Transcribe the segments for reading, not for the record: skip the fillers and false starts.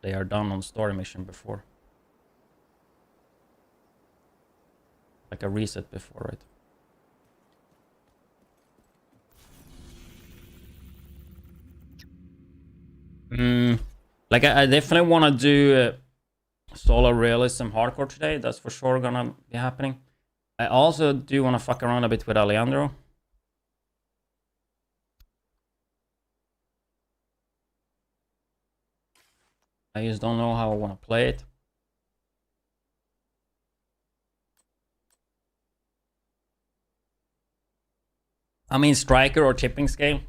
they are done on story mission before. Like a reset before, right? Like I definitely want to do solo realism hardcore today. That's for sure gonna be happening. I also do want to fuck around a bit with Alejandro. I just don't know how I want to play it. I mean, striker or chipping scale.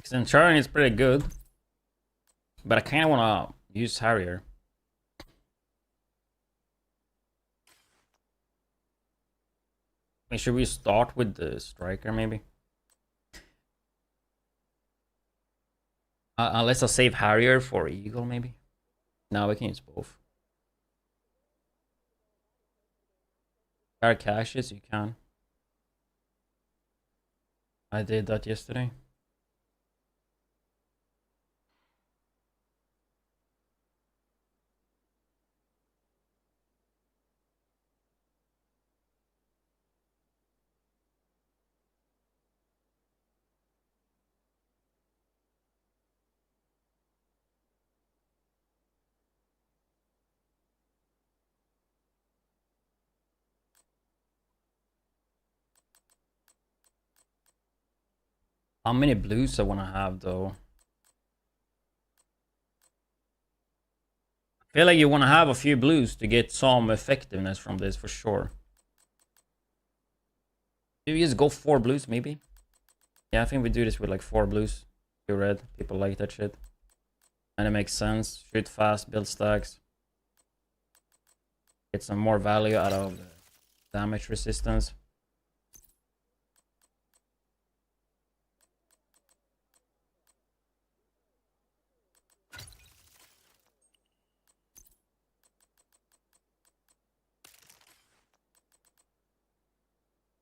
Centurion is pretty good, but I kind of want to use Harrier. I mean, should we start with the striker maybe? Unless I save Harrier for Eagle maybe. No, we can use both. Spare caches, you can. I did that yesterday. How many blues I want to have though? I feel like you want to have a few blues to get some effectiveness from this for sure. Do we just go 4 blues maybe? Yeah, I think we do this with like 4 blues. 2 red. People like that shit. And it makes sense. Shoot fast, build stacks. Get some more value out of the damage resistance.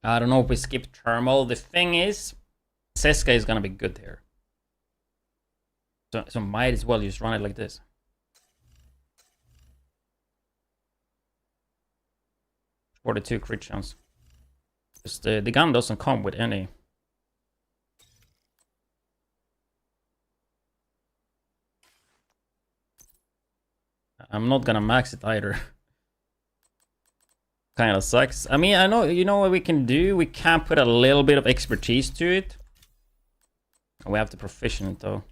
I don't know if we skip thermal. The thing is, Seska is gonna be good here. So might as well just run it like this. $42 crit chance. Because the gun doesn't come with any. I'm not gonna max it either. Kind of sucks. I mean, I know, you know what we can do? We can put a little bit of expertise to it. We have to proficient it though.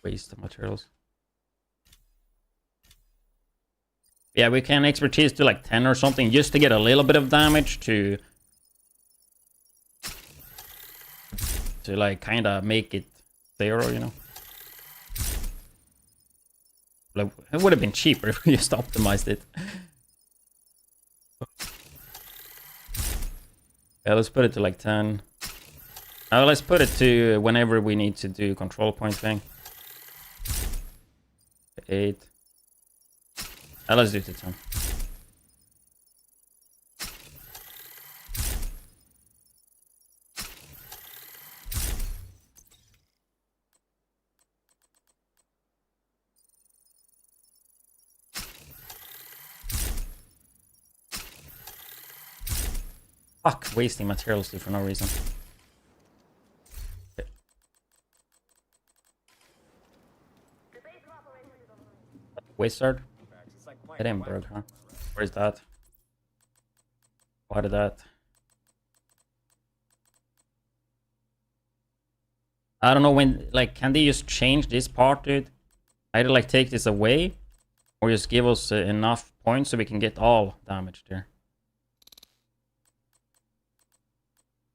Waste of materials. Yeah, we can expertise to like 10 or something just to get a little bit of damage to like kind of make it 0, you know. Like, it would have been cheaper if we just optimized it. Yeah, let's put it to like 10. Let's put it to whenever we need to do control point thing. 8. Let's do it to 10. Fuck, wasting materials for no reason. Okay. Wizard? Edinburgh, huh? Where's that? What is that? I don't know when, like, can they just change this part, dude? Either like take this away or just give us enough points so we can get all damage there.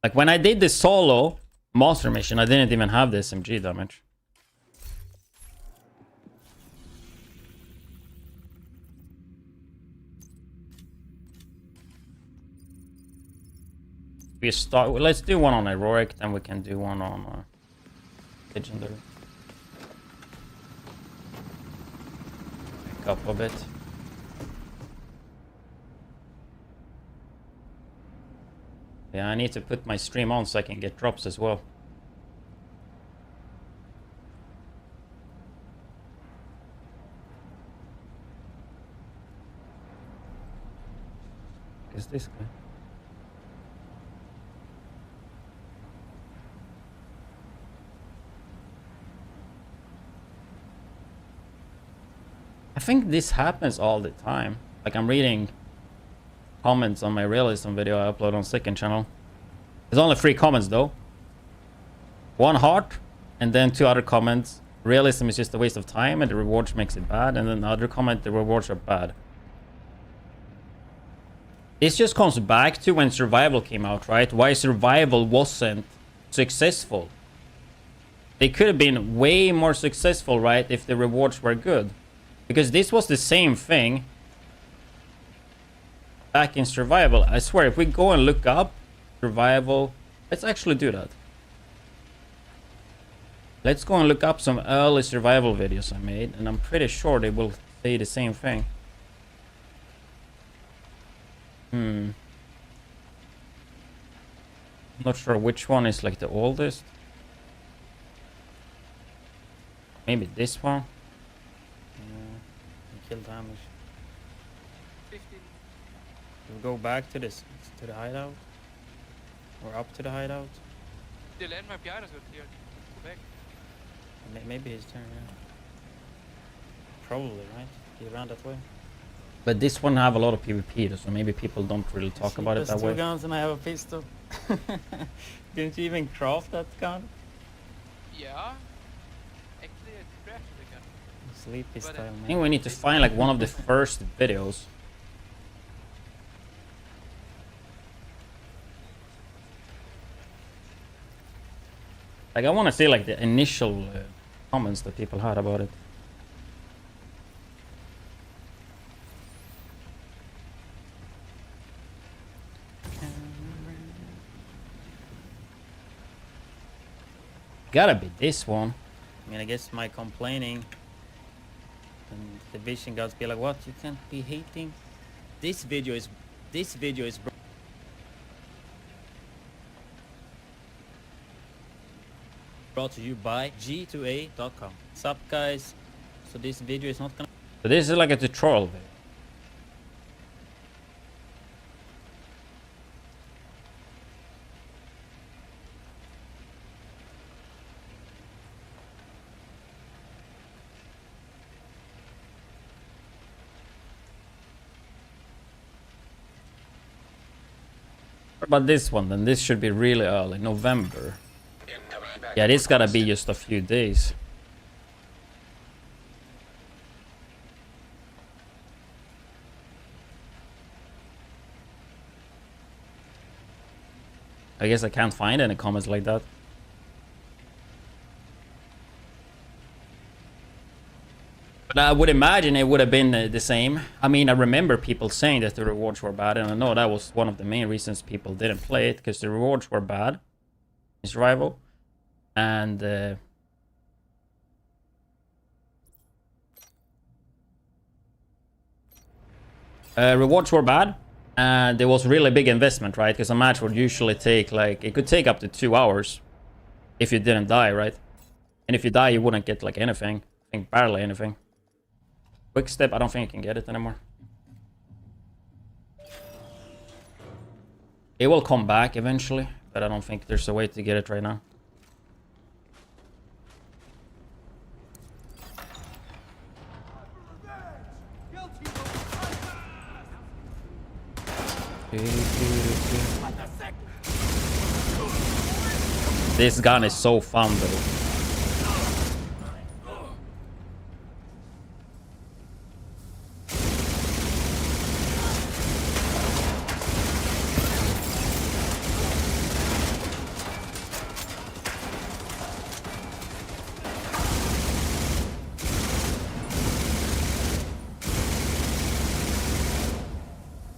Like when I did the solo, Master mission, I didn't even have the SMG damage. We start. Let's do one on heroic, then we can do one on legendary. Pick up a bit. Yeah, I need to put my stream on so I can get drops as well. Is this guy? I think this happens all the time. Like I'm reading comments on my realism video I upload on second channel. There's only 3 comments though. 1 heart and then 2 other comments. Realism is just a waste of time and the rewards makes it bad. And then the other comment, the rewards are bad. This just comes back to when survival came out, right? Why survival wasn't successful. They could have been way more successful, right, if the rewards were good. Because this was the same thing back in survival. I swear, if we go and look up survival, let's actually do that. Let's go and look up some early survival videos I made, and I'm pretty sure they will say the same thing. I'm not sure which one is like the oldest. Maybe this one. Kill damage. 15. We'll go back to this, to the hideout, or up to the hideout. The landmark behind us here. Go back. Maybe his turn. Yeah. Probably right. He ran that way. But this one have a lot of PvP, so maybe people don't really talk about it that way. 2 guns and I have a pistol. Didn't you even craft that gun? Yeah. Actually, I crafted the gun. Sleepy style, man. I think we need to find like one of the first videos. Like I want to see like the initial comments that people had about it. Gotta be this one. I mean, I guess my complaining and the vision gods be like, what? You can't be hating. This video is brought to you by g2a.com. What's up, guys? So this video is not gonna. So this is like a tutorial video. But this one, then this should be really early, November. Yeah, this gotta be just a few days. I guess I can't find any comments like that. But I would imagine it would have been the same. I mean, I remember people saying that the rewards were bad, and I know that was one of the main reasons people didn't play it, because the rewards were bad in survival. And rewards were bad, and there was really big investment, right? Because a match would usually take like, it could take up to 2 hours if you didn't die, right? And if you die, you wouldn't get like anything. I think barely anything. Quick step, I don't think you can get it anymore. It will come back eventually, but I don't think there's a way to get it right now. This gun is so fun though.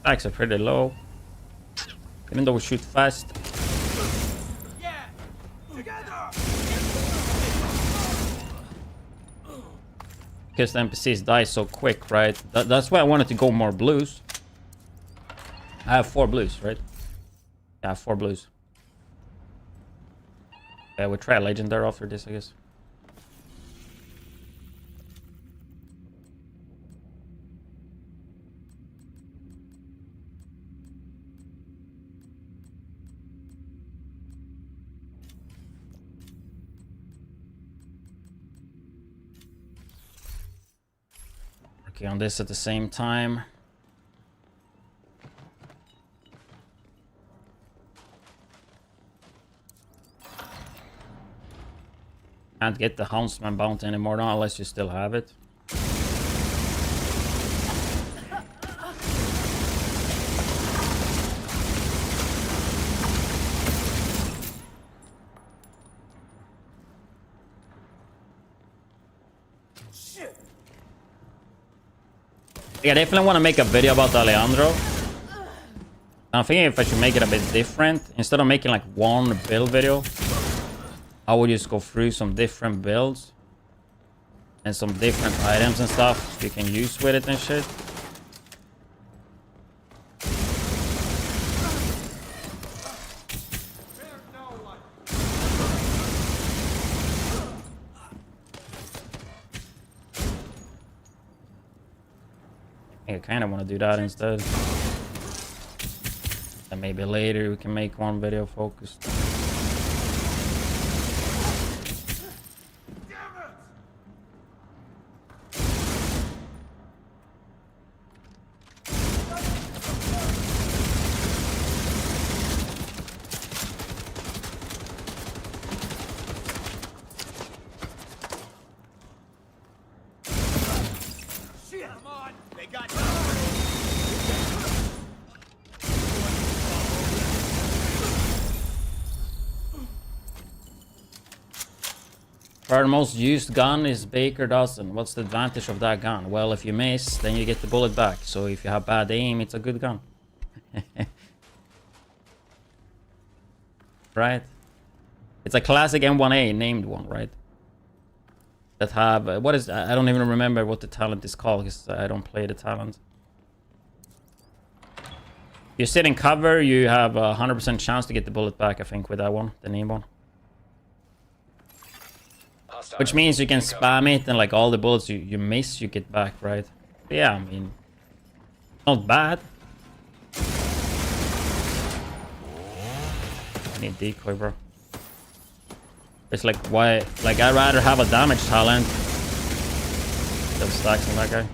Attacks are pretty low. Even though we shoot fast. Because the NPCs die so quick, right? That's why I wanted to go more blues. I have 4 blues, right? Yeah, I have 4 blues. Yeah, we'll try a legendary after this, I guess. Working on this at the same time. Can't get the Houndsman bounty anymore now unless you still have it. Yeah, I definitely want to make a video about Alejandro. I'm thinking if I should make it a bit different. Instead of making like one build video, I would just go through some different builds and some different items and stuff you can use with it and shit. I kind of want to do that instead. And maybe later we can make one video focused. Our most used gun is Baker Dozen. What's the advantage of that gun? Well, if you miss, then you get the bullet back. So if you have bad aim, it's a good gun. Right? It's a classic M1A named one, right? That have... what is... I don't even remember what the talent is called because I don't play the talent. You sit in cover, you have a 100% chance to get the bullet back, I think, with that one. The name one. Which means you can spam it and like all the bullets you miss, you get back, right? But yeah, I mean, not bad. I need decoy, bro. It's like, why? Like, I'd rather have a damage talent than stacks on that guy.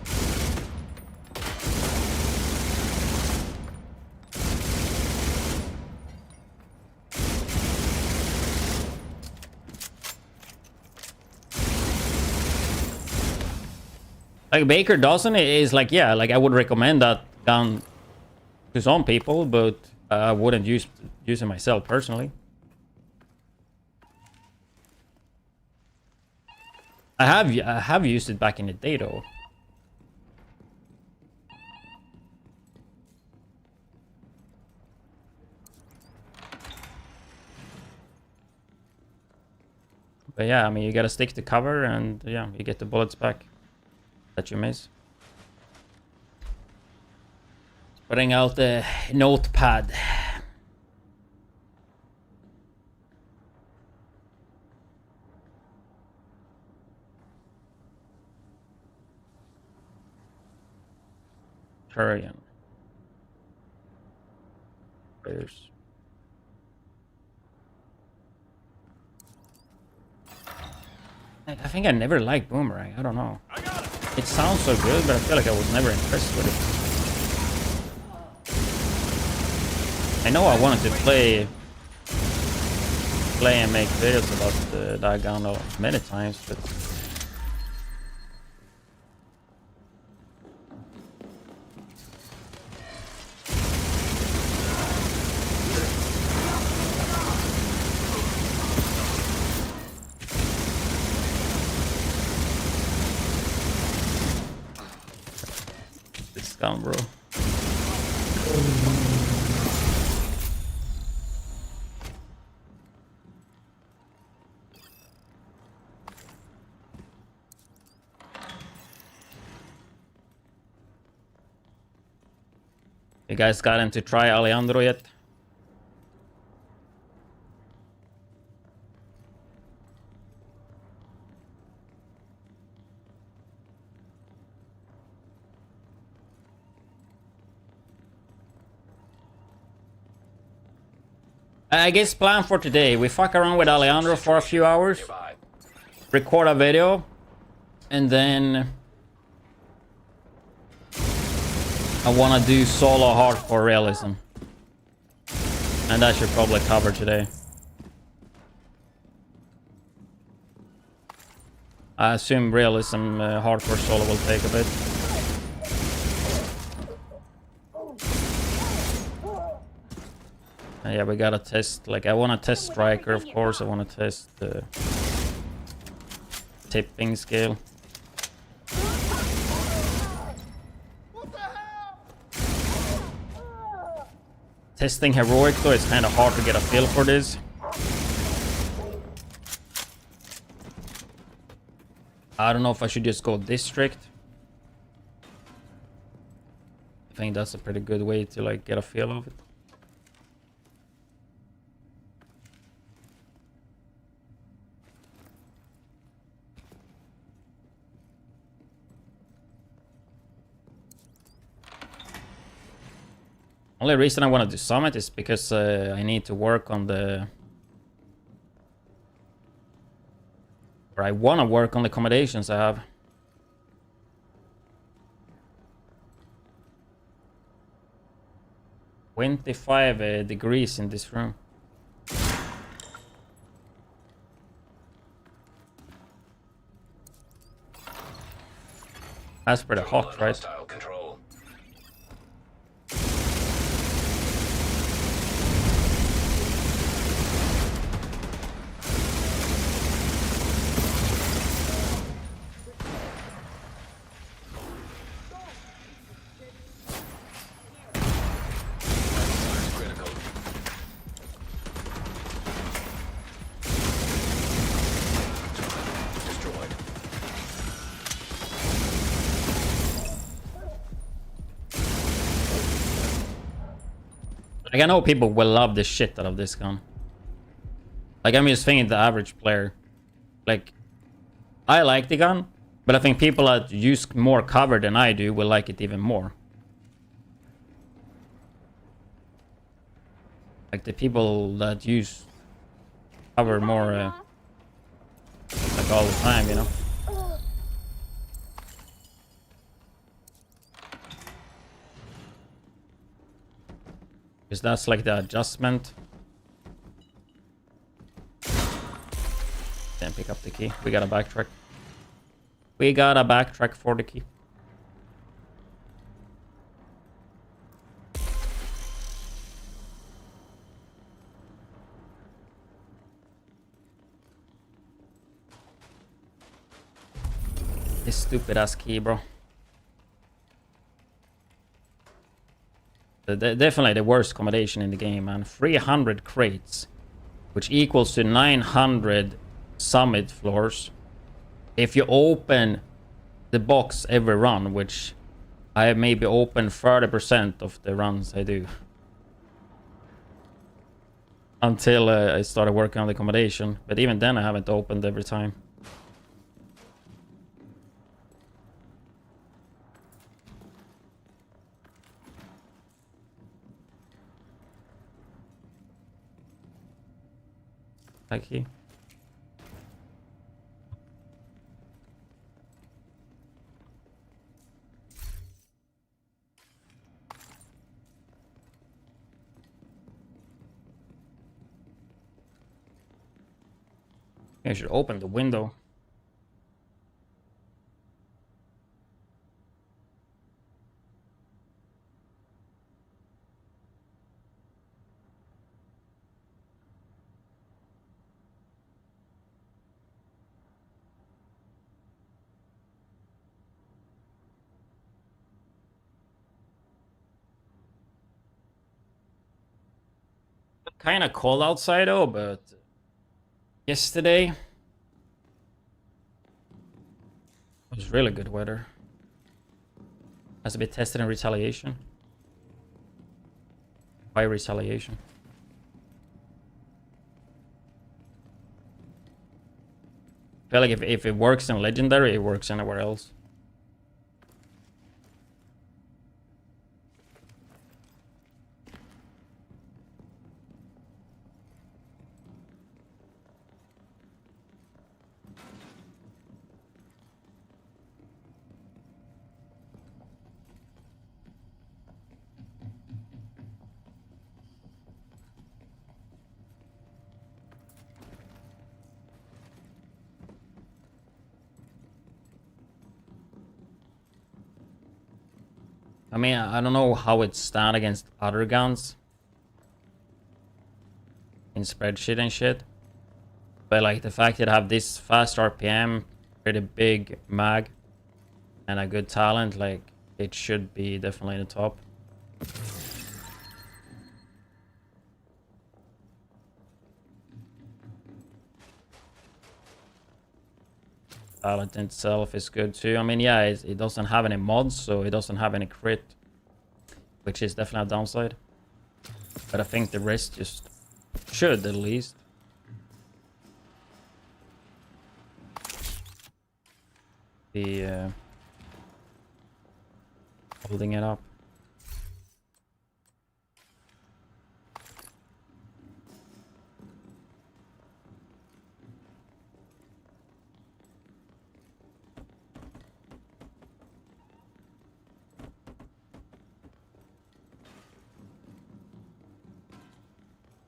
Like Baker Dozen is like, yeah, like I would recommend that gun to some people, but I wouldn't use it myself personally. I have used it back in the day though. But yeah, I mean, you gotta stick to cover and yeah, you get the bullets back that you miss. Putting out the notepad. Korean. There's... I think I never liked Boomerang. I don't know. It sounds so good, but I feel like I was never impressed with it. I know I wanted to play and make videos about that gun many times, but this gun, bro. You guys gotten to try Alejandro yet? I guess plan for today, we fuck around with Alejandro for a few hours, record a video, and then I want to do solo hardcore realism. And that should probably cover today. I assume realism hardcore solo will take a bit. Yeah, we gotta test, like I want to test striker, of course. I want to test the tipping scale. Testing heroic though, it's kind of hard to get a feel for this. I don't know if I should just go district. I think that's a pretty good way to like get a feel of it. Only reason I want to do summit is because I need to work on the... Or I want to work on the accommodations I have. "25 degrees in this room. That's pretty hot, right? Like, I know people will love the shit out of this gun. Like, I'm just thinking the average player. Like, I like the gun, but I think people that use more cover than I do will like it even more. Like, the people that use cover more, like, all the time, you know? Because that's like the adjustment. Then pick up the key. We gotta backtrack. We gotta backtrack for the key. This stupid ass key, bro. Definitely the worst accommodation in the game, man. 300 crates, which equals to 900 summit floors. If you open the box every run, which I maybe open 30% of the runs I do. Until I started working on the accommodation. But even then I haven't opened every time. Key. I should open the window. Kind of cold outside though, but yesterday it was really good weather. Has to be tested in retaliation. By retaliation. I feel like if it works in Legendary, it works anywhere else. I mean, I don't know how it stands against other guns in spreadsheet and shit, but like the fact that I have this fast RPM, pretty big mag, and a good talent, like it should be definitely in the top. Talent itself is good too. I mean, yeah, it doesn't have any mods, so it doesn't have any crit, which is definitely a downside. But I think the rest just should at least. Be holding it up.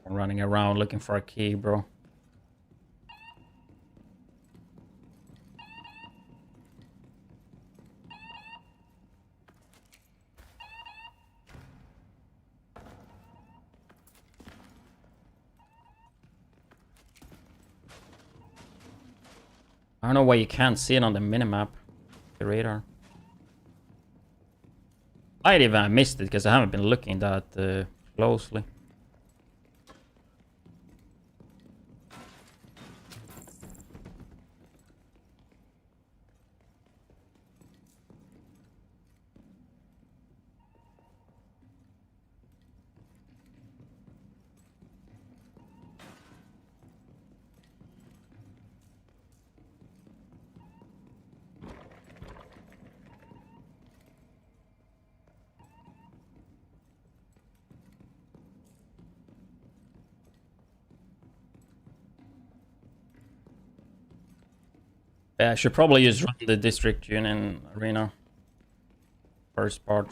I'm running around looking for a key, bro. I don't know why you can't see it on the minimap, the radar. I'd even missed it because I haven't been looking that closely. Yeah, I should probably just run the district union arena. First part.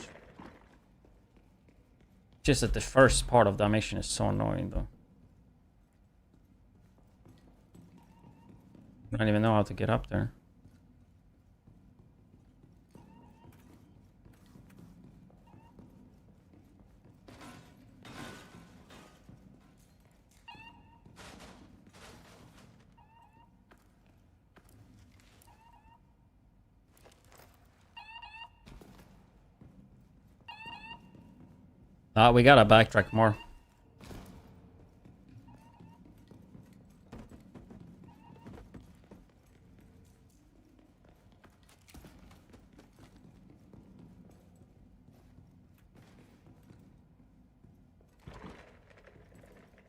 Just that the first part of that mission is so annoying though. I don't even know how to get up there. We gotta backtrack more.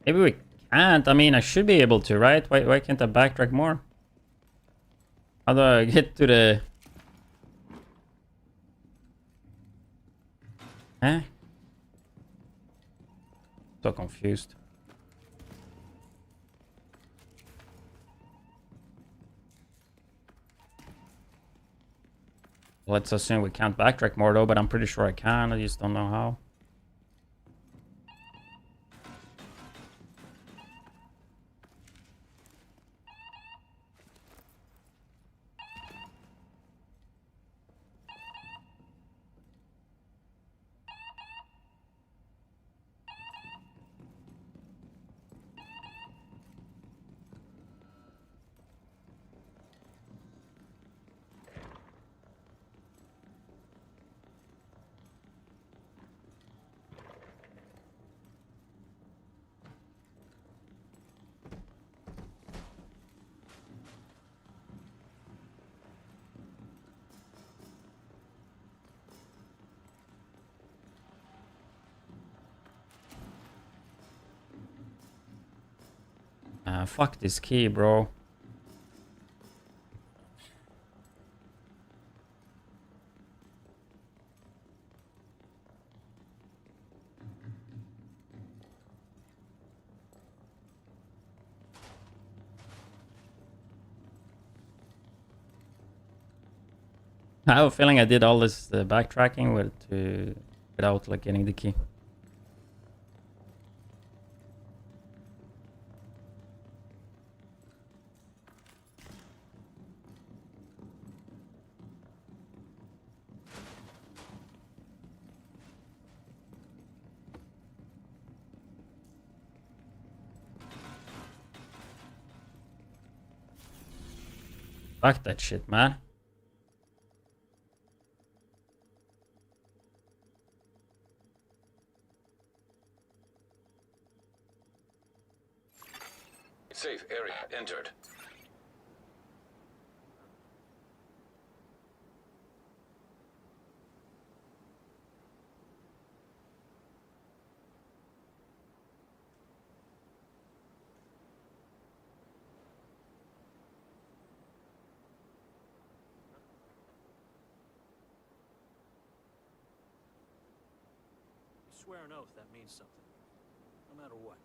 Maybe we can't. I mean, I should be able to, right? Why can't I backtrack more? How do I get to the... Eh? So confused. Let's assume we can't backtrack more though, but I'm pretty sure I can. I just don't know how. Man, fuck this key, bro. I have a feeling I did all this backtracking without like getting the key. Fuck that shit, man. Safe area entered. You swear an oath that means something, no matter what.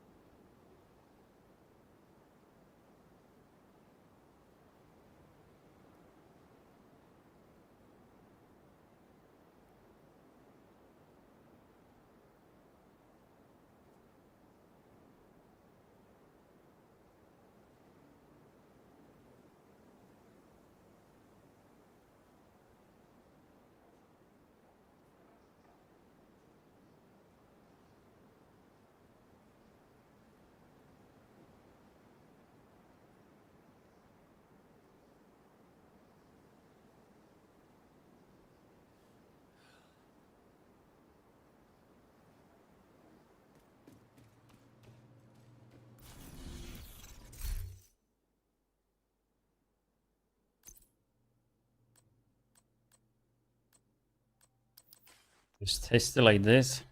Just taste it like this.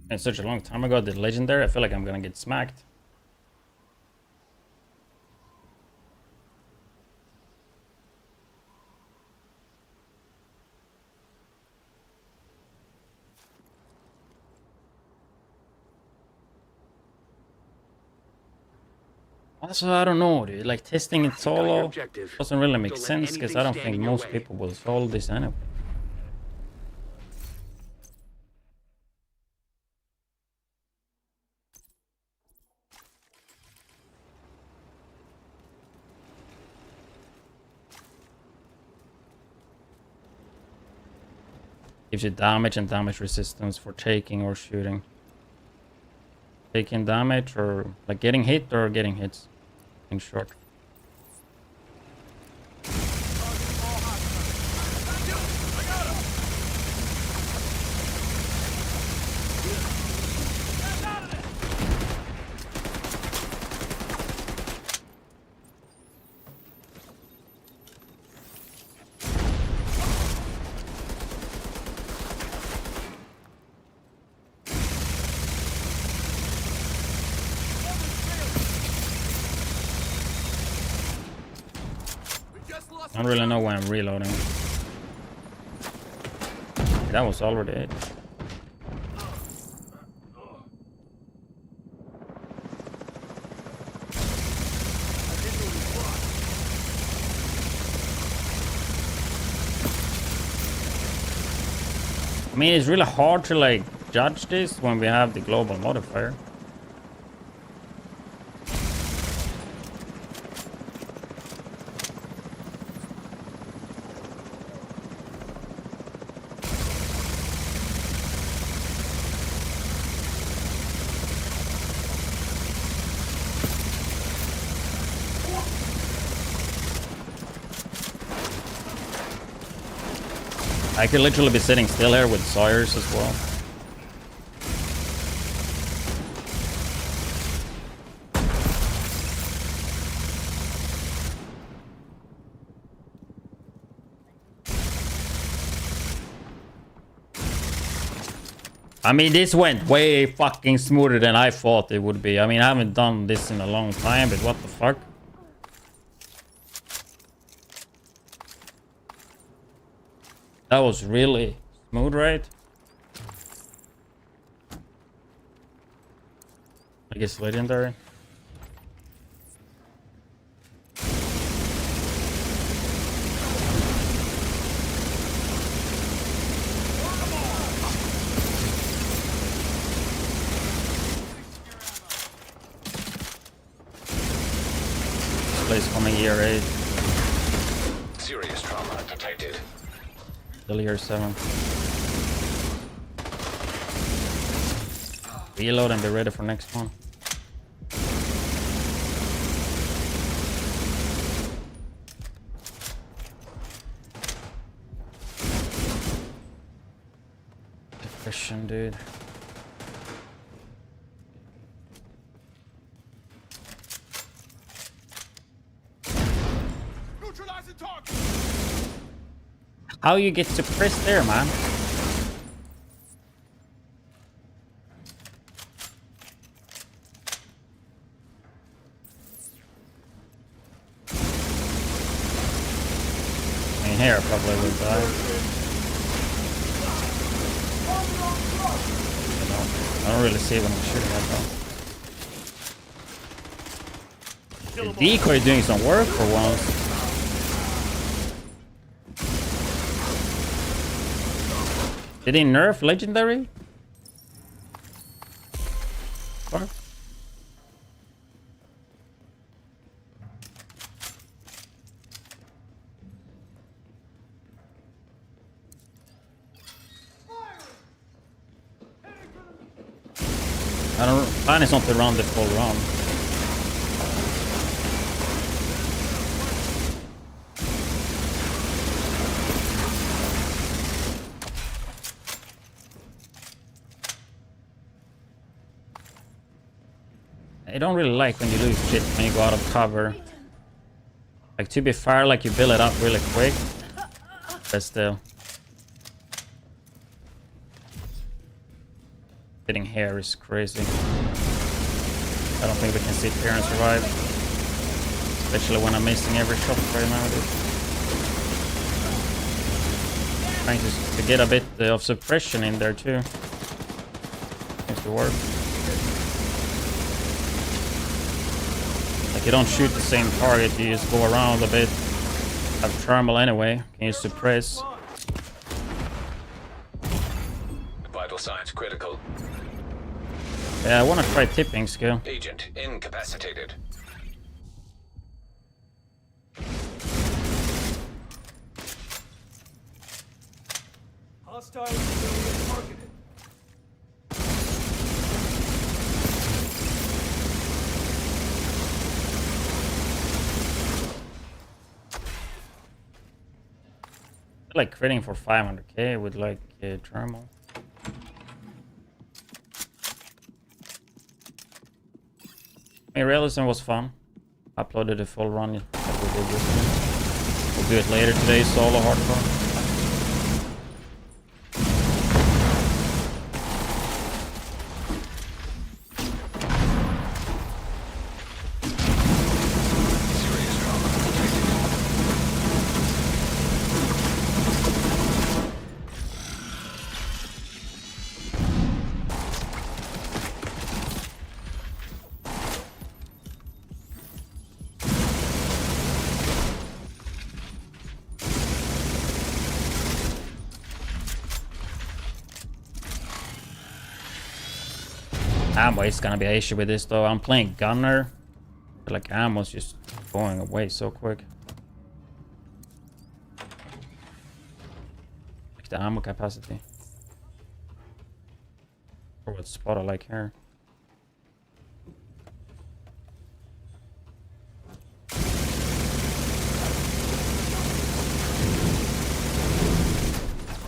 It's such a long time ago, the legendary. I feel like I'm gonna get smacked. Also, I don't know, dude. Like testing it solo doesn't really make sense because I don't think most people will solve this anyway. Gives you damage and damage resistance for taking or shooting. Taking damage or like getting hit or getting hits. In short. I don't really know why I'm reloading. That was already it. I mean, it's really hard to like judge this when we have the global modifier. I could literally be sitting still here with Sawyers as well. I mean, this went way fucking smoother than I thought it would be. I mean, I haven't done this in a long time, but what the fuck? That was really smooth, right? I guess legendary. Place coming year 8. Serious trauma detected. Till year 7. Reload and be ready for next one. Depression, dude. How you get suppressed there, man? I mean, here I probably would die. I don't really see when I'm shooting at though. The decoy is doing some work for once. Did he nerf legendary? What? I don't. Plan is not to run the full run. I don't really like when you lose shit when you go out of cover. Like, to be fair, like, you build it up really quick. But still. Sitting here is crazy. I don't think we can sit here and survive. Especially when I'm missing every shot right now, dude. Trying to get a bit of suppression in there too. Seems to work. Like, you don't shoot the same target, you just go around a bit. Have thermal anyway, can you suppress? Vital signs critical. Yeah, I wanna try tipping skill. Agent incapacitated. Hostile civilian targeted. I like critting for 500k with like thermal. I mean, realism was fun. Uploaded a full run that we did this. We'll do it later today, solo hardcore. Ammo is gonna be an issue with this though. I'm playing gunner, but like ammo's just going away so quick. Like the ammo capacity. Or what spot I like here.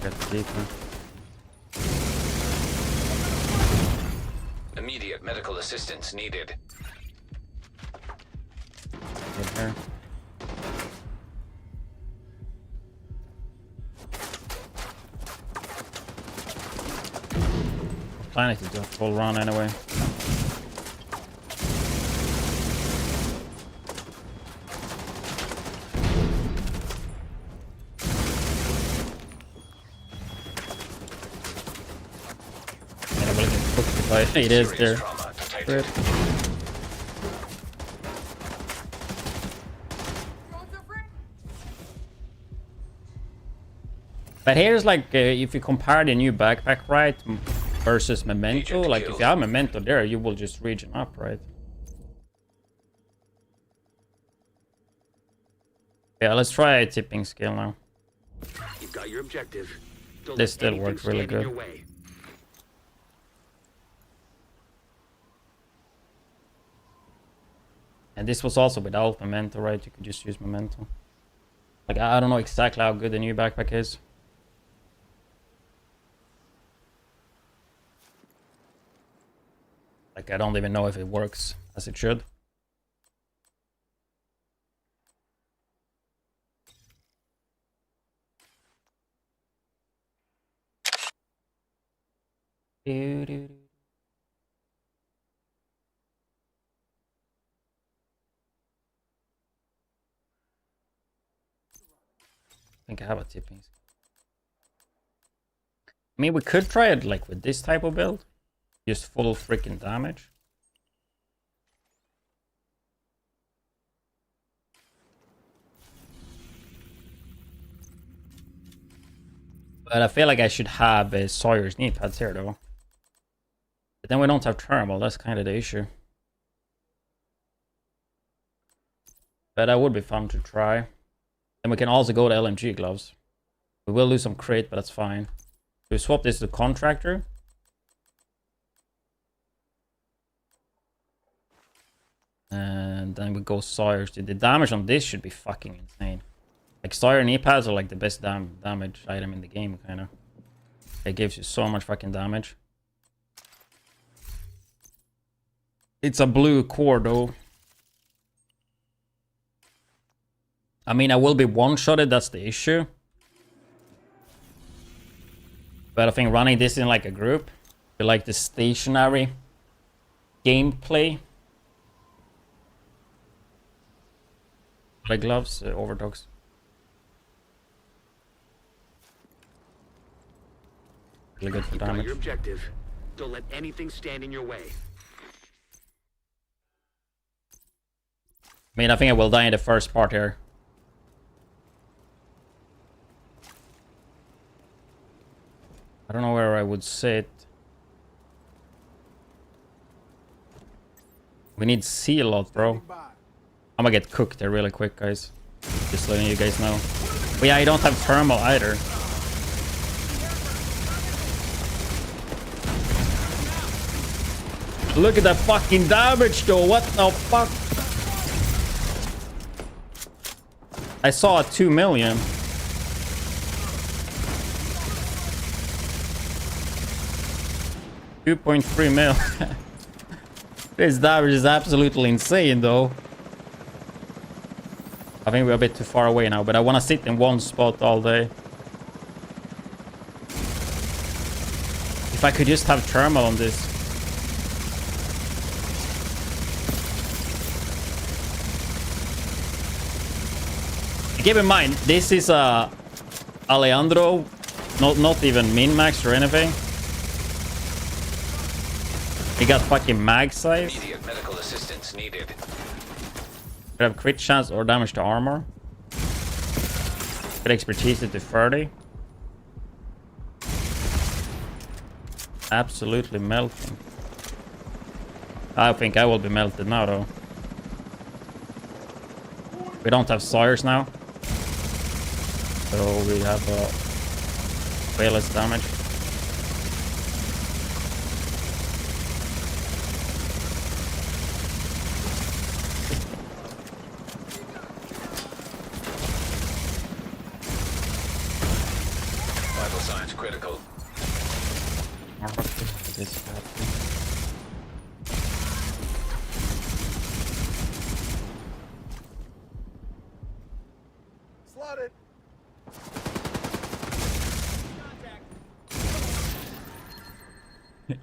Got the decoy. Immediate medical assistance needed. Right here. planning to do a full run anyway. It is there. Rip. But here's like, if you compare the new backpack, right, versus Memento, like if you have Memento there, you will just region up, right? Yeah, let's try a tipping scale now. You've got your objective. This still worked really good. And this was also without Memento, right? You could just use Memento. Like, I don't know exactly how good the new backpack is. Like, I don't even know if it works as it should. I think I have a tipping. I mean, we could try it like with this type of build. Just full freaking damage. But I feel like I should have Sawyer's knee pads here though. But then we don't have thermal, that's kind of the issue. But that would be fun to try. And we can also go to LMG gloves. We will lose some crit, but that's fine. We swap this to contractor. And then we go Sawyer's. The damage on this should be fucking insane. Like Sawyer knee pads are like the best damage item in the game, kind of. It gives you so much fucking damage. It's a blue core though. I mean, I will be one-shotted, that's the issue. But I think running this in like a group, be like the stationary gameplay. Like gloves, overdogs. Really good for damage. Your objective. Don't let anything stand in your way. I mean, I think I will die in the first part here. I don't know where I would sit. We need C a lot, bro. I'm gonna get cooked there really quick, guys. Just letting you guys know. But yeah, I don't have thermal either. Look at that fucking damage though. What the fuck? I saw a 2 million. $2.3 mil. This damage is absolutely insane though. I think we're a bit too far away now, but I want to sit in one spot all day. If I could just have thermal on this. Keep in mind, this is a Alejandro, not even min-max or anything. He got fucking mag size. Immediate medical assistance needed. We have crit chance or damage to armor. Good expertise to 30. Absolutely melting. I think I will be melted now though. We don't have Sawyers now. So we have way less damage. Vital signs critical. Slotted.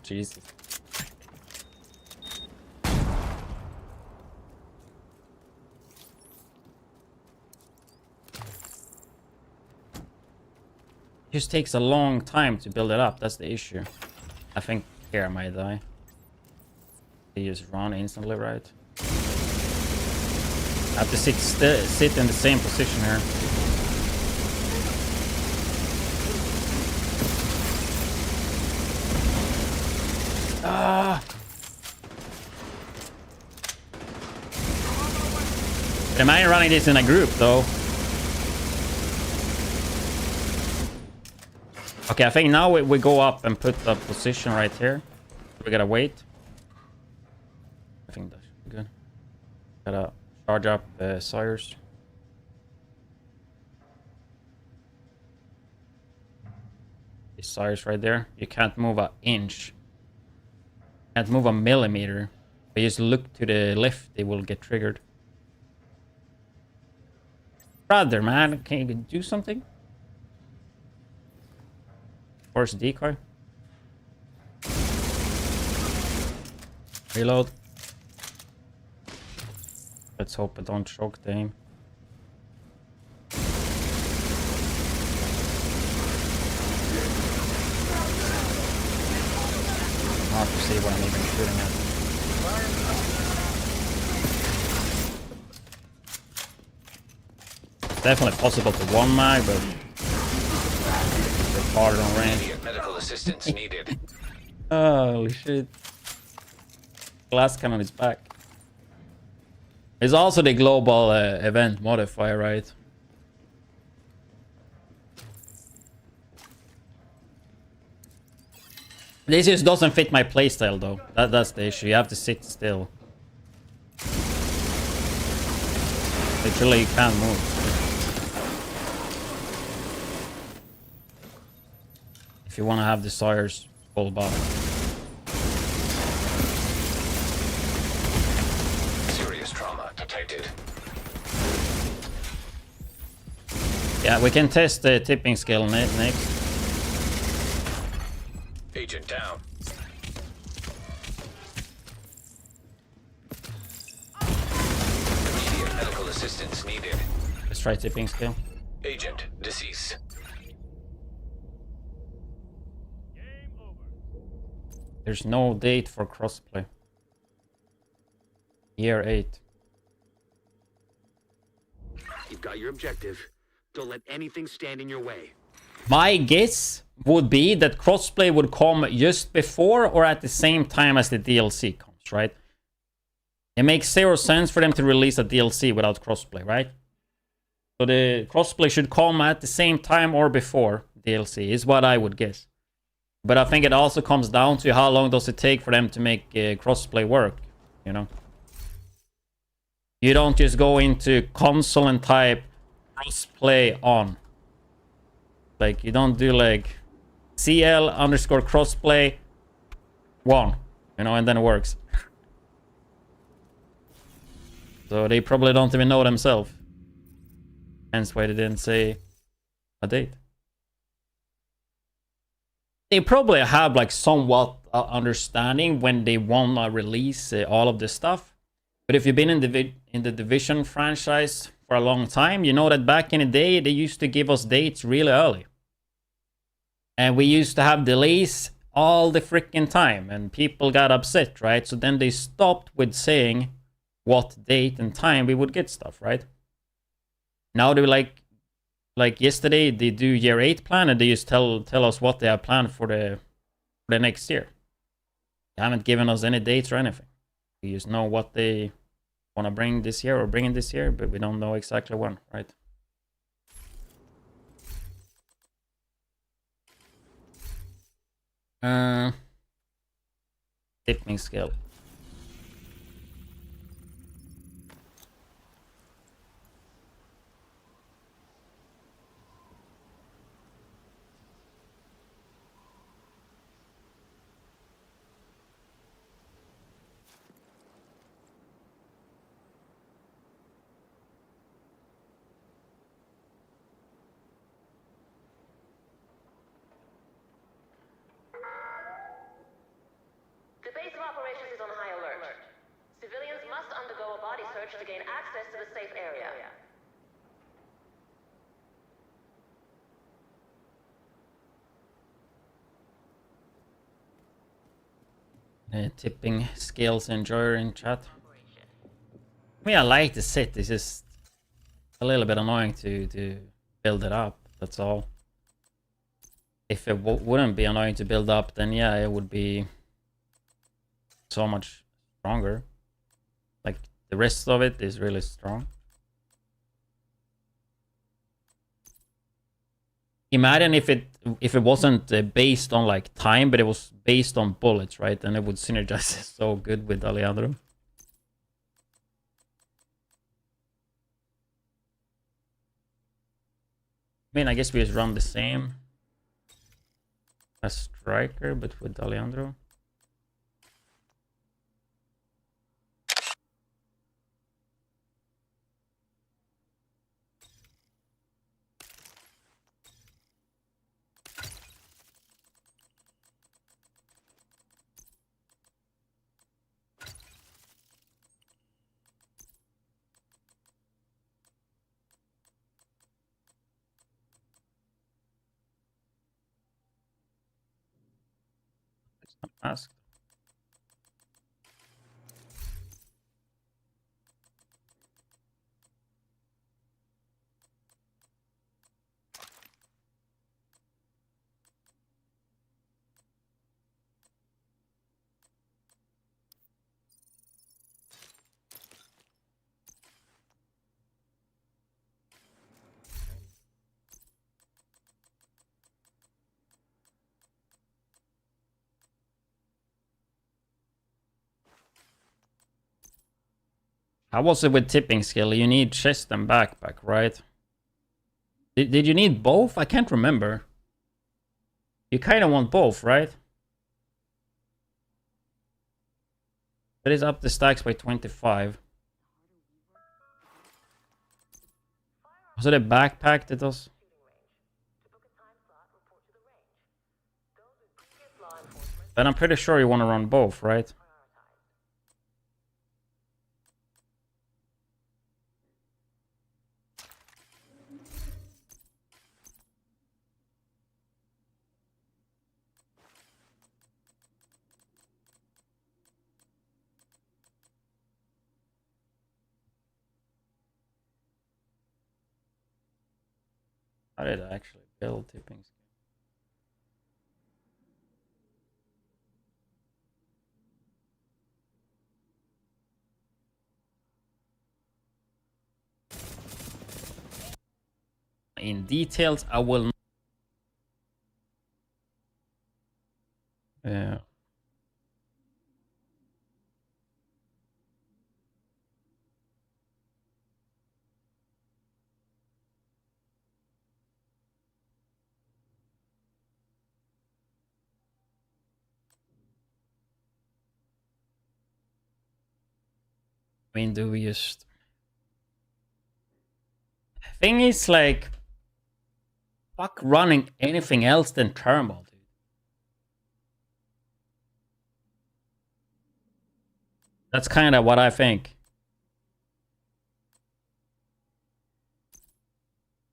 Jesus. It just takes a long time to build it up. That's the issue. I think here I might die. They just run instantly, right? I have to sit in the same position here. Ah! Imagine running this in a group, though. Okay, I think now we go up and put the position right here. We gotta wait. I think that should be good. Gotta charge up Sawyers. The Sawyers right there. You can't move an inch. Can't move a millimeter. If you just look to the left, they will get triggered. Brother, man, can you do something? Force decoy. Reload. Let's hope I don't choke the aim. Hard to see what I'm even shooting at. Definitely possible to one mag, but it's harder on range. Immediate medical assistance needed. Holy shit. Glass cannon is back. It's also the global event modifier, right? This just doesn't fit my playstyle, though. That's the issue. You have to sit still. Literally, you can't move. If you want to have the Sawyers full body. Serious trauma detected. Yeah, we can test the tipping scale next. Agent down. Immediate medical assistance needed. Let's try tipping scale. Agent deceased. There's no date for crossplay. Year 8. You've got your objective. Don't let anything stand in your way. My guess would be that crossplay would come just before or at the same time as the DLC comes, right? It makes zero sense for them to release a DLC without crossplay, right? So the crossplay should come at the same time or before DLC is what I would guess. But I think it also comes down to how long does it take for them to make crossplay work, you know? You don't just go into console and type crossplay on. Like, you don't do like CL_crossplay 1, you know, and then it works. So they probably don't even know themselves. Hence why they didn't say a date. They probably have like somewhat understanding when they want to release all of this stuff. But if you've been in the Division franchise for a long time, you know that back in the day, they used to give us dates really early. And we used to have delays all the freaking time. And people got upset, right? So then they stopped with saying what date and time we would get stuff, right? Now they're like yesterday, they do year 8 plan and they just tell us what they have planned for the next year. They haven't given us any dates or anything. We just know what they want to bring this year or bring in this year, but we don't know exactly when, right? Tipping scale. base of operations is on high alert. Civilians must undergo a body search to gain access to the safe area. Tipping skills enjoyer in chat. I mean, I like the set. It's just a little bit annoying to build it up. That's all. If it wouldn't be annoying to build up, then yeah, it would be so much stronger. Like the rest of it is really strong. Imagine if it wasn't based on like time, but it was based on bullets, right? Then it would synergize so good with Alejandro. I mean, I guess we just run the same as Striker, but with Alejandro. Ask. How was it with tipping skill? You need chest and backpack, right? Did you need both? I can't remember. You kind of want both, right? It is up the stacks by 25. Was it a backpack that was? But I'm pretty sure you want to run both, right? How did I actually build tipping skill? In details, I will. Yeah. I mean, do we just... Thing is, like, fuck running anything else than thermal, dude. That's kind of what I think.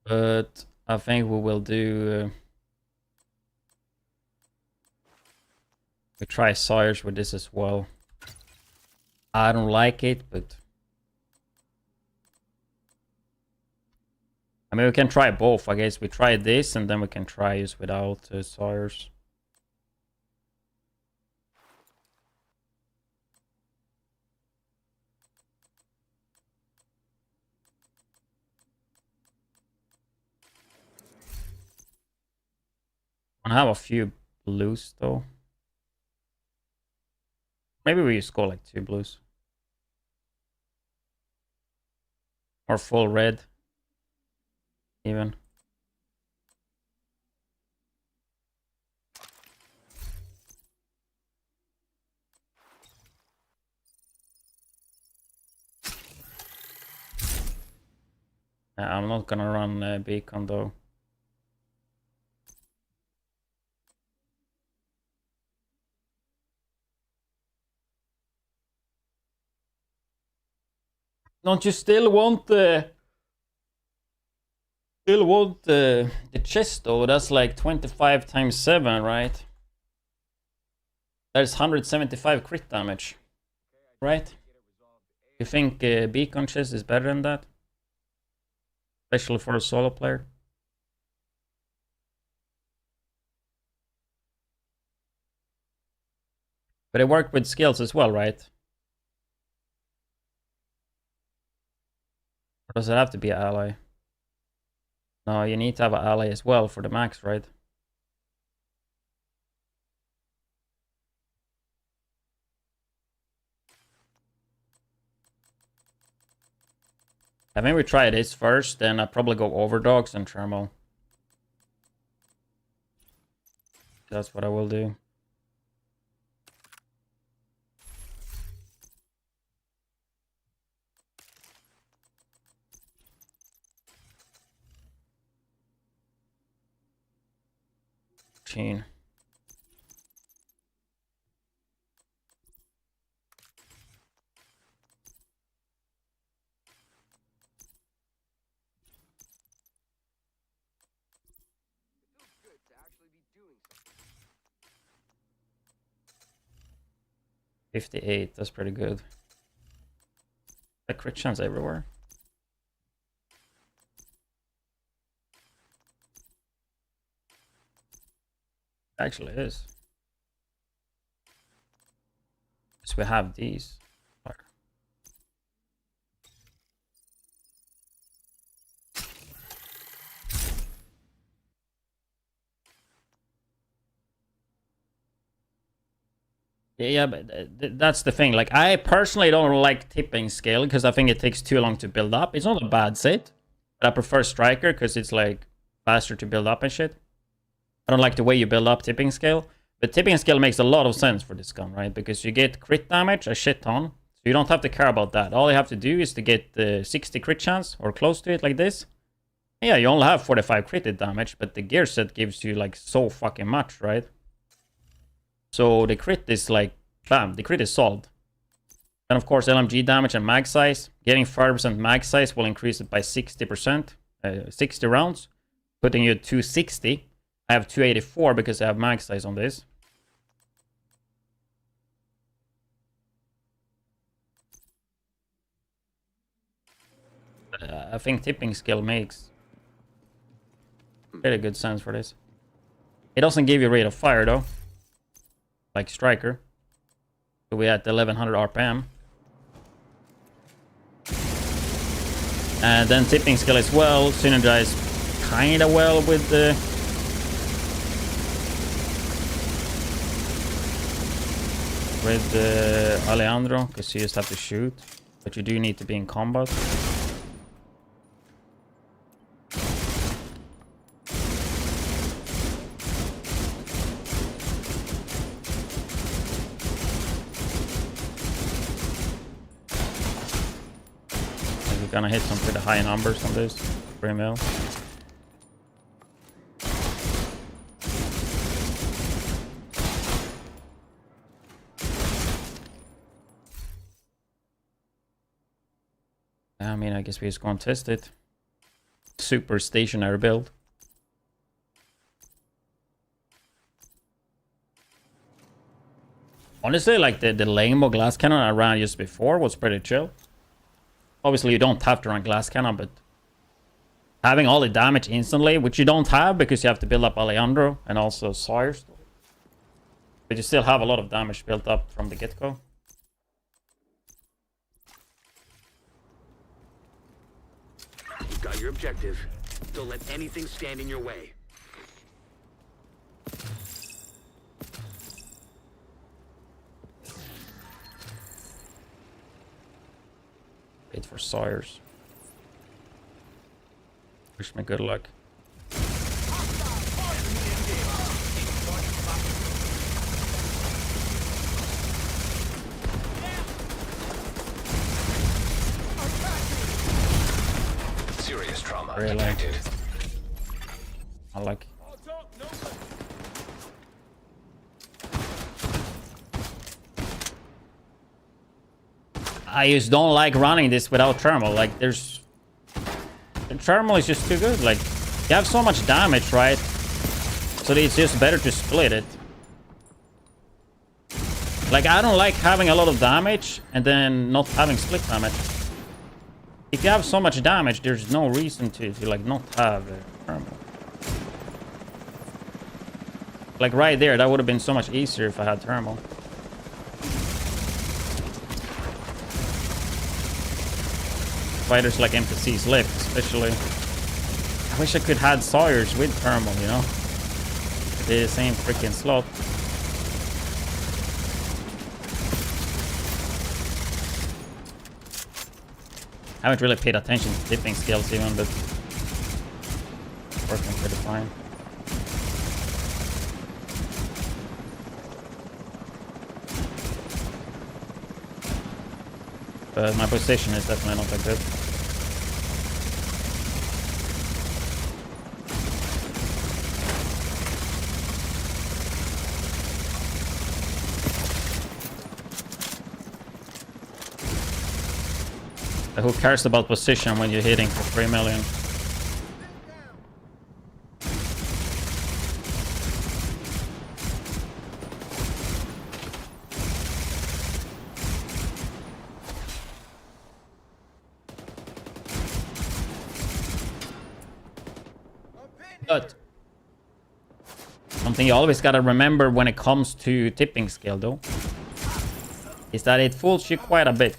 But I think we will do... we try Sawyers with this as well. I don't like it, but... I mean, we can try both. I guess we try this, and then we can try use without Sawyers. I have a few blues, though. Maybe we just go like 2 blues. Or full red. Even. I'm not gonna run beacon though. Don't you still want the chest though? That's like 25 times 7, right? That's 175 crit damage, right? You think beacon chest is better than that? Especially for a solo player? But it worked with skills as well, right? Or does it have to be an ally? No, you need to have an ally as well for the max, right? I think we try this first, then I'll probably go overdogs and thermal. That's what I will do. Chain. Good to actually be doing something. 58, that's pretty good. The crit chance everywhere. Actually is. Because we have these. Yeah, but that's the thing. Like, I personally don't like tipping scale because I think it takes too long to build up. It's not a bad set, but I prefer striker because it's like faster to build up and shit. I don't like the way you build up tipping scale, but tipping scale makes a lot of sense for this gun, right? Because you get crit damage a shit ton, so you don't have to care about that. All you have to do is to get the 60 crit chance or close to it like this. Yeah, you only have 45 crit damage, but the gear set gives you like so fucking much, right? So the crit is like, bam, the crit is solved. And of course, LMG damage and mag size. Getting 5% mag size will increase it by 60%, 60 rounds, putting you at 260. I have 284 because I have mag size on this. I think tipping skill makes pretty good sense for this. It doesn't give you rate of fire though, like striker. So we at 1100 RPM. And then tipping skill as well, synergize kinda well with the Alejandro, because you just have to shoot, but you do need to be in combat. We're gonna hit some pretty high numbers on this 3 mil. I mean, I guess we just gonna test it. Super stationary build. Honestly, like the Lambo glass cannon I ran just before was pretty chill. Obviously, you don't have to run glass cannon, but having all the damage instantly, which you don't have because you have to build up Alejandro and also Sawyer's. But you still have a lot of damage built up from the get-go. You've got your objective. Don't let anything stand in your way. Wait for Sawyers. Wish me good luck. Serious trauma Really? detected. I like. I just don't like running this without thermal. Like, there's... The thermal is just too good. Like, you have so much damage, right? So it's just better to split it. Like, I don't like having a lot of damage and then not having split damage. If you have so much damage, there's no reason to like, not have thermal. Like, right there, that would have been so much easier if I had thermal. Fighters like NPCs left, especially. I wish I could have Sawyers with thermal, you know? They're the same freaking slot. I haven't really paid attention to tipping skills even, but working pretty fine. But my position is definitely not that good. Who cares about position when you're hitting for 3 million? But something you always gotta remember when it comes to tipping skill though is that it fools you quite a bit.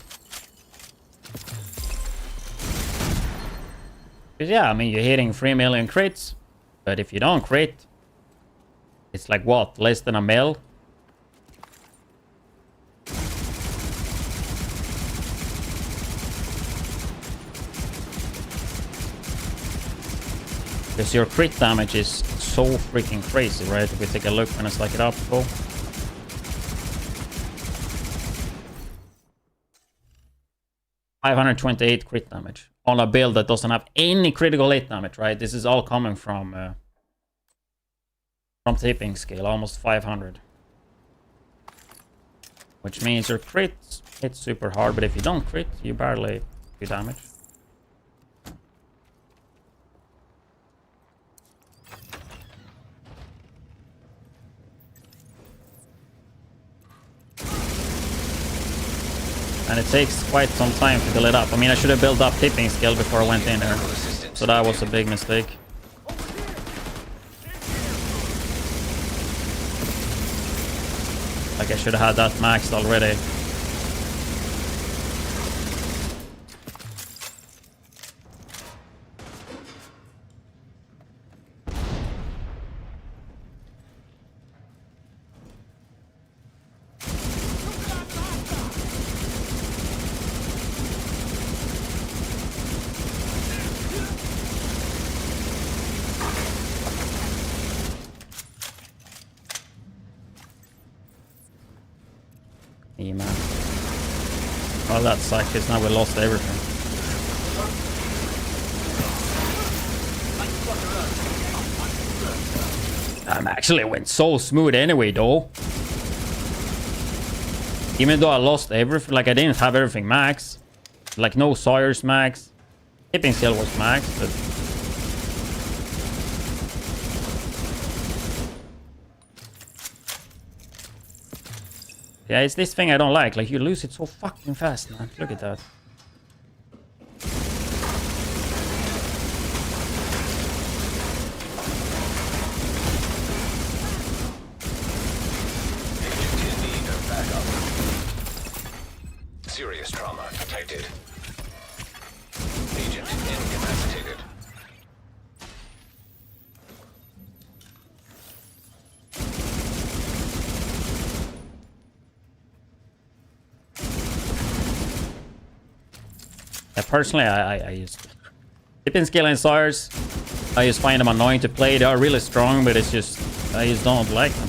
Because yeah, I mean, you're hitting 3 million crits, but if you don't crit, it's like what, less than a mil? Because your crit damage is so freaking crazy, right? If we take a look when I stack it up, cool. $528 crit damage on a build that doesn't have any critical hit damage, right? This is all coming from tipping scale, almost 500. Which means your crit hits super hard, but if you don't crit, you barely do damage. And it takes quite some time to build it up. I mean, I should have built up tipping skill before I went in there. So that was a big mistake. Like, I should have had that maxed already. Yeah, man. Well, that sucked because now we lost everything. Actually went so smooth anyway, though. Even though I lost everything, like I didn't have everything max. Like no Sawyer's max. Tipping skill was max, but... Yeah, it's this thing I don't like. Like, you lose it so fucking fast, man. Look at that. Serious trauma detected. Agent incapacitated. Yeah, personally, I just... Tipping skill and Sawyers, I just find them annoying to play. They are really strong, but it's just... I just don't like them.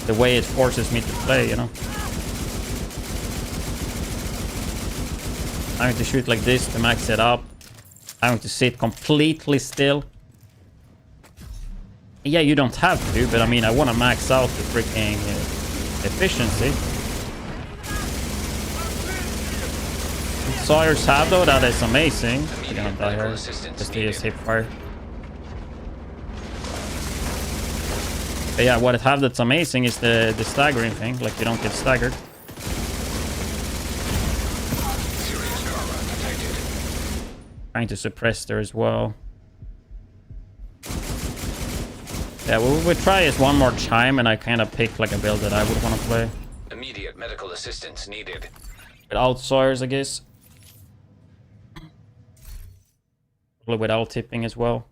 The way it forces me to play, you know? Having to shoot like this to max it up. Having to sit completely still. Yeah, you don't have to, but I mean, I want to max out the freaking efficiency. Sawyers have though, that is amazing. You're gonna Immediate die medical here. assistance Just to use needed. hip fire. But yeah, what it have that's amazing is the staggering thing. Like you don't get staggered. Serious trauma detected. Trying to suppress there as well. Yeah, we'll try this one more time, and I kind of pick like a build that I would want to play. Immediate medical assistance needed. Without Sawyers, I guess. Probably without tipping as well.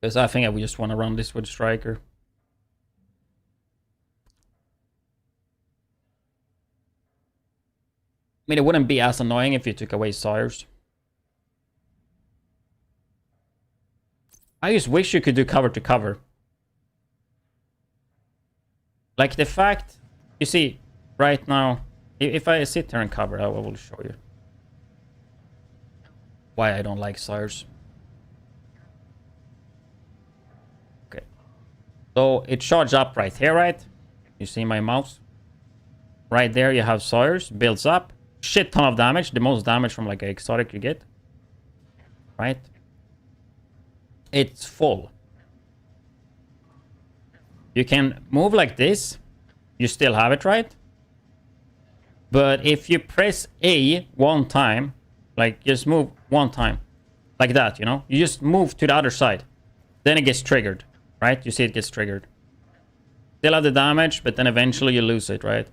Because I think I would just want to run this with Striker. I mean, it wouldn't be as annoying if you took away Sawyers. I just wish you could do cover to cover. Like the fact, you see, right now, if I sit here and cover, I will show you why I don't like Sawyers. Okay. So it charged up right here, right? You see my mouse? Right there you have Sawyers, builds up. Shit ton of damage, the most damage from like an exotic you get. Right? It's full. You can move like this. You still have it, right? But if you press A one time, like just move one time. Like that, you know? You just move to the other side. Then it gets triggered, right? You see it gets triggered. Still have the damage, but then eventually you lose it, right?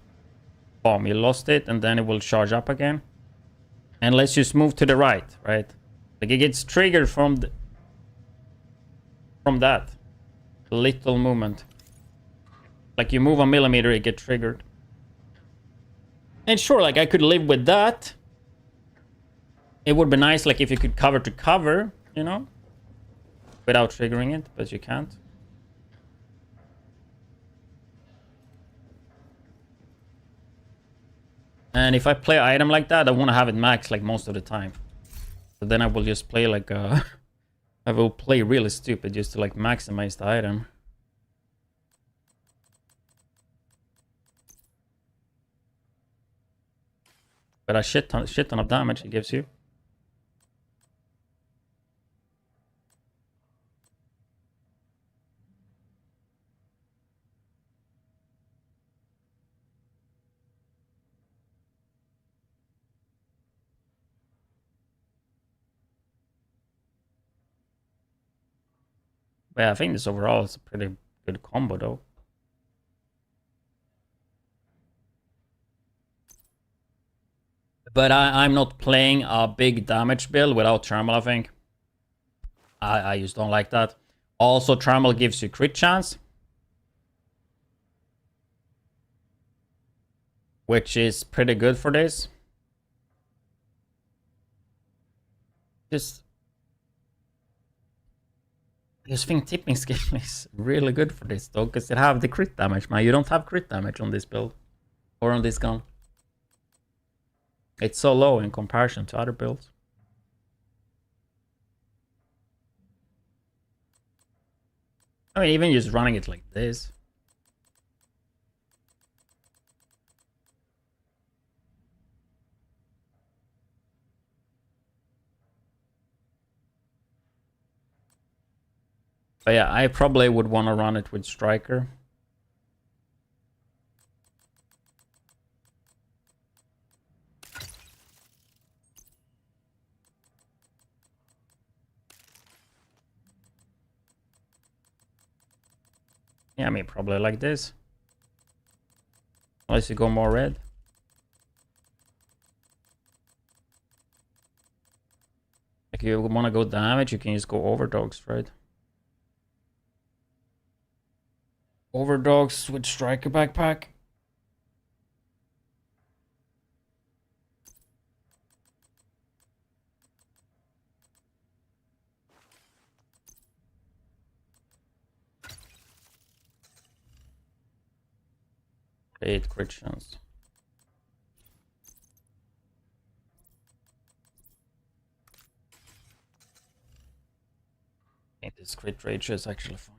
Boom, you lost it, and then it will charge up again. And let's just move to the right, right? Like it gets triggered from that little movement. Like you move a millimeter, it gets triggered. And sure, like I could live with that. It would be nice, like if you could cover to cover, you know, without triggering it, but you can't. And if I play an item like that, I want to have it max like most of the time. So then I will just play like I will play really stupid just to like maximize the item. But a shit ton of damage it gives you. But yeah, I think this overall is a pretty good combo though. But I'm not playing a big damage build without Thermal, I think. I just don't like that. Also, Thermal gives you crit chance. Which is pretty good for this. I just think tipping skill is really good for this though, because it have the crit damage, man. You don't have crit damage on this build. Or on this gun. It's so low in comparison to other builds. I mean, even just running it like this. But yeah, I probably would want to run it with Striker. Yeah, I mean, probably like this. Unless you go more red. If you want to go damage, you can just go overdogs, right? Overdogs with Striker backpack. Eight crit chance. This crit ratio is actually fine.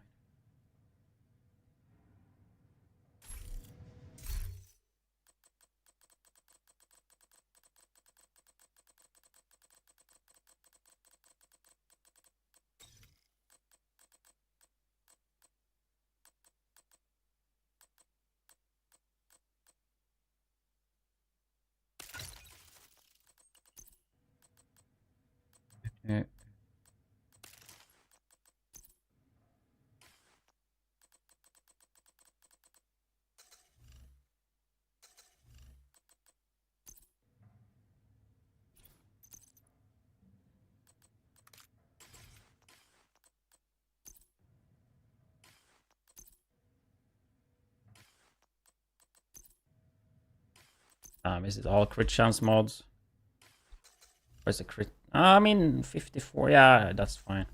Yeah. Is it all crit chance mods? Where's the crit? I mean, 54. Yeah, that's fine.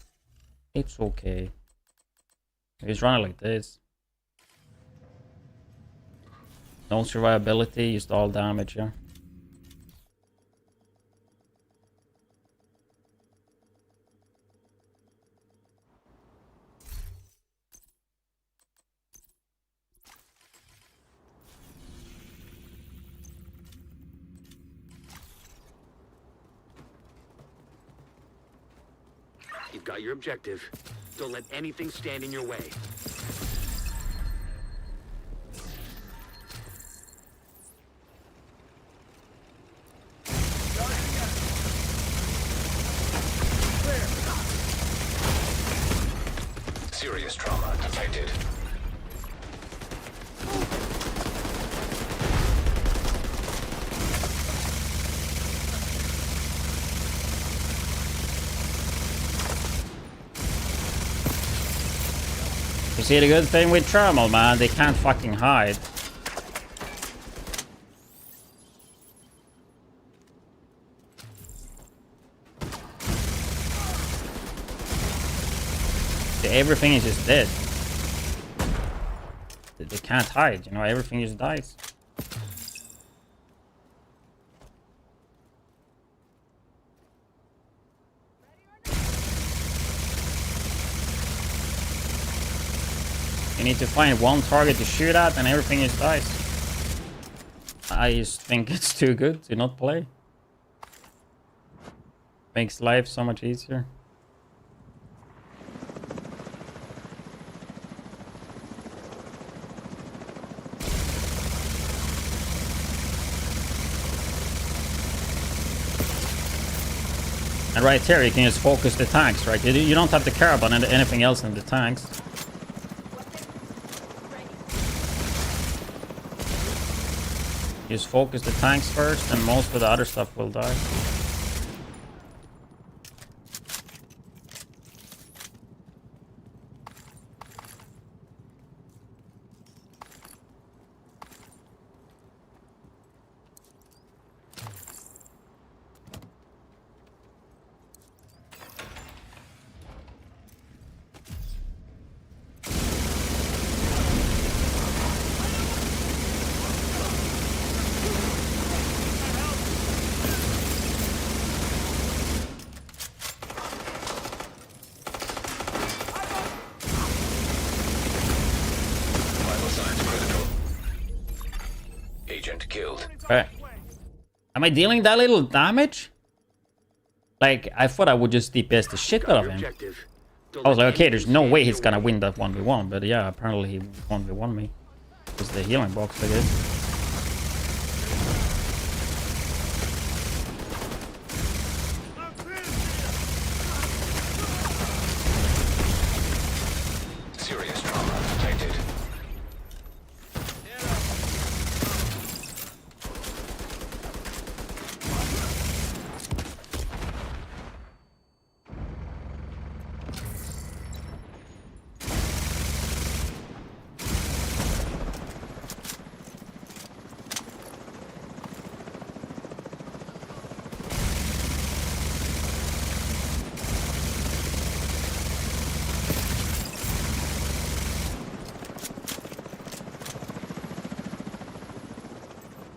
It's okay. He's running like this. No survivability, just all damage, yeah. You've got your objective. Don't let anything stand in your way. Serious trauma detected. You see the good thing with thermal, man, they can't fucking hide. Everything is just dead. They can't hide, you know, everything just dies. You need to find one target to shoot at and everything just dies. I just think it's too good to not play. Makes life so much easier. And right here, you can just focus the tanks, right? You don't have to care about anything else in the tanks. Just focus the tanks first, and most of the other stuff will die. Agent killed. Right. Am I dealing that little damage? Like, I thought I would just DPS the shit out of him. I was like, okay, there's no way he's gonna win that 1v1. But yeah, apparently he 1v1 me. It's the healing box, I guess. Serious trauma detected.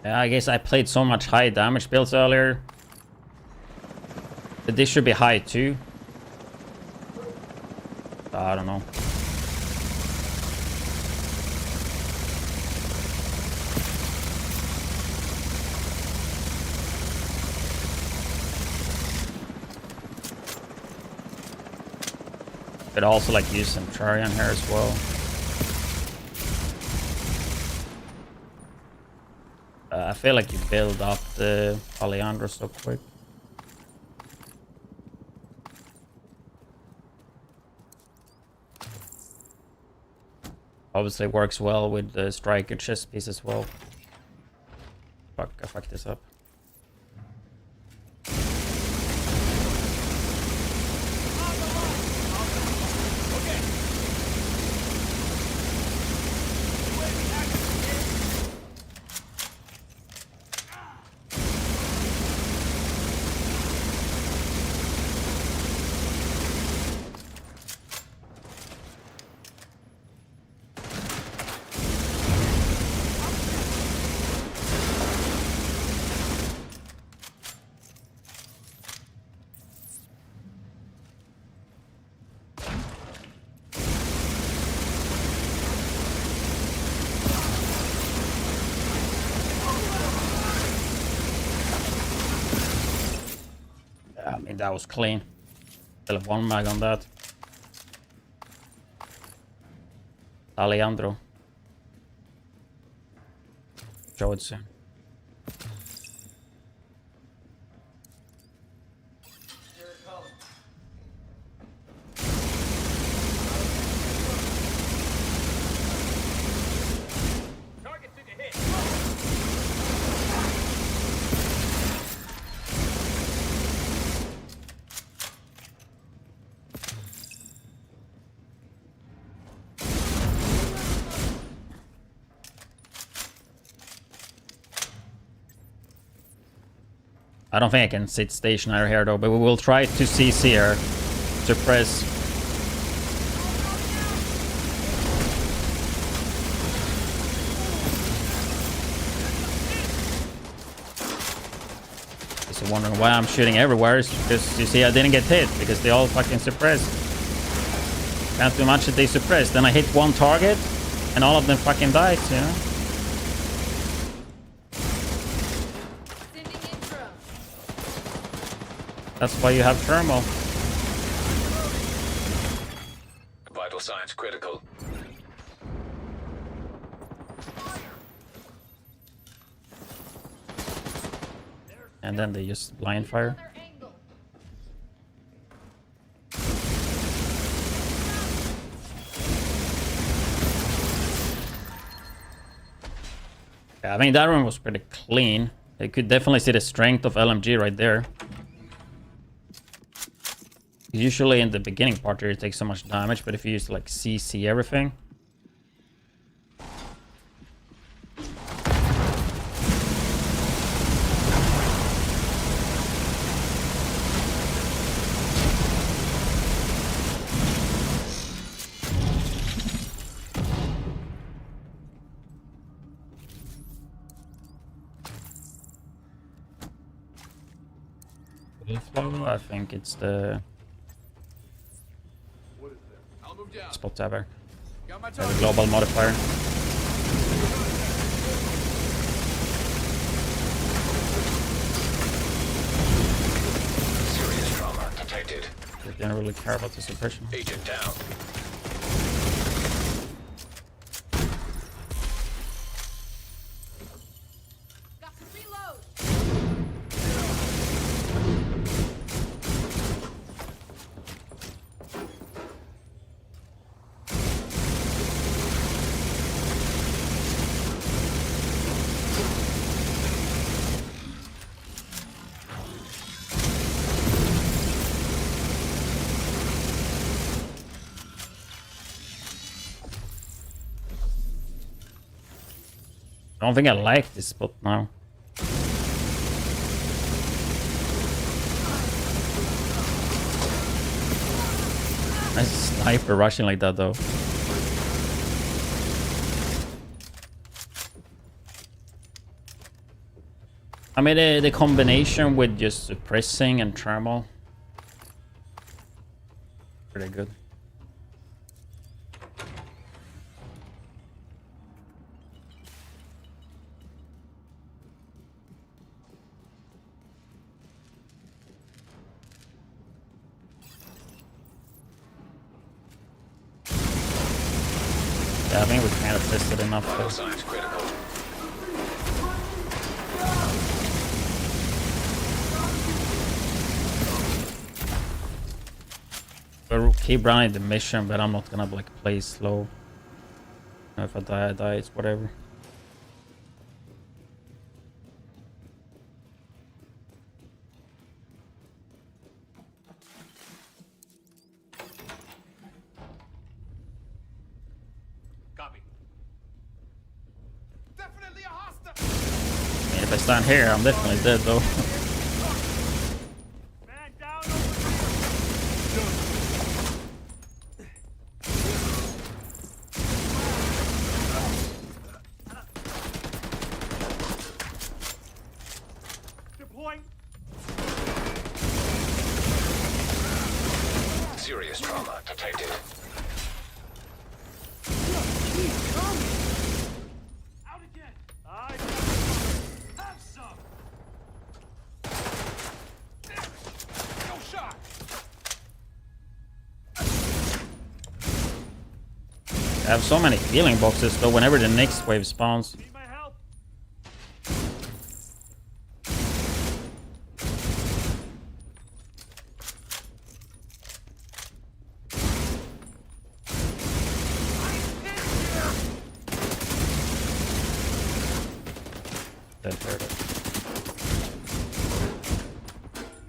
Yeah, I guess I played so much high damage builds earlier. But this should be high too. I don't know. Could also like use Centurion here as well. I feel like you build up the Alejandro so quick. Obviously works well with the striker chest piece as well. Fuck, I fucked this up. I mean, that was clean. Still have one mag on that. Alejandro. Show it soon. I don't think I can sit stationary here though, but we will try to CC here. Suppress. Just wondering why I'm shooting everywhere. It's because you see I didn't get hit because they all fucking suppressed. Can't do much if they suppress. Then I hit one target and all of them fucking died, you know? That's why you have thermal. Vital signs critical. And then they just blind fire. Yeah, I mean that one was pretty clean. You could definitely see the strength of LMG right there. Usually in the beginning part here it takes so much damage, but if you use like CC everything. I think it's the spot tabber. The global modifier. Serious trauma detected. They didn't really care about the suppression. Agent down. Got to reload. I don't think I like this spot now. Nice sniper rushing like that though. I mean the combination with just suppressing and thermal. Pretty good. Yeah, I think we kind of tested enough. Vital signs critical. We'll keep running the mission, but I'm not gonna like play slow. If I die, I die. It's whatever. Copy. Definitely a hostile. I mean, if I stand here, I'm definitely dead though. Man down over here. Deploying. Serious trauma detected. Out again. I have some. No shot. I have so many healing boxes though. Whenever the next wave spawns, Need my help. that hurt it.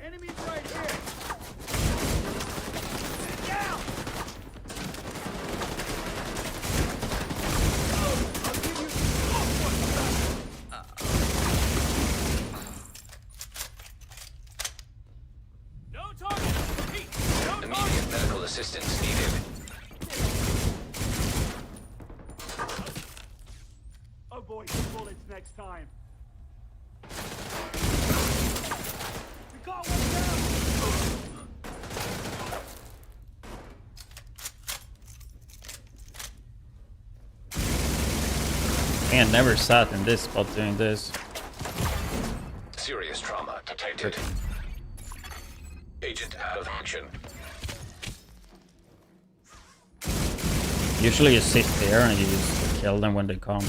Enemies right here. Down. I'll give you no target. Repeat. No target. Immediate medical assistance needed. Avoid the bullets next time. We got one Man, never sat in this spot doing this. Serious trauma detected. Agent out of action. Usually you sit there and you just kill them when they come.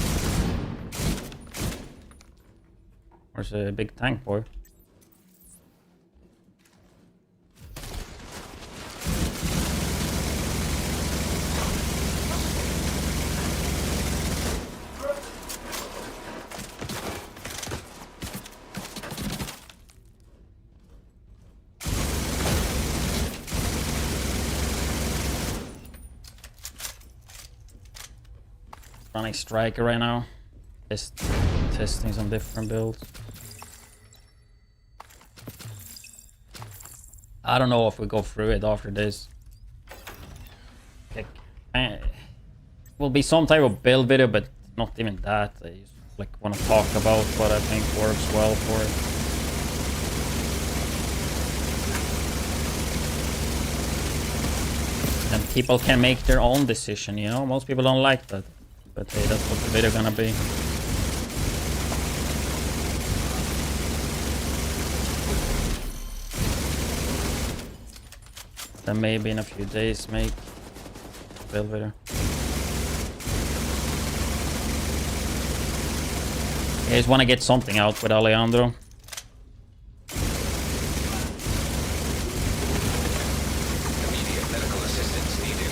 Where's a big tank boy? Running striker right now. Just testing some different builds. I don't know if we go through it after this. Like, will be some type of build video, but not even that. I just like want to talk about what I think works well for it. And people can make their own decision, you know? Most people don't like that. But hey, that's what the video gonna be. Then maybe in a few days make a build video. I just want to get something out with Alejandro. Immediate medical assistance needed.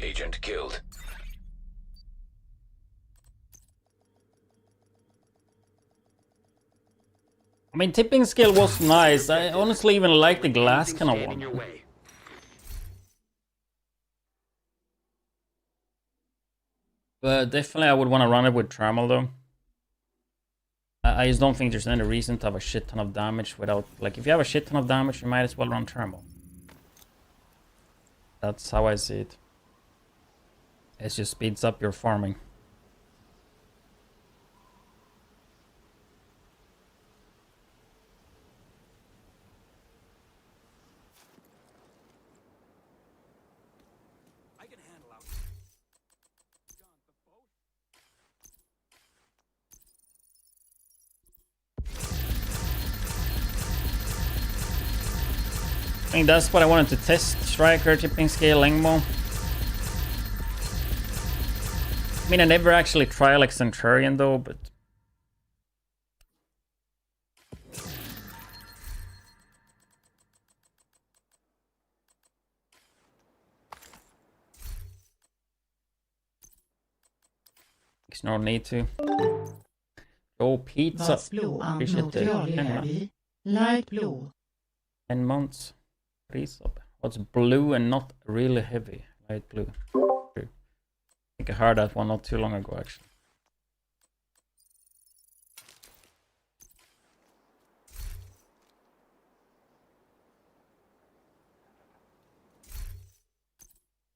Agent killed. I mean, tipping skill was nice. I honestly even like the glass Anything kind of stand in your one. way. But definitely I would want to run it with thermal though. I just don't think there's any reason to have a shit ton of damage without... Like, if you have a shit ton of damage, you might as well run thermal. That's how I see it. It just speeds up your farming. I can handle out. John, the boat. think that's what I wanted to test. Striker, tipping scale, Lengmo. I mean, I never actually try like Centurion though, but... There's no need to. Oh, pizza. What's blå Appreciate it. material är vi? Light blue. 10 months. Resub. What's blue and not really heavy? Light blue. True. I think I heard that one not too long ago actually.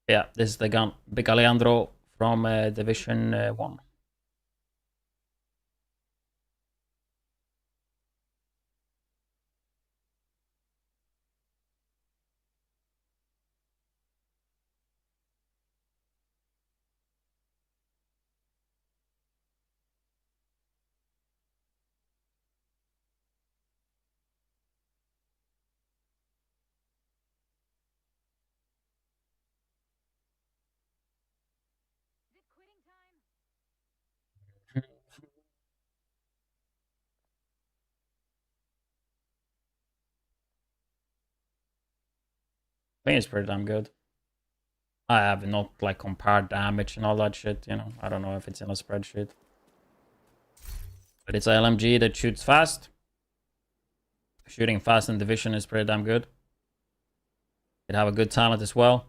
Yeah, this is the gun. Big Alejandro from Division 1. I think it's pretty damn good. I have not like compared damage and all that shit, you know. I don't know if it's in a spreadsheet. But it's a LMG that shoots fast. Shooting fast in Division is pretty damn good. It have a good talent as well.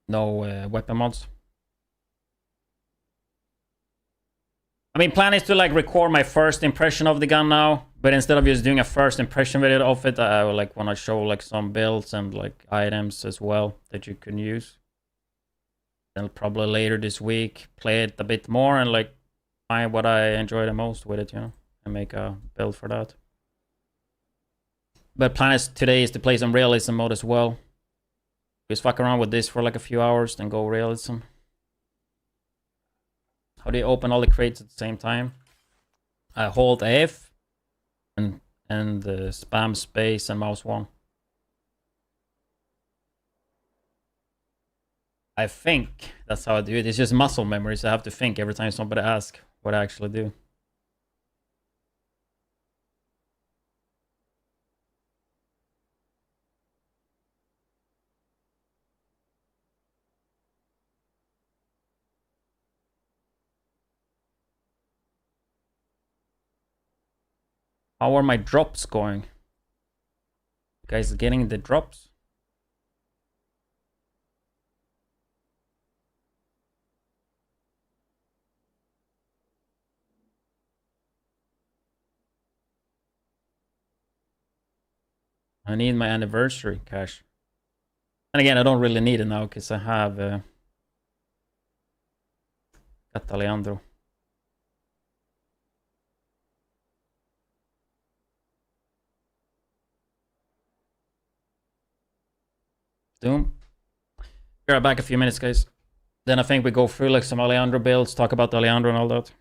No weapon mods. I mean, plan is to like record my first impression of the gun now, but instead of just doing a first impression video of it, I would like want to show like some builds and like items as well that you can use. Then probably later this week play it a bit more and like find what I enjoy the most with it, you know, and make a build for that. But plan is today is to play some realism mode as well. Just fuck around with this for like a few hours, then go realism. How do you open all the crates at the same time? I hold F and spam space and mouse 1. I think that's how I do it. It's just muscle memory, so I have to think every time somebody asks what I actually do. How are my drops going? You guys getting the drops? I need my anniversary cash. And again, I don't really need it now because I have got Alejandro. Doom. Be right back a few minutes, guys. Then I think we go through like some Alejandro builds, talk about Alejandro and all that.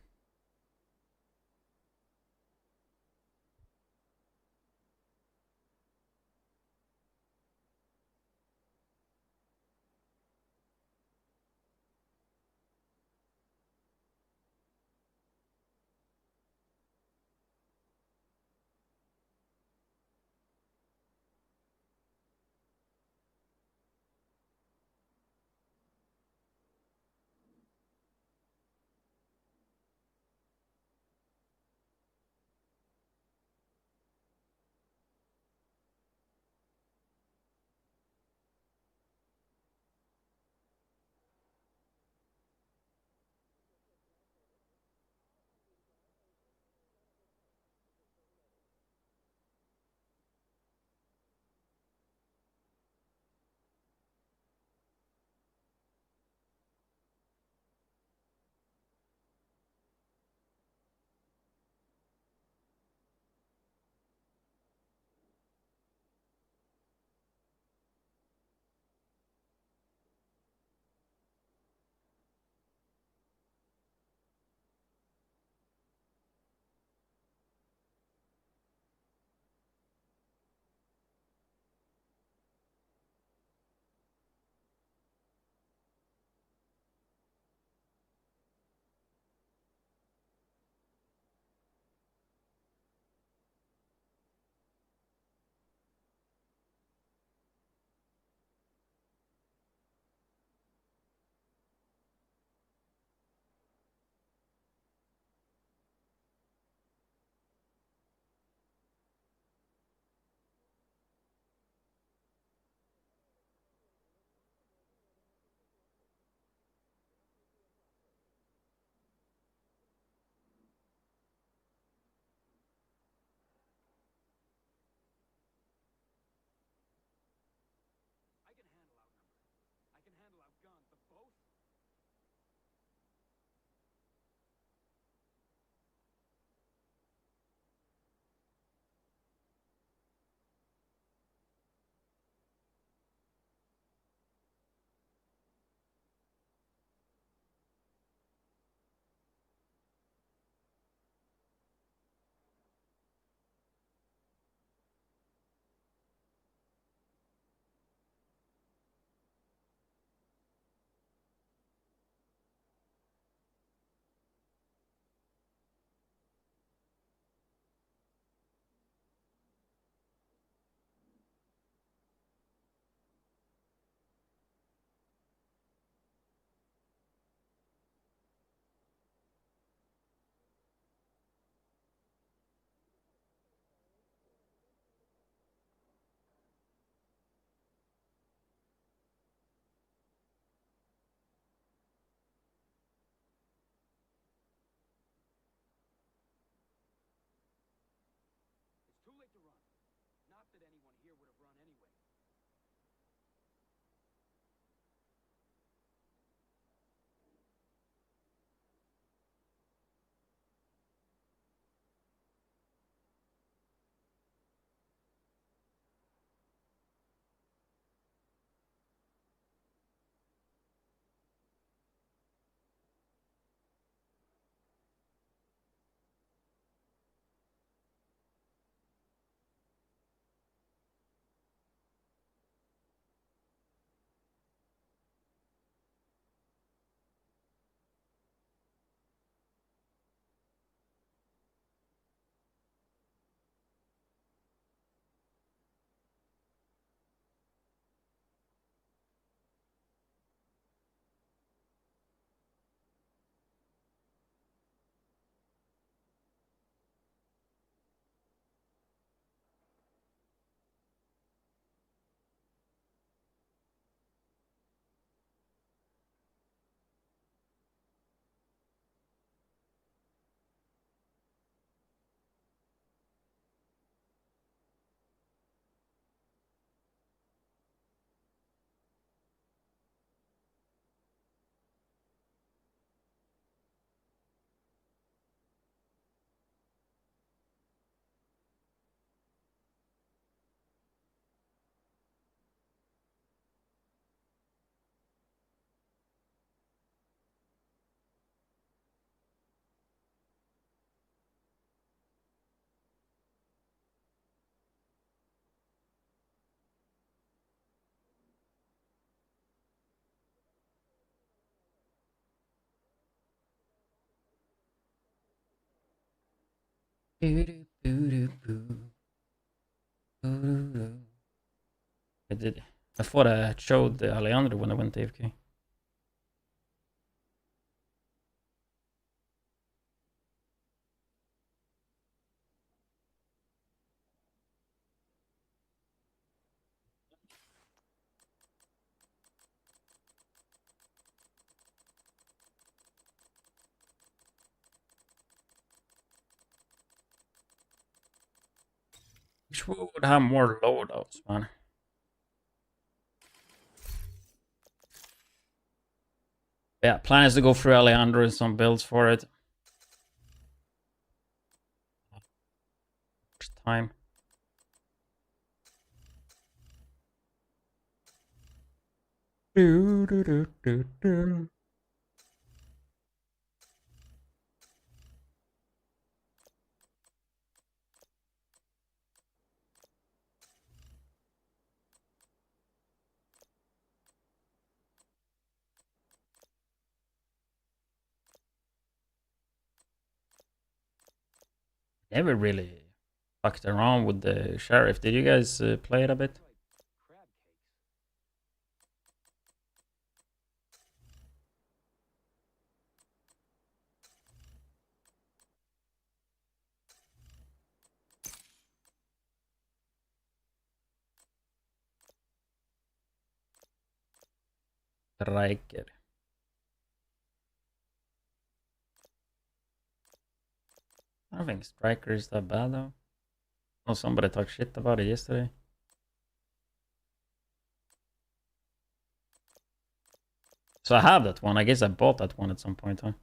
I did. I thought I showed the Alejandro when I went AFK. Wish we would have more loadouts, man. Yeah, plan is to go through Alejandro and some builds for it. Time. Never really fucked around with the sheriff. Did you guys play it a bit? Striker. I don't think Striker is that bad though. Oh, somebody talked shit about it yesterday. So I have that one. I guess I bought that one at some point, huh?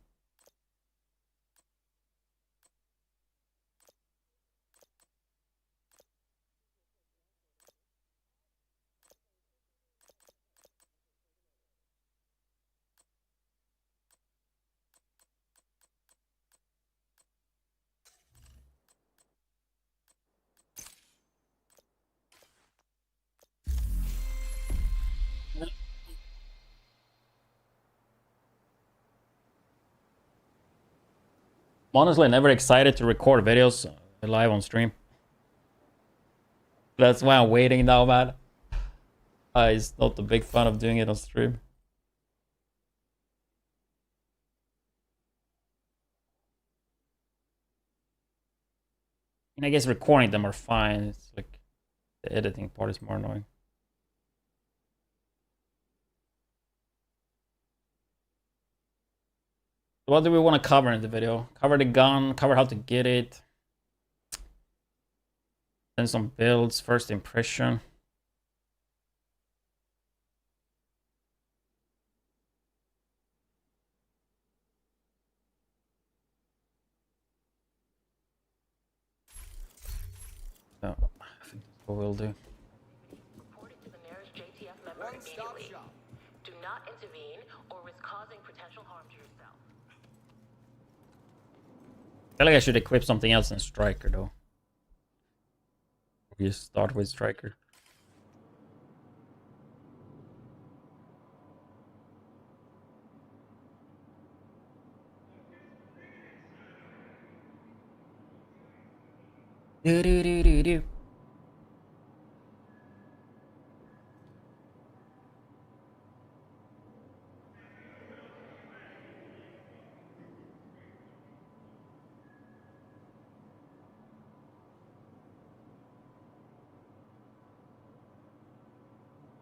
I'm honestly never excited to record videos live on stream. That's why I'm waiting now, man. It's not a big fan of doing it on stream. And I guess recording them are fine. It's like the editing part is more annoying. What do we want to cover in the video? Cover the gun, cover how to get it. Then some builds, first impression. So, I think that's what we'll do. Report it to the nearest JTF member immediately. Do not intervene or risk causing potential harm to yourself. I feel like I should equip something else than Striker, though. We just start with Striker. Do do do do do.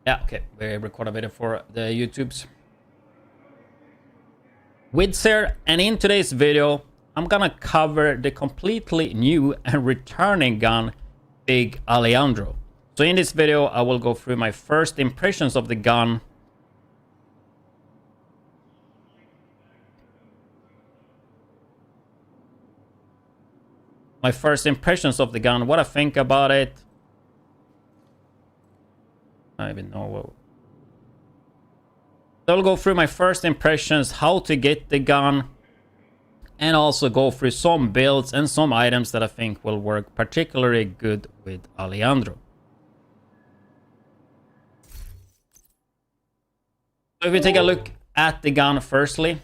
Yeah, okay. We record a video for the YouTubes. widdz here, and in today's video, I'm gonna cover the completely new and returning gun, Big Alejandro. So in this video, I will go through my first impressions of the gun. My first impressions of the gun, what I think about it. I don't even know what. So I'll go through my first impressions, how to get the gun, and also go through some builds and some items that I think will work particularly good with Alejandro. So if we take a look at the gun firstly.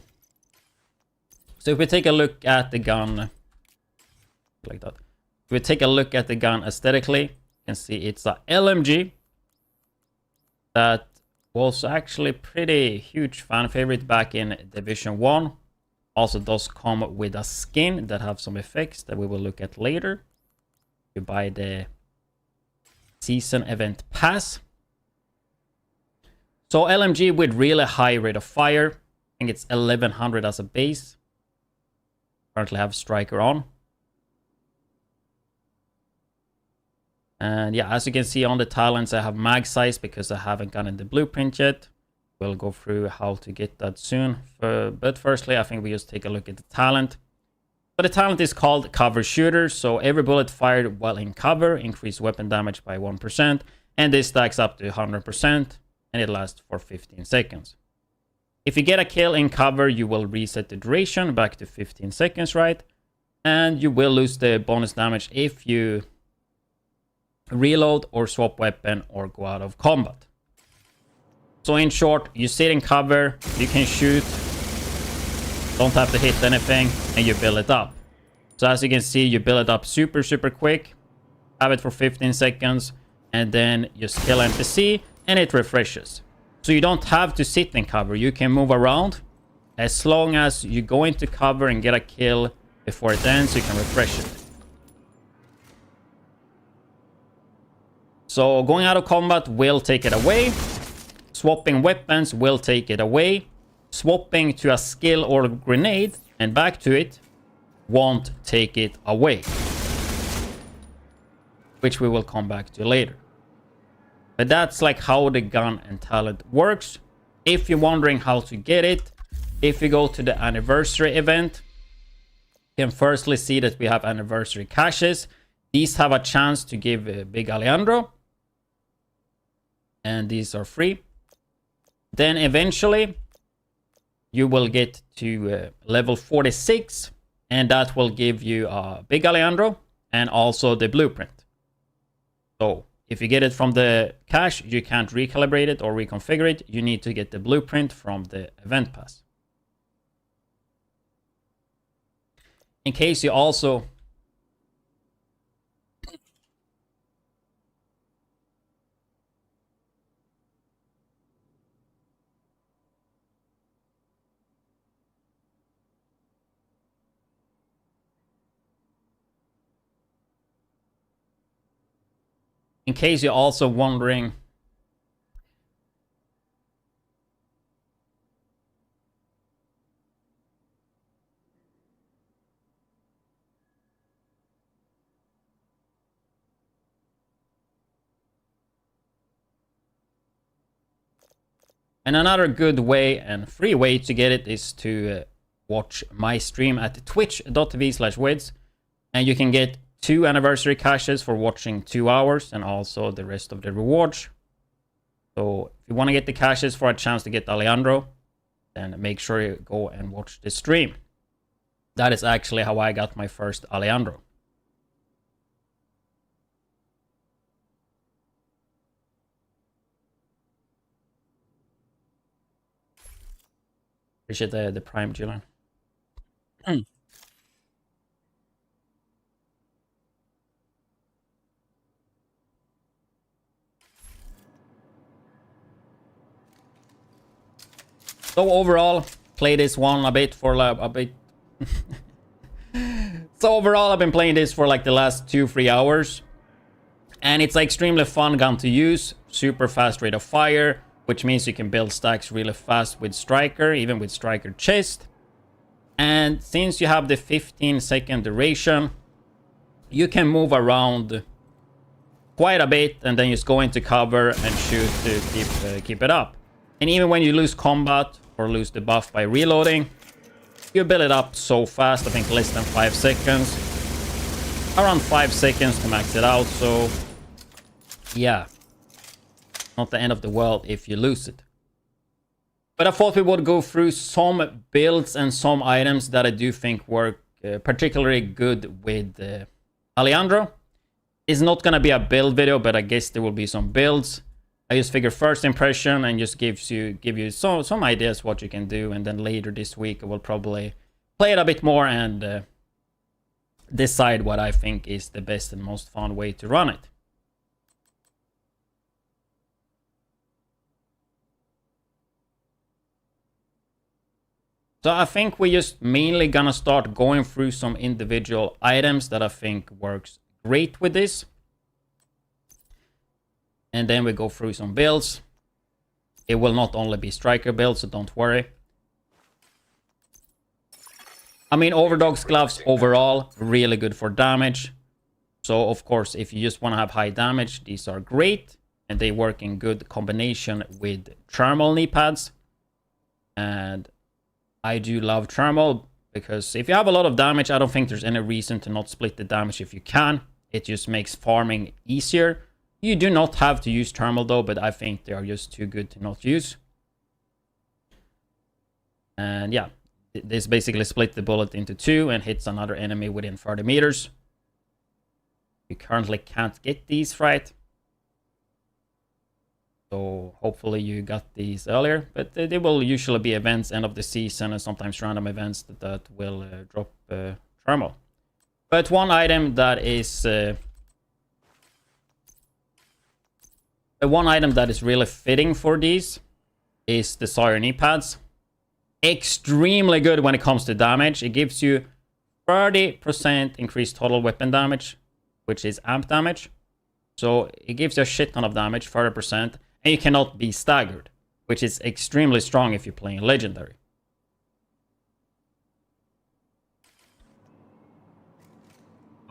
So if we take a look at the gun like that. If we take a look at the gun aesthetically, you can see it's a LMG that was actually pretty huge fan favorite back in Division 1. Also does come with a skin that have some effects that we will look at later. You buy the season event pass. So LMG with really high rate of fire. I think it's 1100 as a base. Currently have striker on. And yeah, as you can see on the talents, I have mag size because I haven't gotten the blueprint yet. We'll go through how to get that soon. But firstly, I think we just take a look at the talent. But the talent is called Cover Shooter. So every bullet fired while in cover increase weapon damage by 1%. And this stacks up to 100%. And it lasts for 15 seconds. If you get a kill in cover, you will reset the duration back to 15 seconds, right? And you will lose the bonus damage if you reload or swap weapon or go out of combat. So in short, you sit in cover, you can shoot, don't have to hit anything, and you build it up. So as you can see, you build it up super quick, have it for 15 seconds, and then you kill NPC, and it refreshes. So you don't have to sit in cover, you can move around. As long as you go into cover and get a kill before it ends, you can refresh it. So going out of combat will take it away. Swapping weapons will take it away. Swapping to a skill or a grenade and back to it won't take it away. Which we will come back to later. But that's like how the gun and talent works. If you're wondering how to get it, if you go to the anniversary event, you can firstly see that we have anniversary caches. These have a chance to give Big Alejandro. And these are free. Then eventually you will get to level 46. And that will give you Big Alejandro and also the blueprint. So if you get it from the cache, you can't recalibrate it or reconfigure it. You need to get the blueprint from the event pass. In case you also wondering and another good way and free way to get it is to watch my stream at twitch.tv/widdz, and you can get 2 anniversary caches for watching 2 hours and also the rest of the rewards. So if you want to get the caches for a chance to get Alejandro, then make sure you go and watch the stream. That is actually how I got my first Alejandro. Appreciate the prime, Julian. So overall, play this one a bit for a bit. So overall, I've been playing this for like the last 2-3 hours. And it's an extremely fun gun to use. Super fast rate of fire, which means you can build stacks really fast with striker, even with striker chest. And since you have the 15-second duration, you can move around quite a bit and then just go into cover and shoot to keep it up. And even when you lose combat or lose the buff by reloading, you build it up so fast. I think less than 5 seconds. Around 5 seconds to max it out. So yeah, not the end of the world if you lose it. But I thought we would go through some builds and some items that I do think work particularly good with Alejandro. It's not going to be a build video, but I guess there will be some builds. I just figure first impression and just give you some ideas what you can do, and then later this week I will probably play it a bit more and decide what I think is the best and most fun way to run it. So I think we're just mainly gonna start going through some individual items that I think works great with this. And then we go through some builds. It will not only be striker builds, so don't worry. I mean, Overdog's gloves overall, really good for damage. So of course, if you just want to have high damage, these are great. And they work in good combination with thermal knee pads. And I do love thermal, because if you have a lot of damage, I don't think there's any reason to not split the damage if you can. It just makes farming easier. You do not have to use thermal though, but I think they are just too good to not use. And yeah, this basically split the bullet into two and hits another enemy within 30 meters. You currently can't get these right. So hopefully you got these earlier, but there will usually be events end of the season and sometimes random events that will drop thermal. But one item that is really fitting for these is the Sawyer knee pads. Extremely good when it comes to damage. It gives you 30% increased total weapon damage, which is amp damage. So it gives you a shit ton of damage, 30%. And you cannot be staggered, which is extremely strong if you're playing legendary.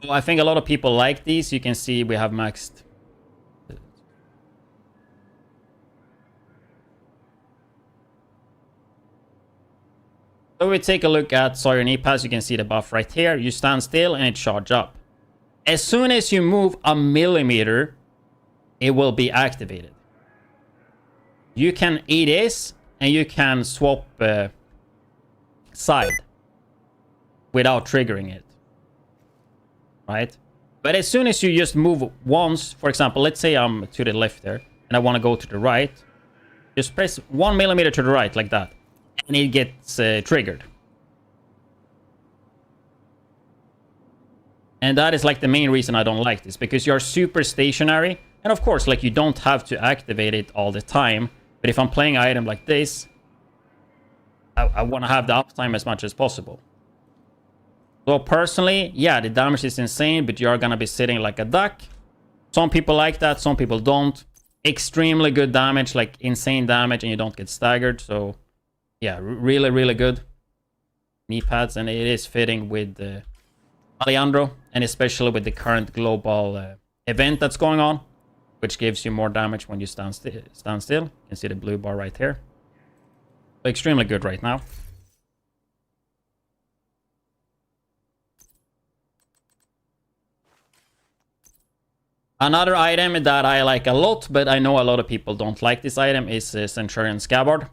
So I think a lot of people like these. You can see we have maxed. So we take a look at Sawyer knee pads. You can see the buff right here. You stand still and it charges up. As soon as you move a millimeter, it will be activated. You can EDS and you can swap side without triggering it, right? But as soon as you just move once, for example, let's say I'm to the left there and I want to go to the right, just press 1 millimeter to the right like that and it gets triggered. And that is like the main reason I don't like this, because you're super stationary. And of course, like, you don't have to activate it all the time. But if I'm playing an item like this, I want to have the uptime as much as possible. So personally, yeah, the damage is insane, but you're going to be sitting like a duck. Some people like that, some people don't. Extremely good damage, like insane damage, and you don't get staggered. So yeah, really, really good knee pads. And it is fitting with Alejandro, and especially with the current global event that's going on, which gives you more damage when you stand still. You can see the blue bar right here. So extremely good right now. Another item that I like a lot, but I know a lot of people don't like this item, is Centurion Scabbard.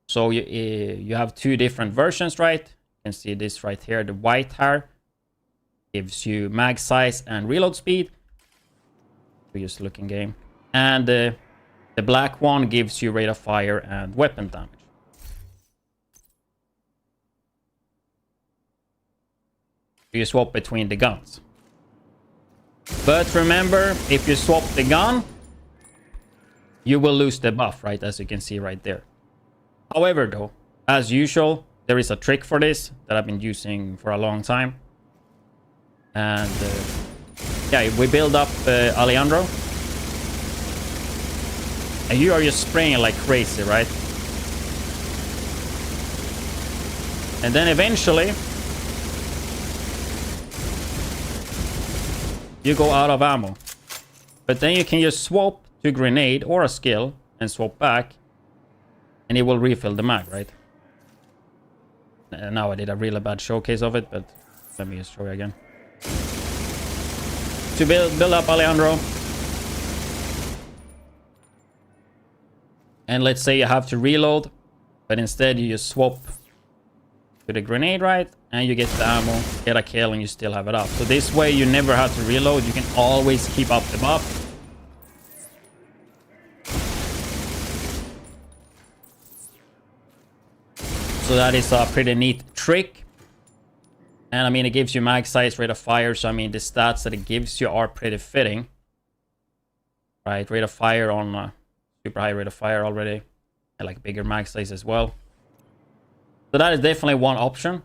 So you have two different versions, right? You can see this right here, the white hair. Gives you mag size and reload speed. We just look in game. And the black one gives you rate of fire and weapon damage. You swap between the guns. But remember, if you swap the gun, you will lose the buff, right? As you can see right there. However, though, as usual, there is a trick for this that I've been using for a long time. And yeah, we build up Alejandro. And you are just spraying like crazy, right? And then eventually you go out of ammo. But then you can just swap to grenade or a skill and swap back, and it will refill the mag, right? Now I did a really bad showcase of it, but let me just show you again. To build up Alejandro. And let's say you have to reload, but instead you just swap to the grenade, right? And you get the ammo, get a kill, and you still have it up. So this way you never have to reload. You can always keep up the buff. So that is a pretty neat trick. And I mean, it gives you mag size, rate of fire. So I mean, the stats that it gives you are pretty fitting. Right, rate of fire on super high rate of fire already. And like bigger mag size as well. So that is definitely one option.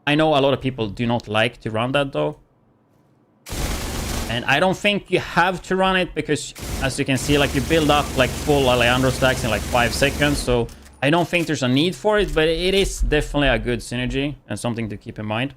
I know a lot of people do not like to run that though. And I don't think you have to run it because, as you can see, like you build up like full Alejandro stacks in like 5 seconds. So I don't think there's a need for it, but it is definitely a good synergy and something to keep in mind.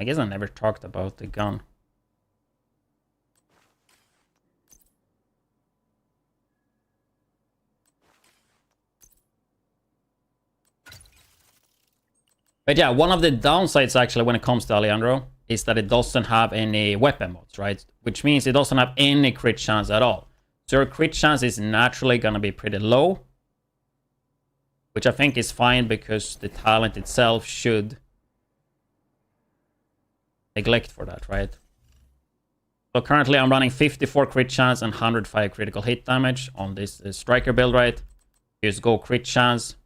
I guess I never talked about the gun. But yeah, one of the downsides actually when it comes to Alejandro is that it doesn't have any weapon mods, right? Which means it doesn't have any crit chance at all. So your crit chance is naturally going to be pretty low. Which I think is fine because the talent itself should neglect for that, right? So currently I'm running 54 crit chance and 105 critical hit damage on this striker build, right? Just go crit chance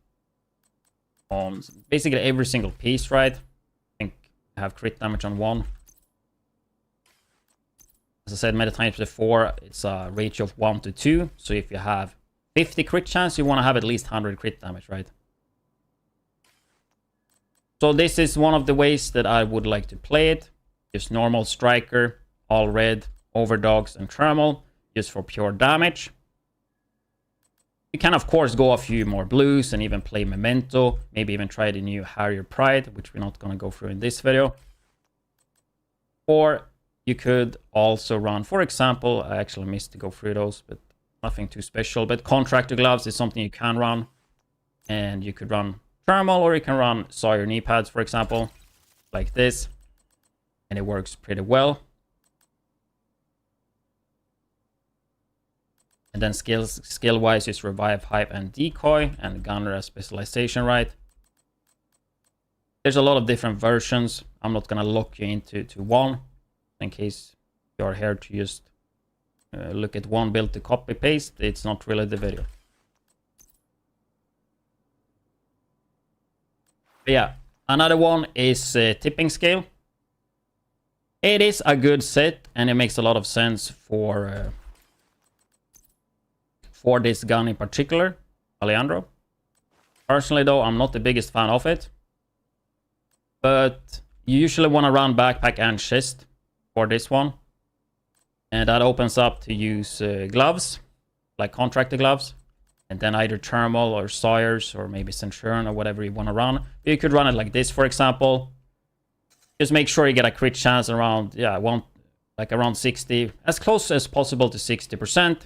on basically every single piece, right? I think I have crit damage on one. As I said many times before, it's a ratio of 1 to 2. So if you have 50 crit chance, you want to have at least 100 crit damage, right? So this is one of the ways that I would like to play it. Just normal striker, all red, overdogs, and thermal, just for pure damage. You can of course go a few more blues and even play Memento, maybe even try the new Harrier Pride, which we're not going to go through in this video. Or you could also run, for example, I actually missed to go through those, but nothing too special. But Contractor Gloves is something you can run. And you could run thermal, or you can run Sawyer knee pads, for example, like this. And it works pretty well. And then skill-wise, just Revive, Hype, and Decoy, and Gunner as specialization, right? There's a lot of different versions. I'm not gonna lock you into one, in case you're here to just look at one build to copy-paste. It's not really the video. But yeah, another one is Tipping Scale. It is a good set, and it makes a lot of sense for this gun in particular, Alejandro. Personally, though, I'm not the biggest fan of it. But you usually want to run backpack and chest for this one. And that opens up to use gloves, like contractor gloves. And then either thermal or Sawyers or maybe Centurion or whatever you want to run. You could run it like this, for example. Just make sure you get a crit chance around, yeah, around 60, as close as possible to 60%.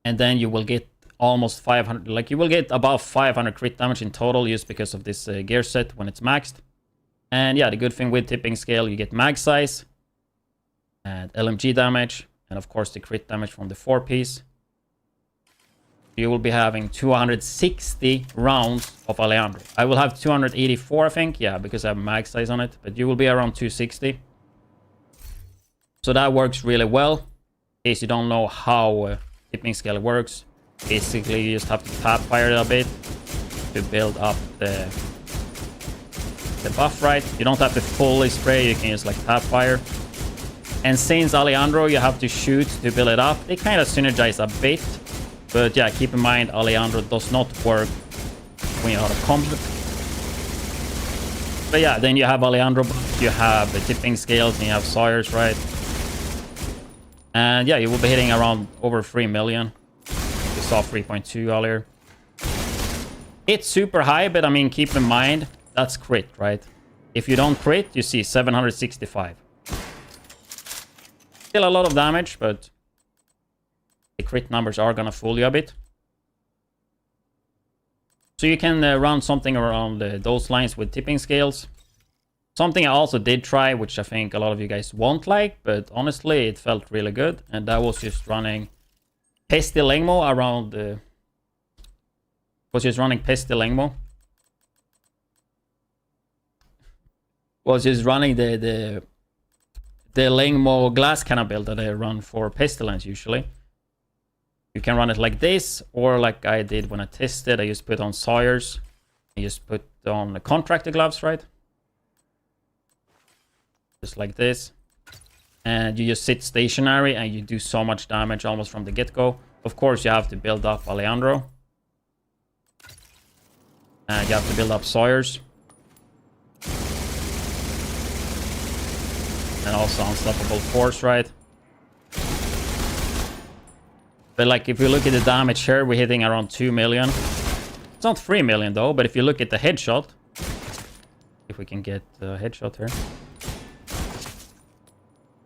And then you will get almost 500, like you will get above 500 crit damage in total just because of this gear set when it's maxed. And yeah, the good thing with Tipping Scale, you get mag size and LMG damage, and of course the crit damage from the 4-piece. You will be having 260 rounds of Alejandro. I will have 284, I think. Yeah, because I have mag size on it. But you will be around 260. So that works really well. In case you don't know how Tipping Scale works. Basically, you just have to tap fire it a bit to build up the buff, right? You don't have to fully spray. You can just like tap fire. And since Alejandro, you have to shoot to build it up. They kind of synergize a bit. But yeah, keep in mind, Alejandro does not work when you're out of combat. But yeah, then you have Alejandro, you have the Tipping Scales, and you have Sawyers, right? And yeah, you will be hitting around over 3 million. You saw 3.2 earlier. It's super high, but I mean, keep in mind, that's crit, right? If you don't crit, you see 765. Still a lot of damage, but the crit numbers are gonna fool you a bit. So you can run something around those lines with Tipping Scales. Something I also did try, which I think a lot of you guys won't like, but honestly, it felt really good. And that was just running Pestilengmo around the... Was just running Pestilengmo. Was just running the Lengmo glass cannon build that I run for Pestilence usually. You can run it like this, or like I did when I tested. I just put on Sawyers. I just put on the contractor gloves, right? Just like this. And you just sit stationary and you do so much damage almost from the get-go. Of course, you have to build up Alejandro. And you have to build up Sawyers. And also Unstoppable Force, right? But like, if you look at the damage here, we're hitting around 2 million. It's not 3 million though, but if you look at the headshot... If we can get the headshot here.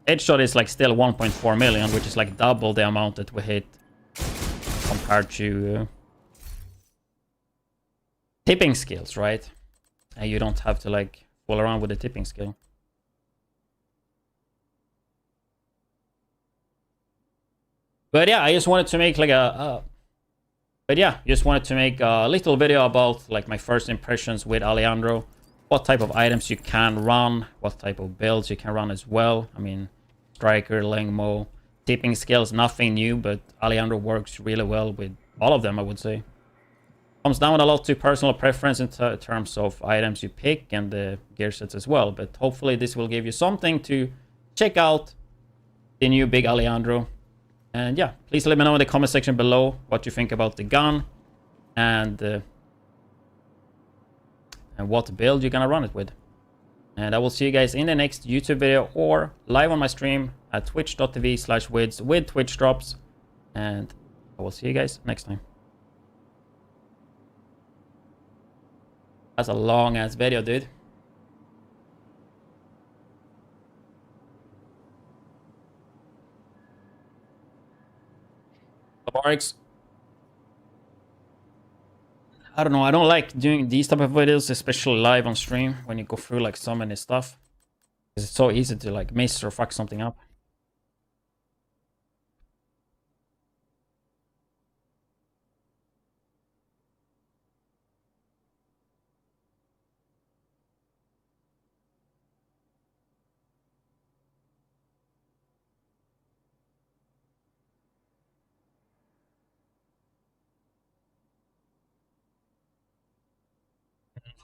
Headshot is like still 1.4 million, which is like double the amount that we hit compared to tipping skills, right? And you don't have to like fool around with the tipping skill. But yeah, I just wanted to make like just wanted to make a little video about like my first impressions with Alejandro. What type of items you can run, what type of builds you can run as well. I mean, Striker, Lengmo, tipping skills, nothing new, but Alejandro works really well with all of them, I would say. Comes down a lot to personal preference in terms of items you pick and the gear sets as well. But hopefully this will give you something to check out the new big Alejandro. And yeah, please let me know in the comment section below what you think about the gun and what build you're gonna run it with. And I will see you guys in the next YouTube video or live on my stream at twitch.tv/widdz with Twitch drops. And I will see you guys next time. That's a long ass video, dude. Barks. I don't know, I don't like doing these type of videos, especially live on stream, when you go through like so many stuff. Because it's so easy to like miss or fuck something up.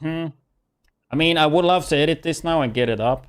I mean, I would love to edit this now and get it up.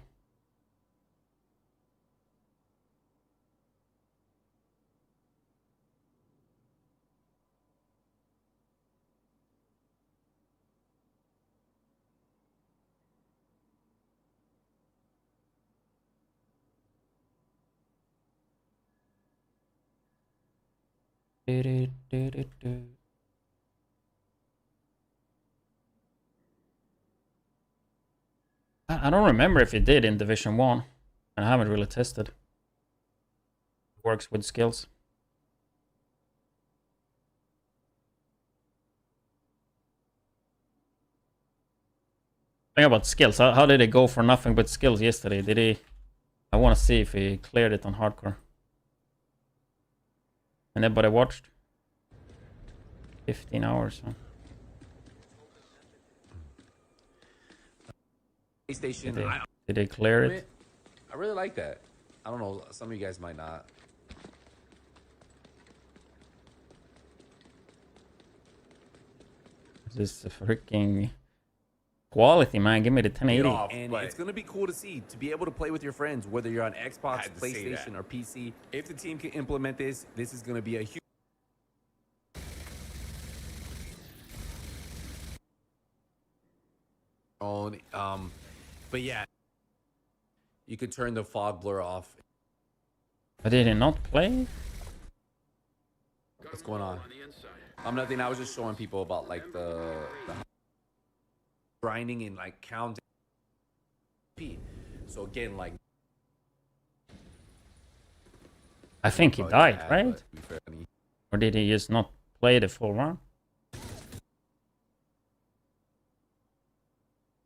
I don't remember if it did in Division 1. And I haven't really tested. Works with skills. Think about skills. How did it go for nothing but skills yesterday? Did he... I want to see if he cleared it on hardcore. Anybody watched? 15 hours, huh? PlayStation. Did they clear it? I really like that. I don't know. Some of you guys might not. This is freaking quality, man. Give me the 1080. And it's going to be cool to see, to be able to play with your friends, whether you're on Xbox, PlayStation, or PC. If the team can implement this, this is going to be a huge... But yeah, you could turn the fog blur off. But did it not play? What's going on? Nothing. I was just showing people about like the grinding and like counting. So again, like I think he died, right? Or did he just not play the full run?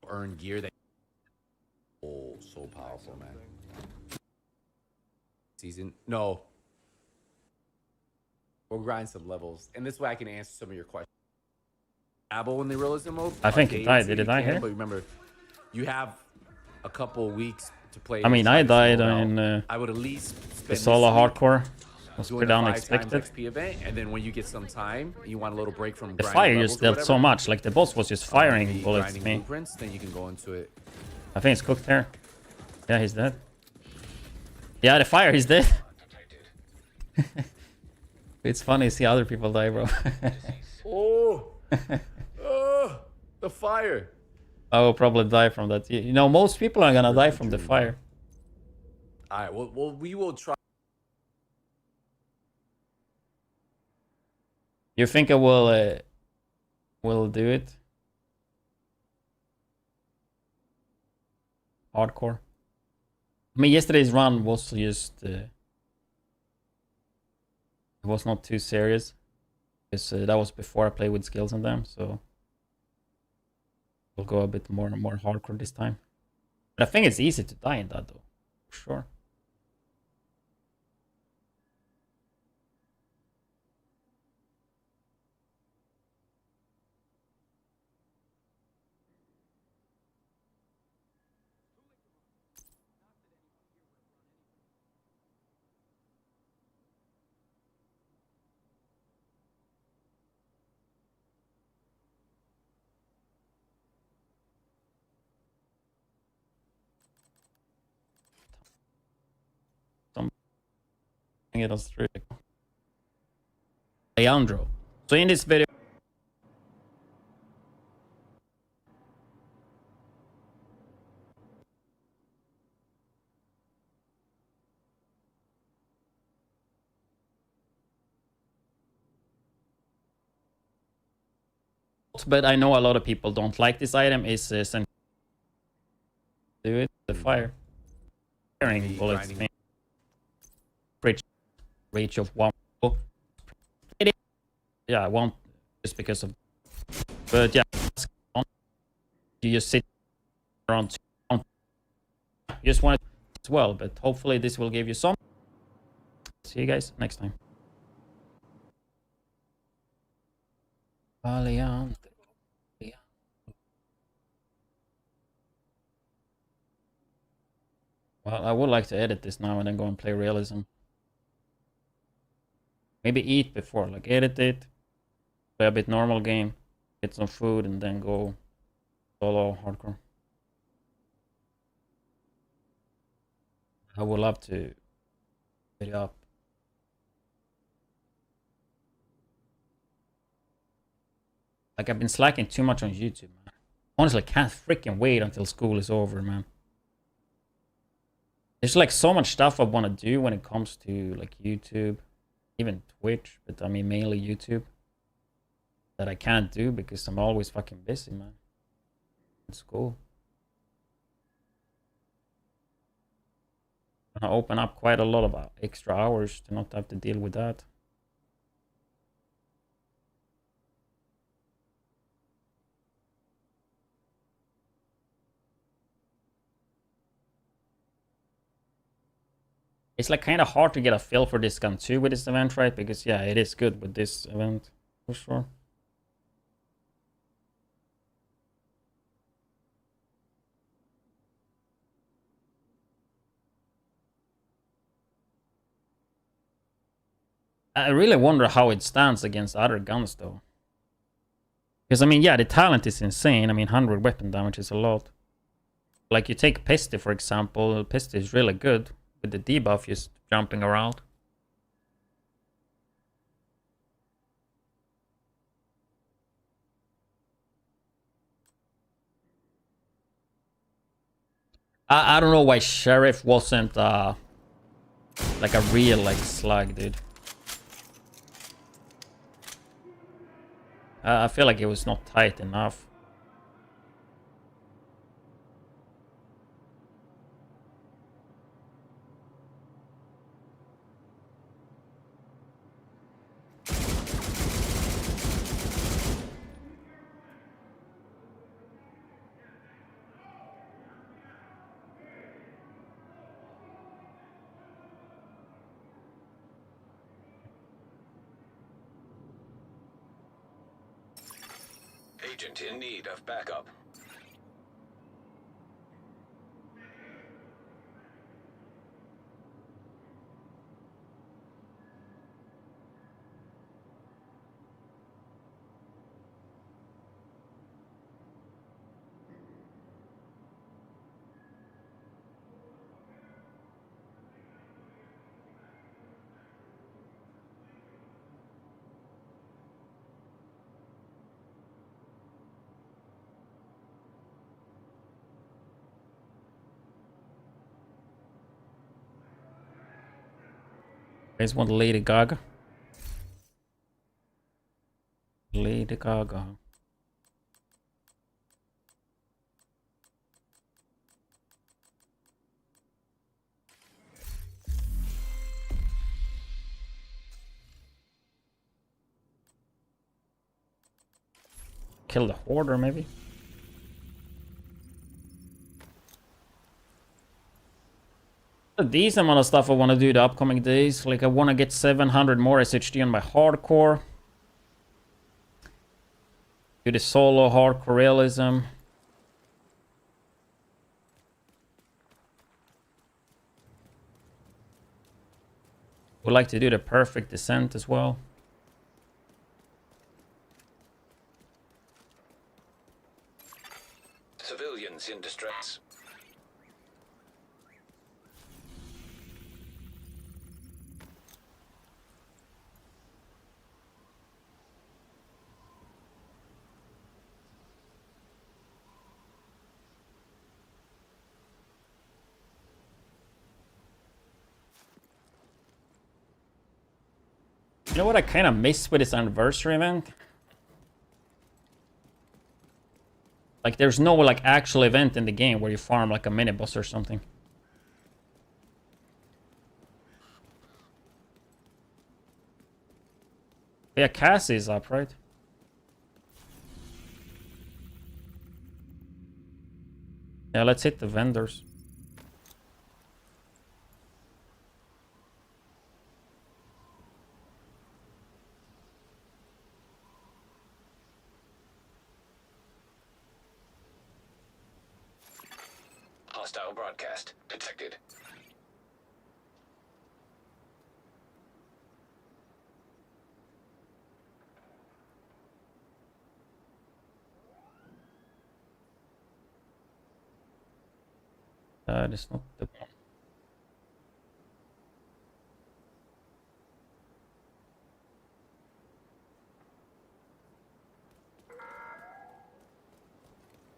Earn gear that so powerful, man. Season? No. We'll grind some levels. And this way I can answer some of your questions. Dabble in the realism mode? I think it died. Did it die here? But remember, you have a couple weeks to play. I mean, I died in I would at least the solo hardcore. Was pretty unexpected. XP event, and then when you get some time, you want a little break from the fire just dealt so much. Like the boss was just firing bullets at me. Then you can go into it. I think it's cooked here. Yeah, he's dead. Yeah, the fire, he's dead. It's funny to see other people die, bro. Oh, the fire. I will probably die from that. You know, most people are gonna die from the fire. All right, well, we will try. You think I will do it? Hardcore. I mean, yesterday's run was just it was not too serious, because that was before I played with skills on them. So we'll go a bit more hardcore this time. But I think it's easy to die in that though, for sure. It was really cool. Leandro. So in this video, but I know a lot of people don't like this item. Is do it the fire firing bullets. Reach of 1. Yeah, I won't just because of. But yeah, you just sit around. You just want it as well, but hopefully this will give you some. See you guys next time. Valiant. Well, I would like to edit this now and then go and play realism. Maybe eat before, like edit it, play a bit normal game, get some food, and then go solo hardcore. I would love to get it up. Like I've been slacking too much on YouTube, man. Honestly, I can't freaking wait until school is over, man. There's like so much stuff I want to do when it comes to like YouTube. Even Twitch, but I mean mainly YouTube, that I can't do because I'm always fucking busy, man. It's cool. I open up quite a lot of extra hours to not have to deal with that. It's like kind of hard to get a feel for this gun too with this event, right? Because yeah, it is good with this event for sure. I really wonder how it stands against other guns though. Because I mean, yeah, the talent is insane. I mean, 100 weapon damage is a lot. Like you take Pesty for example, Pesty is really good. With the debuff just jumping around. I don't know why Sheriff wasn't like a real like slug, dude. I feel like it was not tight enough. agent in need of backup. Guys want Lady Gaga? Lady Gaga. Kill the hoarder, maybe? A decent amount of stuff I want to do the upcoming days. Like, I want to get 700 more SHD on my hardcore. Do the solo hardcore realism. Would like to do the perfect descent as well. Civilians in distress. You know what I kind of miss with this anniversary event? Like, there's no like actual event in the game where you farm like a minibus or something. Yeah, Cassie's up, right? Yeah, let's hit the vendors. Hostile broadcast detected. It's not the one.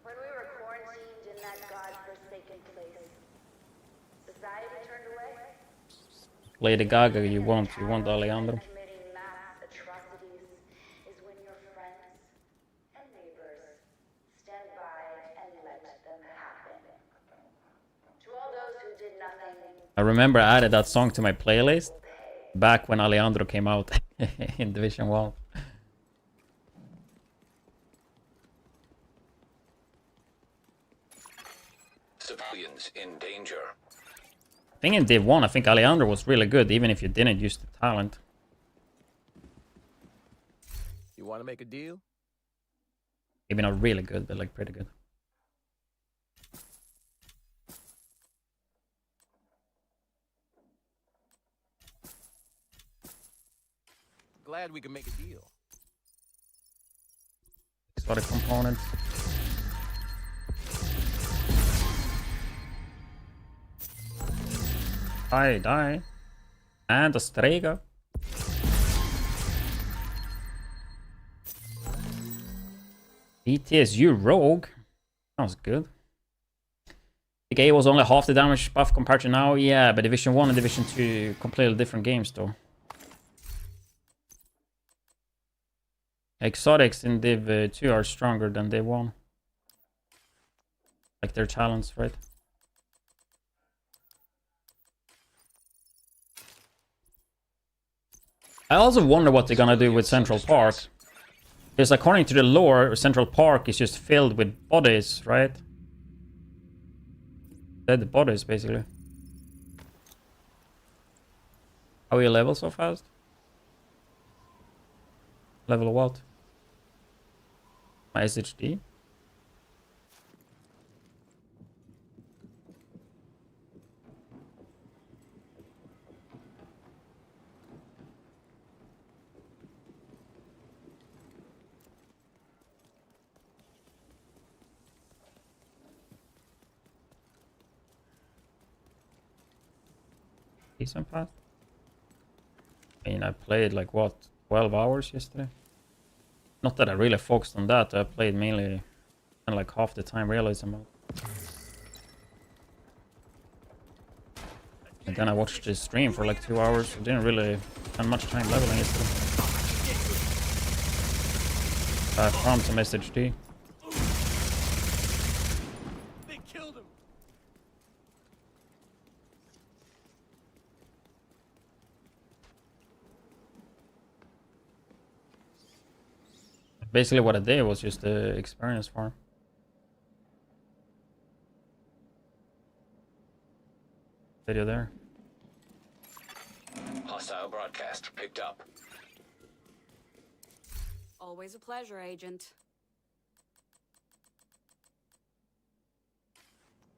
When we were quarantined in that godforsaken place, society turned away. Lady Gaga, you want Alejandro. Committing mass atrocities is when your friends and neighbors stand by and let them happen. To all those who did nothing, I remember I added that song to my playlist back when Alejandro came out in Division 1. Civilians in danger. I think in Div 1, I think Alejandro was really good, even if you didn't use the talent. You want to make a deal? Maybe not really good, but like pretty good. Glad we can make a deal. Exotic components. Die. And a Strega. ETSU Rogue. Sounds good. The A was only half the damage buff compared to now. Yeah, but Division 1 and Division 2 completely different games though. Exotics in Div 2 are stronger than Div 1. Like their talents, right? I also wonder what they're gonna do with Central Park. Because according to the lore, Central Park is just filled with bodies, right? Dead bodies, basically. How are you level so fast? Level what? My SHD. Decent path. I mean, I played like what, 12 hours yesterday? Not that I really focused on that. I played mainly and like half the time realism mode. And then I watched the stream for like 2 hours. I didn't really spend much time leveling yesterday. I farmed some SHD. They killed him. Basically what I did was just the experience farm. Video there. Hostile broadcast picked up. Always a pleasure, Agent.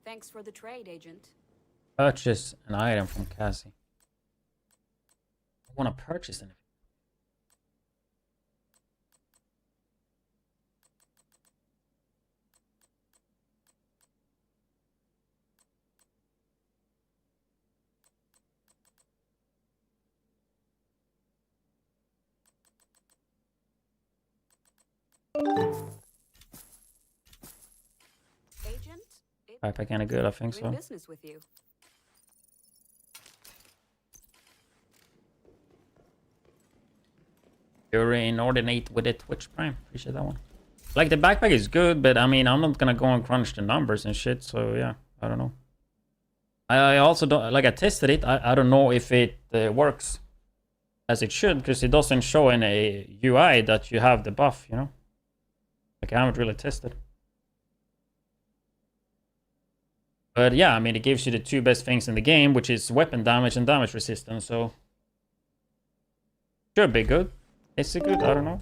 Thanks for the trade, Agent. Purchase an item from Cassie. I want to purchase anything. Agent, Backpack kinda good, I think doing so. business with you. You're inordinate with the Twitch Prime. Appreciate that one. Like, the backpack is good, but I mean, I'm not gonna go and crunch the numbers and shit, so yeah, I don't know. I also don't, like, I tested it. I don't know if it works as it should, because it doesn't show in a UI that you have the buff, you know? Like, I haven't really tested. But yeah, I mean, it gives you the two best things in the game, which is weapon damage and damage resistance, so... Should be good. Is it good? I don't know.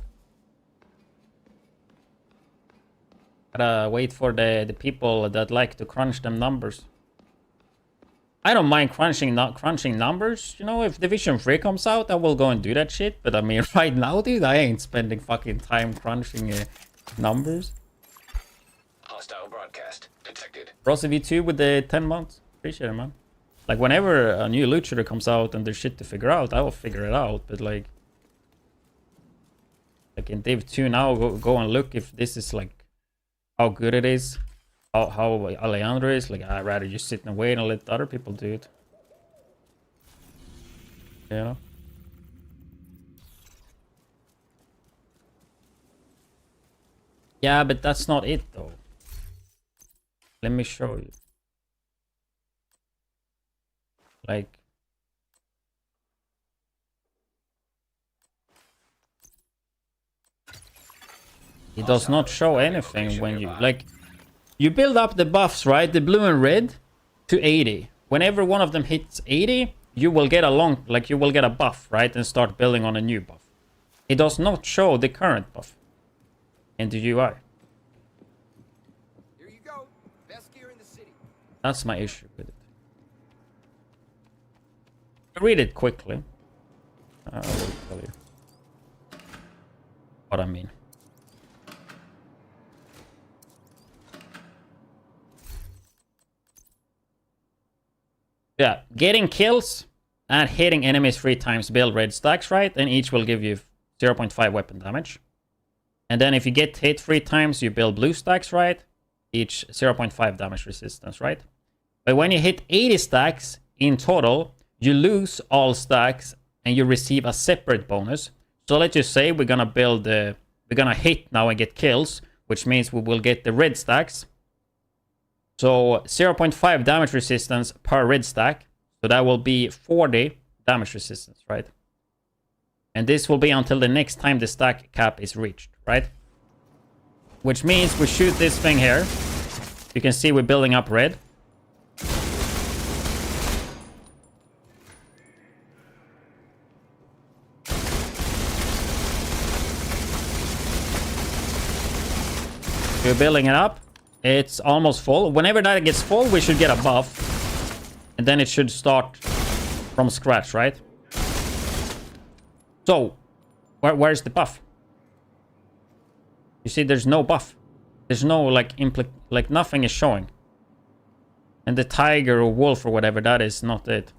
Gotta wait for the people that like to crunch them numbers. I don't mind crunching numbers, you know. If Division 3 comes out, I will go and do that shit. But I mean, right now, dude, I ain't spending fucking time crunching numbers. Hostile broadcast detected. Rosy V2 with the 10 months. Appreciate it, man. Like, whenever a new loot shooter comes out and there's shit to figure out, I will figure it out. But like in Div 2 now, go and look if this is like how good it is. How Alejandro is. Like, I'd rather just sit and wait and let other people do it. Yeah. Yeah, but that's not it though. Let me show you. Like, it does not show anything when you, like, you build up the buffs, right? The blue and red to 80. Whenever one of them hits 80, you will get you will get a buff, right? And start building on a new buff. It does not show the current buff in the UI. Here you go. Best gear in the city. That's my issue with it. Read it quickly. I will tell you what I mean. Yeah, getting kills and hitting enemies 3 times build red stacks, right? And each will give you 0.5 weapon damage. And then if you get hit 3 times, you build blue stacks, right? Each 0.5 damage resistance, right? But when you hit 80 stacks in total, you lose all stacks and you receive a separate bonus. So let's just say we're gonna build we're gonna hit now and get kills, which means we will get the red stacks. So 0.5 damage resistance per red stack. So that will be 40 damage resistance, right? And this will be until the next time the stack cap is reached, right? Which means we shoot this thing here. You can see we're building up red. We're building it up. It's almost full. Whenever that gets full, we should get a buff. And then it should start from scratch, right? So, where's the buff? You see, there's no buff. There's no, like, nothing is showing. And the tiger or wolf or whatever, that is not it.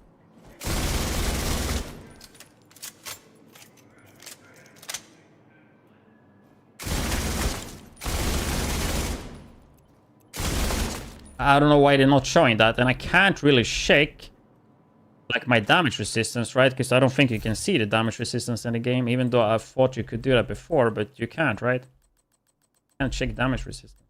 I don't know why they're not showing that, and I can't really shake like my damage resistance, right? Because I don't think you can see the damage resistance in the game, even though I thought you could do that before, but you can't, right? You can't check damage resistance.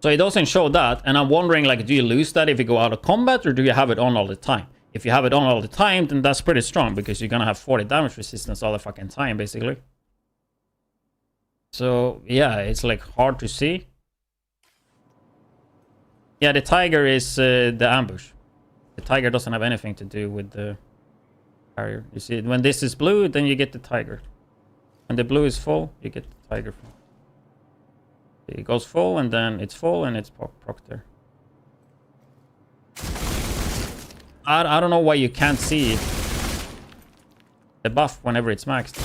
So it doesn't show that, and I'm wondering, like, do you lose that if you go out of combat, or do you have it on all the time? If you have it on all the time, then that's pretty strong, because you're gonna have 40 damage resistance all the fucking time, basically. So, yeah, it's, like, hard to see. Yeah, the tiger is the ambush. The tiger doesn't have anything to do with the barrier. You see, when this is blue, then you get the tiger. When the blue is full, you get the tiger. It goes full, and then it's full, and it's proc there. I don't know why you can't see the buff whenever it's maxed.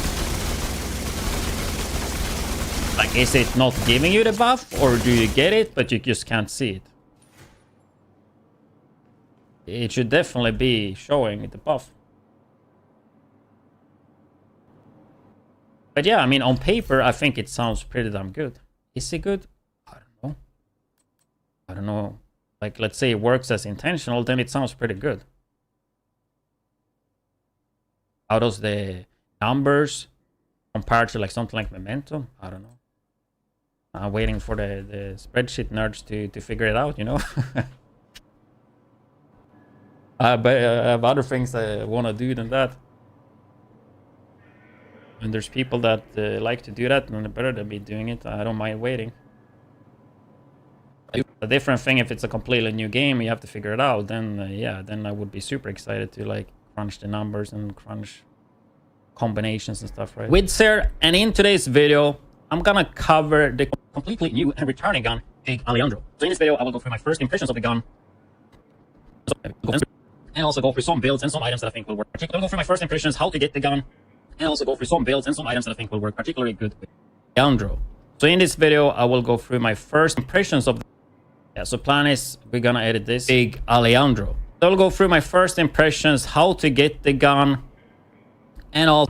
Like, is it not giving you the buff, or do you get it, but you just can't see it? It should definitely be showing the buff. But yeah, I mean, on paper, I think it sounds pretty damn good. Is it good? I don't know. I don't know. Like, let's say it works as intentional, then it sounds pretty good. How does the numbers compare to like something like Memento? I don't know. I'm waiting for the spreadsheet nerds to figure it out, you know? But I have other things I want to do than that. And there's people that like to do that, and they're better than me doing it. I don't mind waiting. A different thing if it's a completely new game, you have to figure it out. Then yeah, then I would be super excited to like crunch the numbers and crunch combinations and stuff, right? widdz here, and in today's video, I'm gonna cover the completely new and returning gun, Big Alejandro. So in this video, I will go through my first impressions of the gun. And also go through some builds and some items that I think will work. I'll go through my first impressions, how to get the gun, and also go through some builds and some items that I think will work particularly good with Alejandro. So in this video, I will go through my first impressions of the... Yeah, so plan is we're gonna edit this Big Alejandro. So I'll go through my first impressions, how to get the gun, and I'll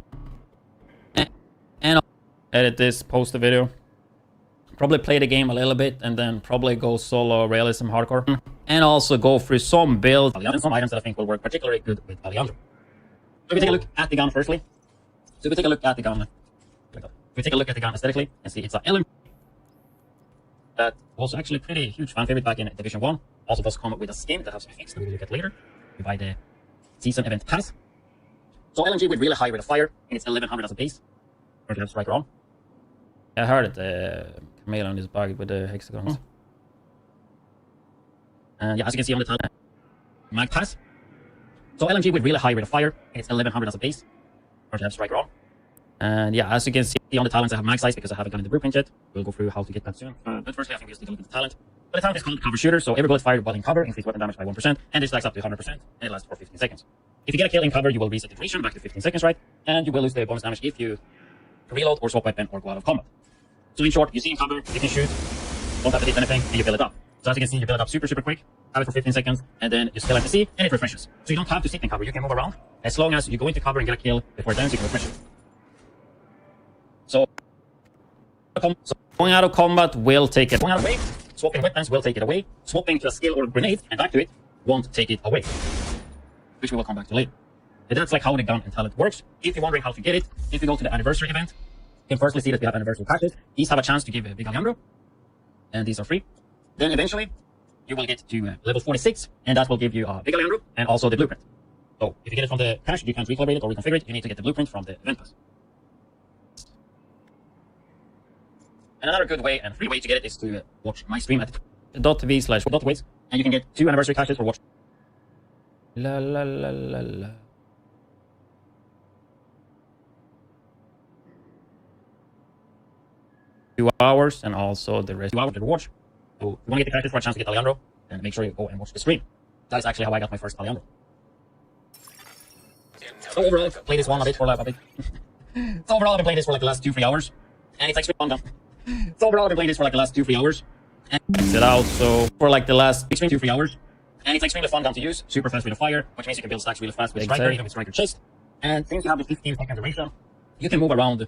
edit this, post the video. Probably play the game a little bit, and then probably go solo realism hardcore. And also go through some builds and some items that I think will work particularly good with Alejandro. So we take a look at the gun firstly. So we take a look at the gun. We take a look at the gun aesthetically and see it's a LM. That was actually pretty huge fan favorite back in Division 1. Also does come with a skin that has some effects that we will look at later. You buy the season event pass. So LMG with really high rate of fire, and it's 1100 as a base. Currently have striker on. I heard it. Chameleon is bugged with the hexagons. And yeah, as you can see on the title, mag pass. So LMG with really high rate of fire, and it's 1100 as a base. Currently have striker on. And yeah, as you can see on the talents, I have mag size because I haven't gotten the blueprint yet. We'll go through how to get that soon. But firstly, I think we'll just take a look at the talent. But the talent is called cover shooter, so every bullet fired while in cover increase weapon damage by 1%, and it stacks up to 100%, and it lasts for 15 seconds. If you get a kill in cover, you will reset the duration back to 15 seconds, right? And you will lose the bonus damage if you reload or swap weapon or go out of combat. So in short, you see in cover, you can shoot, don't have to hit anything, and you build it up. So as you can see, you build it up super quick, have it for 15 seconds, and then you still have to see, and it refreshes. So you don't have to sit in cover, you can move around. As long as you go into cover and get a kill before it ends, you can refresh it. So going out of combat will take it away. Swapping weapons will take it away. Swapping to a skill or a grenade and back to it won't take it away, which we will come back to later. And that's like how the gun and talent works. If you're wondering how to get it, if you go to the anniversary event, you can firstly see that we have anniversary packages. These have a chance to give a Big Alejandro, and these are free. Then eventually, you will get to level 46, and that will give you a Big Alejandro and also the blueprint. So if you get it from the cache, you can't recalibrate it or reconfigure it. You need to get the blueprint from the event pass. And another good way and free way to get it is to watch my stream at .tv/widdz, and you can get 2 anniversary caches for watch. La la la la la. 2 hours, and also the rest 2 hours of the rewards. So if you want to get the characters for a chance to get Alejandro, then make sure you go and watch the stream. That is actually how I got my first Alejandro. So overall, I've played this one a bit for like a bit. So overall, I've been playing this for like the last 2-3 hours, and it's actually fun. So overall, I've been playing this for like the last 2-3 hours, and it's it out. So for like the last 2-3 hours, and it's extremely fun gun to use. Super fast rate of fire, which means you can build stacks really fast with striker, even with striker chest. And since you have the 15-second duration, you can move around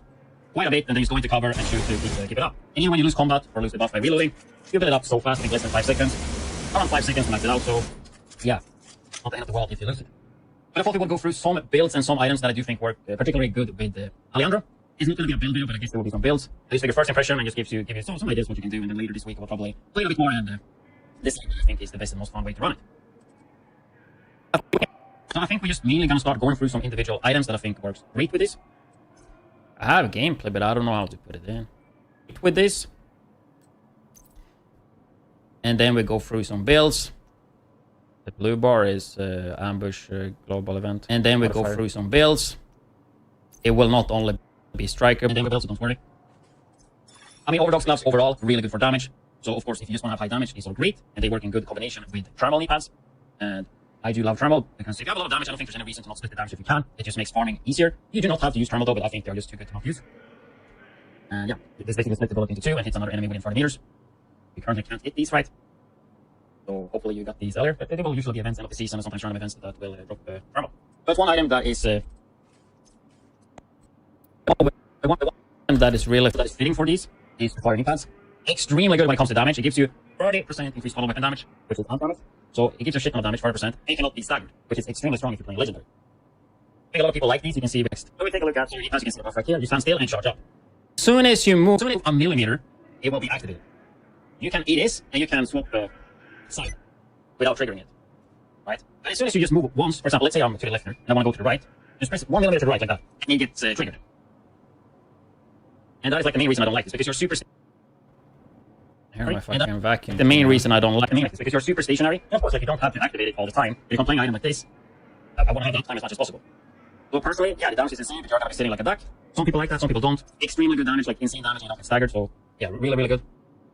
quite a bit, and then just go into cover and shoot to keep it up. And even when you lose combat or lose the buff by reloading, you build it up so fast, I think less than 5 seconds. Around 5 seconds to max it out. So yeah, not the end of the world if you lose it. But I thought we would go through some builds and some items that I do think work particularly good with Alejandro. It's not going to be a build video, but I guess there will be some builds. At least like your first impression, and just give you some ideas what you can do. And then later this week, we'll probably play a bit more. And this I think is the best and most fun way to run it. So I think we're just mainly going to start going through some individual items that I think works great with this. I have a gameplay, but I don't know how to put it in. With this. And then we go through some builds. The blue bar is ambush global event. And then we go through some builds. It will not only be striker, and then we build, so don't worry. I mean, Overdogs gloves overall, really good for damage. So of course, if you just want to have high damage, these are great. And they work in good combination with thermal knee pads. And I do love thermal, because if you have a lot of damage, I don't think there's any reason to not split the damage if you can. It just makes farming easier. You do not have to use thermal though, but I think they're just too good to not use. And yeah, this basically split the bullet into 2 and hits another enemy within 40 meters. You currently can't hit these, right? So hopefully you got these earlier, but they will usually be events end of the season and sometimes random events that will drop thermal. But one item that is really fitting for these is the fire knee pads. Extremely good when it comes to damage. It gives you 30% increased follow weapon damage, which is damage. So it gives you a shit ton of damage, 40%. It cannot be staggered, which is extremely strong if you're playing legendary. I think a lot of people like these. You can see next. So we take a look at your knee pads. You can see the buff right here. You stand still and charge up. As soon as you move a millimeter, it will be activated. You can eat this and you can swap the side without triggering it, right? But as soon as you just move once, for example, let's say I'm to the left here and I want to go to the right, just press 1 millimeter to the right like that, and it gets triggered. And that is like the main reason I don't like this, because you're super. Here my fucking vacuum. The main reason I don't like this because you're super stationary. And of course, like you don't have to activate it all the time. If I'm playing an item like this, I want to have that time as much as possible. So personally, yeah, the damage is insane, but you're gonna be sitting like a duck. Some people like that, some people don't. Extremely good damage, like insane damage, and you don't get staggered. So yeah, really, really good.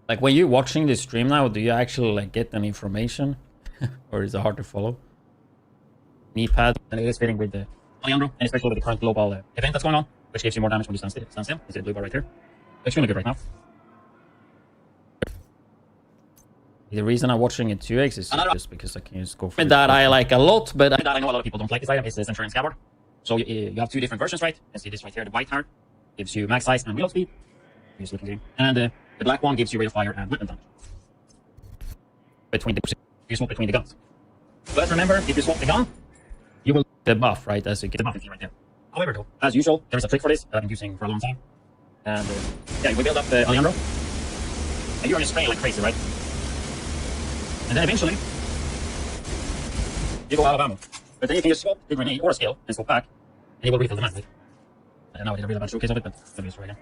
Like when you're watching this stream now, do you actually like get any information, or is it hard to follow? Knee pad, and it is fitting with the Alejandro, and especially with the current global event that's going on, which gives you more damage when you stand still. You see the blue bar right here. Extremely good right now. The reason I'm watching it 2x is just because I can just go for that I like a lot, but I know a lot of people don't like this item. It's the Centurion Scabbard. So you have 2 different versions, right? You can see this right here, the white heart gives you max size and reload speed. Just looking game. And the black one gives you rate of fire and weapon damage. You swap between the guns. But remember, if you swap the gun, you will the buff, right? As you get the buff right there. However, though, as usual, there is a trick for this that I've been using for a long time. And yeah, we build up the Alejandro, and you're just spraying like crazy, right? And then eventually, you go out of ammo. But then you can just swap the grenade or a skill and swap back, and you will refill the mag, right? And now I did a really bad showcase of it, but let me just try again.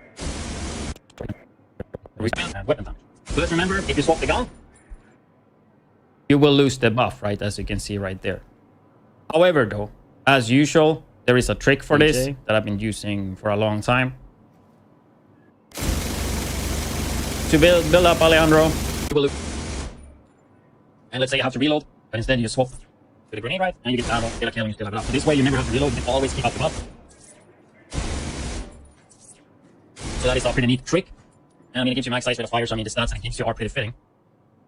And weapon damage. But remember, if you swap the gun, you will lose the buff, right? As you can see right there. However, though, as usual, there is a trick for this that I've been using for a long time. To build up Alejandro, you will lose. And let's say you have to reload, but instead you swap to the grenade, right? And you get ammo, still a kill, and you still have it up. So this way you never have to reload, you can always keep up the buff. So that is a pretty neat trick. And I mean, it gives you max size rate of fire, so I mean the stats and it gives you are pretty fitting.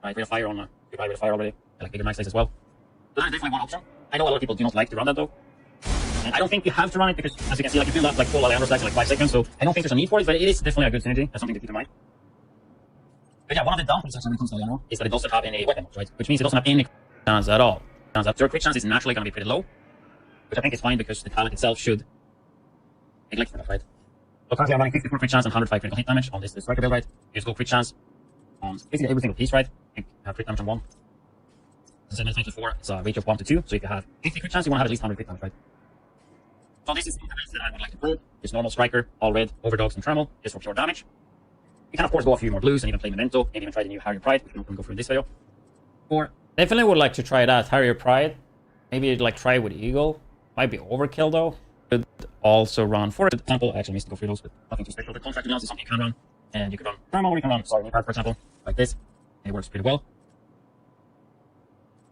Right, rate of fire on you buy rate of fire already. I like bigger max size as well. So that is definitely one option. I know a lot of people do not like to run that though. And I don't think you have to run it because, as you can see, like you build up like full Alejandro stacks in like 5 seconds, so I don't think there's a need for it, but it is definitely a good synergy. That's something to keep in mind. But yeah, one of the downfalls when it comes to Alejandro is that it doesn't have any weapon mods, right? Which means it doesn't have any chance at all. Your crit chance is naturally going to be pretty low, which I think is fine because the talent itself should neglect for that, right? So currently I'm running 54 crit chance and 105 critical hit damage on this striker build, right? You just go crit chance on basically every single piece, right? You have crit damage on 1. So 724, it's a ratio of 1 to 2, so if you have 50 crit chance, you want to have at least 100 crit damage, right? So this is the events that I would like to play. Just normal striker, all red, overdogs and thermal, just for pure damage. You can of course go a few more blues and even play Memento, maybe even try the new Harrier Pride, which I'm not going to go through in this video. Or definitely would like to try that, Harrier Pride. Maybe like try with Eagle. Might be overkill though. Could also run for example, I actually missed to go through those, but nothing too special. The contract announcement is something you can run. And you can run thermal, or you can run sorry, for example, like this. It works pretty well.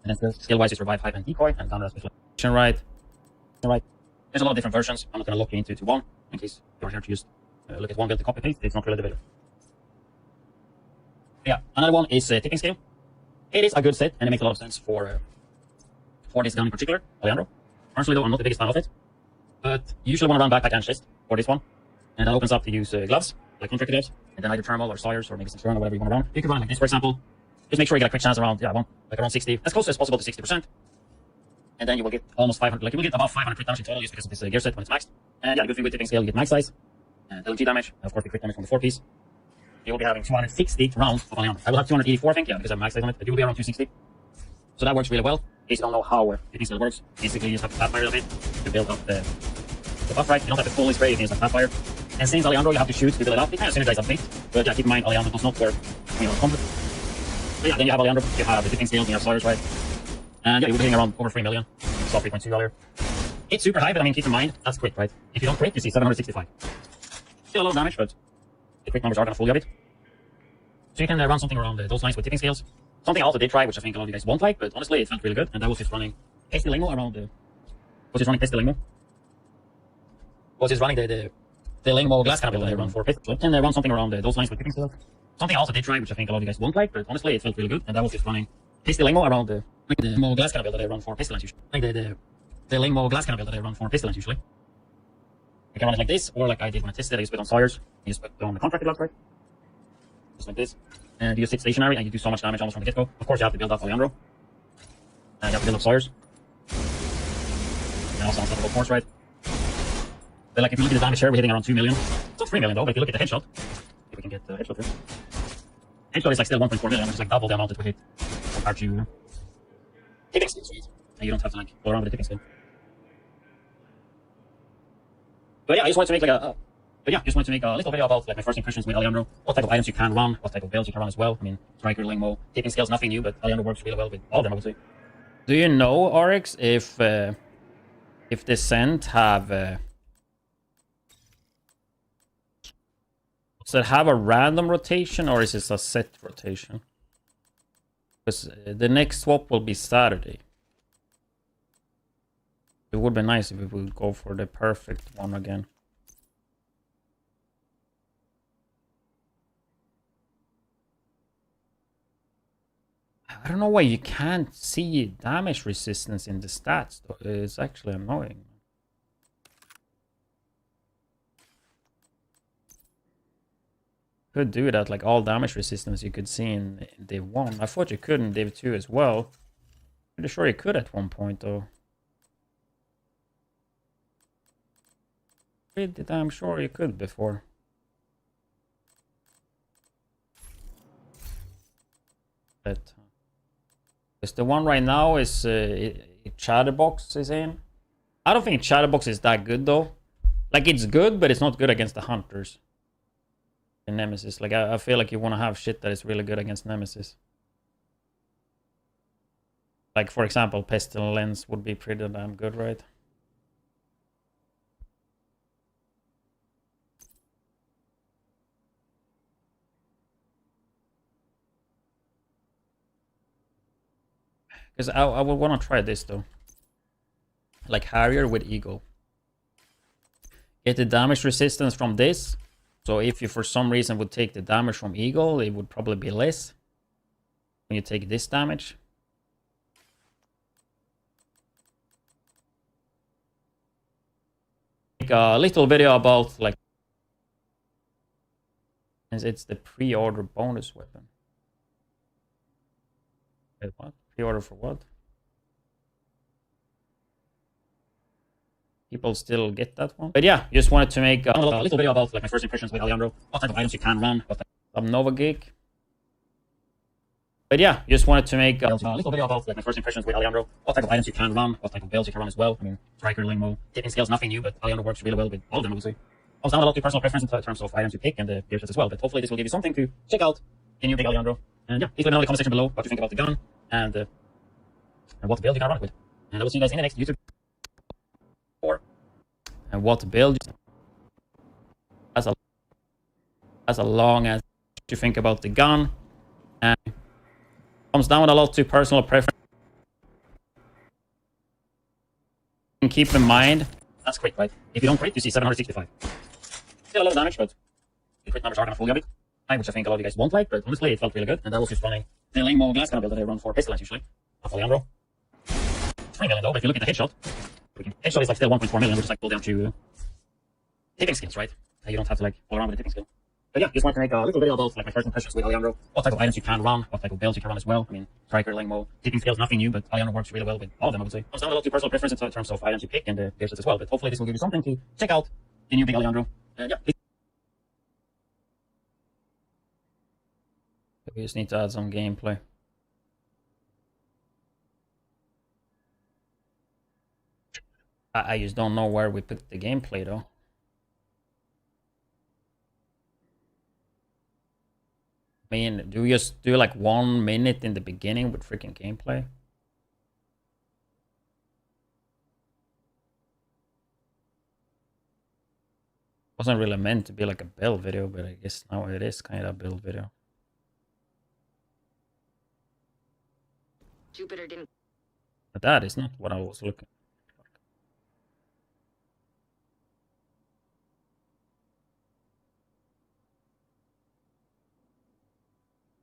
And then skill-wise, it's revive, hype, and decoy, and down special. Right. There's a lot of different versions. I'm not going to look into one in case you're here to just look at one build to copy paste. It's not really the video. Yeah, another one is tipping scale. It is a good set, and it makes a lot of sense for this gun in particular, Alejandro. Personally, though, I'm not the biggest fan of it, but you usually want to run backpack and chest for this one, and that opens up to use gloves, like contractor gloves, and then either thermal or Sawyers or maybe some Stern or whatever you want to run. You can run it like this, for example. Just make sure you get a quick chance around, around 60, as close as possible to 60%, and then you will get almost 500, like you will get about 500 crit damage in total just because of this gear set when it's maxed. And yeah, the good thing with tipping scale, you get max size, and LG damage, and of course the crit damage from the 4-piece. You will be having 260 rounds of Alejandro. I will have 284, I think, yeah, because I have max size on it, but you will be around 260. So that works really well. In case you don't know how tipping scale works, basically you just have to tap fire a bit to build up the buff, right? You don't have to fully spray, you can just tap fire. And since Alejandro, you have to shoot to build it up. It kind of synergize a bit, but yeah, keep in mind, Alejandro does not work, combat. So yeah, then you have Alejandro, you have the tipping scale, you have Sawyers, right? And yeah, you will be hitting around over 3 million. You saw 3.2 earlier. It's super high, but I mean, keep in mind, that's crit, right? If you don't crit, you see 765. Still a lot of damage, but the crit numbers are going to fool you a bit. So you can run something around those lines with tipping scales. Something I also did try, which I think a lot of you guys won't like, but honestly, it felt really good. And that was just running Pasty Limo around the... Was just running Pasty Limo? Was just running the Limo glass cannon build that I run for Pasty. So you can run something around those lines with tipping scales. Something I also did try, which I think a lot of you guys won't like, but honestly, it felt really good. And that was just running Pasty Limo around the Limo glass cannon build that I run for Pestilence usually. Like the Limo glass cannon build that I run for Pestilence usually. You can run it like this, or like I did when I tested it, I just put on Sawyers. You just put on the contracted gloves, right? Just like this. And you sit stationary and you do so much damage almost from the get-go. Of course, you have to build up Alejandro. And you have to build up Sawyers. And also unstoppable force, right? But like if you look at the damage here, we're hitting around 2 million. It's not 3 million though, but if you look at the headshot, if we can get the headshot here. Headshot is like still 1.4 million, which is like double the amount that we hit compared to tipping scale. And you don't have to like go around with the tipping scale. But yeah, I just wanted to make like a little video about like my first impressions with Alejandro, what type of items you can run, what type of builds you can run as well. I mean, Striker, Lingmo, tipping scales, nothing new, but Alejandro works really well with all of them, I would say. Do you know, RX, if Descent have does it have a random rotation or is this a set rotation? Because the next swap will be Saturday. It would be nice if we would go for the perfect one again. I don't know why you can't see damage resistance in the stats, though. It's actually annoying. Could do that, like all damage resistance you could see in Div 1. I thought you could in Div 2 as well. Pretty sure you could at one point, though. Pretty damn sure you could before. But because the one right now is Chatterbox is in. I don't think Chatterbox is that good though. Like it's good, but it's not good against the hunters. In Nemesis, like I feel like you want to have shit that is really good against Nemesis. Like for example, Pestilence would be pretty damn good, right? Because I would want to try this though. Like Harrier with Eagle. Get the damage resistance from this. So if you for some reason would take the damage from Eagle, it would probably be less. When you take this damage. Make a little video about like... It's the pre-order bonus weapon. Wait, what? Pre-order for what? People still get that one. But yeah, just wanted to make a little video about like my first impressions with Alejandro. What type of items you can run. What type of Nova Geek. But yeah, just wanted to make a little video about like my first impressions with Alejandro. What type of items you can run. What type of builds you can run as well. I mean, Striker, Lingmo, tipping scales, nothing new, but Alejandro works really well with all of them, obviously. Also, down a lot to personal preference in terms of items you pick and the gear sets as well. But hopefully this will give you something to check out in your big Alejandro. And yeah, please let me know in the comment section below what you think about the gun and what build you can run it with. And I will see you guys in the next YouTube. And what build. That's a as long as you think about the gun. And comes down a lot to personal preference. And keep in mind, that's crit, right? If you don't crit, you see 765. Still a lot of damage, but the crit numbers are kind of fully of it. Which I think a lot of you guys won't like, but honestly, it felt really good. And that was just running the Lingmo glass kind of build that I run for pistol lines usually. Not Alejandro. It's 3 million though, but if you look at the headshot, headshot is like still 1.4 million, which is like pulled down to tipping skills, right? You don't have to like pull around with the tipping skill. But yeah, just want to make a little video about like my first impressions with Alejandro. What type of items you can run, what type of builds you can run as well. I mean, striker, Lingmo, tipping skills, nothing new, but Alejandro works really well with all of them, I would say. Comes down a lot to personal preference in terms of items you pick and the builds as well. But hopefully this will give you something to check out the new big Alejandro. Yeah. We just need to add some gameplay. I just don't know where we put the gameplay though. I mean, do we just do like 1 minute in the beginning with freaking gameplay? Wasn't really meant to be like a build video, but I guess now it is kind of a build video. Jupiter didn't. But that is not what I was looking for.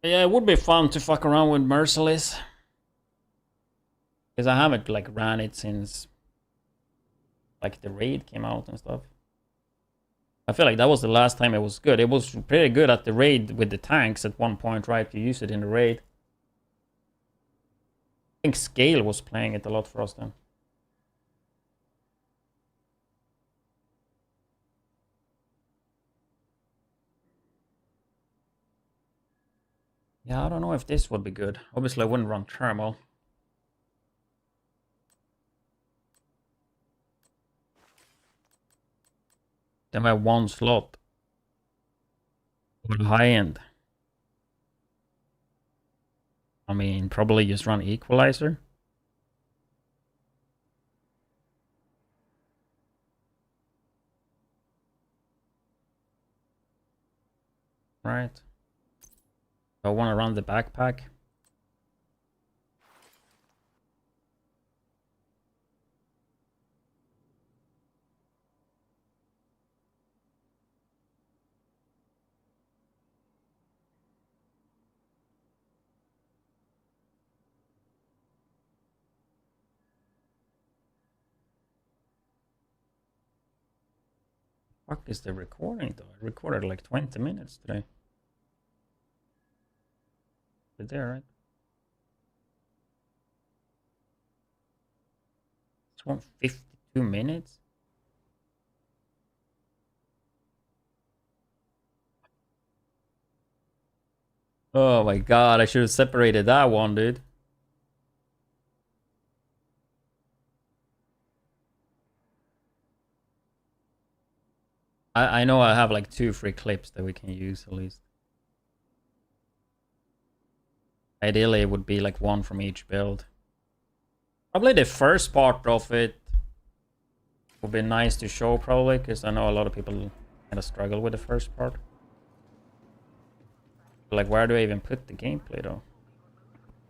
Yeah, it would be fun to fuck around with Merciless. Because I haven't like ran it since like the raid came out and stuff. I feel like that was the last time it was good. It was pretty good at the raid with the tanks at one point, right? You use it in the raid. I think Scale was playing it a lot for us then. Yeah, I don't know if this would be good. Obviously, I wouldn't run Thermal. Then I have 1 slot. With high end. I mean, probably just run Equalizer. Right. I want to run the backpack. Fuck is the recording though? I recorded like 20 minutes today. But there, right? It's 152 minutes. Oh my god, I should have separated that one, dude. I know I have like 2 free clips that we can use at least. Ideally, it would be like 1 from each build. Probably the first part of it would be nice to show, probably, because I know a lot of people kind of struggle with the first part. Like, where do I even put the gameplay, though?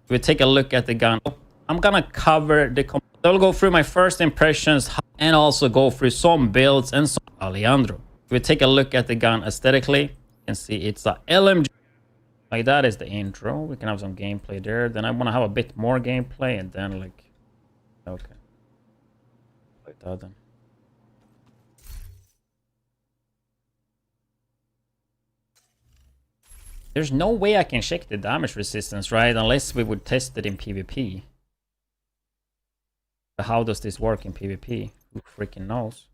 We take a look at the gun. I'm gonna cover the... I'll go through my first impressions and also go through some builds and some Alejandro. We take a look at the gun aesthetically. You can see it's a LMG. Like, that is the intro. We can have some gameplay there. Then I want to have a bit more gameplay and then like... Okay. Like that then. There's no way I can check the damage resistance, right? Unless we would test it in PvP. But how does this work in PvP? Who freaking knows?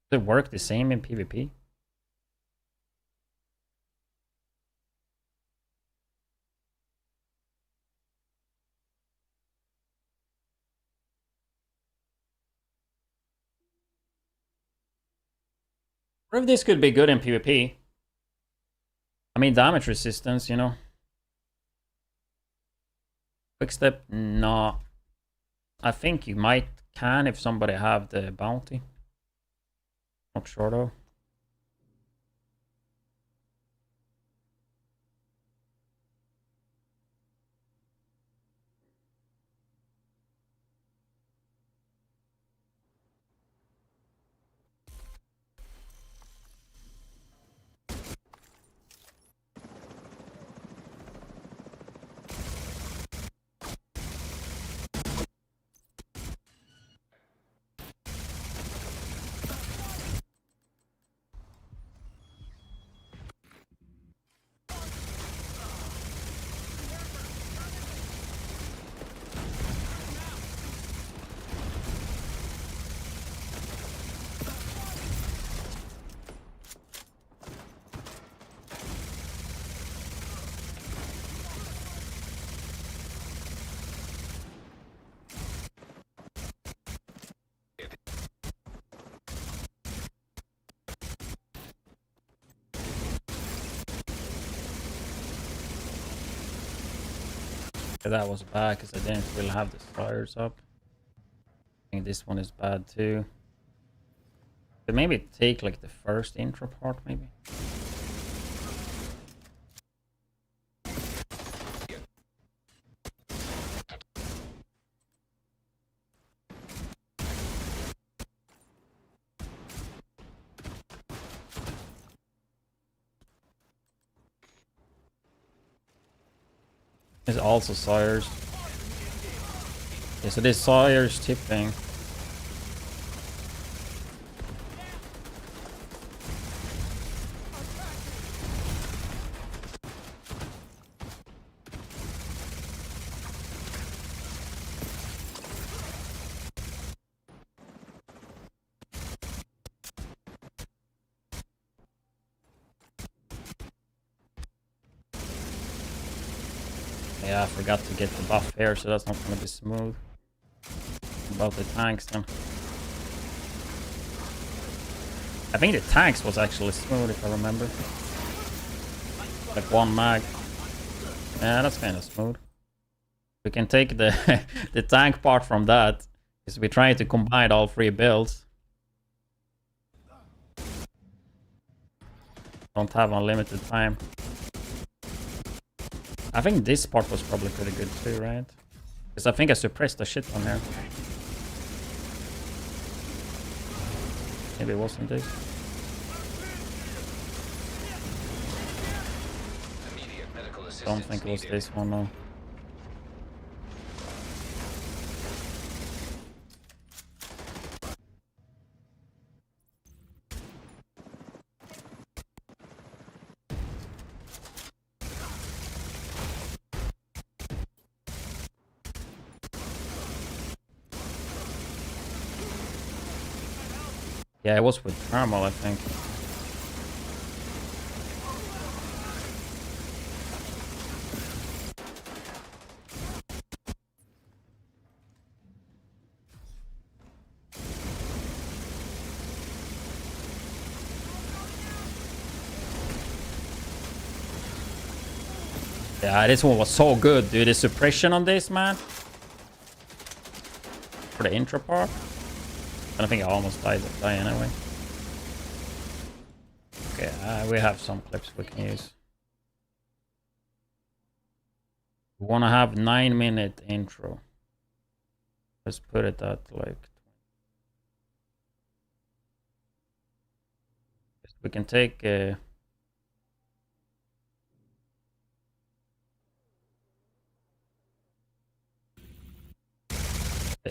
Does it work the same in PvP? Or if this could be good in PvP. I mean, damage resistance, you know. Quick step, no. I think you might can if somebody have the bounty. Not sure though. That was bad because I didn't really have the fires up. I think this one is bad too. But maybe take like the first intro part maybe. There's also Sawyer's. Yeah, so this Sawyer's tipping. Yeah, I forgot to get the buff here, so that's not gonna be smooth. About the tanks then. I think the tanks was actually smooth if I remember. Like one mag. Yeah, that's kind of smooth. We can take the the tank part from that, because we're trying to combine all three builds. Don't have unlimited time. I think this part was probably pretty good too, right? Because I think I suppressed the shit on here. Maybe it wasn't this. Don't think it was this one, no. Yeah, it was with thermal, I think. Yeah, this one was so good, dude. The suppression on this, man. For the intro part. I think I almost died anyway. Okay, we have some clips we can use. We want to have 9-minute intro. Let's put it at like... We can take... the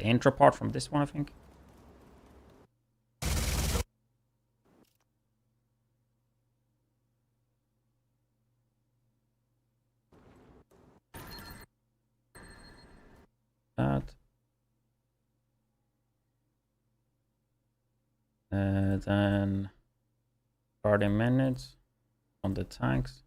intro part from this one, I think. That. Then 30 minutes on the tanks.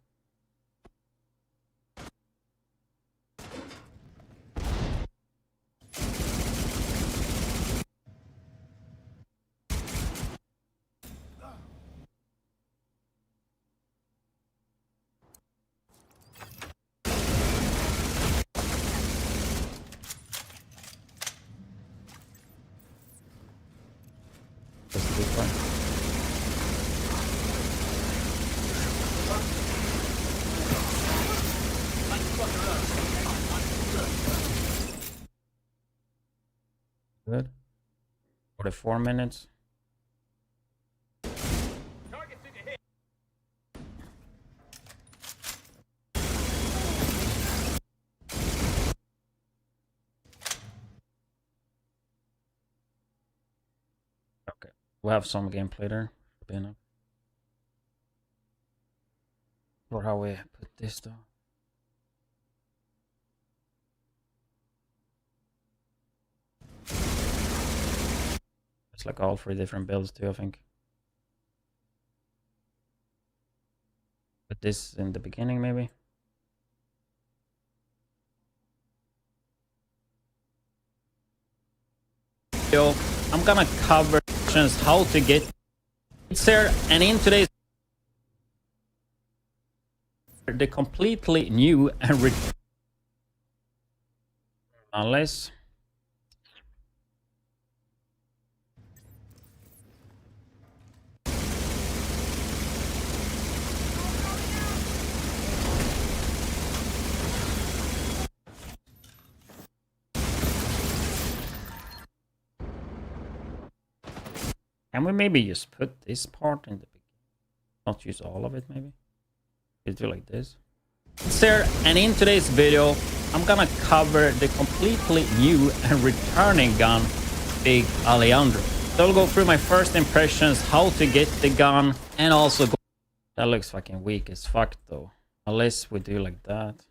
That's too far. Good. 44 minutes. Okay, we'll have some gameplay there. Or how we put this though. It's like all 3 different builds too, I think. Put this in the beginning maybe. Yo, I'm gonna cover how to get there, and in today's the completely new and unless can we maybe just put this part in the beginning? Not use all of it maybe? Just do like this. There, and in today's video, I'm gonna cover the completely new and returning gun, Big Alejandro. So I'll go through my first impressions, how to get the gun, and also go... That looks fucking weak as fuck though. Unless we do like that.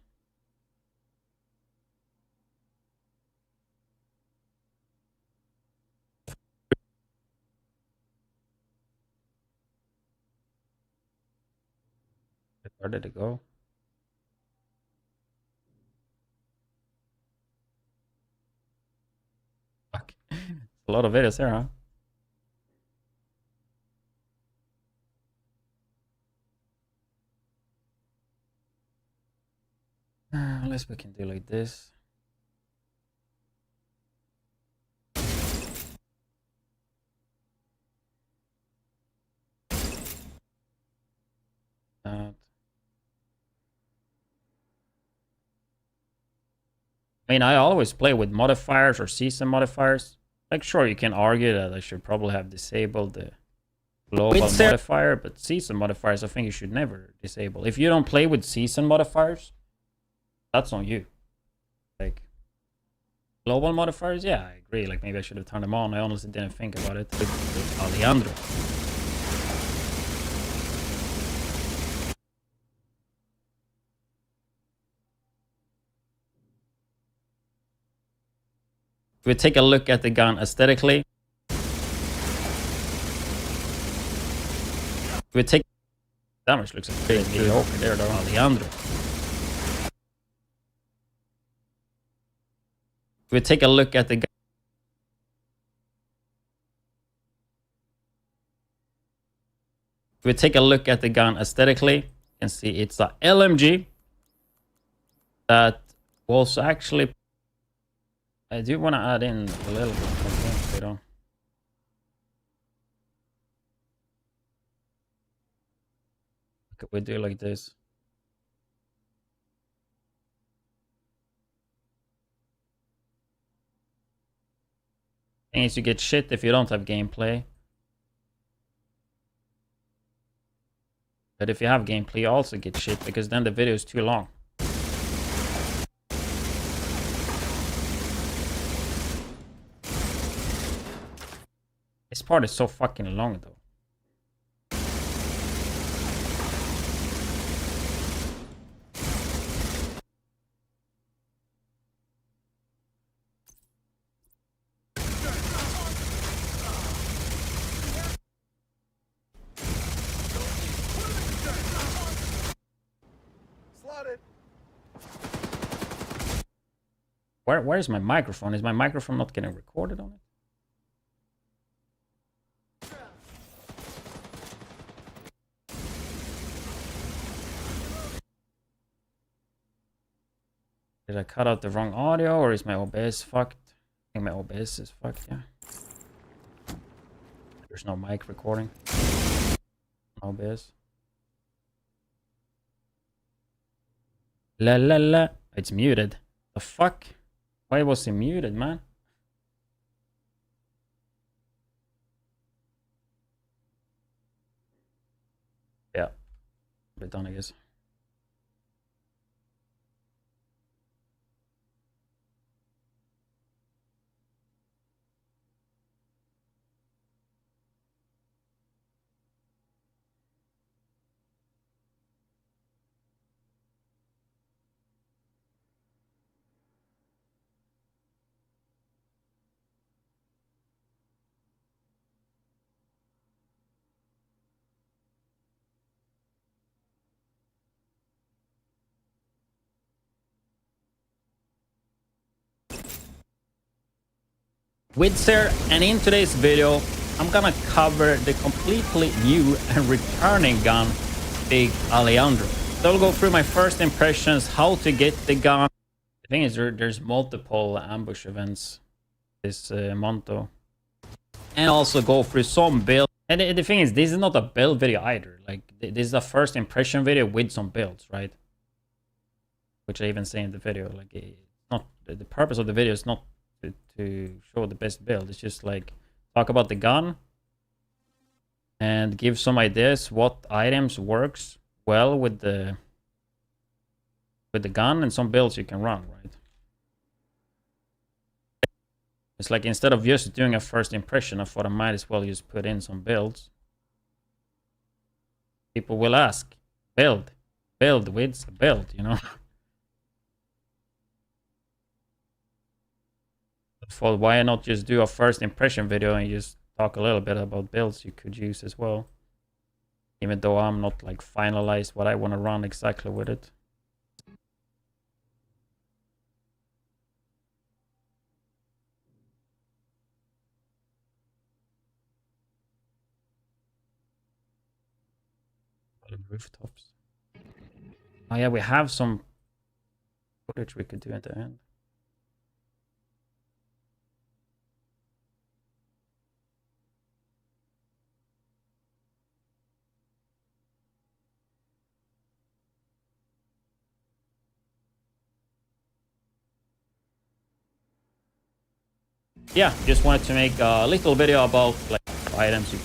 Where did it go? Fuck. A lot of videos there, huh? Unless we can do like this. I mean, I always play with modifiers or season modifiers. Like, sure, you can argue that I should probably have disabled the global modifier, but season modifiers, I think you should never disable. If you don't play with season modifiers, that's on you. Like, global modifiers, yeah, I agree. Like, maybe I should have turned them on. I honestly didn't think about it with Alejandro. We take a look at the gun aesthetically. We take damage looks pretty mediocre there though. Alejandro. We take a look at the gun. We take a look at the gun aesthetically. You can see it's a LMG that was actually... I do want to add in a little bit of gameplay though. Could we do like this? Thing is, you get shit if you don't have gameplay. But if you have gameplay, you also get shit because then the video is too long. This part is so fucking long though. Where's my microphone? Is my microphone not getting recorded on it? Did I cut out the wrong audio or is my OBS fucked? I think my OBS is fucked, yeah. There's no mic recording. No biz. La la la. It's muted. The fuck? Why was it muted, man? Yeah. Bit done, I guess. Widdz here, and in today's video I'm gonna cover the completely new and returning gun, Big Alejandro. So I'll go through my first impressions, how to get the gun. The thing is, there's multiple ambush events this month, and also go through some builds. And the thing is, this is not a build video either. Like, this is a first impression video with some builds, right? Which I even say in the video. Like, it's not the purpose of the video is not to show the best build. It's just like talk about the gun and give some ideas what items works well with the gun and some builds you can run, right? It's like, instead of just doing a first impression, I thought I might as well just put in some builds. People will ask, build widdz, build, you know. For why not just do a first impression video and just talk a little bit about builds you could use as well, even though I'm not like finalized what I want to run exactly with it. Rooftops. Oh yeah, we have some footage we could do at the end. Yeah, just wanted to make a little video about like items you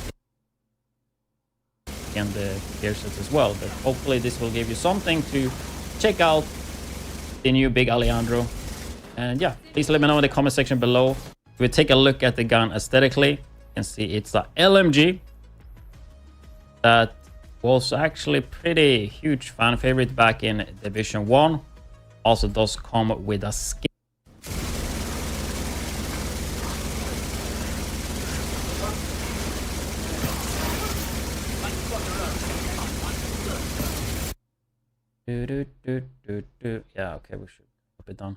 and the gear sets as well, but hopefully this will give you something to check out the new Big Alejandro. And yeah, please let me know in the comment section below. If we take a look at the gun aesthetically, you can see it's a LMG that was actually pretty huge fan favorite back in Division 1. Also does come with a skin. Yeah, okay, we should be done.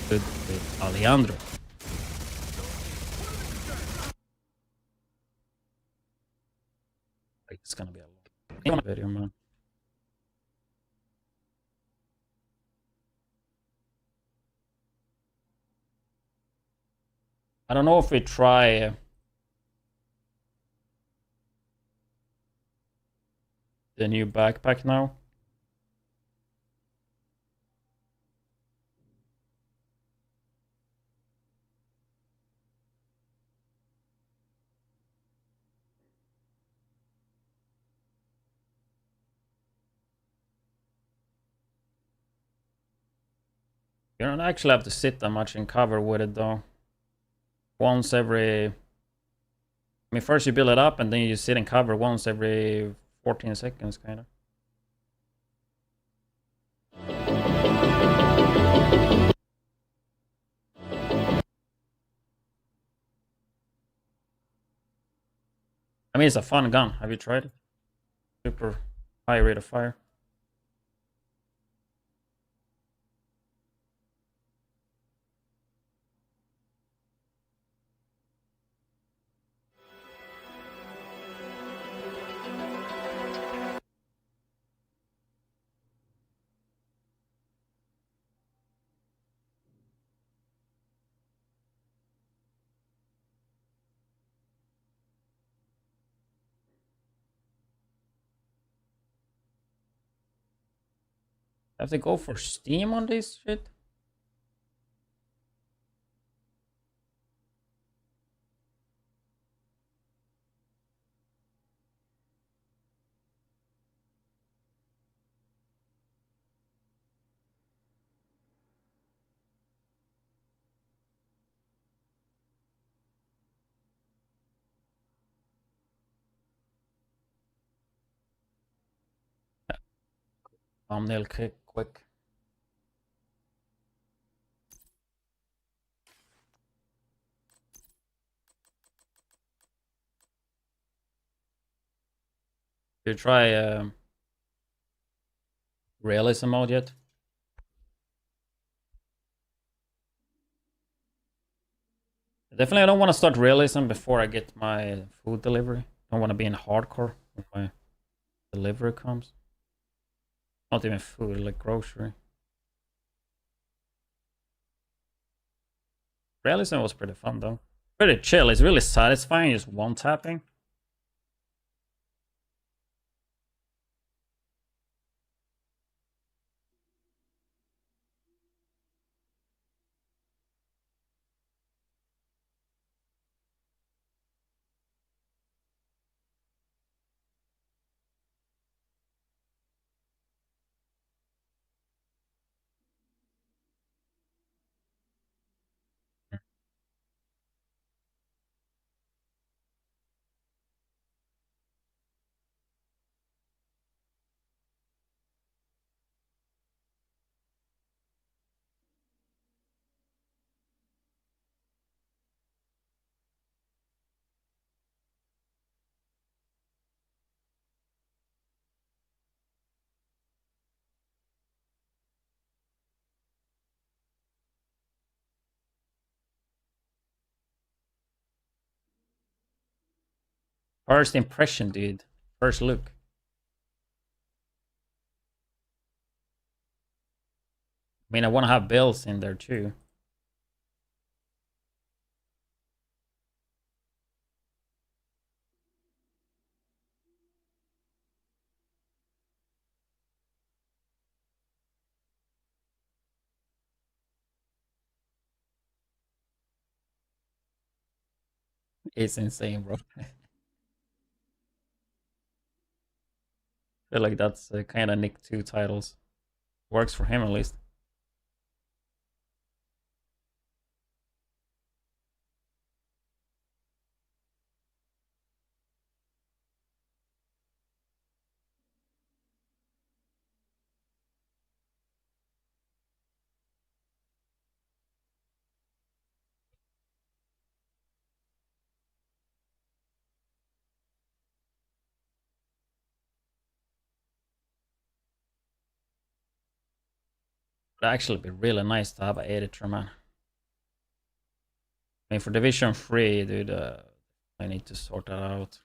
Good with Alejandro. It's gonna be a long video, man. I don't know if we try the new backpack now. You don't actually have to sit that much in cover with it though. Once every... I mean, first you build it up and then you just sit in cover once every 14 seconds, kind of. I mean, it's a fun gun. Have you tried it? Super high rate of fire. Have to go for Steam on this shit? Thumbnail quick. Did you try realism mode yet? Definitely, I don't want to start realism before I get my food delivery. I don't want to be in hardcore when my delivery comes. Not even food, like grocery. Realism was pretty fun though. Pretty chill. It's really satisfying just one tapping. First impression, dude. First look. I mean, I want to have bills in there too. It's insane, bro. I feel like that's kind of Nick 2 titles. Works for him at least. Would actually be really nice to have an editor, man. I mean, for Division 3, dude, I need to sort that out.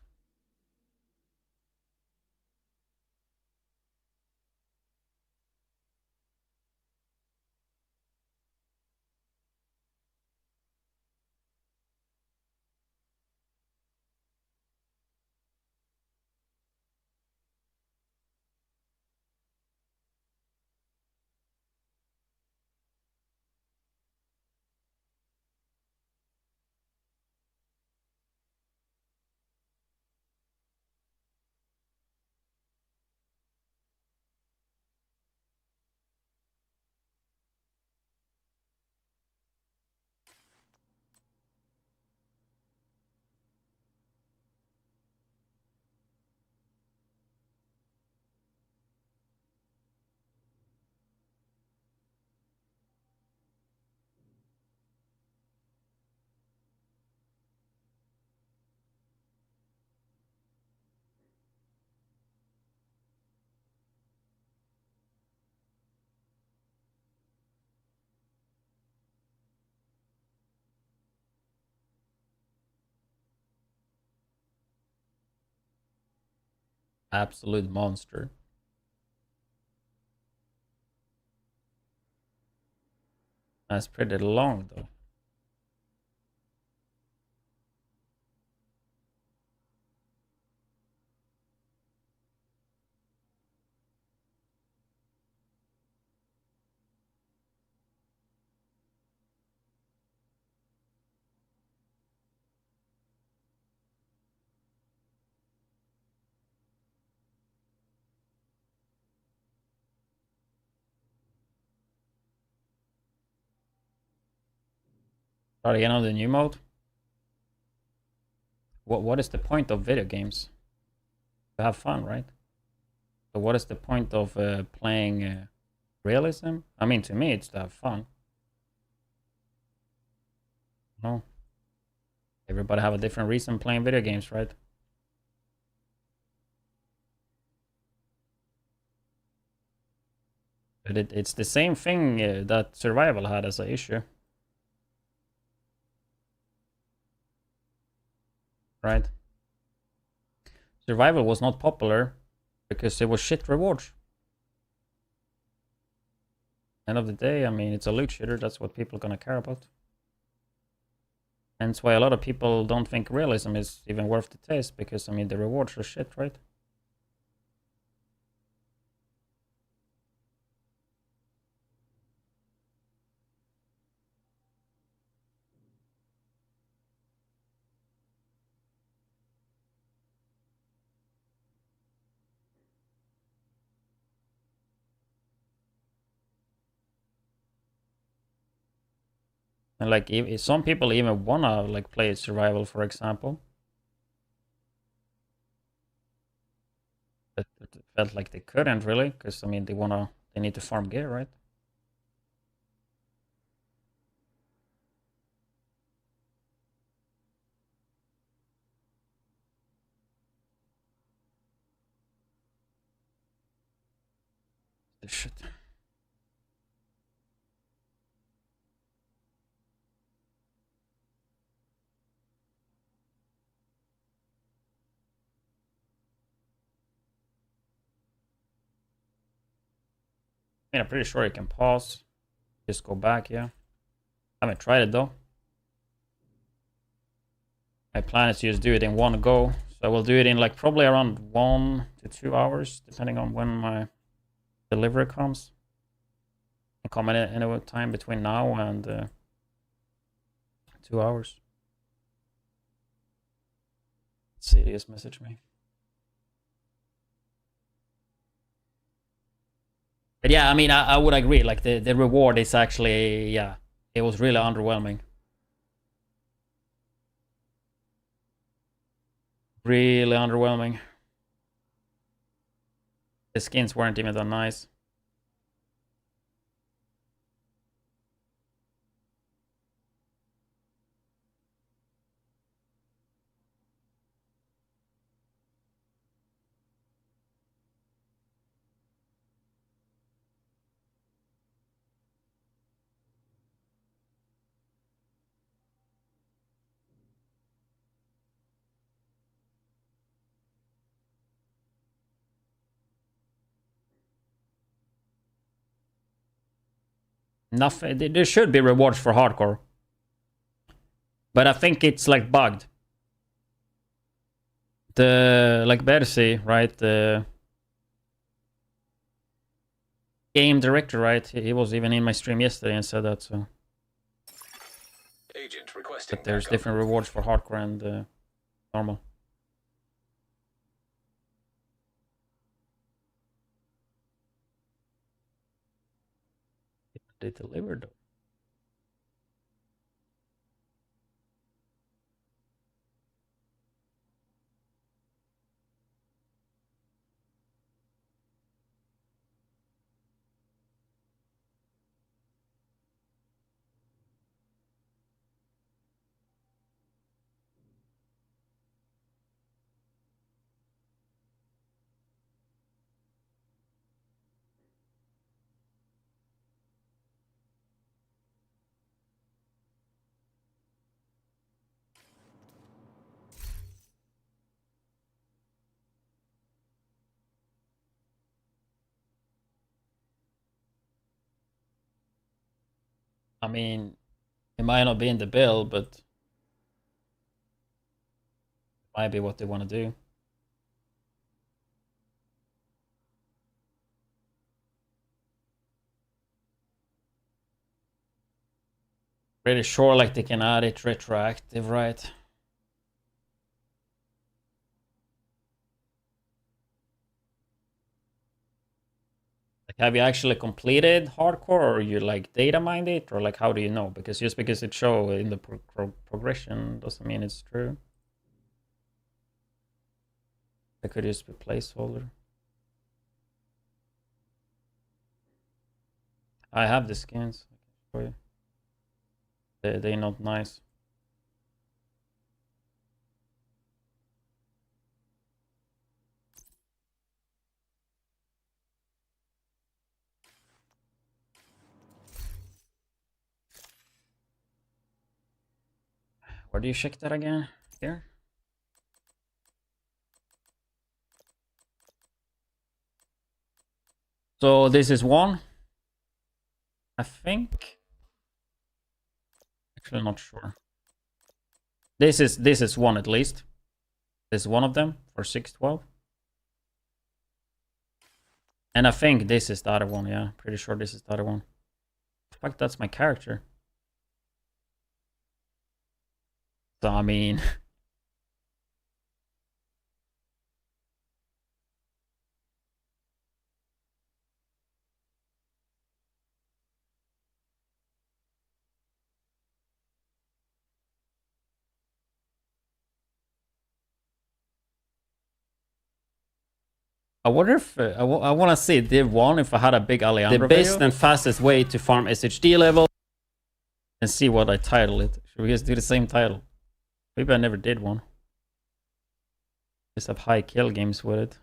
Absolute monster. That's pretty long though. Start again on the new mode. What is the point of video games? To have fun, right? So what is the point of playing realism? I mean, to me, it's to have fun. No. Everybody have a different reason playing video games, right? But it's the same thing that survival had as an issue. Right? Survival was not popular because it was shit rewards. End of the day, I mean, it's a loot shooter. That's what people are gonna care about. And that's why a lot of people don't think realism is even worth the taste, because, I mean, the rewards are shit, right? And like, if some people even wanna like play survival, for example, but it felt like they couldn't really, because I mean, they need to farm gear, right? The shit. I mean, I'm pretty sure you can pause, just go back, yeah. I haven't tried it though. My plan is to just do it in one go. So I will do it in like probably around 1 to 2 hours, depending on when my delivery comes. And come in any time between now and 2 hours. Let's see, just message me. But yeah, I mean, I would agree. Like the reward is actually, yeah, it was really underwhelming. Really underwhelming. The skins weren't even that nice. Nothing. There should be rewards for hardcore, but I think it's like bugged. The like Bersi, right? The game director, right? He was even in my stream yesterday and said that. So, Agent requesting but there's backup. different rewards for hardcore and normal. They delivered. I mean, it might not be in the bill, but it might be what they want to do. Pretty sure like they can add it retroactive, right? Have you actually completed hardcore, or you like data mined it, or like how do you know? Because just because it show in the progression doesn't mean it's true. It could just be placeholder. I have the skins. I can show you. They're not nice. Where do you check that again? Here? So this is one, I think. Actually, not sure. This is one at least. This is one of them for 612. And I think this is the other one. Yeah, pretty sure this is the other one. In fact, that's my character. So I mean. I wonder if I want to see Div 1 if I had a big Alejandro video. The best and fastest way to farm SHD level. And see what I title it. Should we just do the same title? Maybe I never did one. Just have high kill games with it.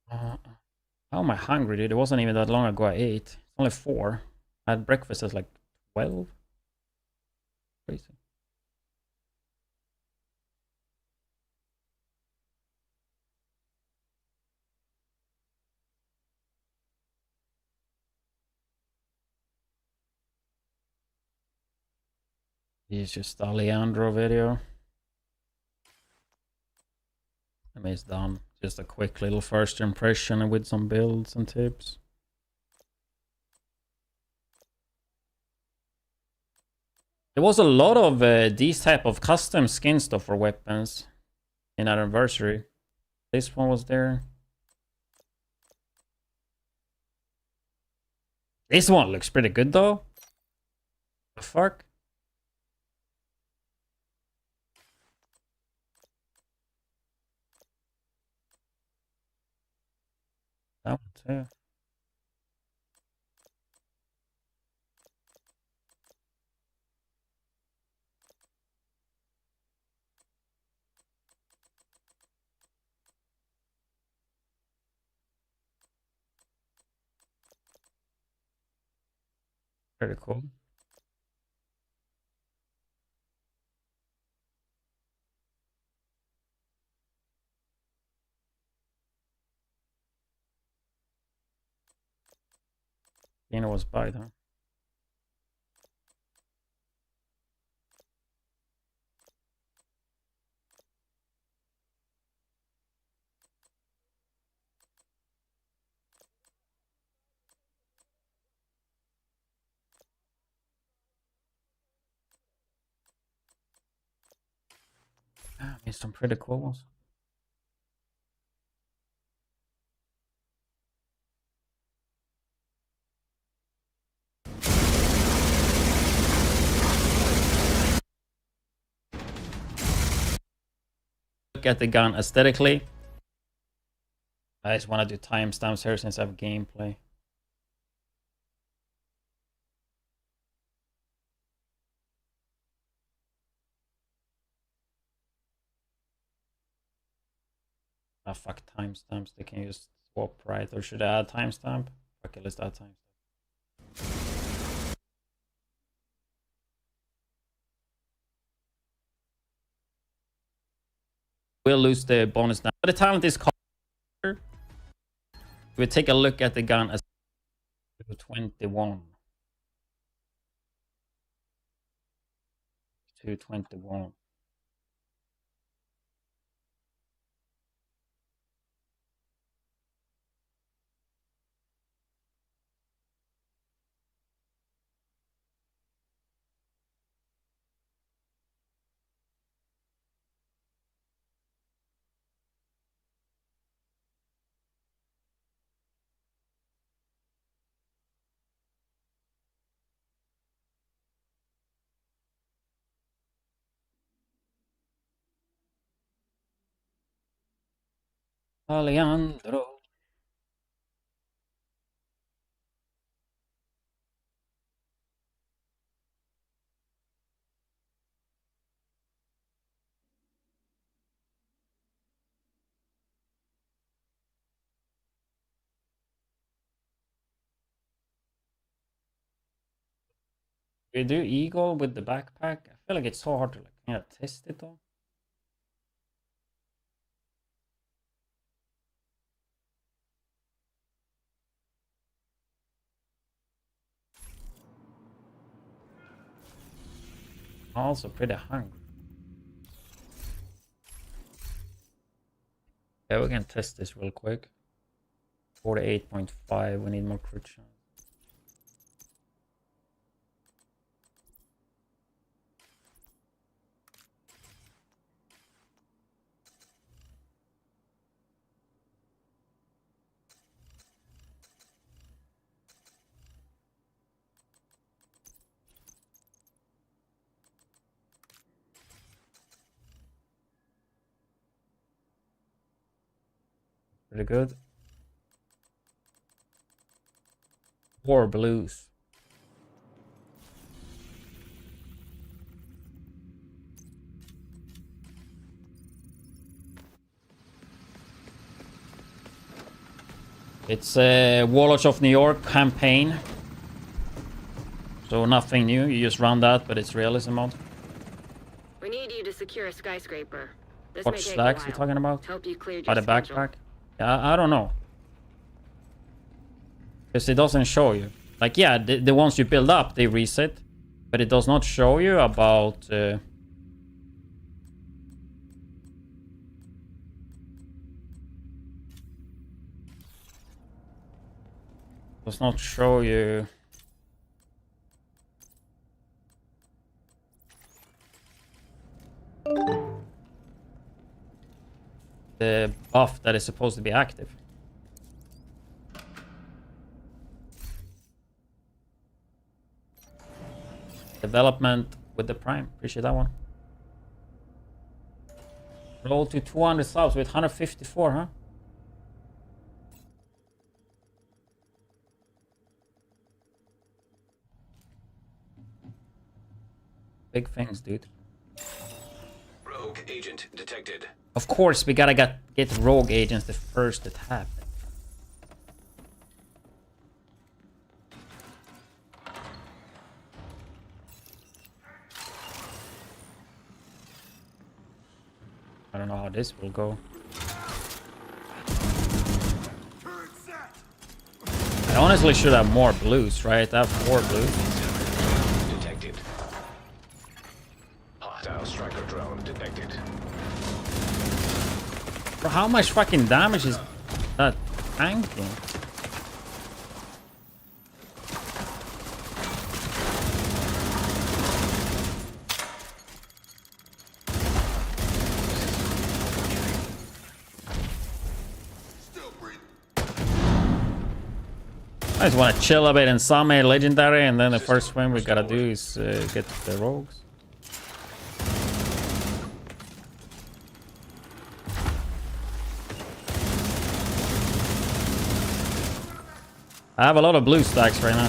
How am I hungry, dude? It wasn't even that long ago I ate. It's only 4. I had breakfast at like 12. Crazy. It's just Alejandro video. I mean, it's done. Just a quick little first impression with some builds and tips. There was a lot of these type of custom skin stuff for weapons in Anniversary. This one was there. This one looks pretty good though. The fuck? That one too. Pretty cool. It was by them. Made some pretty cool ones. Look at the gun aesthetically. I just want to do timestamps here since I have gameplay. Ah, fuck timestamps. They can just swap, right? Or should I add timestamp? Okay, let's add timestamp. We'll lose the bonus now. By the time this card, we take a look at the gun as 21. 221. Alejandro. We do Eagle with the backpack. I feel like it's so hard to like kind of test it though. Also pretty hungry. Yeah, we can test this real quick. 48.5. We need more crit chance. Pretty good. 4 blues. It's a Warlords of New York campaign. So nothing new, you just run that, but it's realism mode. We need you to secure a skyscraper. This What may take a stacks you while. talking about? Hope you cleared By your the schedule. backpack? Yeah, I don't know. Because it doesn't show you. Like, yeah, the ones you build up, they reset. But it does not show you about... does not show you... the buff that is supposed to be active. Development with the Prime. Appreciate that one. Roll to 200 subs with 154, huh? Big things, dude. Rogue agent detected. Of course, we gotta get rogue agents the first that happen. I don't know how this will go. I honestly should have more blues, right? I have 4 blues. Detected. Hostile striker drone detected. Bro, how much fucking damage is that tanking? I just want to chill a bit in some legendary, and then the first thing we gotta do is get the rogues. I have a lot of blue stacks right now.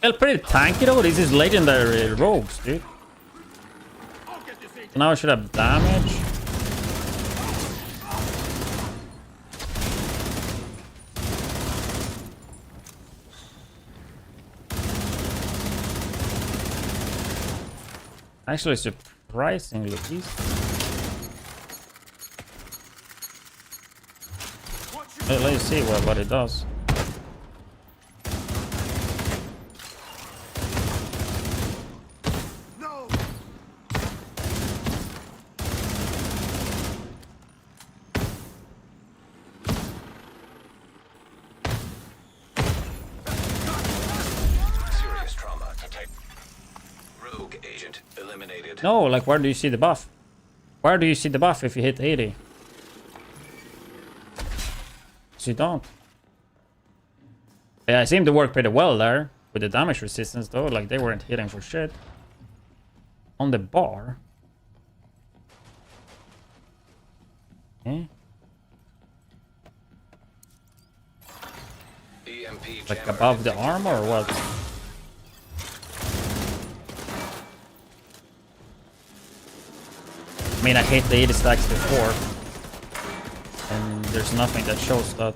Feel pretty tanky though. This is legendary rogues, dude. So now I should have damage. Actually, surprisingly easy. Let's see what it does. No. Serious trauma detected. Rogue agent eliminated. No, like where do you see the buff? Where do you see the buff if you hit 80? So you don't. Yeah, it seemed to work pretty well there with the damage resistance though. Like they weren't hitting for shit. On the bar. Okay. EMP Like jammer above the detected armor or what? I mean, I hit the 80 stacks before. And there's nothing that shows that.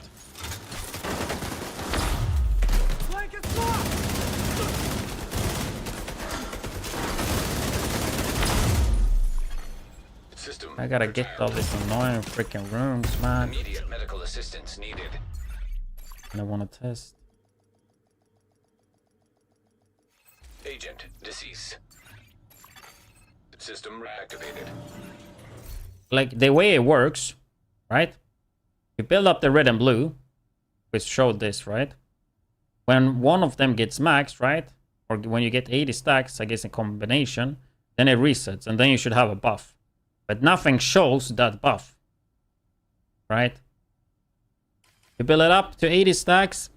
System I gotta get all these annoying freaking rooms, man. Immediate medical assistance needed. And I wanna test. Agent deceased. System reactivated. Like the way it works, right? You build up the red and blue, which showed this, right? When one of them gets maxed, right? Or when you get 80 stacks, I guess in combination, then it resets, and then you should have a buff. But nothing shows that buff, right? You build it up to 80 stacks,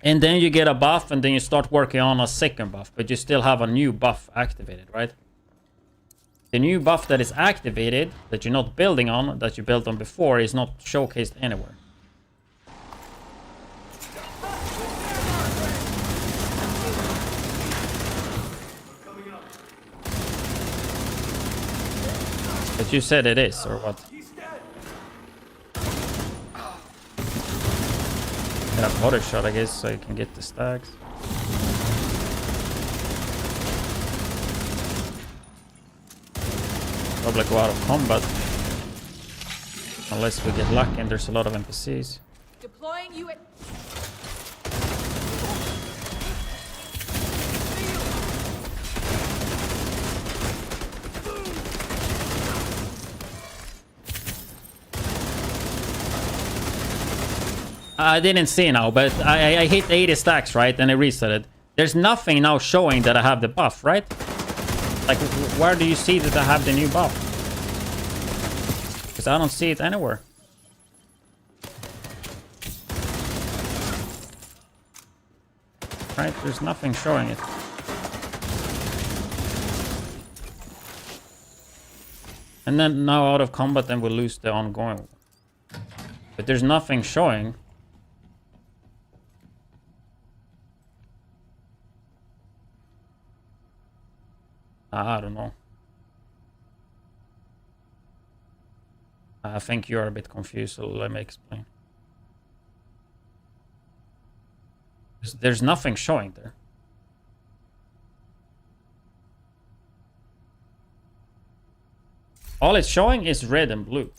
and then you get a buff, and then you start working on a second buff, but you still have a new buff activated, right? The new buff that is activated, that you're not building on, that you built on before, is not showcased anywhere. But you said it is, or what? Yeah, body shot, I guess, so you can get the stacks. Probably go out of combat. Unless we get lucky and there's a lot of NPCs. Deploying you at... I didn't see now, but I hit 80 stacks, right? And I reset it. There's nothing now showing that I have the buff, right? Like, where do you see that I have the new buff? Because I don't see it anywhere. Right? There's nothing showing it. And then now out of combat, then we'll lose the ongoing. But there's nothing showing. I don't know. I think you're a bit confused, so let me explain. There's nothing showing there. All it's showing is red and blue.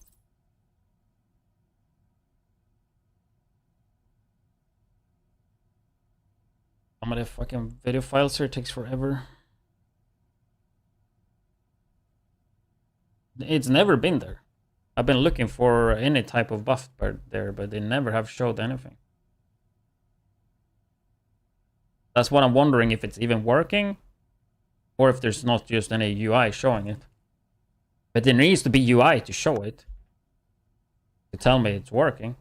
Some of the fucking video files here takes forever. It's never been there. I've been looking for any type of buff there, but they never have showed anything. That's what I'm wondering, if it's even working, or if there's not just any UI showing it. But there needs to be UI to show it, to tell me it's working.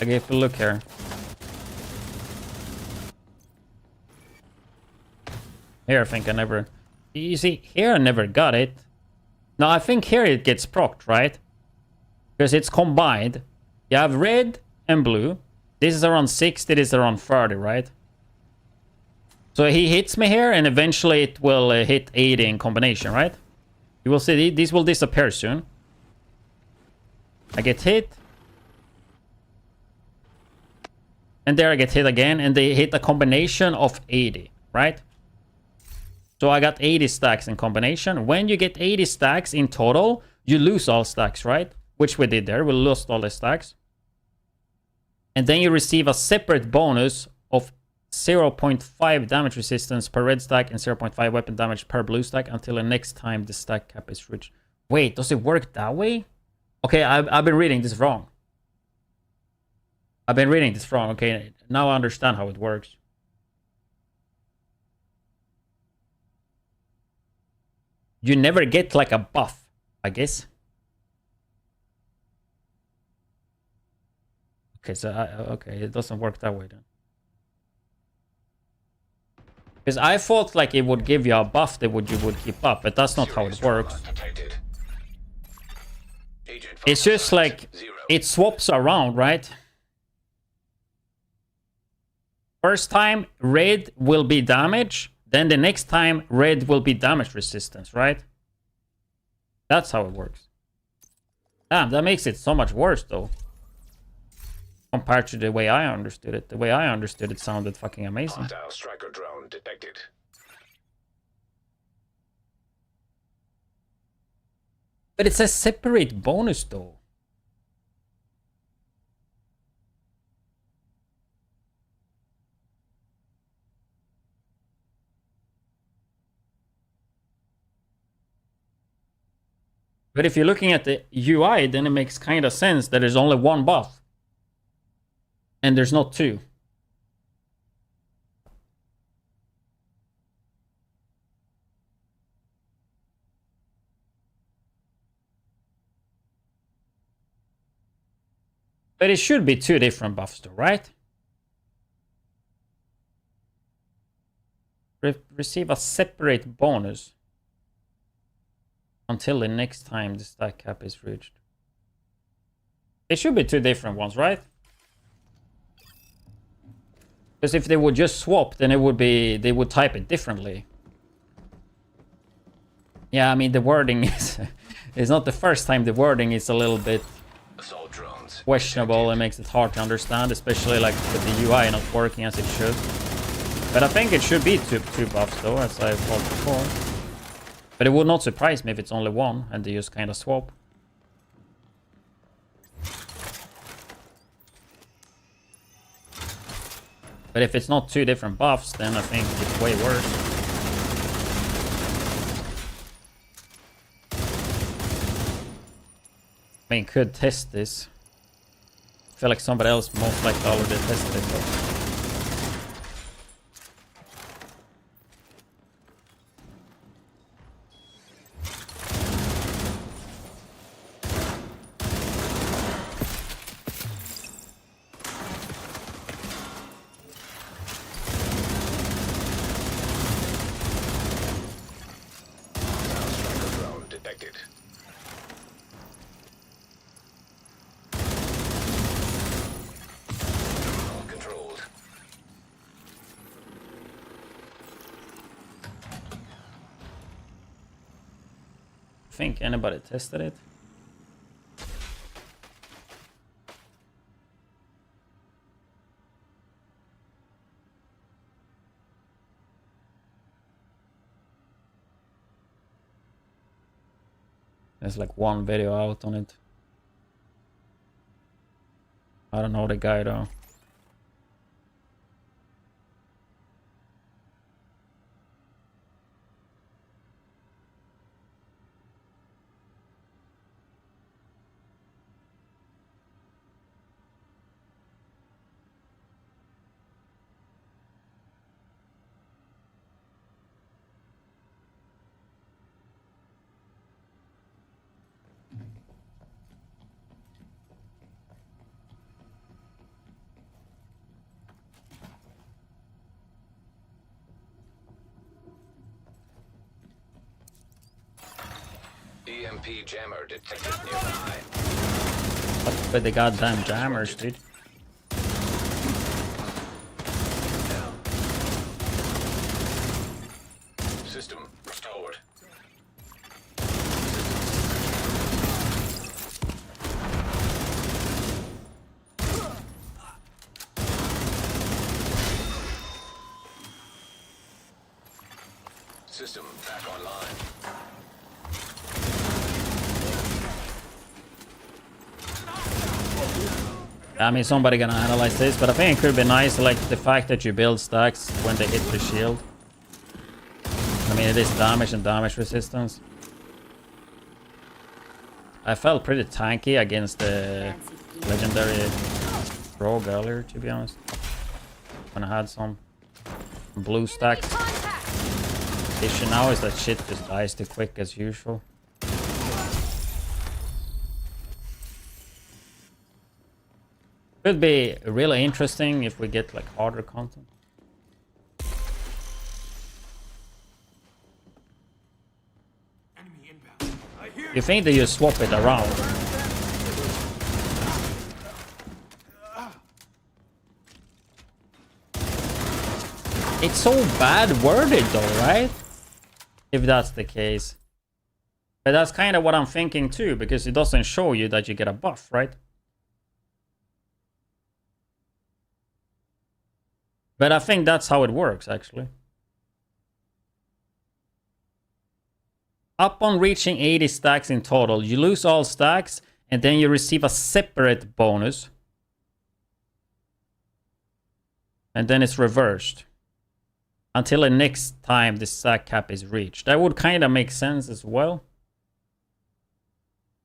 Like if you look here. Here I think I never... You see, here I never got it. No, I think here it gets procced, right? Because it's combined. You have red and blue. This is around 60, this is around 30, right? So he hits me here, and eventually it will hit 80 in combination, right? You will see these will disappear soon. I get hit. And there I get hit again, and they hit a combination of 80, right? So I got 80 stacks in combination. When you get 80 stacks in total, you lose all stacks, right? Which we did there. We lost all the stacks. And then you receive a separate bonus of 0.5 damage resistance per red stack and 0.5 weapon damage per blue stack until the next time the stack cap is reached. Wait, does it work that way? Okay, I've been reading this wrong. Okay, now I understand how it works. You never get like a buff, I guess. Okay, so okay, it doesn't work that way then. Because I thought like it would give you a buff that you would keep up, but that's not how it works. It's just like it swaps around, right? First time red will be damage, then the next time red will be damage resistance, right? That's how it works. Damn, that makes it so much worse though. Compared to the way I understood it. The way I understood it sounded fucking amazing. Hostile striker drone detected. But it's a separate bonus though. But if you're looking at the UI, then it makes kind of sense that there's only one buff. And there's not two. But it should be two different buffs though, right? Receive a separate bonus until the next time the stack cap is reached. It should be two different ones, right? Because if they would just swap, then it would be, they would type it differently. Yeah, I mean the wording is it's not the first time the wording is a little bit questionable and makes it hard to understand, especially like with the UI not working as it should. But I think it should be two buffs though, as I thought before. But it would not surprise me if it's only one and they just kind of swap. But if it's not two different buffs, then I think it's way worse. I mean, could test this. I feel like somebody else most likely already tested it though. Think anybody tested it? There's like one video out on it. I don't know the guy though. EMP jammer detected nearby. What with the goddamn jammers, dude? System restored. System back online. I mean, somebody gonna analyze this, but I think it could be nice, like the fact that you build stacks when they hit the shield. I mean, it is damage and damage resistance. I felt pretty tanky against the legendary rogue earlier, to be honest. When I had some blue stacks. The issue now is that shit just dies too quick as usual. Could be really interesting if we get like harder content. You think that you swap it around? It's so bad worded though, right? If that's the case. But that's kind of what I'm thinking too, because it doesn't show you that you get a buff, right? But I think that's how it works, actually. Upon reaching 80 stacks in total, you lose all stacks, and then you receive a separate bonus. And then it's reversed. Until the next time the stack cap is reached. That would kind of make sense as well.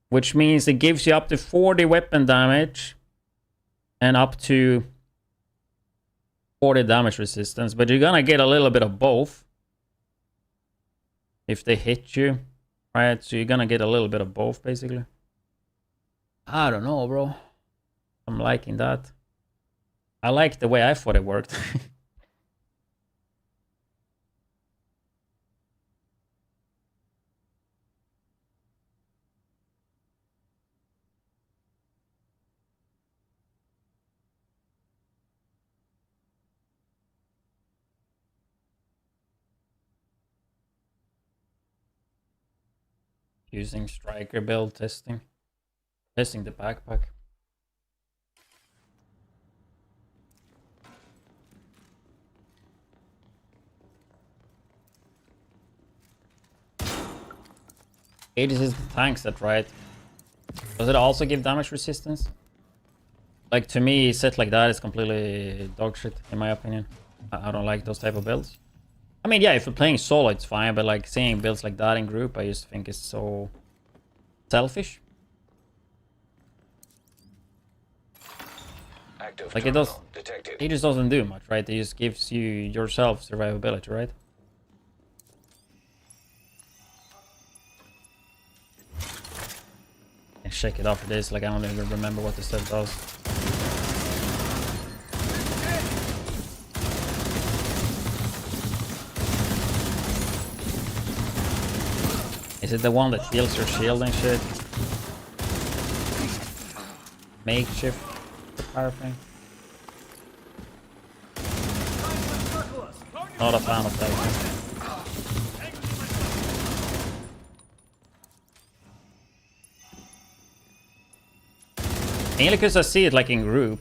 Which means it gives you up to 40 weapon damage. And up to 40 damage resistance, but you're gonna get a little bit of both if they hit you, right? So you're gonna get a little bit of both, basically. I don't know, bro. I'm liking that. I like the way I thought it worked. Using striker build testing. Testing the backpack. Aegis is the tank set, right? Does it also give damage resistance? Like, to me, set like that is completely dog shit, in my opinion. I don't like those type of builds. I mean, yeah, if you're playing solo, it's fine, but like seeing builds like that in group, I just think it's so selfish. Active like it does, detected. it just doesn't do much, right? It just gives you yourself survivability, right? And check it after this, like I don't even remember what the set does. Is it the one that heals your shield and shit? Makeshift power thing? Not a fan of that thing. Mainly because I see it like in group,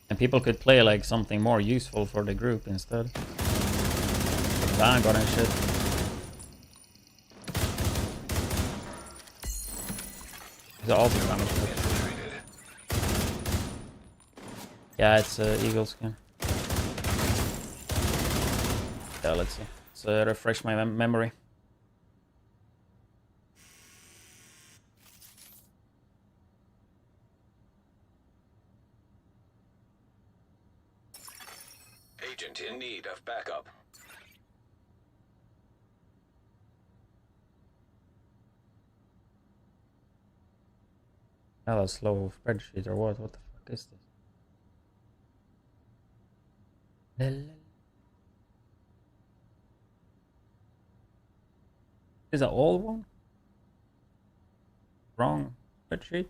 and people could play like something more useful for the group instead. Like Vanguard and shit. It's also damage. Yeah, it's Eagle skin. Yeah, let's see. So refresh my memory. Agent in need of backup. Oh, a slow spreadsheet or what? What the fuck is this? Is that all one? Wrong spreadsheet.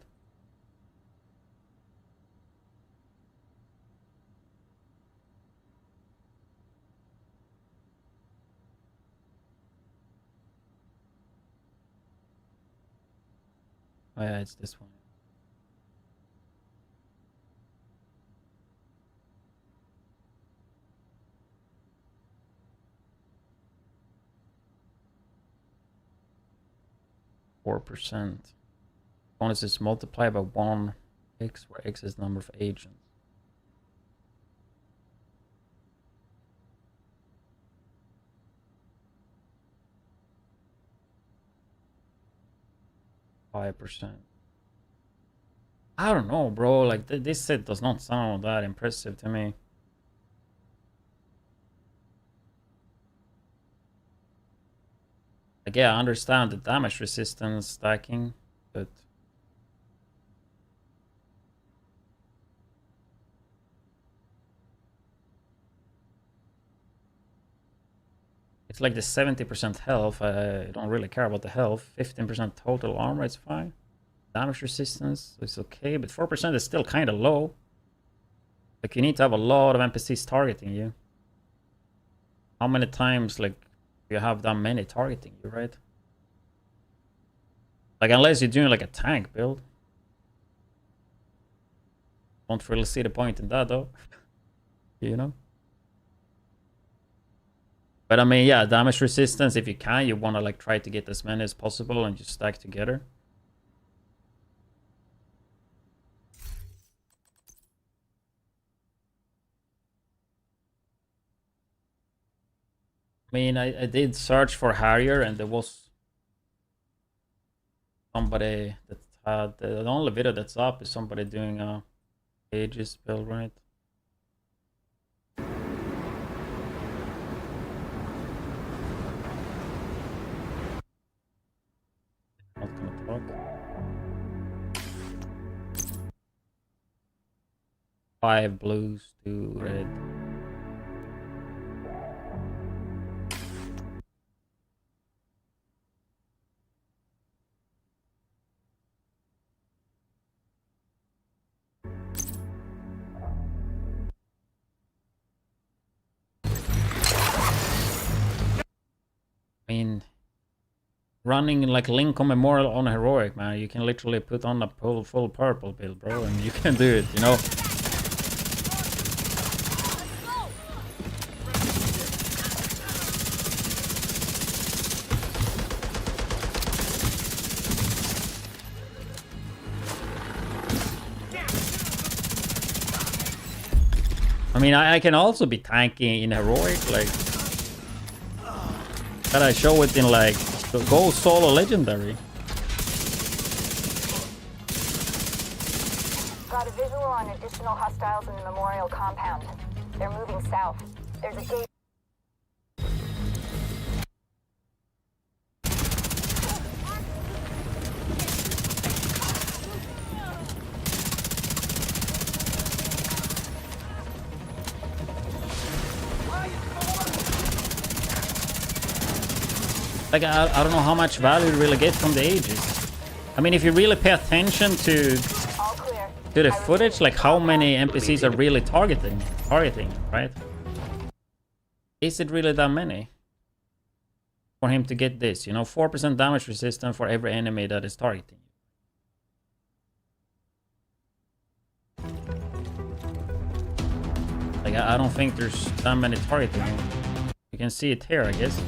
Oh yeah, it's this one. %. Bonus is multiplied by 1x, where x is number of agents. %. I don't know, bro. Like this set does not sound that impressive to me. Like, yeah, I understand the damage resistance stacking, but it's like the 70% health. I don't really care about the health. 15% total armor, it's fine. Damage resistance is okay, but 4% is still kind of low. Like, you need to have a lot of NPCs targeting you. How many times, like, you have that many targeting you, right? Like, unless you're doing like a tank build. Don't really see the point in that though. You know? But I mean, yeah, damage resistance, if you can, you want to like try to get as many as possible and just stack together. I mean, I did search for Harrier and there was somebody that had the only video that's up is somebody doing a Aegis build, right? Not gonna talk. 5 blues, 2 red. I mean, running like Lincoln Memorial on Heroic, man, you can literally put on a full purple build, bro, and you can do it, you know? I mean, I can also be tanky in Heroic, like... But I show it in like go solo legendary. Got a visual on additional hostiles in the memorial compound. They're moving south. There's a gate. Like, I don't know how much value you really get from the Aegis. I mean, if you really pay attention to the footage, like how many NPCs are really targeting, right? Is it really that many? For him to get this, you know, 4% damage resistance for every enemy that is targeting you. Like, I don't think there's that many targeting. You can see it here, I guess.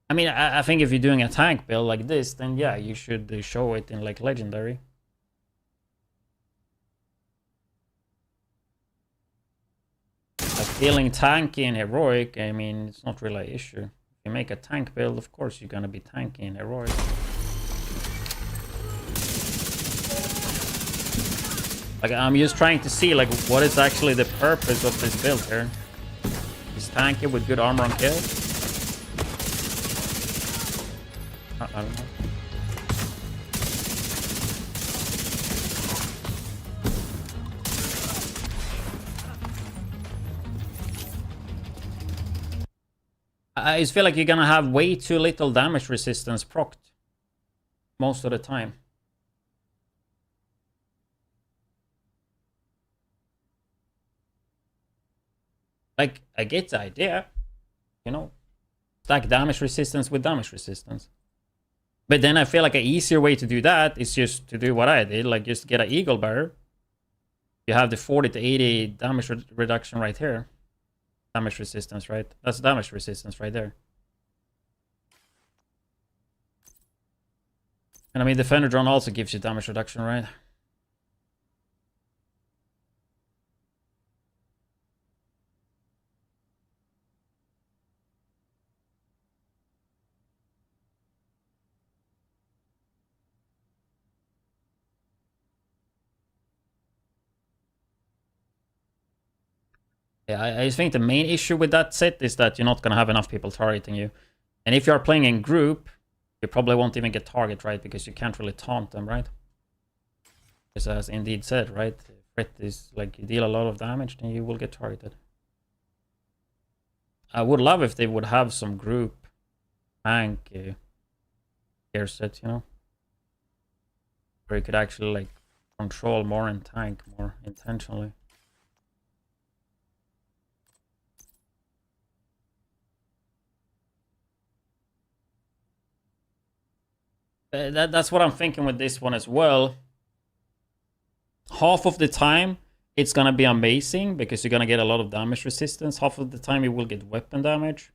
I mean, I think if you're doing a tank build like this, then yeah, you should show it in like legendary. Like feeling tanky in heroic, I mean, it's not really an issue. If you make a tank build, of course you're gonna be tanky in heroic. Like, I'm just trying to see like what is actually the purpose of this build here. Is tanky with good armor and kill? I don't know. I just feel like you're gonna have way too little damage resistance procced most of the time. Like, I get the idea, you know, stack damage resistance with damage resistance. But then I feel like an easier way to do that is just to do what I did, like just get an eagle barrier. You have the 40 to 80 damage reduction right here. Damage resistance, right? That's damage resistance right there. And I mean, Defender Drone also gives you damage reduction, right? Yeah, I think the main issue with that set is that you're not going to have enough people targeting you. And if you're playing in group, you probably won't even get target, right? Because you can't really taunt them, right? Because as Indeed said, right? Threat is like you deal a lot of damage, then you will get targeted. I would love if they would have some group tank gear set, you know? Where you could actually like control more and tank more intentionally. That's what I'm thinking with this one as well. Half of the time, it's gonna be amazing because you're gonna get a lot of damage resistance. Half of the time, you will get weapon damage.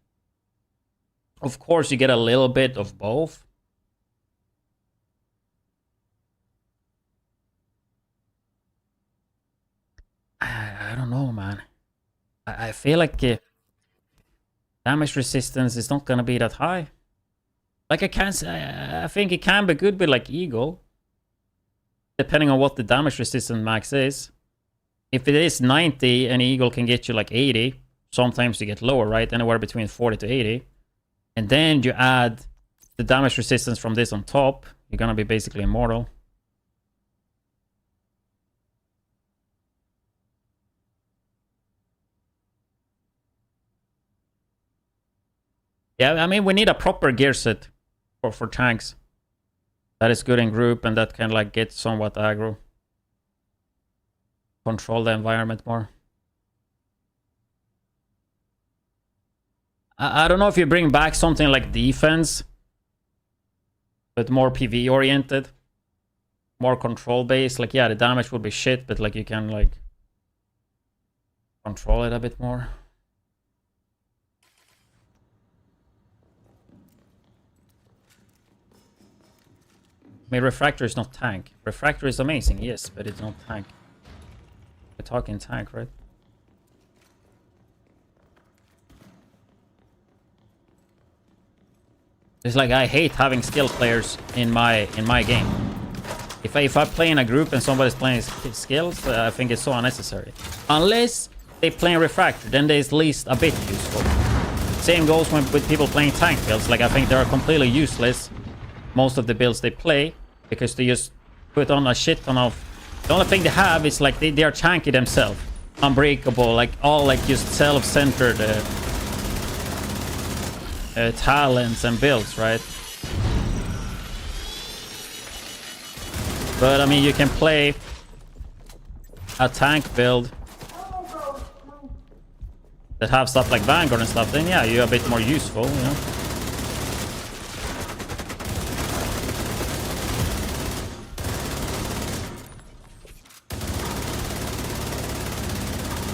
Of course, you get a little bit of both. I don't know, man. I feel like damage resistance is not gonna be that high. Like I think it can be good with like Eagle. Depending on what the damage resistance max is. If it is 90 and Eagle can get you like 80, sometimes you get lower, right? Anywhere between 40 to 80. And then you add the damage resistance from this on top, you're gonna be basically immortal. Yeah, I mean, we need a proper gear set for tanks. That is good in group and that can like get somewhat aggro. Control the environment more. I don't know if you bring back something like defense, but more PV oriented, more control based. Like, yeah, the damage would be shit, but like you can like control it a bit more. I mean, Refractor is not tank. Refractor is amazing, yes, but it's not tank. We're talking tank, right? It's like I hate having skill players in my game. If I play in a group and somebody's playing skills, I think it's so unnecessary. Unless they play Refractor, then they're at least a bit useful. Same goes with people playing tank builds. Like I think they're completely useless. Most of the builds they play because they just put on a shit ton of. The only thing they have is like they are tanky themselves, unbreakable, like all like just self-centered talents and builds, right? But I mean, you can play a tank build that have stuff like Vanguard and stuff. Then yeah, you're a bit more useful, you know.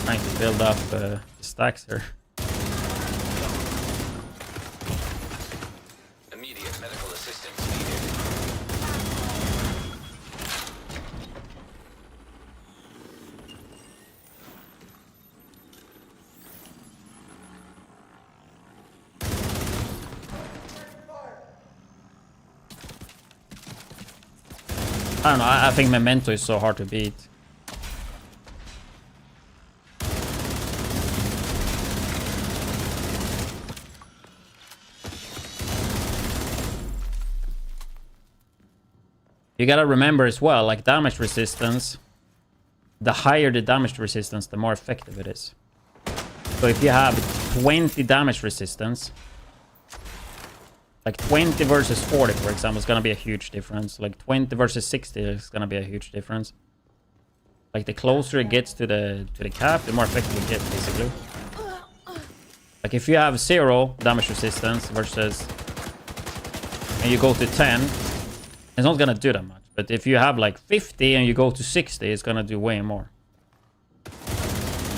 Trying to build up stacks here. Immediate medical assistance needed. I don't know, I think Memento is so hard to beat. You gotta remember as well, like damage resistance, the higher the damage resistance, the more effective it is. So if you have 20 damage resistance, Like 20 versus 40, for example, is gonna be a huge difference. Like 20 versus 60 is gonna be a huge difference. Like the closer it gets to the cap, the more effective it gets, basically. Like if you have 0 damage resistance versus, and you go to 10, it's not gonna do that much. But if you have like 50 and you go to 60, it's gonna do way more.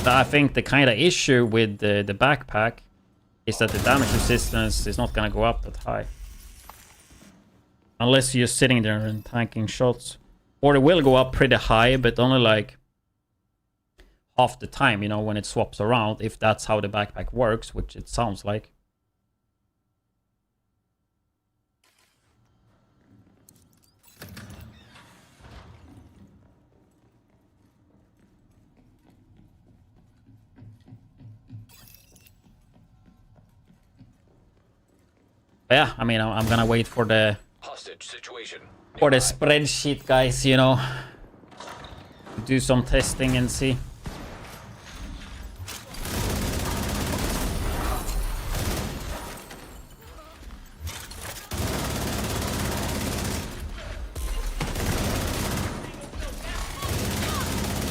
But I think the kind of issue with the backpack is that the damage resistance is not gonna go up that high. Unless you're sitting there and tanking shots. Or it will go up pretty high, but only like half the time, you know, when it swaps around, if that's how the backpack works, which it sounds like. But yeah, I mean, I'm gonna wait for the Hostage situation. for the spreadsheet, guys, you know, do some testing and see.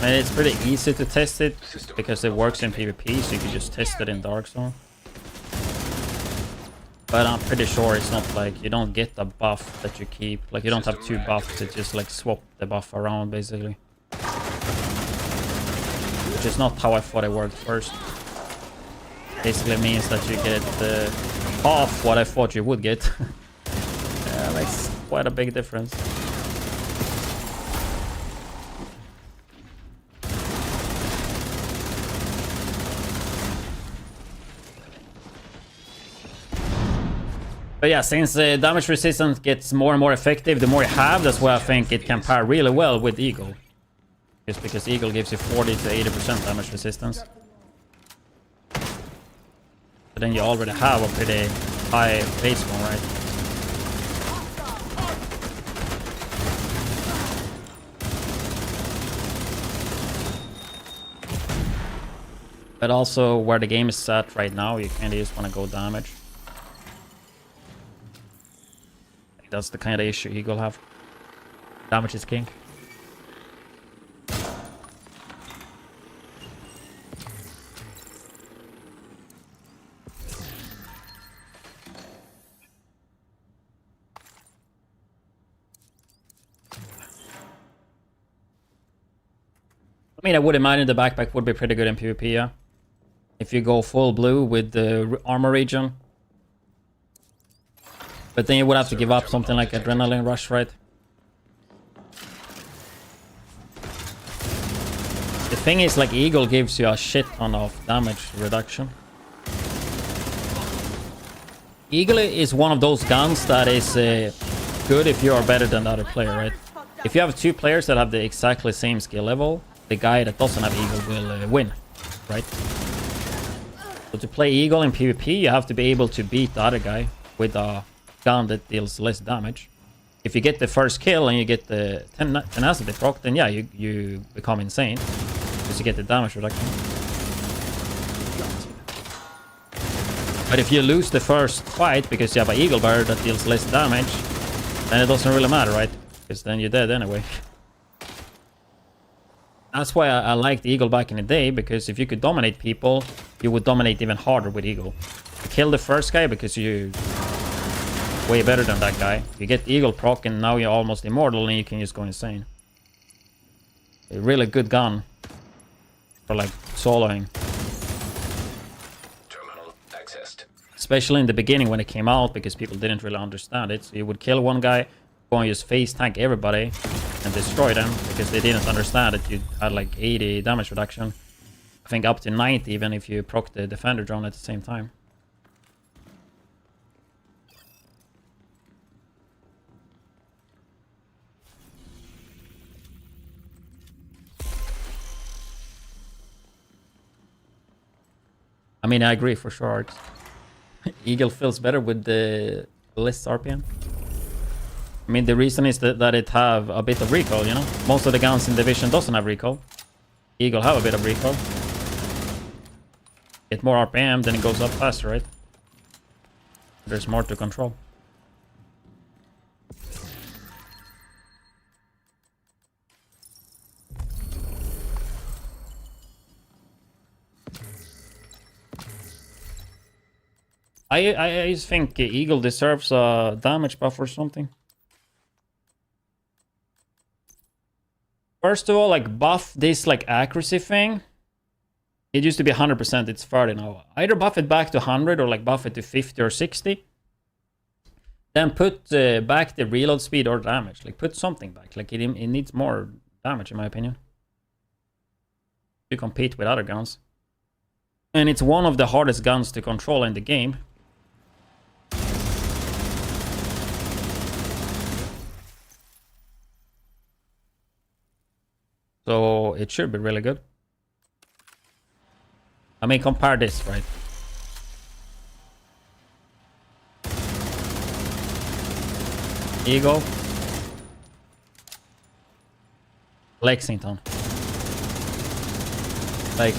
And it's pretty easy to test it because it works in PvP, so you can just test it in Dark Zone. But I'm pretty sure it's not like you don't get a buff that you keep. Like you don't have 2 buffs, it just like swap the buff around basically. Which is not how I thought it worked first. Basically means that you get half what I thought you would get. Yeah, makes quite a big difference. But yeah, since damage resistance gets more and more effective, the more you have, that's why I think it can pair really well with Eagle. Just because Eagle gives you 40 to 80% damage resistance. But then you already have a pretty high base one, right? But also, where the game is at right now, you kind of just want to go damage. That's the kind of issue Eagle have. Damage is king. I mean, I would imagine the backpack would be pretty good in PvP, yeah. If you go full blue with the armor region. But then you would have to give up something like Adrenaline Rush, right? The thing is, like, Eagle gives you a shit ton of damage reduction. Eagle is one of those guns that is good if you are better than the other player, right? If you have 2 players that have the exactly same skill level, the guy that doesn't have Eagle will win, right? So to play Eagle in PvP, you have to be able to beat the other guy with a gun that deals less damage. If you get the first kill and you get the tenacity proc, then yeah, you become insane because you get the damage reduction. But if you lose the first fight because you have an Eagle Bird that deals less damage, then it doesn't really matter, right? Because then you're dead anyway. That's why I liked Eagle back in the day, because if you could dominate people, you would dominate even harder with Eagle. You kill the first guy because you way better than that guy. You get Eagle proc and now you're almost immortal and you can just go insane. A really good gun for like soloing. Terminal accessed. Especially in the beginning when it came out, because people didn't really understand it. So you would kill one guy, go and just face tank everybody and destroy them because they didn't understand that you had like 80 damage reduction. I think up to 90 even if you proc the defender drone at the same time. I mean, I agree for sure. Eagle feels better with the less RPM. I mean, the reason is that it have a bit of recoil, you know? Most of the guns in Division doesn't have recoil. Eagle have a bit of recoil. Get more RPM, then it goes up faster, right? There's more to control. I just think Eagle deserves a damage buff or something. First of all, like buff this like accuracy thing. It used to be 100%, it's 30 now. Either buff it back to 100 or like buff it to 50 or 60. Then put back the reload speed or damage. Like put something back. Like it needs more damage in my opinion. To compete with other guns. And it's one of the hardest guns to control in the game. So it should be really good. I mean, compare this, right? Eagle. Lexington. Like...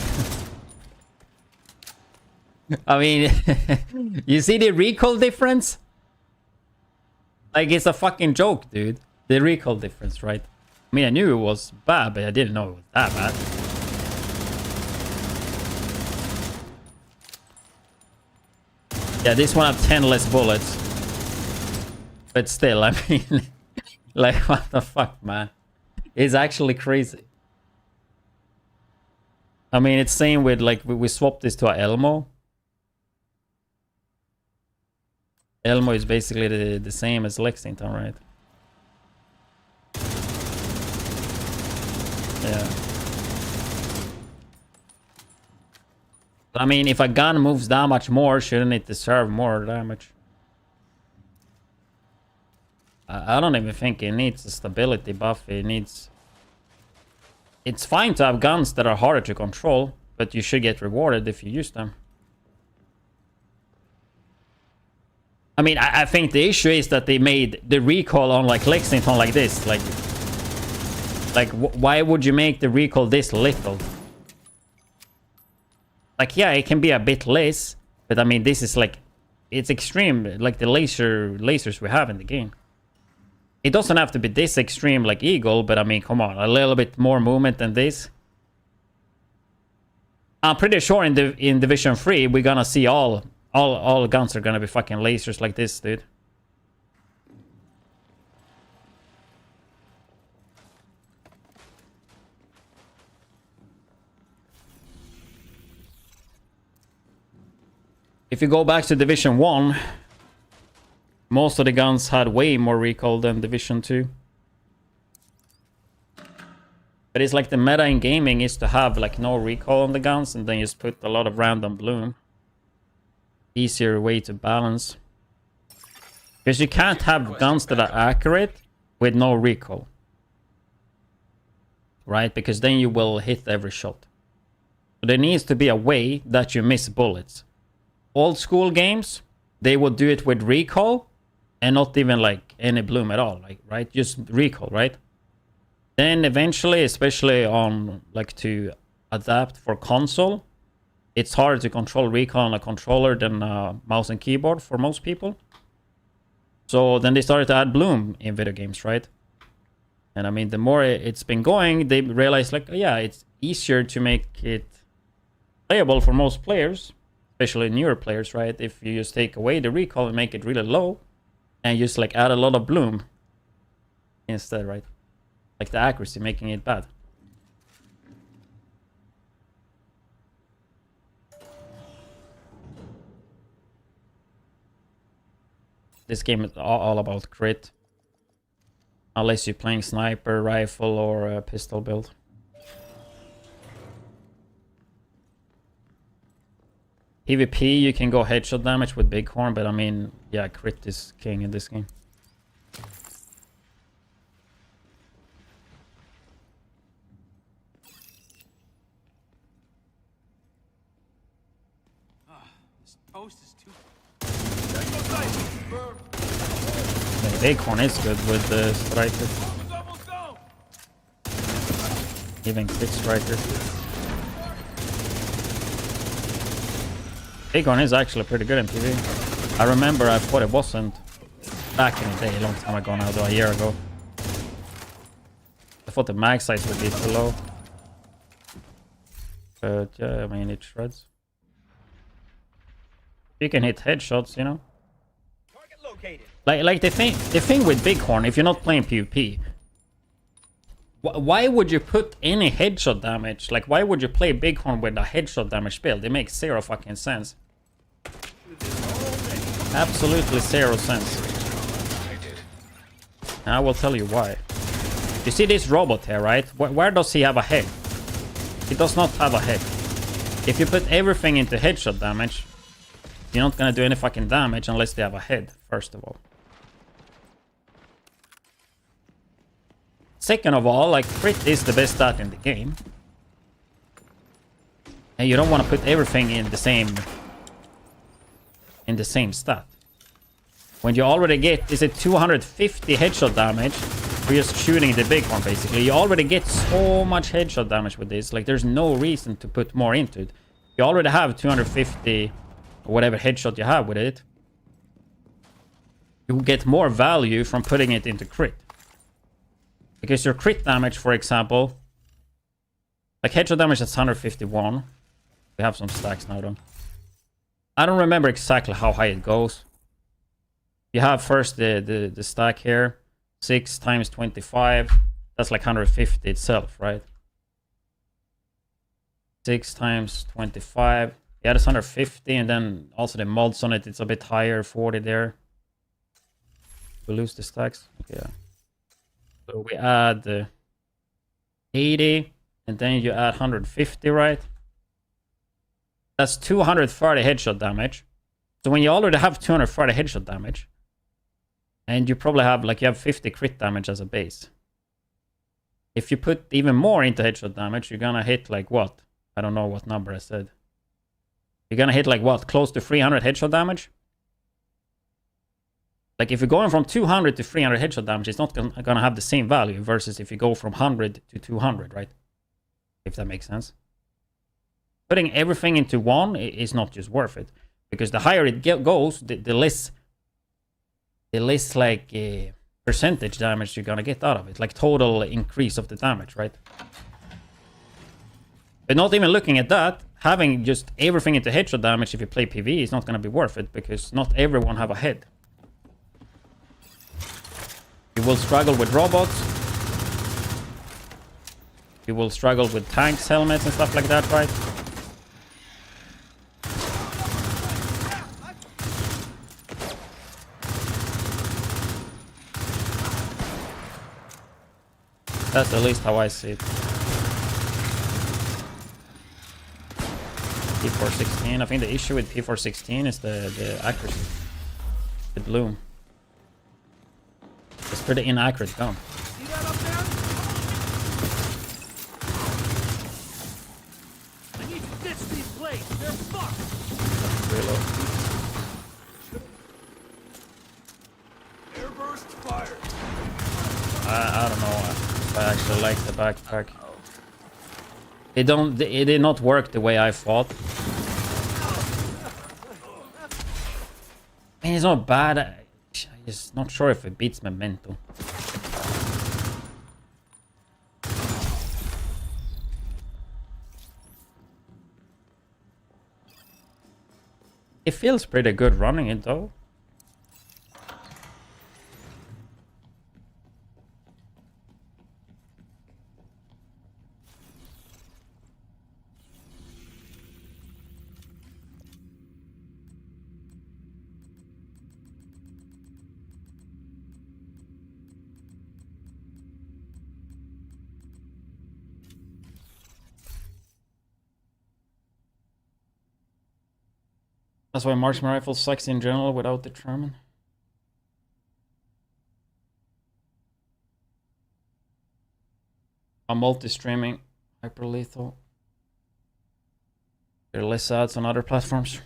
I mean, you see the recoil difference? Like, it's a fucking joke, dude. The recoil difference, right? I mean, I knew it was bad, but I didn't know it was that bad. Yeah, this one had 10 less bullets. But still, I mean... like, what the fuck, man? It's actually crazy. I mean, it's same with, like, we swapped this to a Elmo. Elmo is basically the same as Lexington, right? Yeah. I mean, if a gun moves that much more, shouldn't it deserve more damage? I don't even think it needs a stability buff. It needs... It's fine to have guns that are harder to control, but you should get rewarded if you use them. I mean, I think the issue is that they made the recoil on like Lexington like this. Like why would you make the recoil this little? Like, yeah, it can be a bit less, but I mean, this is like, it's extreme, like the lasers we have in the game. It doesn't have to be this extreme like Eagle, but I mean, come on, a little bit more movement than this. I'm pretty sure in Division 3, we're gonna see all guns are gonna be fucking lasers like this, dude. If you go back to Division 1, most of the guns had way more recoil than Division 2. But it's like the meta in gaming is to have like no recoil on the guns and then just put a lot of random bloom. Easier way to balance. Because you can't have guns that are accurate with no recoil. Right? Because then you will hit every shot. So there needs to be a way that you miss bullets. Old school games, they would do it with recoil and not even like any bloom at all, like, right? Just recoil, right? Then eventually, especially on like to adapt for console, it's harder to control recoil on a controller than mouse and keyboard for most people. So then they started to add bloom in video games, right? And I mean, the more it's been going, they realized like, yeah, it's easier to make it playable for most players, especially newer players, right? If you just take away the recoil and make it really low and just like add a lot of bloom instead, right? Like the accuracy, making it bad. This game is all about crit. Unless you're playing sniper, rifle, or a pistol build. PvP, you can go headshot damage with Bighorn, but I mean, yeah, crit is king in this game. This toast is too... The Bighorn is good with the striker. Even quick striker. Bighorn is actually pretty good in PvP. I remember I thought it wasn't back in the day, a long time ago now, though, a year ago. I thought the mag size would be too low. But yeah, I mean, it shreds. You can hit headshots, you know. Like the thing with Bighorn, if you're not playing PvP, why would you put any headshot damage? Like, why would you play Bighorn with a headshot damage build? It makes zero fucking sense. Absolutely zero sense. And I will tell you why. You see this robot here, right? Where does he have a head? He does not have a head. If you put everything into headshot damage, you're not gonna do any fucking damage unless they have a head, first of all. Second of all, like, crit is the best stat in the game. And you don't want to put everything in the same stat. When you already get, is it 250 headshot damage for just shooting the Bighorn, basically. You already get so much headshot damage with this, like, there's no reason to put more into it. You already have 250 or whatever headshot you have with it. You get more value from putting it into crit. Because your crit damage, for example, like headshot damage is 151. We have some stacks now, though. I don't remember exactly how high it goes. You have first the stack here, 6 times 25. That's like 150 itself, right? 6 times 25. Yeah, that's 150, and then also the mods on it, it's a bit higher, 40 there. We lose the stacks. Okay, yeah. So we add 80, and then you add 150, right? That's 230 headshot damage. So when you already have 230 headshot damage, and you probably have, like, you have 50 crit damage as a base. If you put even more into headshot damage, you're gonna hit, like, what? I don't know what number I said. You're gonna hit, like, what? Close to 300 headshot damage? Like, if you're going from 200 to 300 headshot damage, it's not gonna have the same value versus if you go from 100 to 200, right? If that makes sense. Putting everything into one is not just worth it. Because the higher it goes, the less like percentage damage you're gonna get out of it. Like, total increase of the damage, right? But not even looking at that, having just everything into headshot damage if you play PvE is not gonna be worth it. Because not everyone have a head. You will struggle with robots. You will struggle with tanks, helmets, and stuff like that, right? That's at least how I see it. P416. I think the issue with P416 is the accuracy. The bloom. It's pretty inaccurate gun. See that up there? I need to ditch these blades. They're fucked. Reload. Airburst fire. I don't know if I actually like the backpack. It did not work the way I thought. I mean, it's not bad. I'm just not sure if it beats Memento. It feels pretty good running it though. That's why marksman rifle sucks in general without the Sherman. A multi-streaming hyper lethal. There are less ads on other platforms.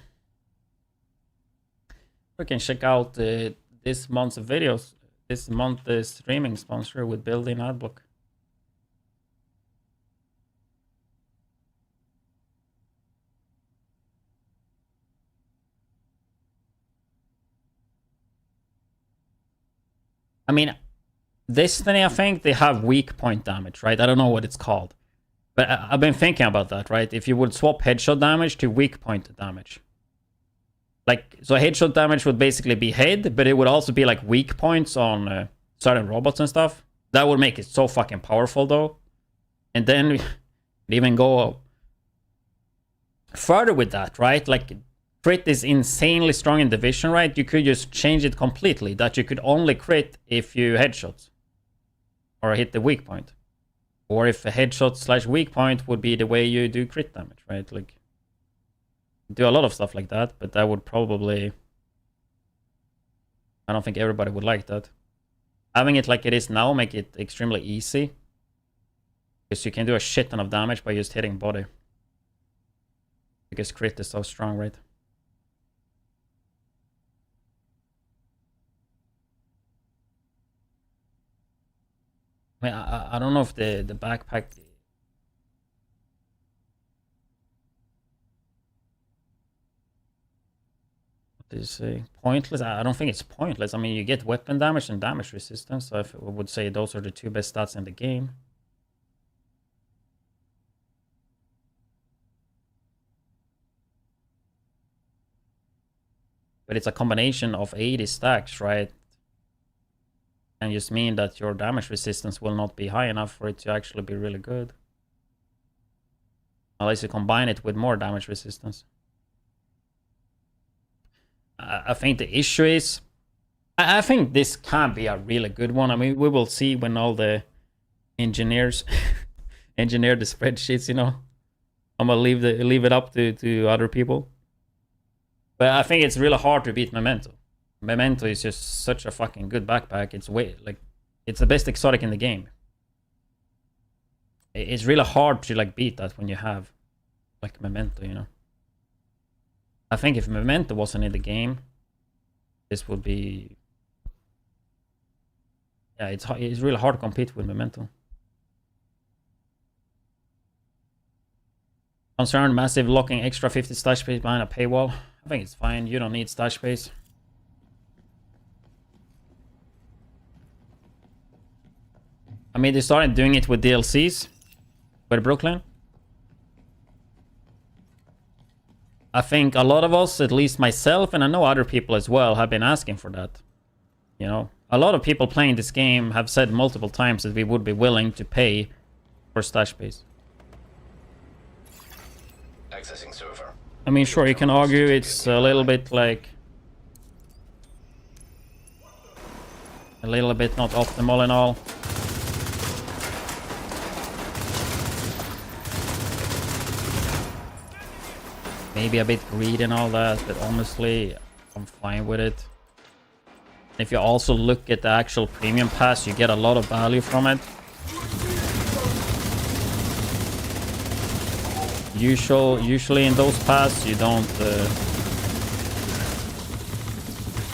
We can check out this month's videos. This month's streaming sponsor with built-in adblock. I mean, Destiny, I think they have weak point damage, right? I don't know what it's called. But I've been thinking about that, right? If you would swap headshot damage to weak point damage. Like, so headshot damage would basically be head, but it would also be like weak points on certain robots and stuff. That would make it so fucking powerful though. And then we even go further with that, right? Like, crit is insanely strong in Division, right? You could just change it completely, that you could only crit if you headshots or hit the weak point. Or if a headshot slash weak point would be the way you do crit damage, right? Like, do a lot of stuff like that, but that would probably... I don't think everybody would like that. Having it like it is now make it extremely easy. Because you can do a shit ton of damage by just hitting body. Because crit is so strong, right? I mean, I don't know if the backpack... What did you say? Pointless? I don't think it's pointless. I mean, you get weapon damage and damage resistance. So I would say those are the two best stats in the game. But it's a combination of 80 stacks, right? And just mean that your damage resistance will not be high enough for it to actually be really good. Unless you combine it with more damage resistance. I think the issue is... I think this can be a really good one. I mean, we will see when all the engineers engineer the spreadsheets, you know. I'm gonna leave it up to other people. But I think it's really hard to beat Memento. Memento is just such a fucking good backpack. It's the best exotic in the game. It's really hard to like beat that when you have like Memento, you know. I think if Memento wasn't in the game, this would be... Yeah, it's really hard to compete with Memento. Concerned massive locking extra 50 stash space behind a paywall. I think it's fine. You don't need stash space. I mean, they started doing it with DLCs with Brooklyn. I think a lot of us, at least myself, and I know other people as well, have been asking for that. You know, a lot of people playing this game have said multiple times that we would be willing to pay for stash space. Accessing server. I mean, sure, you can argue it's a little bit like... a little bit not optimal and all. Maybe a bit greedy and all that, but honestly, I'm fine with it. If you also look at the actual premium pass, you get a lot of value from it. Usually in those pass, you don't...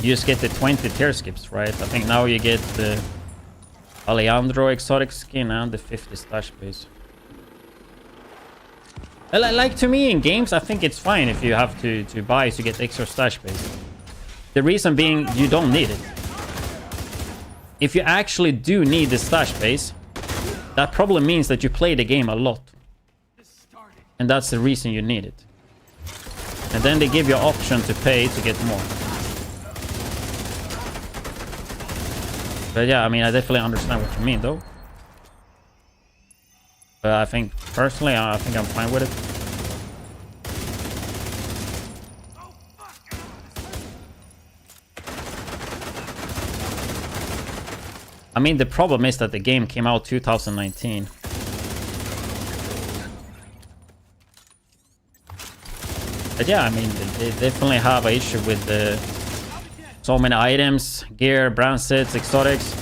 you just get the 20 tier skips, right? I think now you get the Alejandro exotic skin and the 50 stash base. Like, to me, in games, I think it's fine if you have to buy to get extra stash base. The reason being, you don't need it. If you actually do need the stash base, that probably means that you play the game a lot. And that's the reason you need it. And then they give you an option to pay to get more. But yeah, I mean, I definitely understand what you mean, though. But I think, personally, I think I'm fine with it. I mean, the problem is that the game came out 2019. But yeah, I mean, they definitely have an issue with so many items, gear, brand sets, exotics.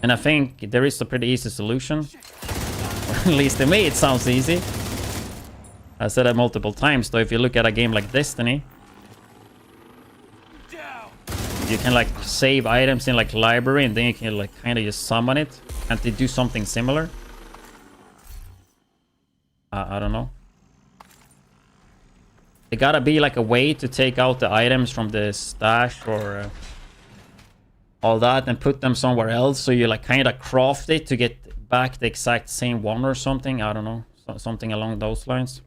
And I think there is a pretty easy solution. At least to me, it sounds easy. I said that multiple times, though. If you look at a game like Destiny, you can like save items in like library, and then you can like kind of just summon it, and they do something similar. I don't know. There gotta be like a way to take out the items from the stash or all that and put them somewhere else, so you like kind of craft it to get back the exact same one or something. I don't know, something along those lines.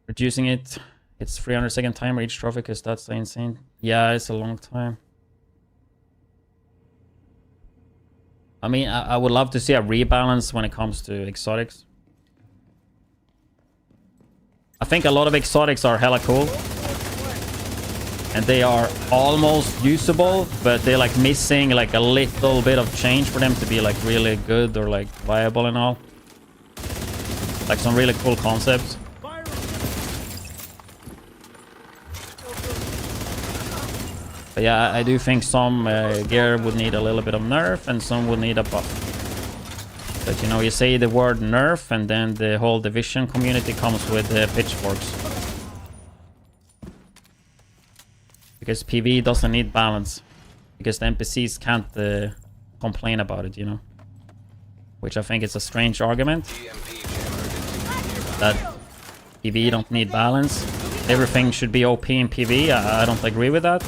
Reducing it, it's 300-second timer each trophy, because that's insane. Yeah, it's a long time. I mean, I would love to see a rebalance when it comes to exotics. I think a lot of exotics are hella cool. And they are almost usable, but they're like missing like a little bit of change for them to be like really good or like viable and all. Like some really cool concepts. But yeah, I do think some gear would need a little bit of nerf and some would need a buff. But you know, you say the word nerf and then the whole division community comes with pitchforks. Because PvE doesn't need balance. Because the NPCs can't complain about it, you know. Which I think is a strange argument. That PvE don't need balance. Everything should be OP in PvE. I don't agree with that.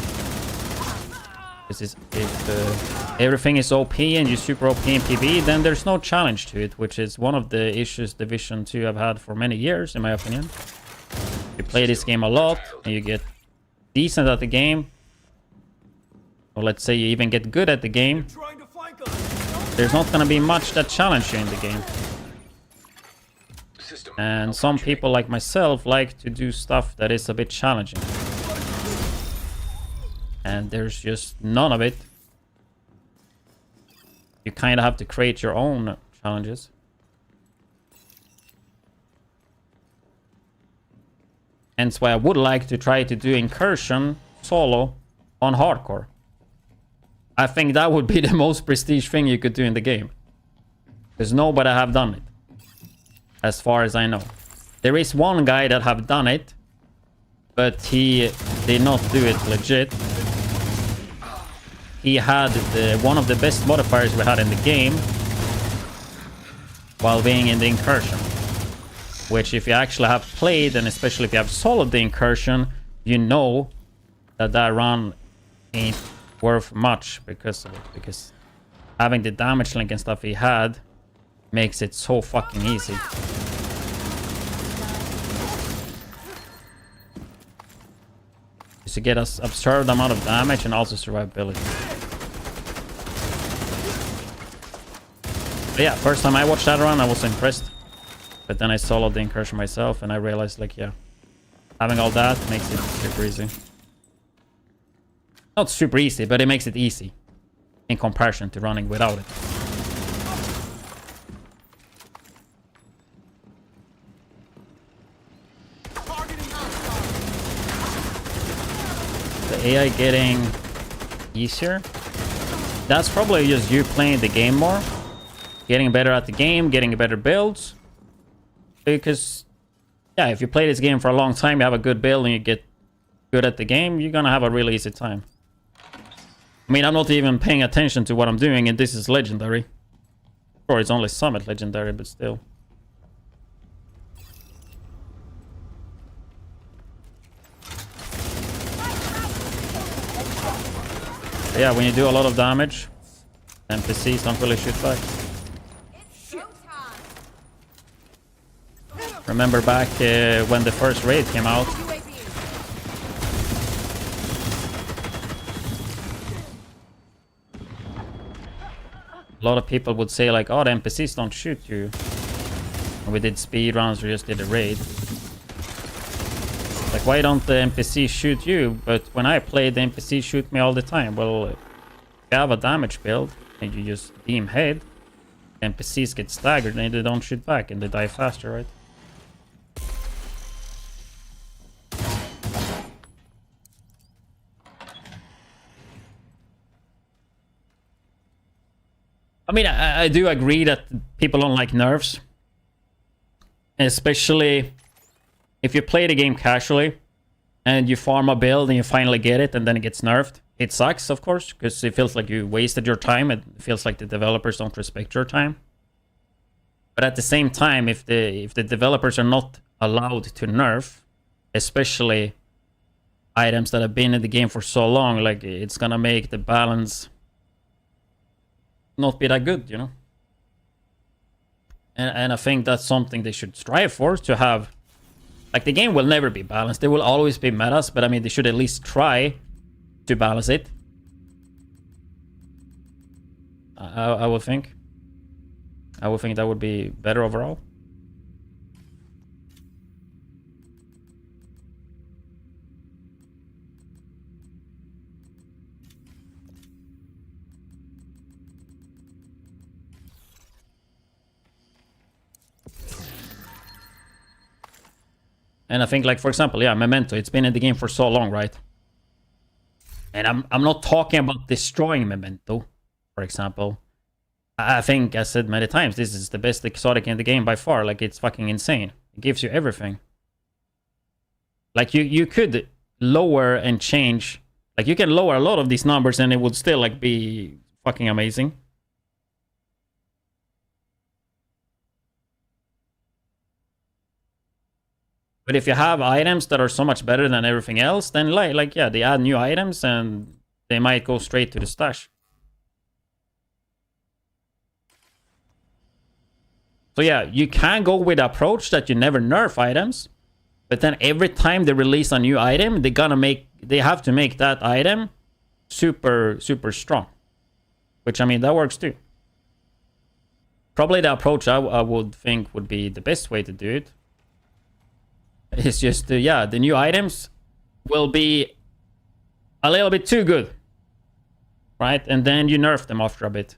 Because if everything is OP and you're super OP in PvE, then there's no challenge to it. Which is one of the issues Division 2 have had for many years, in my opinion. You play this game a lot and you get decent at the game, or let's say you even get good at the game, there's not gonna be much that challenge you in the game. And some people like myself like to do stuff that is a bit challenging. And there's just none of it. You kind of have to create your own challenges. Hence why I would like to try to do incursion solo on hardcore. I think that would be the most prestige thing you could do in the game. Because nobody have done it. As far as I know. There is one guy that have done it. But he did not do it legit. He had one of the best modifiers we had in the game. While being in the incursion. Which if you actually have played, and especially if you have soloed the incursion, you know that that run ain't worth much because of it. Because having the damage link and stuff he had makes it so fucking easy. Just to get us absurd amount of damage and also survivability. But yeah, first time I watched that run, I was impressed. But then I soloed the incursion myself and I realized, like, yeah, having all that makes it super easy. Not super easy, but it makes it easy in comparison to running without it. The AI getting easier? That's probably just you playing the game more. Getting better at the game, getting better builds. Because, yeah, if you play this game for a long time, you have a good build and you get good at the game, you're gonna have a really easy time. I mean, I'm not even paying attention to what I'm doing, and this is legendary. Or it's only Summit legendary, but still. Yeah, when you do a lot of damage, NPCs don't really shoot back. Remember back when the first raid came out. A lot of people would say like, oh, the NPCs don't shoot you. And we did speed runs, we just did a raid. Like, why don't the NPCs shoot you? But when I play, the NPCs shoot me all the time. Well, if you have a damage build and you just beam head, NPCs get staggered and they don't shoot back and they die faster, right? I mean, I do agree that people don't like nerfs. Especially if you play the game casually and you farm a build and you finally get it and then it gets nerfed. It sucks, of course, because it feels like you wasted your time. It feels like the developers don't respect your time. But at the same time, if the developers are not allowed to nerf, especially items that have been in the game for so long, like, it's gonna make the balance not be that good, you know. And I think that's something they should strive for, to have Like, the game will never be balanced. There will always be metas, but I mean, they should at least try to balance it. I would think. I would think that would be better overall. And I think, like, for example, yeah, Memento, it's been in the game for so long, right? And I'm not talking about destroying Memento, for example. I think, I said many times, this is the best exotic in the game by far. Like, it's fucking insane. It gives you everything. Like, you could lower and change. Like, you can lower a lot of these numbers and it would still, like, be fucking amazing. But if you have items that are so much better than everything else, then like yeah, they add new items and they might go straight to the stash. So yeah, you can go with the approach that you never nerf items, but then every time they release a new item, they have to make that item super strong. Which, I mean, that works too. Probably the approach I would think would be the best way to do it. It's just, yeah, the new items will be a little bit too good. Right? And then you nerf them after a bit.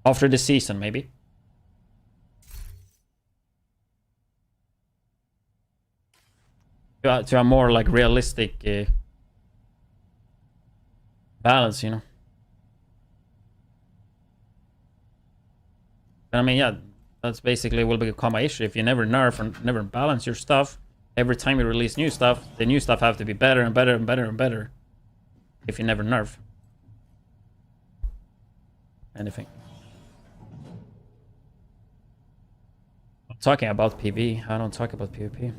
After the season, maybe. To a more, like, realistic balance, you know. But I mean, yeah, that's basically will become an issue. If you never nerf and never balance your stuff, every time you release new stuff, the new stuff have to be better and better and better and better. If you never nerf anything. I'm talking about PvE. I don't talk about PvP.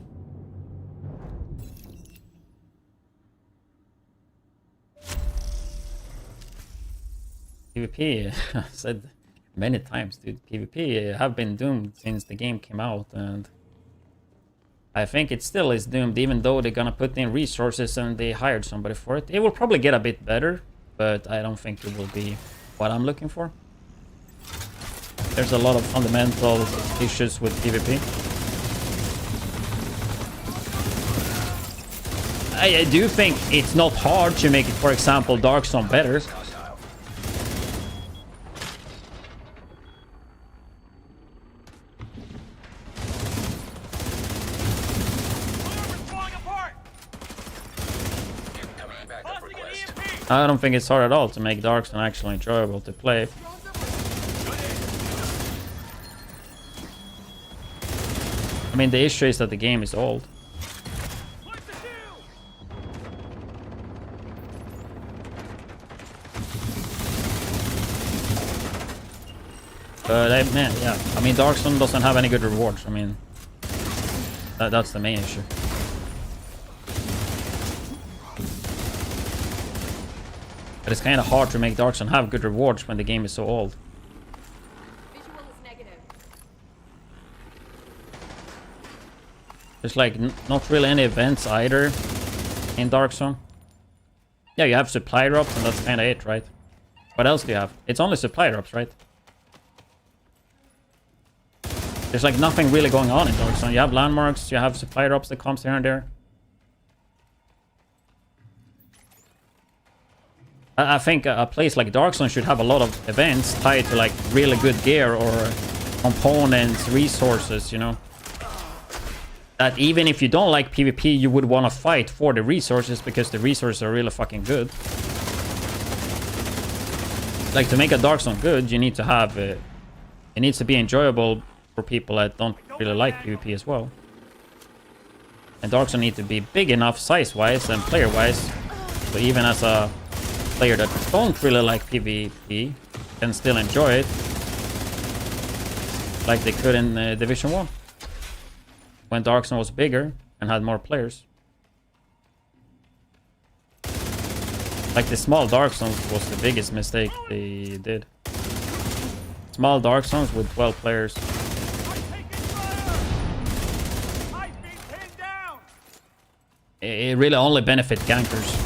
PvP, I said many times, dude. PvP have been doomed since the game came out, and I think it still is doomed, even though they're gonna put in resources and they hired somebody for it. It will probably get a bit better, but I don't think it will be what I'm looking for. There's a lot of fundamental issues with PvP. I do think it's not hard to make it, for example, Dark Zone better. I don't think it's hard at all to make Dark Zone actually enjoyable to play. I mean, the issue is that the game is old. But man, yeah, I mean, Dark Zone doesn't have any good rewards. I mean, that's the main issue. But it's kind of hard to make Dark Zone have good rewards when the game is so old. Visual is negative. There's like not really any events either in Dark Zone. Yeah, you have supply drops and that's kind of it, right? What else do you have? It's only supply drops, right? There's like nothing really going on in Dark Zone. You have landmarks, you have supply drops that comes here and there. I think a place like Dark Zone should have a lot of events tied to like really good gear or components, resources, you know. That even if you don't like PvP, you would want to fight for the resources because the resources are really fucking good. Like, to make a Dark Zone good, you need to have it needs to be enjoyable for people that don't really like PvP as well. And Dark Zone need to be big enough size-wise and player-wise, so even as a player that don't really like PvP can still enjoy it, like they could in Division 1 when Dark Zone was bigger and had more players. Like, the small Dark Zones was the biggest mistake they did. Small Dark Zones with 12 players. It really only benefits gankers.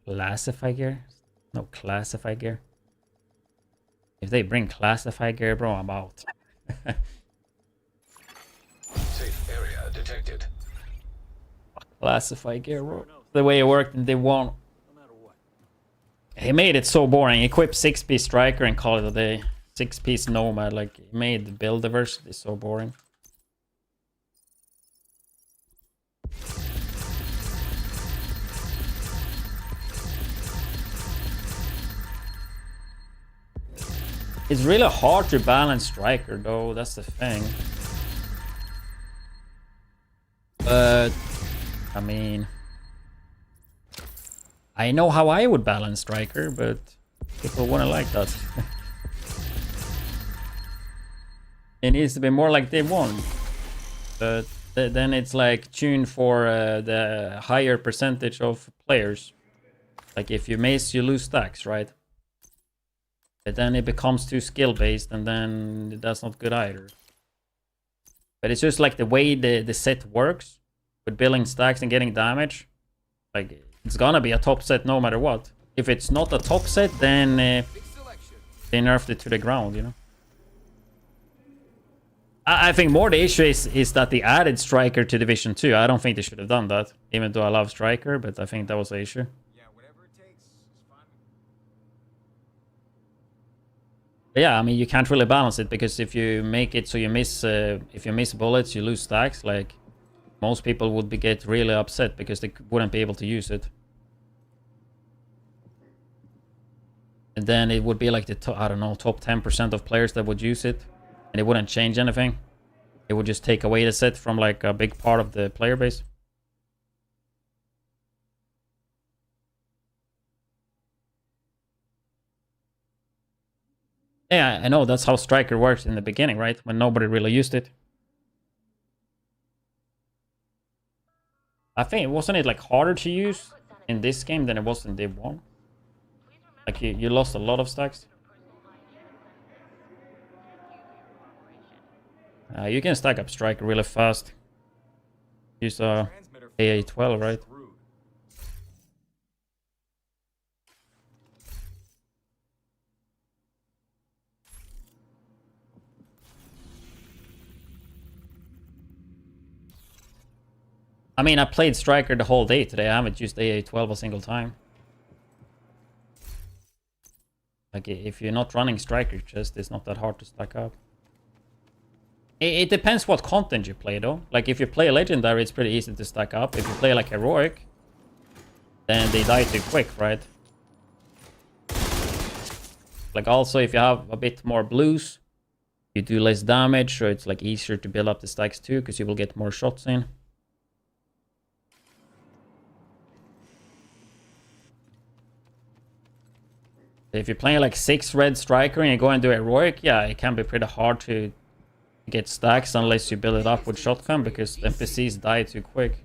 Classify gear? No classify gear. If they bring classify gear, bro, I'm out. Safe area detected. Classify gear, bro. The way it worked in Div 1. No matter what. He made it so boring. Equip 6-piece striker and call it a day. 6-piece nomad. Like, he made the build diversity so boring. It's really hard to balance striker though, that's the thing. But I mean, I know how I would balance striker, but people wouldn't like that. It needs to be more like they want. But then it's like tuned for the higher percentage of players. Like if you mace, you lose stacks, right? But then it becomes too skill based, and then that's not good either. But it's just like the way the set works with building stacks and getting damage. Like it's gonna be a top set no matter what. If it's not a top set, then they nerfed it to the ground, you know. I think more the issue is that they added striker to Division 2. I don't think they should have done that, even though I love striker, but I think that was the issue. Yeah, I mean you can't really balance it, because if you make it so you miss, if you miss bullets, you lose stacks. Like most people would get really upset because they wouldn't be able to use it, and then it would be like the I don't know, top 10% of players that would use it, and it wouldn't change anything. It would just take away the set from like a big part of the player base. Yeah, I know that's how striker works in the beginning, right? When nobody really used it. I think, wasn't it like harder to use in this game than it was in Div 1? Like you lost a lot of stacks. You can stack up striker really fast. Use AA12, right? I mean, I played striker the whole day today. I haven't used AA12 a single time. Like, if you're not running striker chest, it's not that hard to stack up. It depends what content you play, though. Like, if you play legendary, it's pretty easy to stack up. If you play like heroic, then they die too quick, right? Like, also, if you have a bit more blues, you do less damage, so it's like easier to build up the stacks too, because you will get more shots in. If you're playing like 6 red striker and you go and do heroic, yeah, it can be pretty hard to get stacks unless you build it up with shotgun, because NPCs die too quick.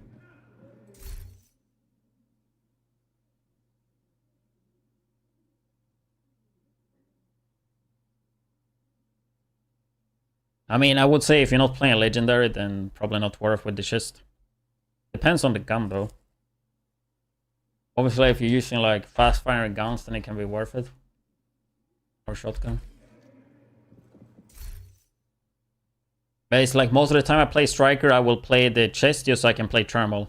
I mean, I would say if you're not playing legendary, then probably not worth with the chest. Depends on the gun though. Obviously, if you're using like fast firing guns, then it can be worth it. Or shotgun. But it's like most of the time I play striker, I will play the chest just so I can play thermal.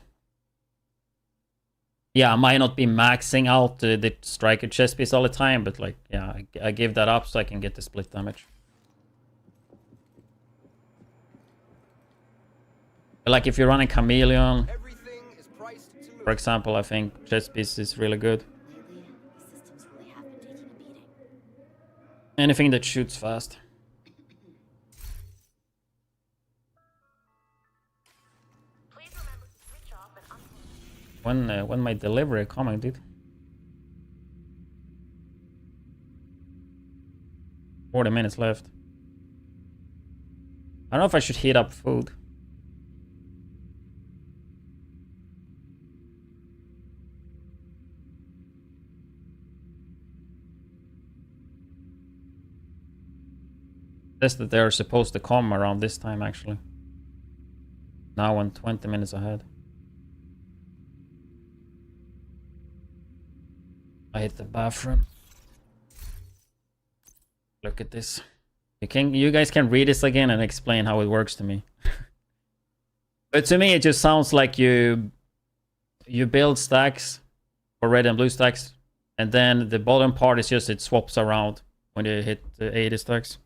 Yeah, I might not be maxing out the striker chest piece all the time, but like, yeah, I give that up so I can get the split damage. But like if you're running Chameleon, for example, I think chest piece is really good. Anything that shoots fast. When my delivery coming, dude? 40 minutes left. I don't know if I should heat up food. Says that they're supposed to come around this time actually. Now I'm 20 minutes ahead. I hit the bathroom. Look at this. You guys can read this again and explain how it works to me. But to me it just sounds like you build stacks for red and blue stacks, and then the bottom part is just it swaps around when you hit the 80 stacks.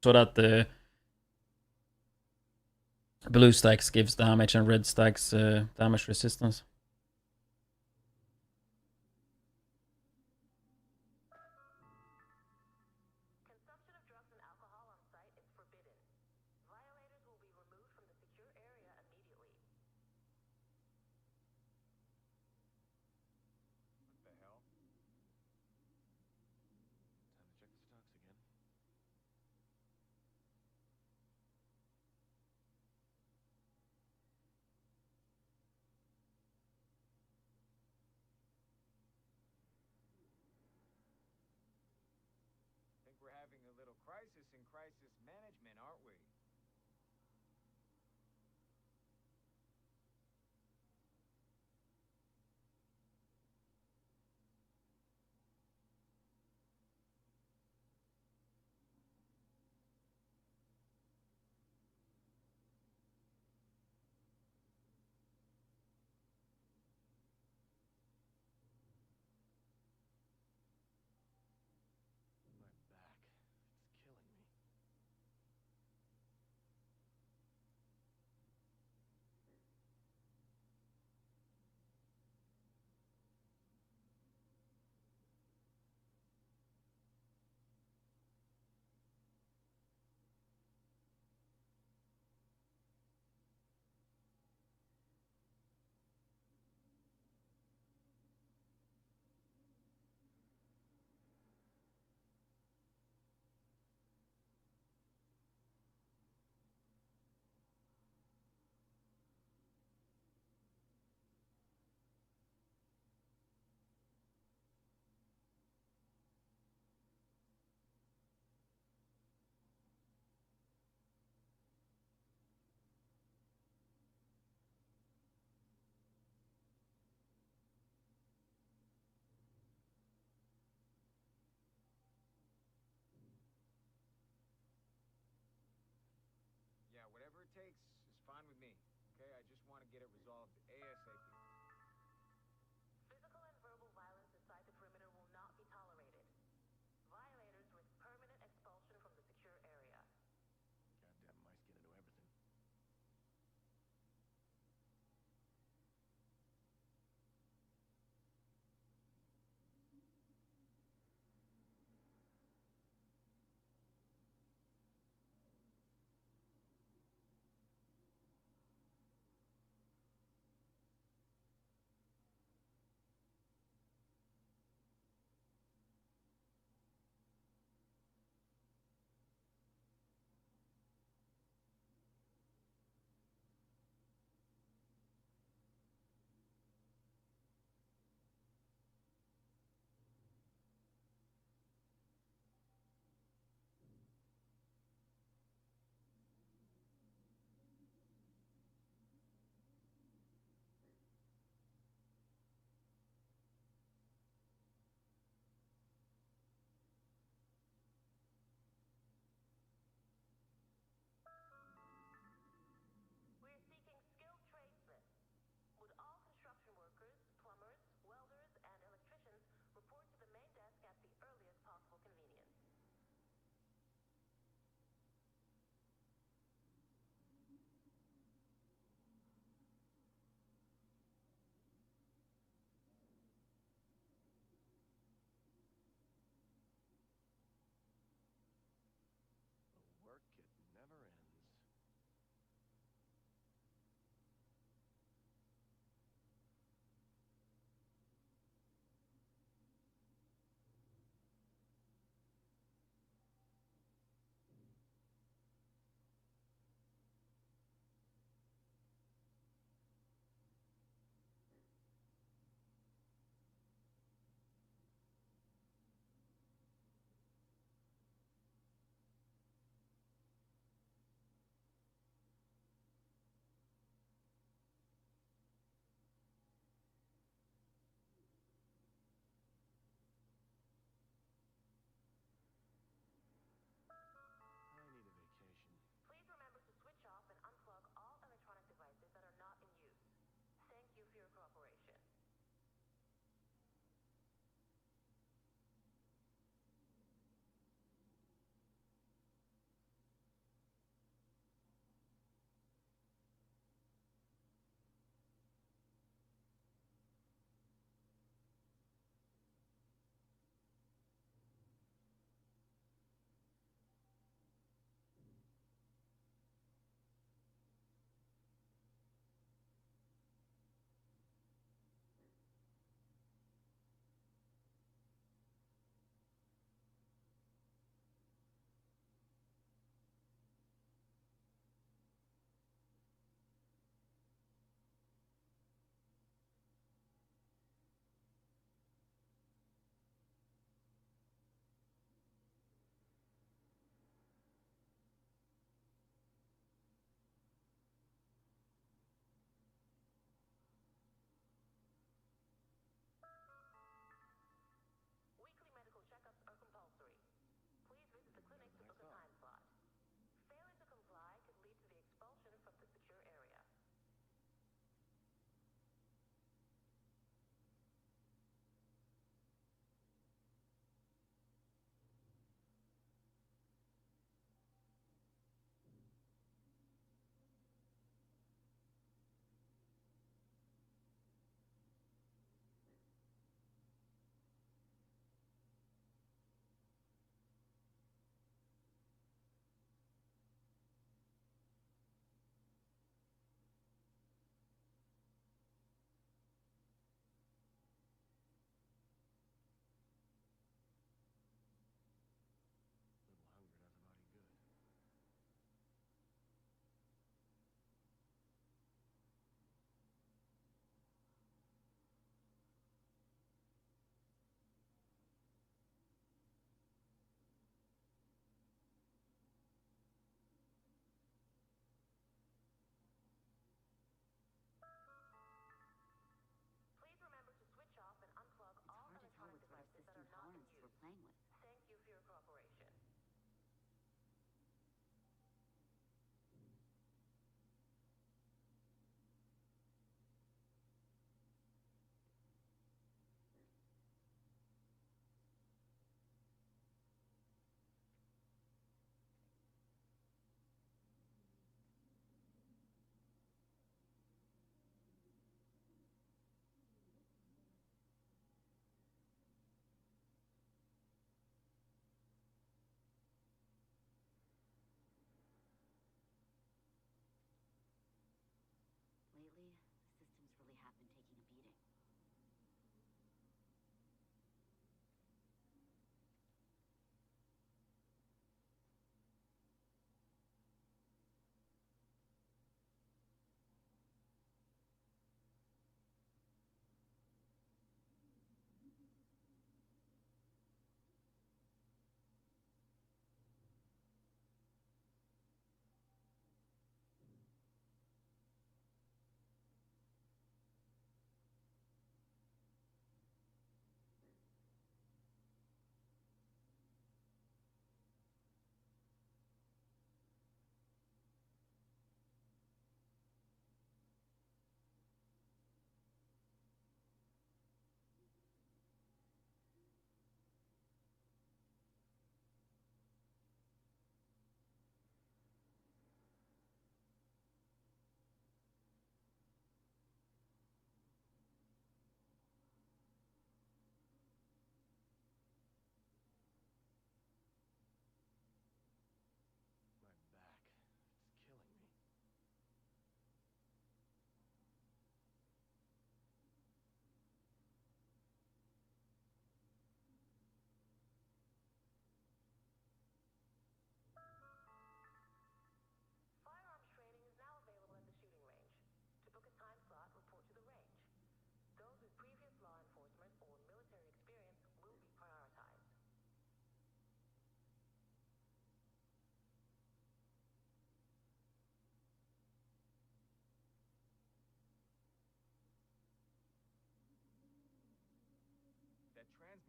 So that the blue stacks gives damage and red stacks damage resistance.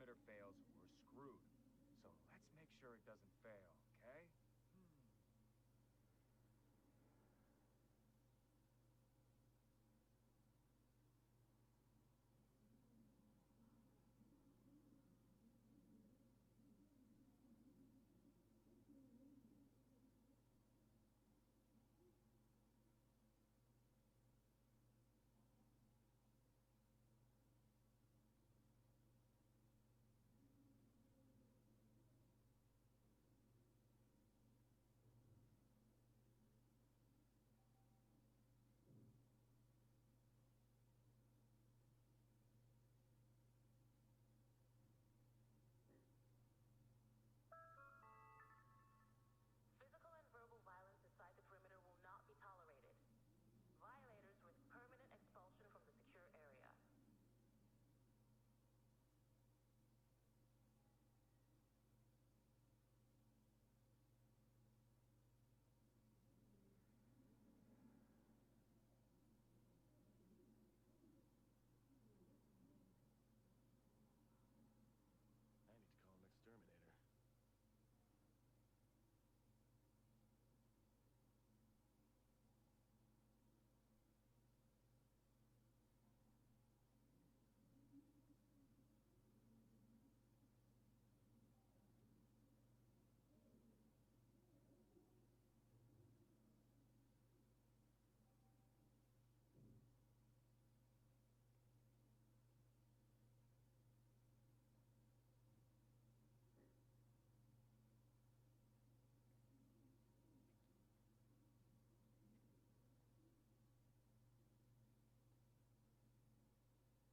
transmitter fails, we're screwed. So let's make sure it doesn't fail, okay? Physical and verbal violence inside the perimeter will not be tolerated. Violators risk permanent expulsion from the secure area. I need to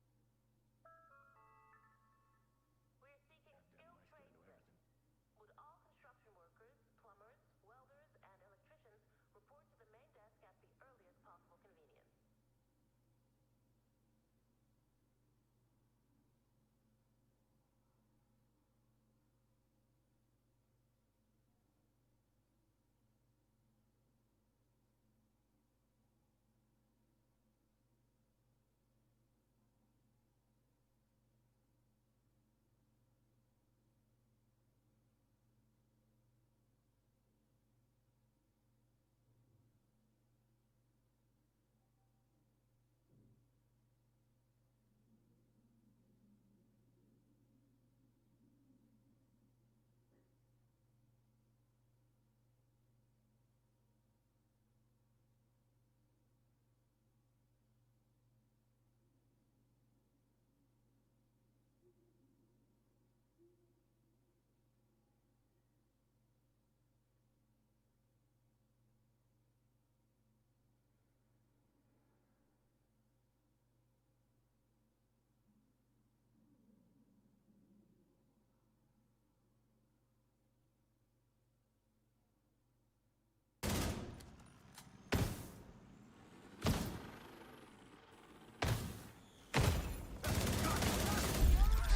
call an exterminator. We're seeking skilled tradesmen. Would all construction workers, plumbers, welders, and electricians report to the main desk at the earliest possible convenience?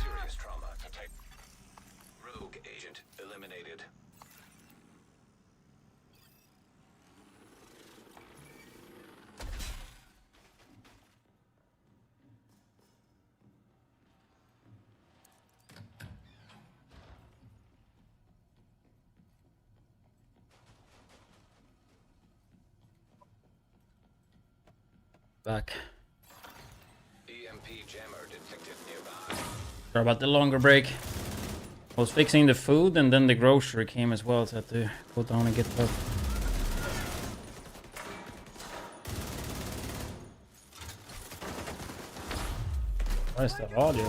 Serious trauma to type. Rogue agent eliminated. Back. EMP jammer detected nearby. Sorry about the longer break. I was fixing the food and then the grocery came as well, so I had to go down and get that. What is that audio?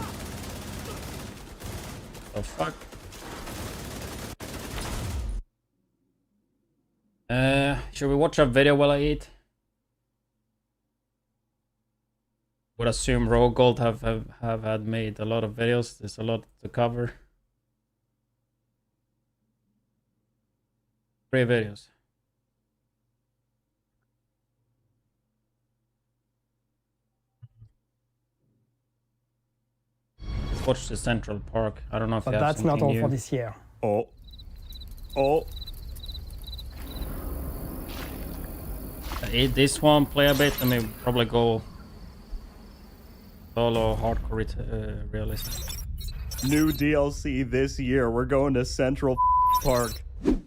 The fuck? Should we watch a video while I eat? Would assume Rogue Gold have had made a lot of videos. There's a lot to cover. 3 videos. Let's watch the Central Park. I don't know if But you have that's not all new. for this year. Oh. Eat this one, play a bit, and maybe probably go solo hardcore realism. New DLC this year. We're going to Central Park.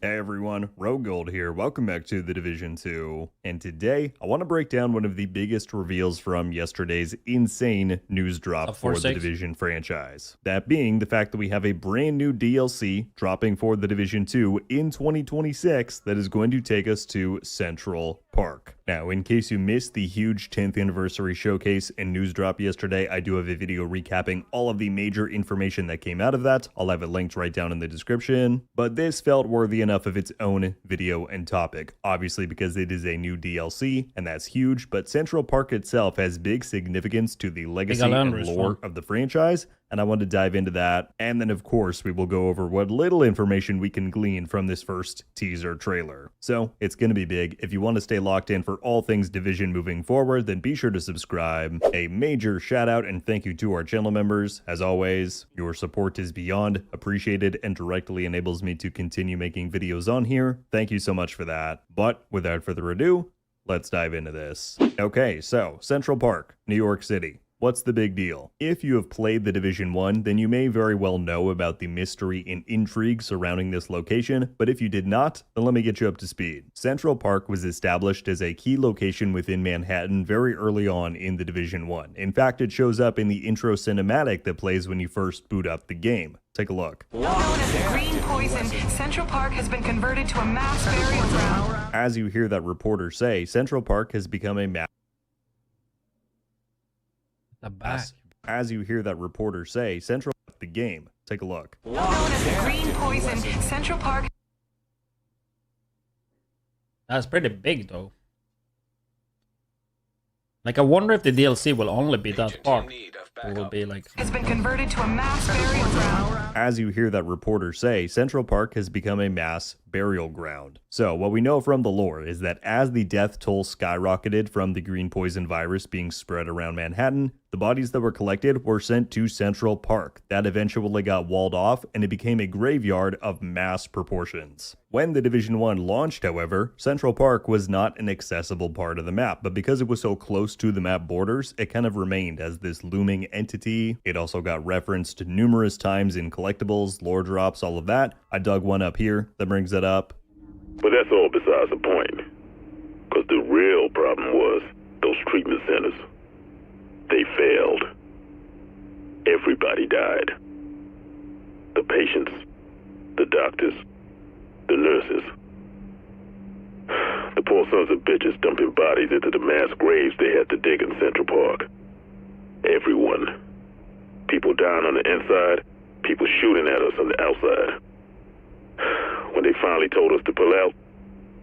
Hey everyone, Rogue Gold here. Welcome back to The Division 2. And today, I want to break down one of the biggest reveals from yesterday's insane news drop for the Division franchise. That being the fact that we have a brand new DLC dropping for The Division 2 in 2026 that is going to take us to Central Park. Now, in case you missed the huge 10th anniversary showcase and news drop yesterday, I do have a video recapping all of the major information that came out of that. I'll have it linked right down in the description. But this felt worthy enough of its own video and topic, obviously because it is a new DLC, and that's huge, but Central Park itself has big significance to the legacy and lore of the franchise, and I want to dive into that. And then, of course, we will go over what little information we can glean from this first teaser trailer. So, it's going to be big. If you want to stay locked in for all things Division moving forward, then be sure to subscribe. A major shout out and thank you to our channel members. As always, your support is beyond appreciated and directly enables me to continue making videos on here. Thank you so much for that. But without further ado, let's dive into this. Okay, so Central Park, New York City. What's the big deal? If you have played The Division 1, then you may very well know about the mystery and intrigue surrounding this location, but if you did not, then let me get you up to speed. Central Park was established as a key location within Manhattan very early on in The Division 1. In fact, it shows up in the intro cinematic that plays when you first boot up the game. Take a look. Known as the Green Poison, Central Park has been converted to a mass burial ground. As you hear that reporter say, Central Park has become a mass... As you hear that reporter say, Central Park the game. Take a look. Known as the Green Poison, Central Park. That's pretty big though. Like I wonder if the DLC will only be that part. Or will be like has been converted to a mass burial ground. As you hear that reporter say, Central Park has become a mass burial ground. So what we know from the lore is that as the death toll skyrocketed from the green poison virus being spread around Manhattan, the bodies that were collected were sent to Central Park. That eventually got walled off and it became a graveyard of mass proportions. When the Division 1 launched, however, Central Park was not an accessible part of the map, but because it was so close to the map borders, it kind of remained as this looming entity. It also got referenced numerous times in collectibles, lore drops, all of that. I dug one up here that brings it up. But that's all besides the point. Because the real problem was those treatment centers. They failed. Everybody died. The patients, the doctors, the nurses. The poor sons of bitches dumping bodies into the mass graves they had to dig in Central Park. Everyone. People dying on the inside, people shooting at us on the outside. When they finally told us to pull out,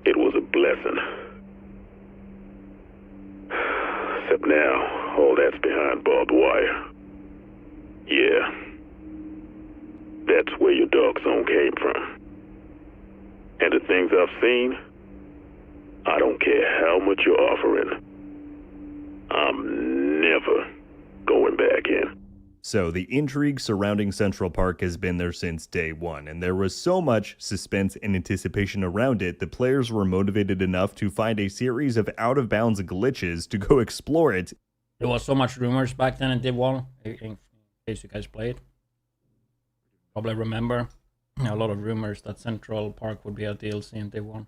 it was a blessing. Except now, all that's behind barbed wire. Yeah. That's where your dark zone came from. And the things I've seen, I don't care how much you're offering. I'm never going back in. So the intrigue surrounding Central Park has been there since day one, and there was so much suspense and anticipation around it that players were motivated enough to find a series of out-of-bounds glitches to go explore it. There was so much rumors back then in Div 1, in case you guys played. Probably remember a lot of rumors that Central Park would be a DLC in Div 1.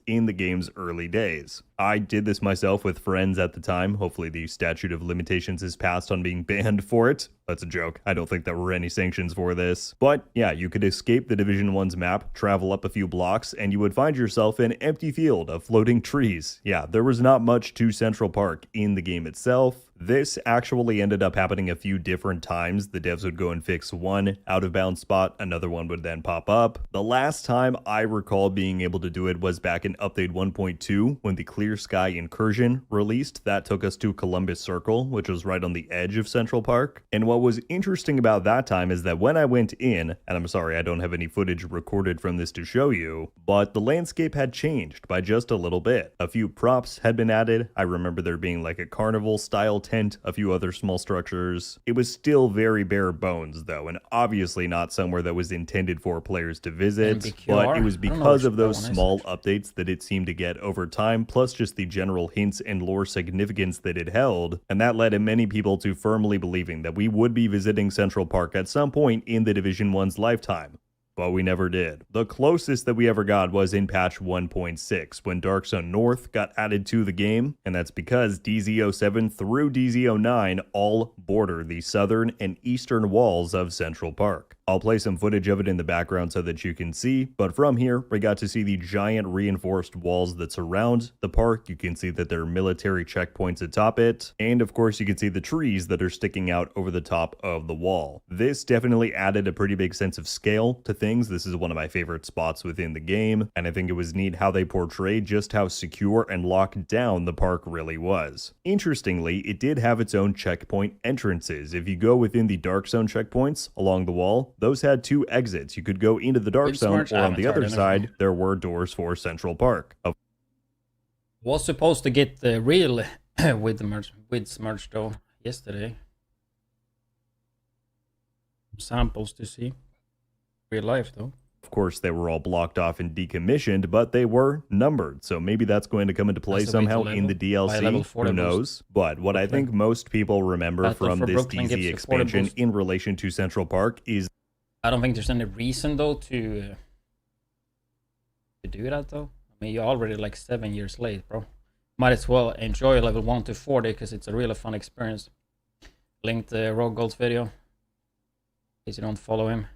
In the game's early days. I did this myself with friends at the time. Hopefully the statute of limitations is passed on being banned for it. That's a joke. I don't think there were any sanctions for this. But yeah, you could escape the Division 1's map, travel up a few blocks, and you would find yourself in an empty field of floating trees. Yeah, there was not much to Central Park in the game itself. This actually ended up happening a few different times. The devs would go and fix one out-of-bounds spot, another one would then pop up. The last time I recall being able to do it was back in Update 1.2 when the Clear Sky Incursion released. That took us to Columbus Circle, which was right on the edge of Central Park. And what was interesting about that time is that when I went in, and I'm sorry I don't have any footage recorded from this to show you, but the landscape had changed by just a little bit. A few props had been added. I remember there being like a carnival-style tent, a few other small structures. It was still very bare bones though, and obviously not somewhere that was intended for players to visit, but it was because of those small updates that it seemed to get over time, plus just the general hints and lore significance that it held, and that led many people to firmly believing that we would be visiting Central Park at some point in the Division 1's lifetime. But we never did. The closest that we ever got was in patch 1.6 when Dark Zone North got added to the game, and that's because DZ07 through DZ09 all border the southern and eastern walls of Central Park. I'll play some footage of it in the background so that you can see, but from here we got to see the giant reinforced walls that surround the park. You can see that there are military checkpoints atop it, and of course you can see the trees that are sticking out over the top of the wall. This definitely added a pretty big sense of scale to things. This is one of my favorite spots within the game, and I think it was neat how they portrayed just how secure and locked down the park really was. Interestingly, it did have its own checkpoint entrances. If you go within the Dark Zone checkpoints along the wall, those had two exits. You could go into the Dark Zone, or on the other side, there were doors for Central Park. Was supposed to get the real widdz merch though yesterday. Samples to see. Real life though. Of course, they were all blocked off and decommissioned, but they were numbered, so maybe that's going to come into play somehow in the DLC, who knows? But what I think most people remember from this DZ expansion in relation to Central Park is... I don't think there's any reason though to do that though. I mean, you're already like 7 years late, bro. Might as well enjoy level 1 to 40 because it's a really fun experience. Link the Rogue Gold's video in case you don't follow him.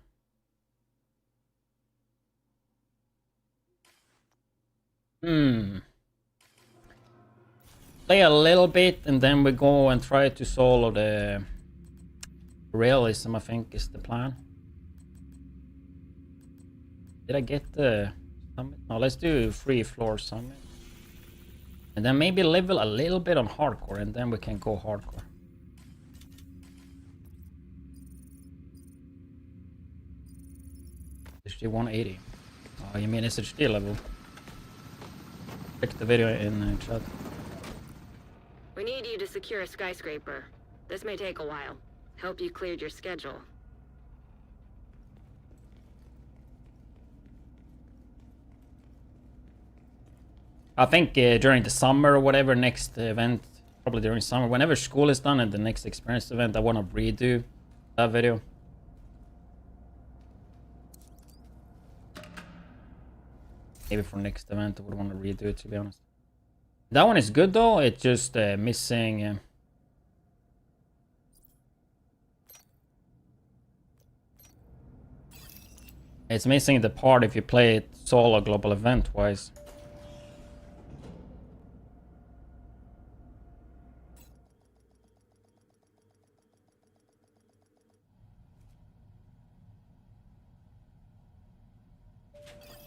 Play a little bit and then we go and try to solo the realism, I think is the plan. Did I get the summit? No, let's do free floor summit. And then maybe level a little bit on hardcore and then we can go hardcore. SHD 180. Oh, you mean SHD level? Check the video in chat. We need you to secure a skyscraper. This may take a while. Hope you cleared your schedule. I think during the summer or whatever, next event, probably during summer, whenever school is done and the next experience event, I want to redo that video. Maybe for next event, I would want to redo it, to be honest. That one is good though, it's just missing... it's missing the part if you play it solo global event wise.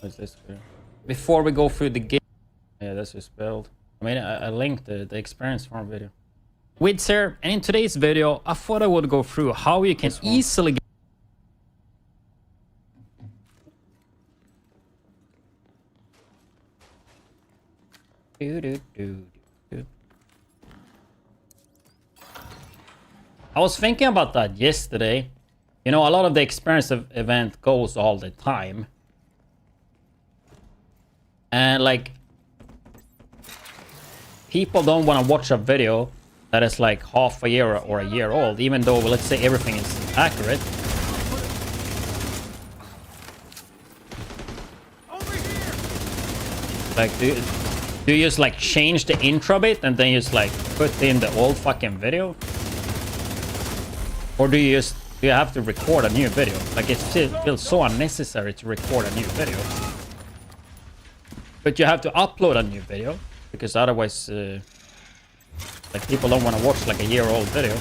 What's this here? Before we go through the game, yeah, that's just spelled. I mean, I linked the experience farm video. widdz here, and in today's video, I thought I would go through how you can easily get I was thinking about that yesterday. You know, a lot of the experience event goes all the time. And like, people don't want to watch a video that is like half a year or a year old, even though, let's say, everything is accurate. Like, do you just like change the intro bit and then just like put in the old fucking video? Or do you have to record a new video? Like, it feels so unnecessary to record a new video. But you have to upload a new video, because otherwise, like, people don't want to watch like a year-old video.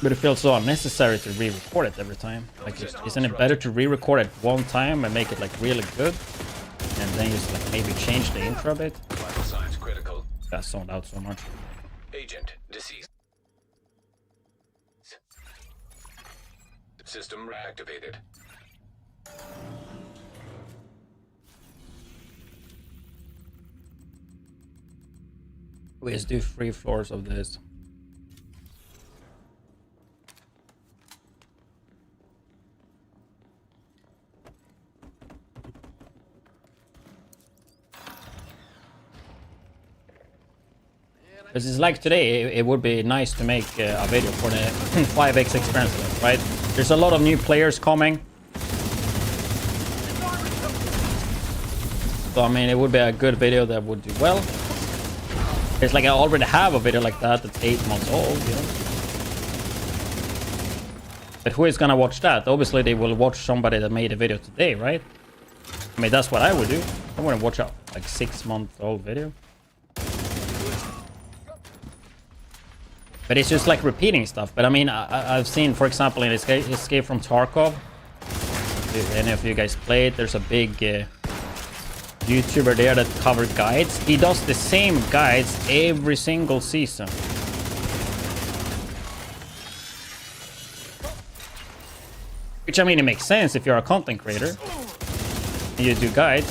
But it feels so unnecessary to re-record it every time. Like, isn't it better to re-record it one time and make it like really good, and then just like maybe change the intro a bit? Vital signs critical. Got zoned out so much. Agent deceased. System reactivated. We just do 3 floors of this. Because it's like today, it would be nice to make a video for the 5x experience event, right? There's a lot of new players coming. So I mean, it would be a good video that would do well. It's like I already have a video like that that's 8 months old, you know? But who is gonna watch that? Obviously, they will watch somebody that made a video today, right? I mean, that's what I would do. I wouldn't watch a like 6-month-old video. But it's just like repeating stuff. But I mean, I've seen, for example, in Escape from Tarkov, if any of you guys played, there's a big YouTuber there that covered guides. He does the same guides every single season. Which, I mean, it makes sense if you're a content creator and you do guides.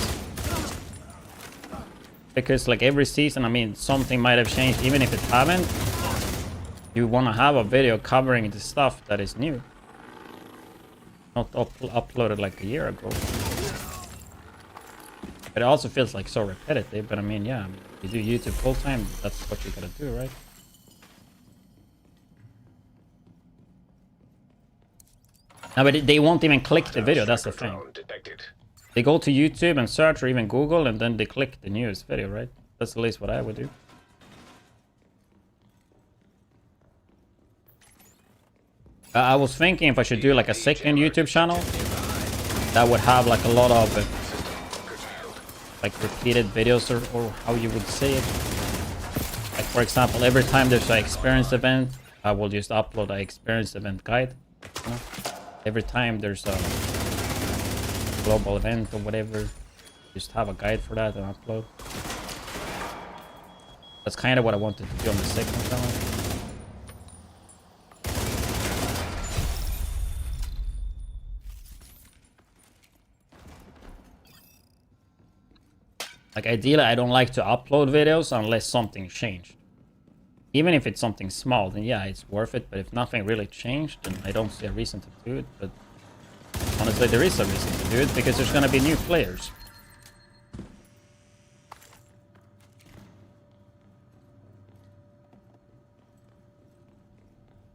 Because like every season, I mean, something might have changed, even if it haven't. You want to have a video covering the stuff that is new. Not uploaded like a year ago. But it also feels like so repetitive. But I mean, yeah, if you do YouTube full time, that's what you gotta do, right? No, but they won't even click the video, that's the thing. They go to YouTube and search or even Google and then they click the newest video, right? That's at least what I would do. I was thinking if I should do like a second YouTube channel that would have like a lot of like repeated videos or how you would say it. Like for example, every time there's an experience event, I will just upload an experience event guide. You know? Every time there's a global event or whatever, just have a guide for that and upload. That's kind of what I wanted to do on the second channel. Like ideally, I don't like to upload videos unless something changed. Even if it's something small, then yeah, it's worth it. But if nothing really changed, then I don't see a reason to do it. But honestly, there is a reason to do it because there's gonna be new players.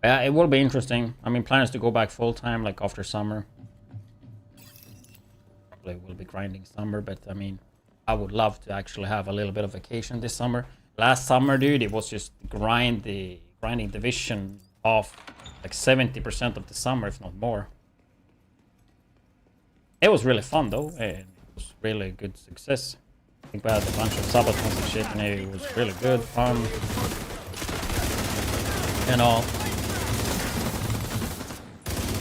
Yeah, it will be interesting. I mean, plans to go back full time, like after summer. Probably will be grinding summer, but I mean, I would love to actually have a little bit of vacation this summer. Last summer, dude, it was just grinding Division off like 70% of the summer, if not more. It was really fun though, and it was really a good success. I think we had a bunch of sabatons and shit, and it was really good, fun, and all.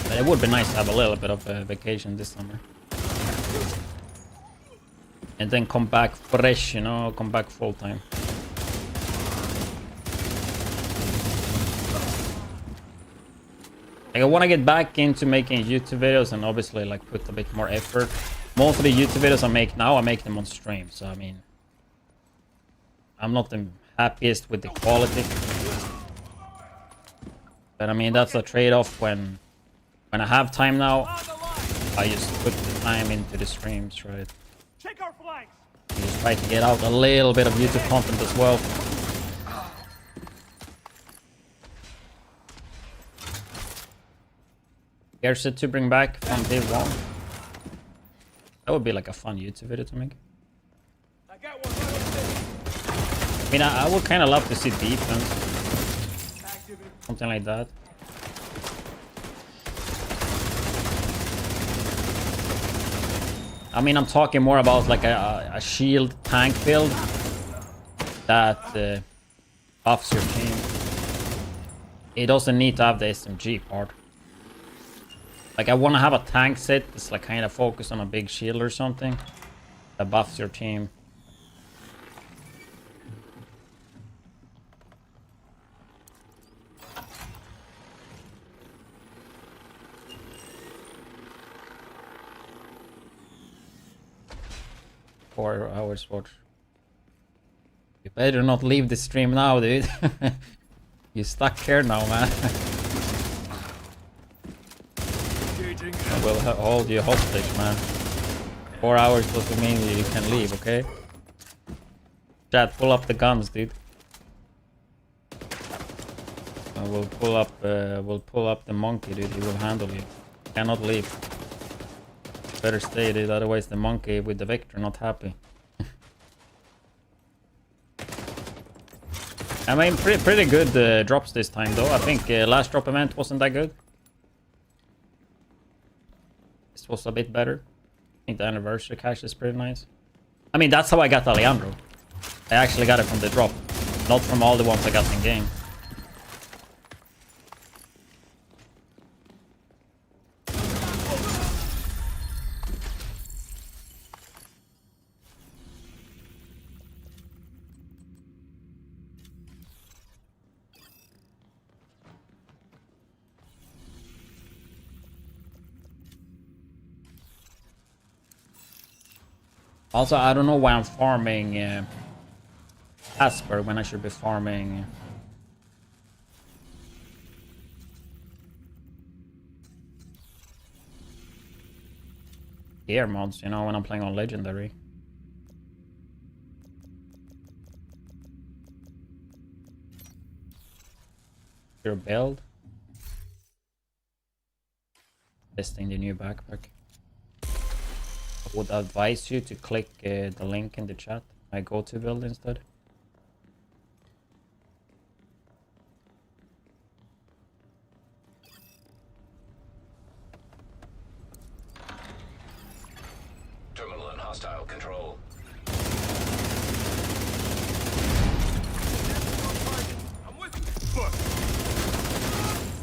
But it would be nice to have a little bit of a vacation this summer. And then come back fresh, you know, come back full time. Like I want to get back into making YouTube videos and obviously like put a bit more effort. Most of the YouTube videos I make now, I make them on stream. So I mean, I'm not the happiest with the quality. But I mean, that's a trade-off when I have time now. I just put the time into the streams, right? Check our flanks. Just try to get out a little bit of YouTube content as well. Here's it to bring back from day one. That would be like a fun YouTube video to make. I mean, I would kind of love to see defense. Something like that. I mean, I'm talking more about like a shield tank build that buffs your team. It doesn't need to have the SMG part. Like I want to have a tank set that's like kind of focused on a big shield or something that buffs your team. Hours watch. You better not leave the stream now, dude. You're stuck here now, man. I will hold you hostage, man. 4 hours doesn't mean you can leave, okay? Chat, pull up the guns, dude. We'll pull up the monkey, dude. He will handle you. Cannot leave. Better stay, dude. Otherwise, the monkey with the Victor not happy. I mean, pretty good drops this time, though. I think last drop event wasn't that good. This was a bit better. I think the anniversary cache is pretty nice. I mean, that's how I got Alejandro. I actually got it from the drop, not from all the ones I got in game. Also, I don't know why I'm farming Asper when I should be farming gear mods, you know, when I'm playing on Legendary. Your build. Testing the new backpack. I would advise you to click the link in the chat. My go-to build instead. Terminal in hostile control.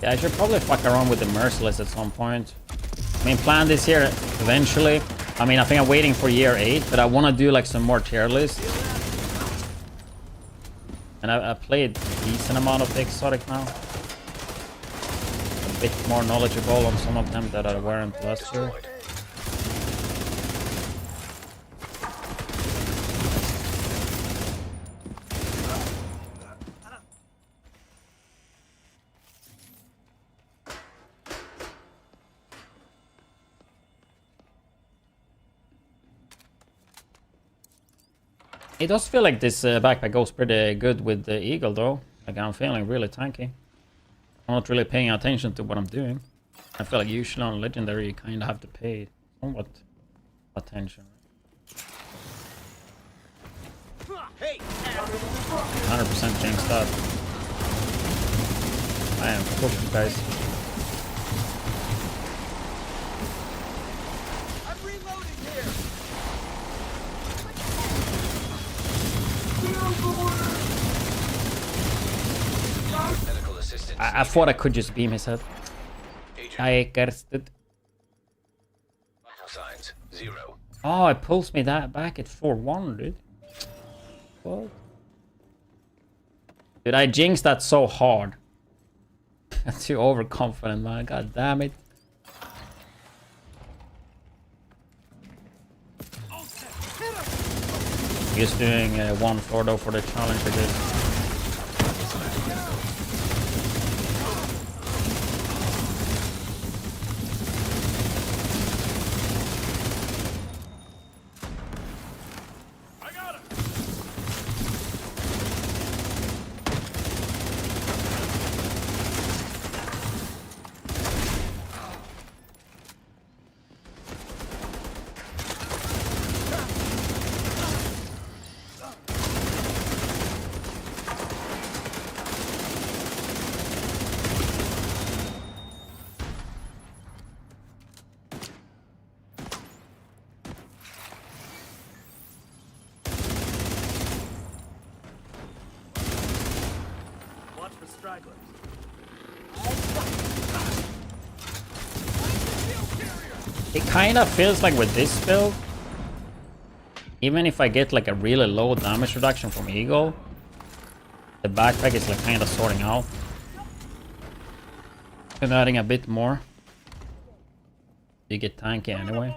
Yeah, I should probably fuck around with the Merciless at some point. I mean, plan this here eventually. I mean, I think I'm waiting for year 8, but I want to do like some more tier lists. And I played a decent amount of the exotic now. A bit more knowledgeable on some of them that I weren't last year. It does feel like this backpack goes pretty good with the Eagle though. Like I'm feeling really tanky. I'm not really paying attention to what I'm doing. I feel like usually on Legendary you kind of have to pay somewhat attention. 100% jinxed up. I am pushing, guys. I thought I could just beam his head. I cursed it. Signs 0. Oh, it pulls me that back at 4-1, dude. What? Dude, I jinxed that so hard. That's too overconfident, man. God damn it. Just doing one floor though for the challenge I did. It kind of feels like with this build, even if I get like a really low damage reduction from Eagle, the backpack is like kind of sorting out and adding a bit more. You get tanky anyway.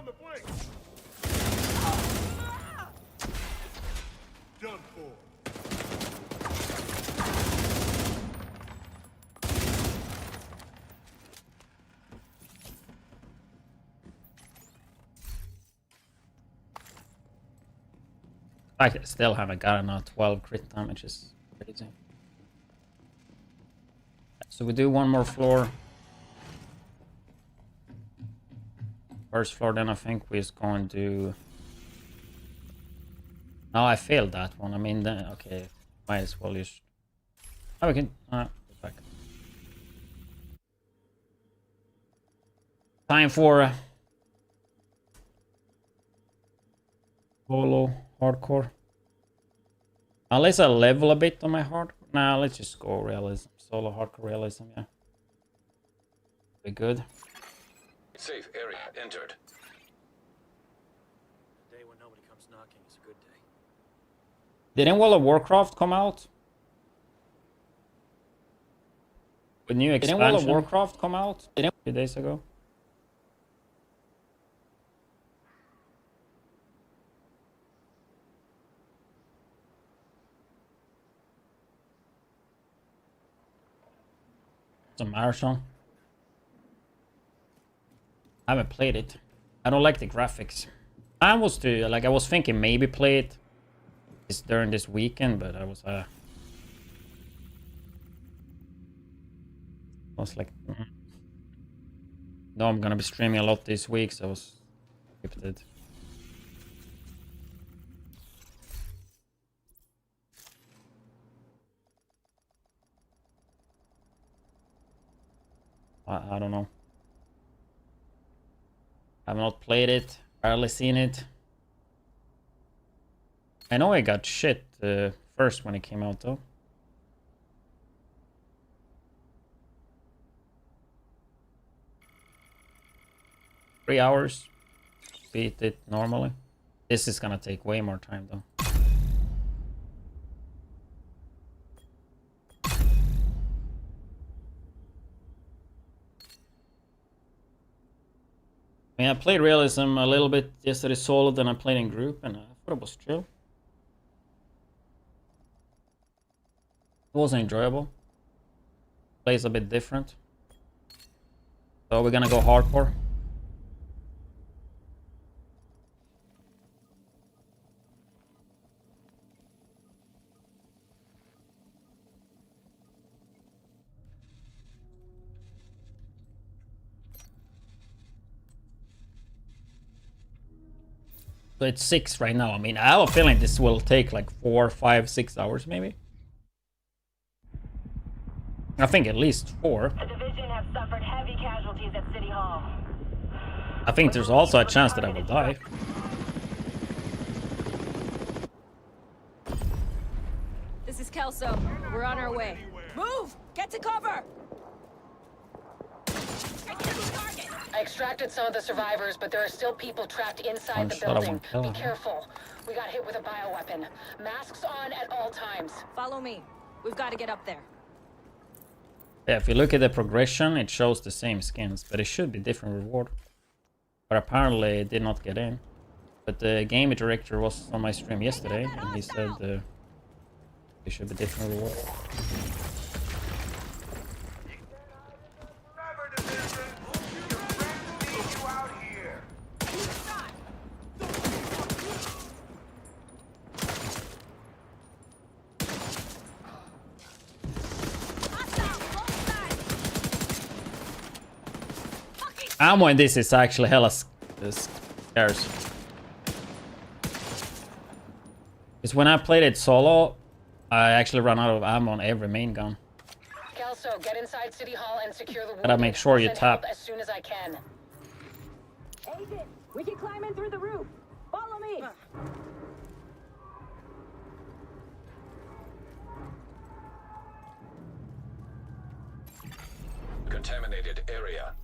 I still haven't gotten a 12 crit damage, is crazy. So we do one more floor. First floor, then I think we're going to... No, I failed that one. I mean, then, okay, might as well use... Oh, we can... go back. Time for... solo hardcore. Unless I level a bit on my hard... Nah, let's just go realism. Solo hardcore realism, yeah. Be good. Safe area entered. A day when nobody comes knocking is a good day. Didn't World of Warcraft come out? With new expansion? Didn't World of Warcraft come out a few days ago? It's a marathon. I haven't played it. I don't like the graphics. I was thinking maybe play it during this weekend, but I was like, no, I'm gonna be streaming a lot this week, so I was skipped it. I don't know. I've not played it, barely seen it. I know I got shit first when it came out though. Three hours. Beat it normally. This is gonna take way more time though. I mean, I played realism a little bit yesterday solo, then I played in group, and I thought it was chill. It wasn't enjoyable. Plays a bit different. So we're gonna go hardcore. So it's 6 right now. I mean, I have a feeling this will take like 4, 5, 6 hours maybe. I think at least 4. The division have suffered heavy casualties at City Hall. I think there's also a chance that I will die. This is Kelso. We're on our way. Move! Get to cover! I extracted some of the survivors, but there are still people trapped inside the building. Be careful. We got hit with a bioweapon. Masks on at all times. Follow me. We've got to get up there. Yeah, if you look at the progression, it shows the same skins, but it should be different reward. But apparently it did not get in. But the game director was on my stream yesterday, and he said it should be different reward. Ammo in this is actually hella scarce. Because when I played it solo, I actually ran out of ammo on every main gun. Kelso, get inside City Hall and secure the Gotta make sure you tap. as soon as I can. Agent, we can climb in through the roof. Follow me. Contaminated area.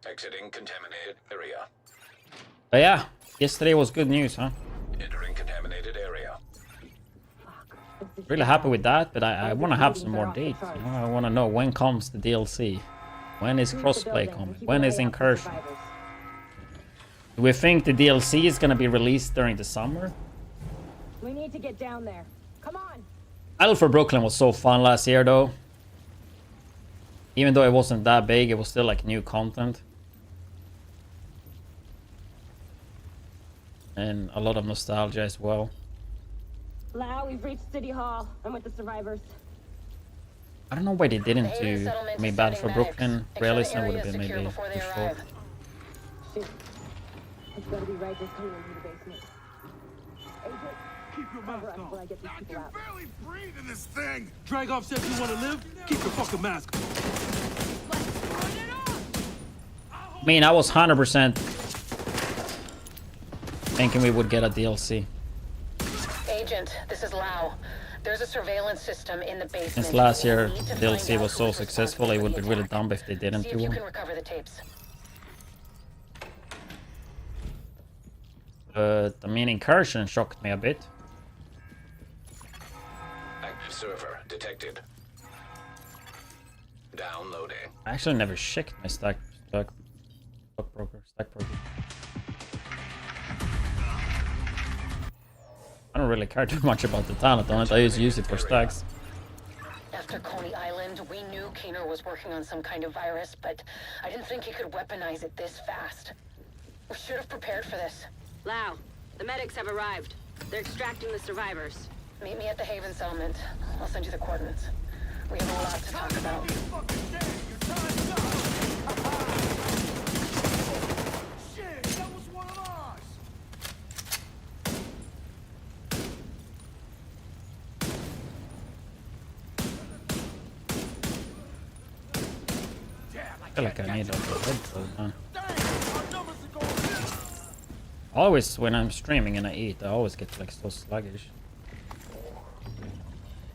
Exiting contaminated area. But yeah, yesterday was good news, huh? Entering contaminated area. Really happy with that, but I want to have some more dates. You know? I want to know when comes the DLC. When is crossplay coming? When is Incursion? Do we think the DLC is going to be released during the summer? We need to get down there. Come on. Battle for Brooklyn was so fun last year, though. Even though it wasn't that big, it was still like new content. and a lot of nostalgia as well. Lau, we've reached City Hall. I'm with the survivors. I don't know why they didn't do. I mean, bad for Brooklyn. Realism would have been maybe too short. Shoot. It's gotta be right. There's coming into the basement. Agent, Keep your cover mask us while I on. get these I people can out. barely breathe in this thing. Dragoff said you want to live? Keep your fucking mask on. I mean, I was 100% thinking we would get a DLC. Agent, this is Lau. There's a surveillance system in the basement. Since last year We need to DLC find out was so who's successful, it would be really responsible dumb if they didn't for the do attack. See if you one. can recover the tapes. But I mean, incursion shocked me a bit. Active server detected. Downloading. I actually never checked my stockbroker. I don't really care too much about the talent on it. I just use it for stacks. After Coney Island, we knew Keener was working on some kind of virus, but I didn't think he could weaponize it this fast. We should have prepared for this. Lau, the medics have arrived. They're extracting the survivors. Meet me at the Haven settlement. I'll send you the coordinates. We have a lot to talk about. Shit, that was one of ours. I feel like I need a headphone, man. Always when I'm streaming and I eat, I always get like so sluggish.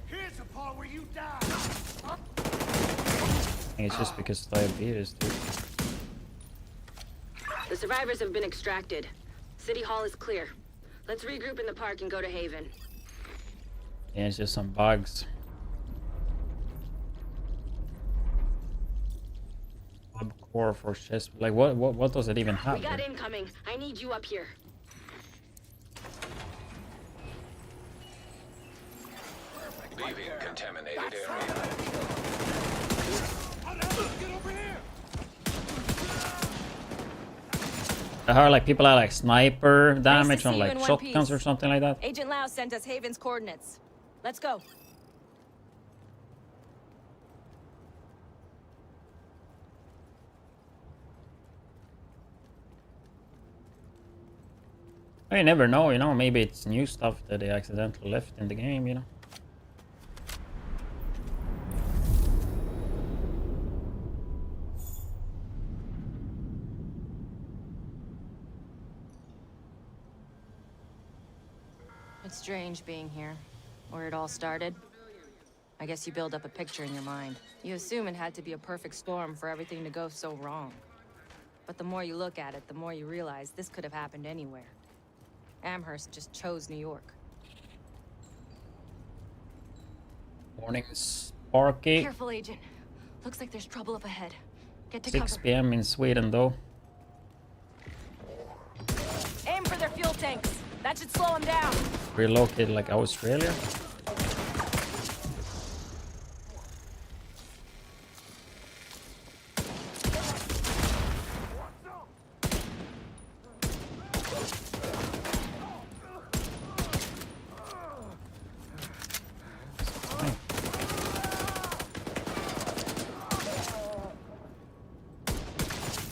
Here's the part where you die. I think it's just because diabetes, dude. The survivors have been extracted. City Hall is clear. Let's regroup in the park and go to Haven. Yeah, it's just some bugs. Core for chest. Like what does it even have? We got incoming. I need you up here. Leaving contaminated area. I heard like people are like sniper damage see on you like in one shotguns piece. or something like that. Agent Lau sent us Haven's coordinates. Let's go. You never know, you know, maybe it's new stuff that they accidentally left in the game, you know. It's strange being here, where it all started. I guess you build up a picture in your mind. You assume it had to be a perfect storm for everything to go so wrong. But the more you look at it, the more you realize this could have happened anywhere. Amherst just chose New York. Morning, Sparky. Careful, Agent. Looks like there's trouble up ahead. Get to 6 cover. p.m. in Sweden, though. Aim for their fuel tanks. That should slow them down. Relocated like Australia.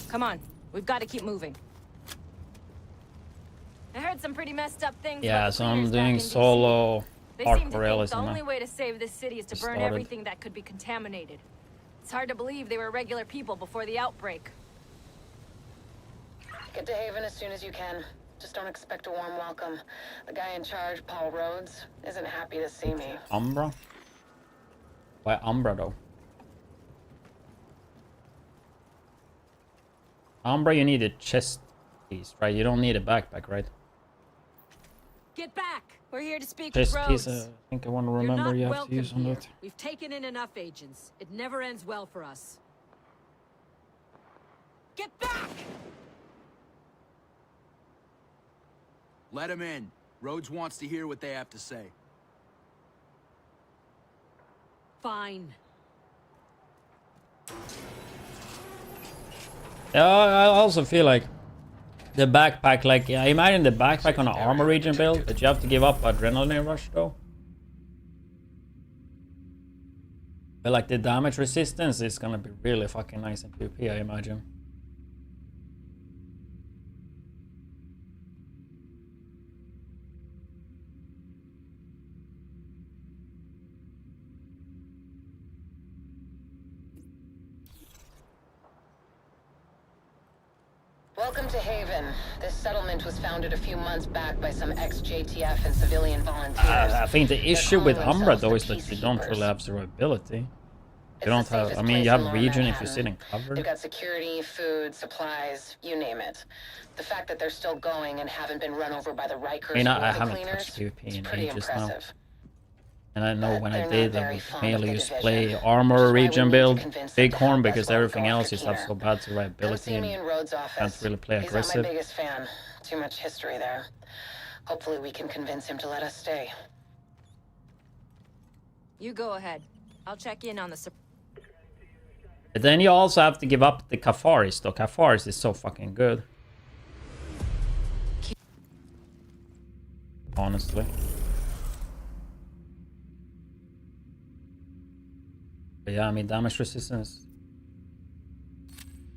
Come on. We've got to keep moving. I heard some pretty messed up things. Yeah, about the so I'm cleaners back doing in DC. solo They seem to think realism the now. only way to save this city is to burn Started. everything that could be contaminated. It's hard to believe they were regular people before the outbreak. Get to Haven as soon as you can. Just don't expect a warm welcome. The guy in charge, Paul Rhodes, isn't happy to see me. Umbra? Why Umbra though? Umbra, you need a chest piece, right? You don't need a backpack, right? Get back! We're here to speak Chest with piece, Rhodes. I think I want to remember you have to welcome use on here. that. We've taken in enough agents. It never ends well for us. Get back! Let him in. Rhodes wants to hear what they have to say. Fine. Yeah, I also feel like The backpack, like, I imagine the backpack on an armor region build, that you have to give up adrenaline rush though. But like the damage resistance is gonna be really fucking nice in PvP, I imagine. Welcome to Haven. This settlement was founded a few months back by some ex-JTF and civilian volunteers. I think the issue with Umbra though is that you don't really have survivability. You don't have, I mean, you have region if you sit in cover. They've got security, food, supplies, you name it. The fact that they're still going and haven't been run over by the Rikers I mean, I or the haven't cleaners, touched PvP in pretty ages now. impressive. And I know when I did, I would mainly just just play armor region build, Bighorn, because everything else just have so bad survivability and can't really play He's not my aggressive. biggest fan. Too much history there. Hopefully we can convince him to let us stay. You go ahead. I'll check in on the... But then you also have to give up the Kafaris though. Kafaris is so fucking good. Honestly. But yeah, I mean, damage resistance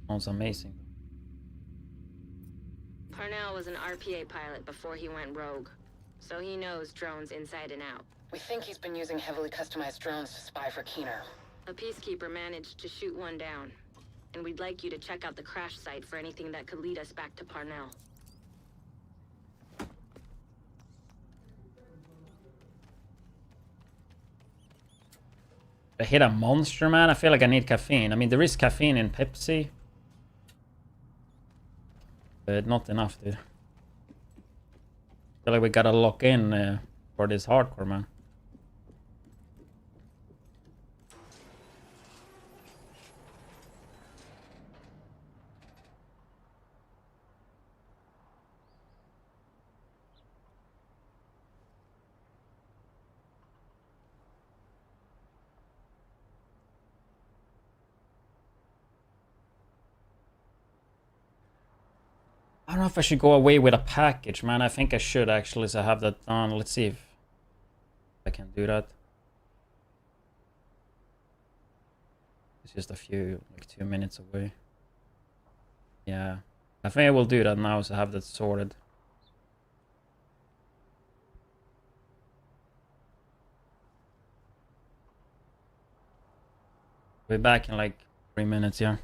sounds amazing. Parnell was an RPA pilot before he went rogue, so he knows drones inside and out. We think he's been using heavily customized drones to spy for Keener. A peacekeeper managed to shoot one down, and we'd like you to check out the crash site for anything that could lead us back to Parnell. I hit a monster, man. I feel like I need caffeine. I mean, there is caffeine in Pepsi, but not enough, dude. I feel like we gotta lock in for this hardcore, man. I don't know if I should go away with a package, man. I think I should actually, so I have that done. Let's see if I can do that. It's just a few, like 2 minutes away. Yeah, I think I will do that now, so I have that sorted. Be back in like 3 minutes, yeah.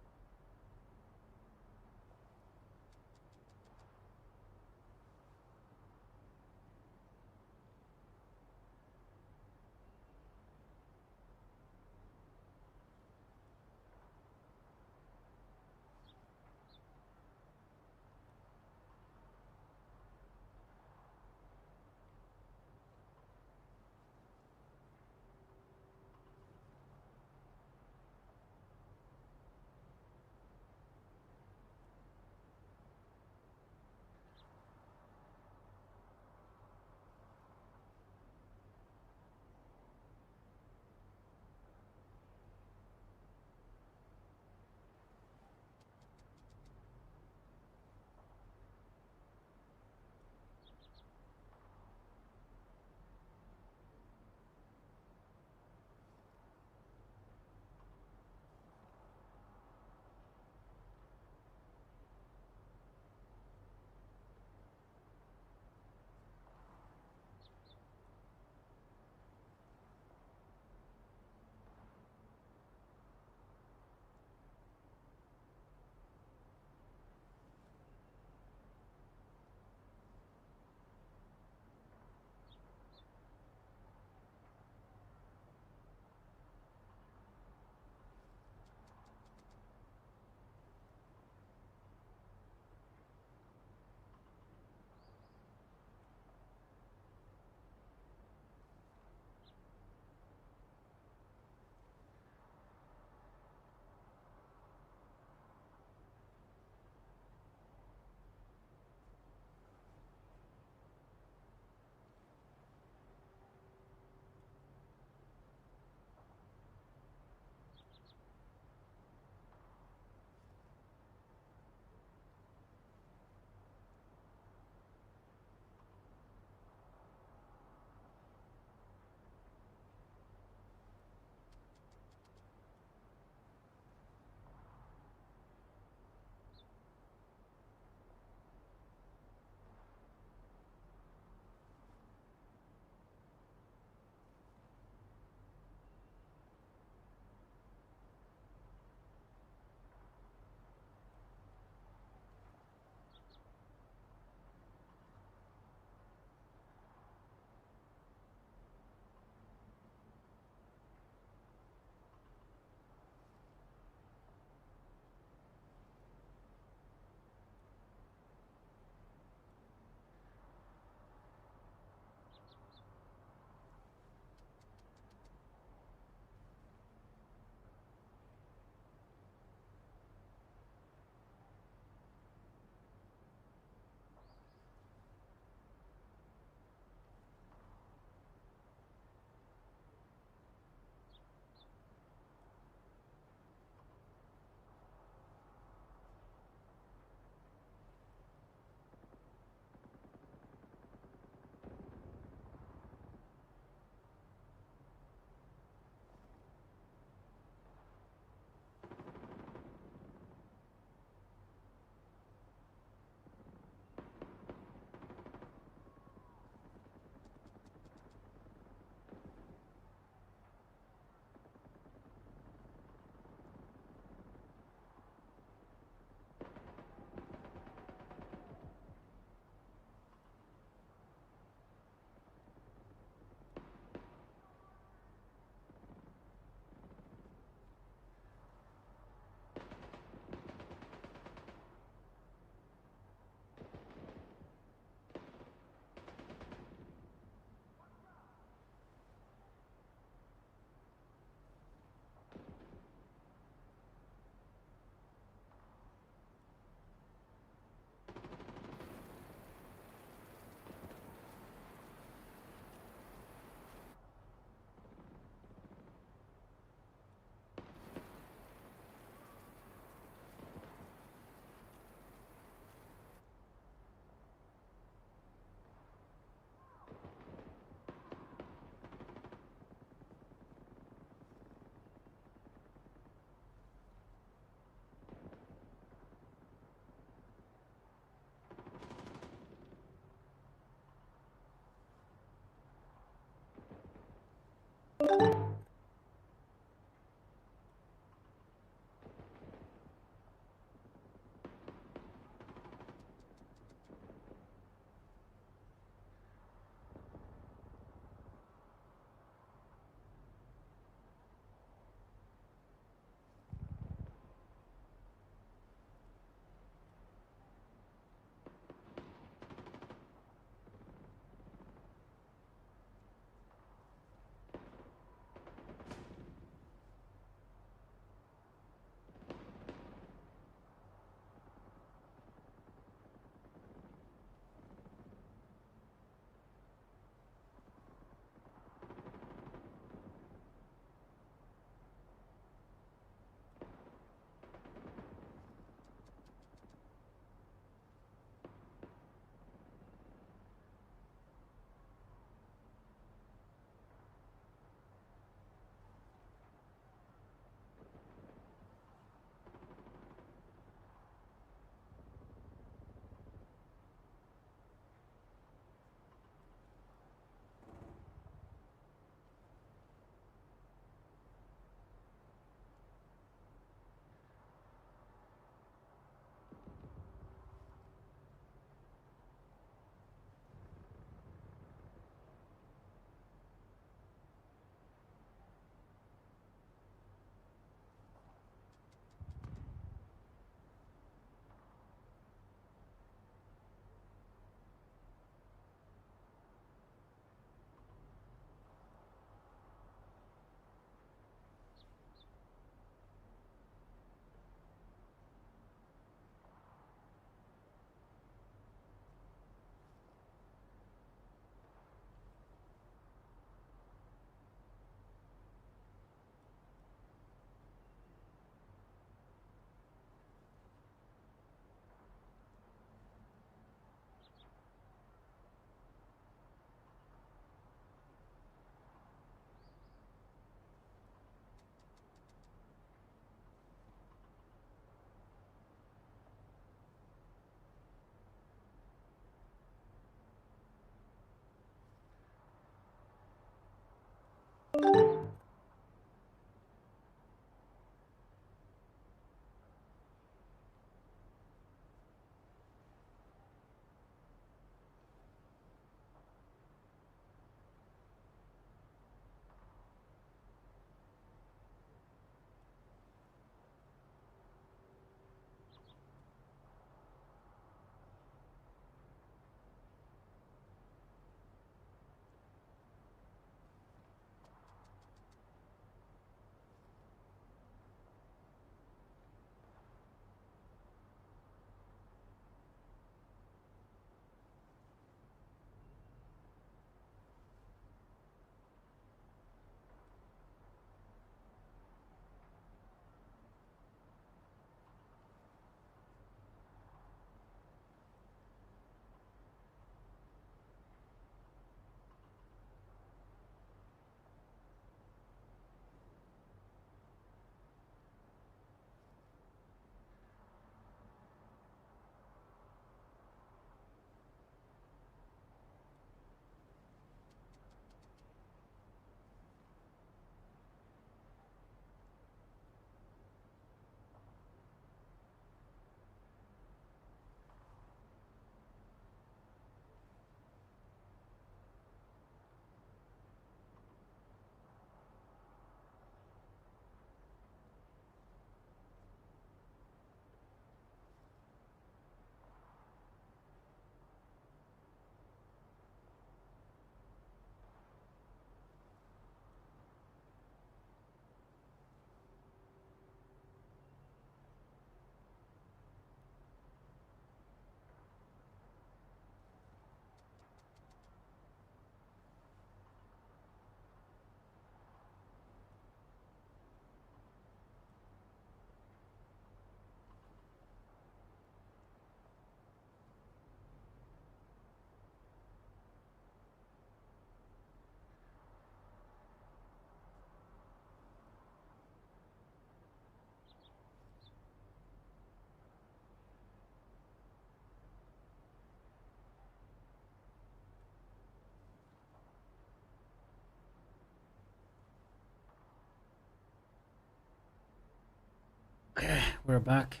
We're back.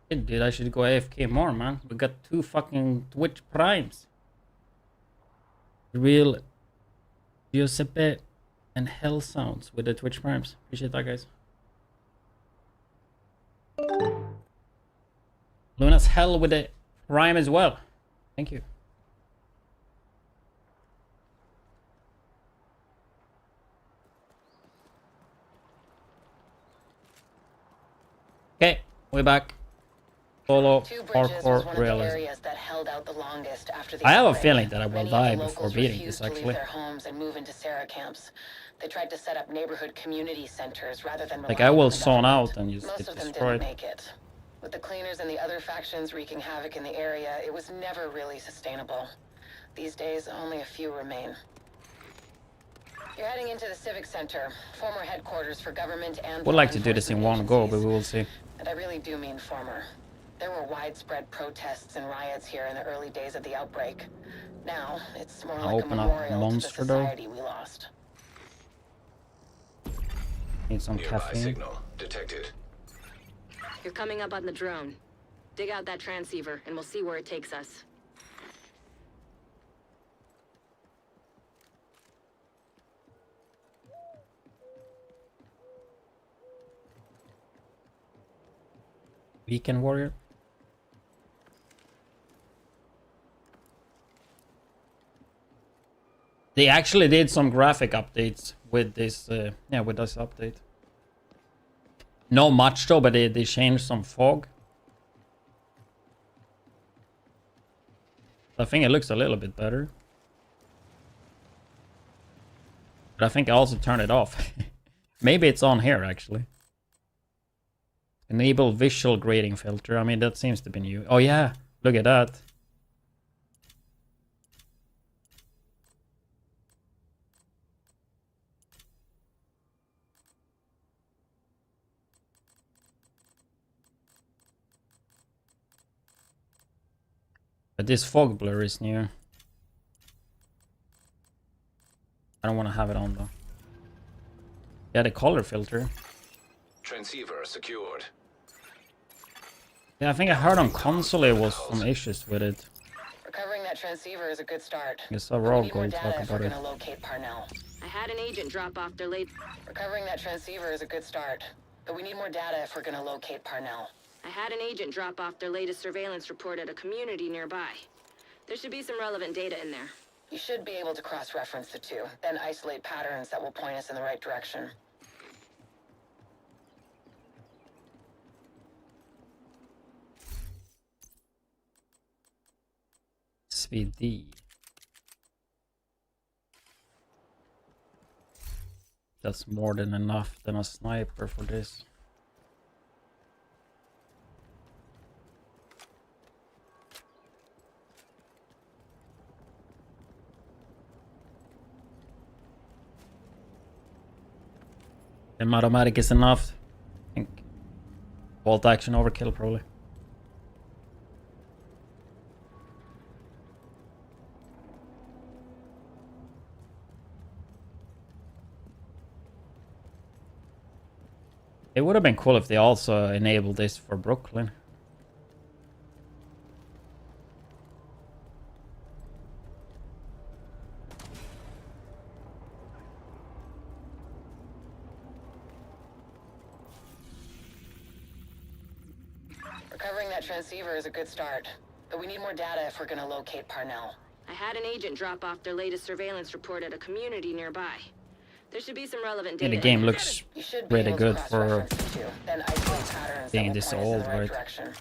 Hey, dude, I should go AFK more, man. We got 2 fucking Twitch Primes. Real Giuseppe and Hell Sounds with the Twitch Primes. Appreciate that, guys. Luna's Hell with the Prime as well. Thank you. Okay, we're back. Solo hardcore realism. That held out the longest after the I have a outbreak. feeling that I will Many of die the before locals beating refused this, to leave actually. their homes and move into Sarah camps. They tried to set up neighborhood community centers rather than Like, relying I will on the zone government. out and just Most get of them destroyed. didn't make it. With the cleaners and the other factions wreaking havoc in the area, it was never really sustainable. These days, only a few remain. You're heading into the Civic Center, former headquarters for government and Would like to do this in one go, but we will see. and I really do mean former. There were widespread protests and riots here in the early days of the outbreak. Now, it's more like a Open up memorial monster to the though. society we lost. Need some Nearby caffeine. signal detected. You're coming up on the drone. Dig out that transceiver, and we'll see where it takes us. Weekend Warrior. They actually did some graphic updates with this, with this update. No much though, but they changed some fog. I think it looks a little bit better. But I think I also turned it off. Maybe it's on here actually. Enable visual grading filter. I mean, that seems to be new. Oh yeah, look at that. But this fog blur is new. I don't want to have it on though. Yeah, the color filter. Transceiver secured. Yeah, I think I heard on console it was some issues with it. Recovering that transceiver is a good start. I guess we're all We need more going to data talk if we're about it. gonna locate Parnell. I had an agent drop off their late... Recovering that transceiver is a good start. But we need more data if we're gonna locate Parnell. I had an agent drop off their latest surveillance report at a community nearby. There should be some relevant data in there. You should be able to cross-reference the two, then isolate patterns that will point us in the right direction. SVD. That's more than enough than a sniper for this. And automatic is enough. I think bolt action overkill probably. It would have been cool if they also enabled this for Brooklyn. Recovering that transceiver is a good start. But we need more data if we're gonna locate Parnell. I had an agent drop off their latest surveillance report at a community nearby. There should be some relevant Yeah, data. the game looks really good for Then isolate patterns being that will this point us in old, the right right? direction.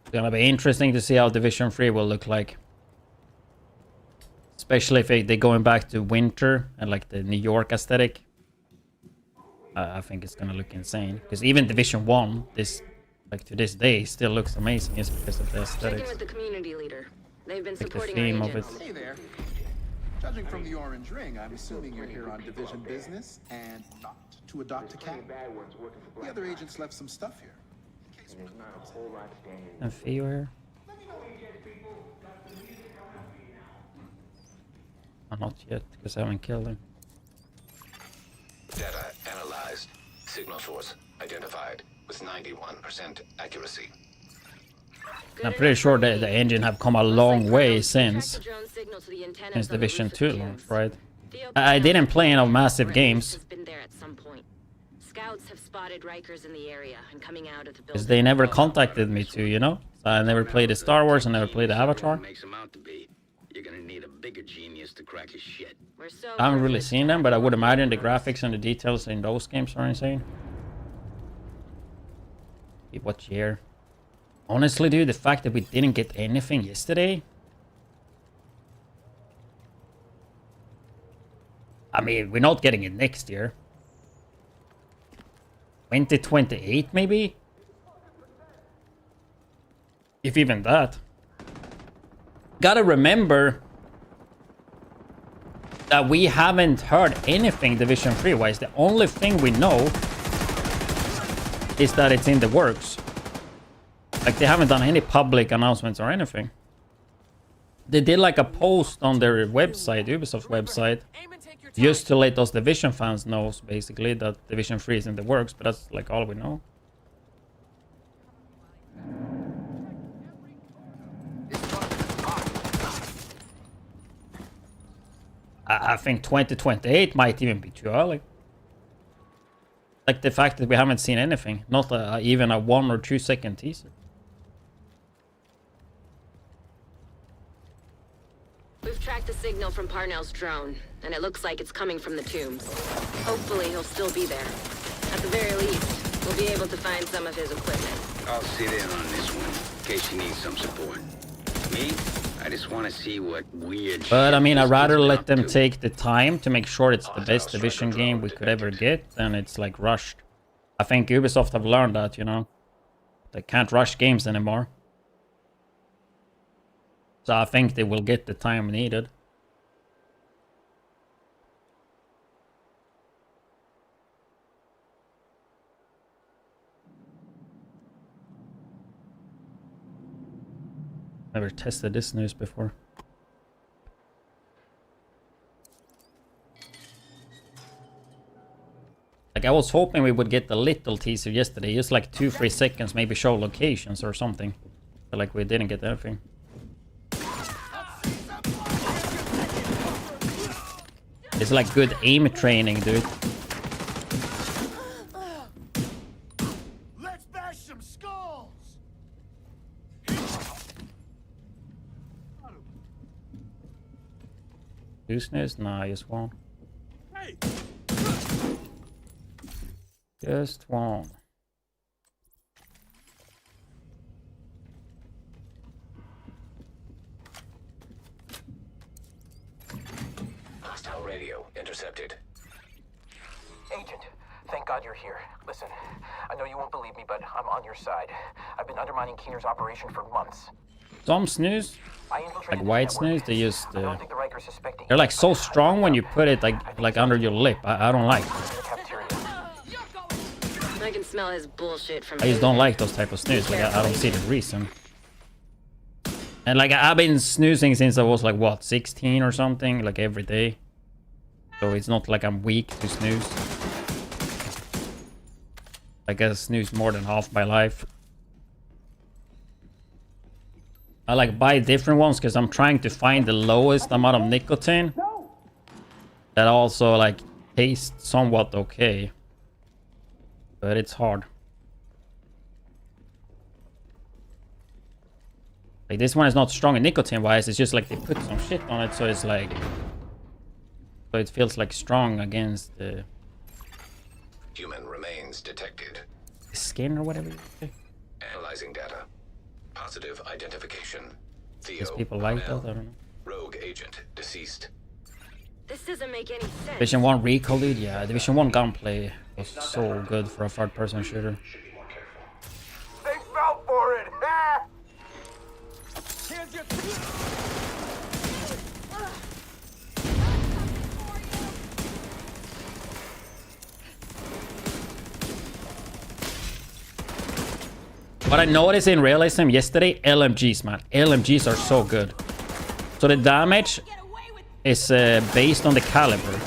It's gonna be interesting to see how Division 3 will look like. Especially if they're going back to winter and like the New York aesthetic. I think it's gonna look insane. Because even Division 1, to this day, still looks amazing just because of the Check in aesthetics. with the community leader. They've been Like the supporting theme our of it. agents. Hey there. Judging from the orange ring, I'm assuming you're here on division business and not to adopt a cat. The other agents left some stuff here. And fear. Not yet, because I haven't killed him. Data analyzed. Signal source identified with 91% accuracy. I'm pretty sure that the engine have come a long way since Division 2 launch, right? I didn't play any massive games. Scouts have spotted Rikers in the area and coming out of the building. Because they never contacted me to, you know? So I never played the Star Wars, I never played the Avatar. You're gonna need a bigger genius to crack his shit. I haven't really seen them, but I would imagine the graphics and the details in those games are insane. What year? Honestly, dude, the fact that we didn't get anything yesterday. I mean, we're not getting it next year. 2028, maybe? If even that. Gotta remember that we haven't heard anything Division 3 wise. The only thing we know is that it's in the works. Like, they haven't done any public announcements or anything. They did like a post on their website, Ubisoft's website, just to let us Division fans know, basically, that Division 3 is in the works, but that's like all we know. I think 2028 might even be too early. Like the fact that we haven't seen anything, not even a 1 or 2 second teaser. We've tracked the signal from Parnell's drone, and it looks like it's coming from the tombs. Hopefully he'll still be there. At the very least, we'll be able to find some of his equipment. I'll sit in on this one, in case you need some support. Me? I just want to see what weird But I mean, I'd rather let them take the time to make sure it's the best Division game we could ever get than it's like rushed. I think Ubisoft have learned that, you know. They can't rush games anymore. So I think they will get the time needed. Never tested this news before. Like, I was hoping we would get the little teaser yesterday, just like 2-3 seconds, maybe show locations or something. But like, we didn't get anything. It's like good aim training, dude. Let's bash some skulls. Two snooze? Nah, just one. Just one. Hostile radio intercepted. Agent, thank God you're here. Listen, I know you won't believe me, but I'm on your side. I've been undermining Keener's operation for months. Some snooze, like white snooze, they just they're like so strong when you put it like under your lip. I don't like it. I can smell his bullshit from. I just don't like those type of snooze. Like I don't see the reason. And like I've been snoozing since I was like what 16 or something, like every day. So it's not like I'm weak to snooze. Like I snooze more than half my life. I like buy different ones because I'm trying to find the lowest amount of nicotine that also like tastes somewhat okay. But it's hard. Like this one is not strong in nicotine wise, it's just like they put some shit on it, so it's like, so it feels like strong against the Human remains detected. skin or whatever you say. Analyzing data. Positive identification. Because people like that, I don't know. Rogue agent deceased. This doesn't make any sense. Division 1 recoil, dude, yeah, Division 1 gunplay was so good for a third-person shooter. They fell for it! What I noticed in realism yesterday, LMGs, man. LMGs are so good. So the damage is based on the caliber.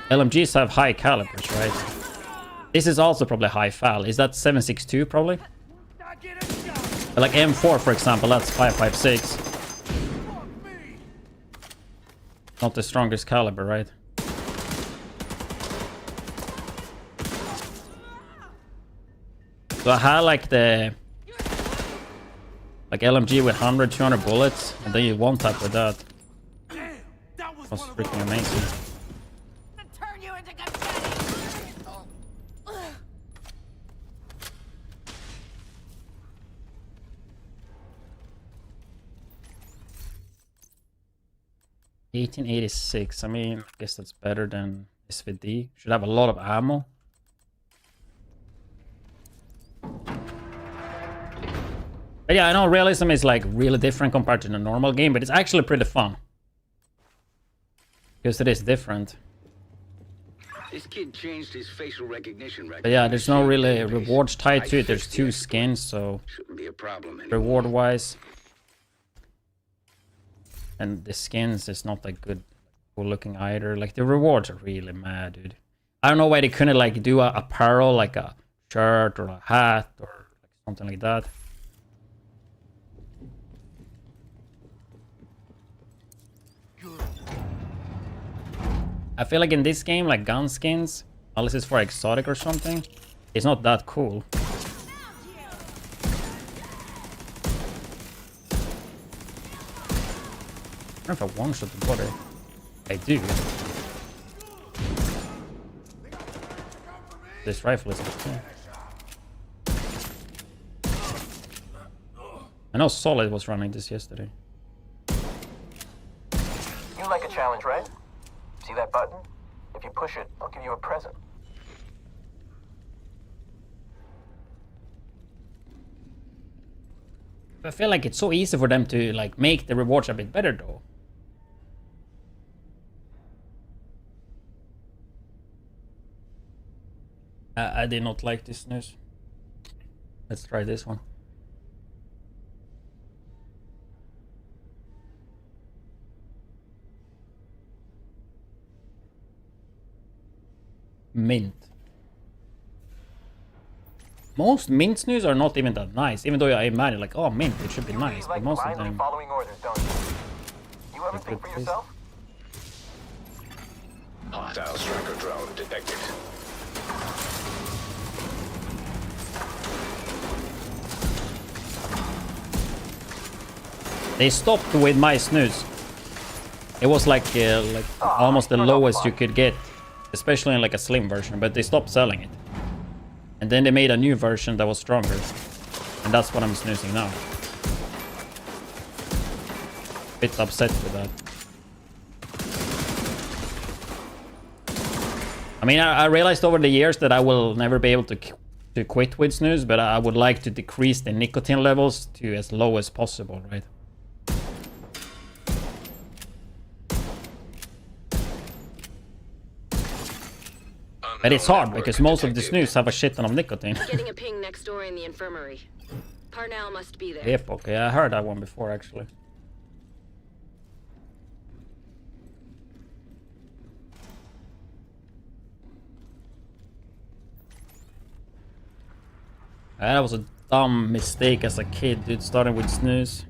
LMGs have high calibers, right? This is also probably high FAL. Is that 7.62 probably? But like M4, for example, that's 5.56. Not the strongest caliber, right? So I had like the LMG with 100, 200 bullets, and then you one tap with that. That was freaking amazing. Turn you into confetti. 1886. I mean, I guess that's better than SVD. Should have a lot of ammo. But yeah, I know realism is like really different compared to the normal game, but it's actually pretty fun. Because it is different. This kid changed his facial recognition record. But yeah, there's no really rewards tied to it. There's 2 skins, so shouldn't be a problem anymore. reward-wise. And the skins is not that good looking either. Like the rewards are really mad, dude. I don't know why they couldn't like do a apparel, like a shirt or a hat or like something like that. I feel like in this game, like gun skins, unless it's for exotic or something, it's not that cool. I don't know if I one-shot the body. I do. This rifle is okay. I know Solid was running this yesterday. You like a challenge, right? See that button? If you push it, I'll give you a present. I feel like it's so easy for them to like make the rewards a bit better though. I did not like this news. Let's try this one. Mint. Most mint snooze are not even that nice, even though I imagine like, oh, mint, it should be nice, but most of them... Following orders, don't you? You ever think for yourself? Hostile striker drone detected. They stopped with my snooze. It was like almost the lowest you could get, especially in like a slim version, but they stopped selling it. And then they made a new version that was stronger. And that's what I'm snoozing now. Bit upset with that. I mean, I realized over the years that I will never be able to quit with snooze, but I would like to decrease the nicotine levels to as low as possible, right? But it's hard because most of the snooze have a shit ton of nicotine. Getting a ping next door in the infirmary. Parnell must be there. Yep, okay, I heard that one before actually. That was a dumb mistake as a kid, dude, starting with snooze.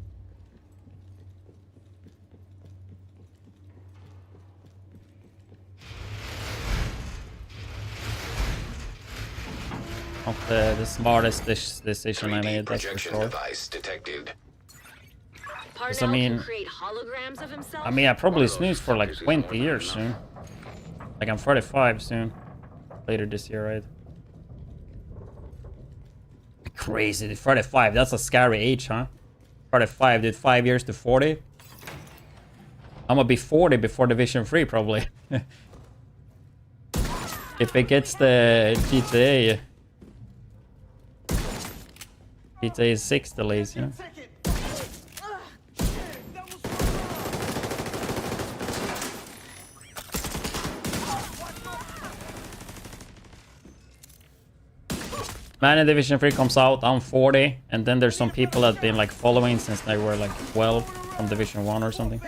Not the smartest decision I made, that's for sure. Because I mean, I probably snooze for like 20 years soon. Like I'm 35 soon. Later this year, right? Crazy, 35, that's a scary age, huh? 35, did 5 years to 40? I'm gonna be 40 before Division 3 probably. If it gets the GTA. GTA 6 delays, yeah. Man, in Division 3 comes out, I'm 40, and then there's some people that have been like following since they were like 12 from Division 1 or something.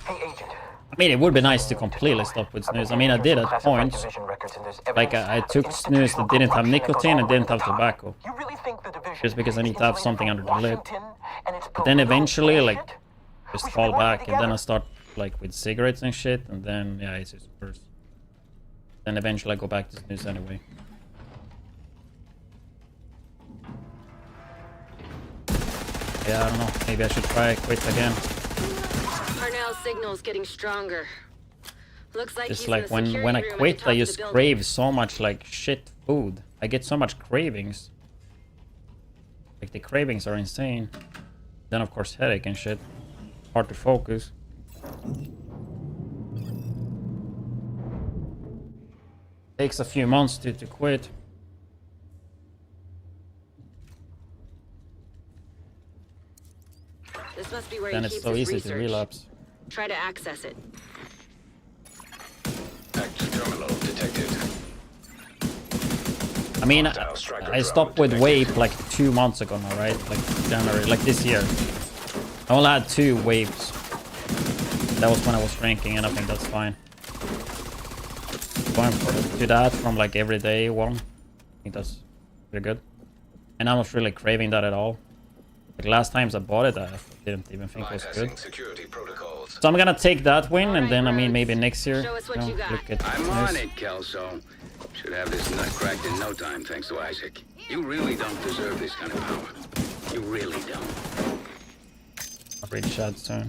Hey, Agent. I mean, it would be nice to completely stop with snus. I mean, I did at points. Like, I took snus that didn't have nicotine and didn't have tobacco. Just because I need to have something under the lip. But then eventually, like, just fall back, and then I start, like, with cigarettes and shit, and then, yeah, it's just worse. Then eventually I go back to snus anyway. Yeah, I don't know. Maybe I should try quit again. Parnell's signal's getting stronger. Looks like Just he's like in the when I security room at quit, the top I of the just building. crave so much like shit food. I get so much cravings. Like the cravings are insane. Then of course headache and shit. Hard to focus. Takes a few months to quit. This must be where Then he it's keeps so his easy research. to relapse. Try to access it. Active terminal detected. I mean, I stopped with vape like 2 months ago now, right? Like January, like this year. I only had 2 vapes. That was when I was drinking, and I think that's fine. Going to that from like every day one. I think that's pretty good. And I'm not really craving that at all. Like last times I bought it, I didn't even think it was good. So I'm gonna take that win, and then I mean maybe next year. Look at I'm on it, Kelso. Should have this nut cracked in no time, thanks to Isaac. You really don't deserve this kind of power. You really don't. I'll read chat soon.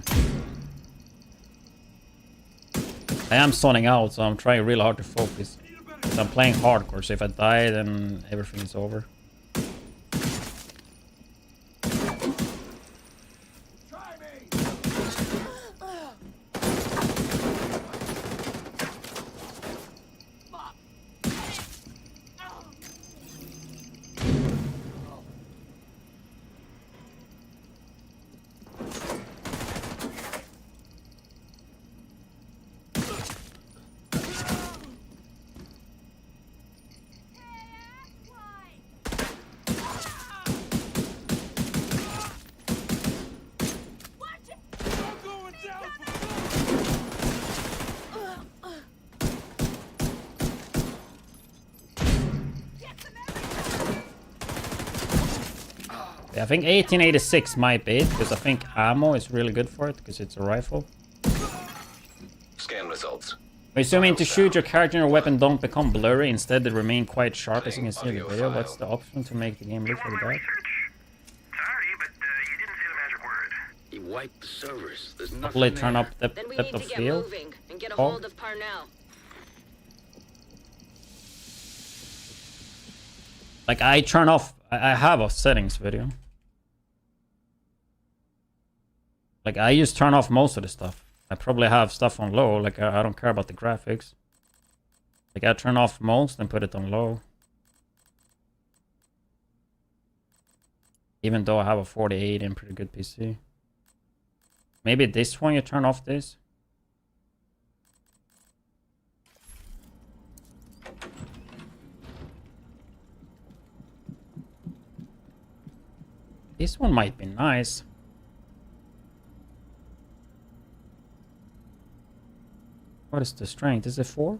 I am zoning out, so I'm trying really hard to focus. Because I'm playing hardcore, so if I die, then everything is over. I think 1886 might be it, because I think ammo is really good for it, because it's a rifle. Scan results. Assuming to shoot your character and your weapon don't become blurry, instead they remain quite sharp as you can see in the video. What's the option to make the game look like that? He wiped the servers. There's nothing Hopefully turn up Then depth we of need to get field. moving and get a Oh. hold of Parnell. Like I turn off, I have a settings video. Like I just turn off most of the stuff. I probably have stuff on low, like I don't care about the graphics. Like I turn off most and put it on low. Even though I have a 48 and pretty good PC. Maybe this one you turn off this. This one might be nice. What is the strength? Is it 4?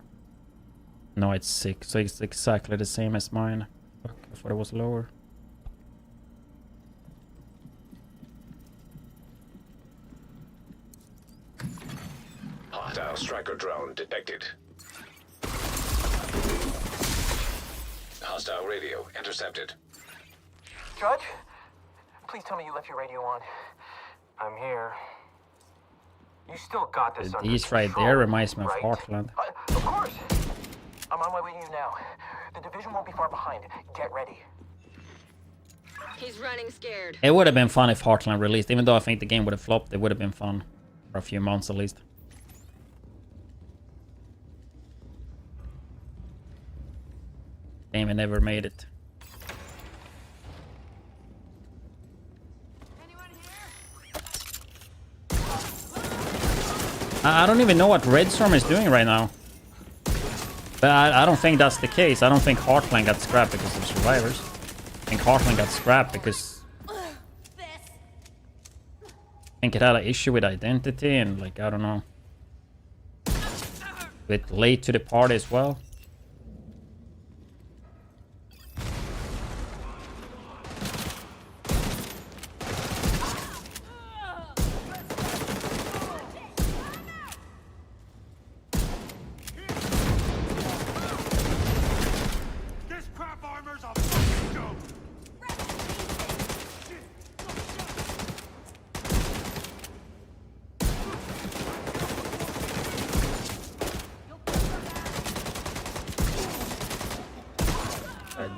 No, it's 6. So it's exactly the same as mine. Fuck, I thought it was lower. Hostile striker drone detected. Hostile radio intercepted. Judge? Please tell me you left your radio on. I'm here. You still got this under These right control, there reminds me of right? Heartland. Of course. I'm on my way to you now. The division won't be far behind. Get ready. He's running scared. It would have been fun if Heartland released, even though I think the game would have flopped. It would have been fun for a few months at least. Game never made it. I don't even know what Red Storm is doing right now. But I don't think that's the case. I don't think Heartland got scrapped because of survivors. I think Heartland got scrapped because think it had an issue with identity and like, I don't know. Bit late to the party as well. This crap armor's a fucking joke.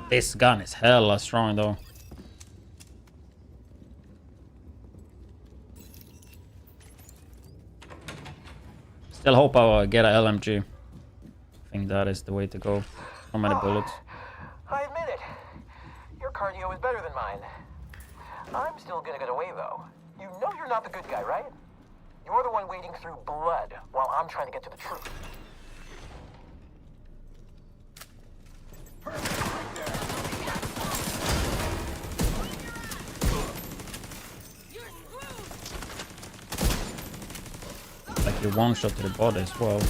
This gun is hella strong though. Still hope I'll get a LMG. I think that is the way to go. So many bullets. I admit it. Your cardio is better than mine. I'm still gonna get away, though. You know you're not the good guy, right? You're the one wading through blood while I'm trying to get to the truth. Like you one shot to the body as well.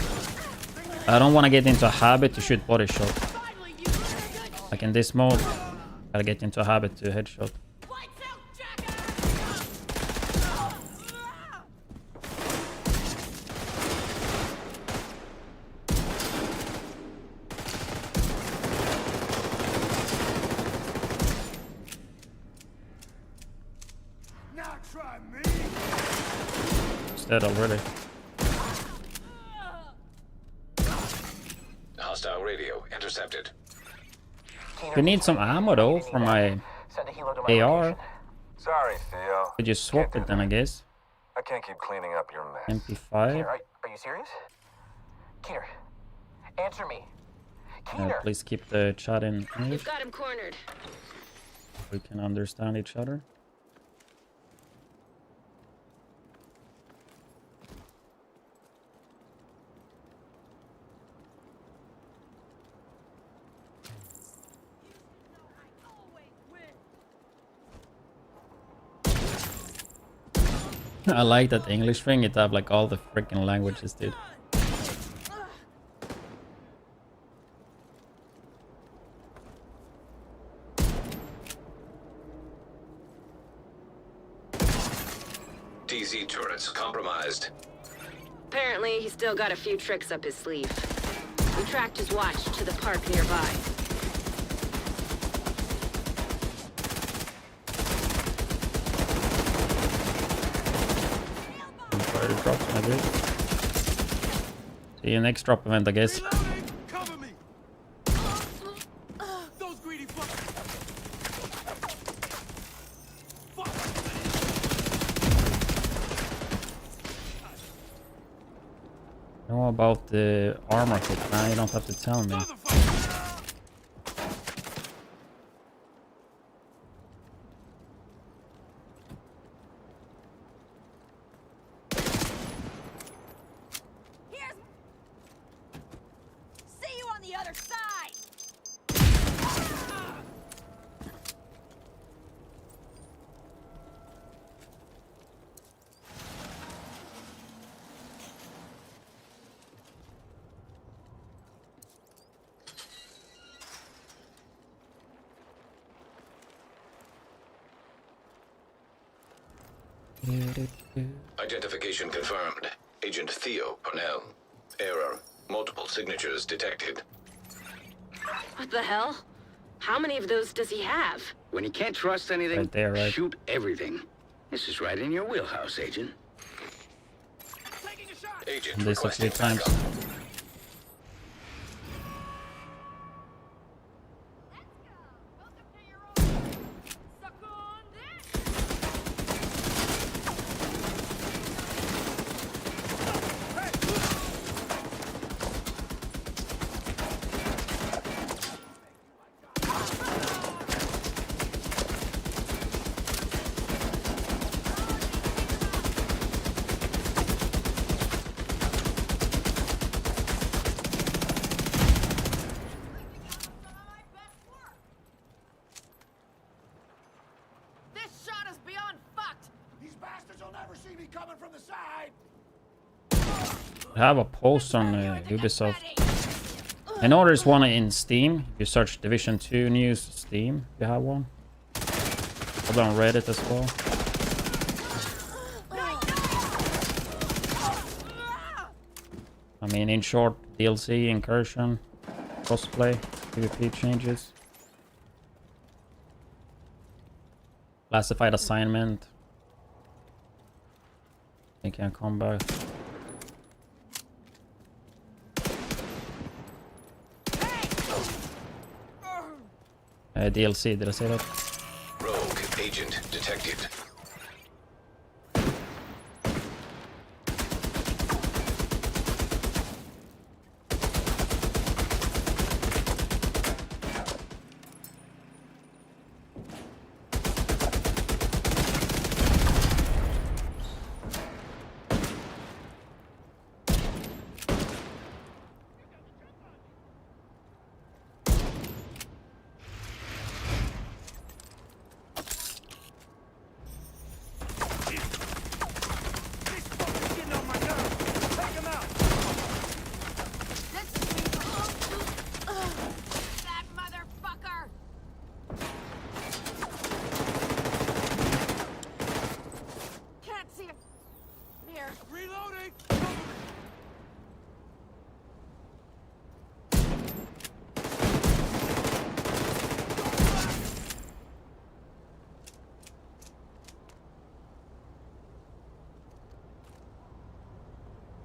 I don't want to get into a habit to shoot body shot. Like in this mode, gotta get into a habit to headshot. Now try me. It's dead already. Hostile radio intercepted. We need some ammo though for my AR. Sorry, Theo. Could you swap it then, I guess? I can't keep cleaning up your mess. MP5. Keener, are you serious? Keener, answer me. Keener. Please keep the chat in English. You've got him cornered. We can understand each other. I like that English thing. It have like all the freaking languages, dude. DZ turrets compromised. Apparently, he's still got a few tricks up his sleeve. We tracked his watch to the park nearby. Try to drop some of it. See you next drop event, I guess. Cover me. Those greedy fuckers. Know about the armor kit, man. You don't have to tell me. See you on the other side! Identification confirmed. Agent Theo Parnell. Error. Multiple signatures detected. What the hell? How many of those does he have? When you can't trust anything, Right there, right? shoot everything. This is right in your wheelhouse, Agent. Agent And this a few requesting times. backup. I have a post on Ubisoft. I know there's one in Steam. If you search Division 2 News Steam, you have one. Probably on Reddit as well. I mean, in short, DLC, incursion, cosplay, PvP changes, classified assignment. You can come back. DLC, did I say that? Rogue agent detected.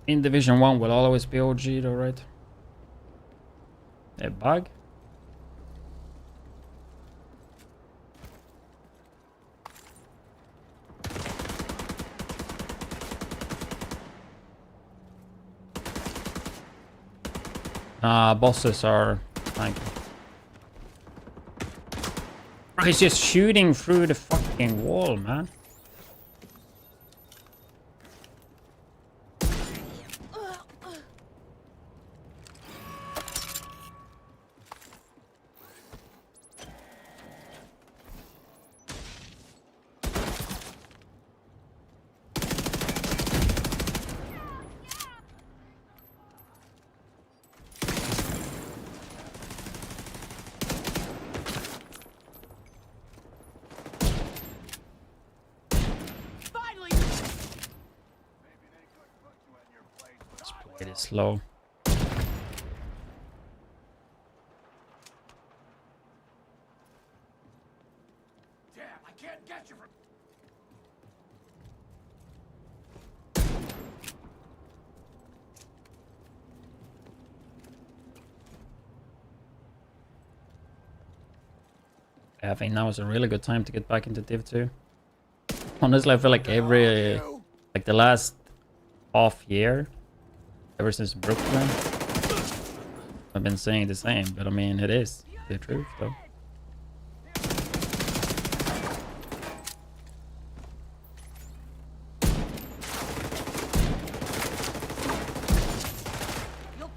In Division 1 will always be OG though, right? A bug? Bosses are like... Bro, he's just shooting through the fucking wall, man. It is slow. Damn, I can't get you from... I think now is a really good time to get back into Div 2. Honestly, I feel like like the last half year, ever since Brooklyn, I've been saying the same, but I mean, it is the truth, though.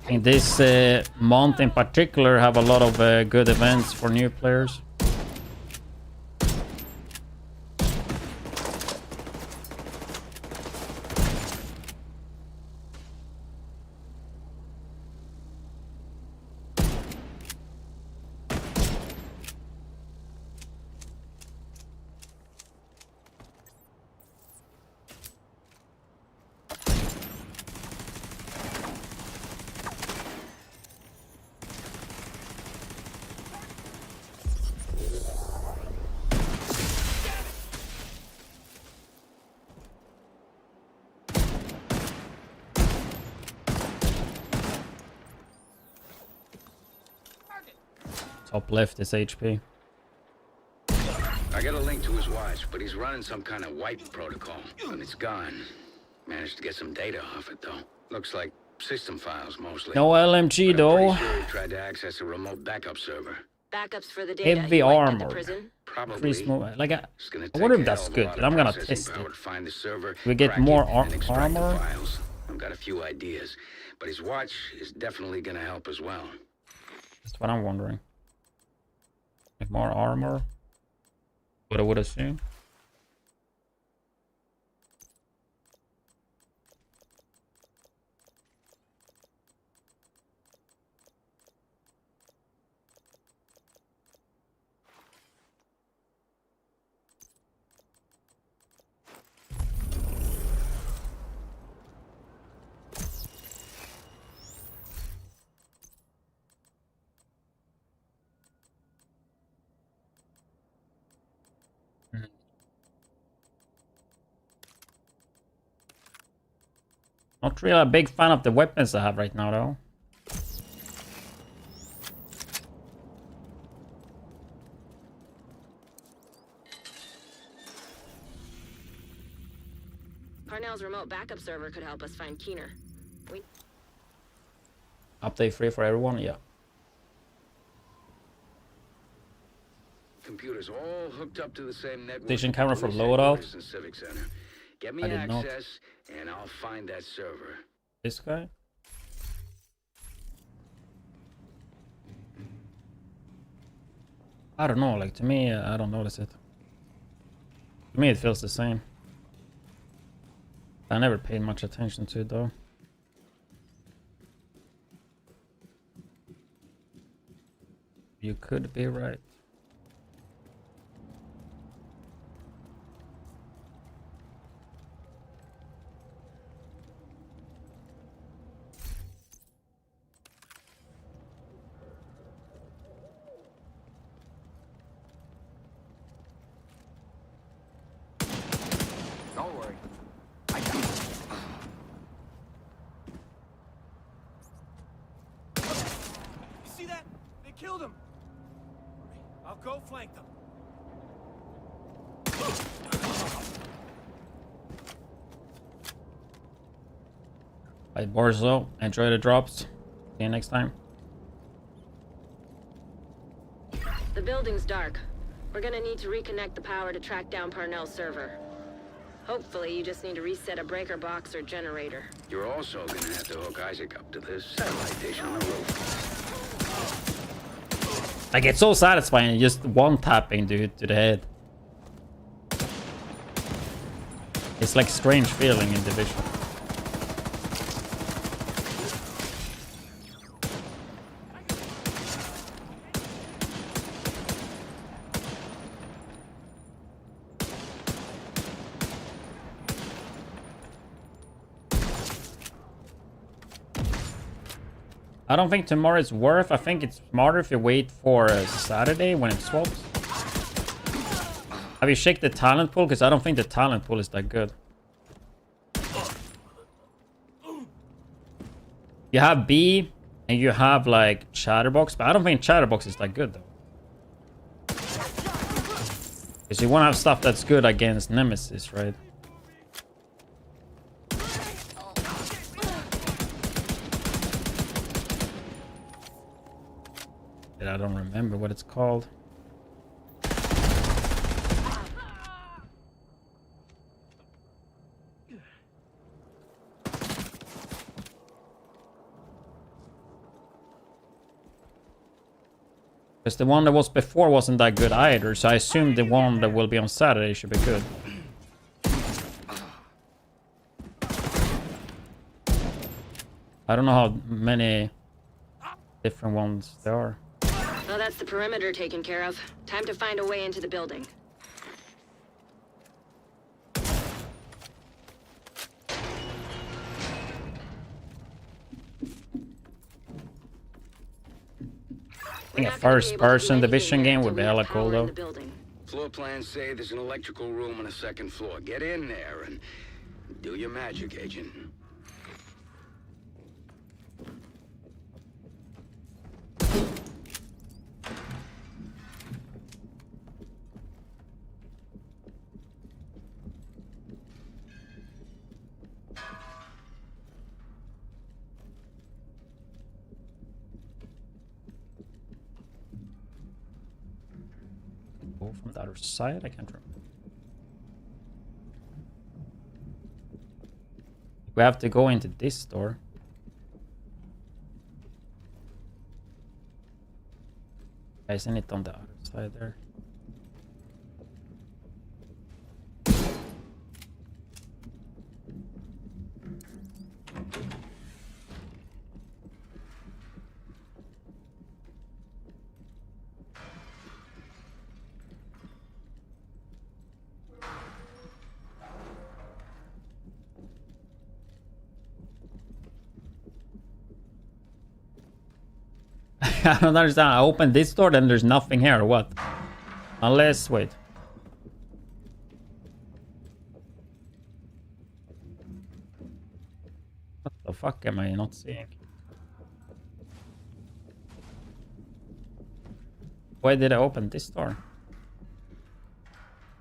I think this month in particular have a lot of good events for new players. Top left is HP. I got a link to his watch, but he's running some kind of wipe protocol, and it's gone. Managed to get some data off it, though. Looks like system files, mostly. No LMG, though. I'm pretty sure he tried to access a remote backup server. Backups for the data Heavy you wiped at the armor. prison? Probably. Like, I wonder if that's good, but I'm gonna test it. We get more armor. I've got a few ideas, but his watch is definitely gonna help as well. That's what I'm wondering. With more armor, what I would assume. Not really a big fan of the weapons I have right now, though. Parnell's remote backup server could help us find Keener. Update free for everyone, yeah. Computers all hooked up to the same network. Station camera for Police loadout. headquarters and Civic Center. Get me I did not. access, and I'll find that server. This guy? I don't know, like to me, I don't notice it. To me, it feels the same. I never paid much attention to it though. You could be right. Don't worry. You see that? They killed him. I'll go flank them. Alright, Borzo, enjoy the drops. See you next time. The building's dark. We're gonna need to reconnect the power to track down Parnell's server. Hopefully, you just need to reset a breaker box or generator. You're also gonna have to hook Isaac up to this satellite dish on the roof. Like, it's so satisfying, just one tapping, dude, to the head. It's like strange feeling in Division. I don't think tomorrow is worth. I think it's smarter if you wait for Saturday when it swaps. Have you checked the talent pool? Because I don't think the talent pool is that good. You have B and you have like Chatterbox, but I don't think Chatterbox is that good though. Because you want to have stuff that's good against Nemesis, right? I don't remember what it's called. Because the one that was before wasn't that good either, so I assume the one that will be on Saturday should be good. I don't know how many different ones there are. Well, that's the perimeter taken care of. Time to find a way into the building. I think a first-person Division game would be hella cool though. Floor plans say there's an electrical room on the second floor. Get in there and do your magic, Agent. Go from the other side? I can't remember. We have to go into this door. Isn't it on the other side there? I don't understand. I opened this door, then there's nothing here, or what? Unless, wait. fuck am I not seeing? Why did I open this door?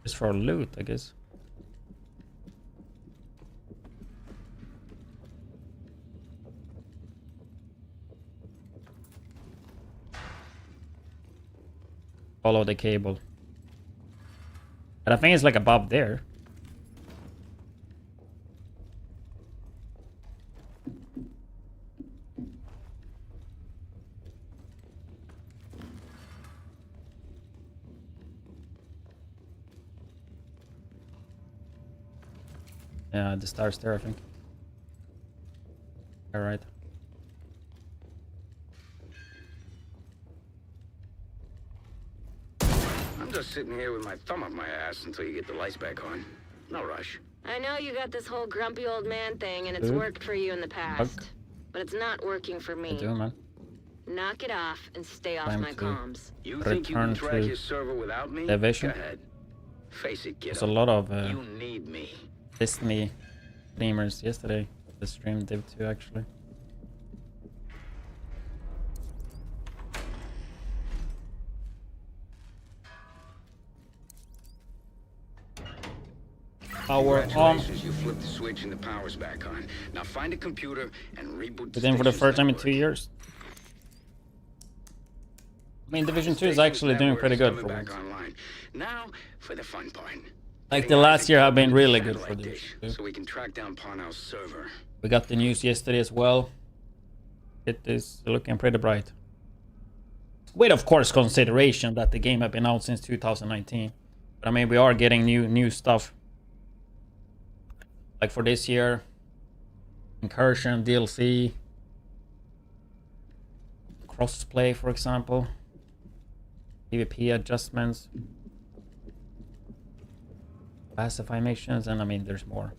Just for loot, I guess. Follow the cable. But I think it's like above there. Yeah, the stars there, I think. All right. I'm just sitting here with my thumb up my ass until you get the lights back on. No rush. I know you got this whole grumpy old man thing, and it's Dude. worked for you in the past. But it's not working for me. What you doing, man? Knock it off and stay off Time my to comms. You think you can return track to your server without me? Division. Go ahead. Face it, kiddo. There's a lot of You need me. Disney streamers yesterday. The stream Div 2 actually. Power on. Congratulations, you flipped the switch and the power's back on. Now find a computer and reboot the Within for the station's first time in network. 2 years. I mean, Division 2 is actually doing pretty good for once. Online. Now for the fun part. Like the last year have been really good for Division Division 2. So we can track down Parnell's server. We got the news yesterday as well. It is looking pretty bright. With of course consideration that the game have been out since 2019. But I mean, we are getting new stuff. Like for this year, Incursion, DLC, crossplay for example, PvP adjustments, pacify missions, and I mean there's more.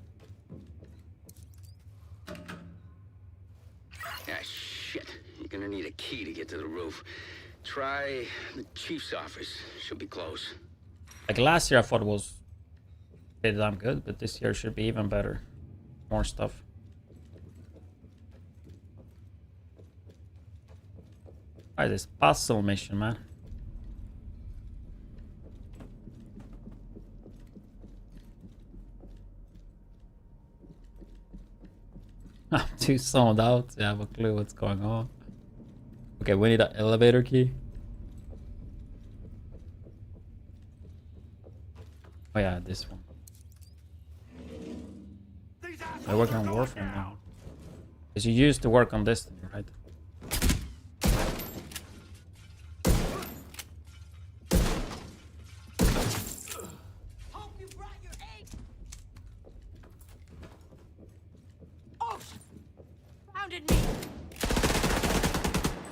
Ah, shit. You're gonna need a key to get to the roof. Try the chief's office. Should be close. Like last year I thought it was pretty damn good, but this year should be even better. More stuff. Alright, this puzzle mission, man. I'm too zoned out to have a clue what's going on. Okay, we need an elevator key. Oh yeah, this one. I work on Warframe now. Because you used to work on Destiny, right?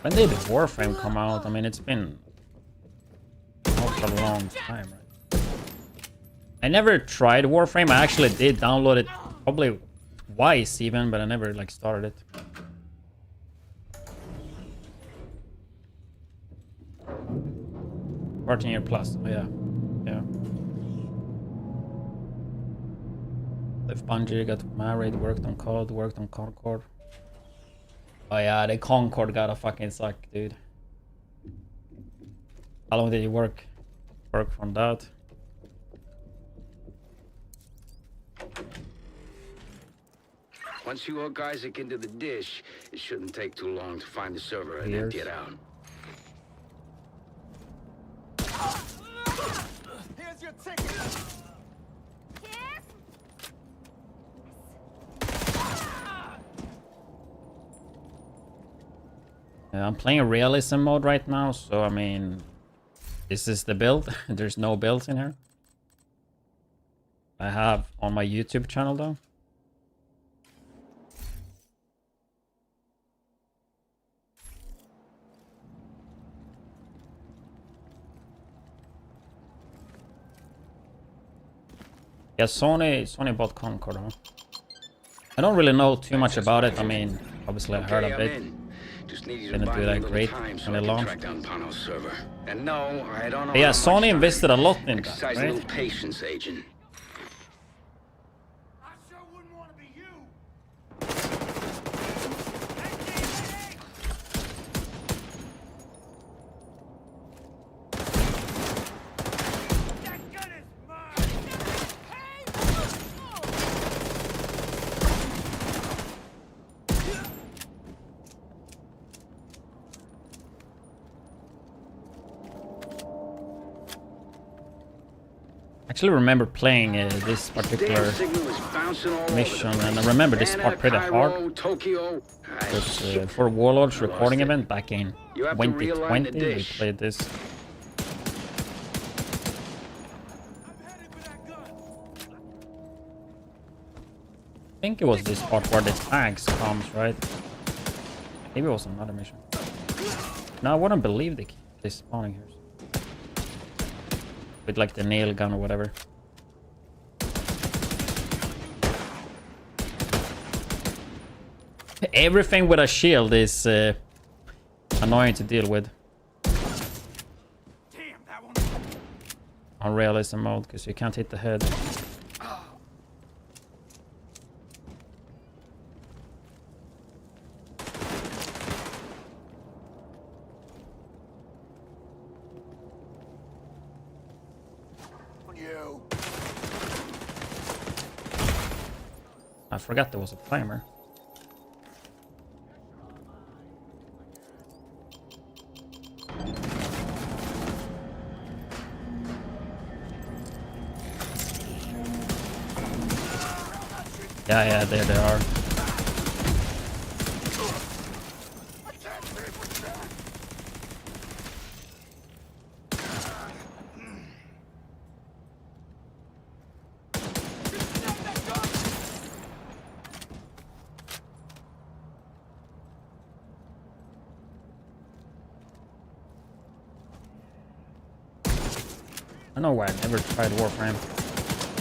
When did Warframe come out? I mean, it's been out for a long time, right? I never tried Warframe. I actually did download it probably twice even, but I never like started it. 14-year plus. Oh yeah. Yeah. If Bungie got married, worked on COD, worked on Concord. Oh yeah, the Concord gotta fucking suck, dude. How long did you work from that? Once you hook Isaac into the dish, it shouldn't take too long to find the server and empty it out. Here's your ticket. I'm playing realism mode right now, so I mean, this is the build. There's no builds in here. I have on my YouTube channel though. Yeah, Sony bought Concord, huh? I don't really know too much about it. I mean, obviously I heard of it. Didn't do that great when it launched. And no, I don't know. But yeah, Sony invested a lot in that, Exercise a little right? patience, agent. actually remember playing this particular mission, and I remember this part pretty hard. It was for Warlord's recording event back in 2020. We played this. I think it was this part where the tags comes, right? Maybe it was another mission. No, I wouldn't believe they spawning here. With like the nail gun or whatever. Everything with a shield is annoying to deal with. On realism mode, because you can't hit the head. I forgot there was a timer. Yeah, there they are. I don't know why I never tried Warframe.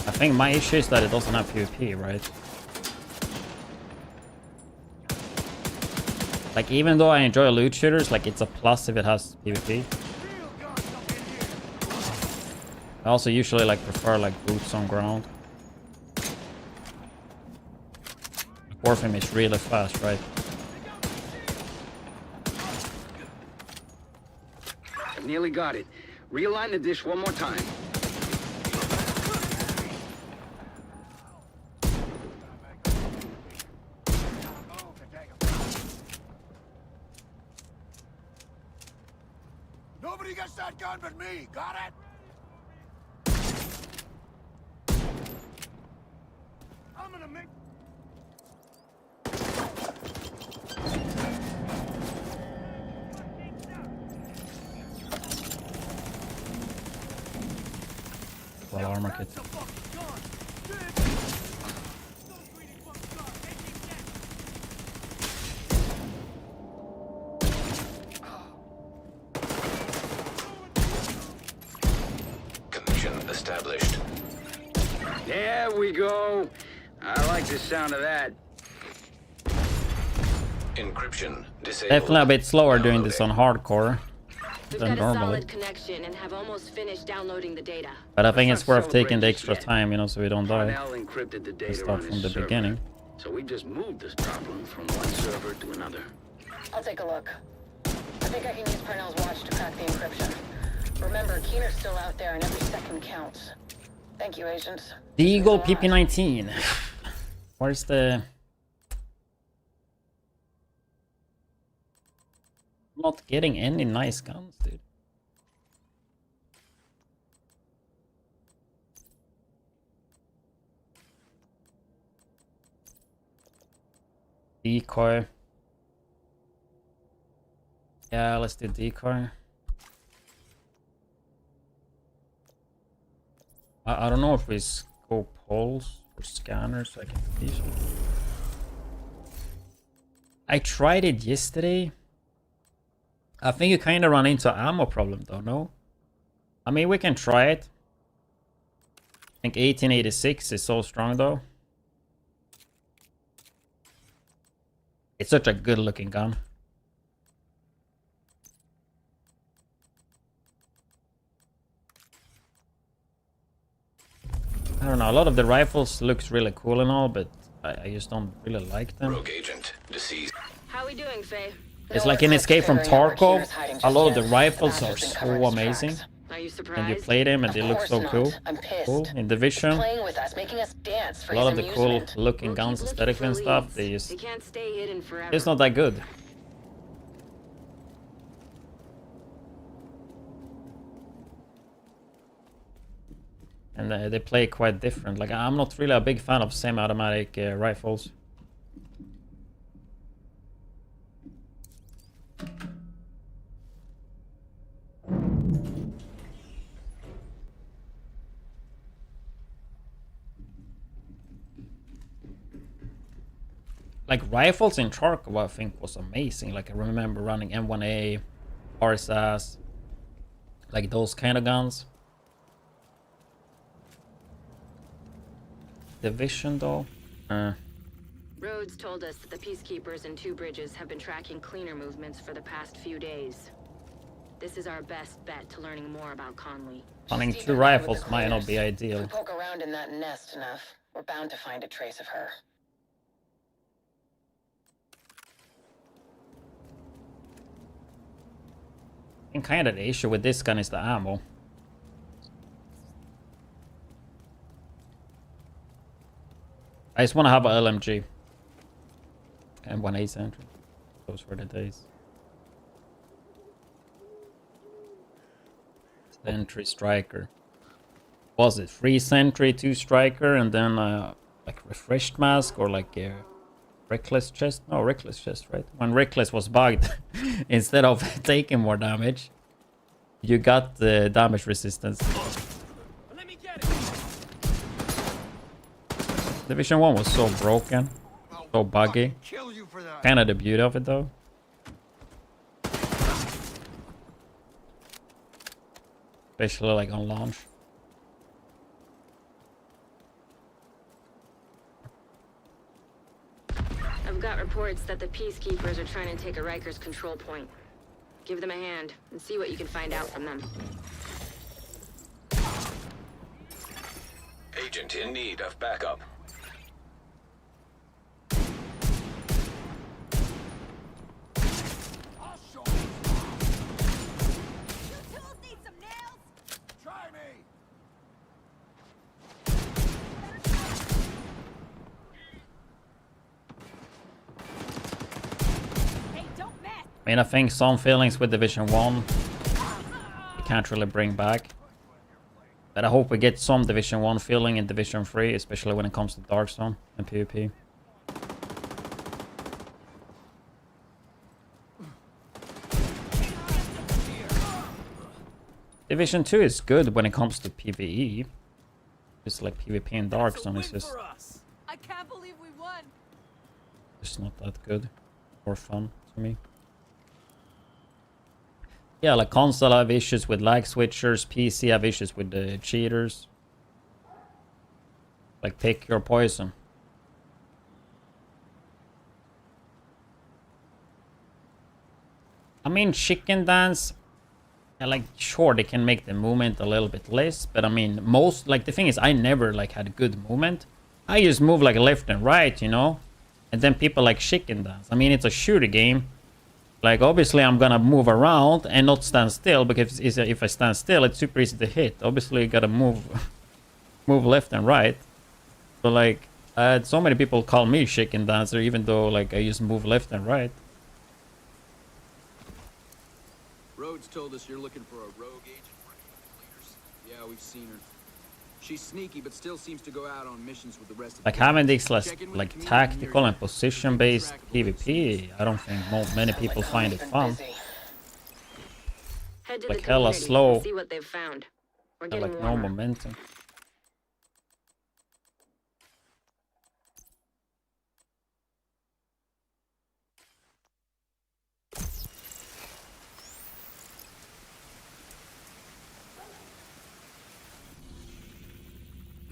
I think my issue is that it doesn't have PvP, right? Like, even though I enjoy loot shooters, like, it's a plus if it has PvP. I also usually, like, prefer, like, boots on ground. Warframe is really fast, right? I've nearly got it. Realign the dish one more time. Nobody gets that gun but me. Got it? I'm gonna make... Well, armor kit. Connection established. There we go. I like the sound of that. Encryption disabled. Definitely a bit slower doing this on hardcore We've than got a normally. solid connection and have almost finished downloading the data. But I think it's worth taking the extra time, you know, so we don't die. Parnell encrypted the We data start on from his the server. beginning. So we just moved this problem from one server to another. I'll take a look. I think I can use Parnell's watch to crack the encryption. Remember, Keener's still out there and every second counts. Thank you, agents. Deagle PP19. Where's the... I'm not getting any nice guns, dude. Decoy. Yeah, let's do decoy. I don't know if we go poles or scanners. I can see. I tried it yesterday. I think you kind of run into ammo problem though, no? I mean, we can try it. I think 1886 is so strong though. It's such a good looking gun. I don't know, a lot of the rifles looks really cool and all, but I just don't really like them. Rogue agent deceased. How we doing, Faye? It's like in Escape from Tarkov, a lot of the rifles are so amazing. Are you surprised? And you play them and they look so cool. Cool. In Division, Playing with us, making us dance for a lot of his the cool amusement. looking guns, aesthetically and stuff, they just... They can't stay hidden forever. It's not that good. And they play quite different. Like, I'm not really a big fan of semi-automatic rifles. Like, rifles in Charcoal, I think, was amazing. Like, I remember running M1A, RSS, like those kind of guns. Division, though? Rhodes told us that the Peacekeepers in Two Bridges have been tracking cleaner movements for the past few days. This is our best bet to learning more about Conley. Running 2 rifles might not be ideal. If we poke around in that nest enough, we're bound to find a trace of her. And kind of the issue with this gun is the ammo. I just want to have an LMG. And 1/8 sentry. Those were the days. Sentry striker. Was it 3 sentry, 2 striker, and then like refreshed mask or like reckless chest? No, reckless chest, right? When reckless was bugged, instead of taking more damage, you got the damage resistance. Division 1 was so broken, so buggy. Kind of the beauty of it, though. Especially like on launch. I've got reports that the Peacekeepers are trying to take a Rikers control point. Give them a hand and see what you can find out from them. Agent in need of backup. I mean, I think some feelings with Division 1 you can't really bring back. But I hope we get some Division 1 feeling in Division 3, especially when it comes to Dark Zone and PvP. Division 2 is good when it comes to PvE. Just like PvP and Dark Zone is just... I can't believe we won. It's not that good or fun to me. Yeah, like console have issues with lag switchers, PC have issues with the cheaters. Like pick your poison. I mean, chicken dance, yeah, like sure they can make the movement a little bit less, but I mean most, like the thing is I never like had good movement. I just move like left and right, you know, and then people like chicken dance. I mean, it's a shooter game. Like, obviously, I'm gonna move around and not stand still, because if I stand still, it's super easy to hit. Obviously, you gotta move left and right. So, like, I had so many people call me chicken dancer, even though, like, I just move left and right. Rhodes told us you're looking for a rogue agent for any of the leaders. Yeah, we've seen her. She's sneaky, but still seems to go out on missions with the rest of Like having this less like tactical and position-based PvP, I don't think many people find it fun. Head to Like the hella community slow. and see what they've found. We're And getting like no warmer. momentum.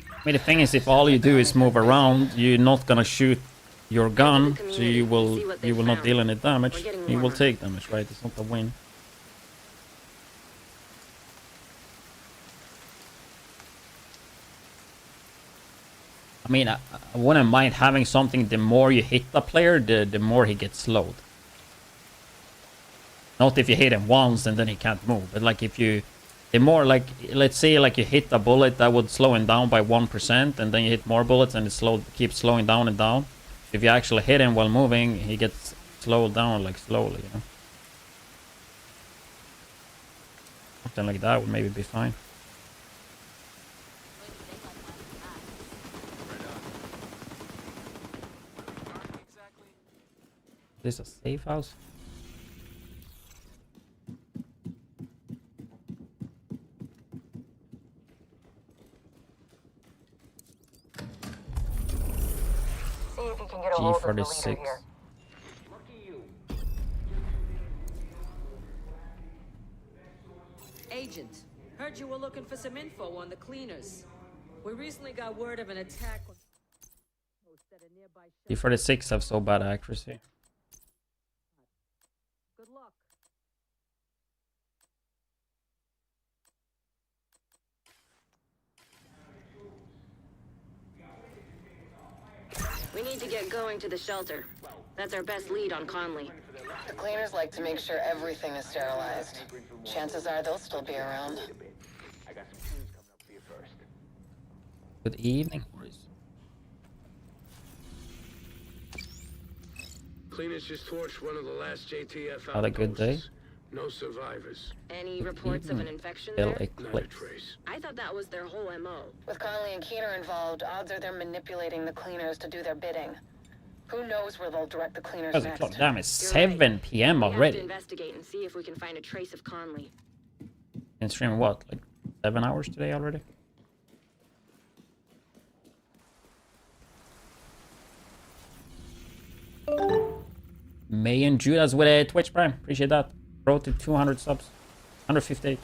I mean, the thing is, if all you do is move around, you're not gonna shoot your gun, so you will not deal any damage. You will take damage, right? It's not a win. I mean, I wouldn't mind having something. The more you hit the player, the more he gets slowed. Not if you hit him once and then he can't move, but like if you. The more, like, let's say, like, you hit a bullet that would slow him down by 1%, and then you hit more bullets and it keeps slowing down and down. If you actually hit him while moving, he gets slowed down, like, slowly, you know? Something like that would maybe be fine. this a safe house? See if you can get a hold of the leader G46. here. Agent, heard you were looking for some info on the cleaners. We recently got word of an attack on at a nearby G46 have so bad accuracy. Good luck. We need to get going to the shelter. That's our best lead on Conley. The cleaners like to make sure everything is sterilized. Chances are they'll still be around. Good evening. Cleaners just torched one of the last JTF Had a good day. outposts. No survivors. Any reports of an infection Bill there? Eclipse. I thought that was their whole MO. With Conley and Keener involved, odds are they're manipulating the cleaners to do their bidding. Who knows where they'll direct the cleaners That's next? clock. Damn, it's 7 p.m. We have to already. investigate and see if we can find a trace of Conley. Been streaming what, like 7 hours today already? May and Judas with a Twitch Prime. Appreciate that. Bro to 200 subs. 158.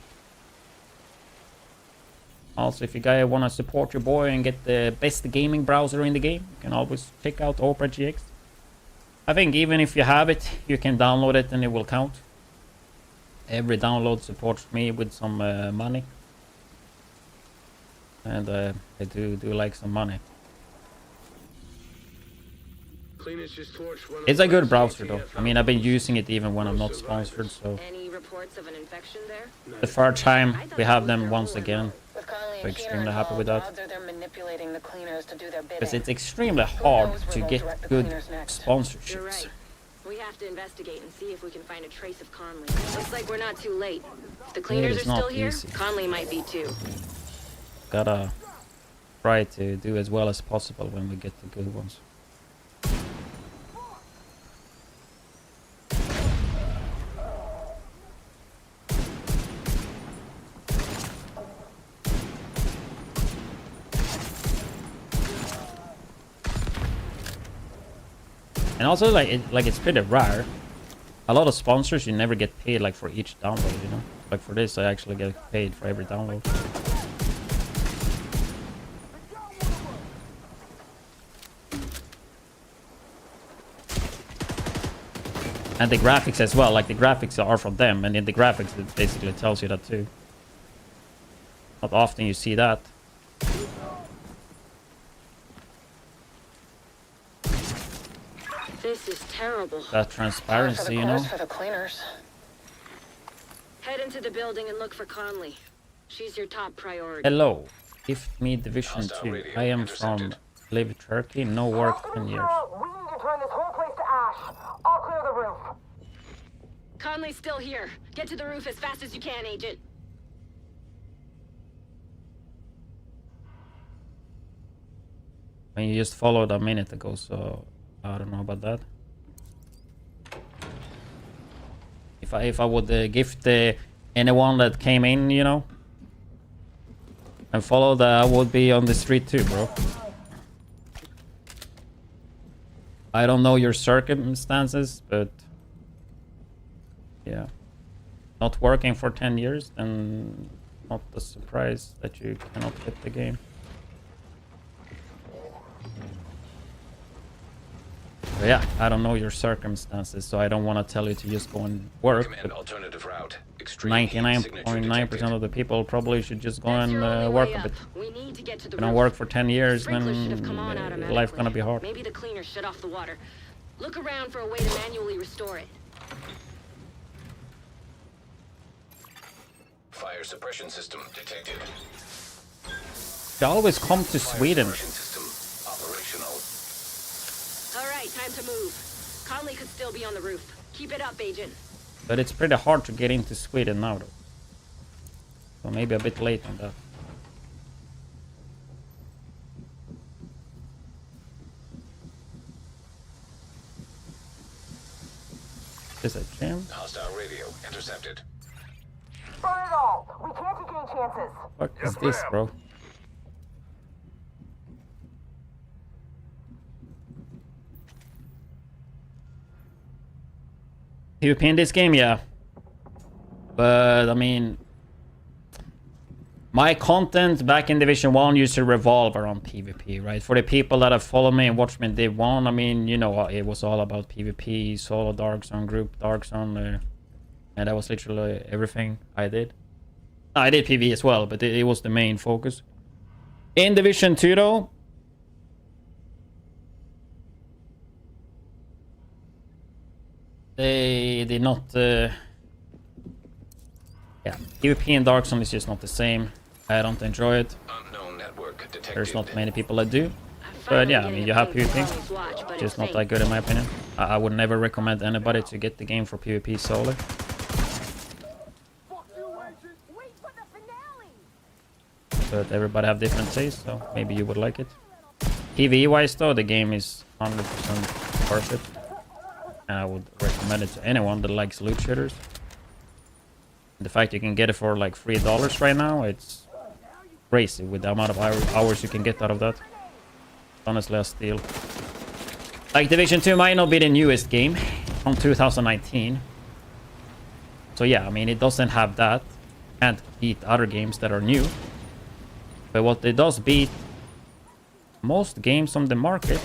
Also, if you guys want to support your boy and get the best gaming browser in the game, you can always check out Opera GX. I think even if you have it, you can download it and it will count. Every download supports me with some money. And I do like some money. Cleaners just torched one of It's the a good last browser though. JTF I mean, I've been using it even when I'm not sponsored, so Any reports of an infection there? the third time we have them once again. With Conley So and Keener extremely happy with involved, that. odds are they're manipulating the cleaners to do their bidding. Because it's extremely hard to get good sponsorships. We have to investigate and see if we can find a trace of Conley. Looks like we're not too late. If the cleaners is are still not here, easy. Conley might be too. Gotta try to do as well as possible when we get the good ones. And also, like it's pretty rare. A lot of sponsors, you never get paid like for each download, you know. Like for this, I actually get paid for every download. And the graphics as well. Like the graphics are from them, and in the graphics, it basically tells you that too. Not often you see that. This is terrible. That transparency, you know. For the cleaners. Head into the building and look for Conley. She's your top priority. Hello, gift me Division 2. I am from Live Turkey, no work 10 years. We need to turn this whole place to ash. I'll clear the roof. Conley's still here. Get to the roof as fast as you can, Agent. And you just followed a minute ago, so I don't know about that. If I would gift anyone that came in, you know, and follow that, I would be on the street too, bro. I don't know your circumstances, but yeah, not working for 10 years, then not a surprise that you cannot get the game. But yeah, I don't know your circumstances, so I don't want to tell you to just go and work. Recommend alternative route. 99.9% of the people probably should just go and work a bit. We need to get to the If you don't roof. work for 10 years, then Sprinklers should have come on automatically. life gonna be hard. Maybe the cleaner shut off the water. Look around for a way to manually restore it. Fire suppression system detected. They always come to Sweden. Suppression system operational. All right, time to move. Conley could still be on the roof. Keep it up, Agent. But it's pretty hard to get into Sweden now, though. So maybe a bit late on that. Is it gym? Hostile radio intercepted. Burn it all. We can't take any chances. What is this, bro? PvP in this game, yeah. But I mean, my content back in Division 1 used to revolve around PvP, right? For the people that have followed me and watched me in Div 1, I mean, you know, it was all about PvP, solo Dark Zone, group Dark Zone, and that was literally everything I did. I did PvE as well, but it was the main focus. In Division 2 though, they did not... yeah, PvP in Dark Zone is just not the same. I don't enjoy it. There's not many people that do. But yeah, I mean, you have PvP. Just not that good in my opinion. I would never recommend anybody to get the game for PvP solely. But everybody have different tastes, so maybe you would like it. PvE wise though, the game is 100% perfect. And I would recommend it to anyone that likes loot shooters. The fact you can get it for like $3 right now, it's crazy with the amount of hours you can get out of that. Honestly, a steal. Like Division 2 might not be the newest game from 2019. So yeah, I mean, it doesn't have that. Can't beat other games that are new. But what it does beat most games on the market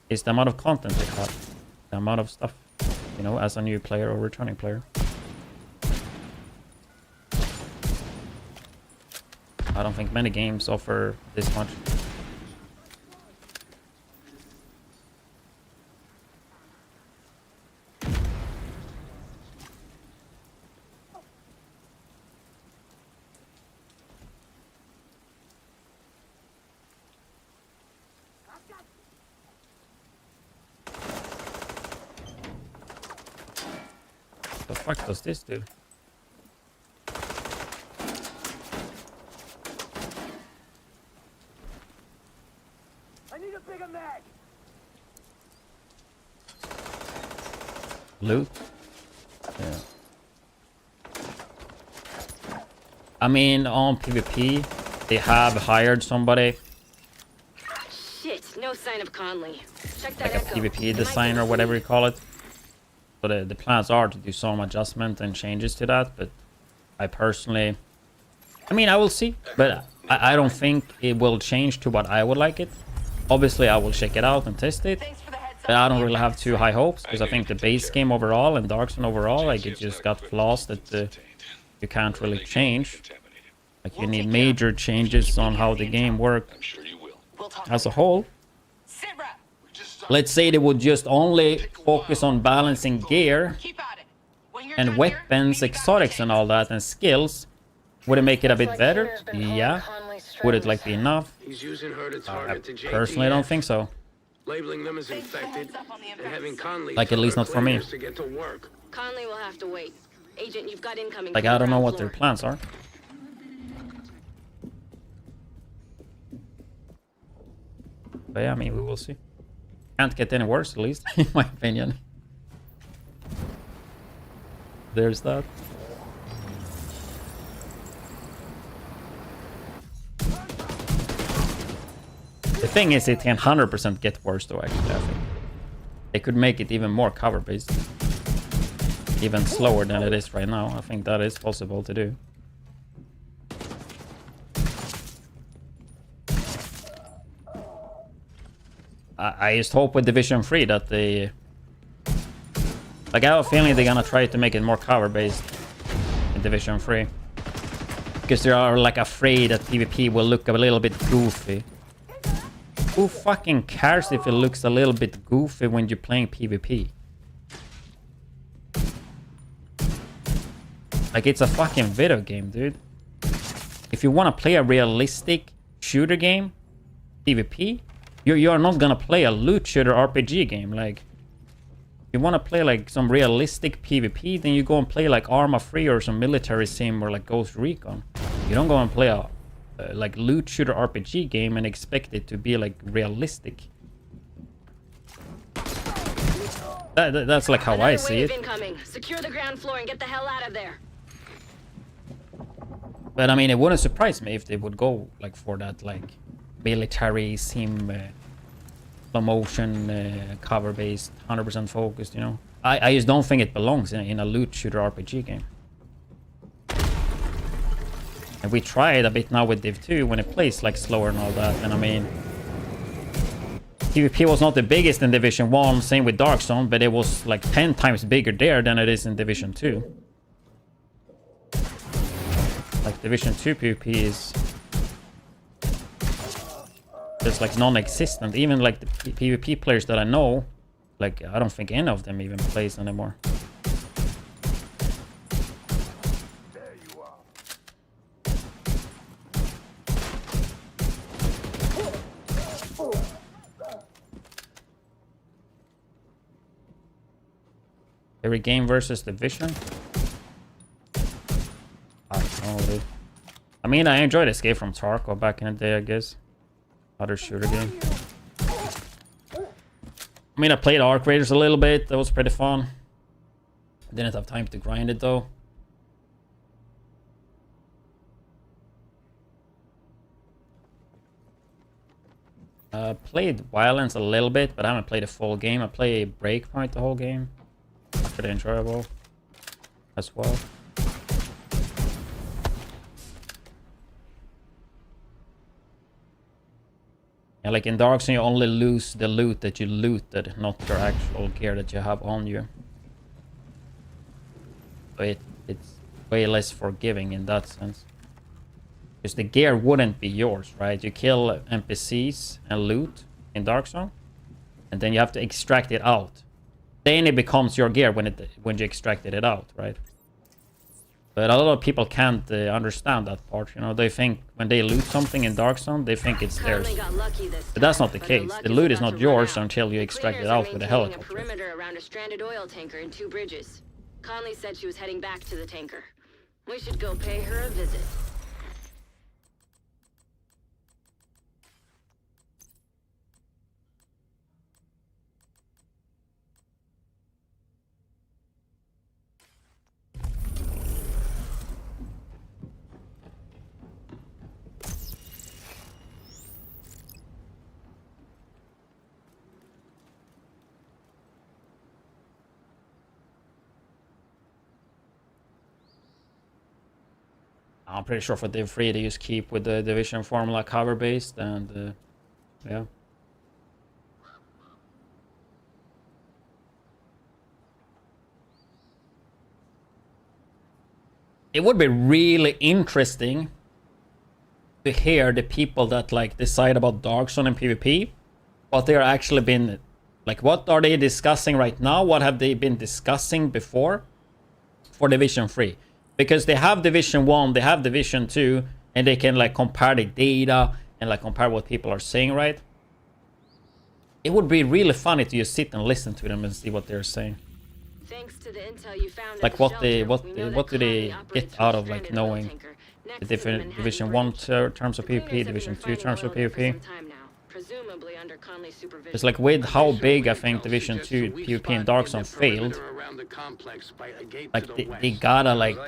is the amount of content they have. The amount of stuff, you know, as a new player or returning player. I don't think many games offer this much. The fuck does this do? I need a bigger mag. Loot? Yeah. I mean, on PvP, they have hired somebody. Shit, no sign of Conley. Check that Like a PvP designer or whatever you call it. So the plans are to do some adjustment and changes to that, but I personally... I mean, I will see, but I don't think it will change to what I would like it. Obviously, I will check it out and test it, but I don't really have too high hopes, because I think the base game overall and Dark Zone overall, like, it just got flaws that you can't really change. Like, you need major changes on how the game works as a whole. Let's say they would just only focus on balancing gear and weapons, exotics and all that, and skills. Would it make it a bit better? Yeah. Would it like be enough? I personally don't think so. Labeling them as infected and having Conley Like, at least not for me. to get to work. Conley will have to wait. Agent, you've got incoming. Like, I don't know what their plans are. But yeah, I mean, we will see. Can't get any worse, at least, in my opinion. There's that. The thing is, it can 100% get worse, though, actually, I think. They could make it even more cover-based. Even slower than it is right now. I think that is possible to do. I just hope with Division 3 that they... Like, I have a feeling they're gonna try to make it more cover-based in Division 3. Because they are, like, afraid that PvP will look a little bit goofy. Who fucking cares if it looks a little bit goofy when you're playing PvP? Like, it's a fucking video game, dude. If you want to play a realistic shooter game, PvP, you're not gonna play a loot shooter RPG game. Like, you want to play like some realistic PvP, then you go and play like Arma 3 or some military sim or like Ghost Recon. You don't go and play a like loot shooter RPG game and expect it to be like realistic. That's like how I see it. Incoming. Secure the ground floor and get the hell out of there. But I mean, it wouldn't surprise me if they would go like for that like military sim, slow motion, cover based, 100% focused. You know, I just don't think it belongs in a loot shooter RPG game. And we tried a bit now with Div 2 when it plays like slower and all that. And I mean, PvP was not the biggest in Division 1, same with Darkstone, but it was like 10 times bigger there than it is in Division 2. Like Division 2 PvP is just like non-existent. Even like the PvP players that I know, like I don't think any of them even plays anymore. Every game versus Division? I don't know, dude. I mean, I enjoyed Escape from Tarkov back in the day, I guess. Other shooter game. I mean, I played Arc Raiders a little bit. That was pretty fun. I didn't have time to grind it, though. Played Violence a little bit, but I haven't played a full game. I played Breakpoint the whole game. Pretty enjoyable as well. And like in Dark Zone, you only lose the loot that you looted, not your actual gear that you have on you. So it's way less forgiving in that sense. Because the gear wouldn't be yours, right? You kill NPCs and loot in Dark Zone, and then you have to extract it out. Then it becomes your gear when you extracted it out, right? But a lot of people can't understand that part, you know. They think when they loot something in Dark Zone, they think it's theirs. But that's not the case. The loot is not yours until you extract it out with a helicopter. Perimeter around a stranded oil tanker in 2 bridges. Conley said she was heading back to the tanker. We should go pay her a visit. I'm pretty sure for Div 3 they just keep with the Division formula cover based and yeah. It would be really interesting to hear the people that like decide about Dark Zone and PvP, what they're actually been like, what are they discussing right now? What have they been discussing before for Division 3? Because they have Division 1, they have Division 2, and they can like compare the data and like compare what people are saying, right? It would be really funny to just sit and listen to them and see what they're saying. Thanks to the intel you found Like what do they get out of like knowing the different Division 1 terms of PvP, Division 2 terms of PvP? Presumably under Conley's supervision. It's like with how big I think Division 2 PvP in Dark Zone failed. Like they gotta like,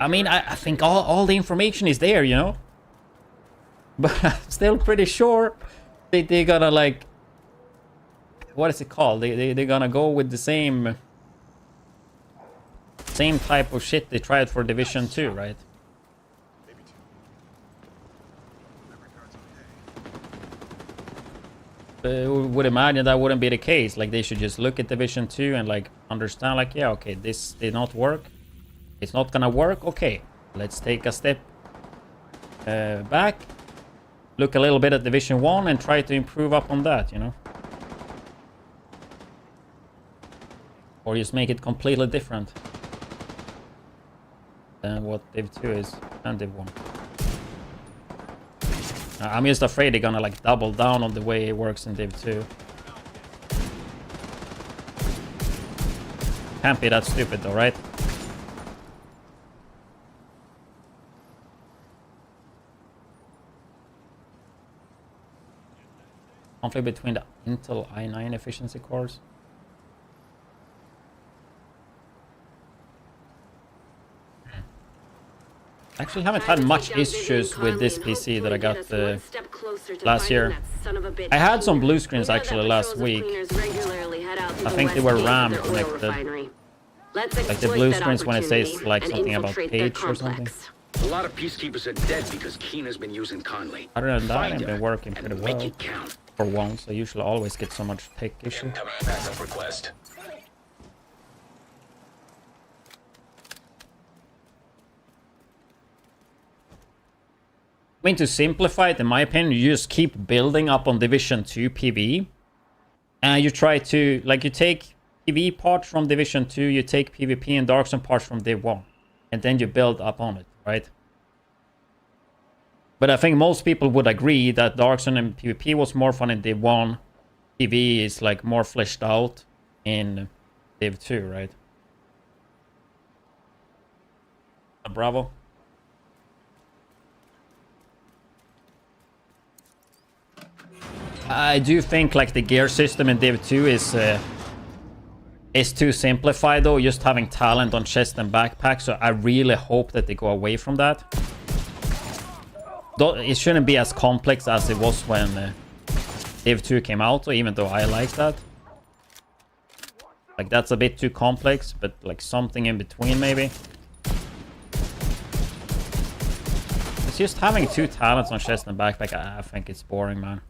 I mean, I think all the information is there, you know? But I'm still pretty sure they gotta like, what is it called? They're gonna go with the same type of shit they tried for Division 2, right? Would imagine that wouldn't be the case. Like they should just look at Division 2 and like understand like, yeah, okay, this did not work. It's not gonna work. Okay, let's take a step back, look a little bit at Division 1 and try to improve up on that, you know? Or just make it completely different than what Div 2 is and Div 1. I'm just afraid they're gonna like double down on the way it works in Div 2. Can't be that stupid though, right? Conflict between the Intel i9 efficiency cores. Actually haven't had much issues with this PC that I got last year. I had some blue screens actually last week. I think they were RAM connected. Like the blue screens when it says like something about page or something. A lot of peacekeepers are dead because Keena's been using Conley. Other than that, I've been working pretty well. For once, I usually always get so much tech issue. Backup request. I mean, to simplify it, in my opinion, you just keep building up on Division 2 PvE. And you try to, like, you take PvE parts from Division 2, you take PvP and Dark Zone parts from Div 1. And then you build up on it, right? But I think most people would agree that Dark Zone and PvP was more fun in Div 1. PvE is, like, more fleshed out in Div 2, right? Bravo. I do think like the gear system in Div 2 is too simplified though, just having talent on chest and backpack, so I really hope that they go away from that. Though it shouldn't be as complex as it was when Div 2 came out, even though I like that. Like that's a bit too complex, but like something in between maybe. It's just having 2 talents on chest and backpack, I think it's boring, man.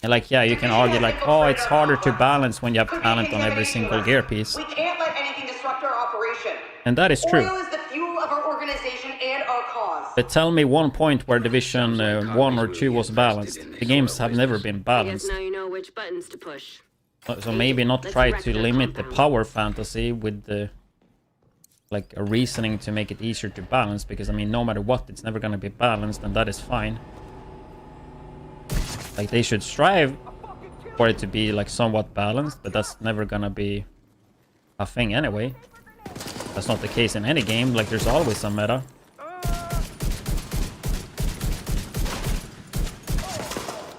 And like, yeah, you can argue like, oh, it's harder to balance when you have talent on every single gear piece. We can't let anything disrupt our operation. And that is true. Oil is the fuel of our organization and our cause. But tell me one point where Division 1 or 2 was balanced. The games have never been balanced. I guess now you know which buttons to push. So maybe not try to limit the power fantasy with the like a reasoning to make it easier to balance, because I mean no matter what it's never gonna be balanced, and that is fine. Like they should strive for it to be like somewhat balanced, but that's never gonna be a thing anyway. That's not the case in any game, like there's always some meta.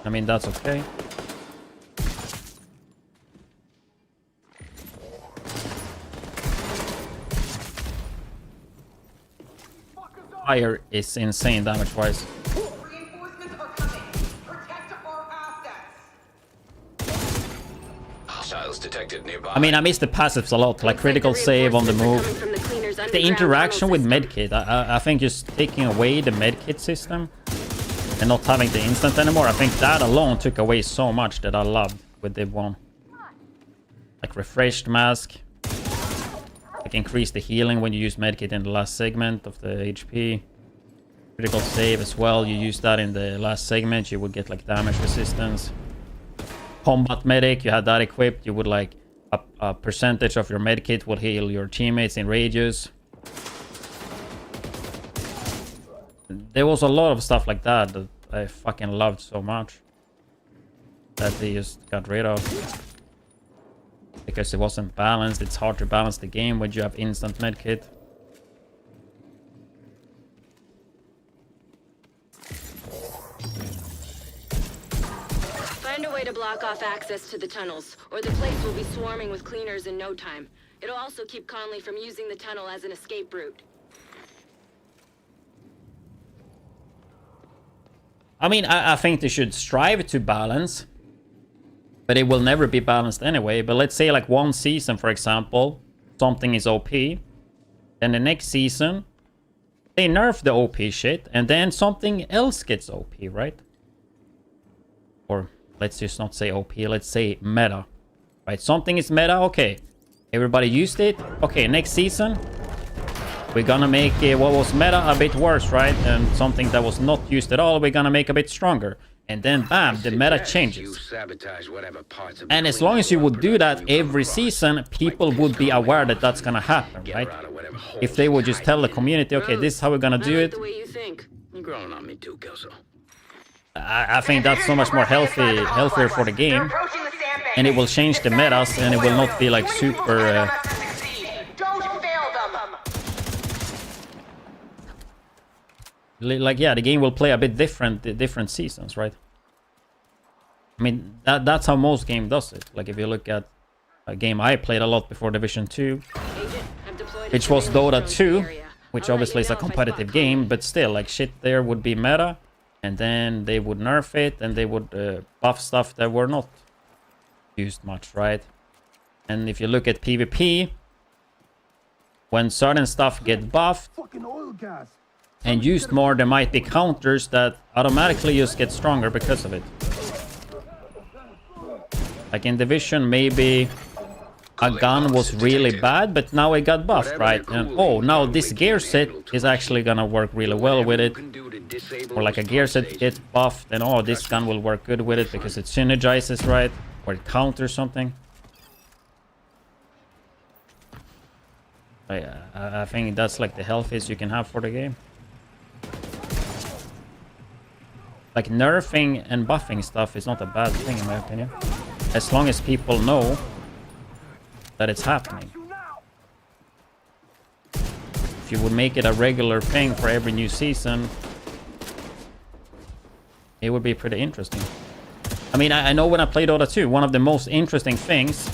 I mean that's okay. Fire is insane damage wise. Detected nearby. I mean, I miss the passives a lot, like critical save on the move. The interaction with medkit, I think just taking away the medkit system and not having the instant anymore, I think that alone took away so much that I loved with Div 1. Like refreshed mask, like increase the healing when you use medkit in the last segment of the HP. Critical save as well, you use that in the last segment, you would get like damage resistance. Combat medic, you had that equipped, you would like a percentage of your medkit will heal your teammates in radius. There was a lot of stuff like that that I fucking loved so much that they just got rid of because it wasn't balanced. It's hard to balance the game when you have instant medkit. Find a way to block off access to the tunnels, or the place will be swarming with cleaners in no time. It'll also keep Conley from using the tunnel as an escape route. I mean, I think they should strive to balance, but it will never be balanced anyway. But let's say like one season, for example, something is OP, then the next season, they nerf the OP shit, and then something else gets OP, right? Or let's just not say OP, let's say meta. Right, something is meta, okay. Everybody used it. Okay, next season, we're gonna make what was meta a bit worse, right? And something that was not used at all, we're gonna make a bit stronger. And then bam, the meta changes. And as long as you would do that every season, people would be aware that that's gonna happen, right? If they would just tell the community, okay, this is how we're gonna do it. You're growing on me too, Kelso. I think that's so much more healthier for the game, and it will change the metas, and it will not be like super. Like yeah, the game will play a bit different seasons, right? I mean that's how most game does it. Like if you look at a game I played a lot before Division 2, which was Dota 2, which obviously is a competitive game, but still, like, shit there would be meta, and then they would nerf it, and they would buff stuff that were not used much, right? And if you look at PvP, when certain stuff get buffed and used more, there might be counters that automatically just get stronger because of it. Like in Division, maybe a gun was really bad, but now it got buffed, right? And oh, now this gear set is actually gonna work really well with it. Or like a gear set gets buffed, and oh, this gun will work good with it because it synergizes, right? Or it counters something. I think that's like the healthiest you can have for the game. Like nerfing and buffing stuff is not a bad thing in my opinion. As long as people know that it's happening. If you would make it a regular thing for every new season, it would be pretty interesting. I mean, I know when I played Dota 2, one of the most interesting things,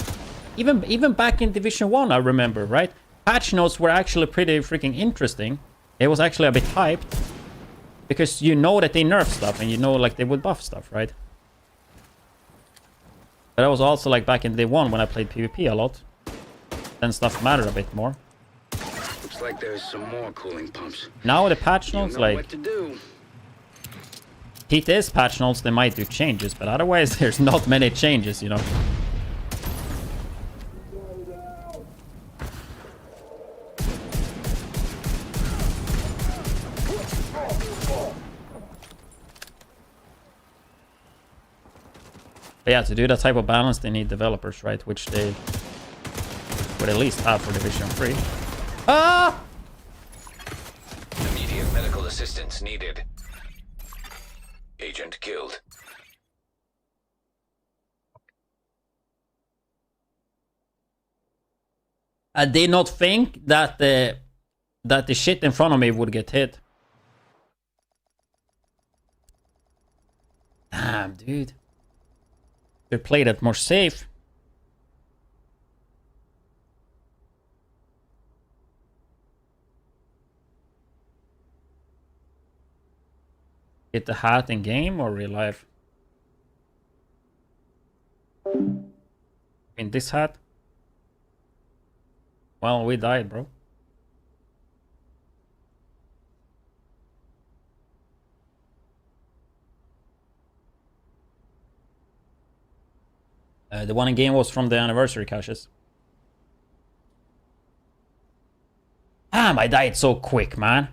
even back in Division 1, I remember, right? Patch notes were actually pretty freaking interesting. It was actually a bit hyped. Because you know that they nerf stuff, and you know like they would buff stuff, right? But that was also like back in day 1 when I played PvP a lot. Then stuff mattered a bit more. Looks like there's some more cooling pumps. Now the patch notes, like... what to do. TTS patch notes, they might do changes, but otherwise there's not many changes, you know? But yeah, to do that type of balance, they need developers, right? Which they would at least have for Division 3. Ah! Immediate medical assistance needed. Agent killed. I did not think that the shit in front of me would get hit. Damn, dude. They played it more safe. Get the hat in game or real life? In this hat? Well, we died, bro. The one in game was from the anniversary caches. Damn, I died so quick, man.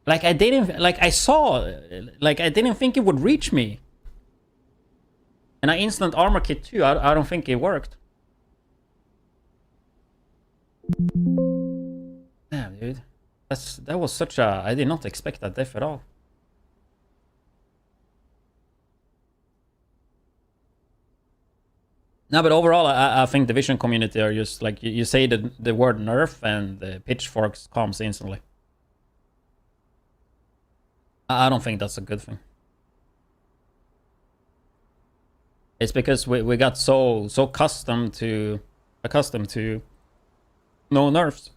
Like I didn't, like I saw, like I didn't think it would reach me. And I instant armor kit too. I don't think it worked. Damn, dude. That was such a, I did not expect that death at all. No, but overall, I think Division community are just like, you say the word nerf and the pitchforks comes instantly. I don't think that's a good thing. It's because we got so accustomed to no nerfs.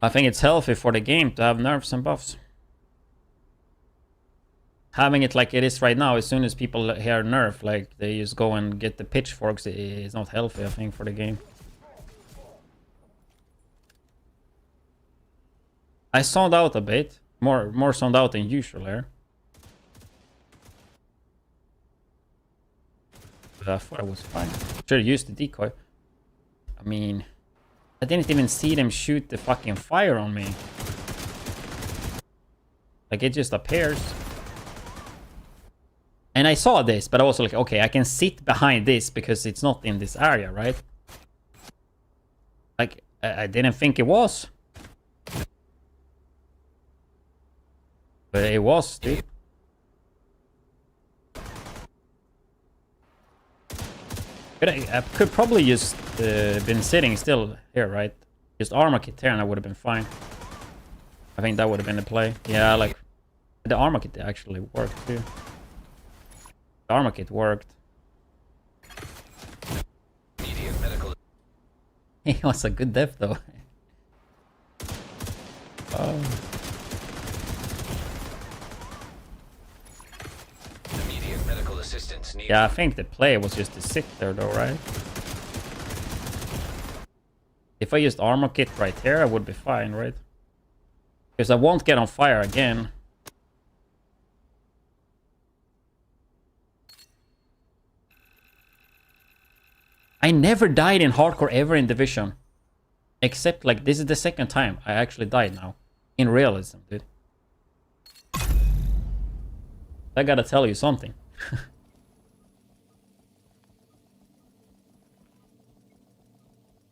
I think it's healthy for the game to have nerfs and buffs. Having it like it is right now, as soon as people hear nerf, like they just go and get the pitchforks, it's not healthy, I think, for the game. I zoned out a bit, more zoned out than usual here. But I thought I was fine. Should have used the decoy. I mean, I didn't even see them shoot the fucking fire on me. Like it just appears. And I saw this, but I was like, okay, I can sit behind this because it's not in this area, right? Like, I didn't think it was. But it was, dude. But I could probably just been sitting still here, right? Just armor kit here and I would have been fine. I think that would have been the play. Yeah, like, the armor kit actually worked too. The armor kit worked. Immediate medical He was a good death though. Oh. Immediate medical assistance needed. Yeah, I think the play was just to sit there though, right? If I used armor kit right here, I would be fine, right? Because I won't get on fire again. I never died in hardcore ever in Division. Except, like, this is the second time I actually died now. In realism, dude. I gotta tell you something.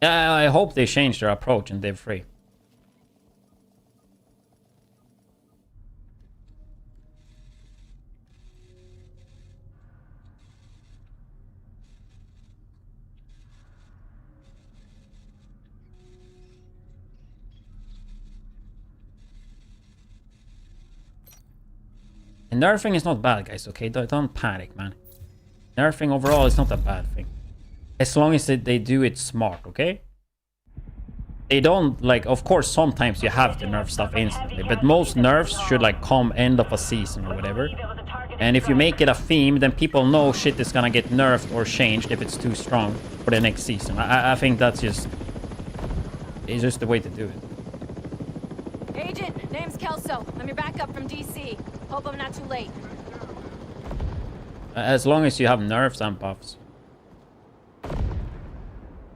Yeah, I hope they change their approach in Div 3. And nerfing is not bad, guys, okay? Don't panic, man. Nerfing overall is not a bad thing. As long as they do it smart, okay? They don't, like, of course, sometimes you have to nerf stuff instantly, but most nerfs should, like, come end of a season or whatever. And if you make it a theme, then people know shit is gonna get nerfed or changed if it's too strong for the next season. I think that's just... It's just the way to do it. Agent, name's Kelso. I'm your backup from DC. Hope I'm not too late. As long as you have nerfs and buffs.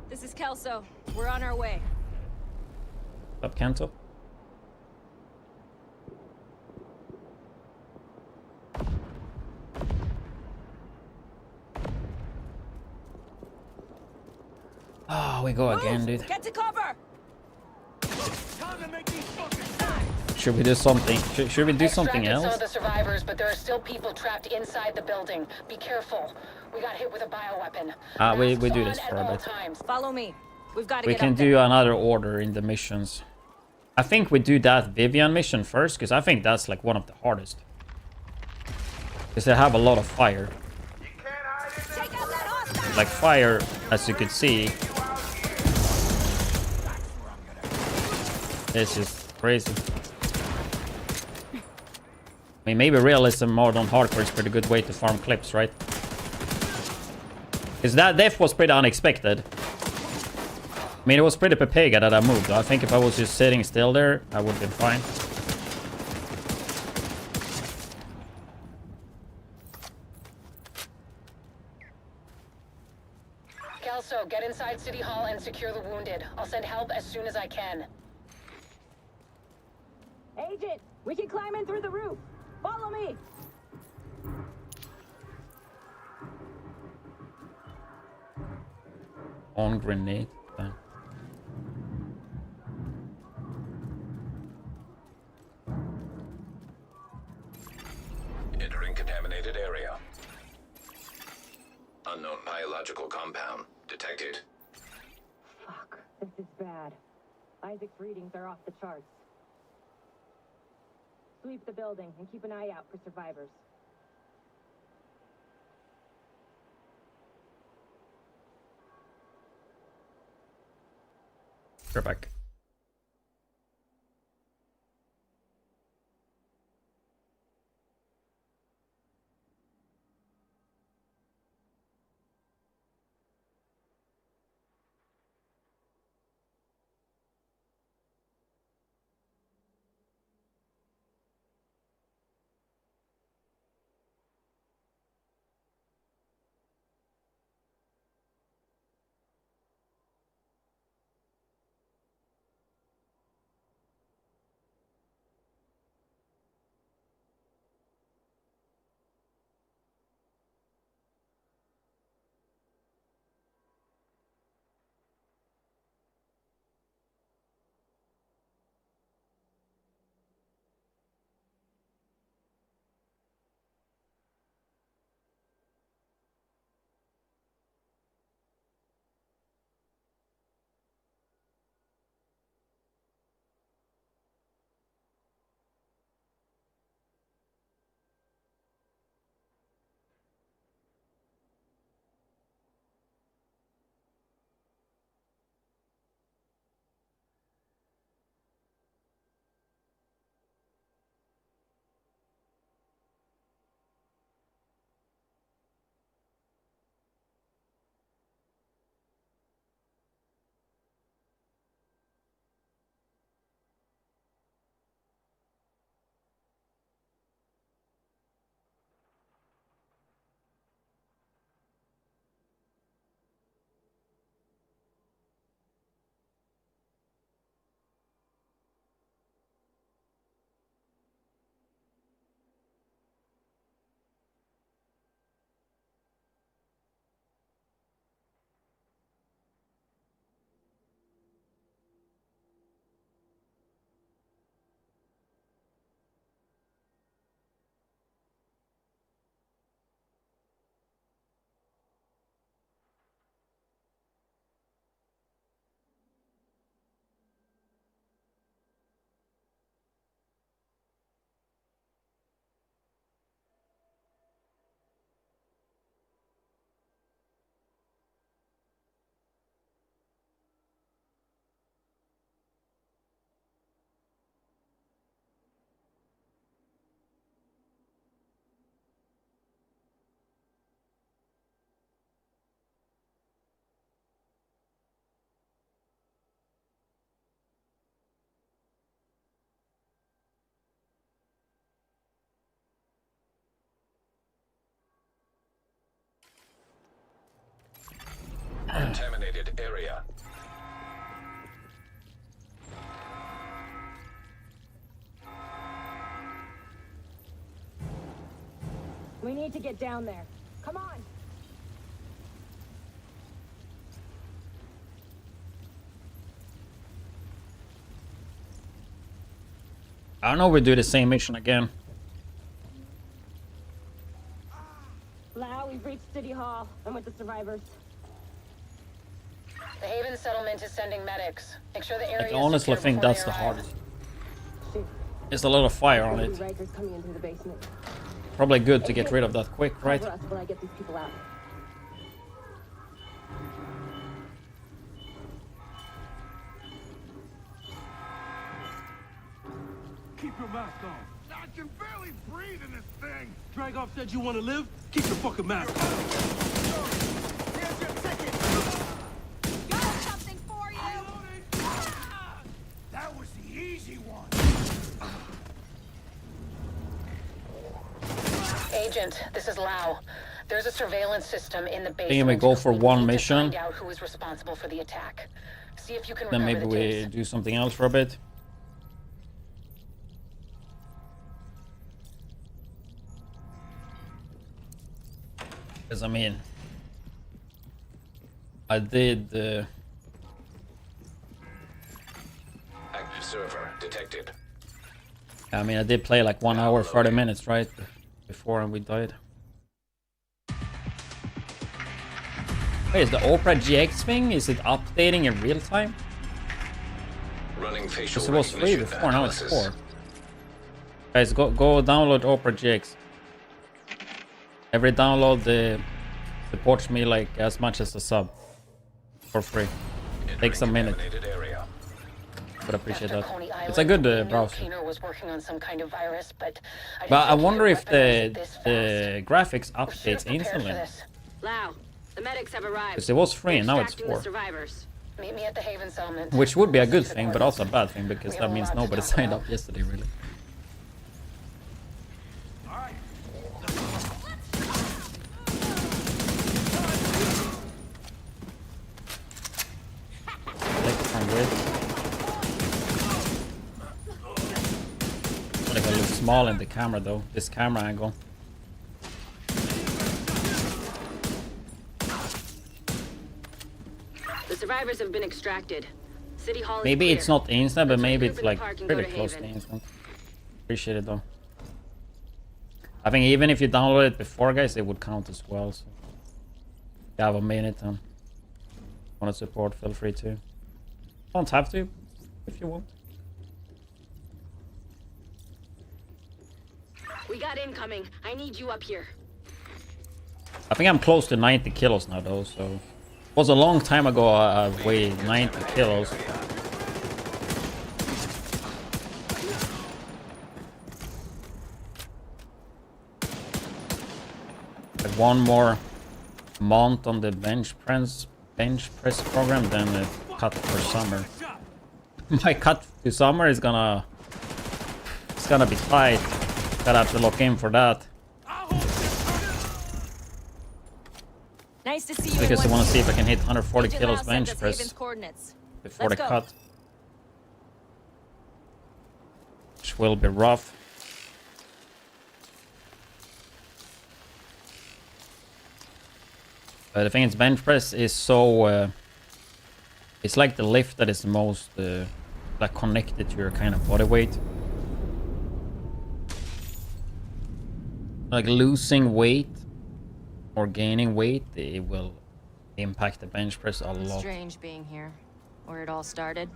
This is Kelso. We're on our way. Up, Kanto. Oh, we go again, dude. Get to cover. Should we do something? Should we do something Extracted else? some of the survivors, but there are still people trapped inside the building. Be careful. We got hit with a bioweapon. We do this for a bit. Follow me. We've got to We get can up do there. another order in the missions. I think we do that Vivian mission first, because I think that's like one of the hardest. Because they have a lot of fire. Like fire, as you could see, it's just crazy. I mean, maybe realism mode on hardcore is a pretty good way to farm clips, right? Because that death was pretty unexpected. I mean, it was pretty Pepega that I moved. I think if I was just sitting still there, I would have been fine. Kelso, get inside City Hall and secure the wounded. I'll send help as soon as I can. Agent, we can climb in through the roof. Follow me. On grenade. Entering contaminated area. Unknown biological compound detected. Fuck, this is bad. Isaac's readings are off the charts. Sweep the building and keep an eye out for survivors. Go back. Contaminated area. We need to get down there. Come on. I don't know if we do the same mission again. Lau, we've reached City Hall. I'm with the survivors. The Haven settlement is sending medics. Make sure the I area honestly is secure think before that's they the arrive. hardest. There's a lot of fire on it. Rikers coming into the basement. Probably good to get rid of that quick, right? Cover us while I get these people out. Keep your mask on. I can barely breathe in this thing. Dragoff said you want to live? Keep your fucking mask on. Here's your ticket. Got something for you. That was the easy one. Agent, this is Lau. There's a surveillance system in the basement. Think we go for one mission. Find out who is responsible for the attack. See if you can Then recover maybe the we tapes. do something else for a bit. Because I mean, I did. Active server detected. I mean, I did play like 1 hour 30 minutes, right? Before we died. Wait, is the Opera GX thing? Is it updating in real time? Running facial Because it was free recognition before, now it's analysis. 4. Guys, go download Opera GX. Every download supports me like as much as a sub. For free. Takes a minute. Area. But I appreciate that. Coney It's a good Island, browser. Keener was working on some kind of virus, but But I wonder if the the graphics updates instantly. Lau, the medics have arrived. Because it was free and now it's Extracting the 4. survivors. Meet me at the Haven settlement. Which would be a good thing, but also a bad thing, because that means nobody signed up yesterday, really. But if I look small in the camera though, this camera angle. The survivors have been extracted. City Hall is Maybe clear. it's not instant, but maybe it's regroup in the like park and go pretty to close to Haven. instant. Appreciate it though. I think even if you download it before, guys, it would count as well. So if you have a minute and want to support, feel free to. Don't have to if you want. We got incoming. I need you up here. I think I'm close to 90 kilos now though, so it was a long time ago I weighed 90 kilos. Like one more month on the bench press program, then a cut for summer. My cut to summer is gonna be tight. Gotta have to lock in for that. Nice to see you. Because I want to see if I can hit 140 Agent kilos Lau sent bench us press Haven's coordinates. before Let's the go. cut. Which will be rough. But the thing is, bench press is so... it's like the lift that is the most like connected to your kind of body weight. Like losing weight or gaining weight, it will impact the bench press a lot. Strange being here, where it all started.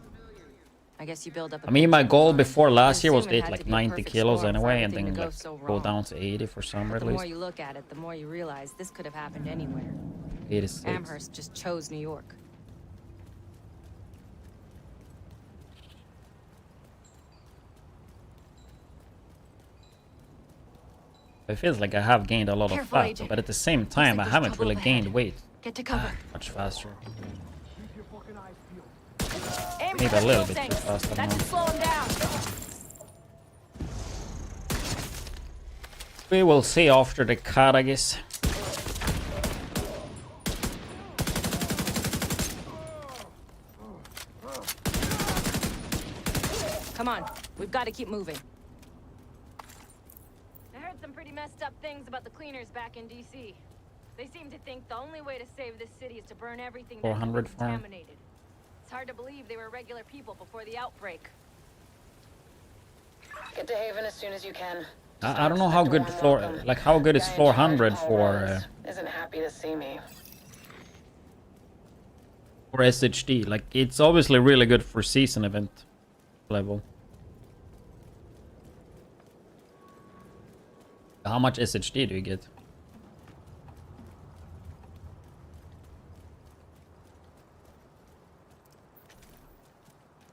I guess you build up. I mean, my goal before last year was assume to it hit had like to be a 90 perfect kilos storm for anyway, and everything then to go like so go wrong. down to 80 for summer The at more least. you look at it, the more you realize this could have happened anywhere. 86. Amherst just chose New York. It feels like I have gained a lot of Careful, fat, Agent. but at the same time, I there's haven't trouble really ahead. gained weight Get to cover. much faster. Aim Maybe for a that little fuel bit too tank. fast, I That don't should know. slow him down. We will see after the cut, I guess. We've got to keep moving. I heard some pretty messed up things about the cleaners back in DC. They seem to think the only way to save this city is to burn everything that's 400 farm. contaminated. It's hard to believe they were regular people before the outbreak. Get to Haven as soon as you can. I don't know how good how good is 400 for Isn't happy to see me. for SHD. Like, it's obviously really good for season event level. How much SHD do you get?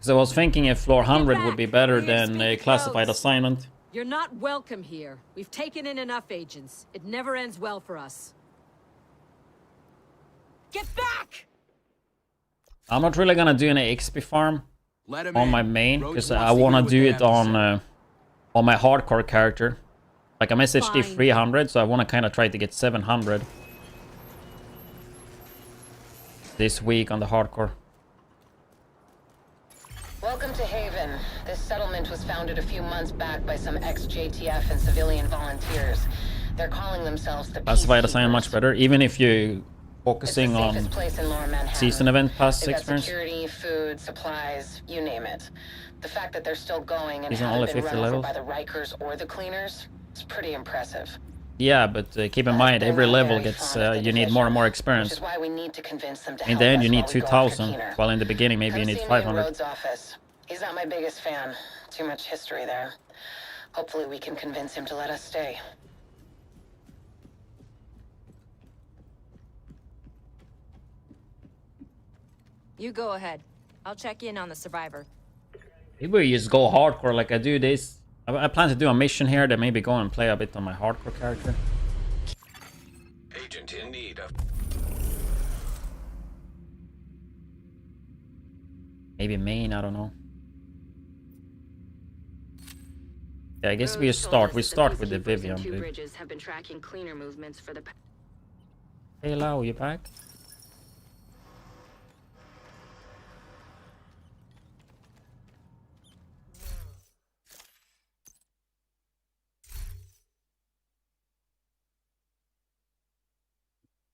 So I was thinking if floor 100 would be better than a classified assignment. You're not welcome here. We've taken in enough agents. It never ends well for us. Get back! I'm not really gonna do any XP farm on my main because I wanna do it on my hardcore character. Like, I'm SHD 300, so I wanna kind of try to get 700 this week on the hardcore. Welcome to Haven. This settlement was founded a few months back by some ex-JTF and civilian volunteers. They're calling themselves the Classified assignment much better, even if you focusing on season event pass experience. Security, food, supplies, you name it. The fact that they're still going and Isn't haven't only been 50 run over levels? by the Rikers or the cleaners is pretty impressive. Yeah, but keep in mind, every level gets, you need more and more experience. Which is why we need to convince them to In help the end, us you need while we go after 2,000, Keener. while in the beginning, maybe you Come need see me in 500. Rhodes' office. He's not my biggest fan. Too much history there. Hopefully we can convince him to let us stay. You go ahead. I'll check in on the survivor. Maybe we just go hardcore like I do this. I plan to do a mission here, then maybe go and play a bit on my hardcore character. Agent in need of... Maybe main, I don't know. Yeah, I guess we start with the Vivian, Two dude. bridges have been tracking cleaner movements for the... Hey Lau, you back?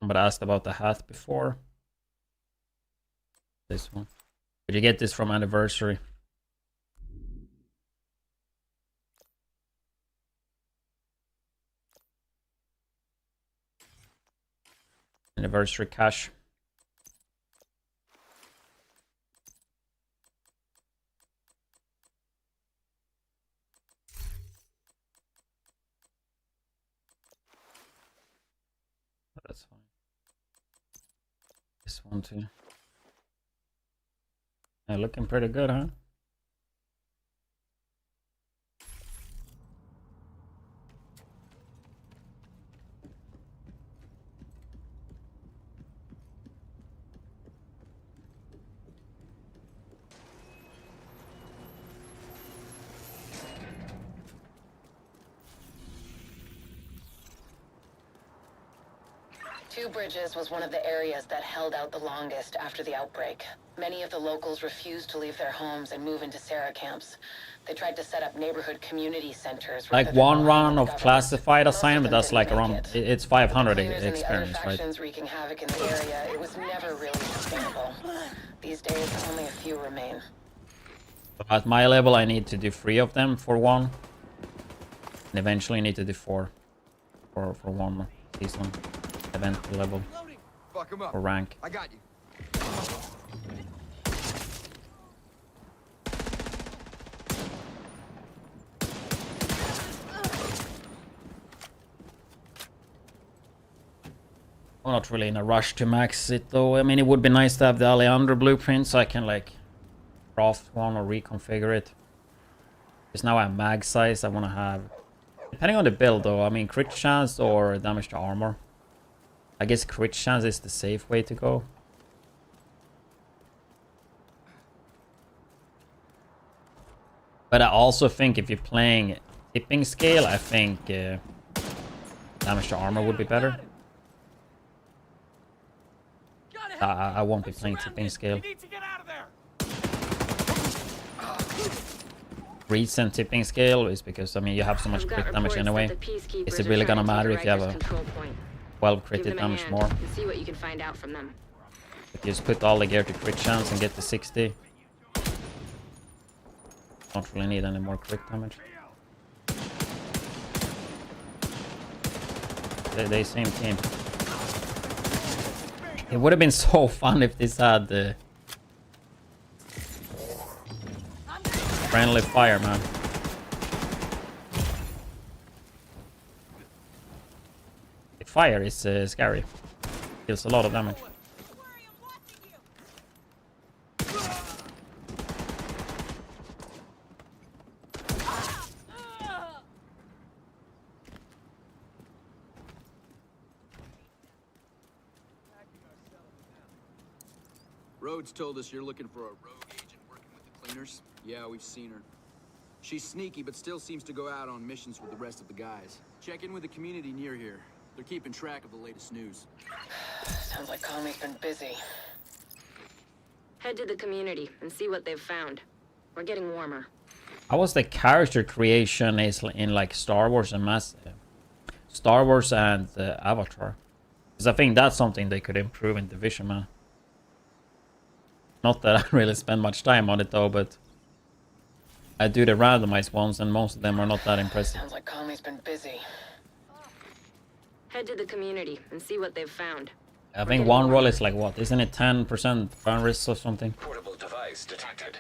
Somebody asked about the hat before. This one. Did you get this from anniversary? Anniversary cash. That's fine. This one too. Yeah, looking pretty good, huh? Two Bridges was one of the areas that held out the longest after the outbreak. Many of the locals refused to leave their homes and move into Sarah camps. They tried to set up neighborhood community centers. Like one run of classified assignment, that's like around, it's 500 experience, right? Factions wreaking havoc in the area. It was never really sustainable. These days, only a few remain. At my level, I need to do 3 of them for one. And eventually need to do 4 for one season event level. Fuck him up. For rank. I got you. I'm not really in a rush to max it though. I mean, it would be nice to have the Alejandro blueprint so I can like craft one or reconfigure it. Because now I have mag size, I want to have... Depending on the build though, I mean crit chance or damage to armor. I guess crit chance is the safe way to go. But I also think if you're playing tipping scale, I think damage to armor would be better. I won't be playing tipping scale. recent tipping scale is because, I mean, you have so much I've got crit damage reports that anyway. the peacekeepers Is it are really trying gonna to take matter if you have Riker's a control point. 12 Give crit them a damage hand more? and see what you can find out from them. If you just put all the gear to crit chance and get the 60. Don't really need any more crit damage. They same team. It would have been so fun if this had the friendly fire, man. The fire is scary. Deals a lot of damage. Rhodes told us you're looking for a rogue agent working with the cleaners. Yeah, we've seen her. She's sneaky, but still seems to go out on missions with the rest of the guys. Check in with the community near here. They're keeping track of the latest news. Sounds like Conley's been busy. Head to the community and see what they've found. We're getting warmer. How was the character creation is in like Star Wars and Avatar? Because I think that's something they could improve in Division, man. Not that I really spend much time on it though, but I do the randomized ones and most of them are not that impressive. Sounds like Conley's been busy. Head to the community and see what they've found. I think one roll is like what? Isn't it 10% burn risk or something? Portable device detected.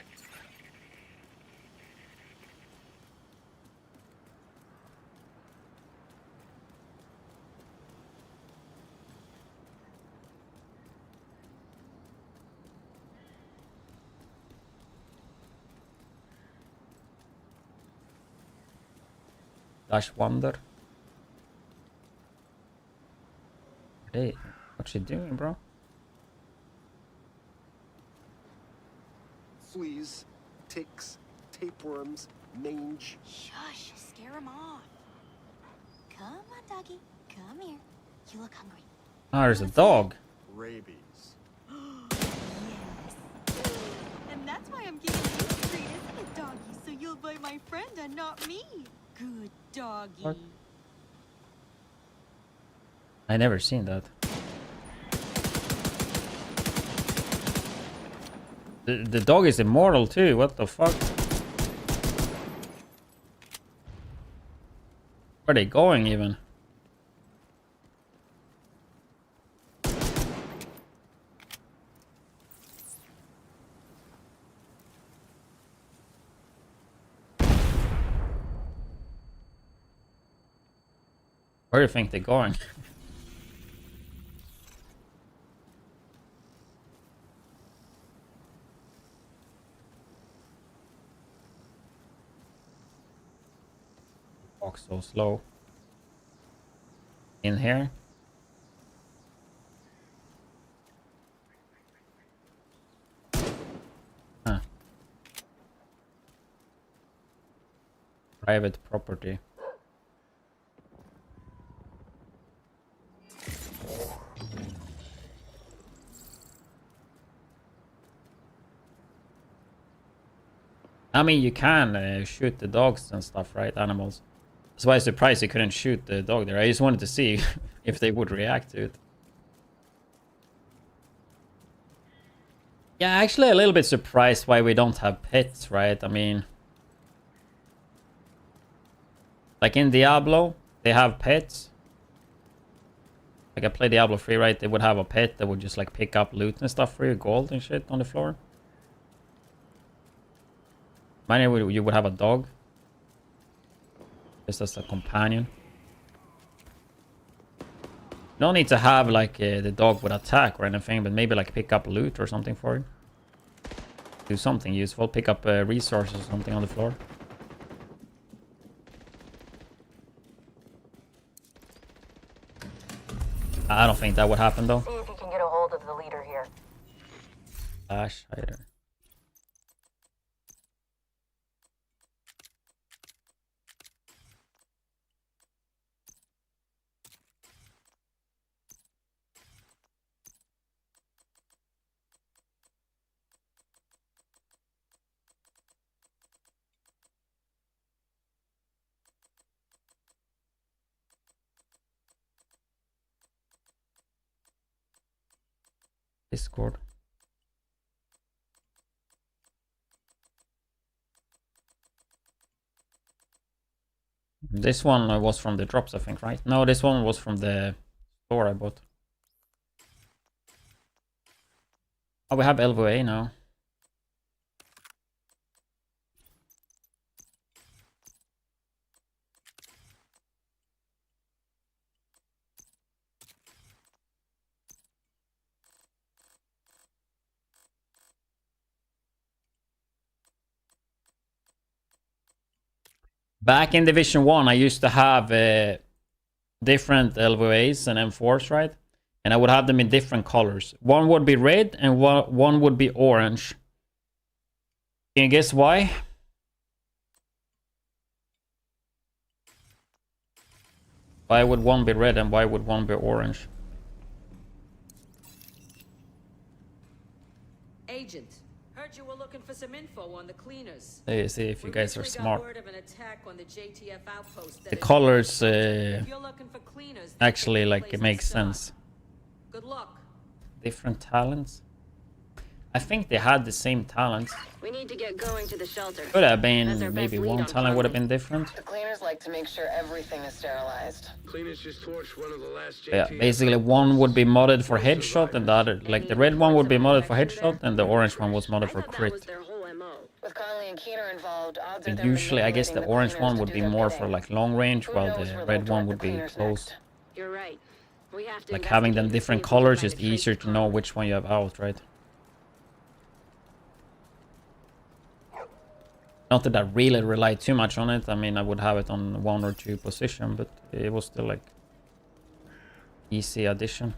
Dash Wonder. Hey, what's she doing, bro? Fleas, ticks, tapeworms, mange. Shush, scare him off. Come on, doggy. Come here. You look hungry. Ah, there's a dog. Rabies. Yes. And that's why I'm giving you a treat, isn't it, doggy? So you'll bite my friend and not me. Good doggy. What? I never seen that. The dog is immortal too. What the fuck? Where are they going even? Where do you think they're going? Walk so slow. In here? Huh. Private property. I mean, you can shoot the dogs and stuff, right? Animals. That's why I was surprised you couldn't shoot the dog there. I just wanted to see if they would react to it. Yeah, actually a little bit surprised why we don't have pets, right? I mean... Like in Diablo, they have pets. Like I play Diablo 3, right? They would have a pet that would just like pick up loot and stuff for you, gold and shit on the floor. Mine, you would have a dog. Just as a companion. No need to have like the dog would attack or anything, but maybe like pick up loot or something for you. Do something useful. Pick up resources or something on the floor. I don't think that would happen though. See if you can get a hold of the leader here. Flash hider. Discord. This one was from the drops, I think, right? No, this one was from the store I bought. Oh, we have LVA now. Back in Division 1, I used to have different LVAs and M4s, right? And I would have them in different colors. One would be red and one would be orange. Can you guess why? Why would one be red and why would one be orange? Agent, heard you were looking for some info on the cleaners. Let's see if you guys are smart. Word of an attack on the JTF outpost that The is- colors If you're looking for cleaners, this actually, is the like, place it to makes start. sense. Good luck. Different talents. I think they had the same talents. We need to get going to the shelter. Could have That's our been, maybe best lead one on talent would have Conley. been different. The cleaners like to make sure everything is sterilized. Cleaners just torched one of the last Yeah, basically one would be modded for headshot and the other, like the red one would be modded for headshot and the orange one was modded for crit. With Conley and Keener involved, odds are And they're usually I guess the manipulating orange cleaners one to would do be their more bidding. for like long range, Who while knows the where red they'll one direct would the be cleaners close. next. You're right. We have to Like having them investigate different and see if we can colors find is a trace easier of to know which one you have out, right? Not that I really rely too much on it. I mean, I would have it on 1 or 2 position, but it was still like easy addition.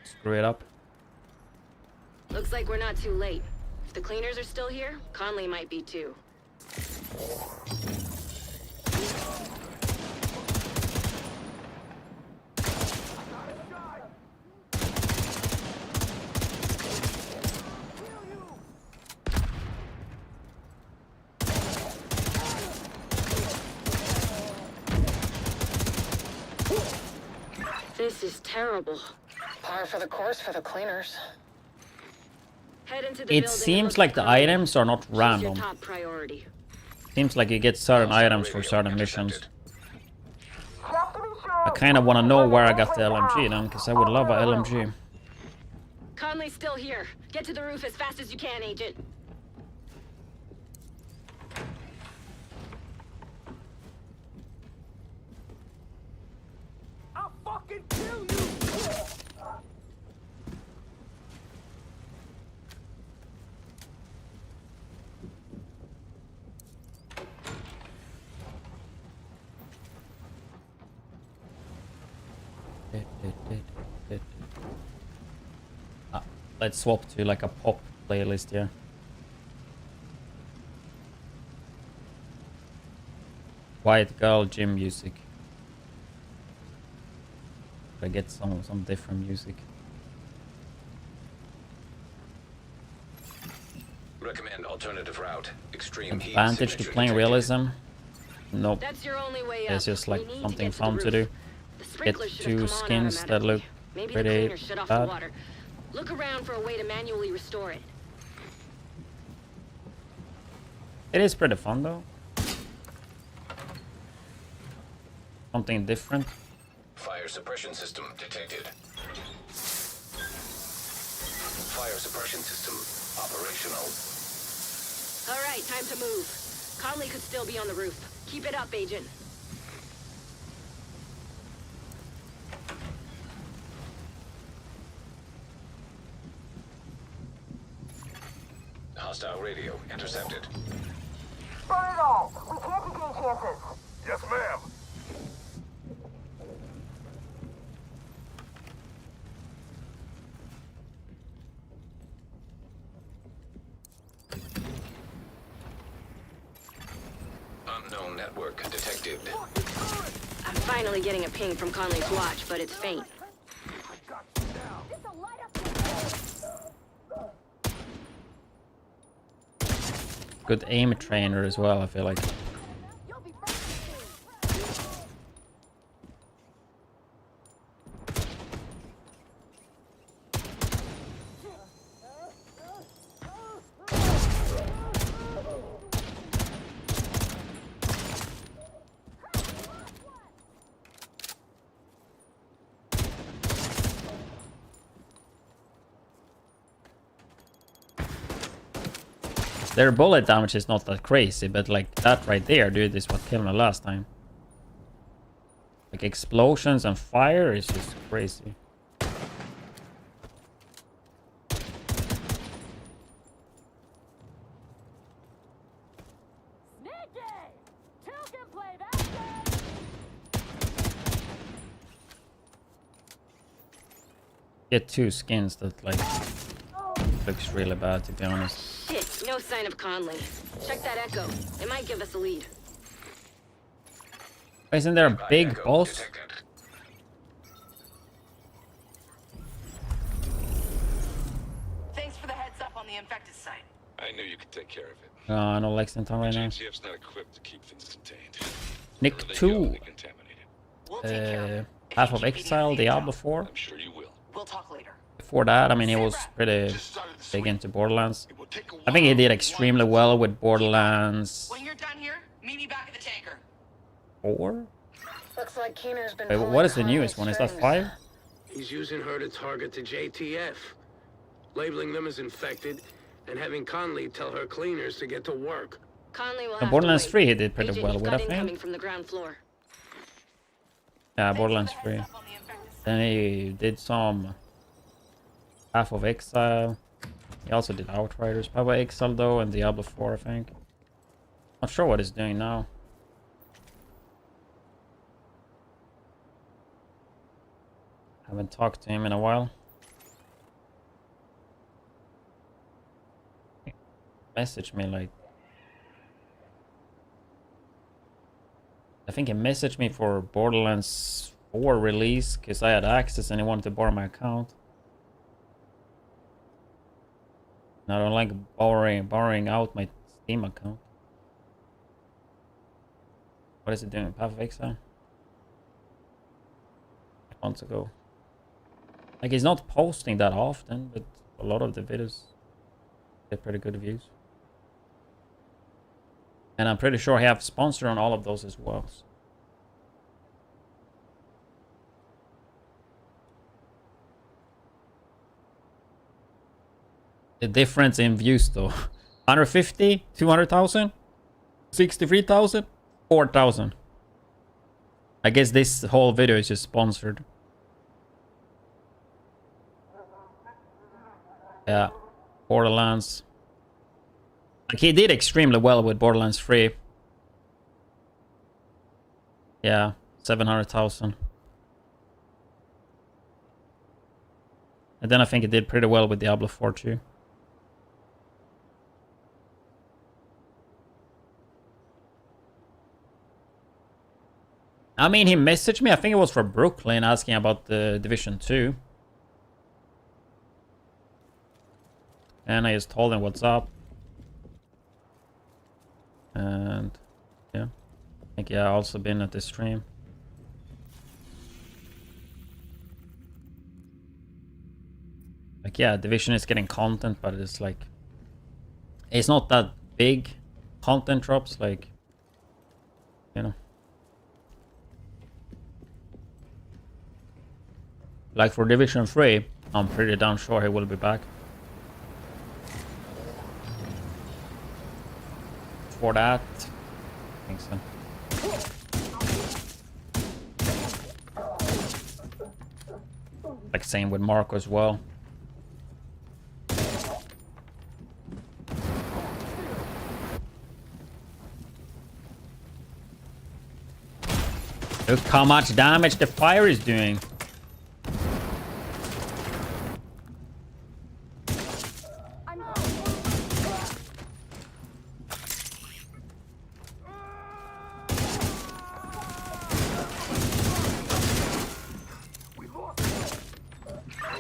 Screw it up. Looks like we're not too late. If the cleaners are still here, Conley might be too. This is terrible. Par for the course for the cleaners. Head into the It building and seems look like for the Conley. items are not She's your random. top priority. Seems like you get certain items for certain missions. I kind of want to know where I got the LMG then, because I would love a LMG. Conley's still here. Get to the roof as fast as you can, Agent. I'll fucking kill you! Let's swap to like a pop playlist here. White girl gym music. I get some different music. Recommend alternative route. Extreme heat Advantage to signature playing detected. realism? Nope. That's your only way It's up. just like We need something get fun the to do. roof. The Get sprinklers should have 2 come on skins that automatically. look Maybe the pretty cleaners shut off the bad. water. Look around for a way to manually restore it. It is pretty fun though. Something different. Fire suppression system detected. Fire suppression system operational. All right, time to move. Conley could still be on the roof. Keep it up, Agent. Hostile radio intercepted. Burn it all. We can't take any chances. Yes, ma'am. Unknown network detected. I'm finally getting a ping from Conley's watch, but it's faint. Good aim trainer as well, I feel like. Their bullet damage is not that crazy, but like that right there, dude, is what killed me last time. Like explosions and fire is just crazy. Get 2 skins that like looks really bad, to be honest. Shit, no sign of Conley. Check that echo. It might give us a lead. Isn't there a big boss? Thanks for the heads up on the infected site. I knew you could take care of it. I know Lexington right now. JTF's not equipped to keep things contained. Nick 2. Half of Exile, Diablo 4. I'm sure you will. We'll talk later. Before that, I mean, he was pretty big into Borderlands. I think he did extremely well with Borderlands When you're done here, meet me back at the tanker. 4? Looks like Keener's been Wait, what is the newest one? Is that 5? He's using her to target the JTF, labeling them as infected, and having Conley tell her cleaners to get to work. Conley will And have Borderlands to wait. 3 he did pretty Agent, well you've with, got I incoming think. from the ground floor. Yeah, Borderlands 3. Then he did some Half of Exile. He also did Outriders. Probably Exile though, and Diablo 4, I think. Not sure what he's doing now. Haven't talked to him in a while. Message me like... I think he messaged me for Borderlands 4 release because I had access and he wanted to borrow my account. And I don't like borrowing out my Steam account. What is it doing? Path of Exile? Months ago. Like, he's not posting that often, but a lot of the videos get pretty good views. And I'm pretty sure I have sponsor on all of those as well. The difference in views though. 150, 200,000, 63,000, 4,000. I guess this whole video is just sponsored. Yeah, Borderlands. Like, he did extremely well with Borderlands 3. Yeah, 700,000. And then I think he did pretty well with Diablo 4 too. I mean, he messaged me, I think it was for Brooklyn, asking about the Division 2. And I just told him what's up. And yeah, I think I also been at the stream. Like, yeah, Division is getting content, but it's like, it's not that big content drops, like, you know. Like for Division 3, I'm pretty damn sure he will be back. For that, I think so. Like same with Marco as well. Look how much damage the fire is doing.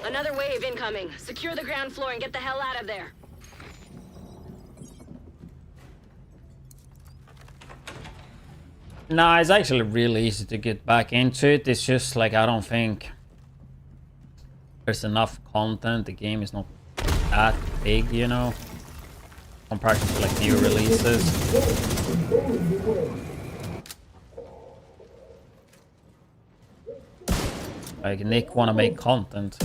Another wave incoming. Secure the ground floor and get the hell out of there. Nah, it's actually really easy to get back into it. It's just like, I don't think there's enough content. The game is not that big, you know, compared to like new releases. Like, Nick wanna make content.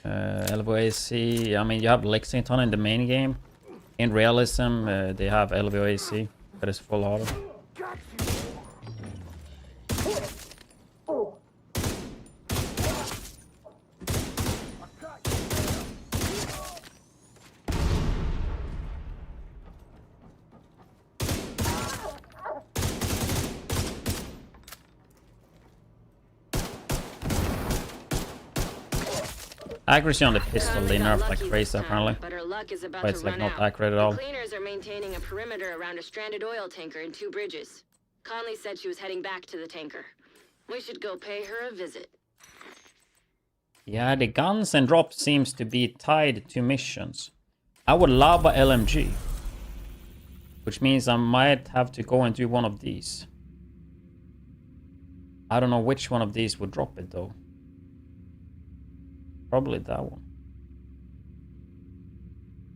LVOAC. I mean, you have Lexington in the main game. In realism, they have LVOAC that is full auto. Accuracy on the pistol, they nerfed like crazy apparently. But her luck is about But it's to like run not out. accurate at all. The cleaners are maintaining a perimeter around a stranded oil tanker in 2 bridges. Conley said she was heading back to the tanker. We should go pay her a visit. Yeah, the guns and drops seems to be tied to missions. I would love a LMG. Which means I might have to go and do one of these. I don't know which one of these would drop it though. Probably that one.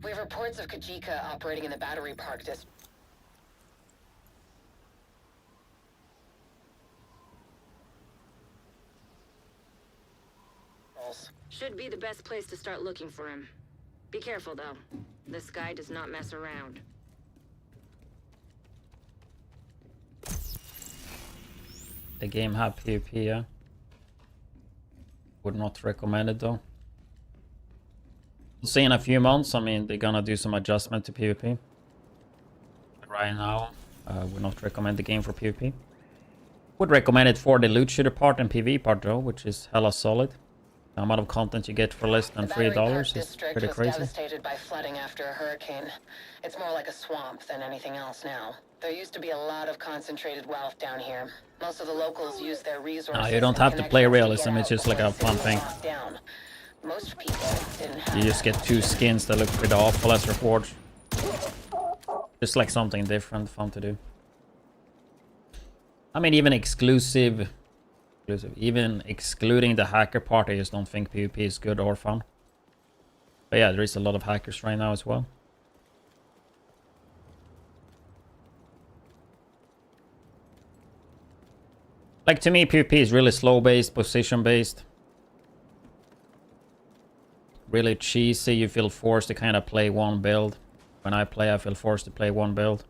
We have reports of Kajika operating in the Battery Park district. Should be the best place to start looking for him. Be careful though. This guy does not mess around. The game have PvP, yeah. Would not recommend it though. We'll see in a few months. I mean, they're gonna do some adjustment to PvP. But right now, would not recommend the game for PvP. Would recommend it for the loot shooter part and PvE part though, which is hella solid. The amount of content you get for less than $3 is pretty crazy. Devastated by flooding after a hurricane. It's more like a swamp than anything else now. There used to be a lot of concentrated wealth down here. Most of the locals use their resources. No, you don't have to play realism. It's just like a fun thing. Most people didn't have You just get 2 skins that look pretty awful as rewards. Just like something different, fun to do. I mean, even even excluding the hacker part, I just don't think PvP is good or fun. But yeah, there is a lot of hackers right now as well. Like, to me, PvP is really slow-based, position-based. Really cheesy, you feel forced to kind of play one build. When I play, I feel forced to play one build.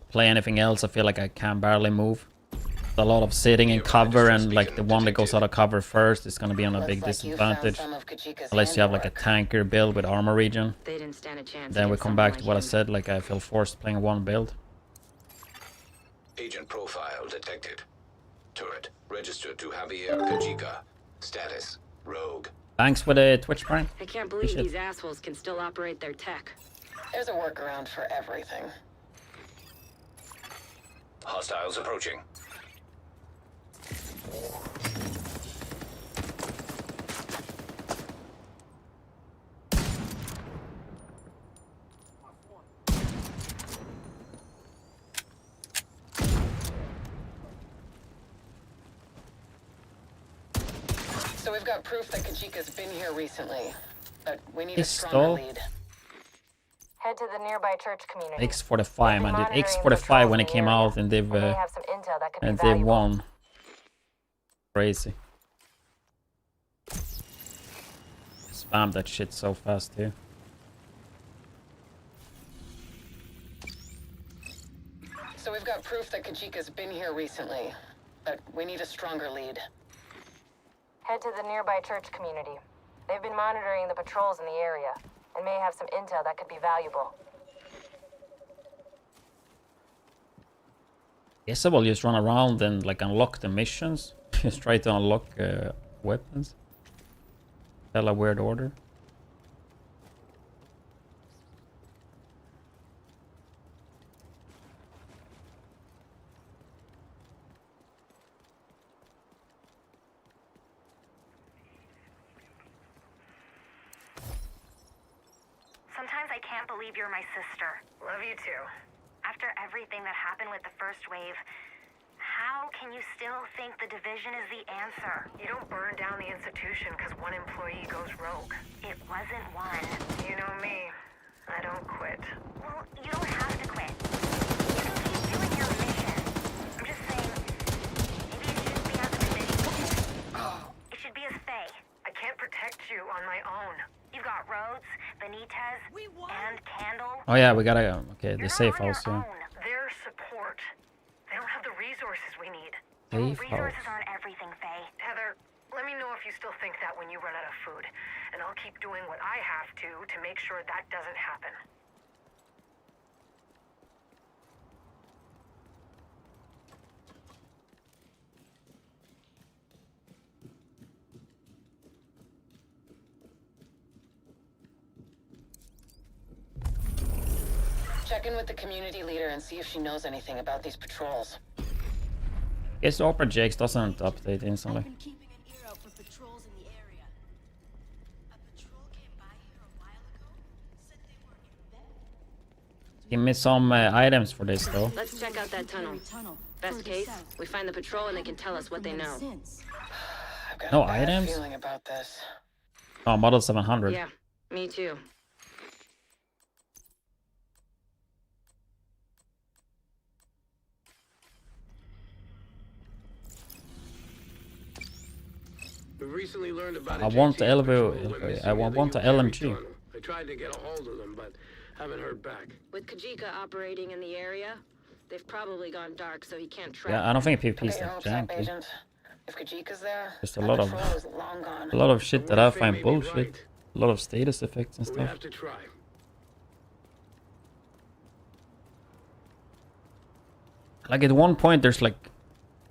Play anything else, I feel like I can barely move. A lot of sitting in cover, and like the one that goes out of cover first is going to be on a big disadvantage. Unless you have like a tanker build with armor regen. They didn't stand a chance. Then we come back to what I said, like I feel forced playing one build. Agent profile detected. Turret registered to Javier Kajika. Status rogue. Thanks for the Twitch Prime. I can't believe these assholes can still operate their tech. There's a workaround for everything. Hostiles approaching. So we've got proof that Kajika's been here recently, but we need a Pistol. stronger lead. Head to the nearby church community. X45, man. Did X45 when it came out, and they've won. Crazy. Spam that shit so fast too. So we've got proof that Kajika's been here recently, but we need a stronger lead. Head to the nearby church community. They've been monitoring the patrols in the area, and may have some intel that could be valuable. Guess I will just run around and like unlock the missions. Just try to unlock weapons. Hella weird order. Sometimes I can't believe you're my sister. Love you too. After everything that happened with the first wave, how can you still think the division is the answer? You don't burn down the institution because one employee goes rogue. It wasn't one. You know me. I don't quit. Well, you don't have to quit. You can keep doing your mission. I'm just saying, maybe it shouldn't be as a division. It should be as you on my own. You've got Rhodes, Benitez, and Candle. Oh yeah, we gotta okay, the safe house, yeah. Their support. They don't have the resources we need. Safe Resources house. aren't everything, Faye. Heather, let me know if you still think that when you run out of food. And I'll keep doing what I have to make sure that doesn't happen. Check in with the community leader and see if she knows anything about these patrols. Guess Opera Jakes doesn't update instantly. I've been keeping an ear out for patrols in the area. A patrol came by here a while ago, said they were infected. Give me some items for this though. Let's check out that tunnel. Best case, we find the patrol and they can tell us what they know. I've got No a bad items? feeling about this. Oh, Model 700. Yeah, me too. We recently learned about I want the I want the LMG. I tried to get a hold of them, but haven't heard back. With Kajika operating in the area, they've probably gone dark, so he can't track. Yeah, I don't think PvP is Okay, that hopes up, janky. Agent. If Kajika's there, Just a that lot of patrol is long gone. a lot of shit that I find bullshit. A lot of status effects and We stuff. have to try. Like at one point there's like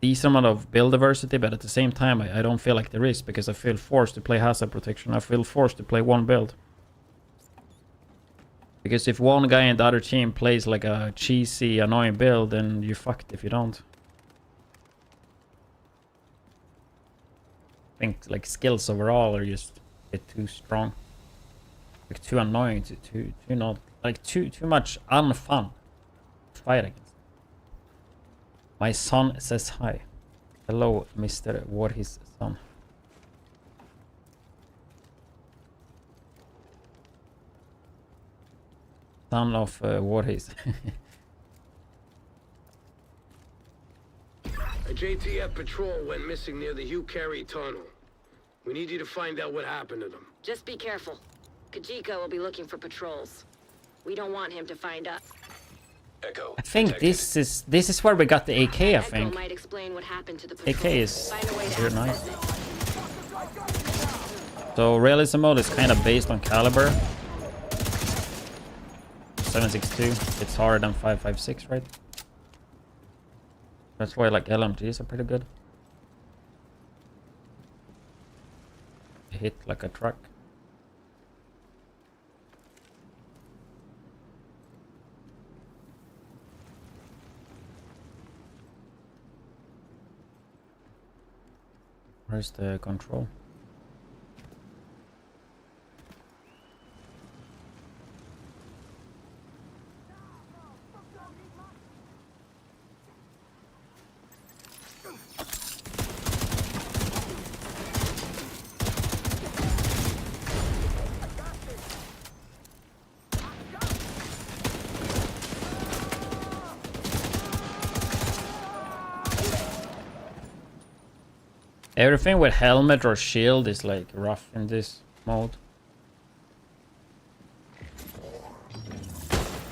decent amount of build diversity, but at the same time I don't feel like there is, because I feel forced to play hazard protection. I feel forced to play one build. Because if one guy in the other team plays like a cheesy, annoying build, then you're fucked if you don't. I think like skills overall are just a bit too strong. Like too annoying, too not like too much unfun to fight against. My son says hi. Hello, Mr. What his son. Son of what is. A JTF patrol went missing near the Hugh Carey tunnel. We need you to find out what happened to them. Just be careful. Kajika will be looking for patrols. We don't want him to find us. Echo. I think this is where we got the AK, I think. Echo might explain what happened to the patrol. AK is Find a way to very access nice. it. So realism mode is kind of based on caliber. 7.62. It's harder than 5.56, right? That's why like LMGs are pretty good. They hit like a truck. Where's the control? Everything with helmet or shield is like rough in this mode.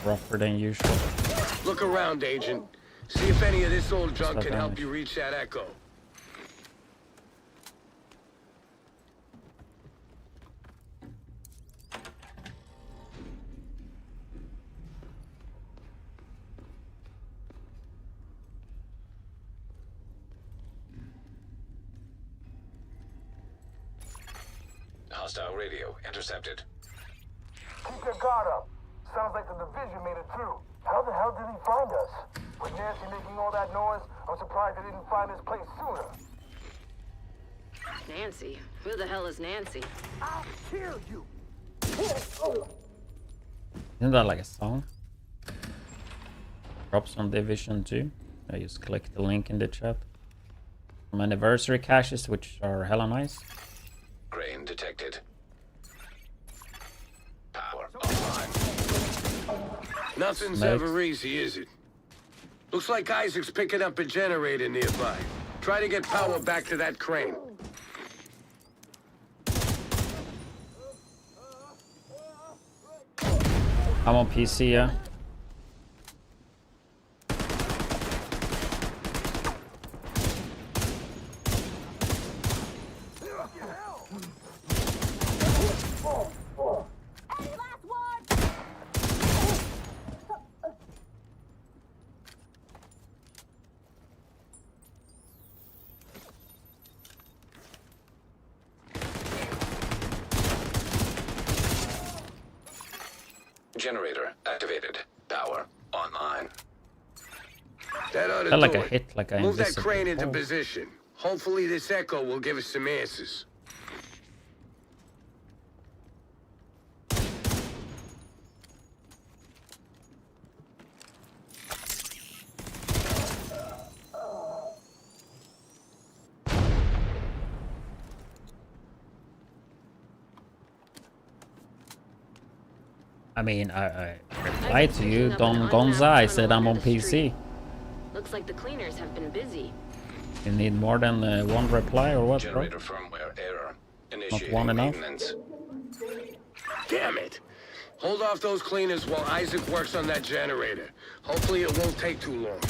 Rougher than usual. Look around, Agent. See if any of this old junk can help you reach that Echo. Hostile radio intercepted. Keep your guard up. Sounds like the division made it through. How the hell did he find us? With Nancy making all that noise, I'm surprised they didn't find this place sooner. Nancy? Who the hell is Nancy? I'll kill you. Isn't that like a song? Drops on Division 2. I just click the link in the chat. Some anniversary caches, which are hella nice. Crane detected. Power online. Nothing's Snakes. ever easy, is it? Looks like Isaac's picking up a generator nearby. Try to get power back to that crane. I'm on PC, yeah. Generator activated. Power online. That ought to Felt like do I it. hit like I Move that invisible. crane into Oh. position. Hopefully this echo will give us some answers. I mean, I replied to you, Don Gonza. I said I'm on PC. Looks like the cleaners have been busy. You need more than one reply or what, bro? Generator firmware error. Not Initiating one enough? maintenance. Damn it! Hold off those cleaners while Isaac works on that generator. Hopefully it won't take too long.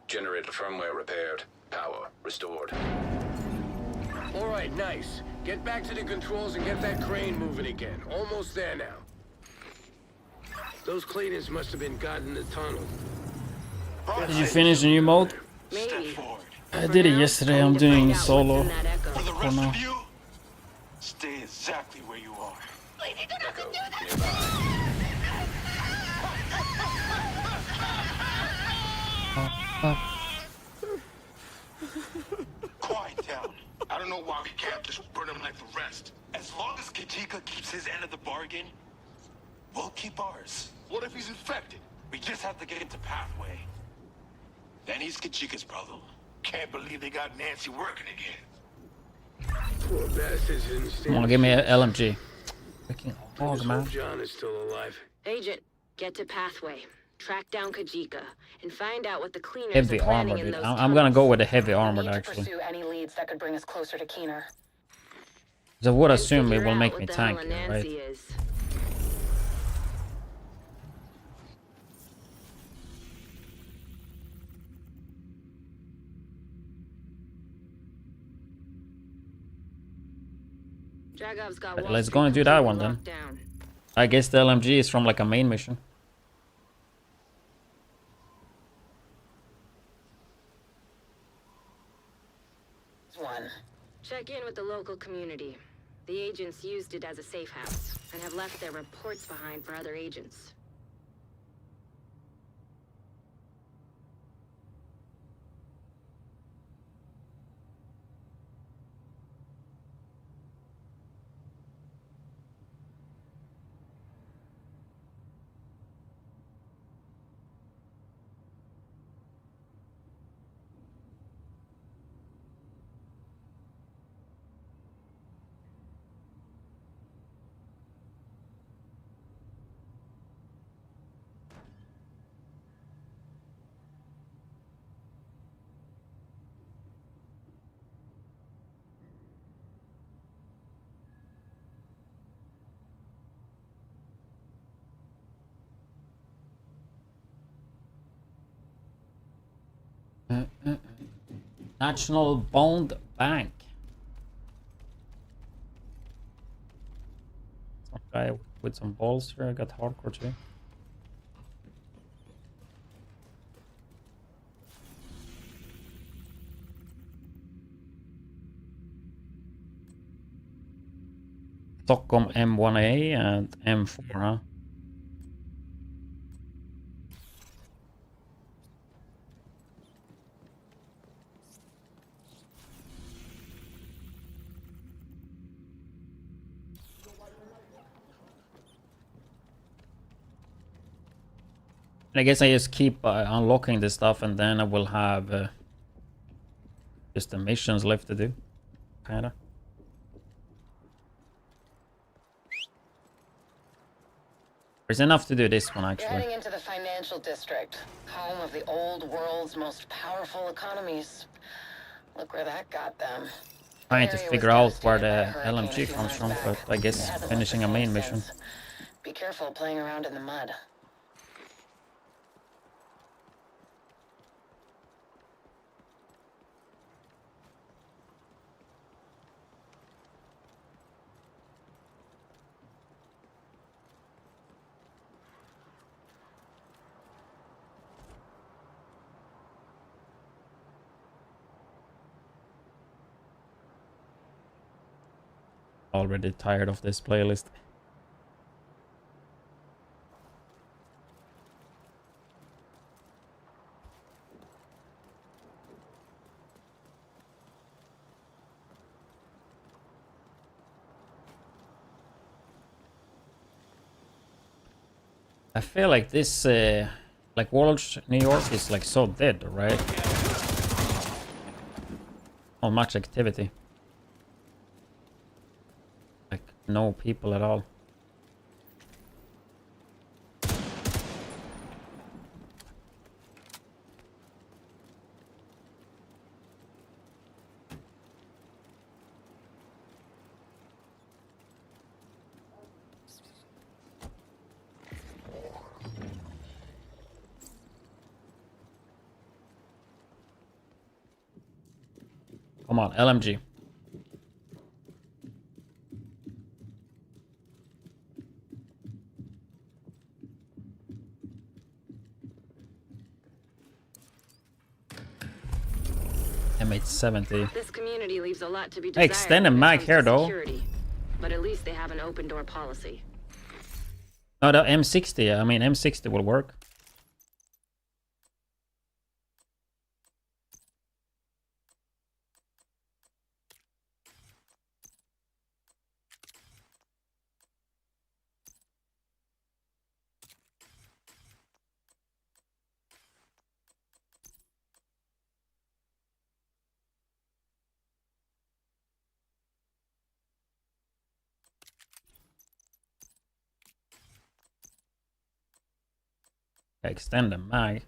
Generator firmware repaired. Power restored. All right, nice. Get back to the controls and get that crane moving again. Almost there now. Those cleaners must have been guarding the tunnel. Did you finish the new mode? Maybe. I did it yesterday. I'm doing solo For the for rest now. of you, stay exactly where you are. Echo nearby. Quiet down. I don't know why we can't just burn him like the rest. As long as Kajika keeps his end of the bargain, we'll keep ours. What if he's infected? We just have to get into Pathway. Then he's Kajika's brother. Can't believe they got Nancy working again. Poor bastards didn't stand Come on, give me a LMG. Freaking hog, Just man. hope John is still alive. Agent, get to Pathway. Track down Kajika and find out what the cleaners Heavy are planning armor, in dude. those I'm gonna go tunnels. with the heavy We armor, need to actually. pursue any leads that could bring us closer to Keener. 'Cause I would And assume it figure will out make what me the hell a tanky, Nancy right? is. Dragov's got Wall Let's Street go and do that completely one then. locked down. I guess the LMG is from like a main mission. One. Check in with the local community. The agents used it as a safe house and have left their reports behind for other agents. National Bond Bank. Some guy with some balls here. I got hardcore too. Stockholm M1A and M4, huh? And I guess I just keep unlocking this stuff, and then I will have just the missions left to do, kinda. There's enough to do this one, You're actually. heading into the financial district, home of the old world's most powerful economies. Look where that got them. Trying to figure out where the LMG comes from, but I guess finishing a main mission. Be careful playing around in the mud. Already tired of this playlist. I feel like this, like World New York is like so dead, right? Not much activity. Like no people at all. Come on, LMG. M870. This community leaves a lot to be desired. Extended mag here though. Security, but at least they have an open door policy. No, the M60. I mean, M60 will work. Extend the mag.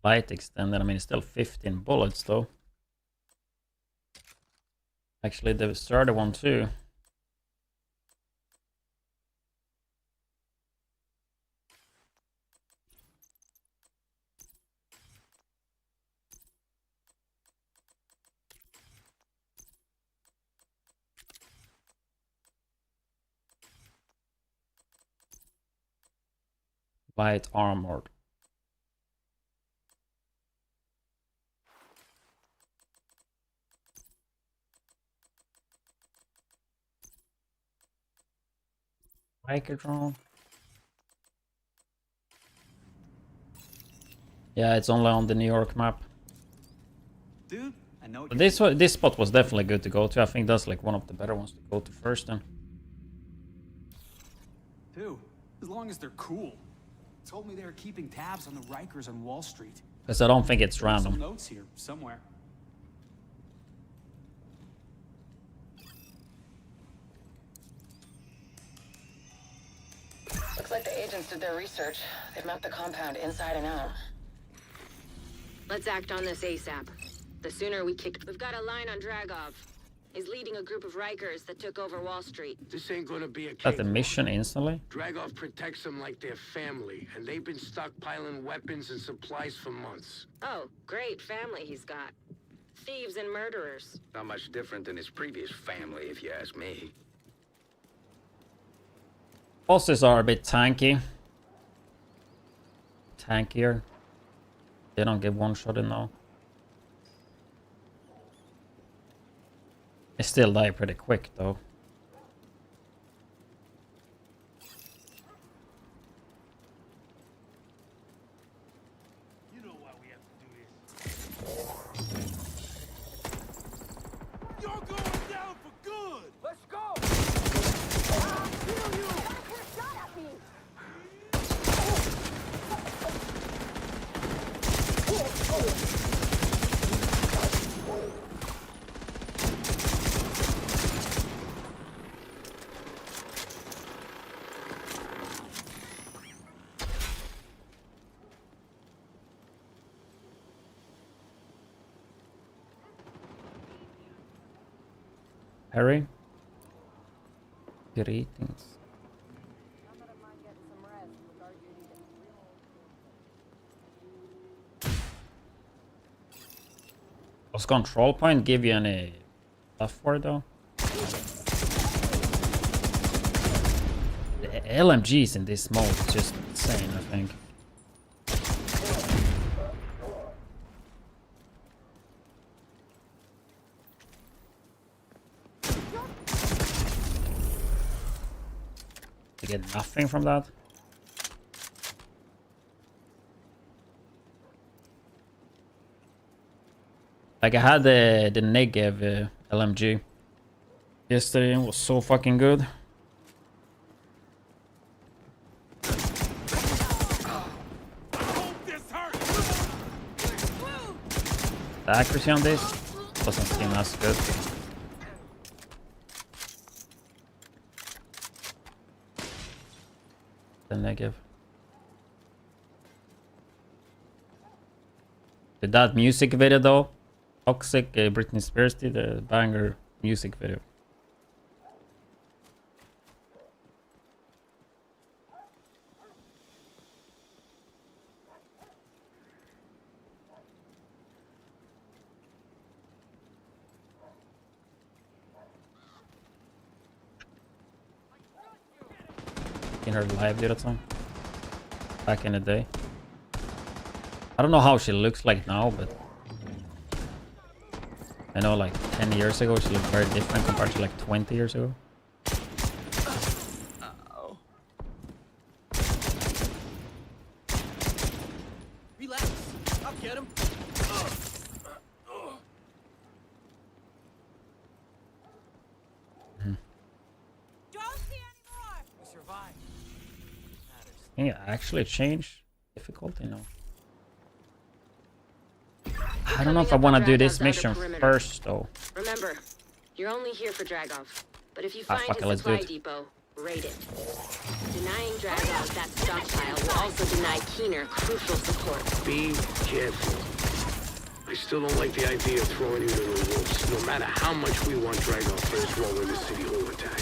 Light extended. I mean, it's still 15 bullets though. Actually, the starter one too. Light armored. Biker drone. Yeah, it's only on the New York map. Dude, I know. But this spot was definitely good to go to. I think that's like one of the better ones to go to first then. Dude, as long as they're cool. Told me they were keeping tabs on the Rikers on Wall Street. Because I don't think it's There's some random. notes here somewhere. Looks like the agents did their research. They've mapped the compound inside and out. Let's act on this ASAP. The sooner we kick... We've got a line on Dragov. He's leading a group of Rikers that took over Wall Street. This ain't gonna be a Got the mission instantly. Dragov protects them like their family, and they've been stockpiling weapons and supplies for months. Oh, great family he's got. Thieves and murderers. Not much different than his previous family, if you ask me. Bosses are a bit tanky. Tankier. They don't get one shot in now. They still die pretty quick though. You know why we have to do this. Harry? Greetings. Does control point give you any stuff for it though? The LMGs in this mode is just insane, I think. You get nothing from that. Like I had the Negev LMG yesterday and it was so fucking good. The accuracy on this doesn't seem as good. The Negev. Did that music video though? Toxic Britney Spears did a banger music video. In her live did that song back in the day. I don't know how she looks like now, but I know like 10 years ago she looked very different compared to like 20 years ago. Uh-oh. Relax. I'll get him. We survived. Can you actually change difficulty? No. I don't know if I want to do this mission first though. Remember, you're only here for Dragov. But if you find fuck it, his let's do supply it. depot, raid it. Denying Dragov that stockpile will also deny Keener crucial support. Be careful. I still don't like the idea of throwing you to the wolves, no matter how much we want Dragov for his role in the City Hall attack.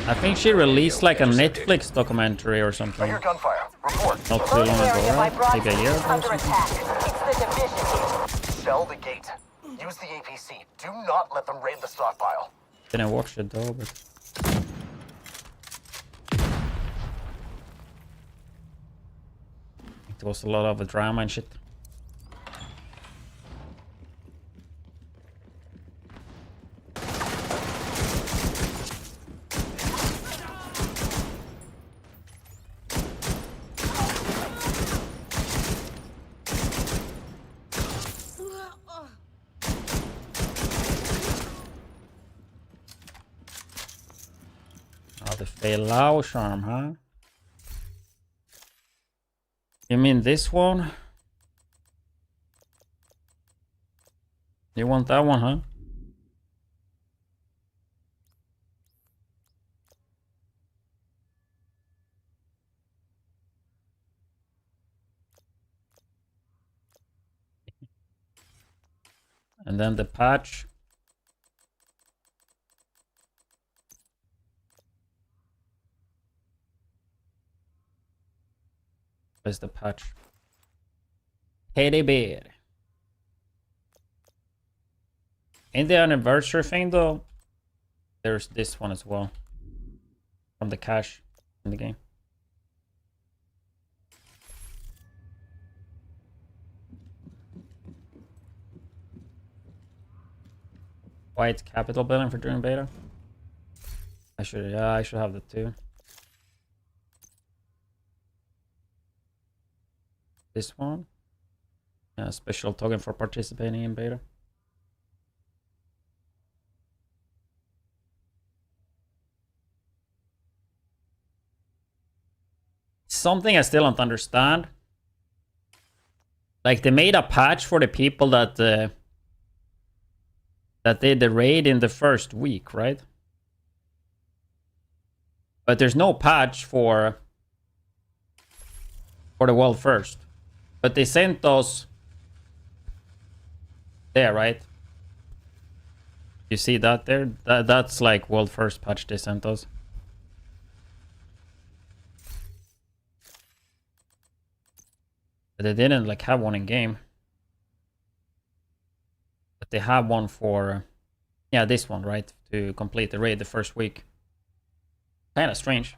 I think she released like a Netflix documentary or something. I hear gunfire. Report. Not too long ago, right? Like a year ago or something. It's the division. Sell the gate. Use the APC. Do not let them raid the stockpile. Didn't watch it though, but it was a lot of drama and shit. Oh, the Failao charm, huh? You mean this one? You want that one, huh? And then the patch. Where's the patch? Teddy bear. In the anniversary thing though, there's this one as well. From the cache in the game. White Capitol building for during beta. I should have that too. This one. Special token for participating in beta. Something I still don't understand. Like they made a patch for the people that did the raid in the first week, right? But there's no patch for the world first. But they sent us there, right? You see that there? That's like world first patch they sent us. But they didn't like have one in game. But they have one for, yeah, this one, right? To complete the raid the first week. Kind of strange.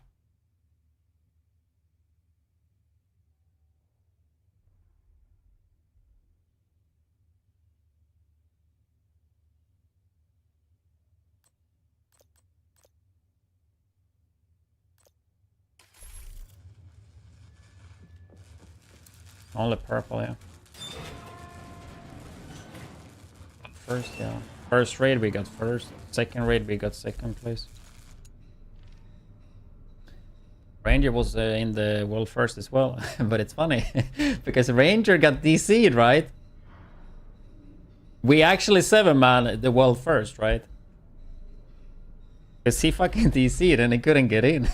Only purple, yeah. First, yeah. First raid we got first. Second raid we got second place. Ranger was in the world first as well. But it's funny. Because Ranger got DC'd, right? We actually 7-man the world first, right? Because he fucking DC'd and he couldn't get in.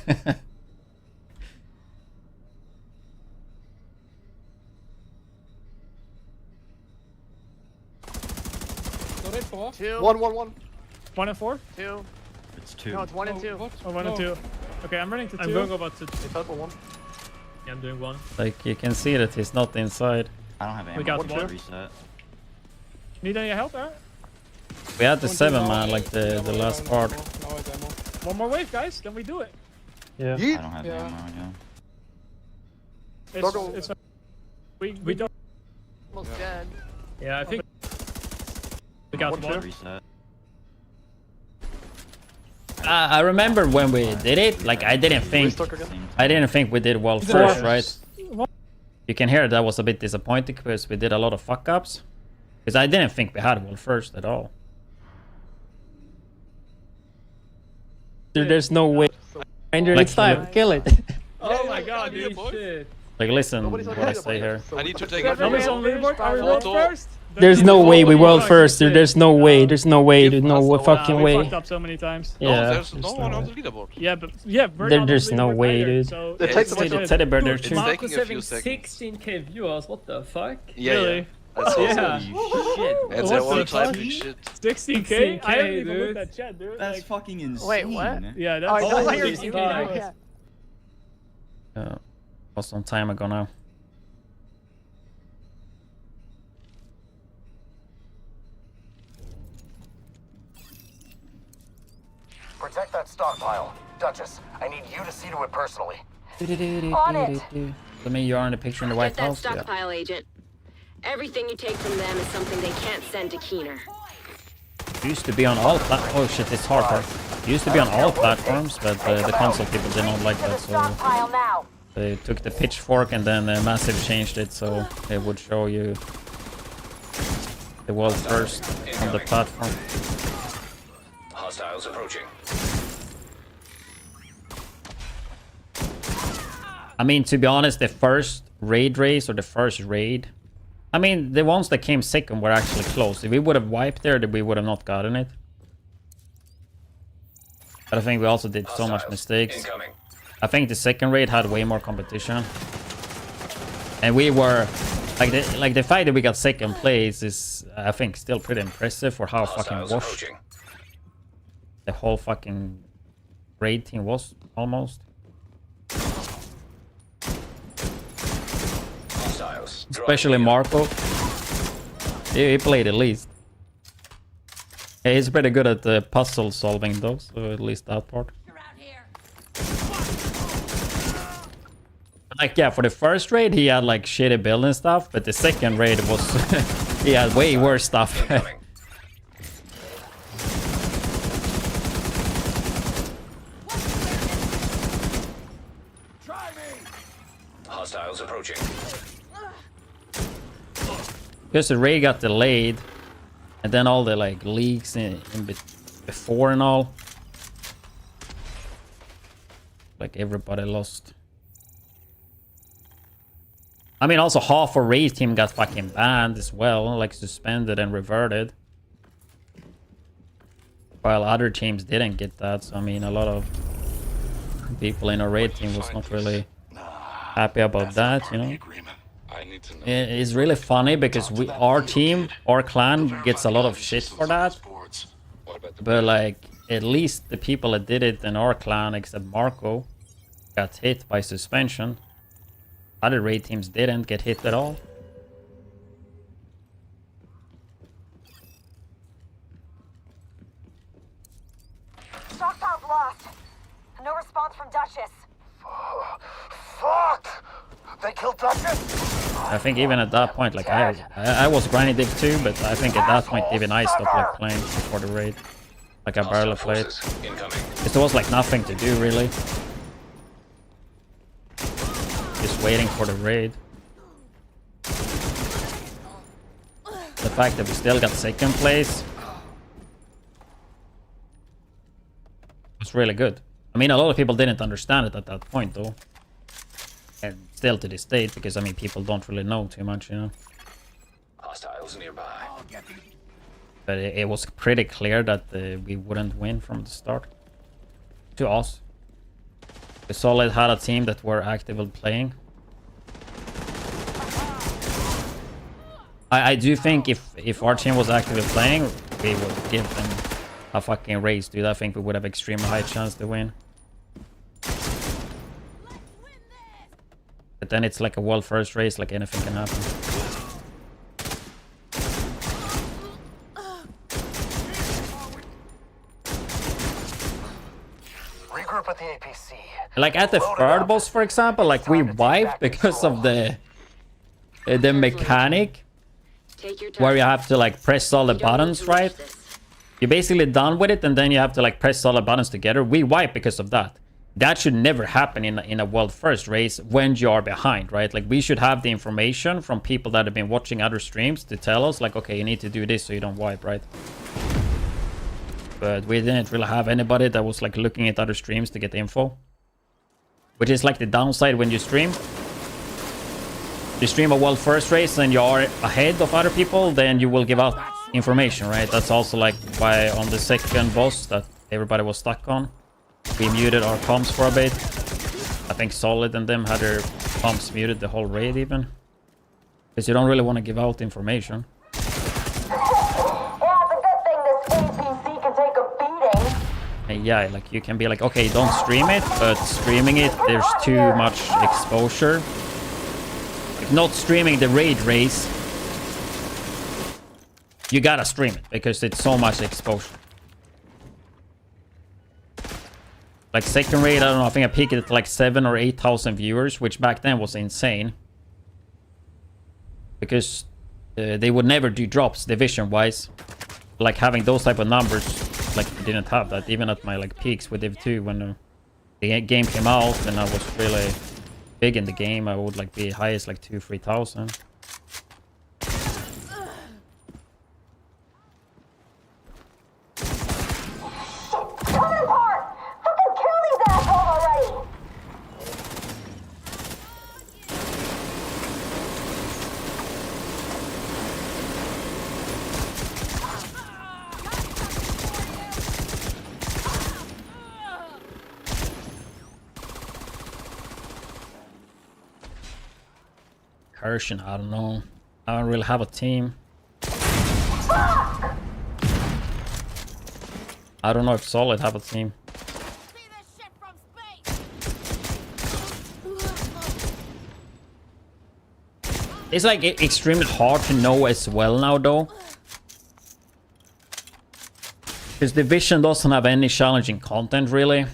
Two. 1, 1, 1. 1 and 4? 2. It's 2. No, it's 1 and 2. Oh, 1 and 2. Okay, I'm running to 2. I'm going over to It's total 1. Yeah, I'm doing 1. Like you can see that he's not inside. I don't have ammo. We got 1. Reset. Need any help, Aaron? We had the 7-man like the last part. One more wave, guys. Then we do it. Yeah. I don't have ammo, yeah. It's we don't. Almost dead. Yeah, I think we got 1. Reset. I remember when we did it, like I didn't think we did well first, right? You can hear that was a bit disappointing because we did a lot of fuck ups. Because I didn't think we had well first at all. Dude, there's no way. Ranger, Like, it's time. Kill it. Oh my god, dude, shit. Like listen what I say here. I need to take Nobody's on leaderboard. Are we world first? There's no way we world first, dude. There's no way. There's no way, dude. No fucking We way. fucked up so many times. Yeah. there's no one on the leaderboard. Yeah, but yeah, we're not on There's the no leaderboard way, either, dude. so The teddy bear there It's too. taking a few seconds. 16k viewers, what the fuck? Yeah, Really? yeah. That's Yeah. awesome. Shit. That's What all the typing shit. 16k? I haven't even dude. looked at chat, dude. That's Like, fucking insane. Wait, what? yeah, that's Oh, I thought you were 16K. yeah. Was some time ago now. Protect that stockpile. Duchess, I need you to see to it personally. On it. I mean, you are in the picture in the Get White that House. Yeah. stockpile, Agent. Everything you take from them is something they can't send to Keener. Used to be on all oh shit, it's hardcore. Used to be on all platforms, but the console people didn't like that, so Stockpile now. they took the pitchfork and then Massive changed it so it would show you the world first on the platform. Hostiles approaching. I mean, to be honest, the first raid race or the first raid, I mean, the ones that came second were actually close. If we would have wiped there, then we would have not gotten it. But I think we also did so much mistakes. Incoming. I think the second raid had way more competition. And we were like the fact that we got second place is, I think, still pretty impressive for how fucking Hostiles washed approaching. the whole fucking raid team was almost. Hostiles. Especially Marco. He played at least. Yeah, he's pretty good at the puzzle solving though, so at least that part. Like, yeah, for the first raid he had like shitty build and stuff, but the second raid was he had way worse stuff. Hostiles approaching. because the raid got delayed, and then all the like leaks before and all, like everybody lost. I mean, also half a raid team got fucking banned as well, like suspended and reverted, while other teams didn't get that. So I mean, a lot of people in our raid team was not really happy about that, you know. It's really funny because our team, our clan, gets a lot of shit for that. But like, at least the people that did it in our clan, except Marco, got hit by suspension. Other raid teams didn't get hit at all. Stockpile's lost. No response from Duchess. Fuck! They killed Duchess? I think even at that point, like I was grinding div too, but I think at that point even I stopped like playing before the raid. Like I barely played. Because there was like nothing to do really. Just waiting for the raid. The fact that we still got second place was really good. I mean, a lot of people didn't understand it at that point though. And still to this date, because I mean, people don't really know too much, you know. Hostiles nearby. But it was pretty clear that we wouldn't win from the start. To us. We Solid had a team that were actively playing. I do think if our team was actively playing, we would give them a fucking race, dude. I think we would have extremely high chance to win. But then it's like a world first race, like anything can happen. Regroup at the APC. Like at the third boss, for example, like we wiped because of the mechanic where you have to like press all the buttons, right? You're basically done with it, and then you have to like press all the buttons together. We wipe because of that. That should never happen in a world first race when you are behind, right? Like we should have the information from people that have been watching other streams to tell us like, okay, you need to do this so you don't wipe, right? But we didn't really have anybody that was like looking at other streams to get info. Which is like the downside when you stream. You stream a world first race and you are ahead of other people, then you will give out information, right? That's also like why on the second boss that everybody was stuck on, we muted our comms for a bit. I think Solid and them had their comms muted the whole raid even. Because you don't really want to give out information. Yeah, it's a good thing this APC can take a beating. And yeah, like you can be like, okay, don't stream it, but streaming it, there's too much exposure. Like not streaming the raid race, you gotta stream it because it's so much exposure. Like second raid, I don't know, I think I peaked at like 7,000 or 8,000 viewers, which back then was insane. Because they would never do drops division-wise. Like having those type of numbers, like we didn't have that. Even at my like peaks with Div 2 when the game came out and I was really big in the game, I would like be highest like 2,000-3,000. Cursion, I don't know. I don't really have a team. I don't know if Solid have a team. It's like extremely hard to know as well now though. Because Division doesn't have any challenging content really.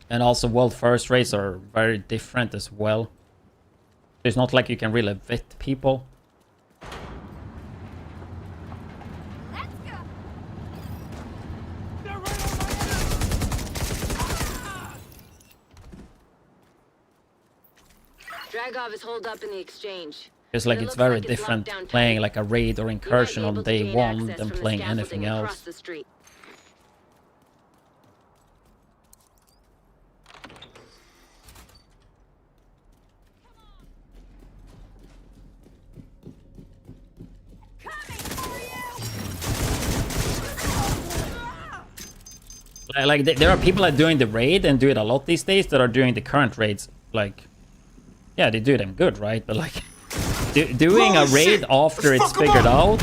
And also world first race are very different as well. It's not like you can really vet people. Dragov is holed up in the exchange. It's like It it's looks very like it's different locked down playing tight. like a raid or We might be incursion on able to day gain 1 access than from the playing scaffolding anything across else. the street. Like there are people that are doing the raid and do it a lot these days that are doing the current raids. Like, yeah, they do them good, right? But like, doing a raid after it's figured out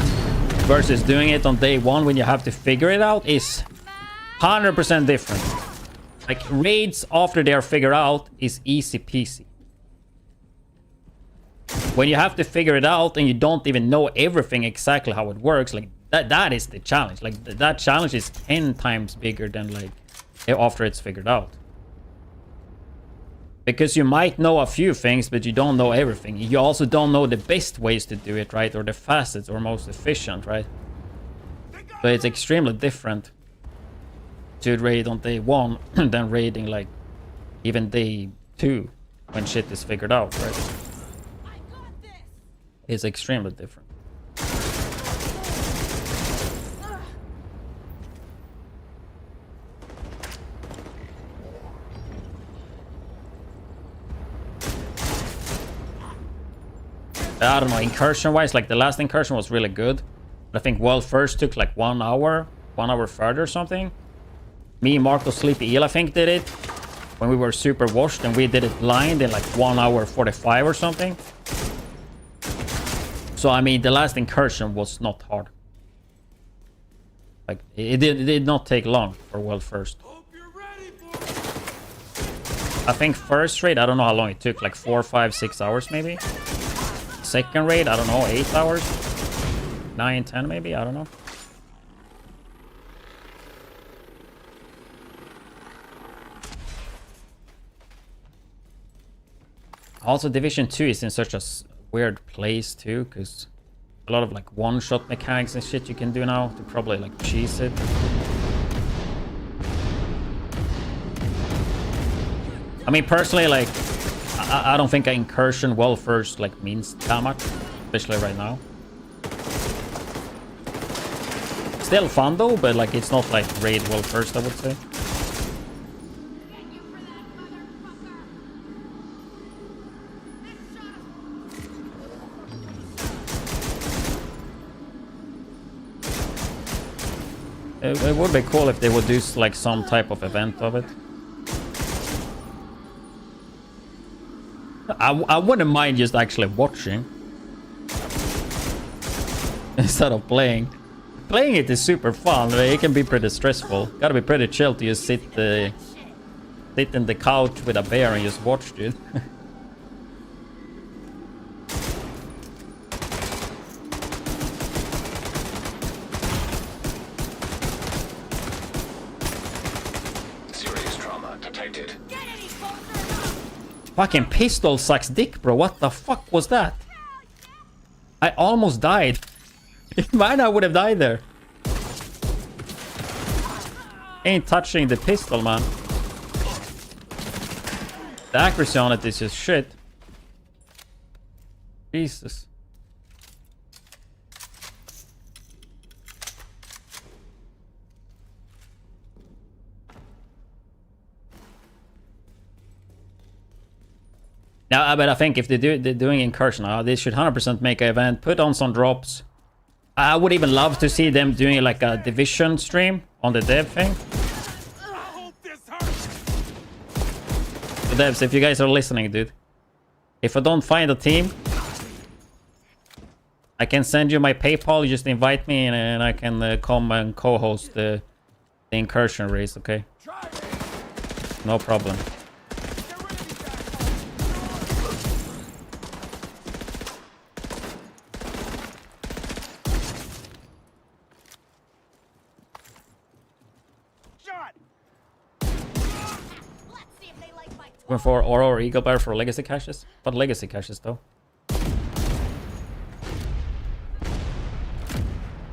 versus doing it on day 1 when you have to figure it out is 100% different. Like, raids after they are figured out is easy peasy. When you have to figure it out and you don't even know everything exactly how it works, like that is the challenge. Like that challenge is 10 times bigger than like after it's figured out. Because you might know a few things, but you don't know everything. You also don't know the best ways to do it, right? Or the fastest or most efficient, right? So it's extremely different to raid on day 1 than raiding like even day 2 when shit is figured out, right? It's extremely different. I don't know, incursion wise, like the last incursion was really good. But I think World First took like 1 hour further or something. Me, Marco, Sleepy Eel, I think did it when we were super washed, and we did it blind in like 1 hour 45 or something. So I mean, the last incursion was not hard. Like it did not take long for World First. I think first raid, I don't know how long it took, like 4, 5, 6 hours maybe. Second raid, I don't know, 8 hours, 9, 10 maybe, I don't know. Also, Division 2 is in such a weird place too, because a lot of like one-shot mechanics and shit you can do now to probably like cheese it. I mean, personally, like, I don't think an incursion well first like means that much, especially right now. Still fun though, but like it's not like raid well first, I would say. It would be cool if they would do like some type of event of it. I wouldn't mind just actually watching instead of playing. Playing it is super fun. It can be pretty stressful. Gotta be pretty chill to just sit in the couch with a beer and just watch, dude. Serious trauma detected. Fucking pistol sucks dick, bro. What the fuck was that? I almost died. If mine, I would have died there. Ain't touching the pistol, man. The accuracy on it is just shit. Jesus. Now, but I think if they're doing incursion, they should 100% make an event, put on some drops. I would even love to see them doing like a division stream on the dev thing. So devs, if you guys are listening, dude, if I don't find a team, I can send you my PayPal. You just invite me and I can come and co-host the incursion race, okay? No problem. Going for Aura or Eagle Bear for legacy caches? What legacy caches though?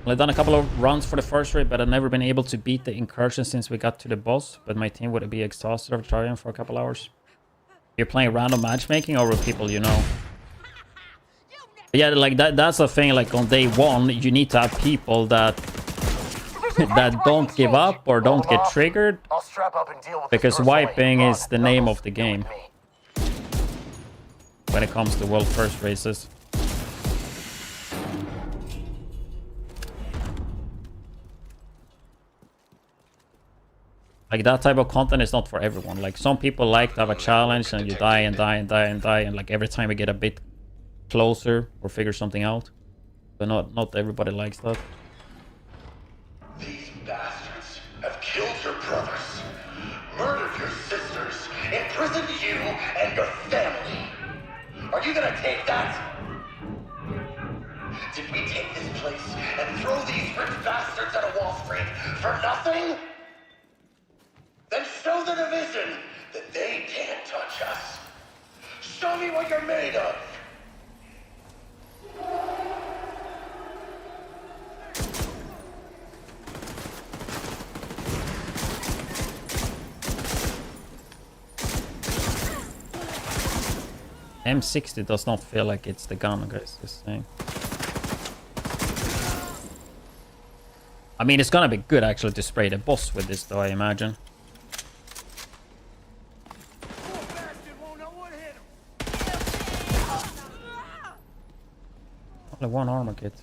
I've done a couple of runs for the first raid, but I've never been able to beat the incursion since we got to the boss. But my team would be exhausted of trying for a couple hours. You're playing random matchmaking or with people you know? Yeah, like that's the thing, like on day one, you need to have people that don't give up or don't get triggered. I'll strap up and deal with Because this personally. wiping Run, is the name Knuckles, of the you're game. with me. When it comes to world first races. Like that type of content is not for everyone. Like some people like to have a challenge and you die and die and die and die, and like every time we get a bit closer or figure something out. But not everybody likes that. These bastards have killed your brothers, murdered your sisters, imprisoned you and your family. Are you gonna take that? Did we take this place and throw these rich bastards at a Wall Street for nothing? Then show the division that they can't touch us. Show me what you're made of. M60 does not feel like it's the gun, guys. This thing. I mean, it's gonna be good actually to spray the boss with this, though, I imagine. Only one armor kit.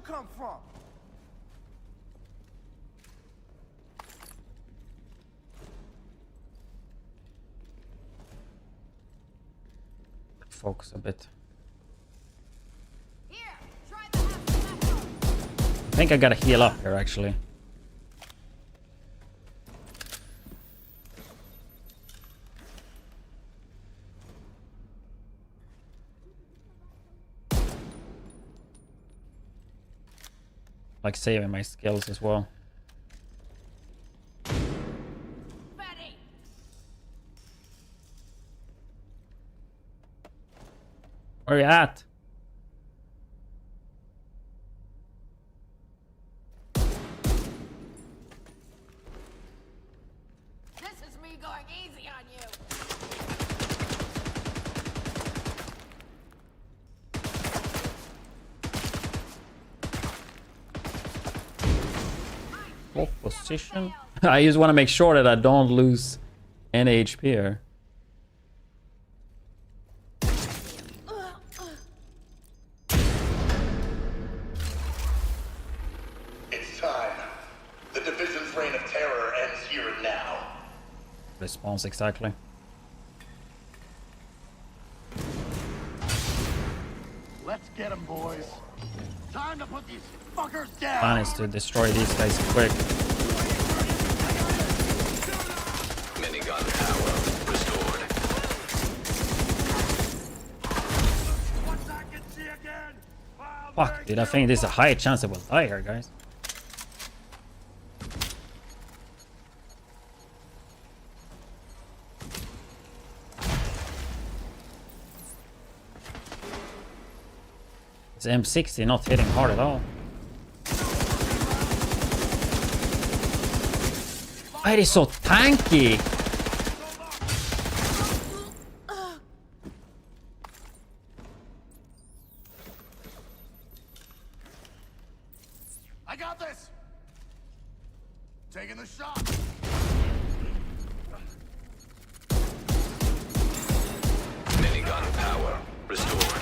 Come from? Focus a bit. Here, try the half I think I gotta heal up here actually. Like saving my skills as well. Where you at? This is me going easy on you. What position? I just want to make sure that I don't lose any HP here. It's time. The division's reign of terror ends here and now. Response exactly. Let's get them, boys. Time to put these fuckers down. Plan is to destroy these guys quick. Minigun power restored. Fuck, dude, I think there's a high chance I will die here, guys. This M60 not hitting hard at all. Why is it so tanky? I got this. Taking the shot. Minigun power restored.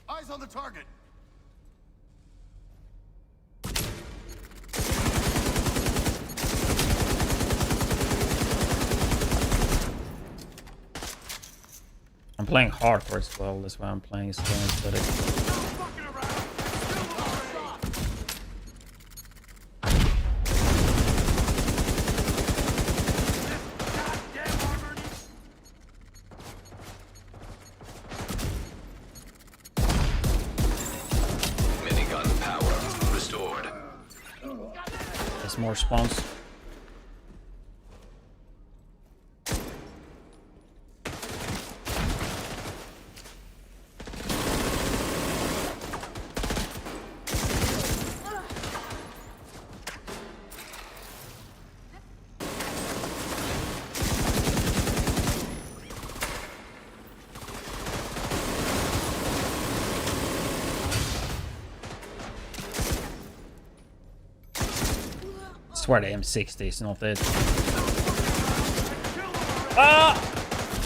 Eyes on the target. I'm playing hardcore as well, that's why I'm playing slow instead of... has more spawns. I swear the M60 is not it. Ah!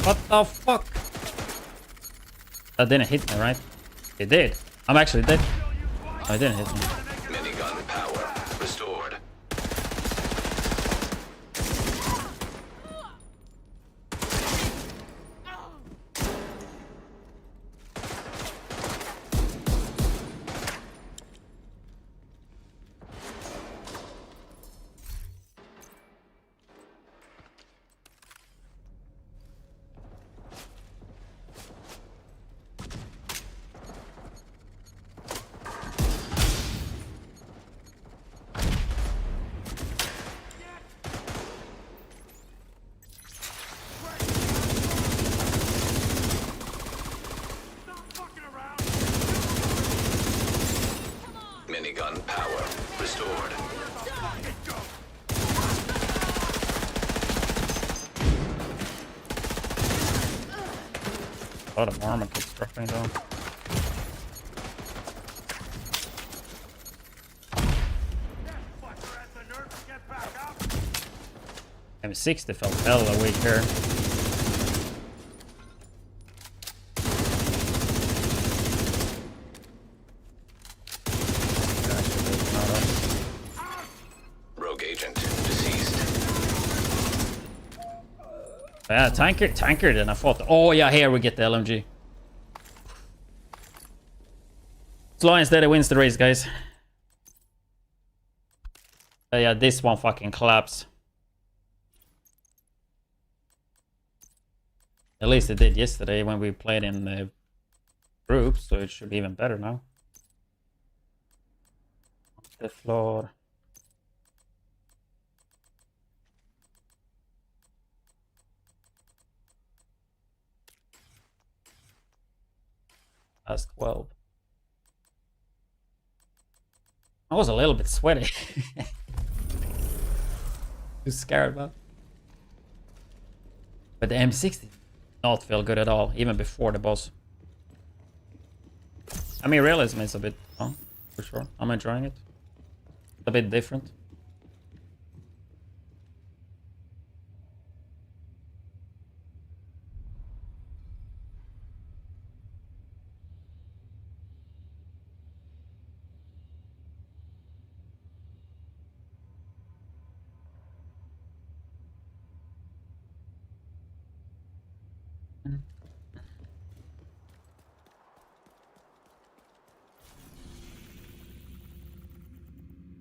What the fuck? That didn't hit me, right? It did. I'm actually dead. Oh, it didn't hit me. Minigun power restored. Minigun power restored. A lot of armor keeps dropping down. M60 felt hella weak here. Rogue agent deceased. Yeah, tanker then I thought. Oh yeah, here we get the LMG. Slow and steady wins the race, guys. Yeah, this one fucking collapsed. At least it did yesterday when we played in the group, so it should be even better now. The floor. That's 12. I was a little bit sweaty. Too scared about. But the M60 did not feel good at all, even before the boss. I mean, realism is a bit fun, for sure. I'm enjoying it. A bit different.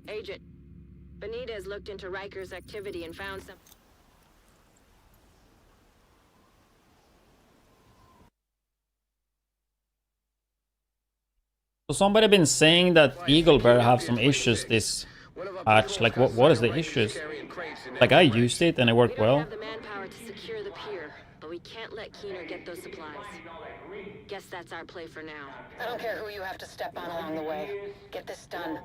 Agent, Benitez looked into Riker's activity and found some... So somebody been saying that Eagle Bear have some issues this patch. Like what is the issues? Like I used it and it worked well. We don't have the manpower to secure the pier, but we can't let Keener get those supplies. Guess that's our play for now. I don't care who you have to step on along the way. Get this done.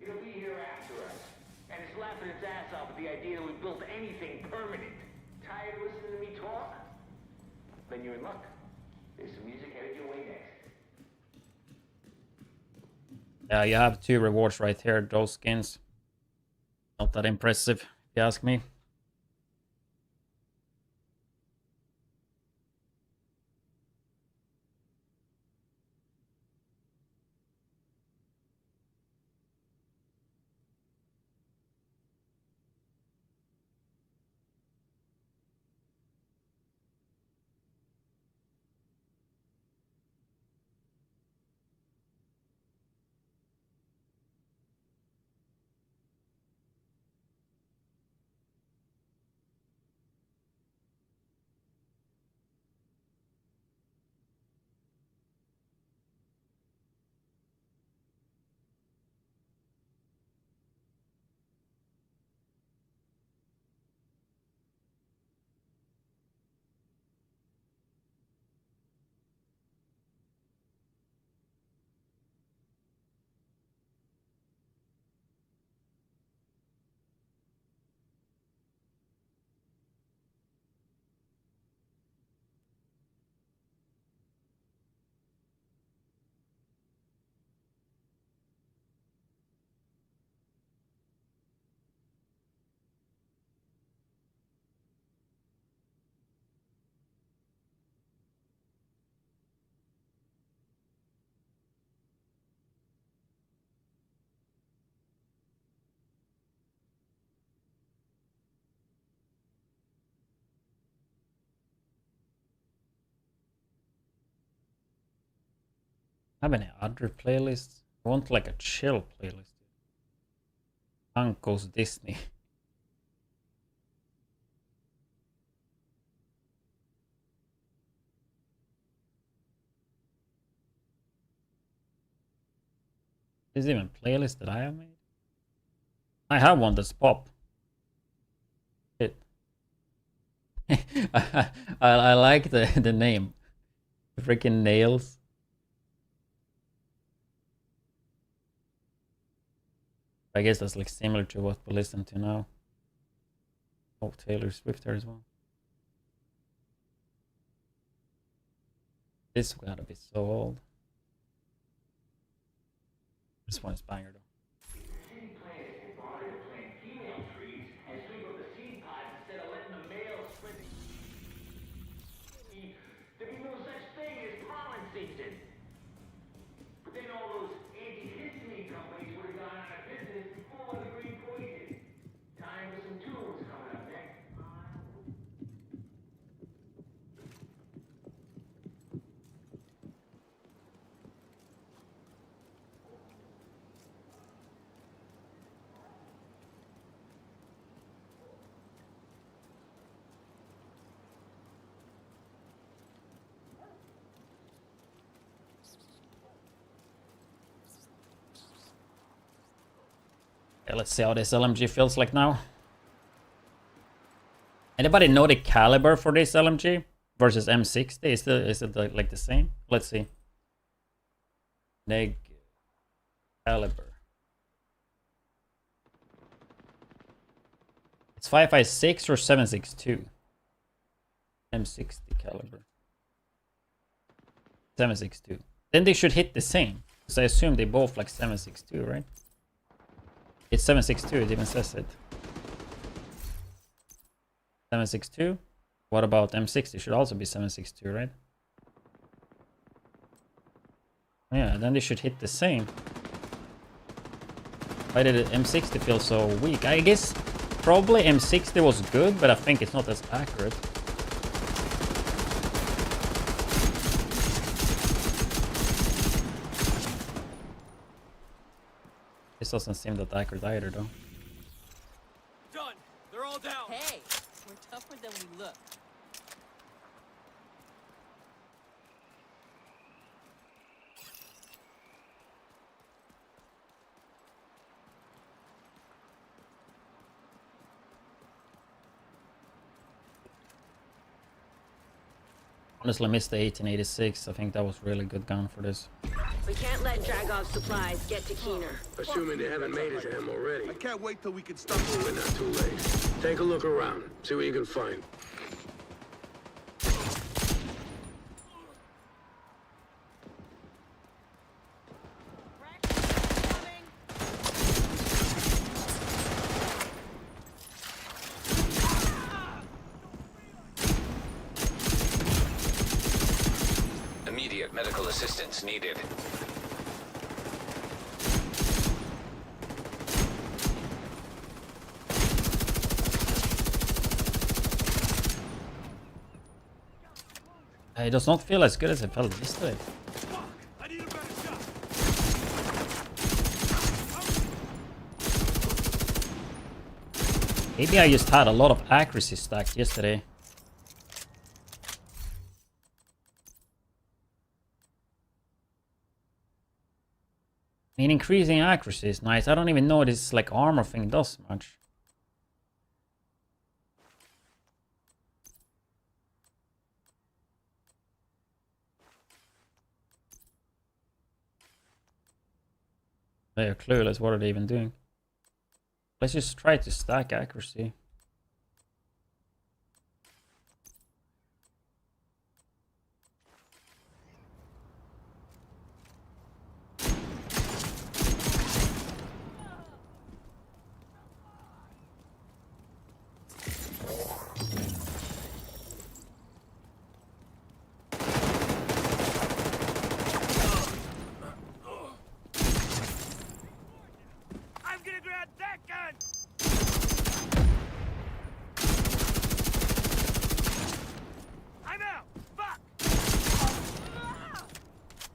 It'll be here after us. And it's laughing its ass off at the idea that we built anything permanent. Tired of listening to me talk? Then you're in luck. There's some music headed your way next. Yeah, you have 2 rewards right here. Those skins. Not that impressive, if you ask me. Have any other playlists? I want like a chill playlist. Uncle's Disney. Is there even a playlist that I have made? I have one that's pop. It. I like the name. Freaking nails. I guess that's like similar to what we listen to now. Oh, Taylor Swift there as well. This gotta be so old. This one is banger though. City planners get bought into plant female trees and sweep up the seed pods instead of letting the males spread the... There be no such thing as pollen season. But then all those antihistamine companies would have gone out of business before the green poison. Time for some tunes coming up next. Okay, let's see how this LMG feels like now. Anybody know the caliber for this LMG versus M60? Is it like the same? Let's see. Neg caliber. It's 5.56 or 7.62. M60 caliber. 7.62. Then they should hit the same. Because I assume they both like 7.62, right? It's 7.62, it even says it. 7.62. What about M60? Should also be 7.62, right? Yeah, then they should hit the same. Why did M60 feel so weak? I guess probably M60 was good, but I think it's not as accurate. This doesn't seem that accurate either, though. Done. They're all down. Hey, we're tougher than we look. Honestly, I missed the 1886. I think that was really good gun for this. We can't let Dragov's supplies get to Keener. Assuming they haven't made it to him already. I can't wait till we can stop. We're not too late. Take a look around. See what you can find. Immediate medical assistance needed. It does not feel as good as it felt yesterday. I need a better shot. Maybe I just had a lot of accuracy stacked yesterday. I mean, increasing accuracy is nice. I don't even know this like armor thing does much. They are clueless. What are they even doing? Let's just try to stack accuracy.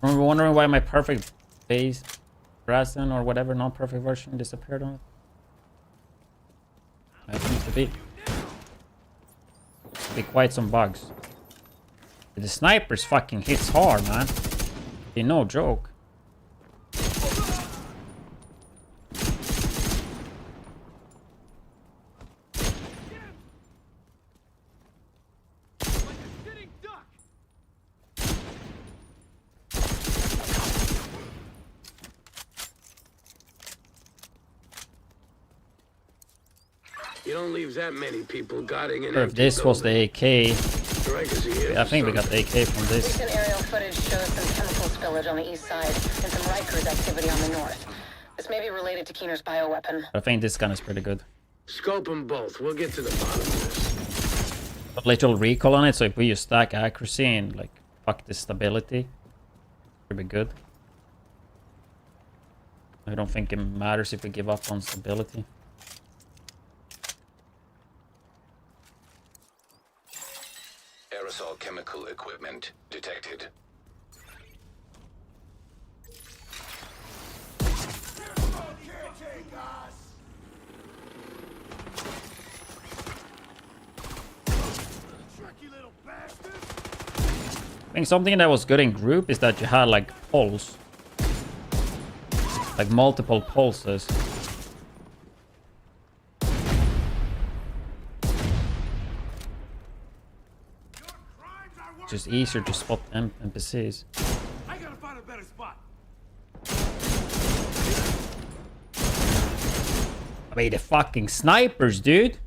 I'm wondering why my perfect base resin or whatever non-perfect version disappeared on it. That seems to be quite some bugs. The snipers fucking hits hard, man. Ain't no joke. You don't leave that many people guarding an Or if this was the AK. I think we got the AK from this. Recent aerial footage shows some chemical spillage on the east side and some Rikers activity on the north. This may be related to Keener's bioweapon. I think this gun is pretty good. Scope them both. We'll get to the bottom of this. Got little recoil on it, so if we use stack accuracy and like fuck the stability, it'll be good. I don't think it matters if we give up on stability. Aerosol chemical equipment detected. I think something that was good in group is that you had like pulse. Like multiple pulses. Just easier to spot NPCs. I gotta find a better spot. I mean, the fucking snipers, dude.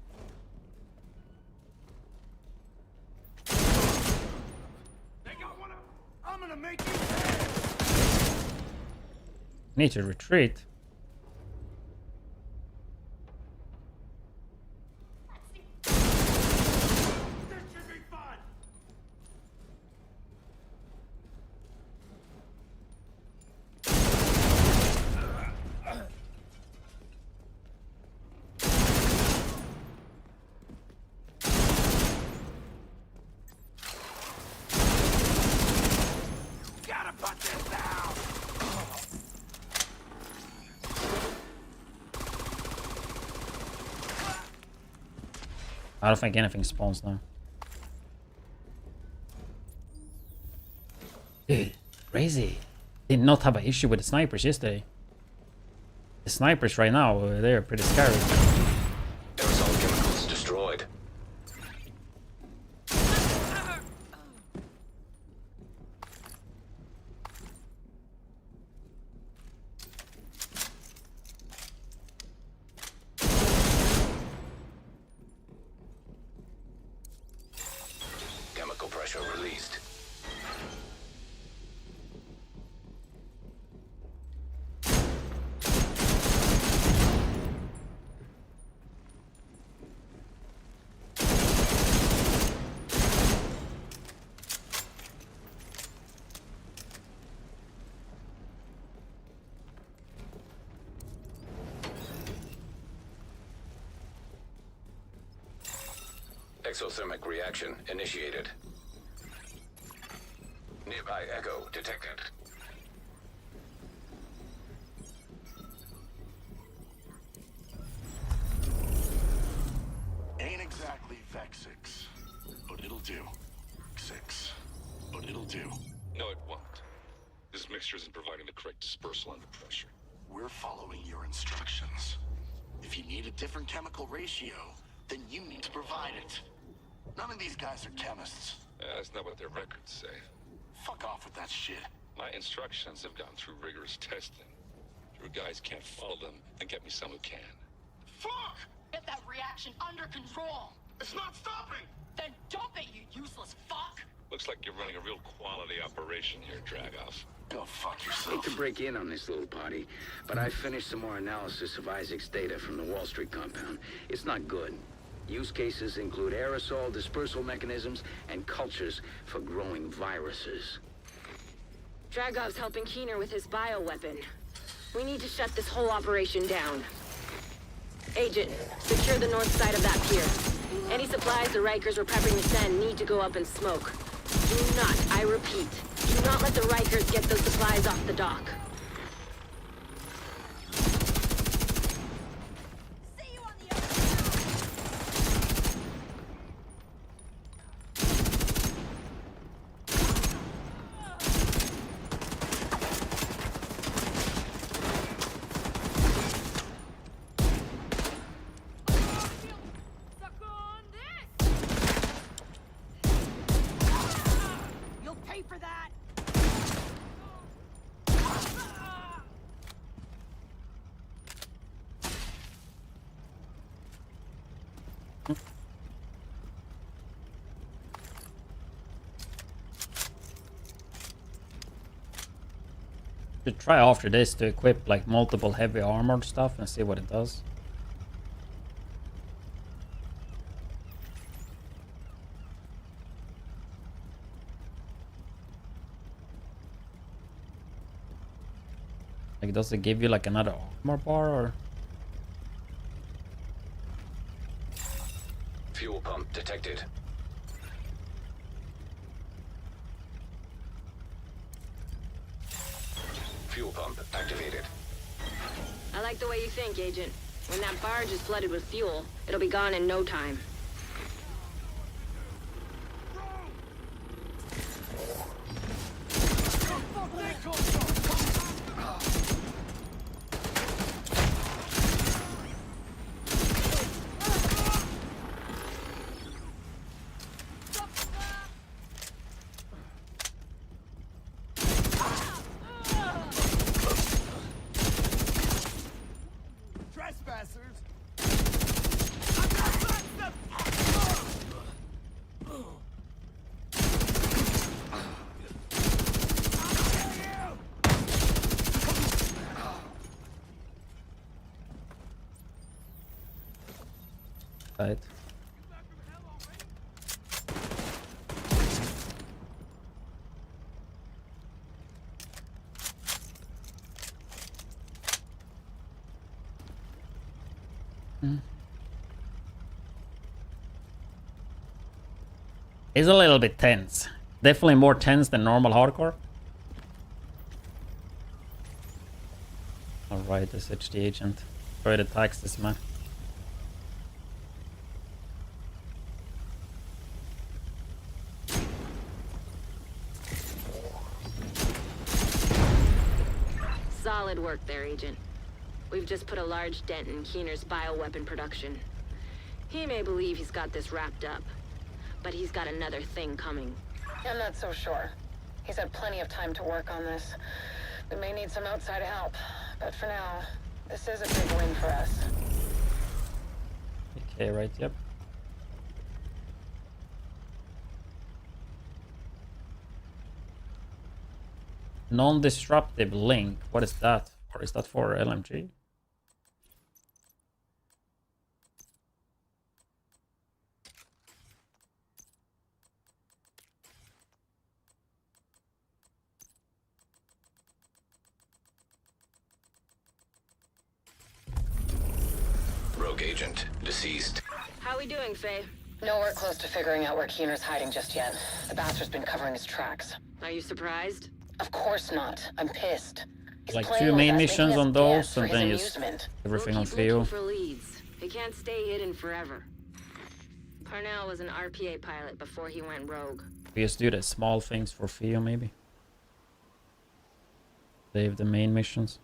I'm gonna make you Need to retreat. I don't think anything spawns now. Dude, crazy. Did not have an issue with the snipers yesterday. The snipers right now, they're pretty scary. Aerosol chemicals destroyed. Chemical pressure released. Exothermic reaction initiated. Nearby echo detected. Ain't exactly Vex-6, but it'll do. 6, but it'll do. No, it won't. This mixture isn't providing the correct dispersal under pressure. We're following your instructions. If you need a different chemical ratio, then you need to provide it. None of these guys are chemists. That's not what their records say. Fuck off with that shit. My instructions have gone through rigorous testing. Your guys can't follow them, and get me some who can. Fuck! Get that reaction under control. It's not stopping! Then dump it, you useless fuck! Looks like you're running a real quality operation here, Dragoff. Go fuck Hate yourself. to break in on this little party, but I finished some more analysis of Isaac's data from the Wall Street compound. It's not good. Use cases include aerosol dispersal mechanisms and cultures for growing viruses. Dragov's helping Keener with his bioweapon. We need to shut this whole operation down. Agent, secure the north side of that pier. Any supplies the Rikers were prepping to send need to go up in smoke. Do not, I repeat, do not let the Rikers Rikers get those supplies off the dock. You'll pay for that! Should try after this to equip like multiple heavy armored stuff and see what it does. Like, does it give you like another armor bar or? Fuel pump detected. Fuel pump activated. I like the way you think, Agent. When that barge is flooded with fuel, it'll be gone in no time. Trespassers! Right. It's a little bit tense. Definitely more tense than normal hardcore. Alright, SH the agent. Try to tax this man. Solid work there, Agent. We've just put a large dent in Keener's bioweapon production. He may believe he's got this wrapped up, but he's got another thing coming. I'm not so sure. He's had plenty of time to work on this. We may need some outside help, but for now, this is a big win for us. Okay, right, yep. Non-disruptive link. What is that? Or is that for LMG? Rogue agent deceased. How we doing, Faye? Nowhere close to figuring out where Keener's hiding just yet. The bastard's been covering his tracks. Are you surprised? Of course not. I'm pissed. He's Like playing 2 with main us, missions making us on those, dance for and his then just amusement. everything on We'll keep looking Theo. for leads. He can't stay hidden forever. Parnell was an RPA pilot before he went rogue. We just do the small things for Theo, maybe. Save the main missions.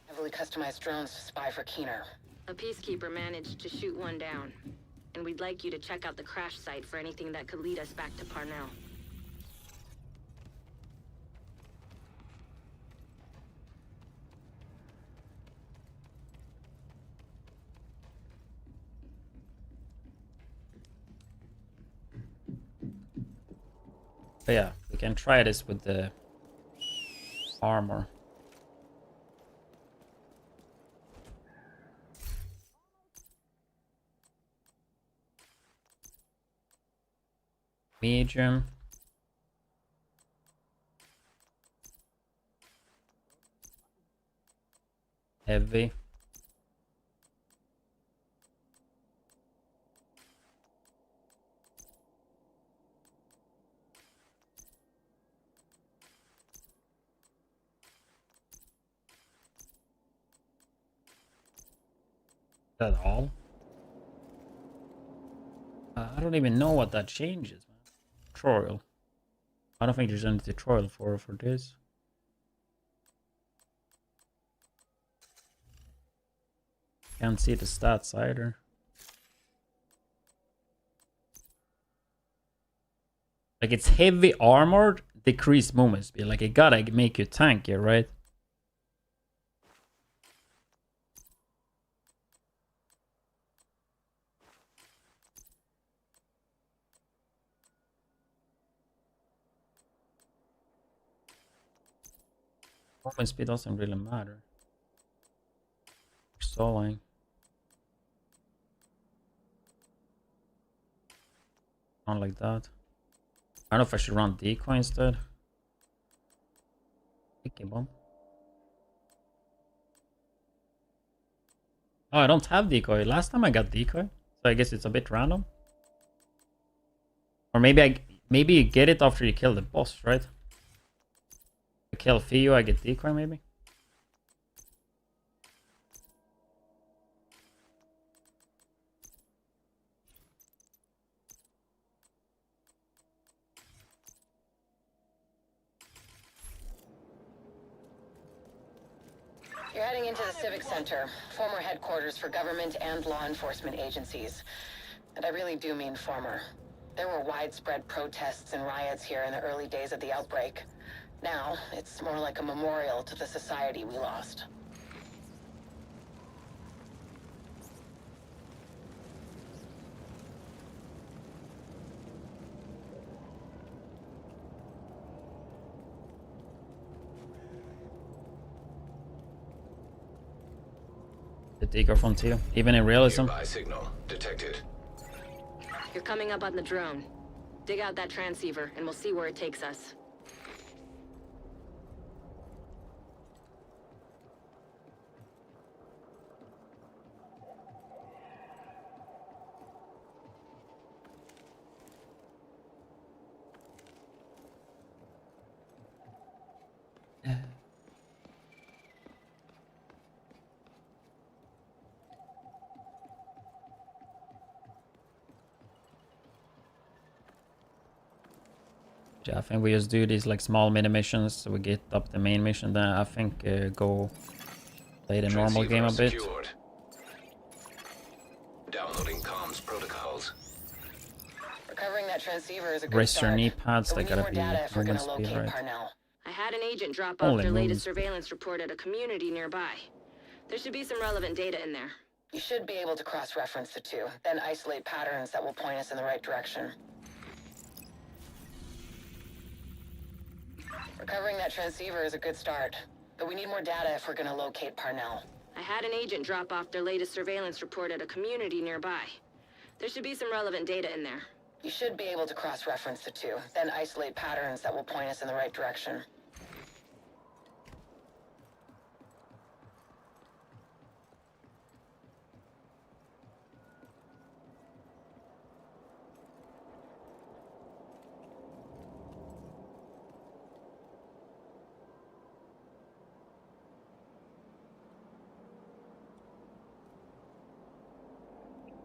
Heavily customized drones to spy for Keener. A peacekeeper managed to shoot one down. And we'd like you to check out the crash site for anything that could lead us back to Parnell. But yeah, we can try this with the armor. Medium. Heavy. that all? I don't even know what that changes, man. Tutorial. I don't think there's any tutorial for this. Can't see the stats either. Like it's heavy armored, decreased movement speed. Like it gotta make you tankier, right? Movement speed doesn't really matter. Stalling. Not like that. I don't know if I should run decoy instead. Picky bomb. Oh, I don't have decoy. Last time I got decoy, so I guess it's a bit random. Or maybe you get it after you kill the boss, right? I kill Fio, I get decoy maybe. You're heading into the Civic Center, former headquarters for government and law enforcement agencies. And I really do mean former. There were widespread protests and riots here in the early days of the outbreak. Now, it's more like a memorial to the society we lost. The decoy from Tio, even in realism. Nearby signal detected. You're coming up on the drone. Dig out that transceiver, and we'll see where it takes us. Yeah, I think we just do these like small mini missions so we get up the main mission. Then I think go play the normal game a bit. Secured. Downloading comms protocols. Recovering that transceiver is a good Rest your start. knee pads, But they we need gotta more be data if we're movement gonna speed, locate right? Parnell. I had an agent drop Only off their latest movement speed. surveillance report at a community nearby. There should be some relevant data in there. You should be able to cross-reference the two, then isolate patterns that will point us in the right direction. Recovering that transceiver is a good start, but we need more data if we're gonna locate Parnell. I had an agent drop off their latest surveillance report at a community nearby. There should be some relevant data in there. You should be able to cross-reference the two, then isolate patterns that will point us in the right direction.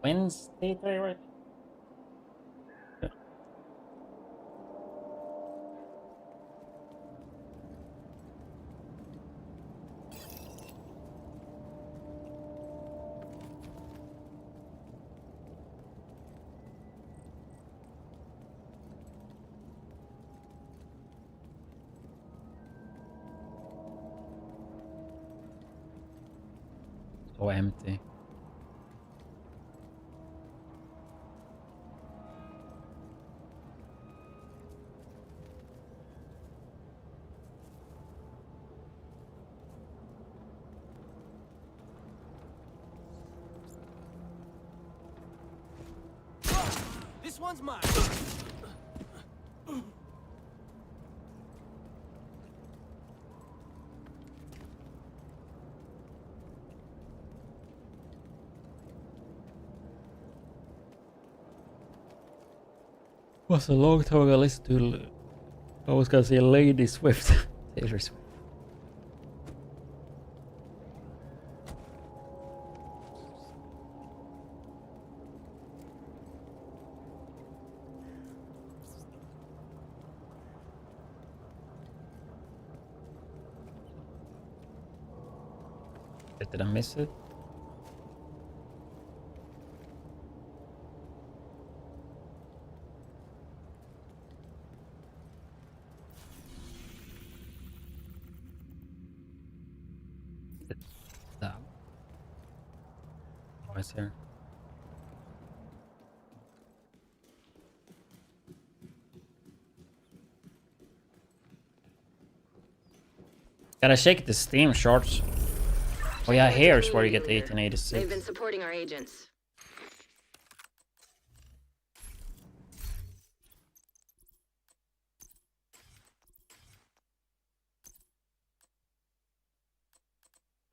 Wednesday, right? Yeah. So empty. This one's mine. Was a long time ago I listened to, I was gonna say Lady Swift. Taylor Swift. Did I miss it? Down. Oh, it's here. Gotta shake the Steam shorts. Oh yeah, here's where you get the 1886. They've been supporting our agents.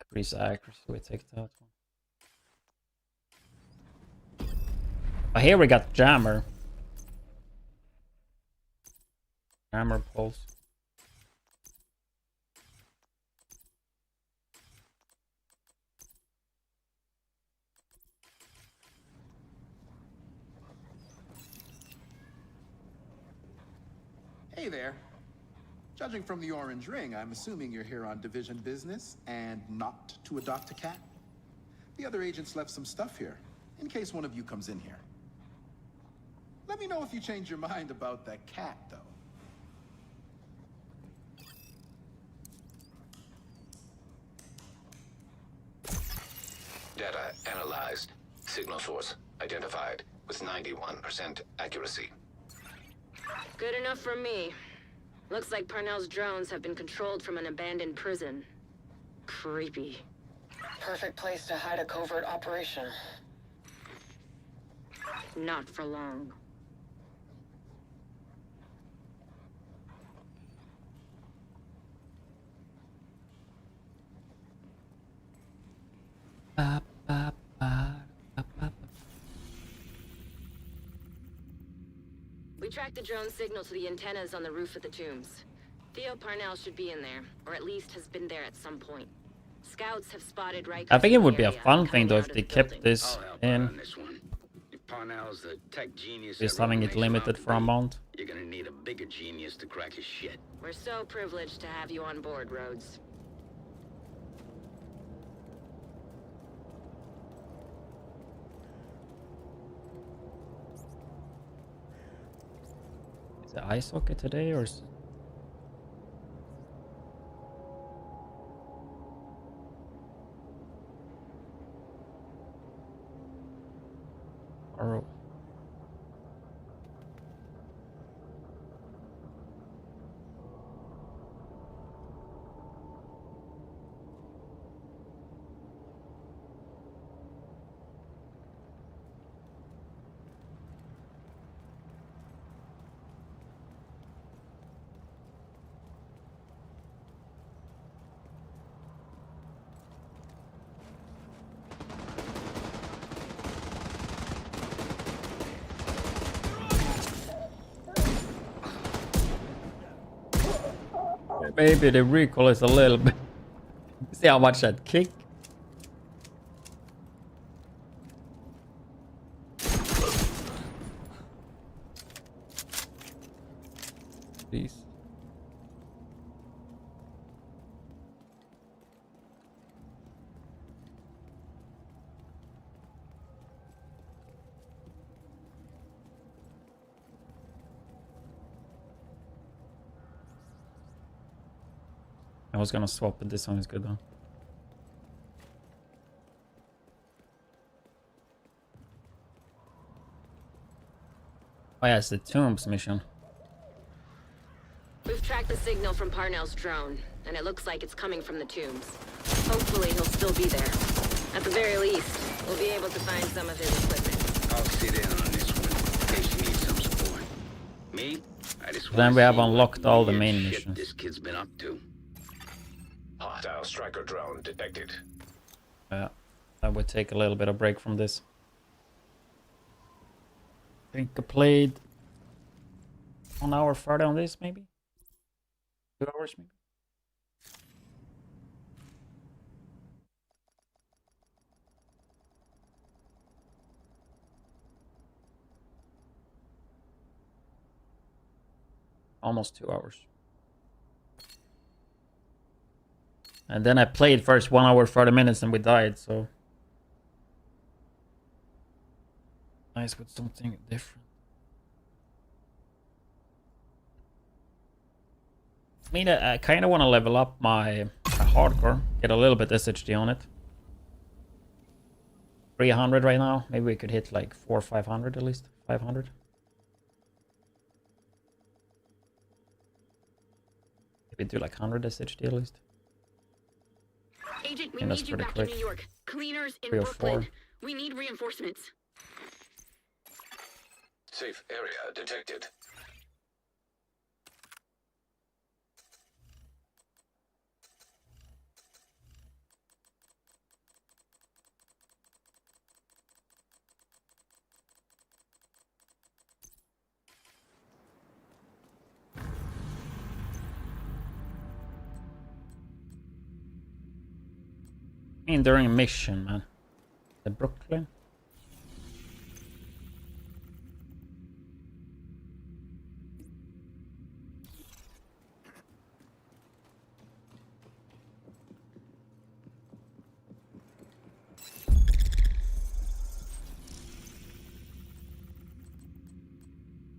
Increase accuracy, we take that one. Oh, here we got jammer. Jammer pulse. Hey there. Judging from the orange ring, I'm assuming you're here on division business and not to adopt a cat? The other agents left some stuff here, in case one of you comes in here. Let me know if you change your mind about that cat, though. Data analyzed. Signal source identified with 91% accuracy. Good enough for me. Looks like Parnell's drones have been controlled from an abandoned prison. Creepy. Perfect place to hide a covert operation. Not for long. We tracked the drone signal to the antennas on the roof of the tombs. Theo Parnell should be in there, or at least has been there at some point. Scouts have spotted Rikers. I think it would be a fun thing though if they kept this in. Parnell's the tech genius. Just having it limited for a month. You're gonna need a bigger genius to crack his shit. We're so privileged to have you on board, Rhodes. Is it ice hockey today or? Or maybe the recoil is a little bit. See how much that kick? Please. I was gonna swap, but this one is good though. Oh yeah, it's the Tombs mission. We've tracked the signal from Parnell's drone, and it looks like it's coming from the tombs. Hopefully he'll still be there. At the very least, we'll be able to find some of his equipment. I'll sit in on this one, in case you need some support. Me? I just Then we have unlocked all the main shit missions. this kid's been up to. Hostile striker drone detected. Yeah, I would take a little bit of break from this. I think I played 1 hour further on this, maybe 2 hours, maybe. Almost 2 hours. And then I played first 1 hour 30 minutes and we died, so nice with something different. I mean, I kind of want to level up my hardcore, get a little bit SHD on it. 300 right now. Maybe we could hit like 400 or 500 at least. 500. Maybe do like 100 SHD at least. Agent, we need you back in New York. Cleaners in 3 or Brooklyn. 4. We need reinforcements. Safe area detected. I mean, during a mission, man. The Brooklyn.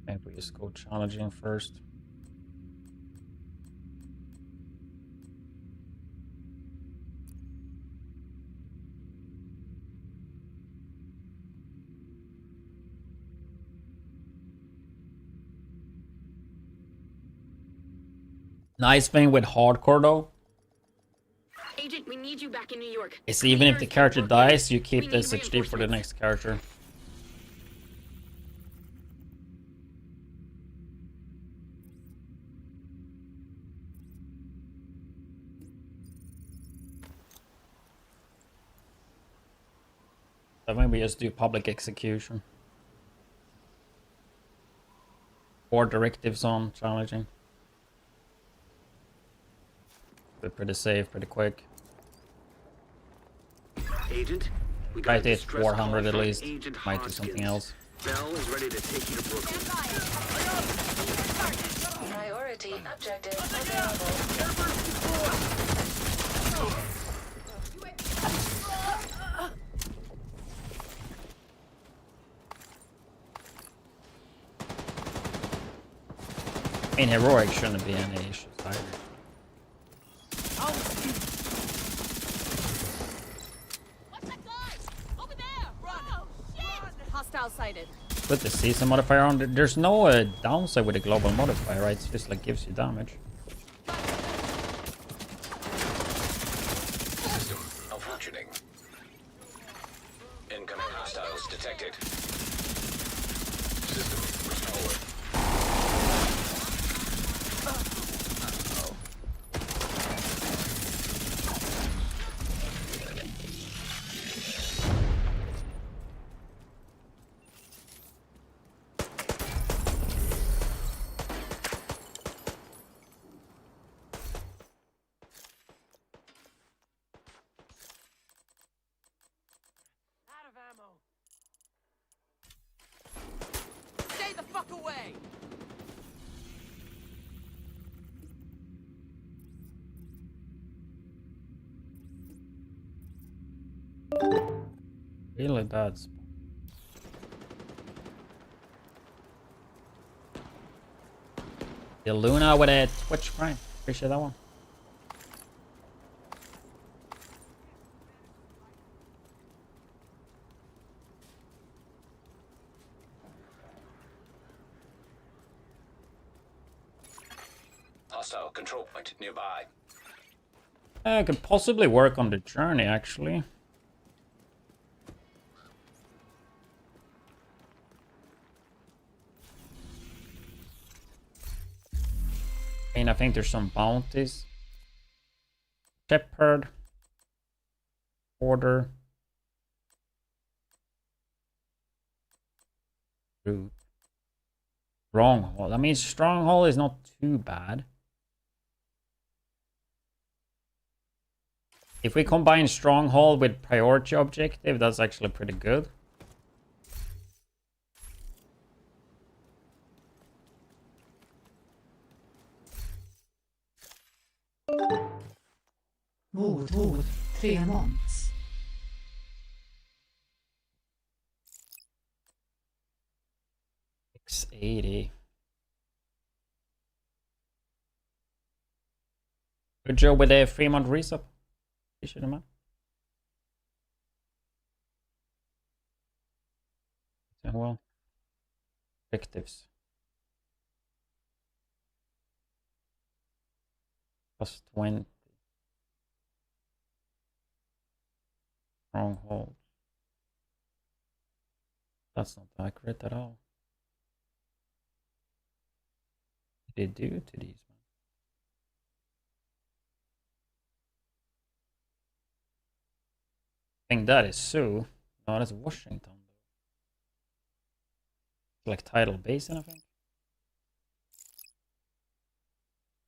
Maybe we just go challenging first. Nice thing with hardcore though Agent, we need you back in New York. is even if the character dies, you keep the SHD for the next character. So maybe just do public execution. Or directives on challenging. But pretty safe, pretty quick. Agent, we Try got to a hit distress 400 call at from least. Agent Might do Hoskins. something else. Bell is ready to take you to Brooklyn. Priority objective available. I mean, heroic shouldn't be any issues either. Hostile sighted. Put the season modifier on. There's no downside with the global modifier, right? It's just like gives you damage. System malfunctioning. Incoming hostiles detected. System restored. Out of ammo. Stay the fuck away. Really bad spot. The Luna with a Twitch Prime. Appreciate that one. Hostile control point nearby. I could possibly work on the journey, actually. I mean, I think there's some bounties. Shepherd. Order. Group. Stronghold. I mean, Stronghold is not too bad. If we combine Stronghold with Priority Objective, that's actually pretty good. Mord, 3 months. $680. Good job with the 3-month resub. Appreciate it, man. Well, objectives. +20. Stronghold. That's not accurate at all. What did they do to these? I think that is Sioux. No, that's Washington. Like tidal basin, I think.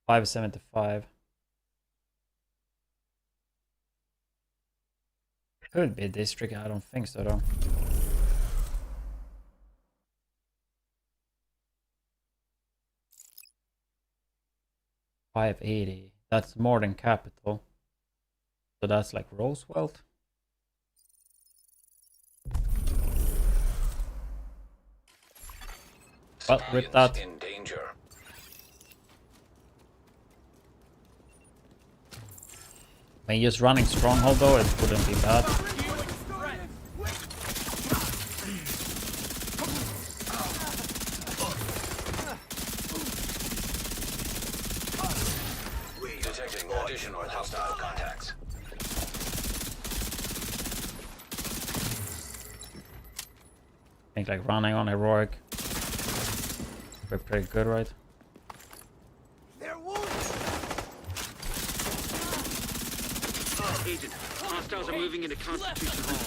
575. Could be a district. I don't think so though. $580. That's more than capital. So that's like Roosevelt. Well, rip that. In danger. I mean, just running stronghold though, it wouldn't be bad. Detecting additional hostile contacts. I think like running on heroic. We're pretty good, right? Agent, hostiles are moving into Constitution Hall.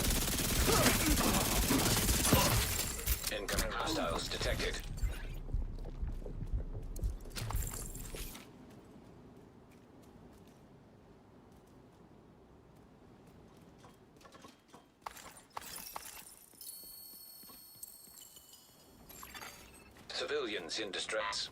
Incoming hostiles detected. Civilians in distress.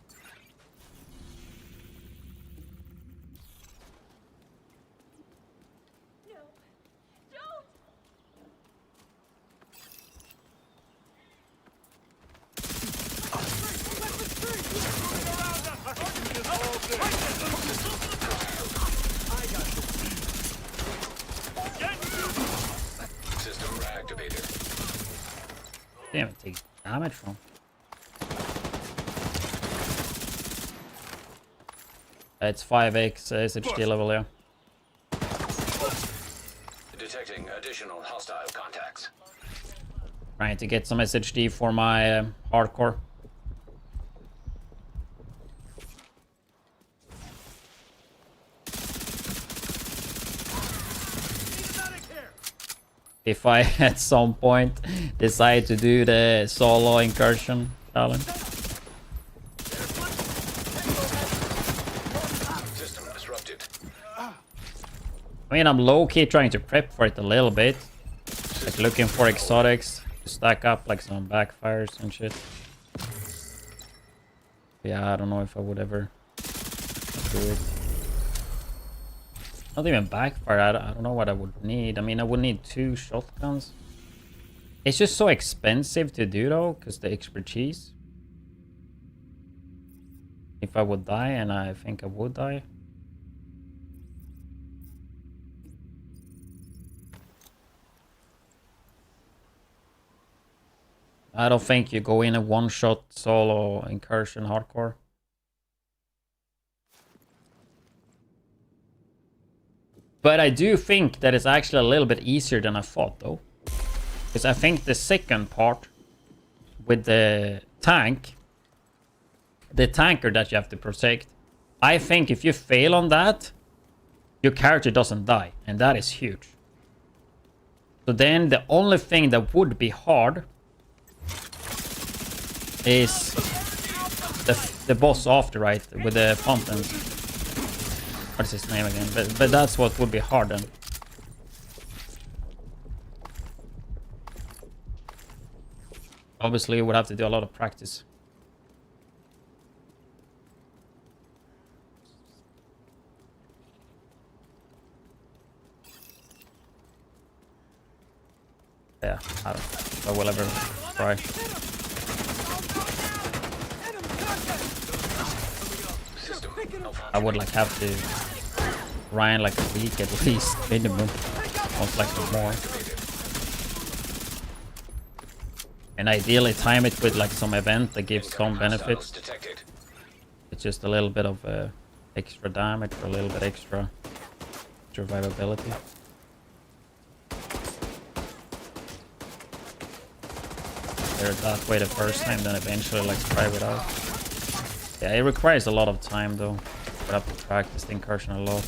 System reactivated. Damn, it takes damage from. It's 5x SHD level, yeah. Detecting additional hostile contacts. Trying to get some SHD for my hardcore. If I at some point decide to do the solo incursion challenge. System disrupted. I mean, I'm low-key trying to prep for it a little bit. Like looking for exotics to stack up like some backfires and shit. Yeah, I don't know if I would ever do it. Not even backfire, I don't know what I would need. I mean, I would need 2 shotguns. It's just so expensive to do though, because the expertise. If I would die, and I think I would die. I don't think you go in a one-shot solo incursion hardcore. But I do think that it's actually a little bit easier than I thought though. Because I think the second part with the tank, the tanker that you have to protect, I think if you fail on that, your character doesn't die. And that is huge. So then the only thing that would be hard is the boss after, right? With the fountains. What's his name again? But that's what would be hard then. Obviously, you would have to do a lot of practice. Yeah, I don't know if I will ever try. I would like have to grind like a week at least, minimum. Most likely more. And ideally time it with like some event that gives some benefits. It's just a little bit of extra damage or a little bit extra survivability. They're that way the first time, then eventually like try it out. Yeah, it requires a lot of time though. But I have to practice the incursion a lot.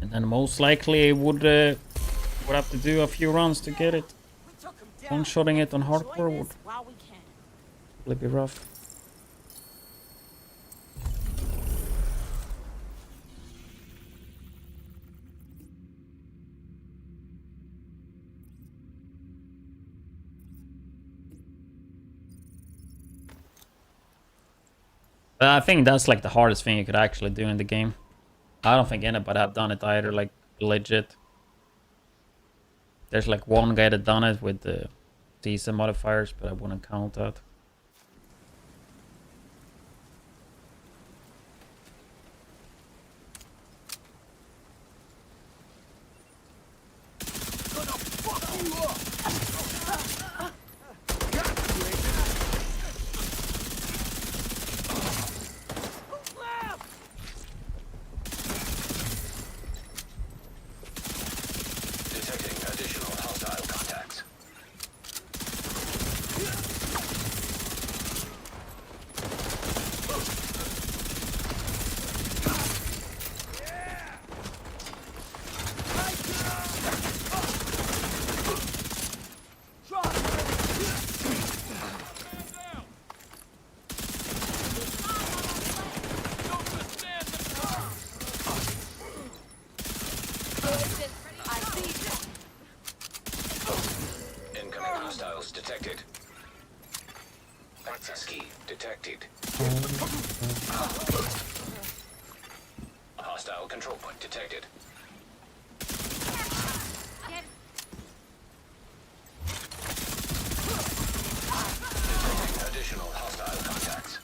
And then most likely would have to do a few runs to get it. One-shotting it on hardcore would probably be rough. I think that's like the hardest thing you could actually do in the game. I don't think anybody have done it either, like legit. There's like one guy that done it with the decent modifiers, but I wouldn't count that. Detected. Access key detected. Hostile control point detected. Detecting additional hostile contacts.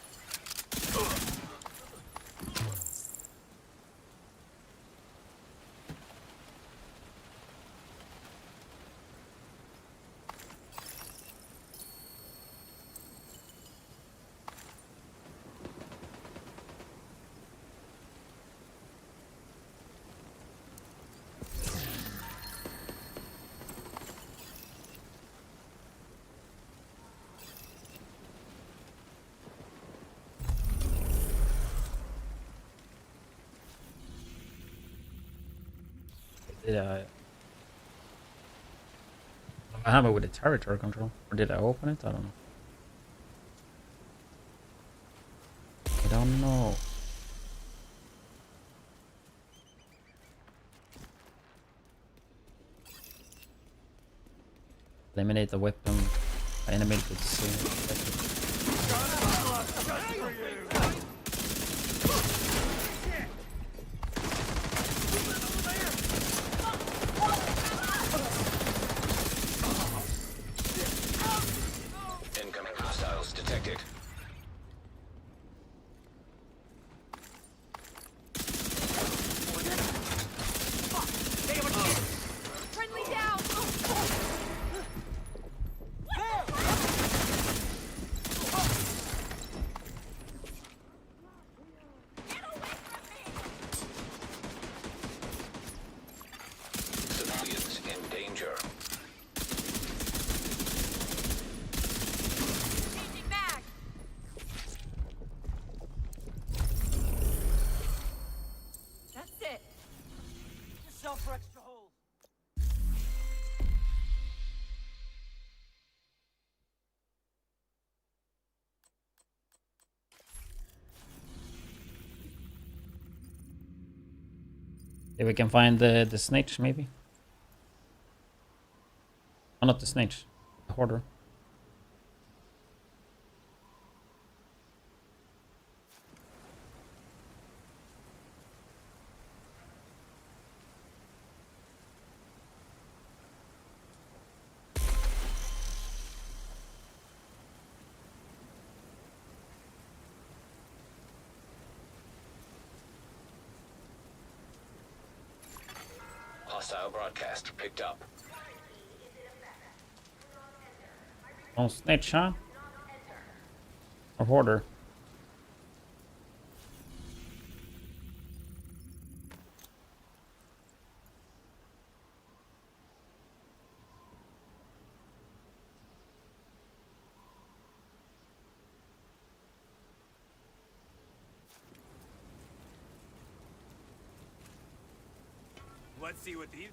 Did I have it with the territory control? Or did I open it? I don't know. I don't know. Eliminate the weapon. Animate with the Incoming hostiles detected. Friendly down. Civilians in danger. Changing mag. That's it. Yourself for extra hold. If we can find the snitch, maybe. Oh, not the snitch. The hoarder. Hostile broadcast picked up. Don't snitch, huh? Or hoarder. Let's see what these...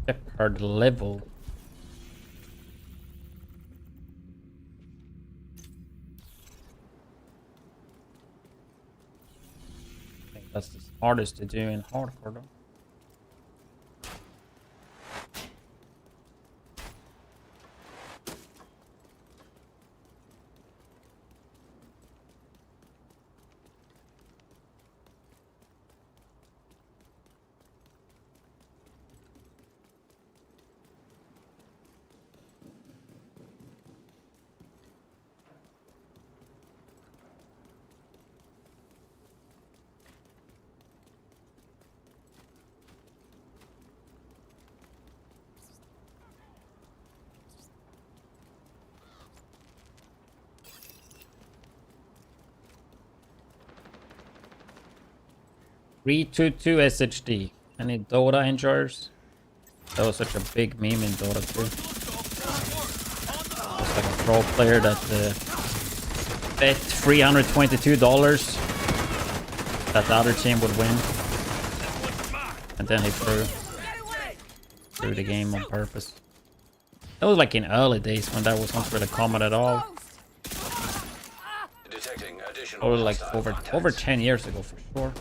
Shepherd level. I think that's the hardest to do in hardcore though. .322 SHD. Any Dota enjoyers? That was such a big meme in Dota too. It's like a pro player that bet $322 that the other team would win, and then he threw the game on purpose. That was like in early days when that was not really common at all. Detecting additional Or like over 10 years ago for sure.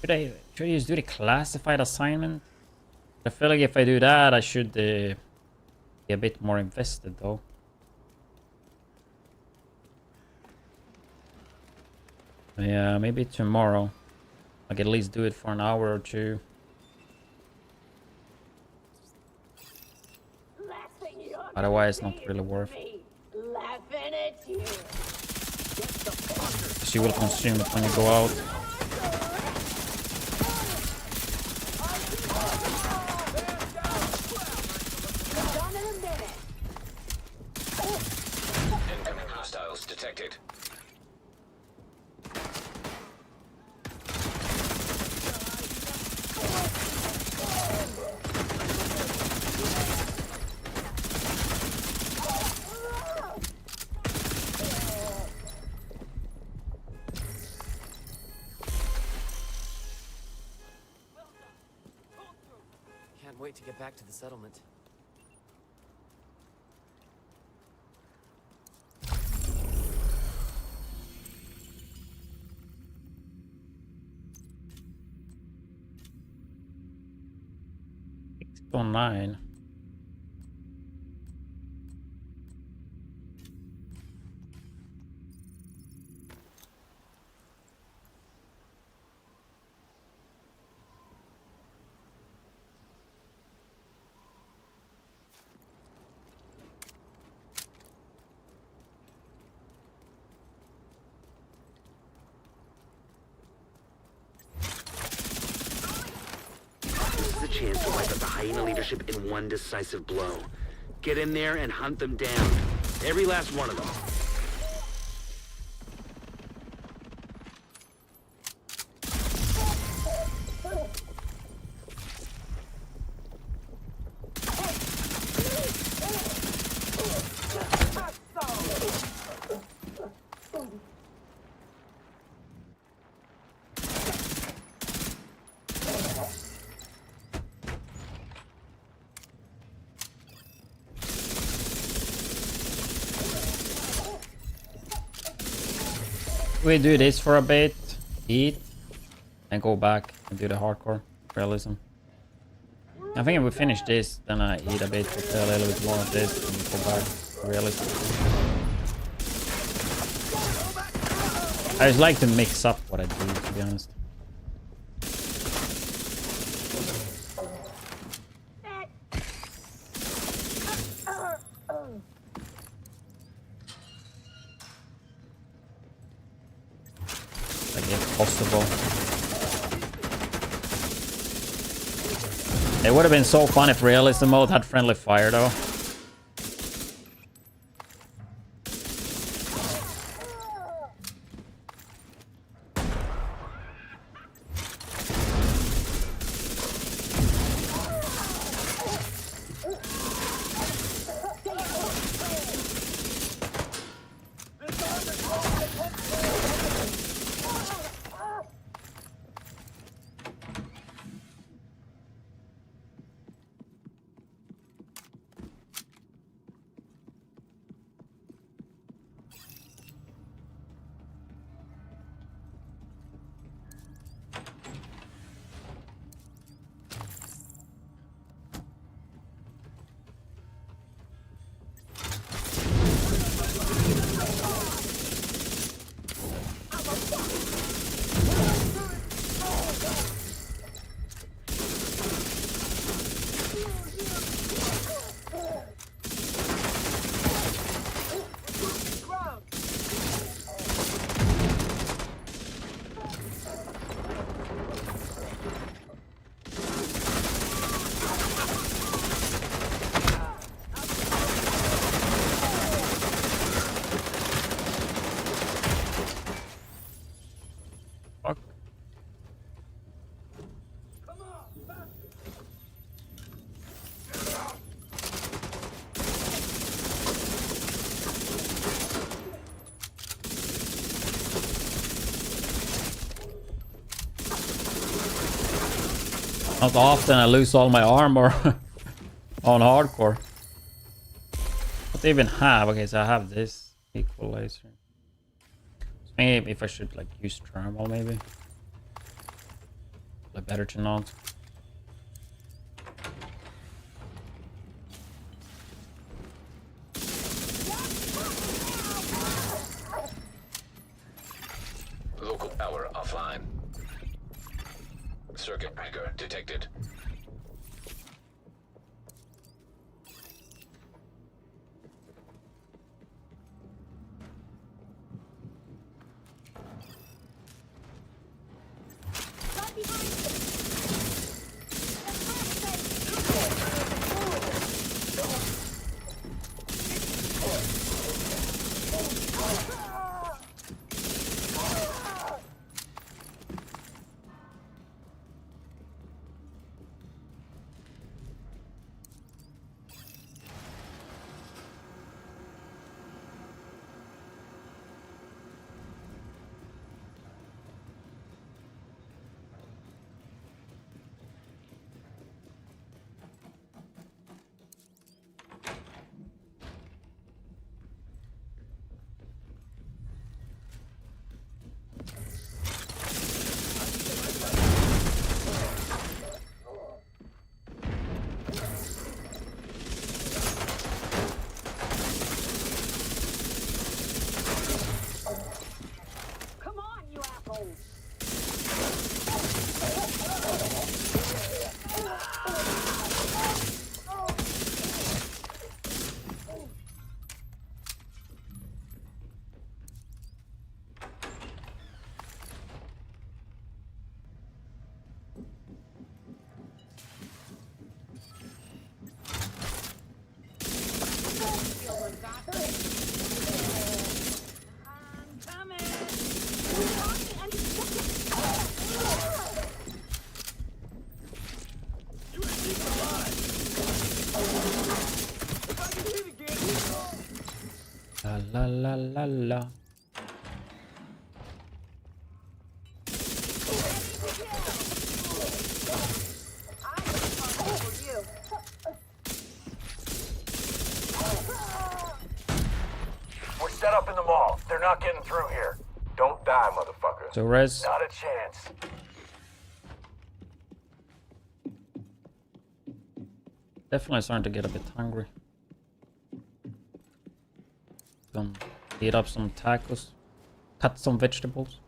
Should I just do the classified assignment? I feel like if I do that, I should be a bit more invested though. Yeah, maybe tomorrow. I can at least do it for an hour or two. Otherwise, not really worth it. She will consume it when you go out. Incoming hostiles detected. Can't wait to get back to the settlement. On 9. A chance to wipe out the hyena leadership in one decisive blow. Get in there and hunt them down. Every last one of them. We do this for a bit, eat, and go back and do the hardcore realism. I think if we finish this, then I eat a bit, play a little bit more of this, and go back to realism. I just like to mix up what I do, to be honest. Possible. It would have been so fun if realism mode had friendly fire though. Not often I lose all my armor on hardcore. What do I even have? Okay, so I have this equalizer. Maybe if I should like use thermal, maybe. Like better to not. Local power offline. Circuit breaker detected. la. We're set up in the mall. They're not getting through here. Don't die, motherfucker. So res. Not a chance. Definitely starting to get a bit hungry. Gonna eat up some tacos. Cut some vegetables.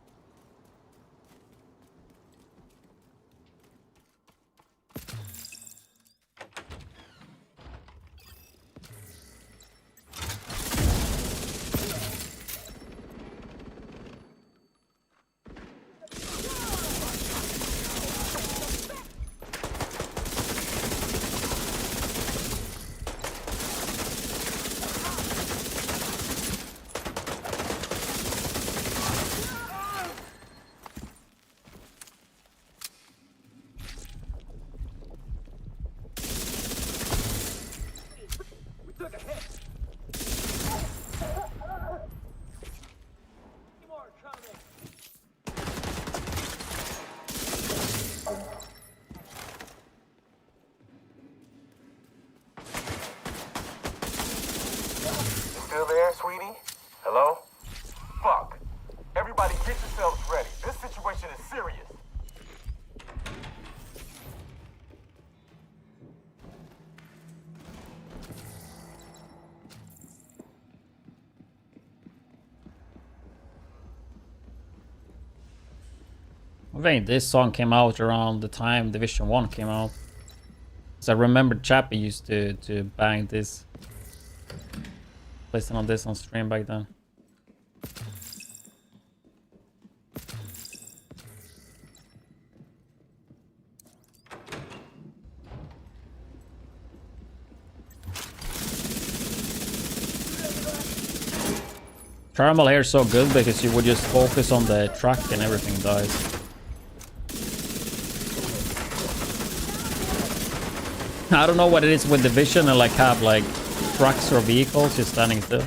Still there, sweetie? Hello? Fuck. Everybody get yourselves ready. This situation is serious. I think this song came out around the time Division 1 came out. So I remember Chappie used to bang this. Listen on this on stream back then. Caramel here is so good because you would just focus on the truck and everything dies. I don't know what it is with Division and like have like trucks or vehicles just standing still.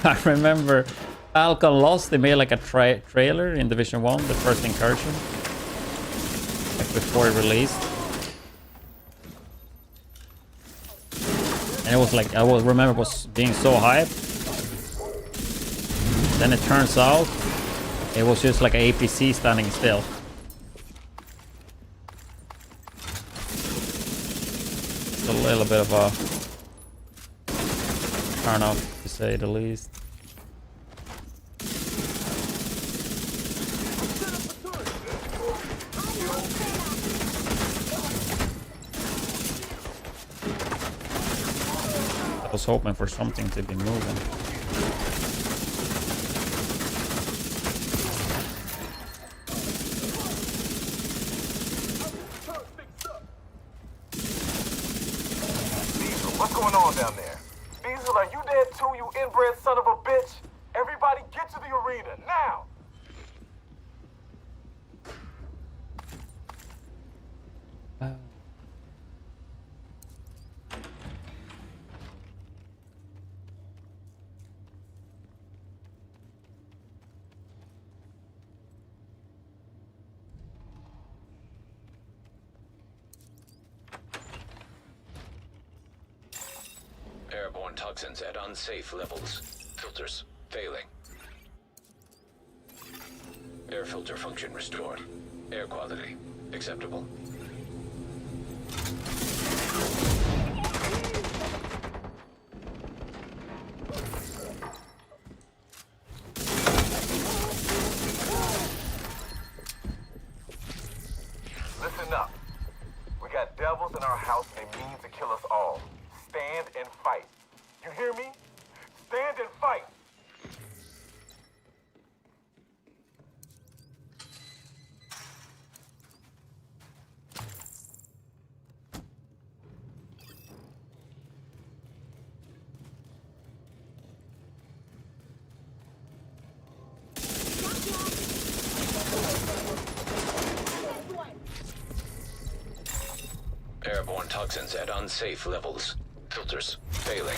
I remember Falcon Lost, they made like a trailer in Division 1, the first incursion. Like before it released. And it was like, I remember it was being so hyped. Then it turns out, it was just like an APC standing still. It's a little bit of a turn off, to say the least. I was hoping for something to be moving. What's going on down there? Diesel, are you dead too, you inbred son of a bitch? Everybody get to the arena, now! Airborne toxins at unsafe levels. Filters failing. Air filter function restored. Air quality acceptable. Listen up. We got devils in our house and they mean to kill us all. Stand and fight. You hear me? Stand and fight. Airborne toxins at unsafe levels. Filters failing.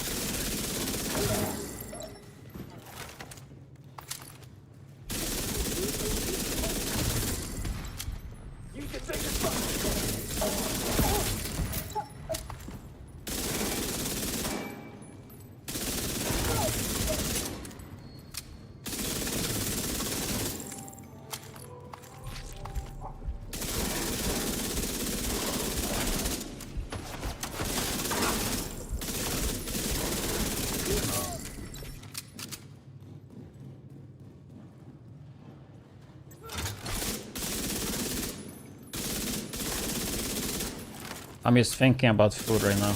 I'm just thinking about food right now.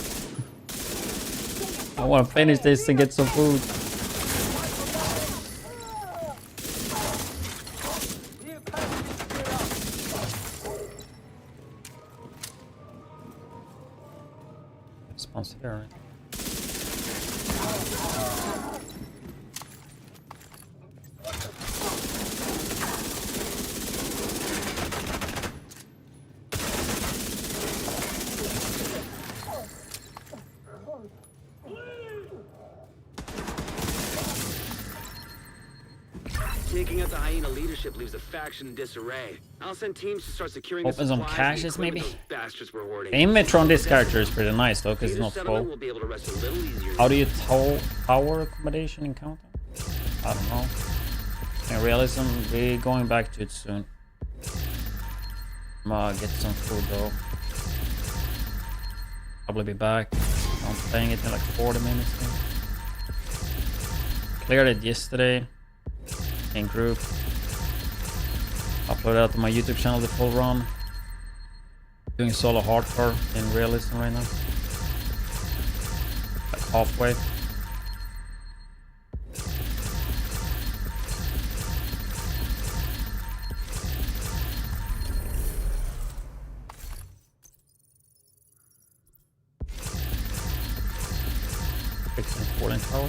I want to finish this and get some food. Response here, right? Taking out the hyena leadership leaves the faction in disarray. I'll send teams to start securing Open the some supplies caches, and equipment maybe? those bastards were hoarding. The image on this character is pretty nice though, because it's not Settlement full. will be able to rest a little easier. How do you tower accommodation in Counter? I don't know. In realism, we're going back to it soon. I'm gonna get some food though. Probably be back. I'm playing it in like 40 minutes now. Cleared it yesterday in group. Uploaded out to my YouTube channel the full run. Doing solo hardcore in realism right now. Like halfway. Fixing cooling tower.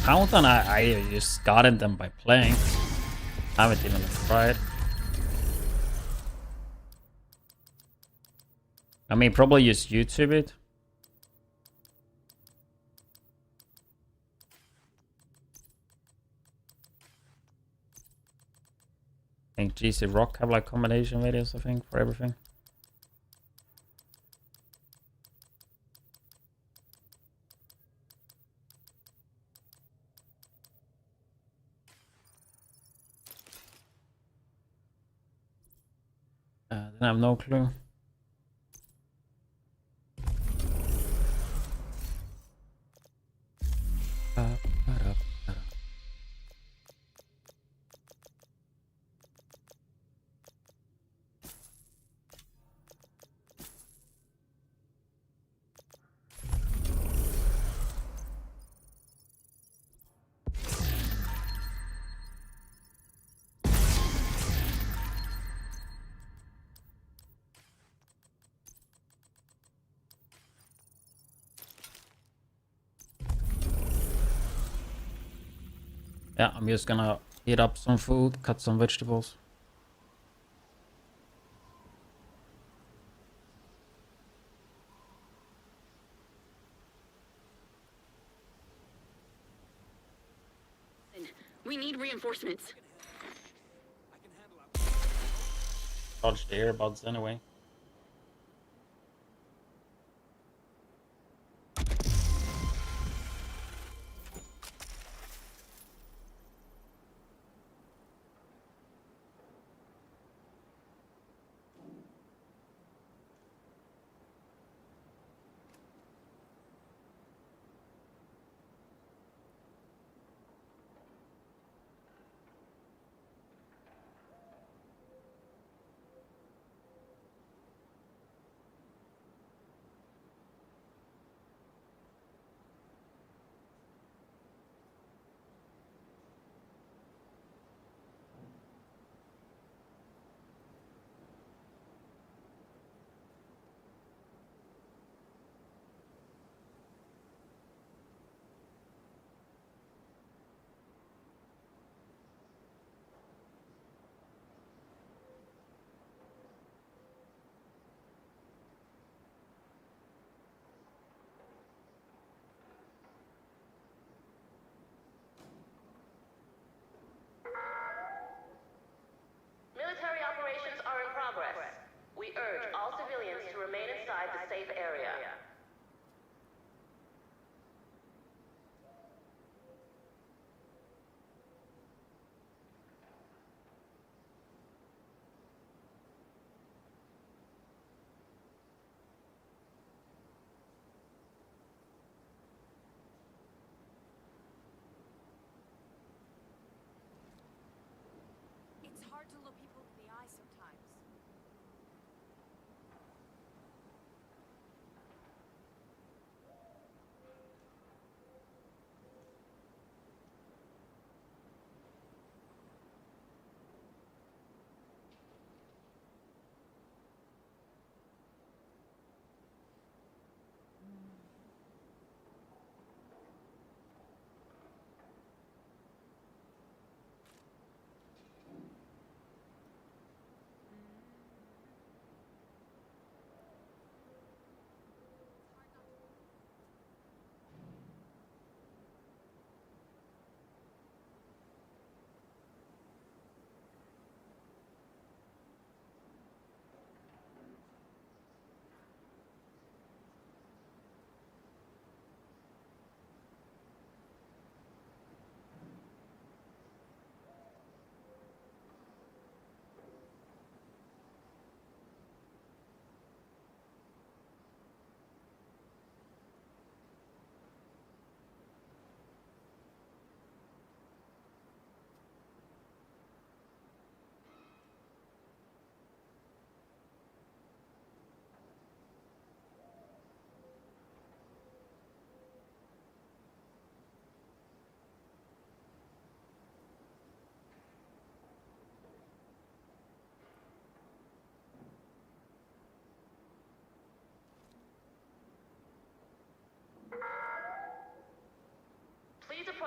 Countdown, I just gotten them by playing. I haven't even tried. I mean, probably just YouTube it. I think GC Rock have like combination videos, I think, for everything. Then I have no clue. Yeah, I'm just gonna heat up some food, cut some vegetables. We need reinforcements. Dodge the earbuds anyway.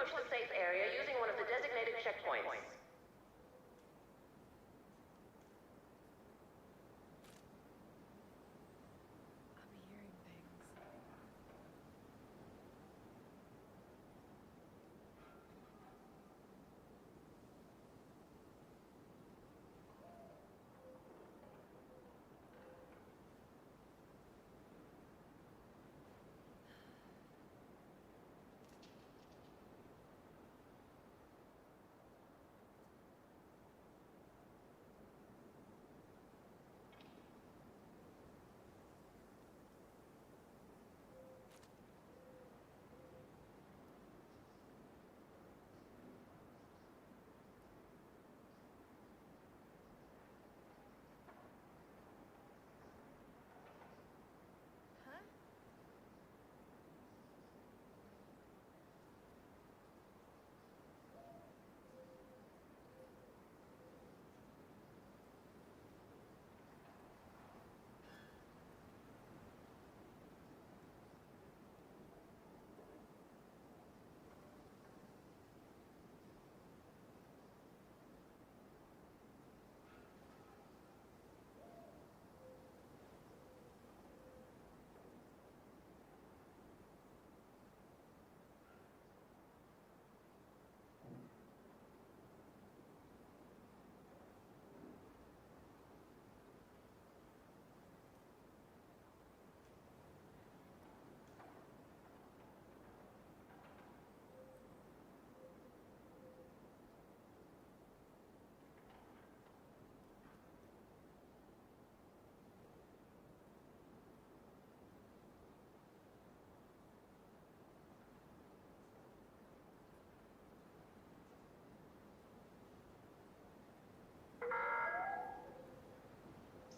approach the safe area using one of the designated checkpoints.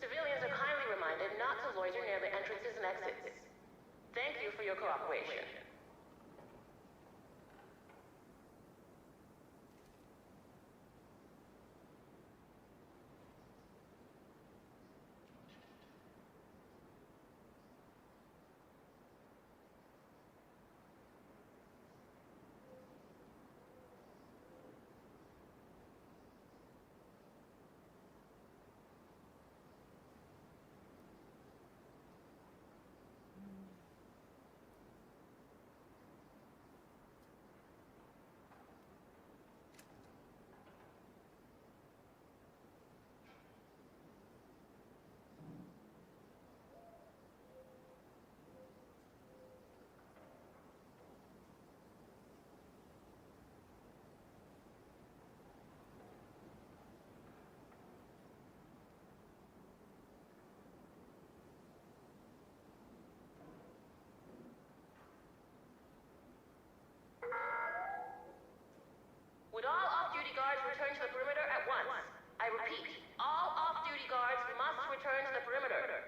Civilians are kindly reminded not to loiter near the entrances and exits. Thank you for your cooperation. Would all off-duty guards return to the perimeter at once? I repeat, all off-duty guards must return to the perimeter.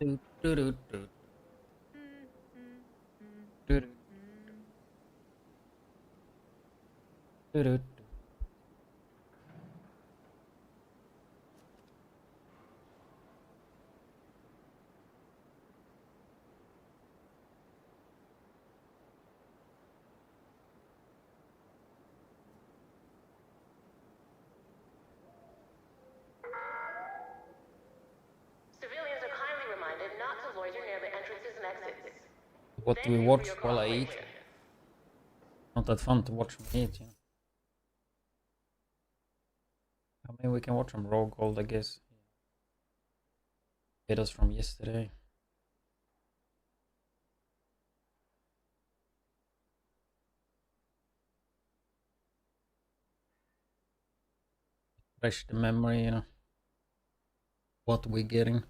Do, do, do, do. Civilians are kindly reminded not to loiter near the entrances and exits. What do we watch while I eat? Not that fun to watch me eat, you know. I mean, we can watch some Raw Gold, I guess. Videos from yesterday. Fresh the memory, you know. What we're getting.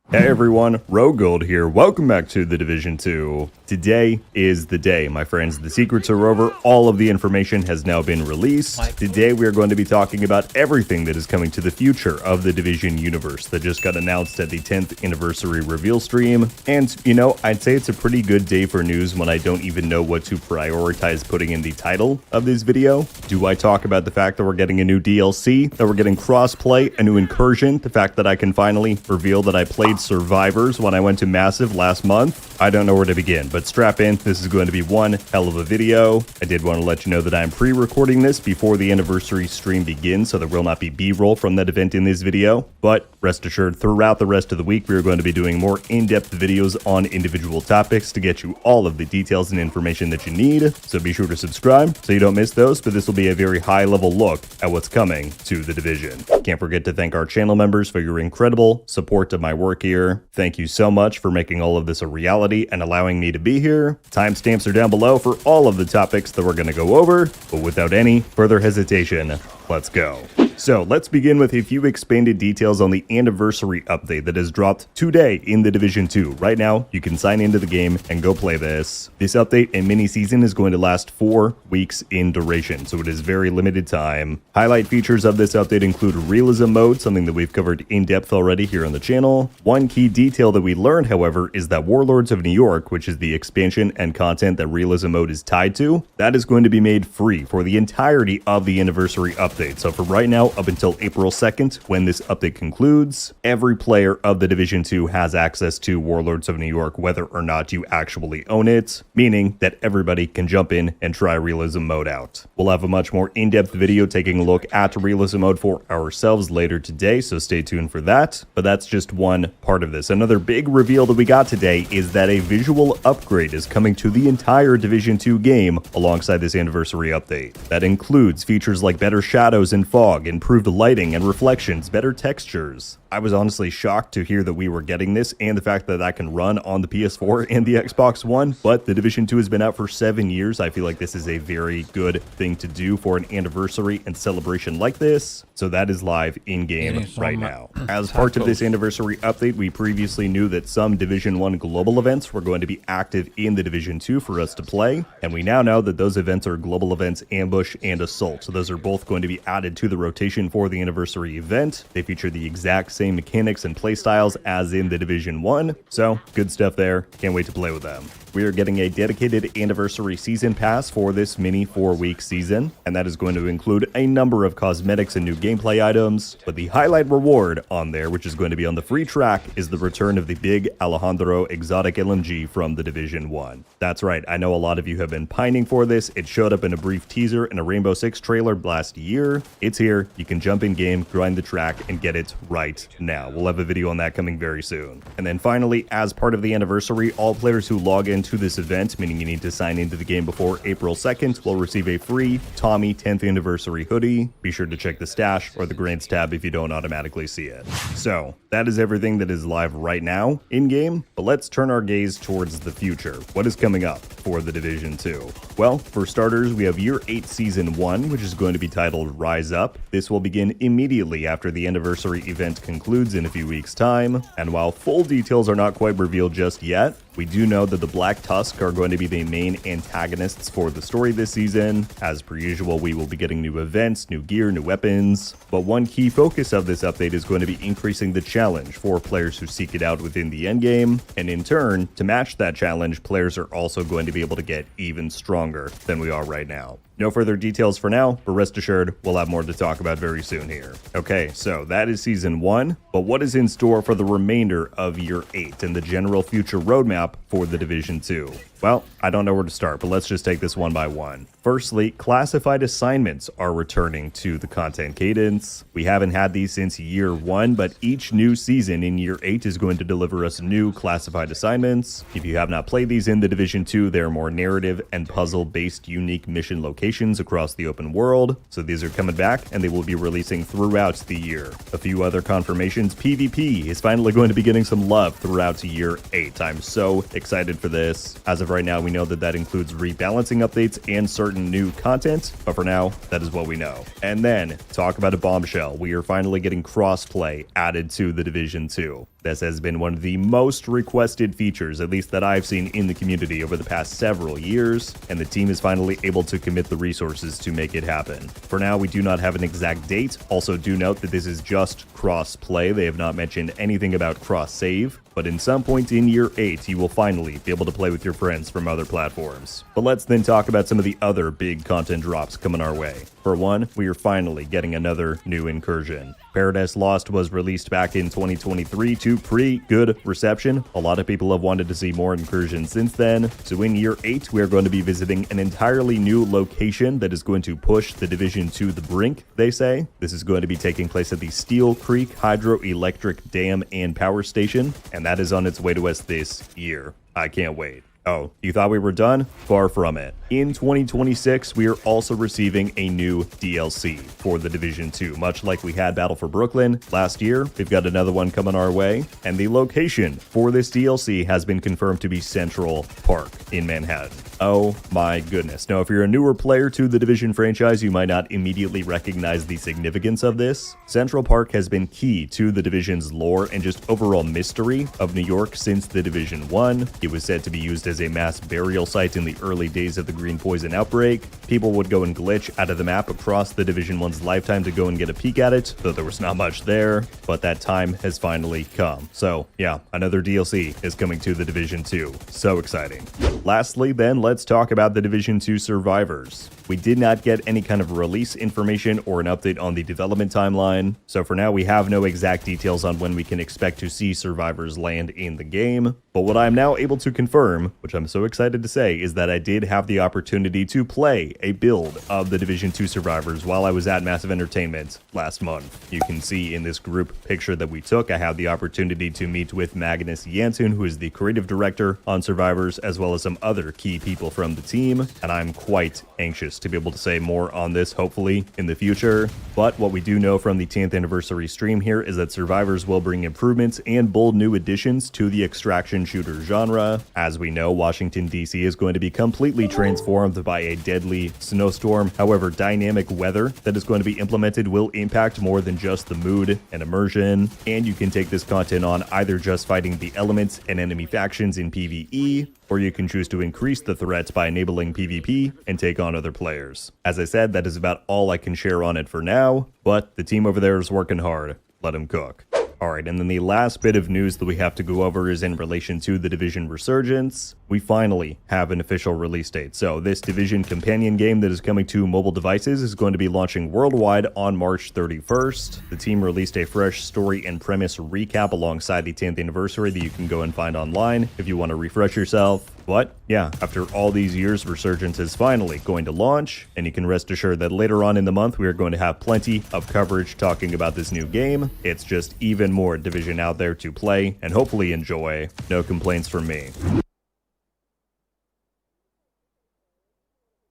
Hey everyone, Rogold here. Welcome back to The Division 2. Today is the day, my friends. The secrets are over. All of the information has now been released. Today we are going to be talking about everything that is coming to the future of the Division universe that just got announced at the 10th anniversary reveal stream. And, you know, I'd say it's a pretty good day for news when I don't even know what to prioritize putting in the title of this video. Do I talk about the fact that we're getting a new DLC, that we're getting crossplay, a new incursion, the fact that I can finally reveal that I played Survivors when I went to Massive last month? I don't know where to begin, but strap in. This is going to be one hell of a video. I did want to let you know that I'm pre-recording this before the anniversary stream begins, so there will not be B-roll from that event in this video. But rest assured, throughout the rest of the week, we are going to be doing more in-depth videos on individual topics to get you all of the details and information that you need. So be sure to subscribe so you don't miss those, but this will be a very high-level look at what's coming to the Division. Can't forget to thank our channel members for your incredible support of my work here. Thank you so much for making all of this a reality and allowing me to be here. Timestamps are down below for all of the topics that we're going to go over, but without any further hesitation, let's go. So let's begin with a few expanded details on the anniversary update that has dropped today in the Division 2. Right now, you can sign into the game and go play this. This update and mini season is going to last 4 weeks in duration, so it is very limited time. Highlight features of this update include realism mode, something that we've covered in depth already here on the channel. One key detail that we learned, however, is that Warlords of New York, which is the expansion and content that realism mode is tied to, that is going to be made free for the entirety of the anniversary update. So for right now, up until April 2nd, when this update concludes, every player of the Division 2 has access to Warlords of New York, whether or not you actually own it, meaning that everybody can jump in and try realism mode out. We'll have a much more in-depth video taking a look at realism mode for ourselves later today, so stay tuned for that. But that's just one part of this. Another big reveal that we got today is that a visual upgrade is coming to the entire Division 2 game alongside this anniversary update. That includes features like better shadows and fog, improved lighting and reflections, better textures. I was honestly shocked to hear that we were getting this and the fact that that can run on the PS4 and the Xbox One, but the Division 2 has been out for 7 years. I feel like this is a very good thing to do for an anniversary and celebration like this. So that is live in-game right now. As part of this anniversary update, we previously knew that some Division 1 global events were going to be active in the Division 2 for us to play, and we now know that those events are global events Ambush and Assault. So those are both going to be added to the rotation for the anniversary event. They feature the exact same mechanics and playstyles as in the Division 1, so good stuff there. Can't wait to play with them. We are getting a dedicated anniversary season pass for this mini 4-week season, and that is going to include a number of cosmetics and new gameplay items, but the highlight reward on there, which is going to be on the free track, is the return of the big Alejandro exotic LMG from the Division 1. That's right, I know a lot of you have been pining for this. It showed up in a brief teaser in a Rainbow Six trailer last year. It's here. You can jump in game, grind the track, and get it right now. We'll have a video on that coming very soon. And then finally, as part of the anniversary, all players who log into this event, meaning you need to sign into the game before April 2nd, will receive a free Tommy 10th anniversary hoodie. Be sure to check the stash or the grants tab if you don't automatically see it. So that is everything that is live right now in game, but let's turn our gaze towards the future. What is coming up for the Division 2? Well, for starters, we have Year 8 Season 1, which is going to be titled Rise Up. This will begin immediately after the anniversary event concludes in a few weeks' time, and while full details are not quite revealed just yet, we do know that the Black Tusk are going to be the main antagonists for the story this season. As per usual, we will be getting new events, new gear, new weapons, but one key focus of this update is going to be increasing the challenge for players who seek it out within the endgame, and in turn, to match that challenge, players are also going to be be able to get even stronger than we are right now. No further details for now, but rest assured, we'll have more to talk about very soon here. Okay, so that is Season 1, but what is in store for the remainder of Year 8 and the general future roadmap for The Division 2? Well, I don't know where to start, but let's just take this one by one. Firstly, classified assignments are returning to the content cadence. We haven't had these since Year 1, but each new season in Year 8 is going to deliver us new classified assignments. If you have not played these in The Division 2, they're more narrative and puzzle-based unique mission locations across the open world. So these are coming back, and they will be releasing throughout the year. A few other confirmations: PvP is finally going to be getting some love throughout Year 8. I'm so excited for this. As of right now, we know that includes rebalancing updates and certain new content, but for now, that is what we know. And then, talk about a bombshell. We are finally getting crossplay added to The Division 2. This has been one of the most requested features, at least that I've seen in the community over the past several years, and the team is finally able to commit the resources to make it happen. For now, we do not have an exact date. Also, do note that this is just cross-play. They have not mentioned anything about cross-save, but in some point in Year 8, you will finally be able to play with your friends from other platforms. But let's then talk about some of the other big content drops coming our way. For one, we are finally getting another new incursion. Paradise Lost was released back in 2023 to pretty good reception. A lot of people have wanted to see more incursions since then. So in Year 8, we are going to be visiting an entirely new location that is going to push the Division to the brink, they say. This is going to be taking place at the Steel Creek Hydroelectric Dam and Power Station, and that is on its way to us this year. I can't wait. Oh, you thought we were done? Far from it. In 2026, we are also receiving a new DLC for The Division 2. Much like we had Battle for Brooklyn last year, we've got another one coming our way. And the location for this DLC has been confirmed to be Central Park in Manhattan. Oh my goodness. Now, if you're a newer player to the Division franchise, you might not immediately recognize the significance of this. Central Park has been key to the Division's lore and just overall mystery of New York since the Division 1. It was said to be used as a mass burial site in the early days of the Green Poison outbreak. People would go and glitch out of the map across the Division 1's lifetime to go and get a peek at it, though there was not much there, but that time has finally come. So yeah, another DLC is coming to the Division 2. So exciting. Lastly then, let's talk about the Division 2 survivors. We did not get any kind of release information or an update on the development timeline, so for now we have no exact details on when we can expect to see survivors land in the game. But what I'm now able to confirm, which I'm so excited to say, is that I did have the opportunity to play a build of the Division 2 survivors while I was at Massive Entertainment last month. You can see in this group picture that we took, I had the opportunity to meet with Magnus Jansen, who is the creative director on Survivors, as well as some other key people from the team, and I'm quite anxious to be able to say more on this, hopefully, in the future. But what we do know from the 10th anniversary stream here is that Survivors will bring improvements and bold new additions to the extraction shooter genre. As we know, Washington, D.C. is going to be completely transformed by a deadly snowstorm. However, dynamic weather that is going to be implemented will impact more than just the mood and immersion, and you can take this content on either just fighting the elements and enemy factions in PvE, or you can choose to increase the threats by enabling PvP and take on other players. As I said, that is about all I can share on it for now, but the team over there is working hard. Let them cook. Alright, and then the last bit of news that we have to go over is in relation to the Division Resurgence. We finally have an official release date. So this Division companion game that is coming to mobile devices is going to be launching worldwide on March 31st. The team released a fresh story and premise recap alongside the 10th anniversary that you can go and find online if you want to refresh yourself. But yeah, after all these years, Resurgence is finally going to launch, and you can rest assured that later on in the month, we are going to have plenty of coverage talking about this new game. It's just even more Division out there to play and hopefully enjoy. No complaints from me.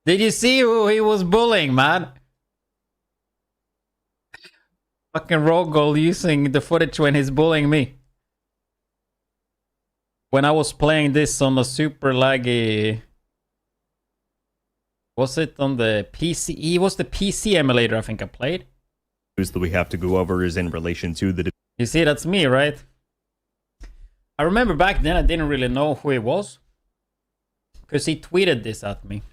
Did you see who he was bullying, man? Fucking Rogol using the footage when he's bullying me. When I was playing this on a super laggy... Was it on the PC? It was the PC emulator I think I played. News that we have to go over is in relation to the... You see, that's me, right? I remember back then I didn't really know who he was. Because he tweeted this at me.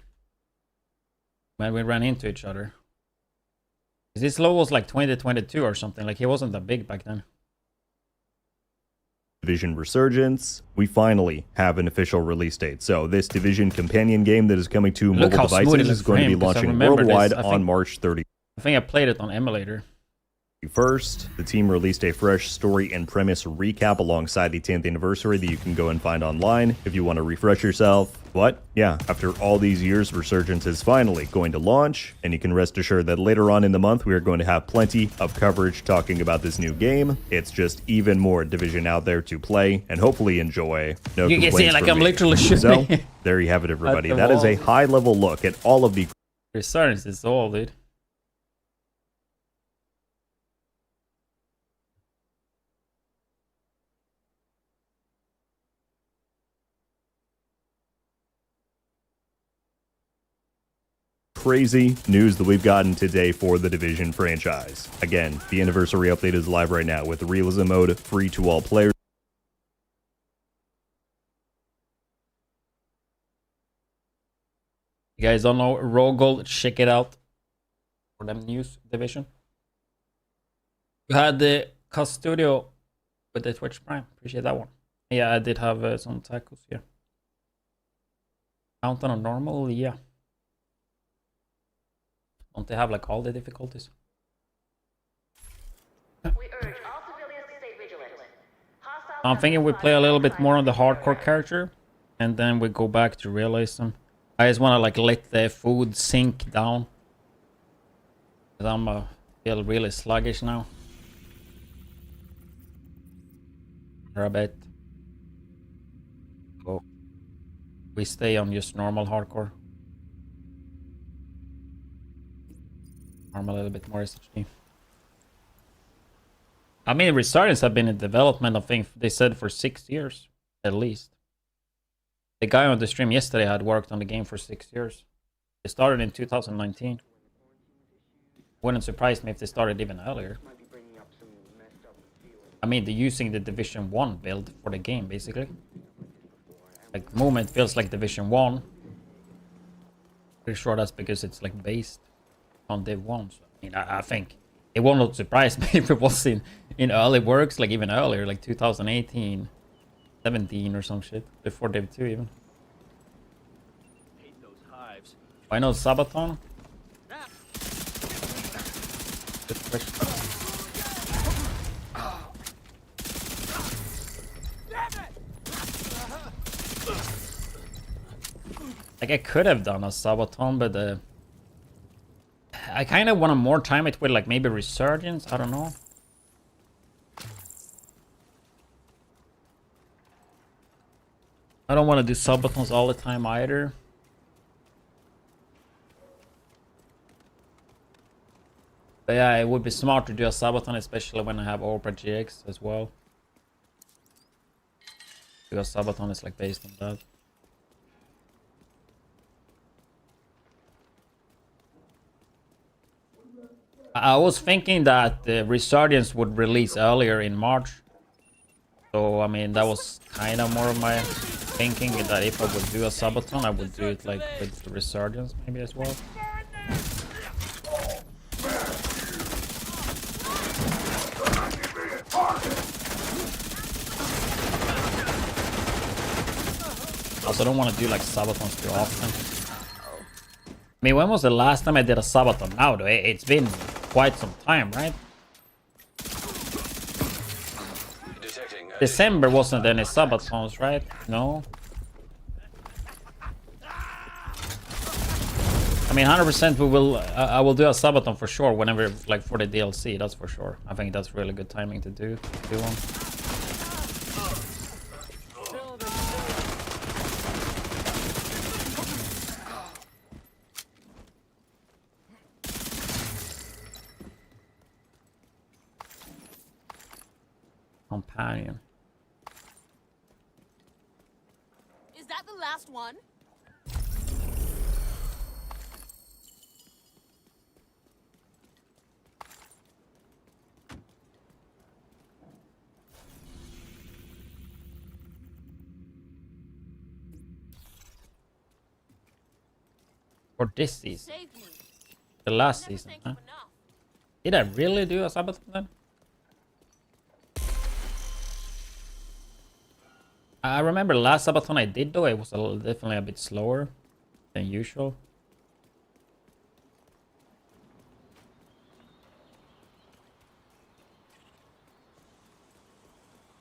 When we ran into each other. This low was like 2022 or something. Like he wasn't that big back then. Division Resurgence, we finally have an official release date. So this Division companion game that is coming to mobile devices is going to be launching worldwide on March 30th. I think I played it on emulator. First, the team released a fresh story and premise recap alongside the 10th anniversary that you can go and find online if you want to refresh yourself. But yeah, after all these years, Resurgence is finally going to launch, and you can rest assured that later on in the month we are going to have plenty of coverage talking about this new game. It's just even more Division out there to play and hopefully enjoy. No you can see like I'm literally shooting. So there you have it, everybody. That is a high-level look at all of the Resurgence is all, dude. crazy news that we've gotten today for the Division franchise. Again, the anniversary update is live right now with the realism mode free to all players. You guys don't know Rogold? Check it out for them news Division. You had the Custodio with the Twitch Prime. Appreciate that one. Yeah, I did have some tacos here. Mountain on normal, yeah. Don't they have like all the difficulties? I'm thinking we play a little bit more on the hardcore character, and then we go back to realism. I just want to like let the food sink down. Cause I'm feel really sluggish now. For a bit. So we stay on just normal hardcore. Arm a little bit more SHD. I mean, Resurgence have been in development, I think they said for 6 years, at least. The guy on the stream yesterday had worked on the game for 6 years. They started in 2019. Wouldn't surprise me if they started even earlier. I mean, they're using the Division 1 build for the game, basically. Like, movement feels like Division 1. Pretty sure that's because it's like based on Div 1. So, I mean, I think it won't not surprise me if it was in early works, like even earlier, like 2018, 17 or some shit, before Div 2 even. Why not Sabaton? Good question. Like I could have done a Sabaton, but I kind of want to more time it with like maybe Resurgence. I don't know. I don't want to do Sabatons all the time either. But yeah, it would be smart to do a Sabaton, especially when I have Opera GX as well. Because Sabaton is like based on that. I was thinking that the Resurgence would release earlier in March. So, I mean, that was kind of more of my thinking, that if I would do a Sabaton, I would do it like with the Resurgence maybe as well. Also, I don't want to do like Sabatons too often. I mean, when was the last time I did a Sabaton? Now, though, it's been quite some time, right? December wasn't any Sabatons, right? No. I mean, 100% we will. I will do a Sabaton for sure whenever, like for the DLC. That's for sure. I think that's really good timing to do one. Companion. Is that the last one? For this season. The last season, huh? Did I really do a Sabaton then? I remember the last Sabaton I did though, it was definitely a bit slower than usual.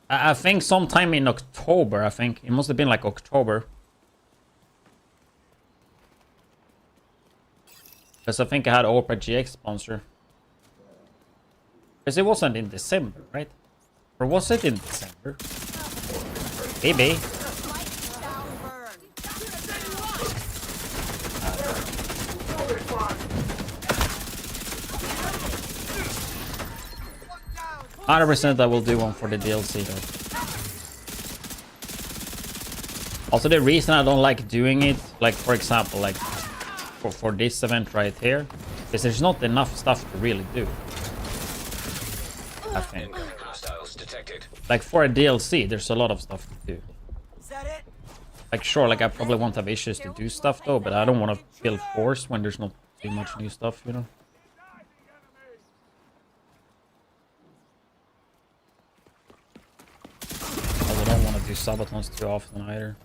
I think sometime in October, I think. It must have been like October. Because I think I had Opera GX sponsor. Because it wasn't in December, right? Or was it in December? Maybe. I 100% I will do one for the DLC though. Also, the reason I don't like doing it, like for example, like for this event right here, is there's not enough stuff to really do. I think. Like for a DLC, there's a lot of stuff to do. Like sure, like I probably won't have issues to do stuff though, but I don't want to feel forced when there's not too much new stuff, you know. I don't want to do Sabatons too often either.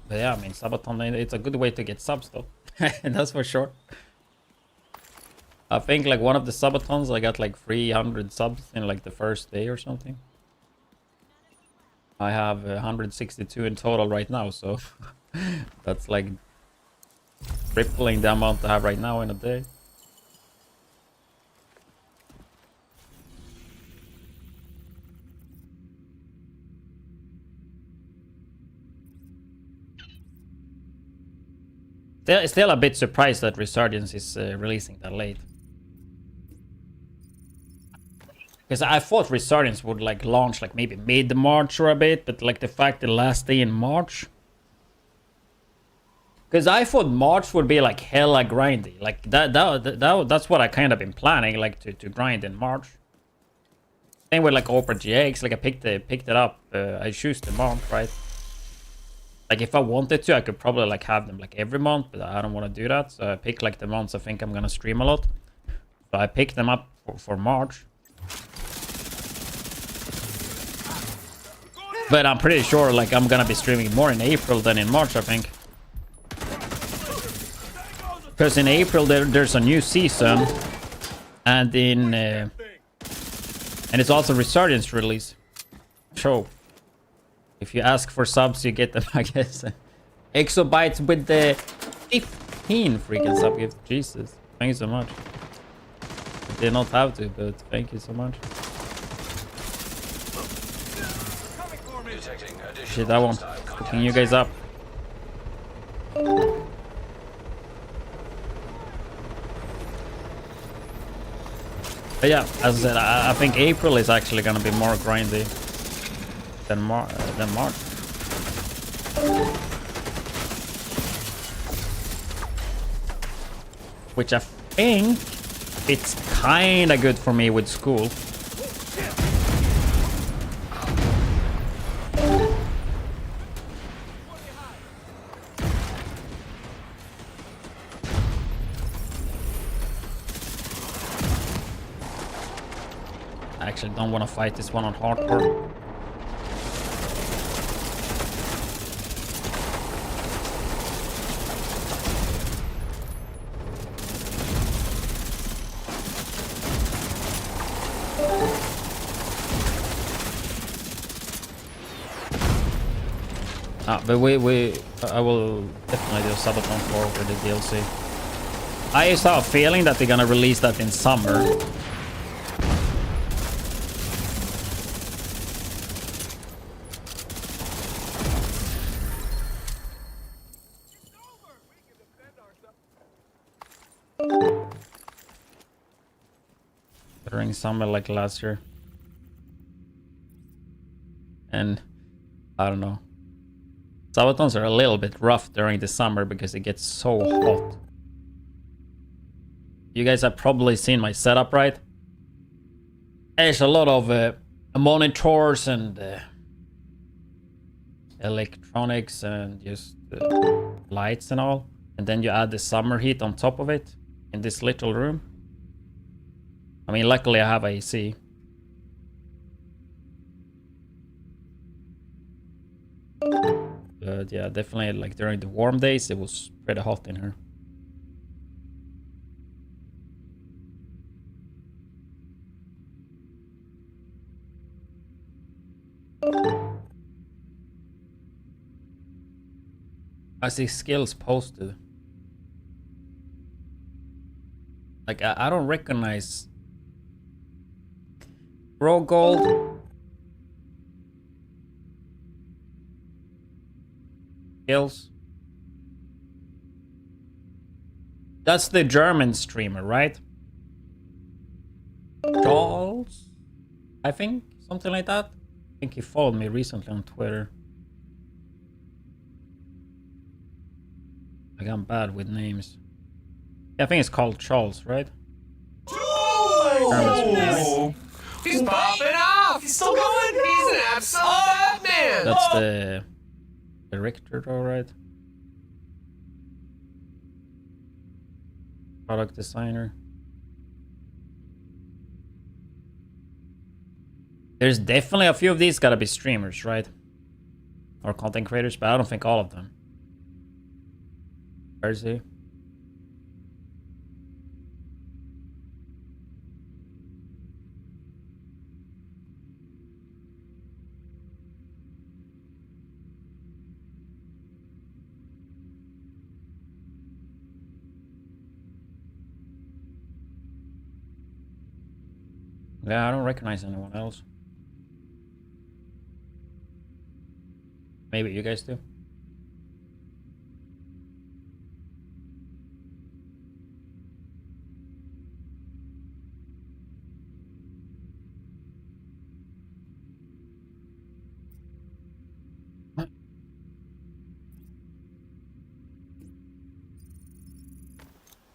But yeah, I mean, Sabaton, it's a good way to get subs though. That's for sure. I think like one of the Sabatons, I got like 300 subs in like the first day or something. I have 162 in total right now, so that's like tripling the amount I have right now in a day. Still a bit surprised that Resurgence is releasing that late. Because I thought Resurgence would like launch like maybe mid-March or a bit, but like the fact the last day in March. Because I thought March would be like hella grindy. Like that's what I kind of been planning, like to grind in March. Same with like Opera GX, like I picked it up. I choose the month, right? Like if I wanted to, I could probably like have them like every month, but I don't want to do that. So I pick like the months I think I'm gonna stream a lot. So I picked them up for March. But I'm pretty sure like I'm gonna be streaming more in April than in March, I think. Because in April there's a new season, and in and it's also Resurgence release. So if you ask for subs, you get them, I guess. Exobytes with the 15 freaking sub gift. Jesus. Thank you so much. I did not have to, but thank you so much. Shit, that one. Picking you guys up. But yeah, as I said, I think April is actually gonna be more grindy than March. Which I think it's kinda good for me with school. I actually don't want to fight this one on hardcore. But I will definitely do Sabaton 4 for the DLC. I just have a feeling that they're gonna release that in summer. During summer like last year. And I don't know. Sabatons are a little bit rough during the summer because it gets so hot. You guys have probably seen my setup, right? There's a lot of monitors and electronics and just lights and all. And then you add the summer heat on top of it in this little room. I mean, luckily I have AC. But yeah, definitely like during the warm days, it was pretty hot in here. I see skills posted. Like, I don't recognize raw gold. Skills. That's the German streamer, right? Charles? I think, something like that. I think he followed me recently on Twitter. Like, I'm bad with names. Yeah, I think it's called Charles, right? Oh! He's popping off! He's still going! He's an absolute Batman! That's the director, alright. Product designer. There's definitely a few of these gotta be streamers, right? Or content creators, but I don't think all of them. Where is he? Yeah, I don't recognize anyone else. Maybe you guys do.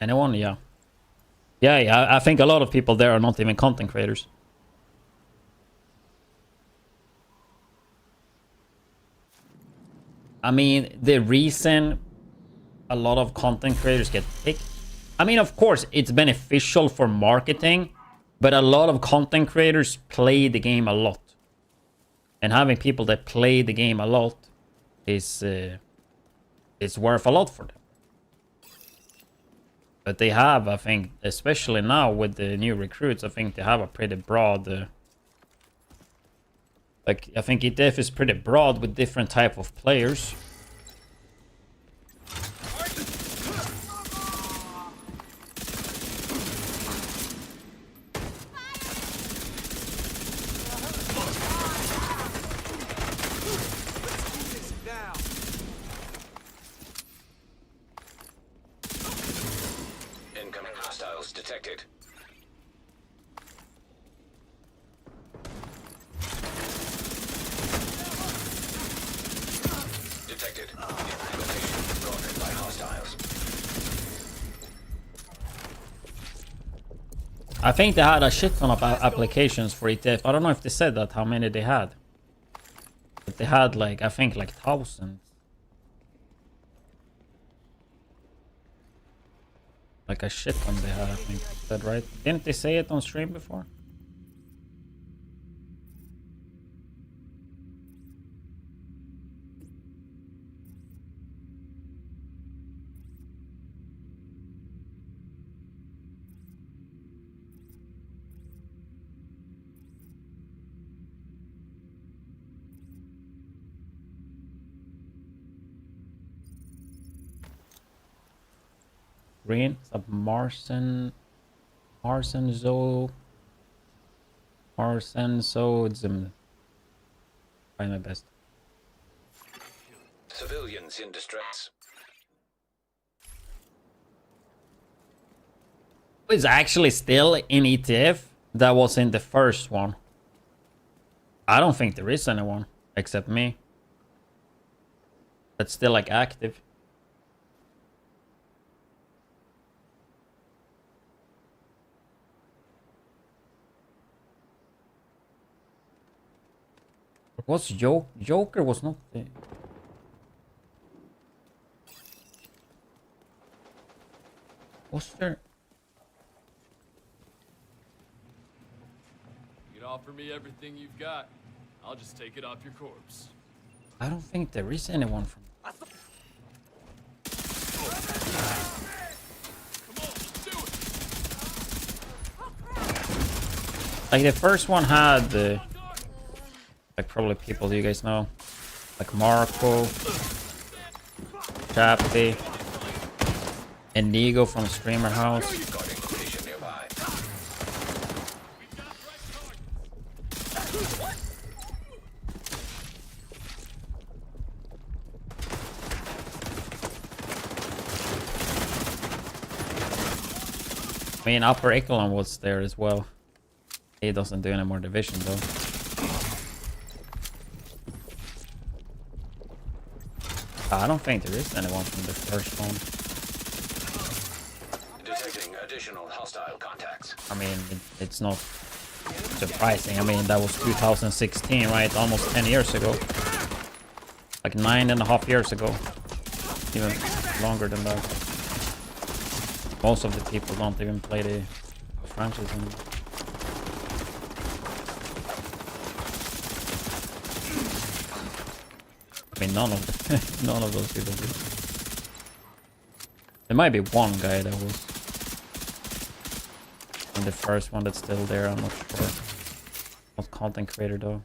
Anyone? Yeah. Yeah, I think a lot of people there are not even content creators. I mean, the reason a lot of content creators get picked, I mean, of course, it's beneficial for marketing, but a lot of content creators play the game a lot. And having people that play the game a lot is worth a lot for them. But they have, I think, especially now with the new recruits, I think they have a pretty broad... like, I think ETF is pretty broad with different type of players. Incoming hostiles detected. Detected. Location broken by hostiles. I think they had a shit ton of applications for ETF. I don't know if they said that, how many they had. But they had like, I think like thousands. Like a shit ton they had, I think. Is that right? Didn't they say it on stream before? Green, sub Marsenzo. Try my best. Civilians in distress. It's actually still in ETF that was in the first one. I don't think there is anyone except me. that's still like active. What's Joker was not there. Was there? You can offer me everything you've got. I'll just take it off your corpse. I don't think there is anyone from. Like the first one had like probably people you guys know, like Marco, Chappy, and Nigo from Streamer House. I mean, Upper Echelon was there as well. He doesn't do any more division though. I don't think there is anyone from the first one. Detecting additional hostile contacts. I mean, it's not surprising. I mean, that was 2016, right? Almost 10 years ago. Like 9.5 years ago. Even longer than that. Most of the people don't even play the franchise anymore. I mean, none of those people do. There might be one guy that was in the first one that's still there. I'm not sure. Not content creator though.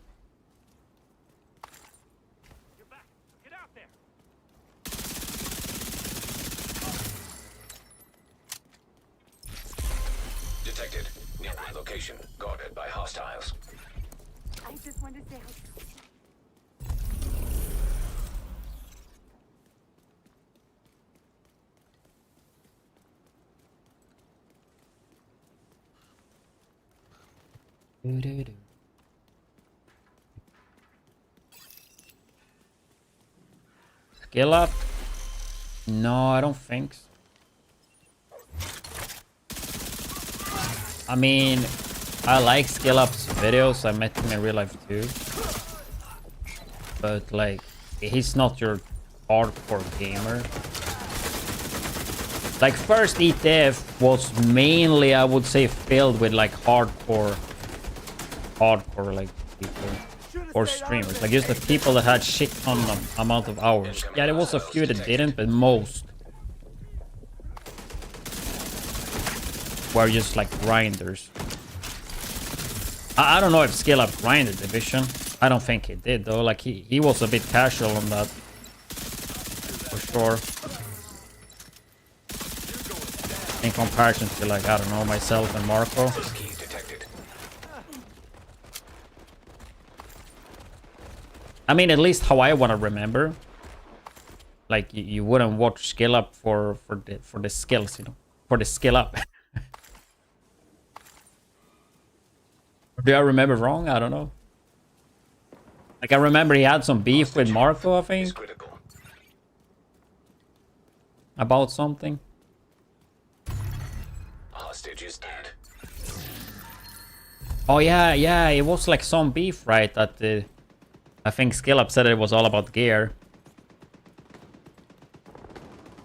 Detected. Nearby location guarded by hostiles. I just wanted to say how. Skill up? No, I don't think so. I mean, I like Skill Up's videos. I met him in real life too. But like, he's not your hardcore gamer. Like first ETF was mainly, I would say, filled with like hardcore like people or streamers. Like just the people that had shit ton of amount of hours. Yeah, there was a few that didn't, but most were just like grinders. I don't know if Skill Up grinded Division. I don't think he did though. Like he was a bit casual on that for sure. In comparison to like, I don't know, myself and Marco. I mean, at least how I want to remember. Like you wouldn't watch Skill Up for the skills, you know, for the Skill Up. Do I remember wrong? I don't know. Like I remember he had some beef with Marco, I think, about something. Hostage is dead. Oh yeah, it was like some beef, right? That I think Skill Up said it was all about gear.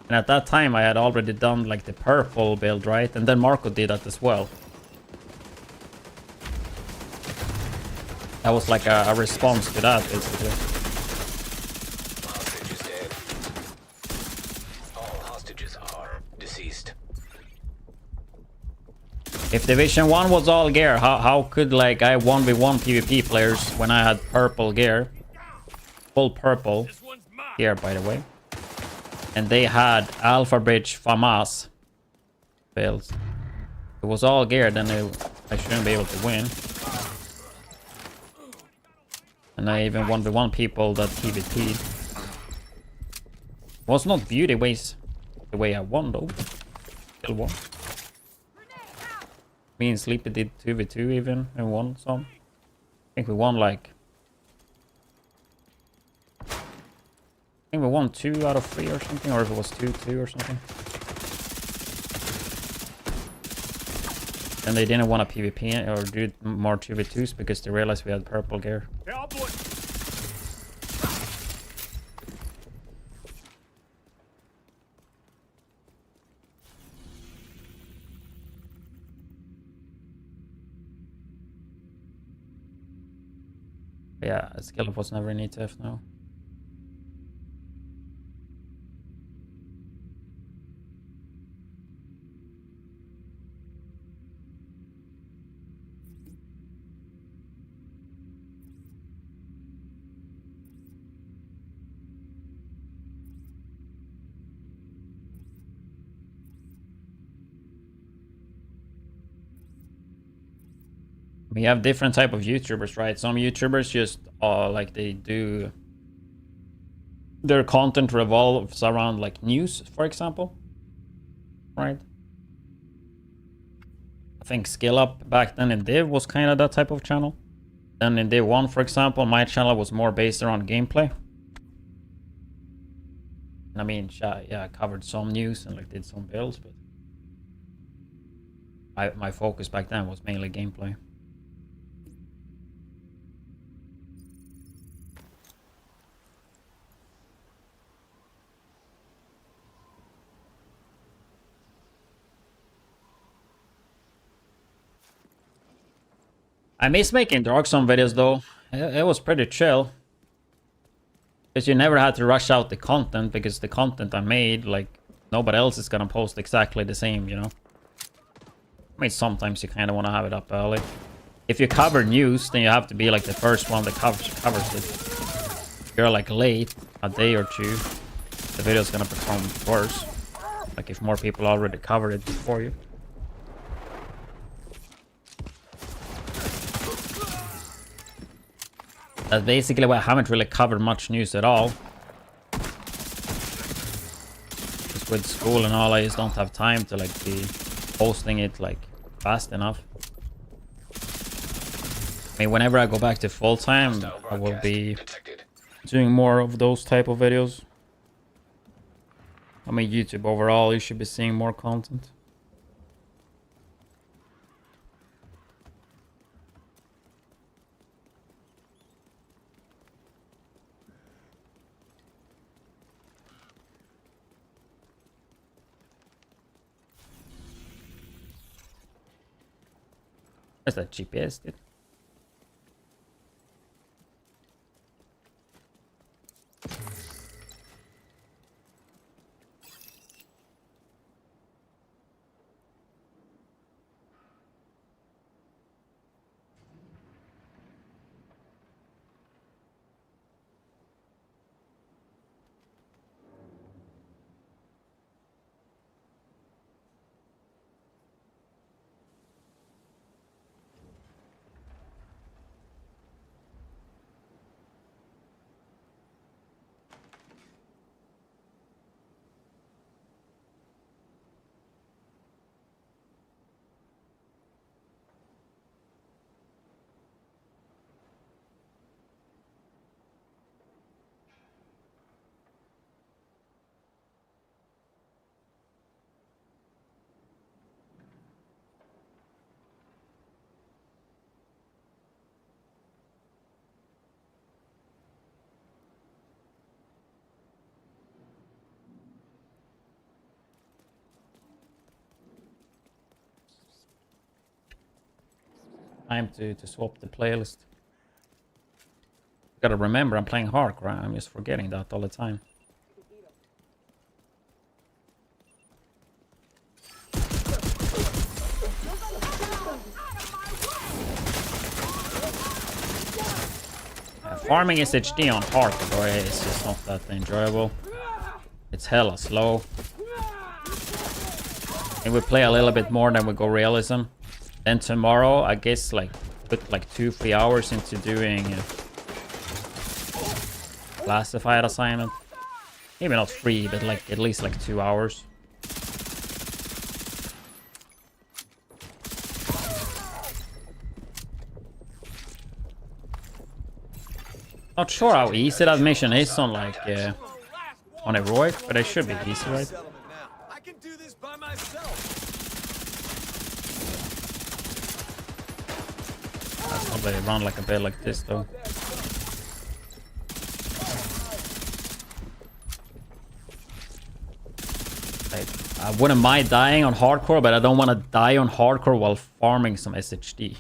And at that time I had already done like the purple build, right? And then Marco did that as well. That was like a response to that, basically. Hostage is dead. All hostages are deceased. If Division 1 was all gear, how could like I 1v1 PvP players when I had purple gear? Full purple gear, by the way. And they had Alpha Bridge FAMAS builds. If it was all gear, then I shouldn't be able to win. And I even 1v1 people that PvP'd. Was not beauty ways the way I won though. Still won. Me and Sleepy did 2v2 even and won some. I think we won like think we won 2 out of 3 or something, or if it was 2-2 or something. And they didn't want to PvP or do more 2v2s because they realized we had purple gear. Yeah, skill up was never in ETF, no. We have different type of YouTubers, right? Some YouTubers just like they do their content revolves around like news, for example, right? I think Skill Up back then in Div was kind of that type of channel. Then in Div 1, for example, my channel was more based around gameplay. And I mean, yeah, I covered some news and like did some builds, but my focus back then was mainly gameplay. I miss making Dark Zone videos though. It was pretty chill. Because you never had to rush out the content, because the content I made, like, nobody else is gonna post exactly the same, you know? I mean, sometimes you kind of want to have it up early. If you cover news, then you have to be like the first one that covers it. If you're like late, a day or two, the video's gonna perform worse. Like if more people already covered it before you. That's basically why I haven't really covered much news at all. Just with school and all, I just don't have time to like be posting it like fast enough. I mean, whenever I go back to full time, I will be doing more of those type of videos. I mean, YouTube overall, you should be seeing more content. Where's that GPS, dude? Time to swap the playlist. Gotta remember, I'm playing Hark, right? I'm just forgetting that all the time. Farming SHD on Hark, bro, it's just not that enjoyable. It's hella slow. And we play a little bit more, then we go realism. Then tomorrow, I guess, like, put like 2-3 hours into doing classified assignment. Maybe not 3, but like at least like 2 hours. Not sure how easy that mission is on like on a roid, but it should be easy, right? I can do this by myself. I'll probably run like a bit like this though. I wouldn't mind dying on hardcore, but I don't want to die on hardcore while farming some SHD.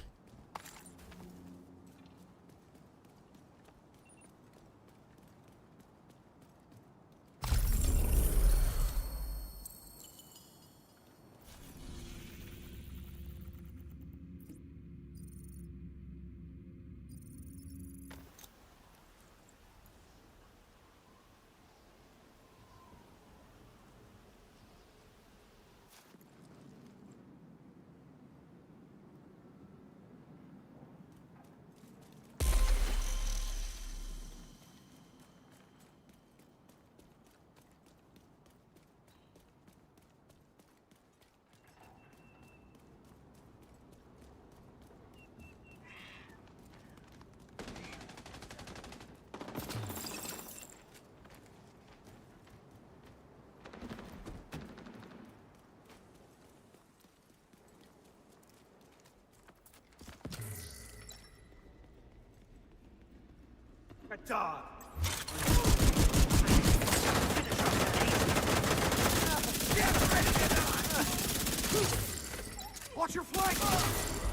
Watch your flank.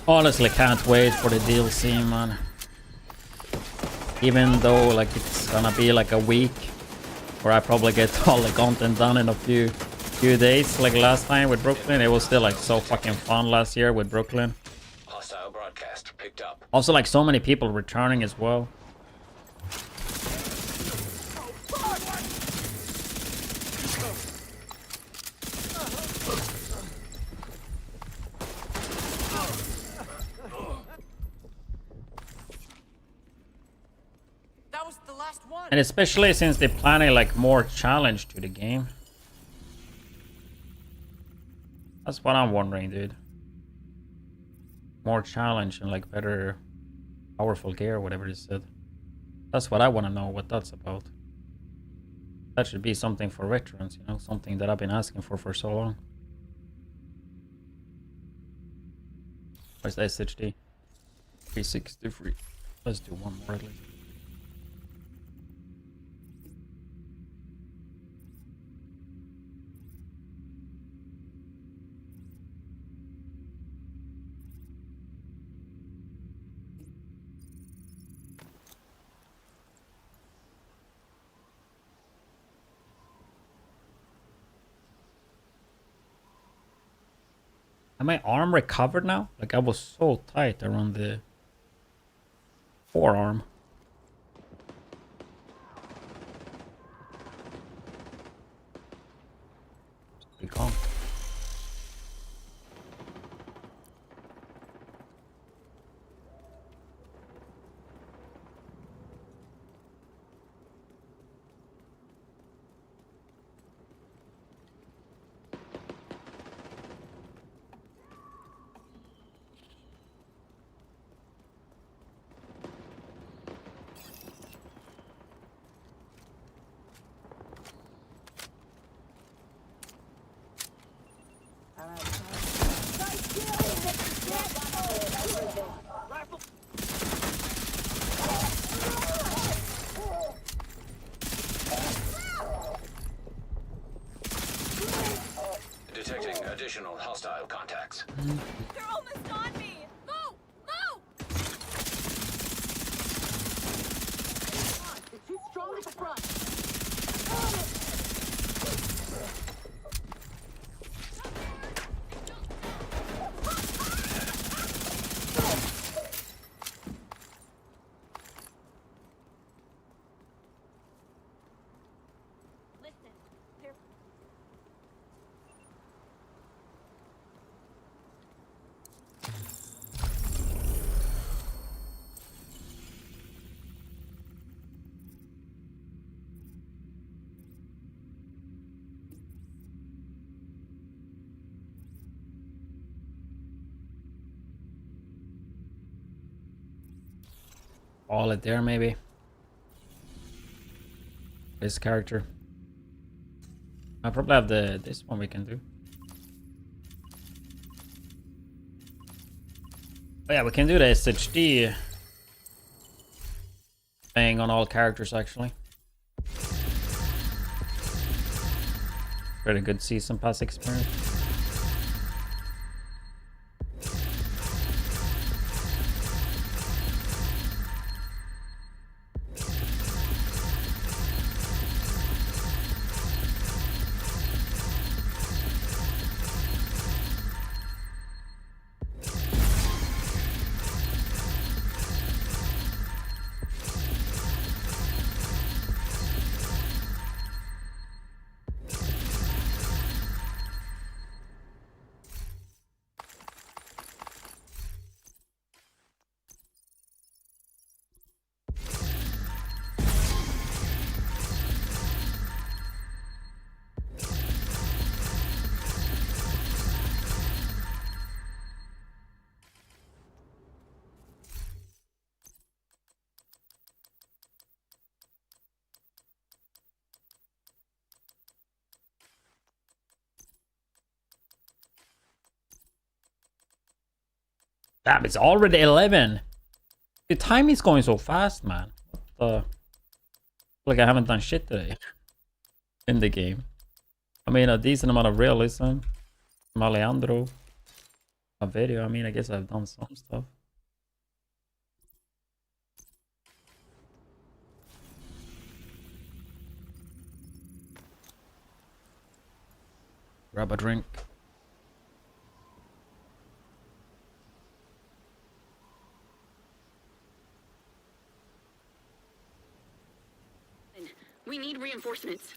Honestly, can't wait for the DLC, man. Even though like it's gonna be like a week, where I probably get all the content done in a few days. Like last time with Brooklyn, it was still like so fucking fun last year with Brooklyn. Hostile broadcast picked up. Also, like so many people returning as well. That was the last one. And especially since they're planning like more challenge to the game. That's what I'm wondering, dude. More challenge and like better powerful gear, whatever it said. That's what I want to know what that's about. That should be something for veterans, you know, something that I've been asking for so long. Where's the SHD? 363. Let's do one more at least. Am my arm recovered now? Like I was so tight around the forearm. Be calm. Detecting additional hostile contacts. They're almost on me. Move! Move! It's too strong at the front. Listen, they're... All it there maybe. This character. I probably have this one we can do. Oh yeah, we can do the SHD thing on all characters actually. Pretty good season pass experience. Damn, it's already 11. The time is going so fast, man. Like I haven't done shit today in the game. I mean, a decent amount of realism. Maleandro. A video. I mean, I guess I've done some stuff. Grab a drink. We need reinforcements.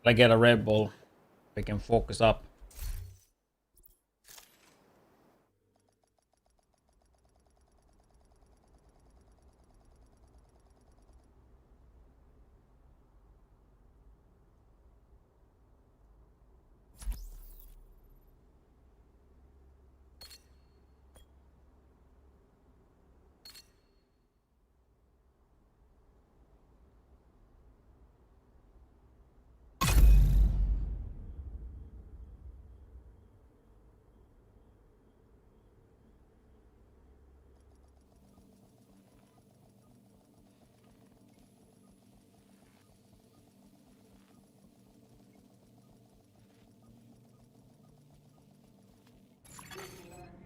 I get a Red Bull, we can focus up.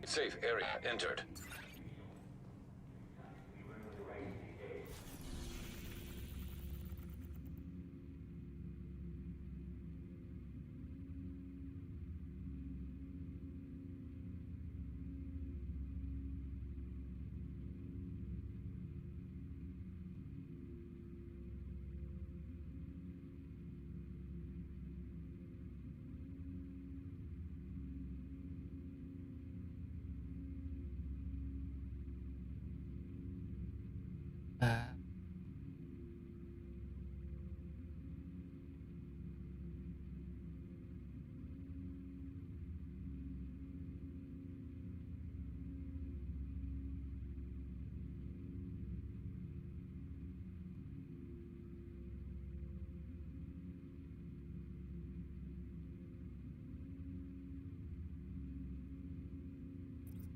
Safe area entered.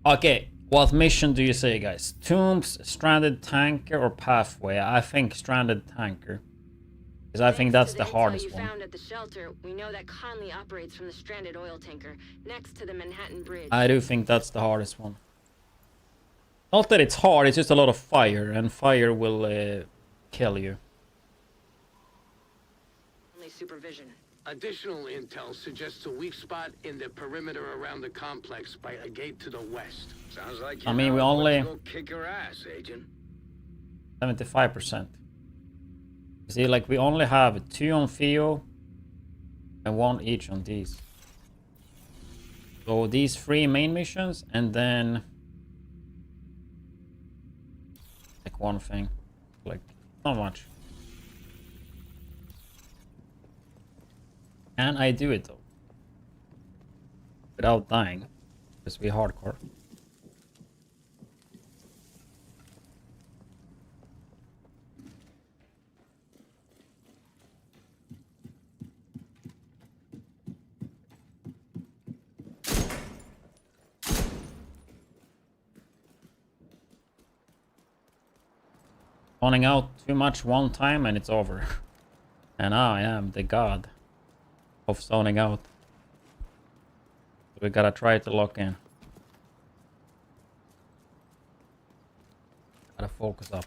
Okay, what mission do you say, guys? Tombs, stranded tanker, or pathway? I think stranded tanker, because I think that's the hardest one. Found at the shelter, we know that Conley operates from the stranded oil tanker next to the Manhattan Bridge. I do think that's the hardest one. Not that it's hard, it's just a lot of fire, and fire will kill you. Only supervision. Additional intel suggests a weak spot in the perimeter around the complex by a gate to the west. Sounds like I mean, we only go kick her ass, Agent. 75%. See, like we only have 2 on Theo and 1 each on these. So these 3 main missions and then like 1 thing, like not much. Can I do it though? Without dying? Because we hardcore. Zoning out too much one time and it's over. And I am the god of zoning out. We gotta try to lock in. Gotta focus up.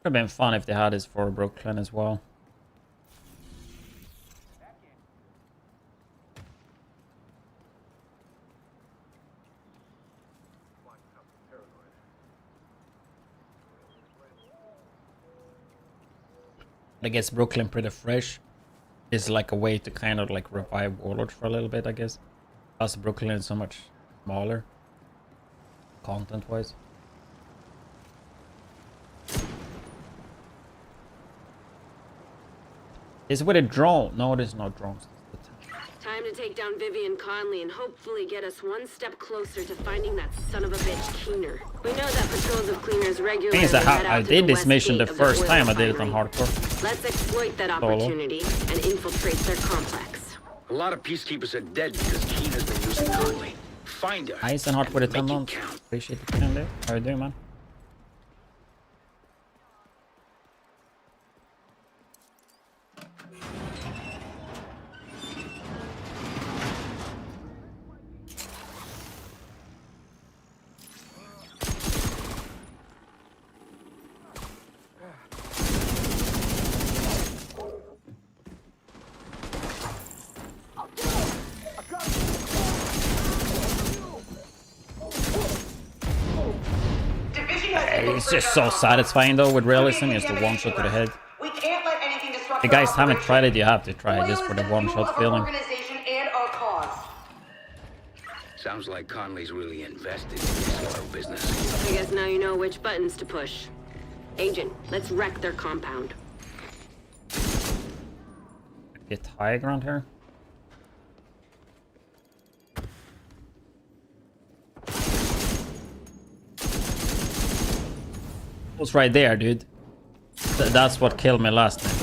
Would have been fun if they had this for Brooklyn as well. I guess Brooklyn pretty fresh is like a way to kind of like revive Warlord for a little bit, I guess. Plus Brooklyn is so much smaller content wise. Is with a drone? No, there's no drones. Time to take down Vivian Conley and hopefully get us one step closer to finding that son of a bitch Keener. We know that patrols of cleaners regularly. Thing is that I did this mission the first time I did it on hardcore. Let's exploit that opportunity and infiltrate their complex. A lot of peacekeepers are dead because Keener's been using Conley. Find her. Ice and hard with a 10 months. Appreciate the time there. How you doing, man? It's just so satisfying though with realism, just the one shot to the head. If you guys haven't tried it, you have to try it just for the one shot feeling. Sounds like Conley's really invested in this oil business. I guess now you know which buttons to push. Agent, let's wreck their compound. Get high ground here. Was right there, dude. That's what killed me last time.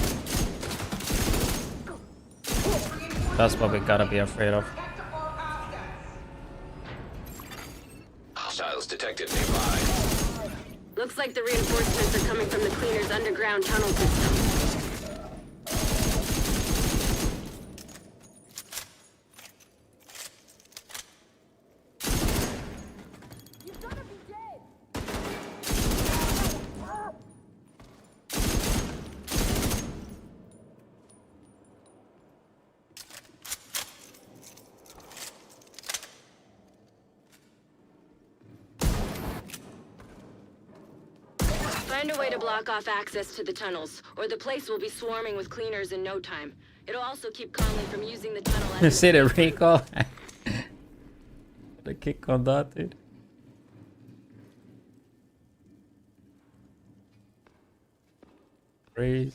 That's what we gotta be afraid of. Hostiles detected nearby. Looks like the reinforcements are coming from the cleaner's underground tunnel system. Find a way to block off access to the tunnels, or the place will be swarming with cleaners in no time. It'll also keep Conley from using the tunnel as See the recall? The kick on that, dude. Crazy.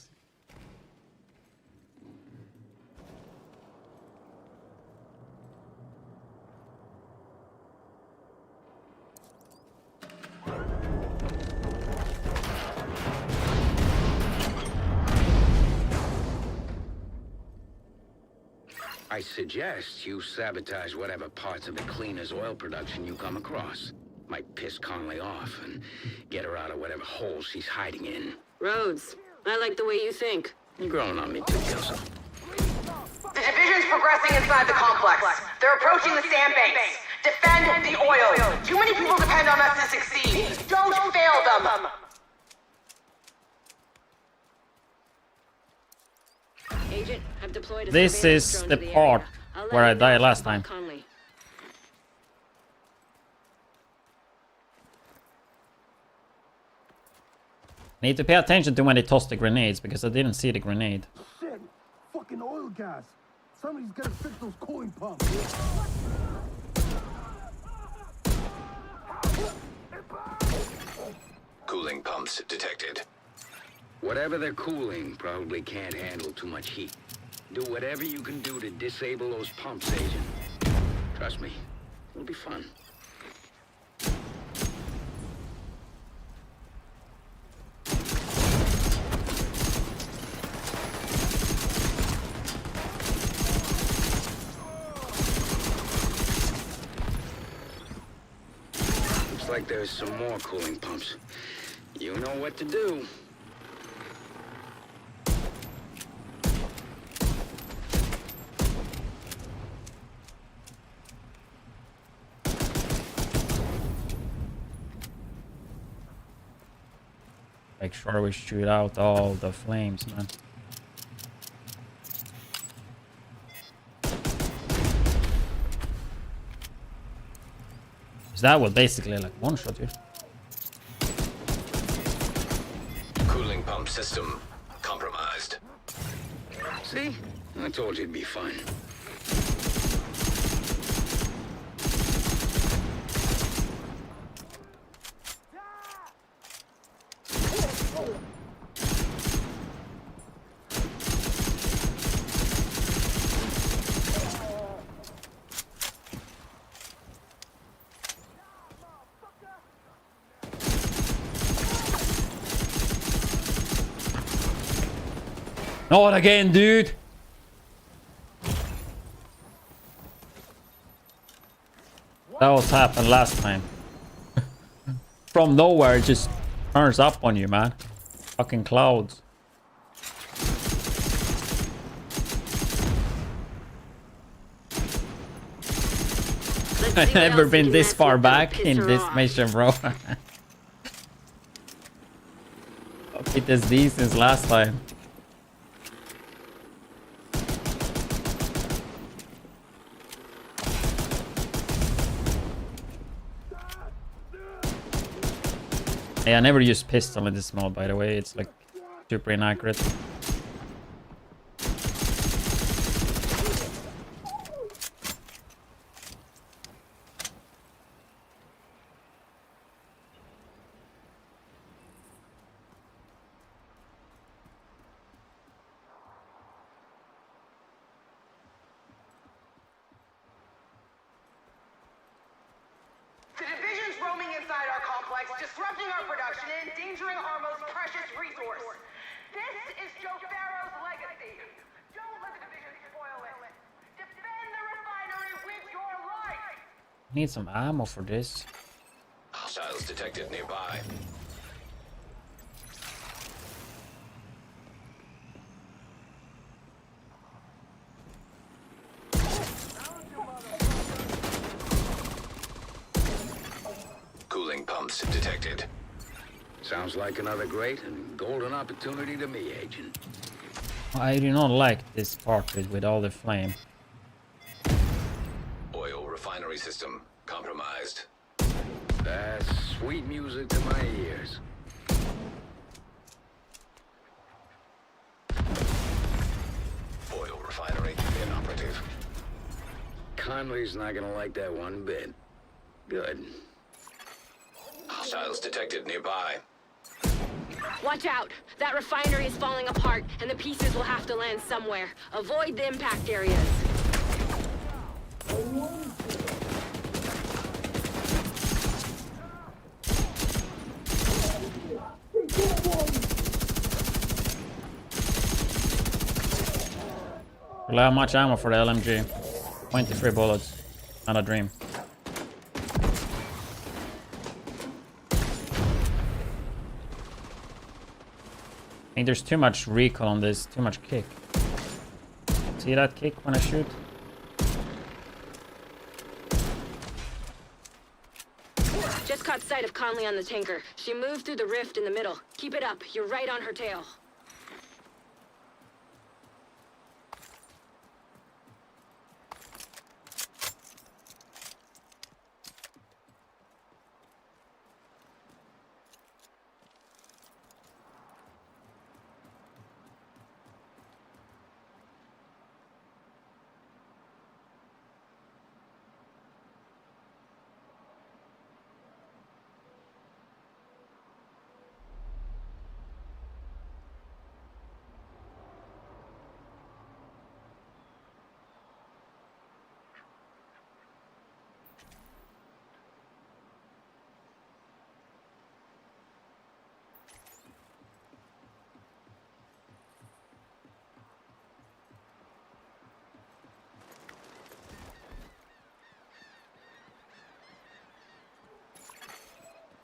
I suggest you sabotage whatever parts of the cleaner's oil production you come across. Might piss Conley off and get her out of whatever hole she's hiding in. Rhodes, I like the way you think. You're growing on me too, Kelso. The division's progressing inside the complex. They're approaching the sandbanks. Defend the oil. Too many people depend on us to succeed. Don't fail them. Agent, I've deployed a This surveillance is drone the to the part area. I'll let where I you know died last about time. Conley. Need to pay attention to when they toss the grenades because I didn't see the grenade. Shit! Fucking oil gas! Somebody's gotta fix those cooling pumps. Cooling pumps detected. Whatever they're cooling probably can't handle too much heat. Do whatever you can do to disable those pumps, Agent. Trust me, it'll be fun. Looks like there's some more cooling pumps. You know what to do. Make sure we shoot out all the flames, man. So that was basically like one shot here. Cooling pump system compromised. See? I told you it'd be fun. Not again, dude. That was happened last time. From nowhere, it just turns up on you, man. Fucking clouds. I've never been this far back in this mission, bro. PTSD since last time. Yeah, I never use pistol in this mode, by the way. It's like super inaccurate. The division's roaming inside our complex, disrupting our production and endangering our most precious resource. This is Joe Farrow's legacy. Don't let the division spoil it. Defend the refinery with your life. Need some ammo for this. Hostiles detected nearby. Cooling pumps detected. Sounds like another great and golden opportunity to me, Agent. I do not like this part with all the flame. Oil refinery system compromised. That's sweet music to my ears. Oil refinery inoperative. Conley's not gonna like that one bit. Good. Hostiles detected nearby. Watch out! That refinery is falling apart, and the pieces will have to land somewhere. Avoid the impact areas. We'll have much ammo for the LMG. 23 bullets. Not a dream. I think there's too much recoil on this, too much kick. See that kick when I shoot? Just caught sight of Conley on the tanker. She moved through the rift in the middle. Keep it up. You're right on her tail.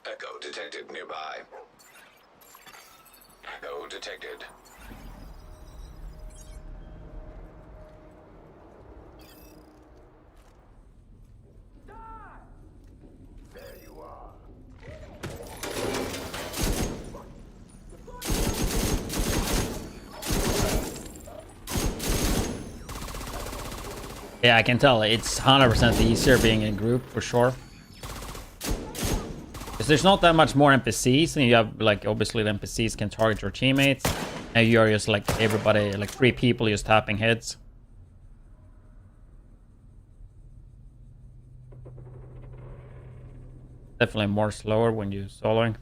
Echo detected nearby. Echo detected. There you are. Yeah, I can tell. It's 100% easier being in a group for sure. Because there's not that much more NPCs, and you have, like, obviously the NPCs can target your teammates. And you're just like everybody, like 3 people just tapping heads. Definitely more slower when you're soloing.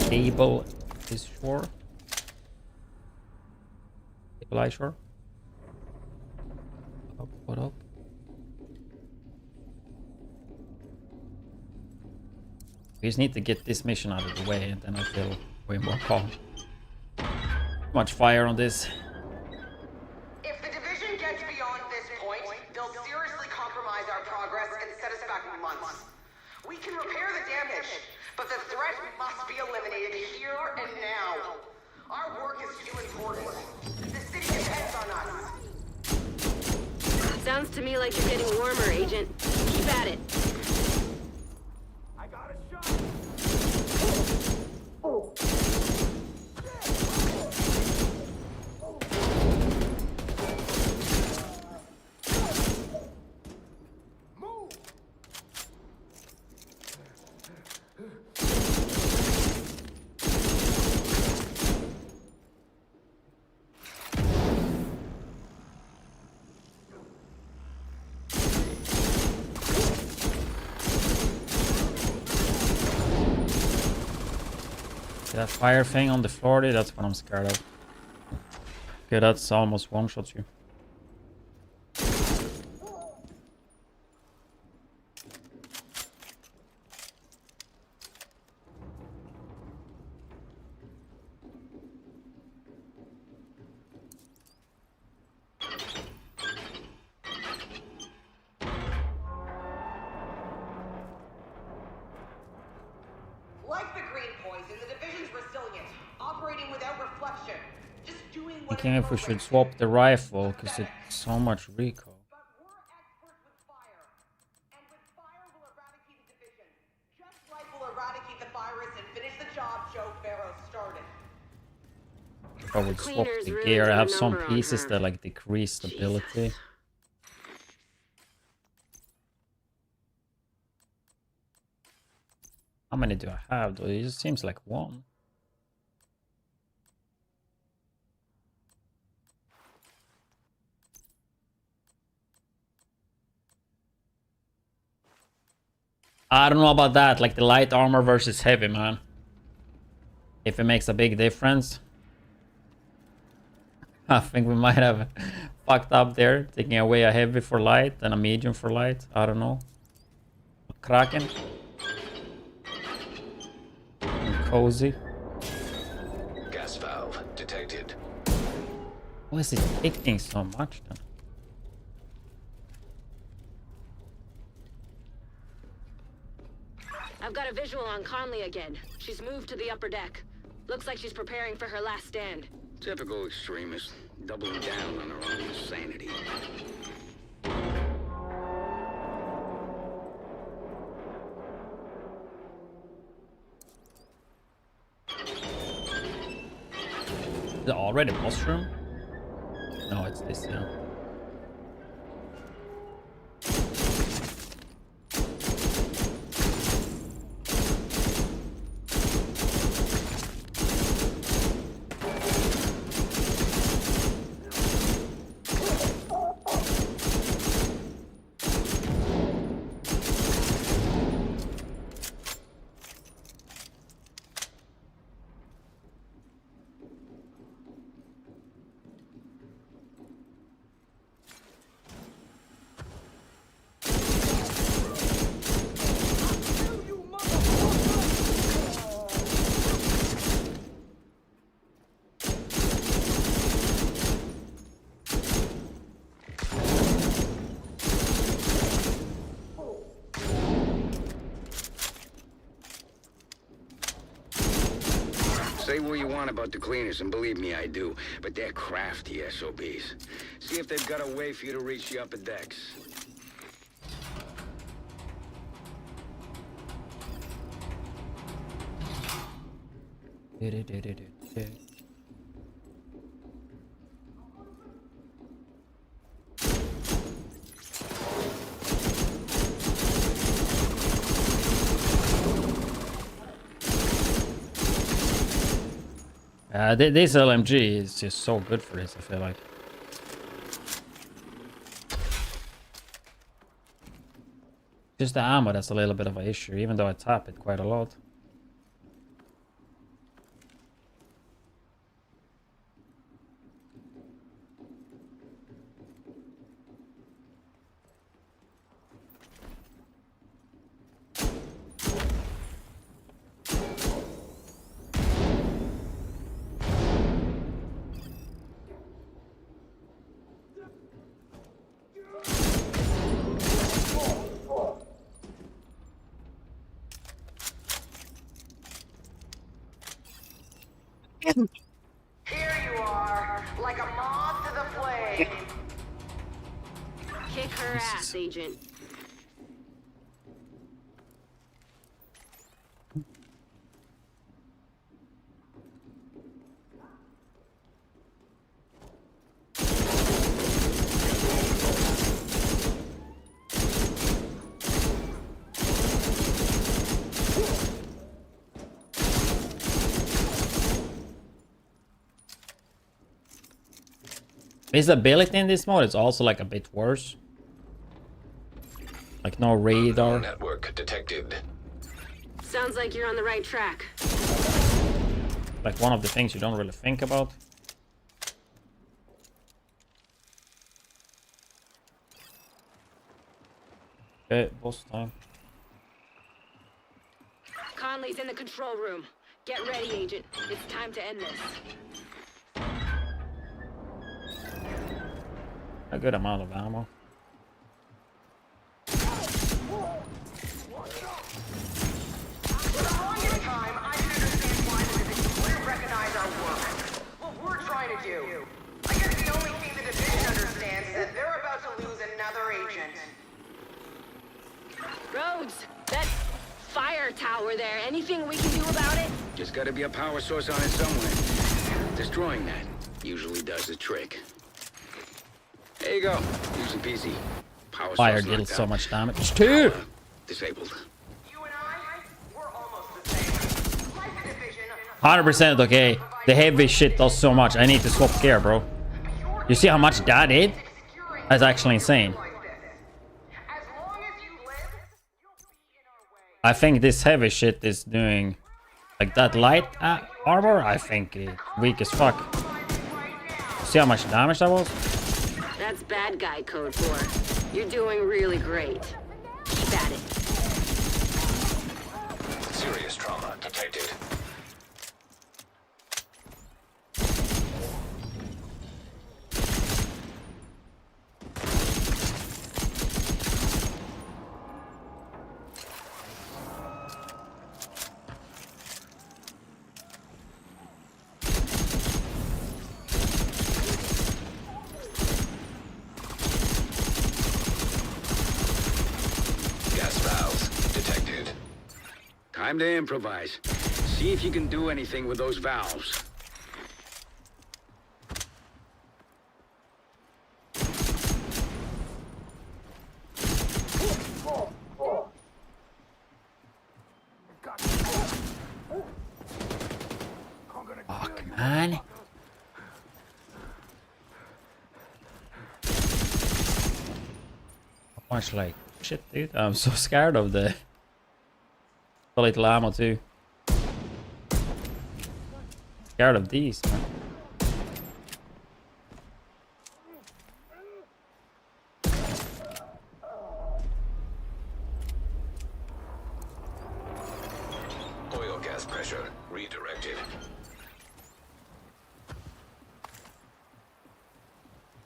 Cable is short. Cable eye short. What up? We just need to get this mission out of the way, and then I feel way more calm. Much fire on this. If the division gets beyond this point, they'll seriously compromise our progress and set us back months. We can repair the damage, but the threat must be eliminated here and now. Our work is too important. The city depends on us. Sounds to me like you're getting warmer, Agent. Keep at it. I got a shot. Oh. That fire thing on the floor there, that's what I'm scared of. Okay, that's almost one-shots you. Thinking if we should swap the rifle, because it's so much recoil. If I would swap the gear, I have some pieces that like decrease stability. How many do I have though? It just seems like one. I don't know about that, like the light armor versus heavy, man. If it makes a big difference. I think we might have fucked up there, taking away a heavy for light and a medium for light. I don't know. Kraken. And cozy. Why is it taking so much then? I've got a visual on Conley again. She's moved to the upper deck. Looks like she's preparing for her last stand. Typical extremist, doubling down on her own insanity. Is it already boss room? No, it's this, yeah. Say what you want about the cleaners, and believe me, I do. But they're crafty SOBs. See if they've got a way for you to reach the upper decks. This LMG is just so good for this, I feel like. Just the ammo that's a little bit of an issue, even though I tap it quite a lot. Here you are, like a moth to the flame. Kick her ass, Agent. Visibility in this mode is also like a bit worse. Like no radar. Network detected. Sounds like you're on the right track. Like one of the things you don't really think about. Okay, boss time. Conley's in the control room. Get ready, Agent. It's time to end this. A good amount of ammo. For the longest time, I didn't understand why the division wouldn't recognize our work. What we're trying to do. I guess the only thing the division understands is that they're about to lose another agent. Rhodes, that fire tower there, anything we can do about it? Just gotta be a power source on it somewhere. Destroying that usually does the trick. There you go. Easy peasy. Power Fire source did knocked so out. much damage too. Disabled. 100% okay. The heavy shit does so much. I need to swap gear, bro. You see how much that did? That's actually insane. I think this heavy shit is doing like that light armor. I think it's weak as fuck. See how much damage that was? That's bad guy code 4. You're doing really great. Keep at it. Serious trauma detected. Time to improvise. See if you can do anything with those valves. Fuck, man. Much like shit, dude. I'm so scared of the little ammo too. Scared of these, man. Oil gas pressure redirected.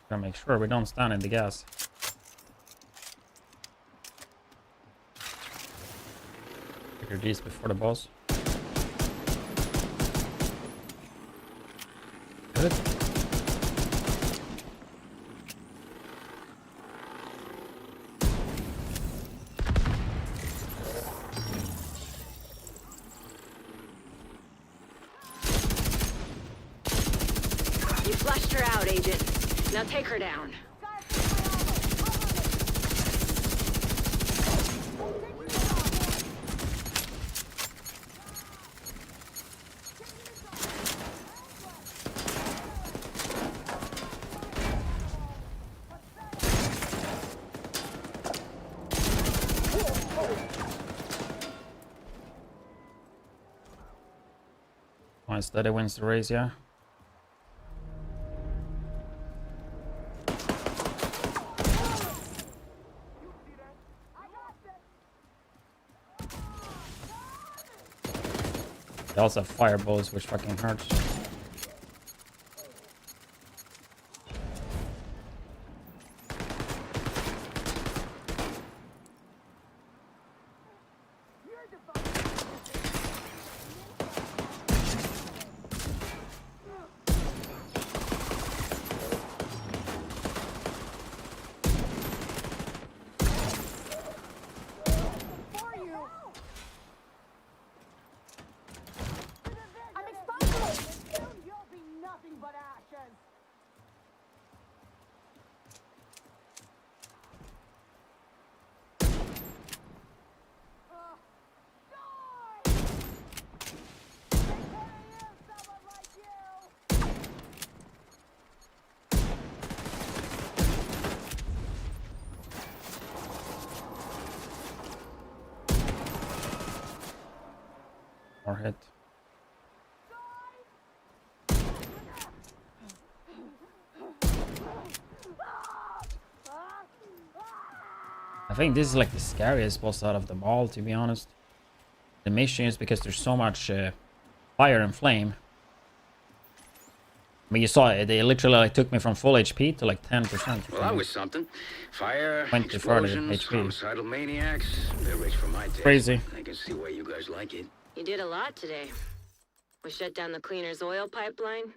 Gotta make sure we don't stand in the gas. Figure these before the boss. Good. You flushed her out, Agent. Now take her down. One steady wins the race, yeah. They also have fireballs, which fucking hurts. More hit. I think this is like the scariest boss out of them all, to be honest. The missions, because there's so much fire and flame. I mean, you saw it. They literally like took me from full HP to like 10%. Well, that was something. Fire, 20 to 30 explosions, HP. homicidal maniacs. They're rich for my taste. Crazy. I can see why you guys like it. You did a lot today. We shut down the cleaner's oil pipeline.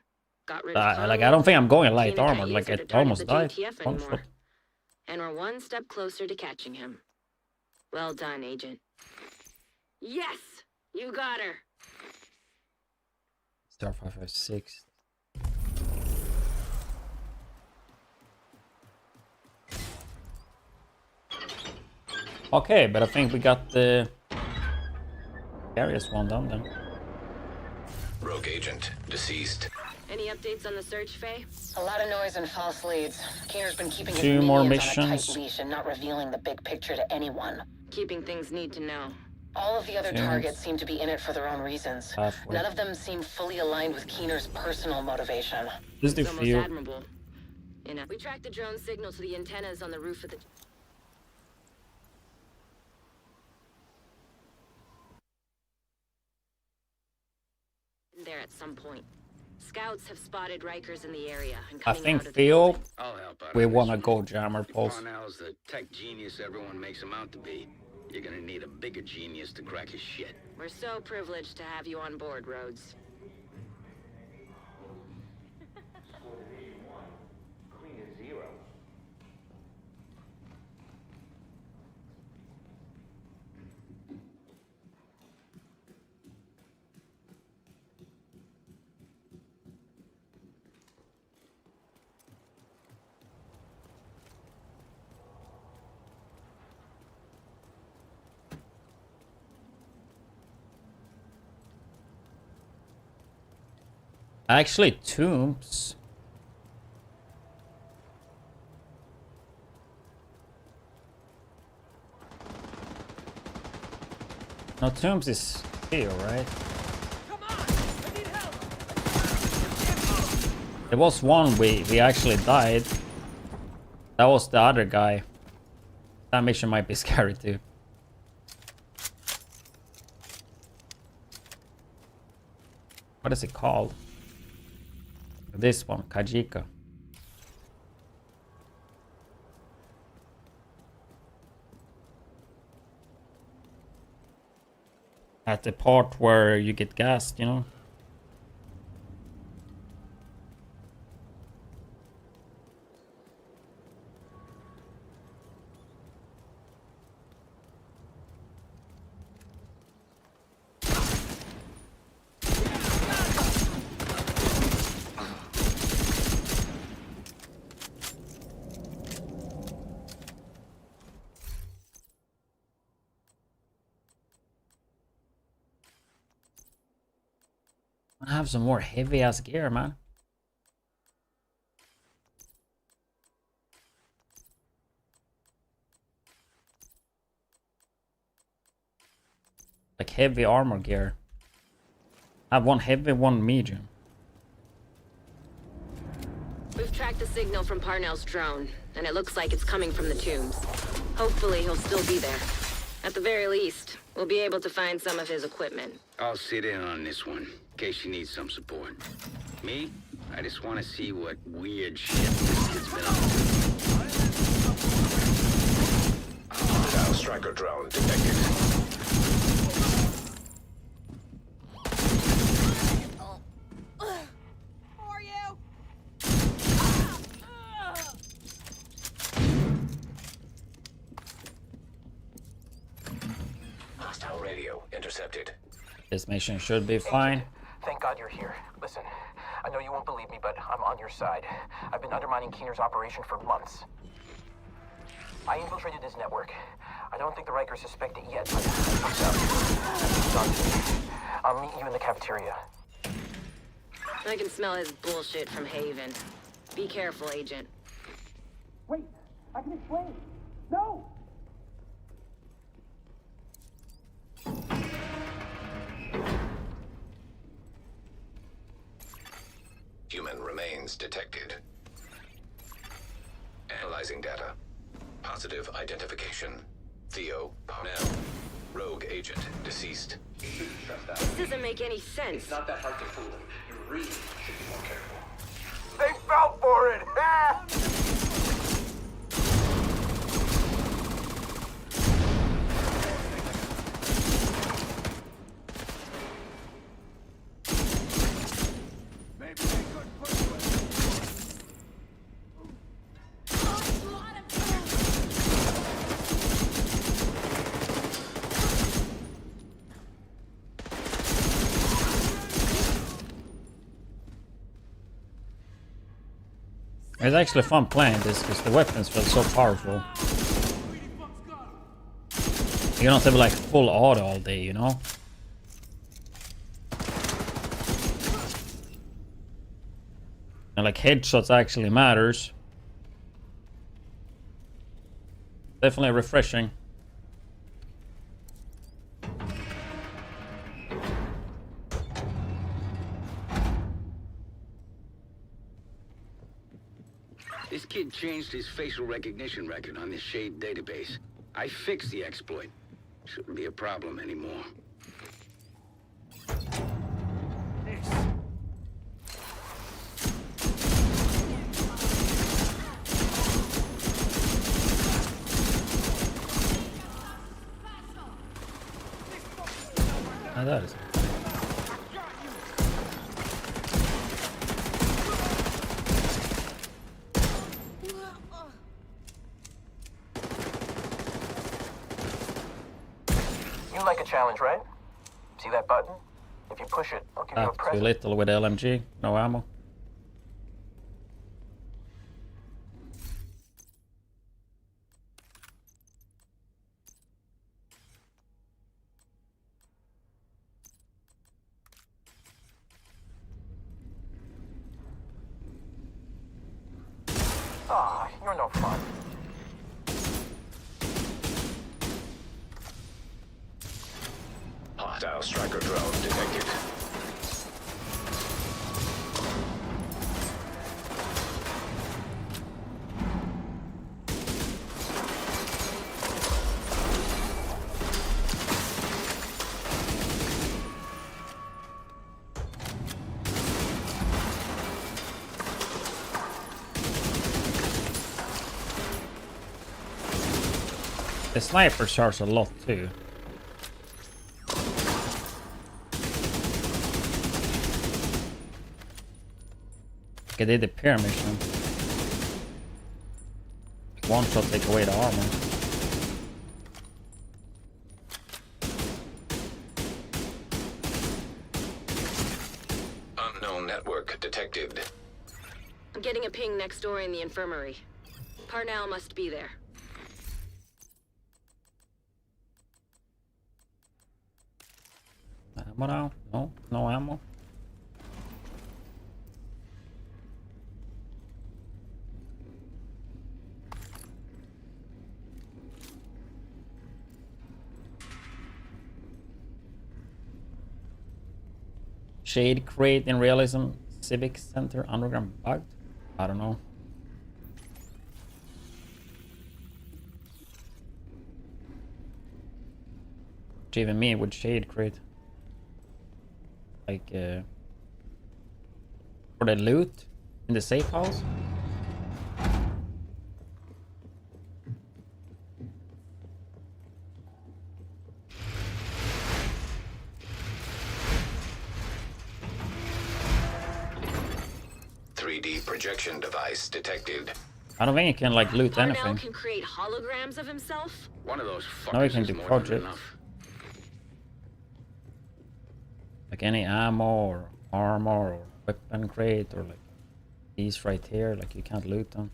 Got rid of Like, I don't think I'm going light Seen it armor. got Like, easier to it target almost the died. GTF anymore. And we're one step closer to catching him. Well done, Agent. Yes! You got her! Star 556. Okay, but I think we got the scariest one done then. Rogue agent deceased. Any updates on the search, Faye? A lot of noise and false leads. Keener's been keeping his Two more minions on a missions. tight leash and not revealing the big picture to anyone. Keeping things need to know. All of the other Yes. targets seem to be in it for their own reasons. Halfway. None of them seem fully aligned with Keener's personal motivation. This do It's almost feel admirable. We tracked the drone signal to the antennas on the roof of the... there at some point. Scouts have spotted Rikers in the area and I coming think out of the Theo, I'll help out we on this want to one. go jammer pulse. Parnell's the tech genius everyone makes him out to be. You're gonna need a bigger genius to crack his shit. We're so privileged to have you on board, Rhodes. Clean as zero. Actually, tombs. No, tombs is here, right? There was one we actually died. That was the other guy. That mission might be scary too. What is it called? This one, Kajika. At the part where you get gassed, you know? I have some more heavy ass gear, man. Like heavy armor gear. I have one heavy, one medium. We've tracked the signal from Parnell's drone, and it looks like it's coming from the tombs. Hopefully he'll still be there. At the very least, we'll be able to find some of his equipment. I'll sit in on this one, in case you need some support. Me? I just want to see what weird shit this kid's been up to. Hostile striker drone detected. Hostile radio intercepted. This mission should be fine. Thank God you're here. Listen, I know you won't believe me, but I'm on your side. I've been undermining Keener's operation for months. I infiltrated his network. I don't think the Rikers suspect it yet, but I'll meet you in the cafeteria. I can smell his bullshit from Haven. Be careful, Agent. Wait, I can explain. No! Human remains detected. Analyzing data. Positive identification. Theo Parnell. Rogue agent. Deceased. This doesn't make any sense. It's not that hard to fool him. You really should be more careful. They fell for it! It's actually fun playing this because the weapons feel so powerful. You don't have like full auto all day, you know? And like headshots actually matters. Definitely refreshing. This kid changed his facial recognition record on this Shade database. I fixed the exploit. Shouldn't be a problem anymore. Ah, that is. You like a challenge, right? See that button? If you push it, I'll give you a Too present. little with LMG, no ammo. Ah, you're no fun. Hostile striker drone detected. The sniper charge a lot too. Okay, they did the pair mission. One shot take away the armor. Unknown network detected. I'm getting a ping next door in the infirmary. Parnell must be there. Ammo now? No? No ammo? Shade crate in realism civic center underground bugged? I don't know. Even me with shade crate. Like for the loot in the safe house. Projection device detected. I don't think you can like loot Parnell anything. Can create holograms of himself? One of those fuckers No, you can do is more than projects. enough. Like any ammo or armor or weapon crate or like these right here, like you can't loot them.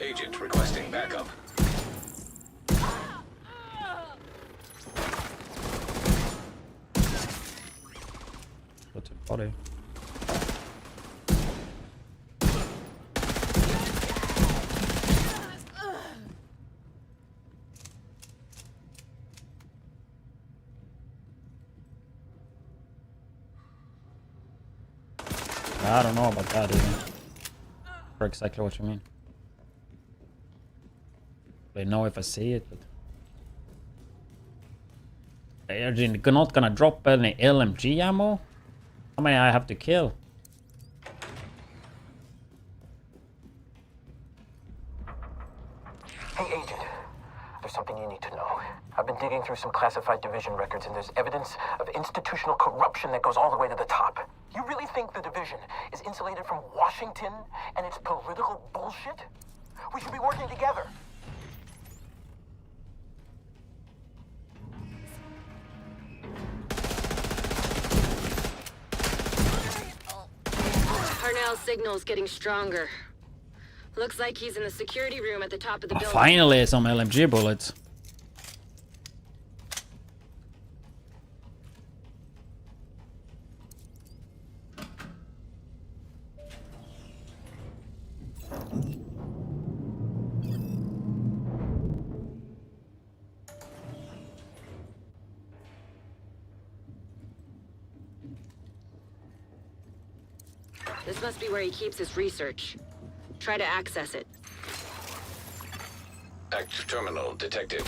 Agent requesting backup. What's your body? I don't know about that even. For exactly what you mean. I know if I see it, but are you not gonna drop any LMG ammo? How many I have to kill? Hey, Agent. There's something you need to know. I've been digging through some classified division records, and there's evidence of institutional corruption that goes all the way to the top. You really think the division is insulated from Washington and its political bullshit? We should be working together. Parnell's signal's getting stronger. Looks like he's in the security room at the top of the building. Finally, some LMG bullets. This must be where he keeps his research. Try to access it. Active terminal detected.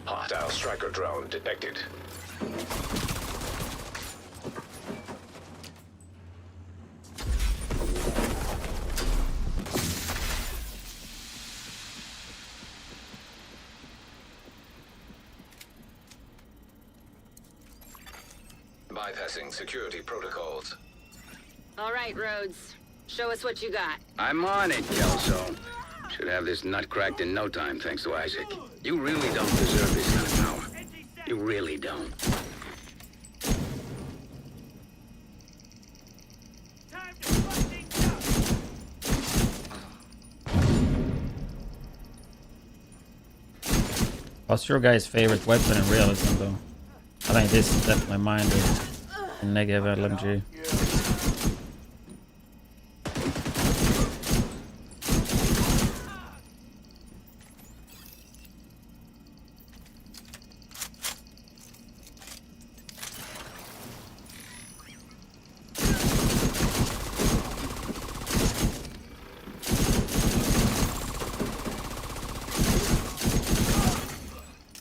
Hostile striker drone detected. Bypassing security protocols. All right, Rhodes. Show us what you got. I'm on it, Kelso. Should have this nut cracked in no time, thanks to Isaac. You really don't deserve this kind of power. You really don't. What's your guy's favorite weapon in realism, though? I think this is definitely mine, dude. Negative LMG.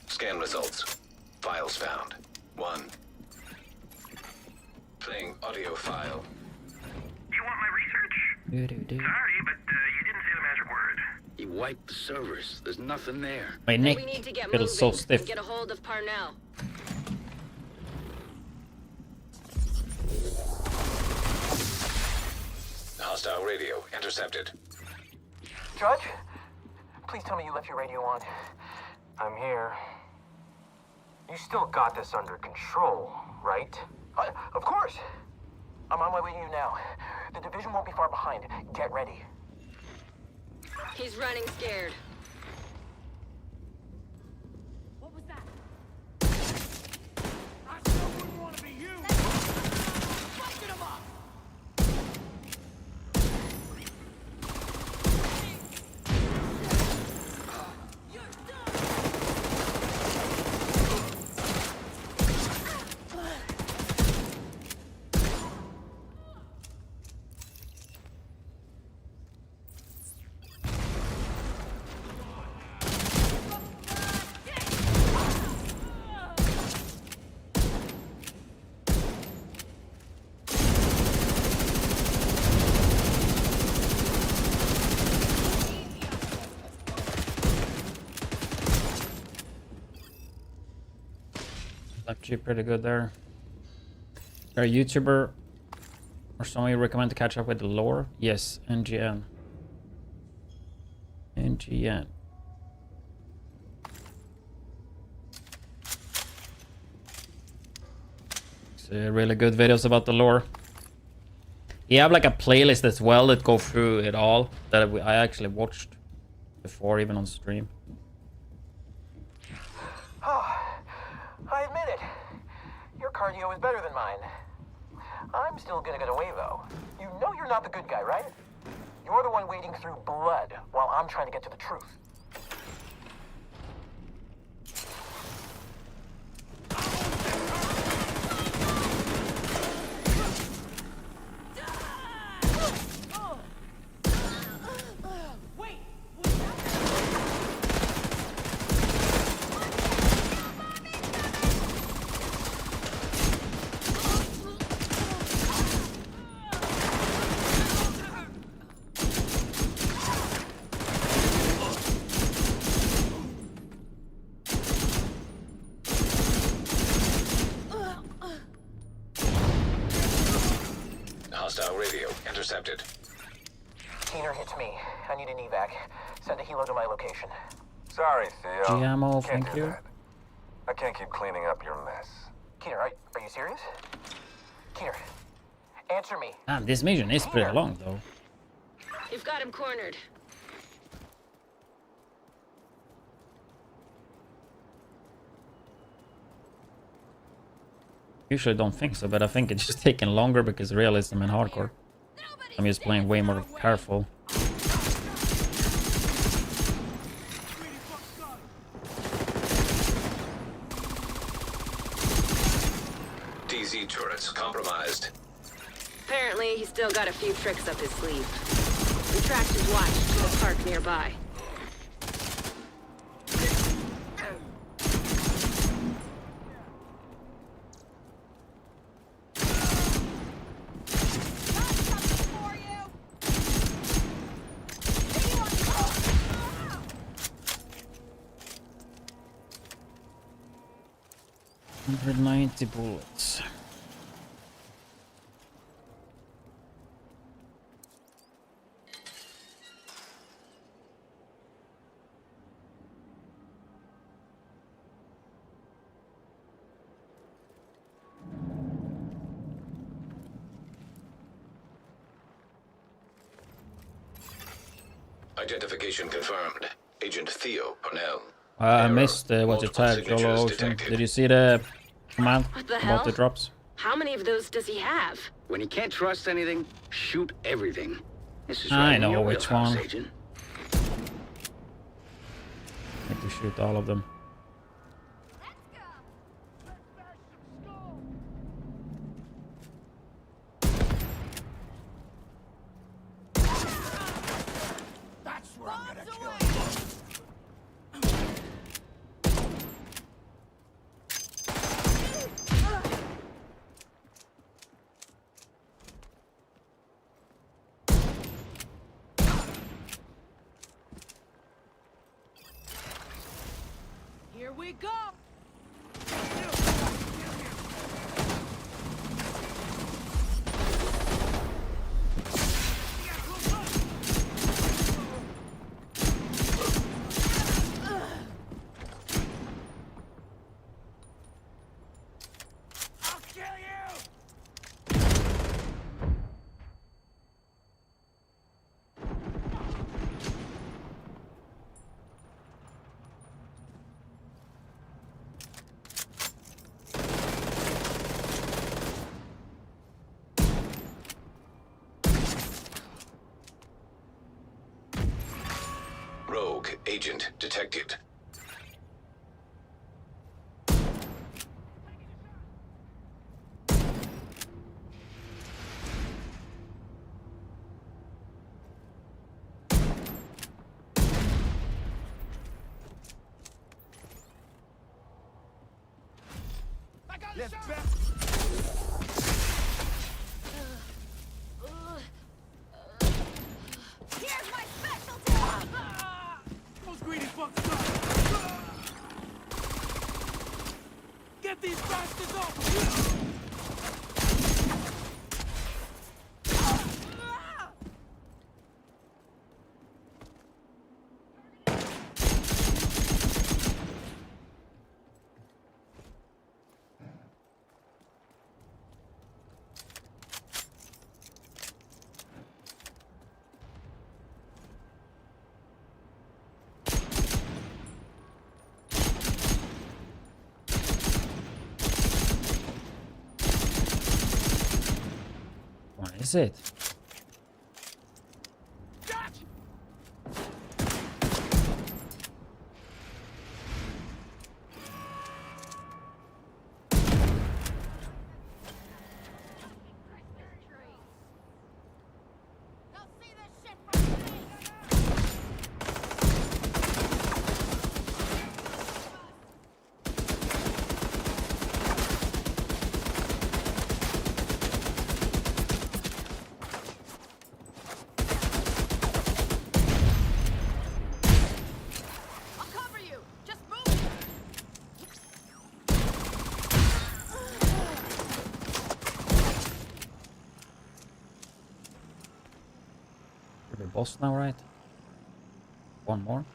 Scan results. Files found. 1. Playing audio file. You want my research? Sorry, but you didn't say the magic word. He wiped the servers. There's nothing there. My neck We need to get feels so moving stiff. and get a hold of Parnell. Hostile radio intercepted. Judge? Please tell me you left your radio on. I'm here. You still got this under control, right? Of course! I'm on my way to you now. The division won't be far behind. Get ready. He's running scared. What was that? I still wouldn't want to be you. Fighting him up! Actually pretty good there. Are a YouTuber or someone you recommend to catch up with the lore? Yes, NGN. NGN. So really good videos about the lore. You have like a playlist as well that go through it all that I actually watched before, even on stream. I admit it. Your cardio is better than mine. I'm still gonna get away, though. You know you're not the good guy, right? You're the one wading through blood while I'm trying to get to the truth. Wait! Hostile radio intercepted. Keener hits me. I need an evac. Send a helo to my location. Sorry, Theo. GMO, Can't thank do you. that. I can't keep cleaning up your mess. Keener, are you serious? Keener, answer me. Damn, this mission is pretty long though. You've got him cornered. Usually don't think so, but I think it's just taking longer because realism and hardcore. I'm just playing way more careful. DZ turrets compromised. Apparently, he's still got a few tricks up his sleeve. We tracked his watch to a park nearby. $190 bullets. Identification confirmed. Agent Theo Parnell. I missed what you typed, Jolo Ocean. Did you see the command What the about hell? the drops? How many of those does he have? When you can't trust anything, shoot everything. This is I right in know your which wheelhouse, one. Agent. Need to shoot all of them. That's where I'm gonna kill you. Here we go. I'll kill you. Rogue agent detected. Left back. Here's my specialty. Those greedy fuckers up. Get these bastards off. What is it? I'll cover you. Just move. You're the boss now, right? One more.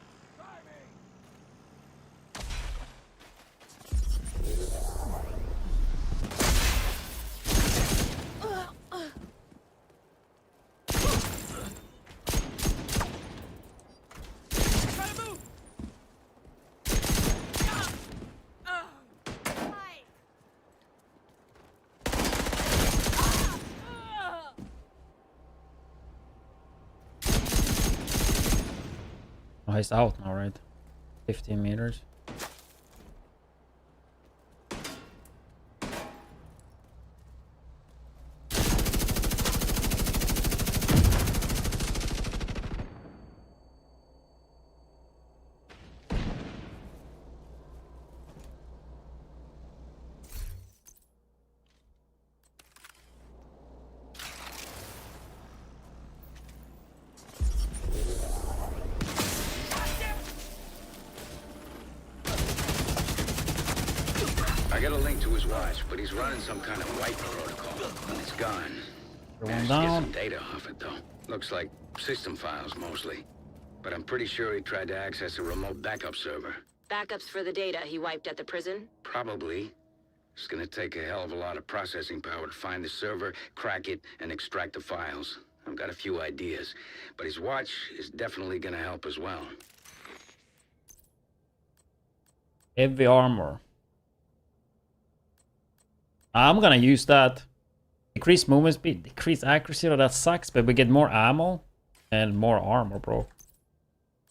Oh, he's out now, right? 15 meters. I got a link to his watch, but he's running some kind of wipe protocol. It's gone. Managed to get some data off it, though. Looks like system files, mostly. But I'm pretty sure he tried to access a remote backup server. Backups for the data he wiped at the prison? Probably. It's gonna take a hell of a lot of processing power to find the server, crack it, and extract the files. I've got a few ideas, but his watch is definitely gonna help as well. Heavy armor. I'm gonna use that. Decrease movement speed, decrease accuracy, that sucks, but we get more ammo and more armor, bro.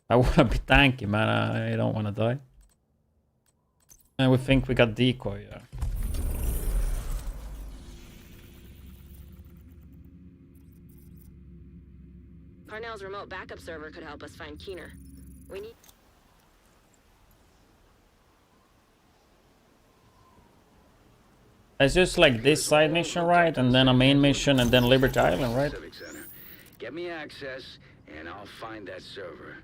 I wanna be tanky, man. I don't wanna die. And we think we got decoy, yeah. Parnell's remote backup server could help us find Keener. We need... It's just like this side mission, right? And then a main mission, and then Liberty Island, right? Civic Center. Get me access, and I'll find that server.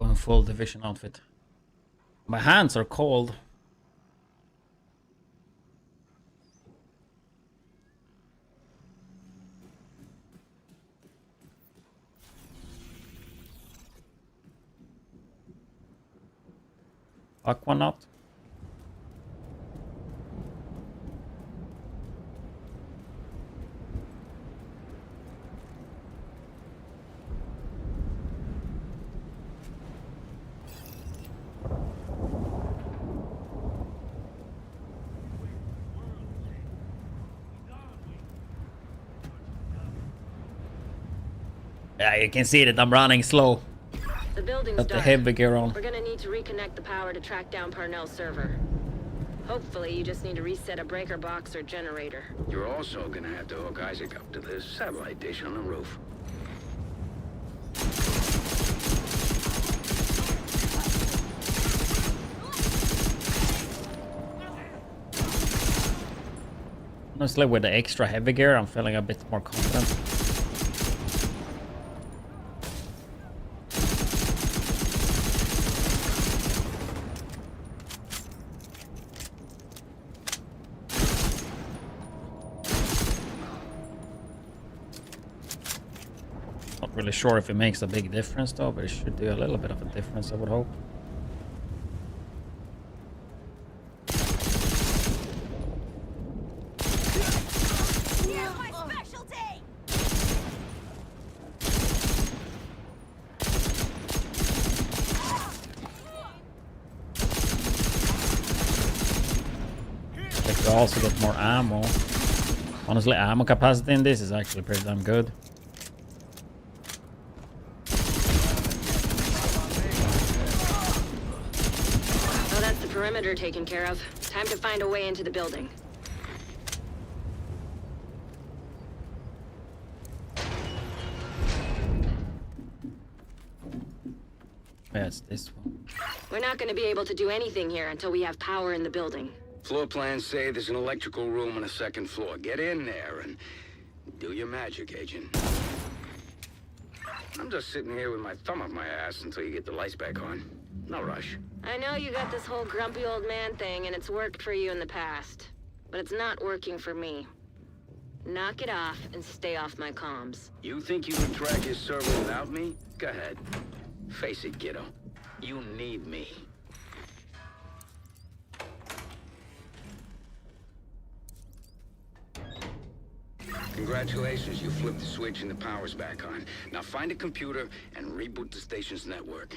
Going full division outfit. My hands are cold. Fuck one up. Yeah, you can see that I'm running slow. The building's Got the dark. heavy gear on. We're gonna need to reconnect the power to track down Parnell's server. Hopefully, you just need to reset a breaker box or generator. You're also gonna have to hook Isaac up to the satellite dish on the roof. Honestly, with the extra heavy gear, I'm feeling a bit more confident. Not really sure if it makes a big difference though, but it should do a little bit of a difference, I would hope. I also get more ammo. Honestly, ammo capacity in this is actually pretty damn good. Oh, that's the perimeter taken care of. Time to find a way into the building. Yeah, it's this one. We're not going to be able to do anything here until we have power in the building. Floor plans say there's an electrical room on the second floor. Get in there and do your magic, Agent. I'm just sitting here with my thumb up my ass until you get the lights back on. No rush. I know you got this whole grumpy old man thing, and it's worked for you in the past. But it's not working for me. Knock it off and stay off my comms. You think you can track his server without me? Go ahead. Face it, kiddo. You need me. Congratulations, you flipped the switch and the power's back on. Now find a computer and reboot the station's network.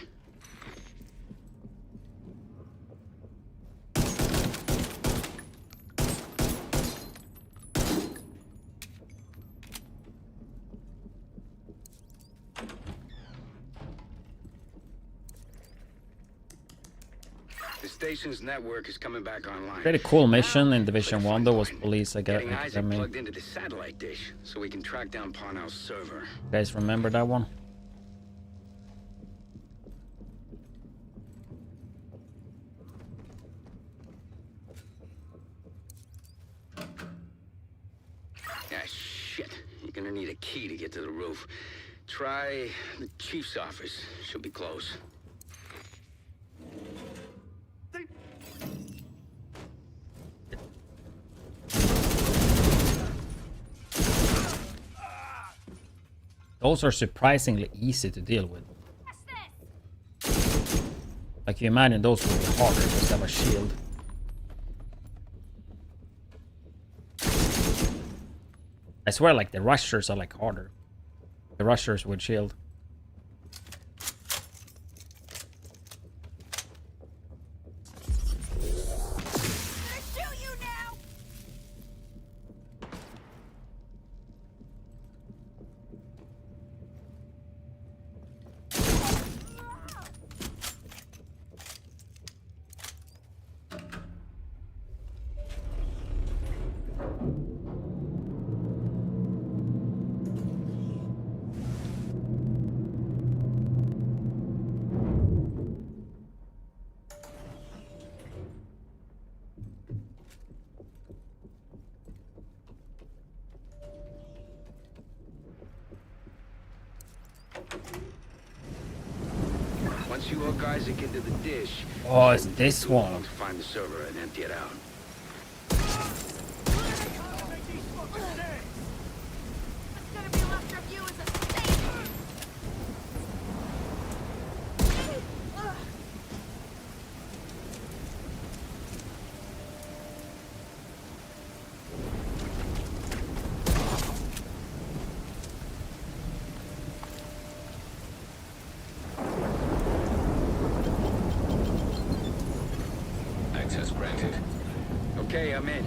The station's network is coming back online. Pretty cool mission in Division 1 though was police, I Getting guess. Isaac plugged into the satellite dish so we can track down Parnell's server. You guys remember that one? try the chief's office. She'll be close. Those are surprisingly easy to deal with. Like, you imagine those would be harder because they have a shield. I swear, like, the rushers are like harder. The rushers with shield. Once you hook Isaac into the dish, oh, it's this one. to find the server and empty it out. Access granted. Okay, I'm in.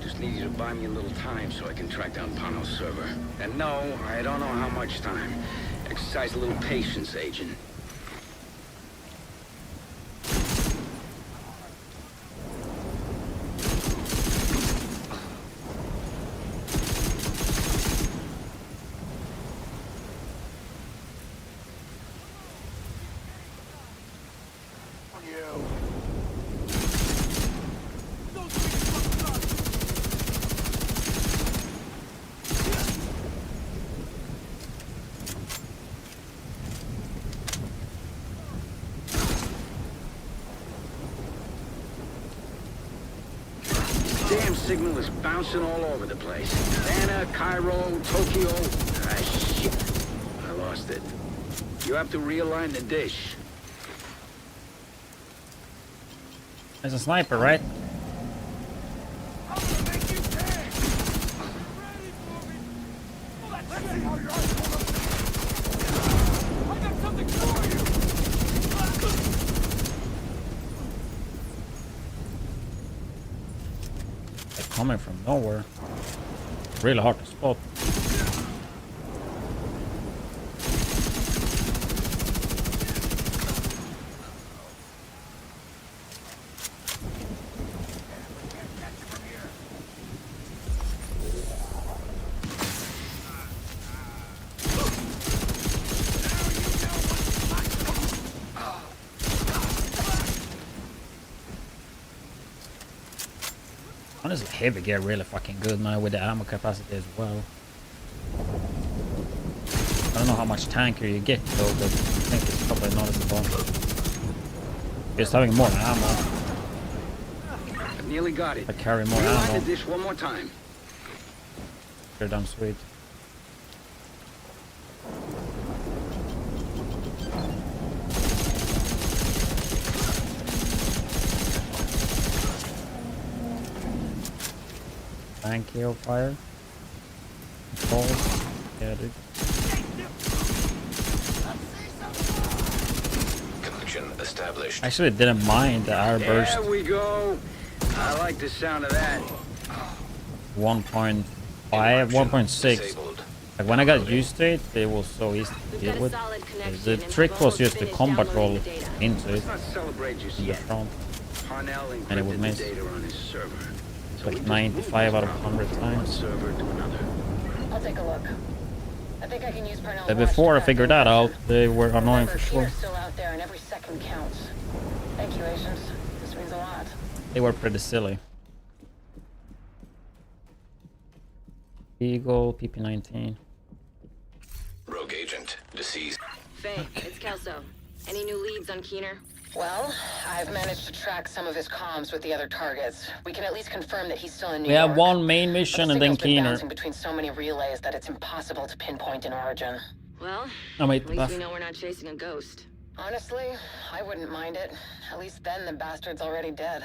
Just need you to buy me a little time so I can track down Parnell's server. And no, I don't know how much time. Exercise a little patience, Agent. Damn signal is bouncing all over the place. Savannah, Cairo, Tokyo. Ah, shit. I lost it. You have to realign the dish. There's a sniper, right? Coming from nowhere. Really hard to spot. Honestly, heavy gear really fucking good now with the ammo capacity as well. I don't know how much tankier you get though, but I think it's probably noticeable. Just having more ammo. I nearly got it. I carry more Realign ammo. the dish one more time. They're damn sweet. Thank you, fire. Balls. Yeah, dude. Connection established. I actually didn't mind the air burst. There we go. I like the sound of that. 1.5, 1.6. Like when I got used to it, it was so easy to deal with. The trick was just to combat roll into it in the front, and it would miss. Like 95 out of 100 times. I'll take a look. I think I can use Parnell's But before I figured that out, they were annoying for Remember, sure. Peter's still out there and every second counts. Thank you, agents. This means a lot. They were pretty silly. Eagle, PP-19. Rogue agent. Deceased. Faye, it's Kelso. Any new leads on Keener? Well, I've managed to track some of his comms with the other targets. We can at least confirm that he's still in New We York. have one main But mission the and then signal's been Keener. bouncing between so many relays that it's impossible to pinpoint an origin. Well, I'm at least we know we're not chasing a ghost. Honestly, I wouldn't mind it. At least then the bastard's already dead.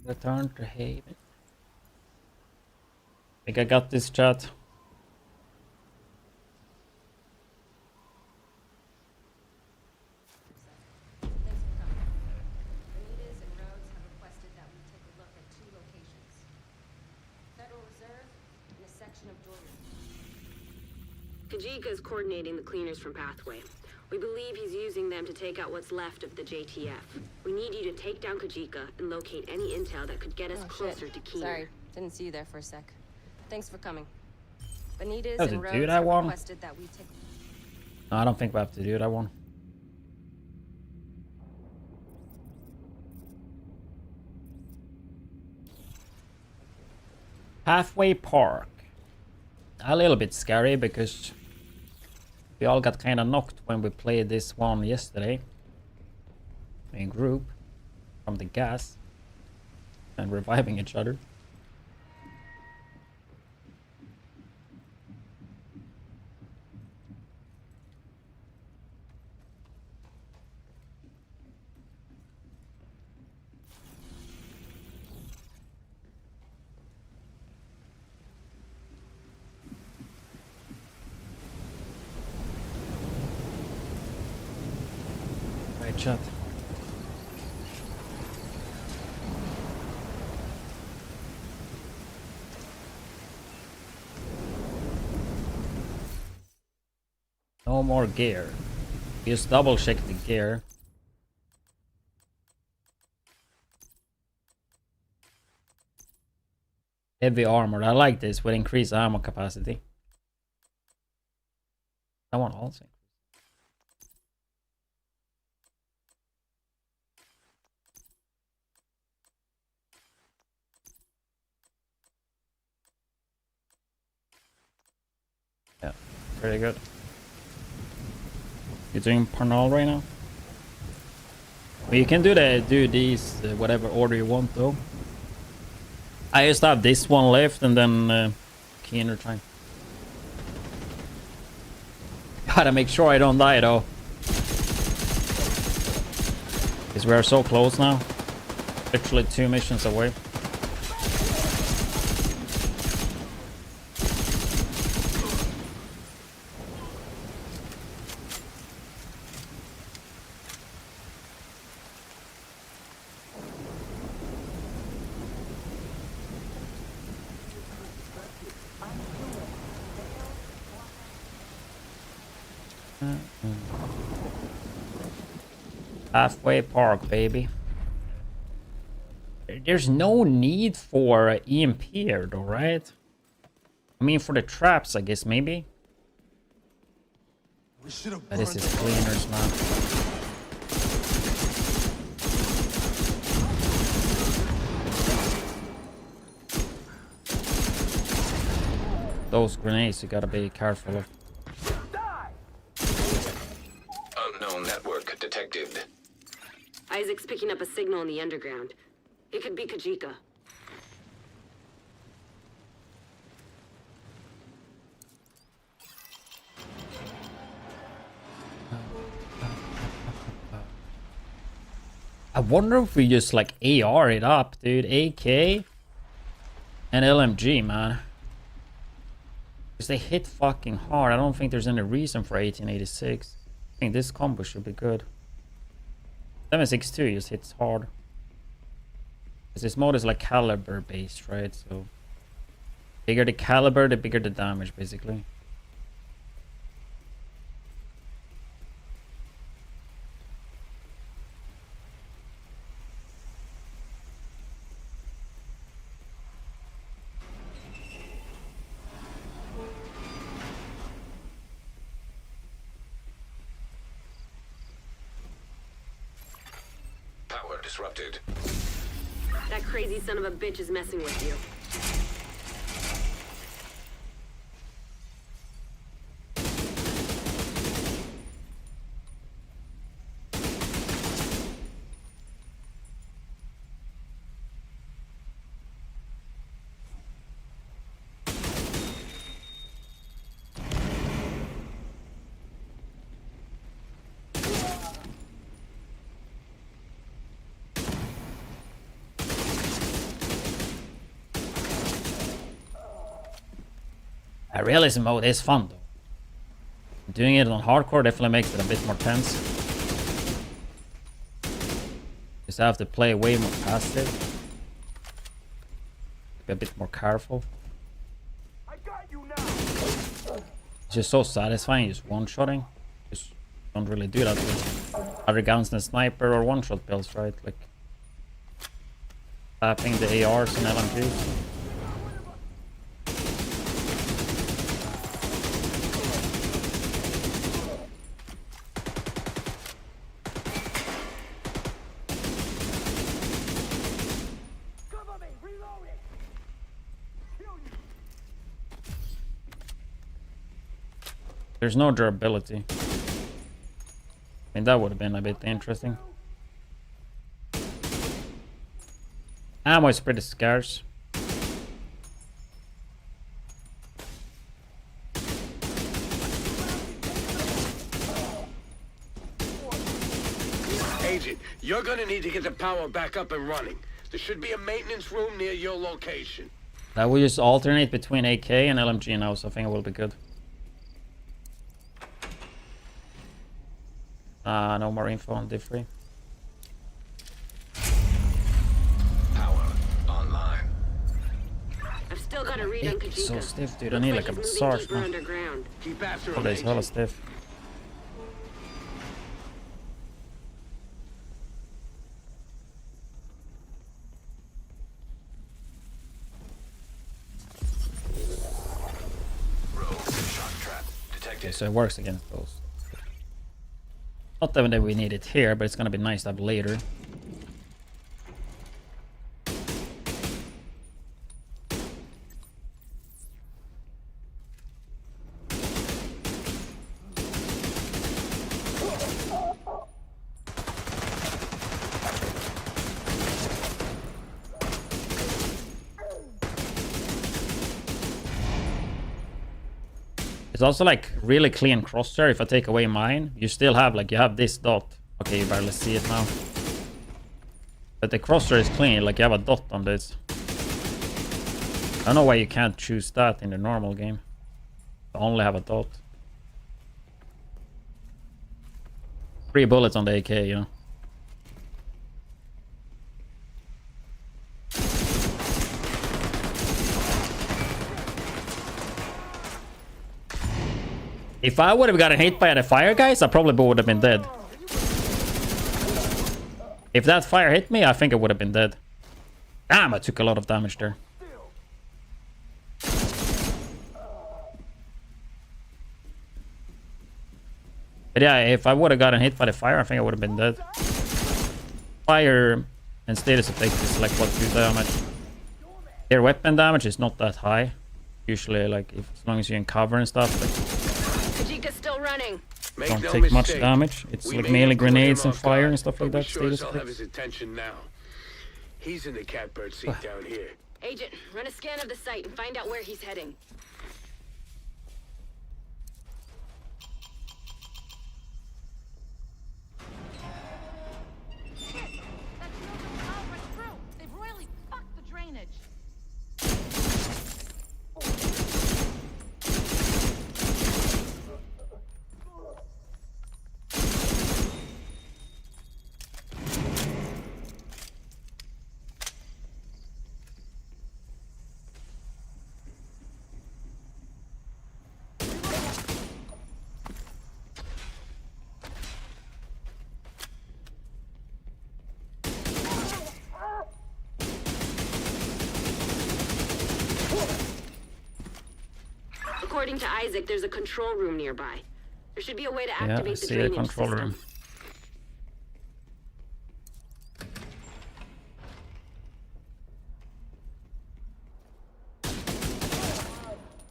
Return to Haven. I think I got this, chat. Kajika's coordinating the cleaners from Pathway. We believe he's using them to take out what's left of the JTF. We need you to take down Kajika and locate any intel that could get us closer to Keener. Sorry, didn't see you there for a sec. Thanks for coming. Benitez That was and a Rhodes dude I have won. requested that we take... No, I don't think we have to do that one. Halfway Park. A little bit scary because we all got kind of knocked when we played this one yesterday in group from the gas and reviving each other. Right, chat. No more gear. Just double check the gear. Heavy armor. I like this with increased ammo capacity. I want also. Yeah, pretty good. You're doing Parnal right now? Well, you can do these whatever order you want though. I just have this one left and then Keener time. Gotta make sure I don't die though. Because we are so close now. Literally 2 missions away. Halfway Park, baby. There's no need for EMP here though, right? I mean, for the traps, I guess, maybe. But this is cleaners, man. Those grenades, you gotta be careful of. Unknown network detected. Isaac's picking up a signal in the underground. It could be Kajika. I wonder if we just like AR it up, dude. AK and LMG, man. Because they hit fucking hard. I don't think there's any reason for 1886. I think this combo should be good. 7.62 just hits hard. Because this mode is like caliber based, right? So bigger the caliber, the bigger the damage, basically. Power disrupted. That crazy son of a bitch is messing with you. Realism mode is fun though. Doing it on hardcore definitely makes it a bit more tense. Because I have to play way more passive. Be a bit more careful. It's just so satisfying just one-shotting. Just don't really do that with other guns than sniper or one-shot builds, right? Like tapping the ARs and LMGs. There's no durability. I mean, that would have been a bit interesting. Ammo is pretty scarce. Agent, you're gonna need to get the power back up and running. There should be a maintenance room near your location. That will just alternate between AK and LMG now, so I think it will be good. No more info on Diffree. Power online. I've still got a read on Kajika. So stiff, dude. I need like a massage now. Keep after Oh, it's hella stiff. Okay, so it works against those. Not that we need it here, but it's gonna be nice to have later. It's also like really clean crosshair. If I take away mine, you still have like, you have this dot. Okay, you barely see it now. But the crosshair is clean, like you have a dot on this. I don't know why you can't choose that in the normal game. I only have a dot. 3 bullets on the AK, you know. If I would have gotten hit by the fire, guys, I probably would have been dead. If that fire hit me, I think I would have been dead. Damn, I took a lot of damage there. But yeah, if I would have gotten hit by the fire, I think I would have been dead. Fire and status effect is like what 2 damage. Their weapon damage is not that high. Usually, like, as long as you're in cover and stuff, like, Kajika's still running. don't take much damage. It's like mainly grenades and fire and stuff like that. Status I'll have effects. his attention now. He's in the catbird seat down here. Agent, run a scan of the site and find out where he's heading. According to Isaac, there's a control room nearby. There should be a way to Yeah, I activate the see a drainage control system. room.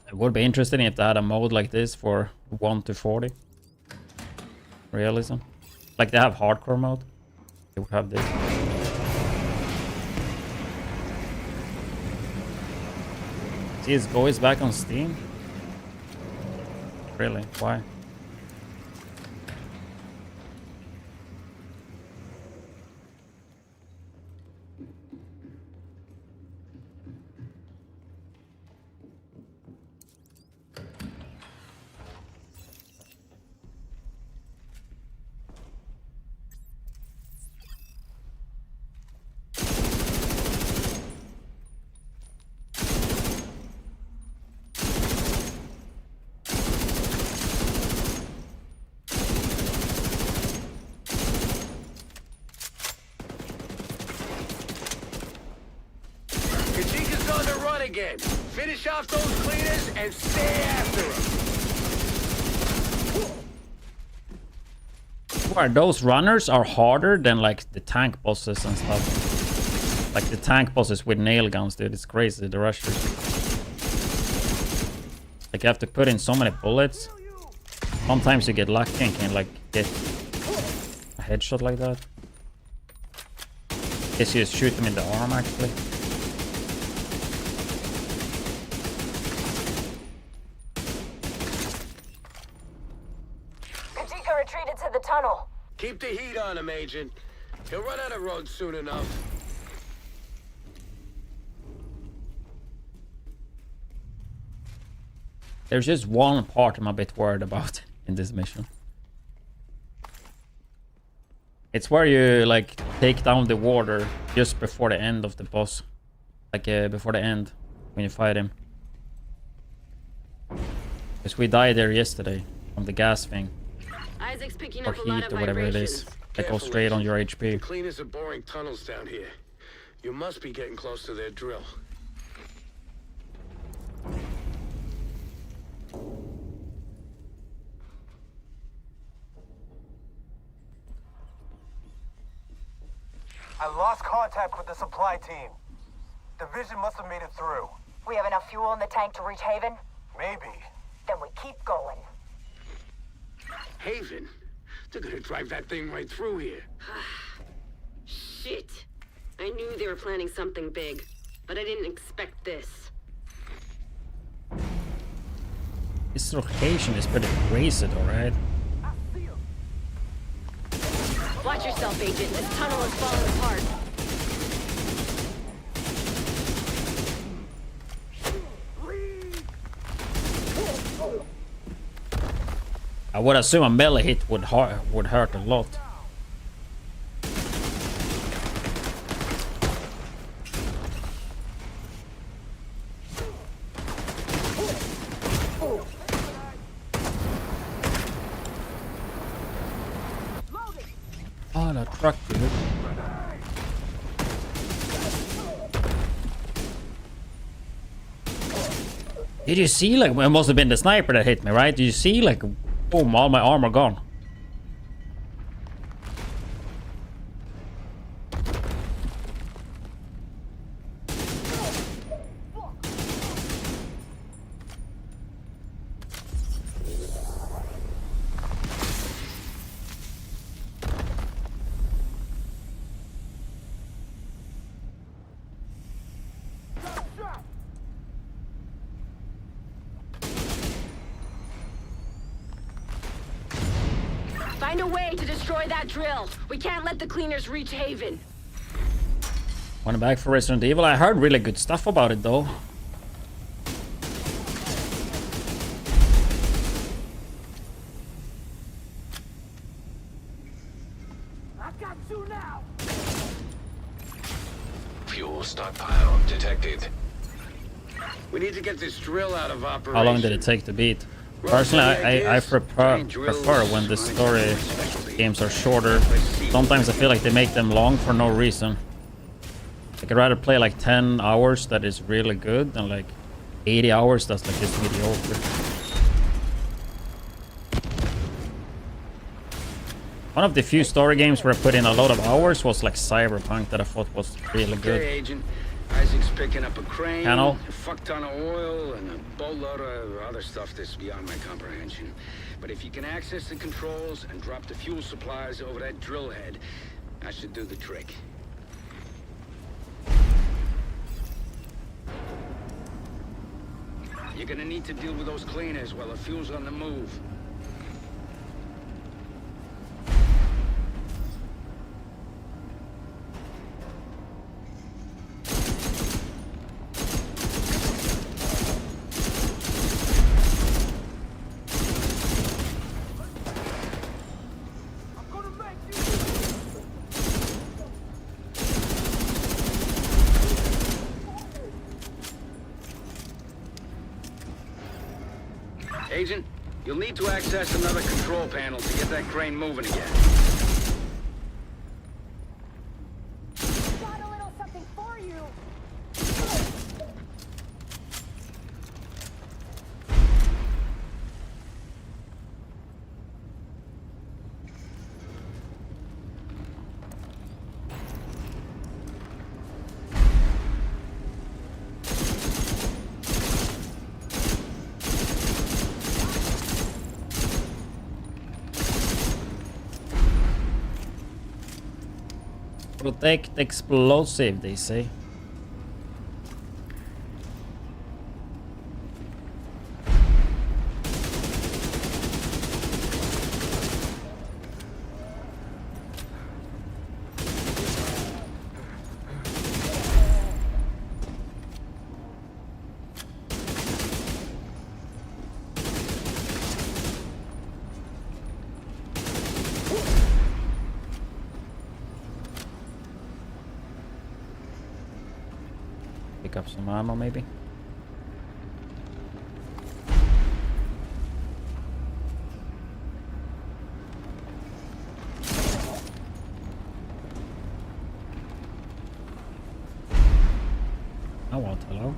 It would be interesting if they had a mode like this for 1 to 40 realism. Like they have hardcore mode. They would have this. CSGO is back on Steam? Really? Why? Kajika's on the run again. Finish off those cleaners and stay after them. Where those runners are harder than like the tank bosses and stuff. Like the tank bosses with nail guns, dude. It's crazy, the rushers. Like you have to put in so many bullets. Sometimes you get lucky and can like get a headshot like that. Guess you just shoot them in the arm actually. Kajika retreated to the tunnel. Keep the heat on him, Agent. He'll run out of road soon enough. There's just one part I'm a bit worried about in this mission. It's where you like take down the warder just before the end of the boss. Like before the end when you fight him. Because we died there yesterday from the gas thing. Isaac's picking Or up a lot heat of or whatever it vibrations. is. That goes straight on your HP. The cleaners are boring tunnels down here. You must be getting close to their drill. I lost contact with the supply team. Division must have made it through. We have enough fuel in the tank to reach Haven? Maybe. Then we keep going. Haven? They're gonna drive that thing right through here. Shit. I knew they were planning something big, but I didn't expect this. This location is pretty crazy though, right? Watch yourself, Agent. This tunnel is falling apart. I would assume a melee hit would hurt a lot. Oh, the truck, dude. Did you see, like, it must have been the sniper that hit me, right? Did you see, like, boom, all my armor gone. Find a way to destroy that drill. We can't let the cleaners reach Haven. Went back for Resident Evil. I heard really good stuff about it though. I got you now. Fuel stockpile detected. We need to get this drill out of operation. How long did it take to beat? Personally, I prefer when the story games are shorter. Sometimes I feel like they make them long for no reason. I'd rather play like 10 hours that is really good than like 80 hours that's like just mediocre. One of the few story games where I put in a lot of hours was like Cyberpunk that I thought was really good. Okay, Agent. Isaac's picking up a crane, Panel. a fuck ton of oil, and a boatload of other stuff that's beyond my comprehension. But if you can access the controls and drop the fuel supplies over that drill head, that should do the trick. You're gonna need to deal with those cleaners while the fuel's on the move. Agent, you'll need to access another control panel to get that crane moving again. Got a little something for you. Protect explosive, they say. Pick up some ammo, maybe. Oh, what? Hello?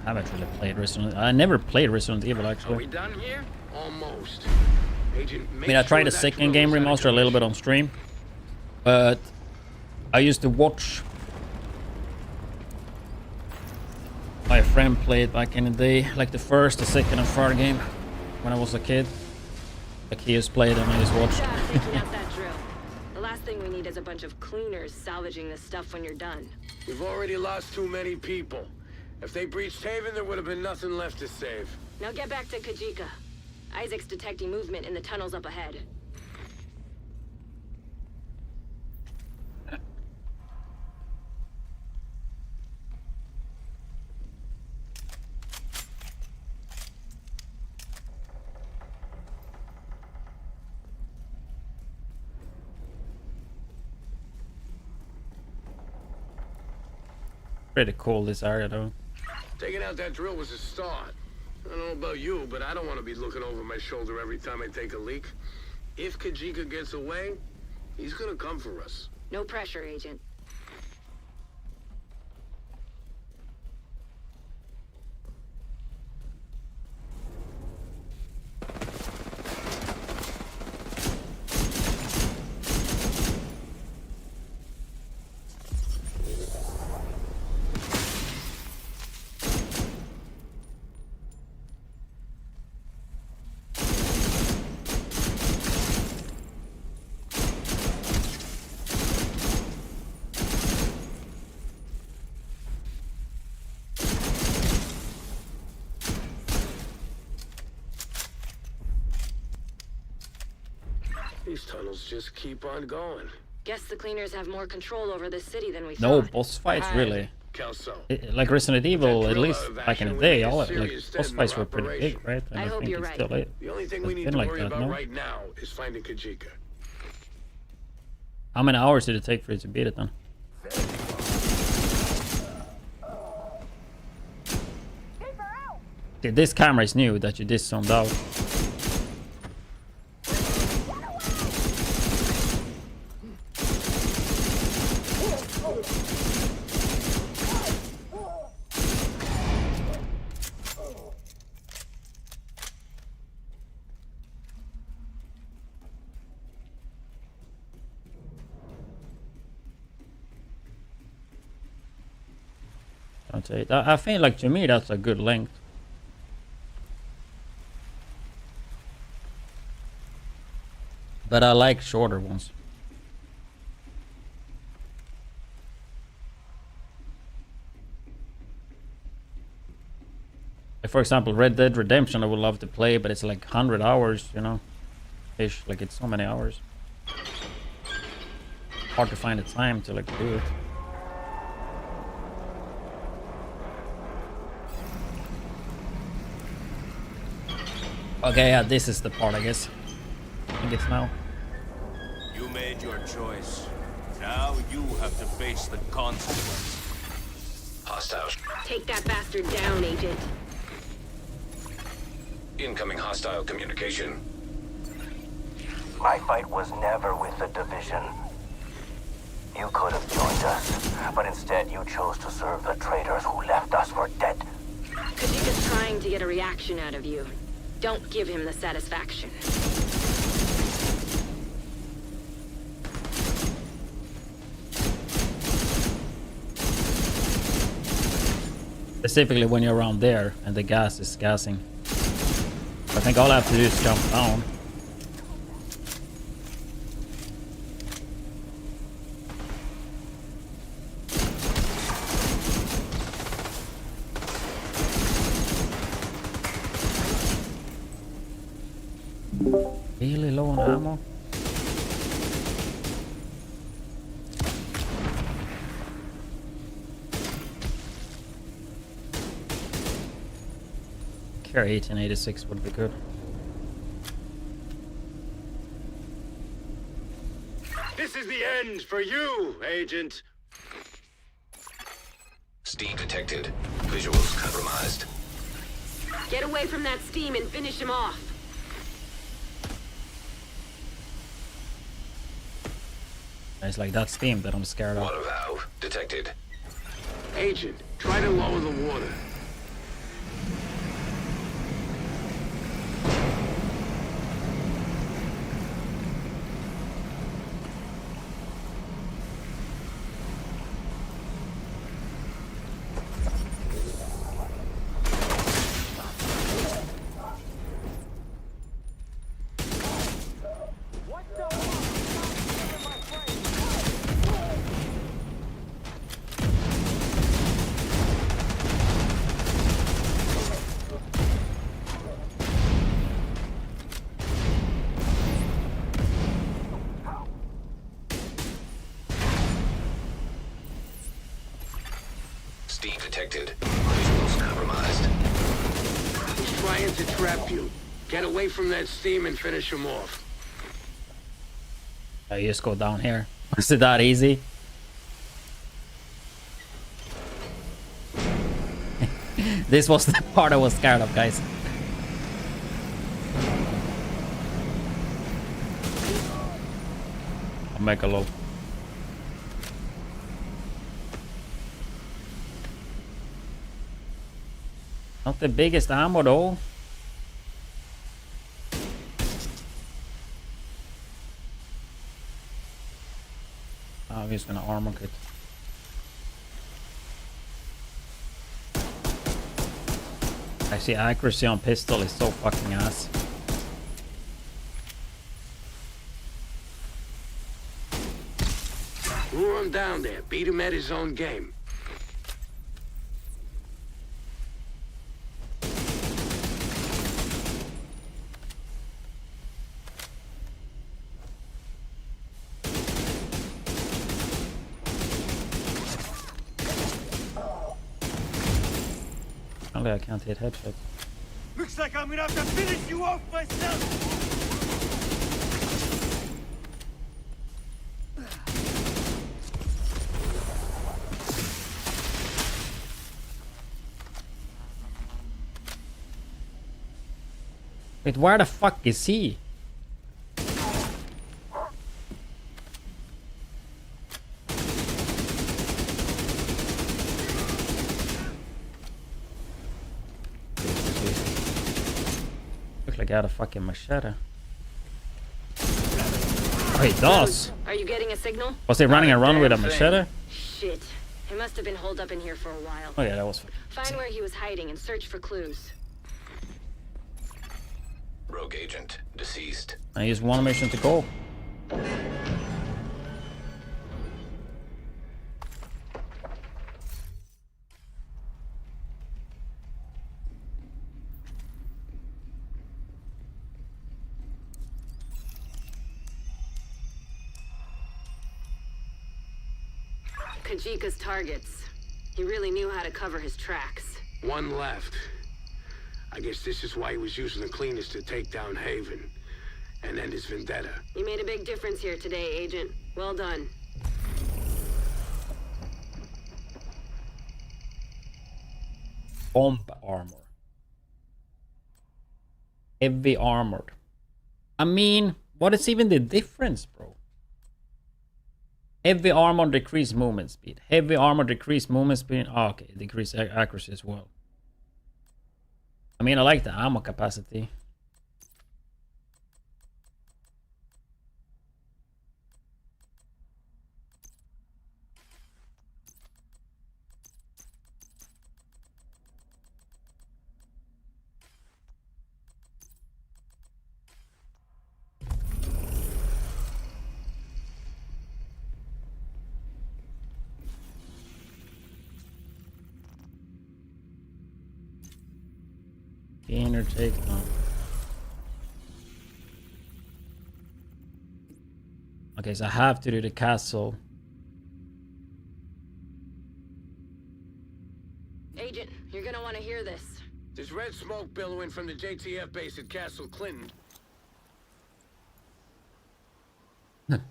I haven't really played Resident. I never played Resident Evil actually. Are we done here? Almost. Agent, I mean, I tried the second game remaster a little bit on stream, but I used to watch my friend play it back in the day, like the first, the second, and third game when I was a kid. Like he just played and I just watched. Good job taking out that drill. The last thing we need is a bunch of cleaners salvaging this stuff when you're done. We've already lost too many people. If they breached Haven, there would have been nothing left to save. Now get back to Kajika. Isaac's detecting movement in the tunnels up ahead. Pretty cool, this area though. Taking out that drill was a start. I don't know about you, but I don't want to be looking over my shoulder every time I take a leak. If Kajika gets away, he's gonna come for us. No pressure, Agent. These tunnels just keep on going. Guess the cleaners have more control over this city than we No thought. boss fights really. Kelso. Like Resident Evil, at least back in the day, all like boss fights were pretty big, right? And I hope you're it's right. still The only thing we it's need been to like worry that, about no? right now is finding Kajika. How many hours did it take for you to beat it then? Okay, this camera is new that you just zoomed out. 1.8. I think, like, to me, that's a good length. But I like shorter ones. Like, for example, Red Dead Redemption I would love to play, but it's like 100 hours, you know? Ish, like it's so many hours. Hard to find the time to like do it. Okay, yeah, this is the part, I guess. I think it's now. You made your choice. Now you have to face the consequences. Hostiles. Take that bastard down, Agent. Incoming hostile communication. My fight was never with the division. You could have joined us, but instead you chose to serve the traitors who left us for dead. Kajika's trying to get a reaction out of you. Don't give him the satisfaction. Specifically when you're around there and the gas is gassing. I think all I have to do is jump down. Really low on ammo. Carry 1886 would be good. This is the end for you, Agent. Steam detected. Visuals compromised. Get away from that steam and finish him off. It's like that steam that I'm scared of. Water valve detected. Agent, try to lower the water. Steam detected. Visuals compromised. He's trying to trap you. Get away from that steam and finish him off. You just go down here. Is it that easy? This was the part I was scared of, guys. I'll make a low. Not the biggest ammo though. I'm just gonna armor kit. Actually, accuracy on pistol is so fucking ass. Lure him down there. Beat him at his own game. I can't hit headshots. Looks like I'm gonna have to finish you off myself. Wait, where the fuck is he? Like I had a fucking machete. Oh, he does. Are you getting a signal? Was he running around with a machete? Shit. He must have been holed up in here for a while. Oh yeah, that was. Find where he was hiding and search for clues. Rogue agent deceased. I use one mission to go. Kajika's targets. He really knew how to cover his tracks. One left. I guess this is why he was using the cleaners to take down Haven and end his vendetta. You made a big difference here today, Agent. Well done. Bomb armor. Heavy armored. I mean, what is even the difference, bro? Heavy armor decrease movement speed. Heavy armor decrease movement speed. Oh, okay, decrease accuracy as well. I mean, I like the ammo capacity. Inner take no. Okay, so I have to do the castle. Agent, you're gonna want to hear this. There's red smoke billowing from the JTF base at Castle Clinton. I'm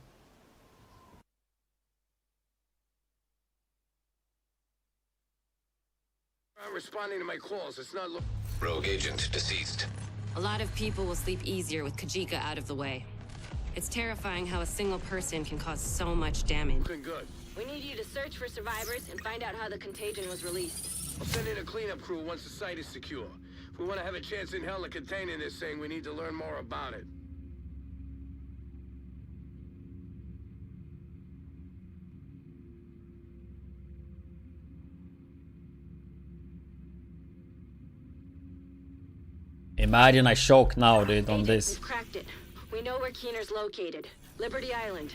responding to my calls. It's not. Rogue agent deceased. A lot of people will sleep easier with Kajika out of the way. It's terrifying how a single person can cause so much damage. Looking good. We need you to search for survivors and find out how the contagion was released. I'll send in a cleanup crew once the site is secure. If we want to have a chance in hell of containing this thing, we need to learn more about it. Imagine I choke now, dude, on this. We've cracked it. We know where Keener's located. Liberty Island.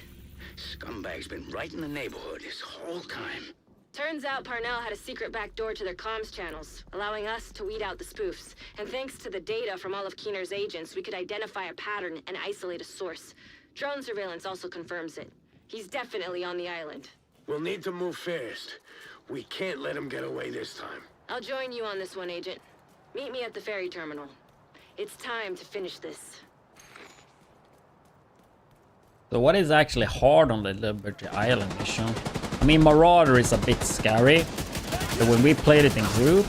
Scumbag's been right in the neighborhood this whole time. Turns out Parnell had a secret back door to their comms channels, allowing us to weed out the spoofs. And thanks to the data from all of Keener's agents, we could identify a pattern and isolate a source. Drone surveillance also confirms it. He's definitely on the island. We'll need to move fast. We can't let him get away this time. I'll join you on this one, Agent. Meet me at the ferry terminal. It's time to finish this. So what is actually hard on the Liberty Island mission? I mean, Marauder is a bit scary, but when we played it in group,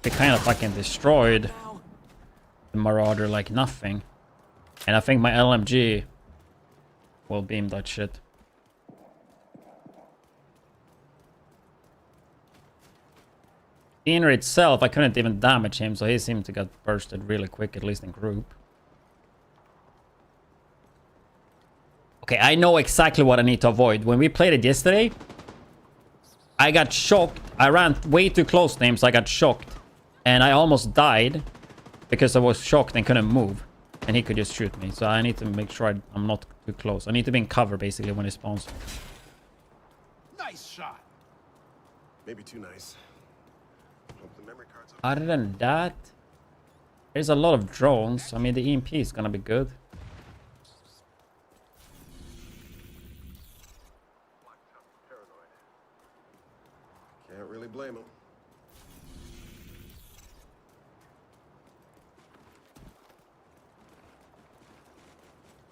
they kind of fucking destroyed the Marauder like nothing. And I think my LMG will beam that shit. Inner itself, I couldn't even damage him, so he seemed to get bursted really quick, at least in group. Okay, I know exactly what I need to avoid. When we played it yesterday, I got shocked. I ran way too close to him, so I got shocked. And I almost died because I was shocked and couldn't move. And he could just shoot me. So I need to make sure I'm not too close. I need to be in cover, basically, when he spawns. Nice shot. Maybe too nice. Other than that, there's a lot of drones. I mean, the EMP is gonna be good. Can't really blame him.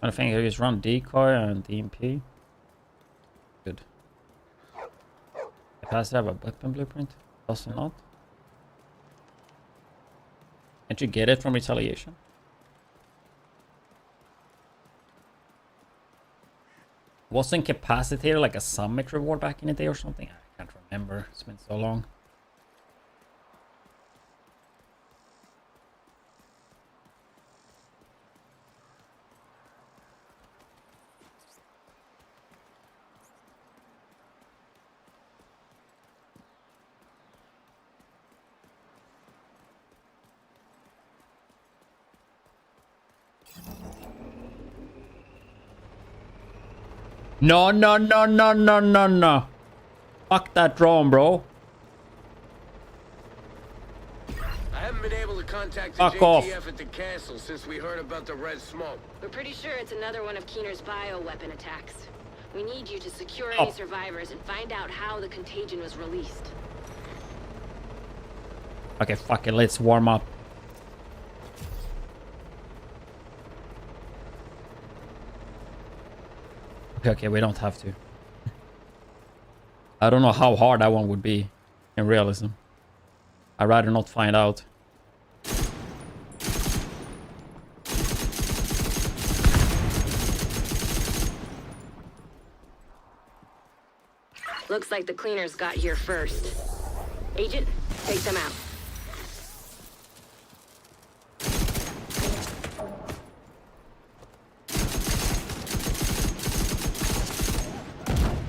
I think I just run decoy and EMP. Good. Does it have a weapon blueprint? Does it not? Can't you get it from retaliation? Wasn't Capacitator like a summit reward back in the day or something? I can't remember. It's been so long. No, no, no, no, no, no, no. Fuck that drone, bro. I haven't been able to contact the Fuck JTF off. at the castle since we heard about the red smoke. We're pretty sure it's another one of Keener's bioweapon attacks. We need you to secure Oh. any survivors and find out how the contagion was released. Okay, fuck it. Let's warm up. Okay, we don't have to. I don't know how hard that one would be in realism. I'd rather not find out. Looks like the cleaners got here first. Agent, take them out.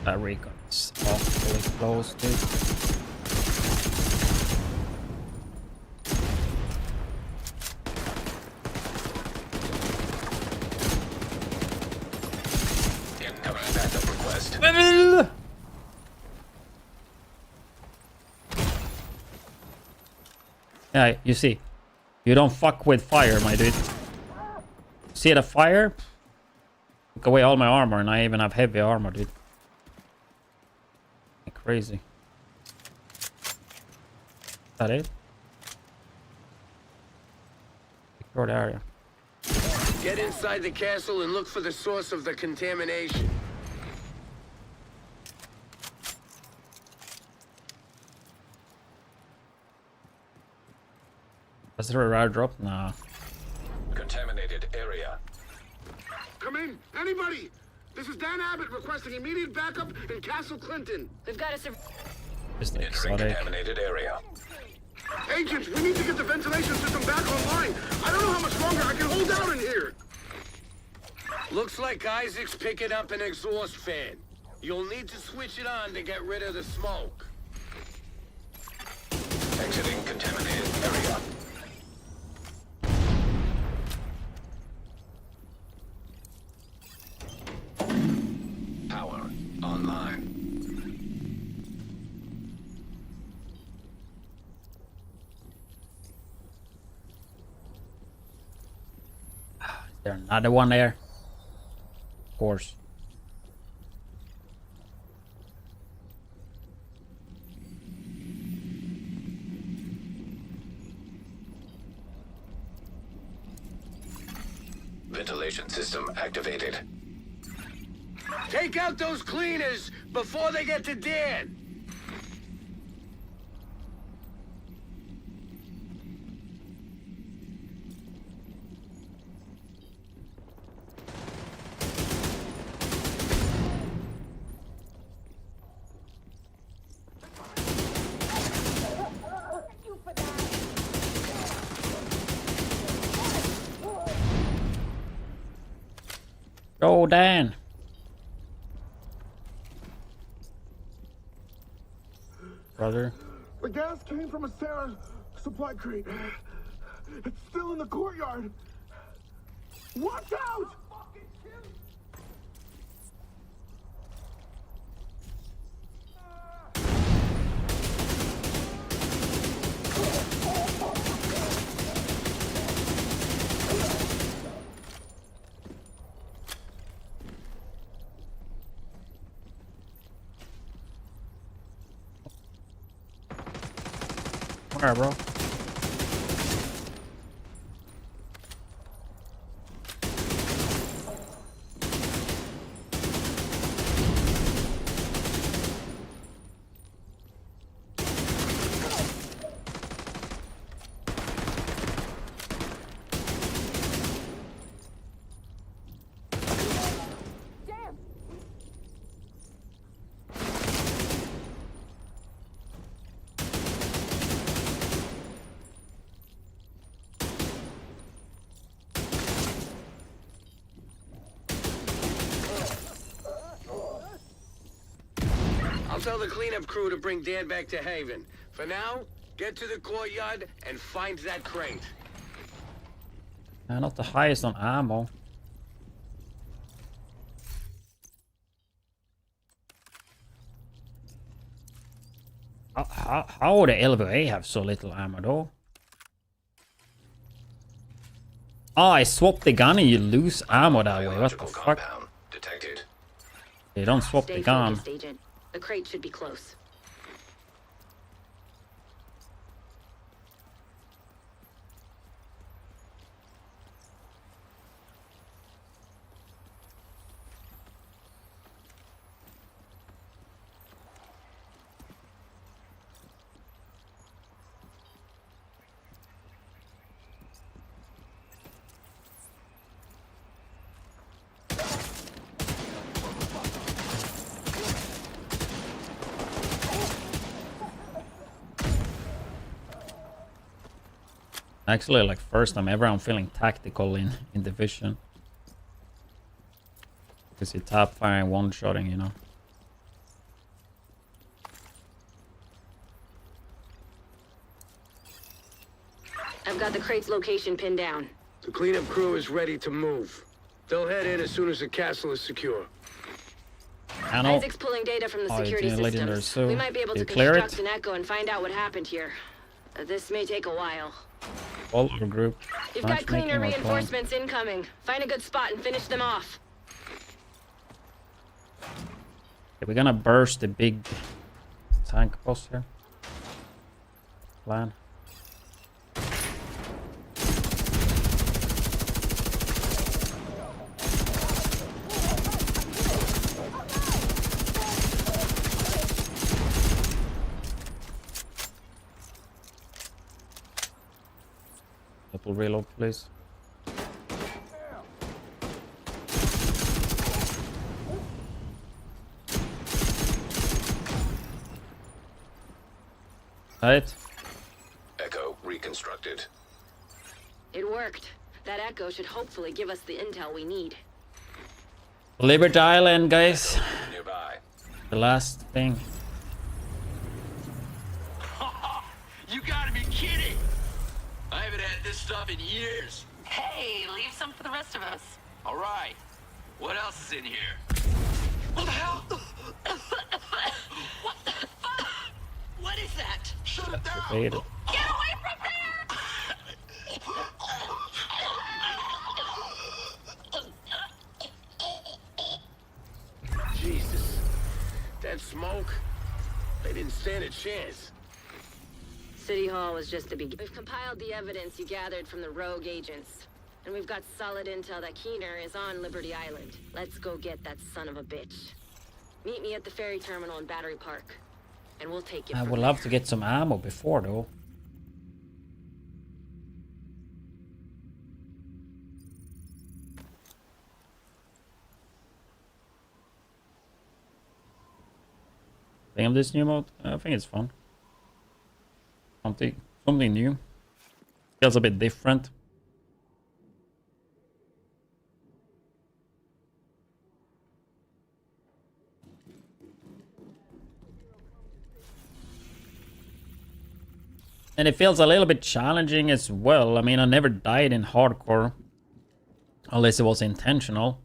That recon is awfully close, dude. Incoming backup request. Yeah, you see. You don't fuck with fire, my dude. See the fire? Took away all my armor, and I even have heavy armor, dude. Crazy. Is that it? Secure the area. Get inside the castle and look for the source of the contamination. Is there a rare drop? Nah. Contaminated area. Come in, anybody! This is Dan Abbott requesting immediate backup in Castle Clinton. We've got a Just Entering exotic. contaminated area. Agent, we need to get the ventilation system back online. I don't know how much longer I can hold out in here. Looks like Isaac's picking up an exhaust fan. You'll need to switch it on to get rid of the smoke. Exiting contaminated area. Power online. Is there another one there? Of course. Ventilation system activated. Take out those cleaners before they get to Dan. Go, Dan. Brother. The gas came from a Sarah supply crate. It's still in the courtyard. Watch out! Where, bro? I'll tell the cleanup crew to bring Dan back to Haven. For now, get to the courtyard and find that crate. Not the highest on ammo. How would the LVA have so little ammo though? Oh, I swapped the gun and you lose ammo that way. What the fuck? Detected. They don't swap the gun. Focused, Agent. The crate should be close. Actually, like first time ever I'm feeling tactical in Division. Because you tap firing, one-shotting, you know. I've got the crate's location pinned down. The cleanup crew is ready to move. They'll head in as soon as the castle is secure. Isaac's pulling data from the security systems. So we might be able to construct an echo and find out what happened here. This may take a while. All our group. You've got cleaner reinforcements incoming. Find a good spot and finish them off. Okay, we're gonna burst the big tank boss here. Plan. Double reload, please. Right. Echo reconstructed. It worked. That echo should hopefully give us the intel we need. Liberty Island, guys. Nearby. The last thing. You gotta be kidding! I haven't had this stuff in years. Hey, leave some for the rest of us. All right. What else is in here? What the hell? What the fuck? What is that? Shut it down! Get away from there! Jesus. That smoke? They didn't stand a chance. City Hall was just the beginning. We've compiled the evidence you gathered from the rogue agents. And we've got solid intel that Keener is on Liberty Island. Let's go get that son of a bitch. Meet me at the ferry terminal in Battery Park. And we'll take you I from would love to get some ammo before though. Think of this new mode? I think it's fun. Something new. Feels a bit different. And it feels a little bit challenging as well. I mean, I never died in hardcore. Unless it was intentional.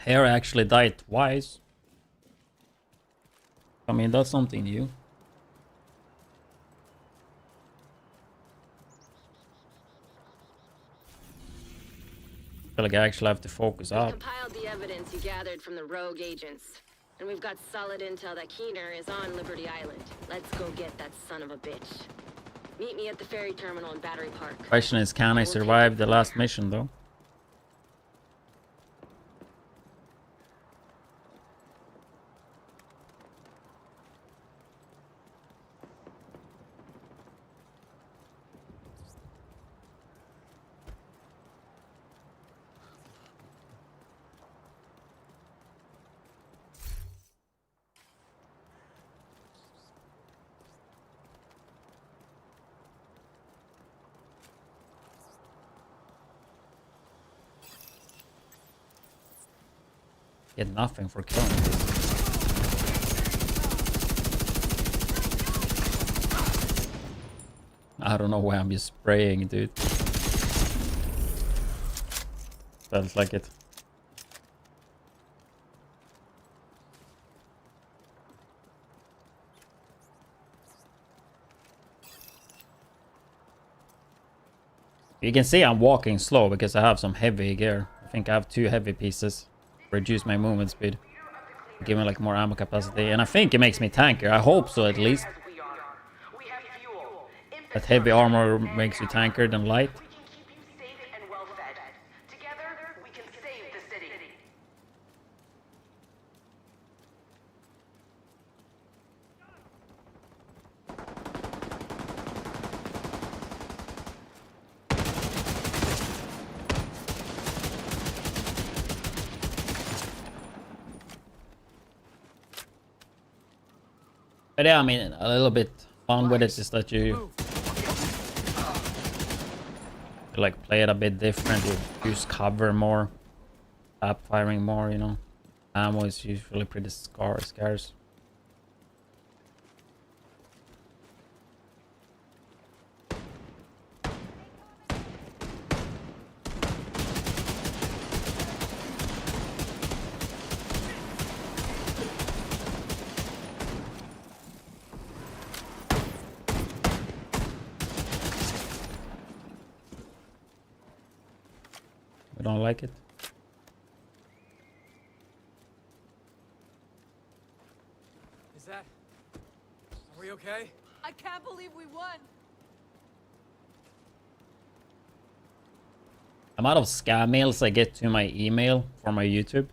Here I actually died twice. I mean, that's something new. I feel like I actually have to focus up. Compiled the evidence you gathered from the rogue agents. And we've got solid intel that Keener is on Liberty Island. Let's go get that son of a bitch. Meet me at the ferry terminal in Battery Park. Question is, can I survive the last mission though? Get nothing for killing this. I don't know why I'm just spraying, dude. Felt like it. You can see I'm walking slow because I have some heavy gear. I think I have 2 heavy pieces. Reduce my movement speed. Give me like more ammo capacity. And I think it makes me tankier. I hope so at least. That heavy armor makes you tankier than light. But yeah, I mean, a little bit fun with it is that you like play it a bit different. You use cover more, tap firing more, you know. Ammo is usually pretty scarce. I don't like it. Is that... Are we okay? I can't believe we won. Amount of scam mails I get to my email for my YouTube.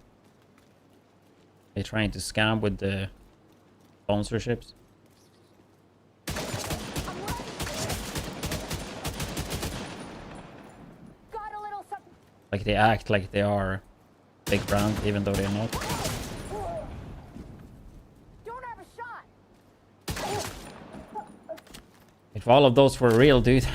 They're trying to scam with the sponsorships. Like they act like they are big brand even though they're not. Don't have a shot. If all of those were real, dude,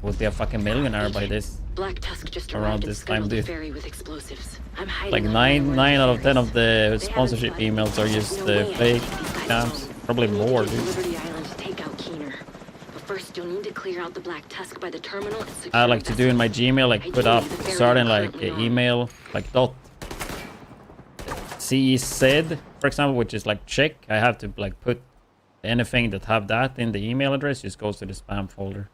would be a fucking millionaire by this. Black Tusk just around arrived this and time, scuttled the dude. ferry with explosives. I'm hiding Like out 9 out of 10 of the sponsorship emails are just fake scams. Probably more, dude. Liberty Island to take out Keener. But first, you'll need to clear out the Black Tusk by the terminal and secure I like to do in my Gmail, like put up certain like email, like .cz, for example, which is like check. I have to like put anything that have that in the email address just goes to the spam folder.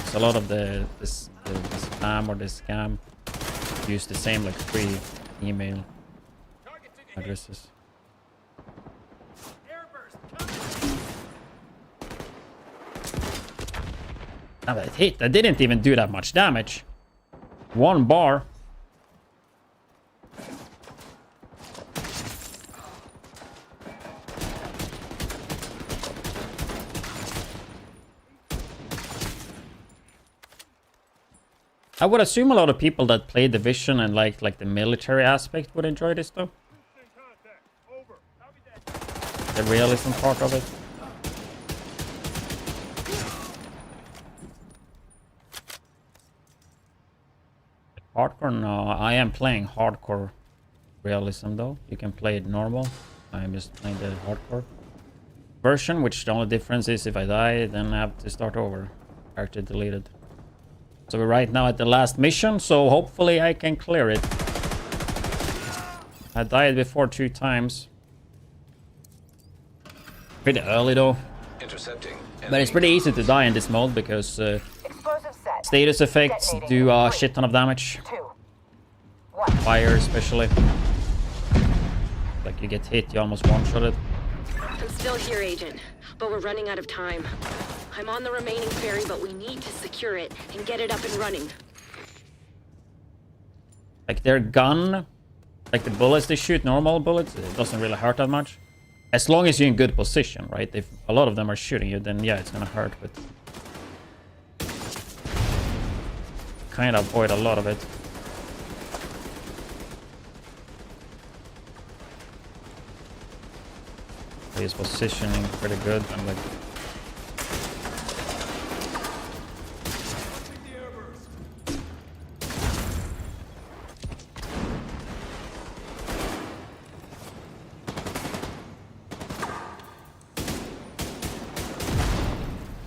So a lot of the spam or the scam use the same like 3 email addresses. Ah, but it hit. I didn't even do that much damage. 1 bar. I would assume a lot of people that play Division and like the military aspect would enjoy this though. The realism part of it. Hardcore? No, I am playing hardcore realism though. You can play it normal. I'm just playing the hardcore version, which the only difference is if I die, then I have to start over. Character deleted. So we're right now at the last mission, so hopefully I can clear it. I died before 2 times. Pretty early though. Intercepting. But it's pretty easy to die in this mode because status effects do a shit ton of damage. Fire especially. Like you get hit, you almost one-shotted. I'm still here, Agent, but we're running out of time. I'm on the remaining ferry, but we need to secure it and get it up and running. Like their gun, like the bullets they shoot, normal bullets, it doesn't really hurt that much. As long as you're in good position, right? If a lot of them are shooting you, then yeah, it's gonna hurt, but... kind of avoid a lot of it. His positioning pretty good. I'm like...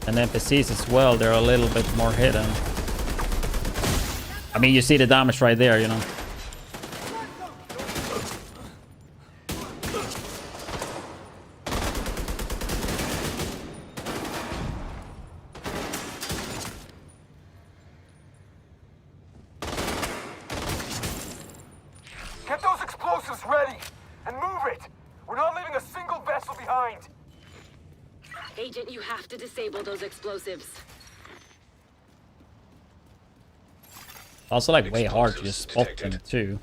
And NPCs as well, they're a little bit more hidden. I mean, you see the damage right there, you know. Get those explosives ready and move it. We're not leaving a single vessel behind. Agent, you have to disable those explosives. Also, like, way hard to just spot them too.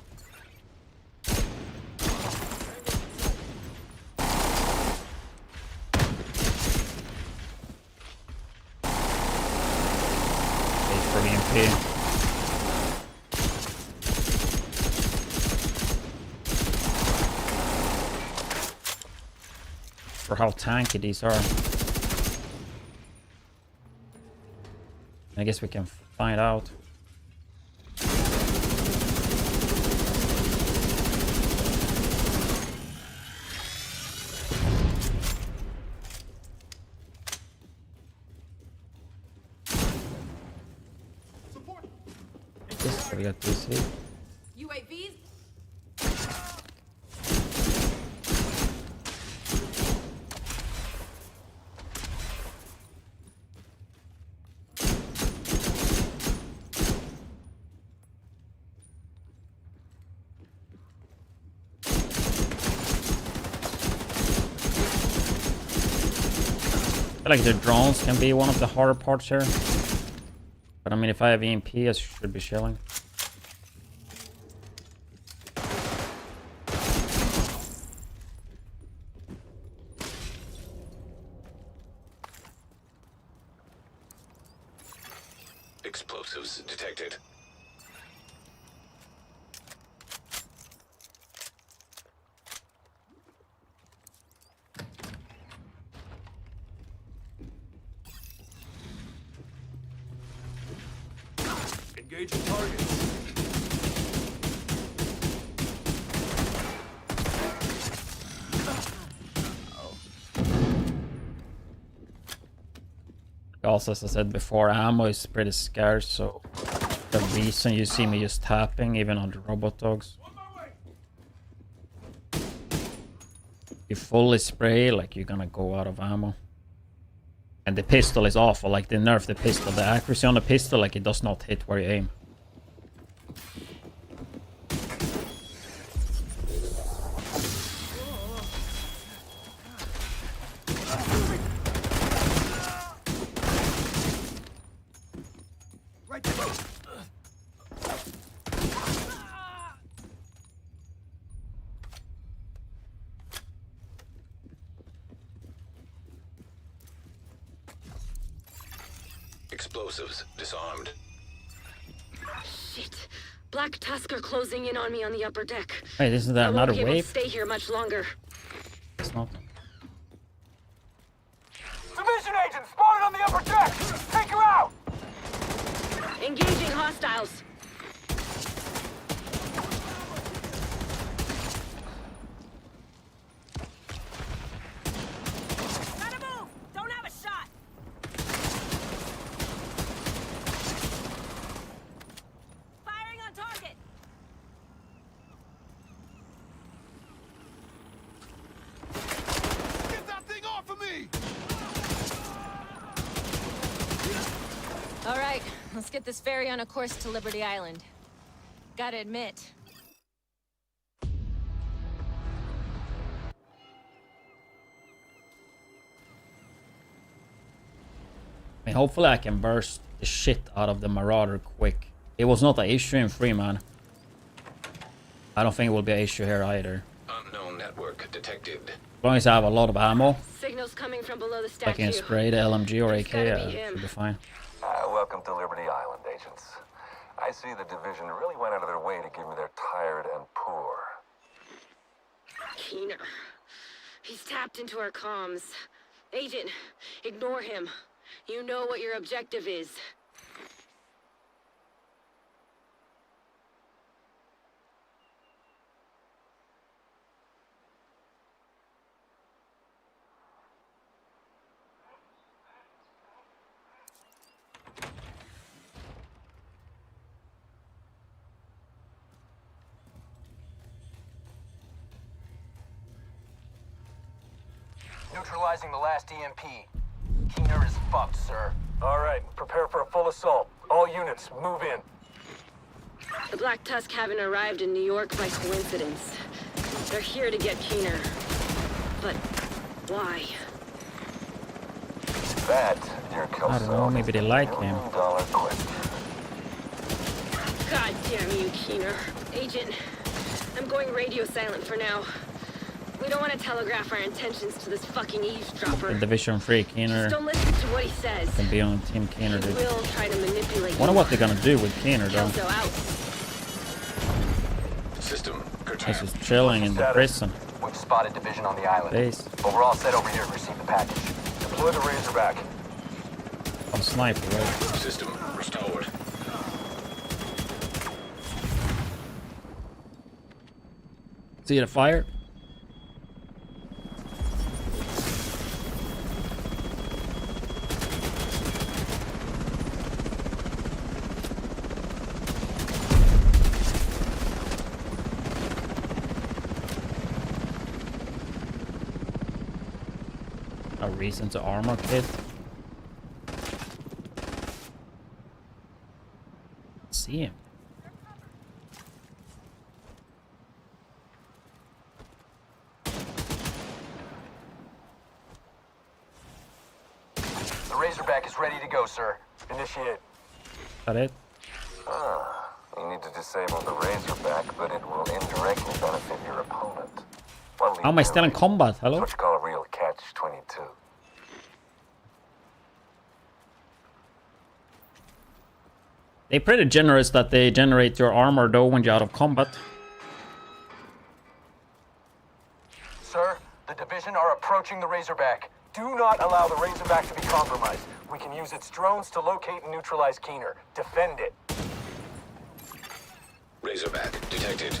Wait for the MP. For how tanky these are. I guess we can find out. Yes, we got this here. UAVs? I feel like the drones can be one of the harder parts here. But I mean, if I have EMP, I should be chilling. Explosives detected. Engaging targets. Also, as I said before, ammo is pretty scarce, so the reason you see me just tapping, even on the robot dogs. You fully spray, like, you're gonna go out of ammo. And the pistol is awful, like, they nerfed the pistol. The accuracy on the pistol, like, it does not hit where you aim. Explosives disarmed. Shit. Black Tusk are closing in on me on the upper deck. Wait, isn't that I another won't be able wave? to stay here much longer. It's not. Division agent spotted on the upper deck. Take her out. Engaging hostiles. Gotta move! Don't have a shot! Firing on target! Get that thing off of me! All right, let's get this ferry on a course to Liberty Island. Gotta admit, I mean, hopefully I can burst the shit out of the Marauder quick. It was not an issue in Freeman. I don't think it will be an issue here either. Unknown network detected. As long as I have a lot of ammo, Signals coming from below the I statue. can spray the LMG or There's AK, gotta be him. should be fine. Welcome to Liberty Island, agents. I see the division really went out of their way to give me their tired and poor. Keener. He's tapped into our comms. Agent, ignore him. You know what your objective is. neutralizing the last EMP. Keener is fucked, sir. All right, prepare for a full assault. All units, move in. The Black Tusk haven't arrived in New York by coincidence. They're here to get Keener. But why? That, dear Kelso, I don't know, maybe they like him. God damn you, Keener. Agent, I'm going radio silent for now. We don't want to telegraph our intentions to this fucking eavesdropper. The Division 3 Keener Just don't listen to what he says. can be on Team Keener, dude. We'll try to manipulate I wonder what they're gonna do with Keener, though. Kelso out. System He's just chilling in the prison. We've spotted Division on the island. Base. But we're all set over here to receive the package. Deploy the Razorback. I'm sniper, right? System restored. See the fire? A reason to armor kit. See him. The Razorback is ready to go, sir. Initiate. That it? You need to disable the Razorback, but it will indirectly benefit your opponent. How am I still in combat? Hello? What you call a real catch-22. They're pretty generous that they generate your armor though when you're out of combat. Sir, the Division are approaching the Razorback. Do not allow the Razorback to be compromised. We can use its drones to locate and neutralize Keener. Defend it. Razorback detected.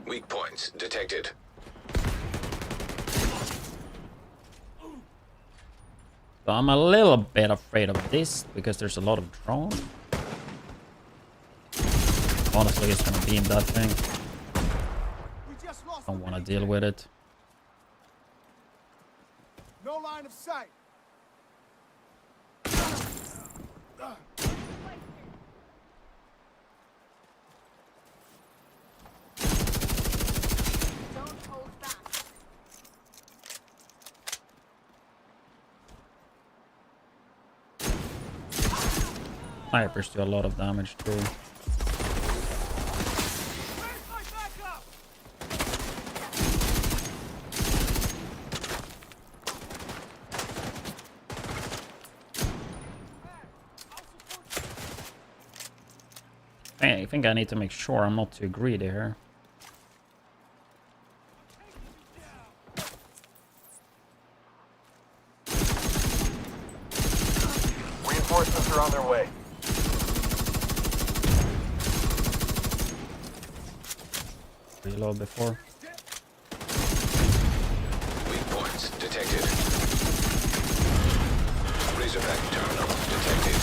Weak points detected. So I'm a little bit afraid of this because there's a lot of drones. Honestly, it's gonna be in that thing. Don't want to deal with it. No line of sight. Snipers do a lot of damage too. I think I need to make sure I'm not too greedy here. Reinforcements are on their way. Reload before. Weak points detected. Razorback terminal detected.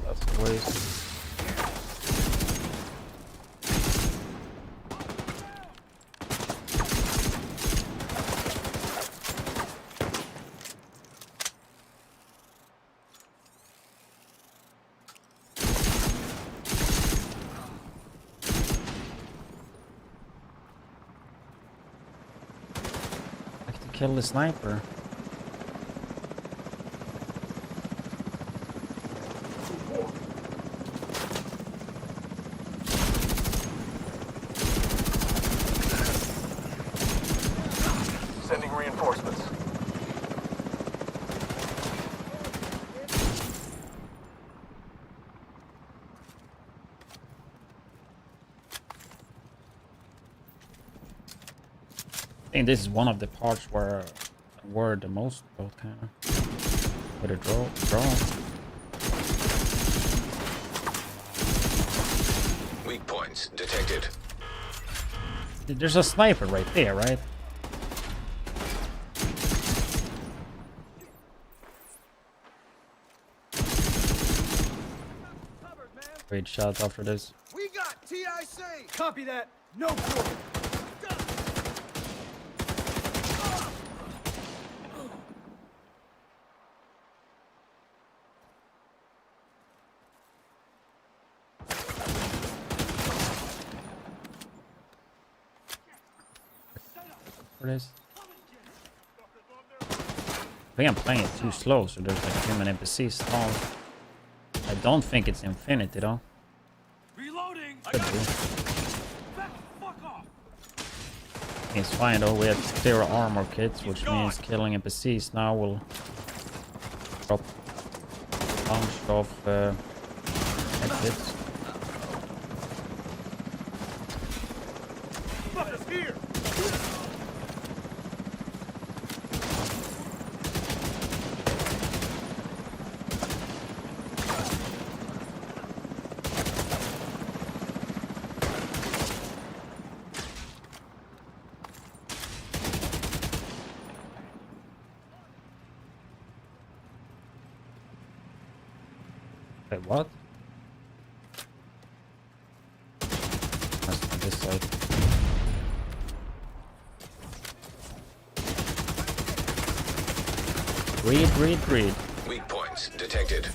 That's a waste. Kill the sniper. Sending reinforcements. I think this is one of the parts where I worried the most about, kind of. With a draw. Weak points detected. There's a sniper right there, right? Great shot after this. We got TIC! Copy that. No problem. For this. I think I'm playing it too slow, so there's like too many NPCs spawned. I don't think it's infinity though. Reloading. Could be. It's fine though, we have 0 armor kits, which means killing NPCs now will drop a bunch of kits. Here. Wait, what? That's not this side. Read. Weak points detected.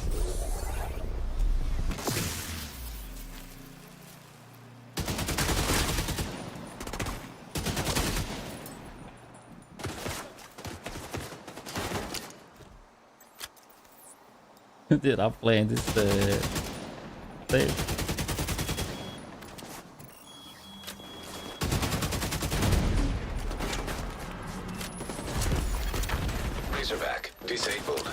Dude, I'm playing this thing. Razorback disabled.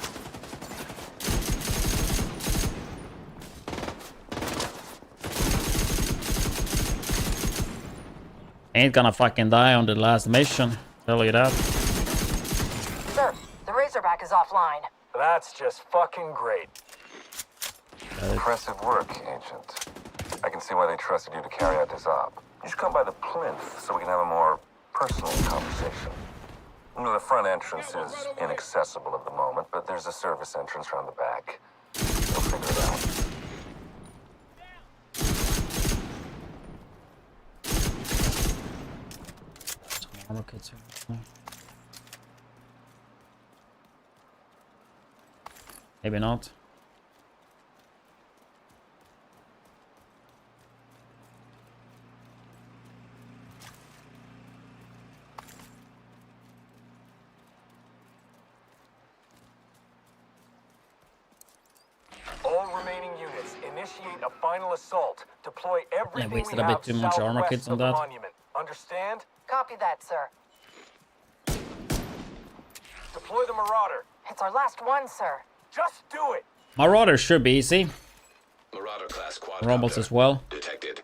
Ain't gonna fucking die on the last mission, tell you that. Sir, the Razorback is offline. That's just fucking great. Impressive work, Agent. I can see why they trusted you to carry out this op. You should come by the plinth so we can have a more personal conversation. You know, the front entrance is inaccessible at the moment, but there's a service entrance around the back. We'll figure it out. Armor kits here. Maybe not. All remaining units, initiate a final assault. Deploy everything we wasted a bit too much armor kits on that. Monument. Understand? Copy that, sir. Deploy the Marauder. It's our last one, sir. Just do it. Marauder should be easy. Marauder class quadcopter Robots as well. detected.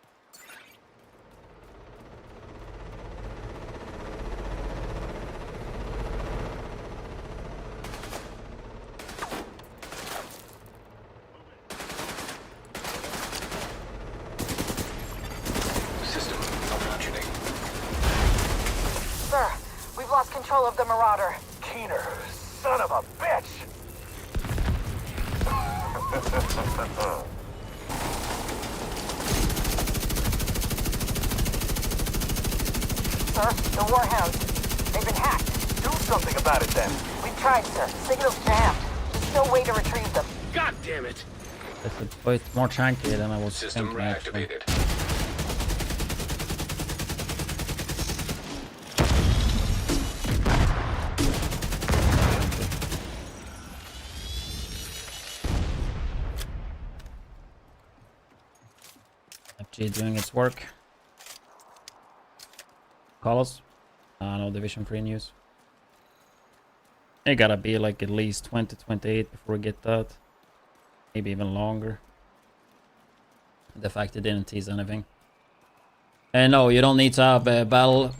System malfunctioning. Sir, we've lost control of the Marauder. Keener, son of a bitch! Sir, the Warhounds. They've been hacked. Do something about it then. We've tried, sir. Signal's jammed. There's no way to retrieve them. God damn it! That's a bit more chunky than I was System thinking actually. reactivated. FG doing its work. Call us. No Division 3 news. It gotta be like at least 2028 before we get that. Maybe even longer. The fact it didn't tease anything. And no, you don't need to have a battle.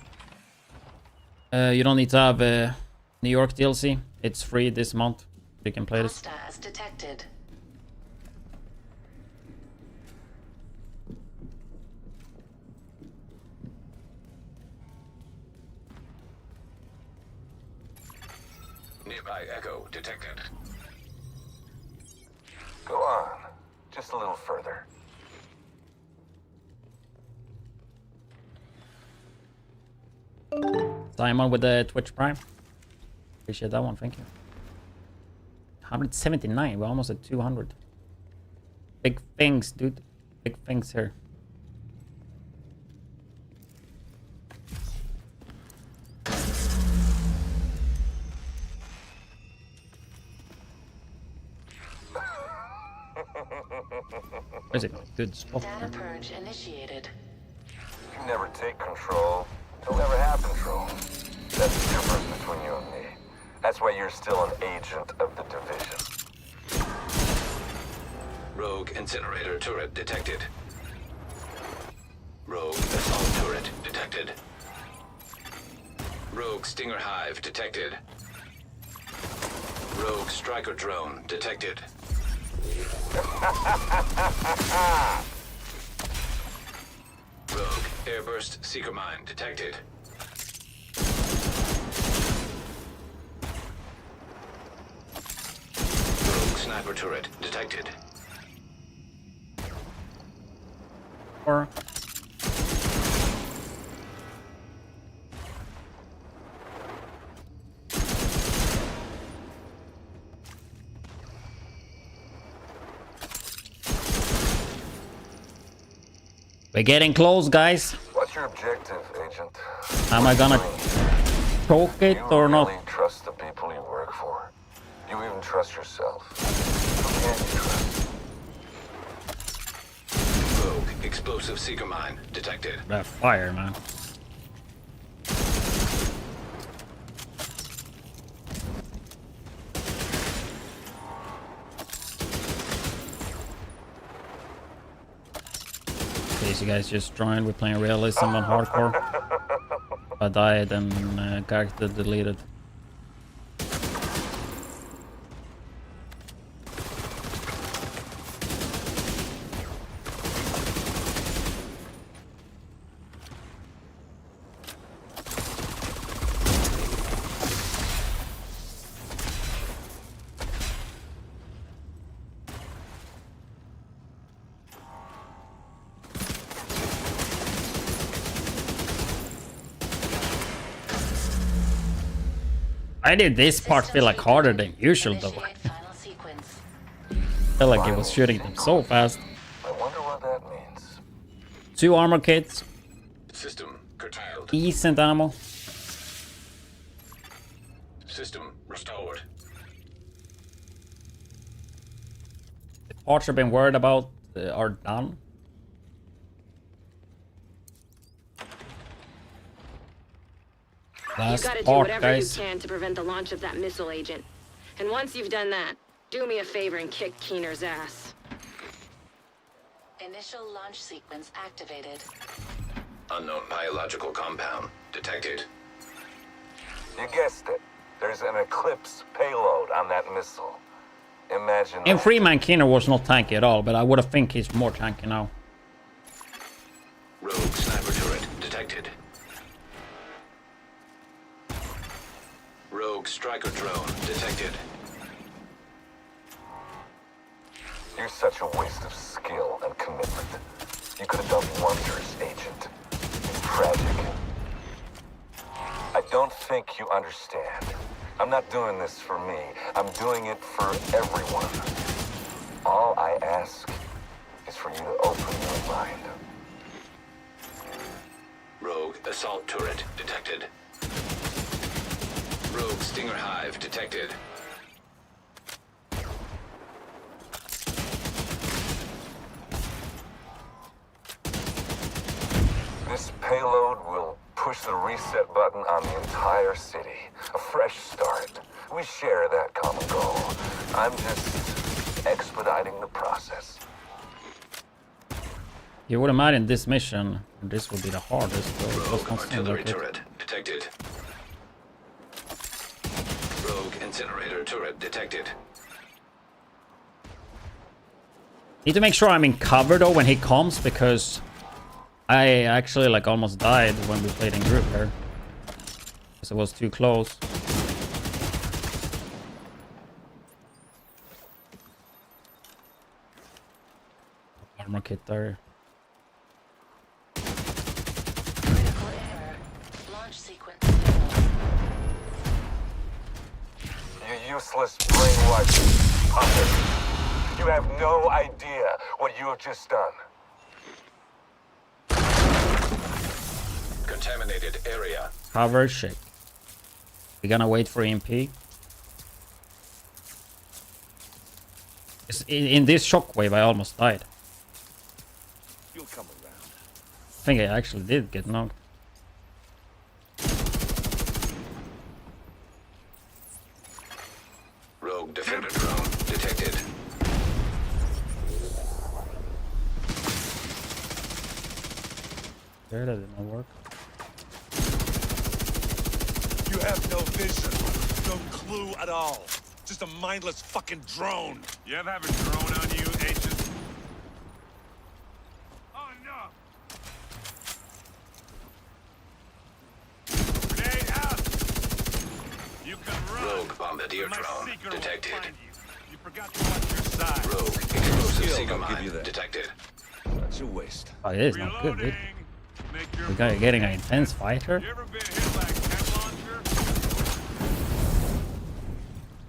You don't need to have a New York DLC. It's free this month. You can play this. Hostiles detected. Nearby echo detected. Go on. Just a little further. Simon with the Twitch Prime. Appreciate that one, thank you. 179, we're almost at 200. Big things, dude. Big things here. Where's it going? Good spot. Data purge initiated. You never take control. You'll never have control. That's the difference between you and me. That's why you're still an agent of the division. Rogue incinerator turret detected. Rogue assault turret detected. Rogue stinger hive detected. Rogue striker drone detected. Rogue airburst seeker mine detected. Rogue sniper turret detected. Or we're getting close, guys. What's your objective, Agent? Am I gonna choke it or not? You really trust the people you work for? You even trust yourself? Who can you trust? Rogue explosive seeker mine detected. That fire, man. You guys just joined, we're playing realism on hardcore. I died and character deleted. Why did this part feel like harder than usual though? I felt like it was shooting them so fast. I wonder what that means. 2 armor kits. System curtailed. Decent ammo. System restored. The parts I've been worried about are done. You gotta do whatever you can to prevent the launch of that missile, Agent. And once you've done that, do me a favor and kick Keener's ass. Initial launch sequence activated. Unknown biological compound detected. You guessed it. There's an Eclipse payload on that missile. Imagine In that. Freeman, Keener was not tanky at all, but I would have think he's more tanky now. Rogue sniper turret detected. Rogue striker drone detected. You're such a waste of skill and commitment. You could have done wonders, Agent. It's tragic. I don't think you understand. I'm not doing this for me. I'm doing it for everyone. All I ask is for you to open your mind. Rogue assault turret detected. Rogue stinger hive detected. This payload will push the reset button on the entire city. A fresh start. We share that common goal. I'm just expediting the process. You would imagine this mission, this would be the hardest. So it was not seem like it. Turret detected. Rogue incinerator turret detected. Need to make sure I'm in cover though when he comes, because I actually like almost died when we played in group here. Because it was too close. Armor kit there. Critical error. Launch sequence failed. useless brainwashed puppet. You have no idea what you have just done. Contaminated area. Cover shit. We're gonna wait for EMP. In this shockwave, I almost died. You'll come around. I think I actually did get knocked. Rogue defender drone detected. There, that did not work. You have no vision, no clue at all. Just a mindless fucking drone. You ever have a drone on you, agent? Oh no! Grenade out! You can run. Rogue bombardier drone detected. You forgot to watch your side. Rogue explosive Shield, seeker I'll give mine you that. detected. That's a waste. Oh, it is not good, dude. We got getting an intense fighter.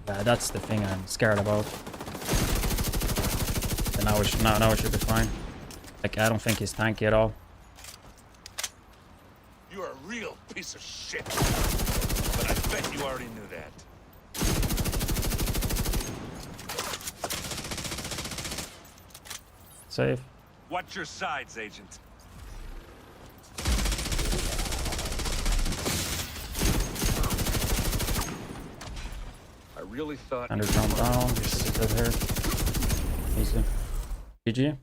Yeah, that's the thing I'm scared about. And now it should be fine. Like, I don't think he's tanky at all. You're a real piece of shit. But I bet you already knew that. Safe. Watch your sides, Agent. I really thought... Underground down. This is over here. Easy. GG.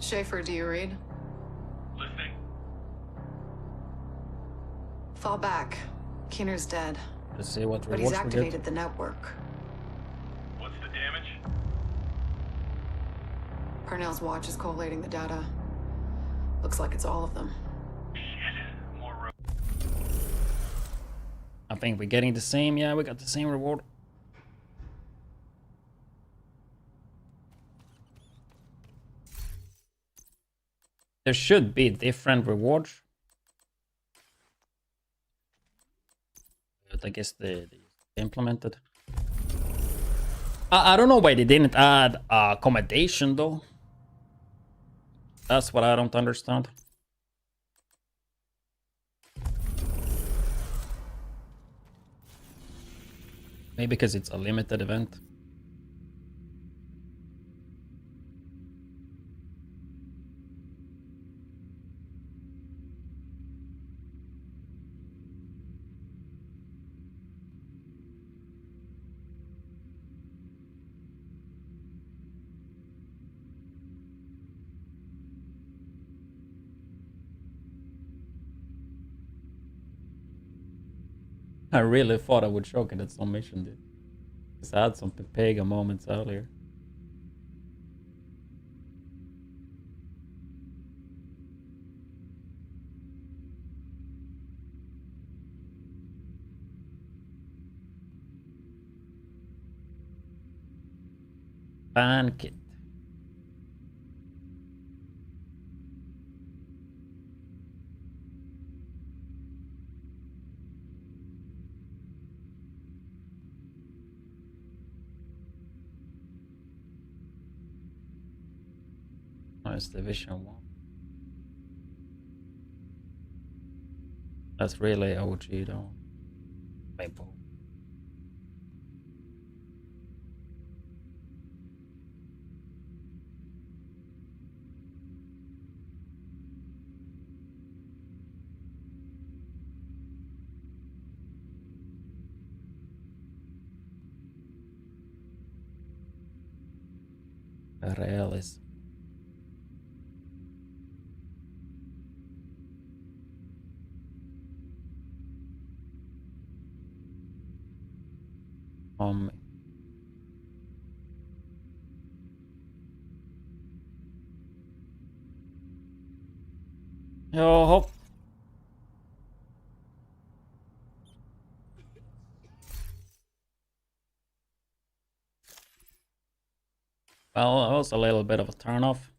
Schaefer, do you read? Listening. Fall back. Keener's dead. Let's see what But he's rewards we get. activated the network. What's the damage? Parnell's watch is collating the data. Looks like it's all of them. I think we're getting the same. Yeah, we got the same reward. There should be different rewards. But I guess they implemented. I don't know why they didn't add accommodation though. That's what I don't understand. Maybe because it's a limited event. I really thought I would choke it at some mission, dude. Because I had some Pepega moments earlier. Fan kit. It's Division 1. That's really OG though. Maple. Realism. Yo. Well, that was a little bit of a turn off.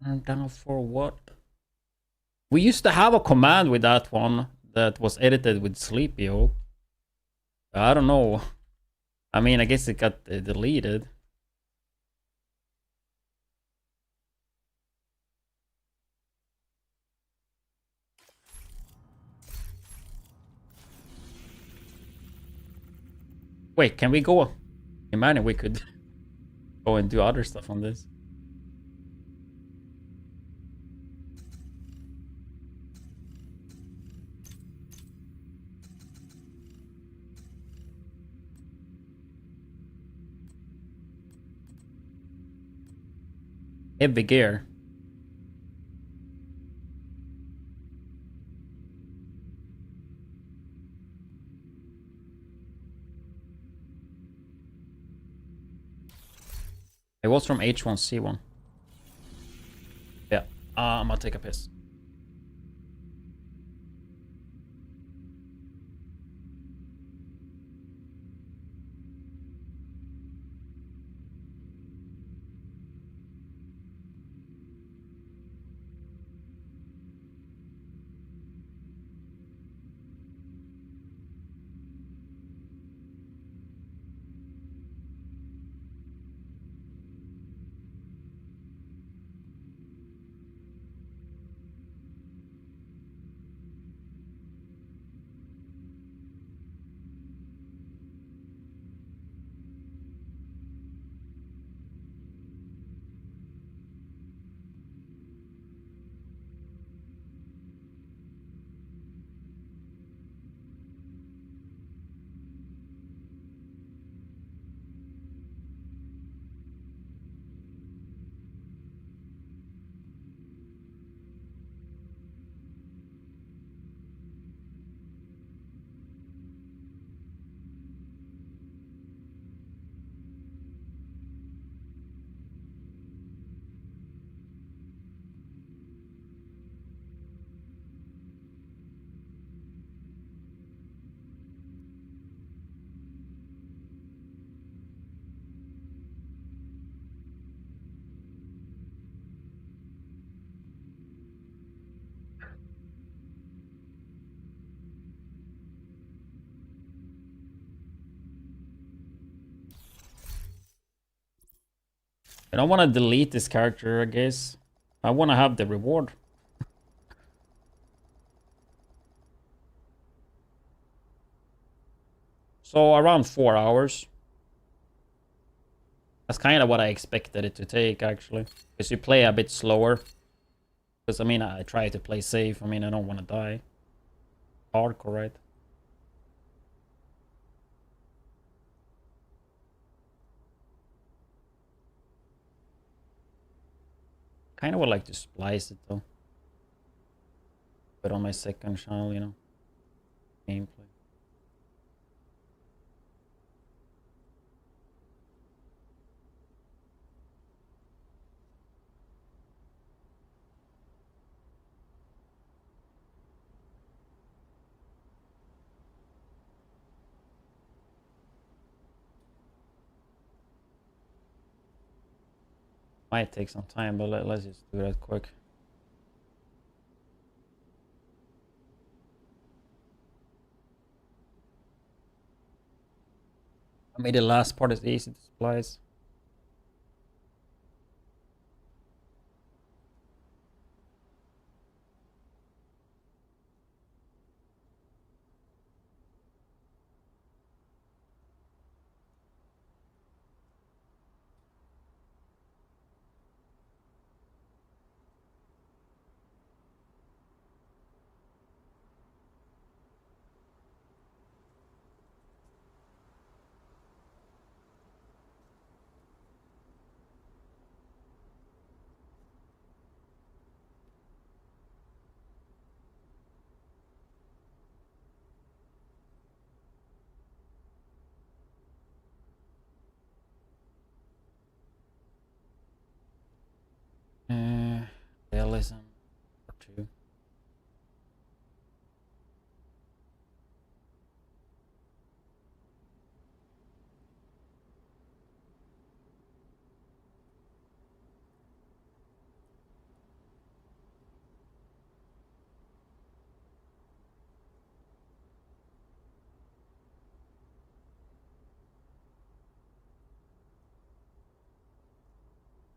I'm down for what? We used to have a command with that one that was edited with Sleepio. I don't know. I mean, I guess it got deleted. Wait, can we go? Imagine we could go and do other stuff on this. Heavy gear. It was from H1C1. Yeah, I'm gonna take a piss. I don't want to delete this character, I guess. I want to have the reward. So around 4 hours. That's kind of what I expected it to take, actually. Because you play a bit slower. Because, I mean, I try to play safe. I mean, I don't want to die. Hardcore, right? Kind of would like to splice it, though. But on my second channel, you know. Gameplay. Might take some time, but let's just do that quick. I mean, the last part is easy to splice. Realism or 2.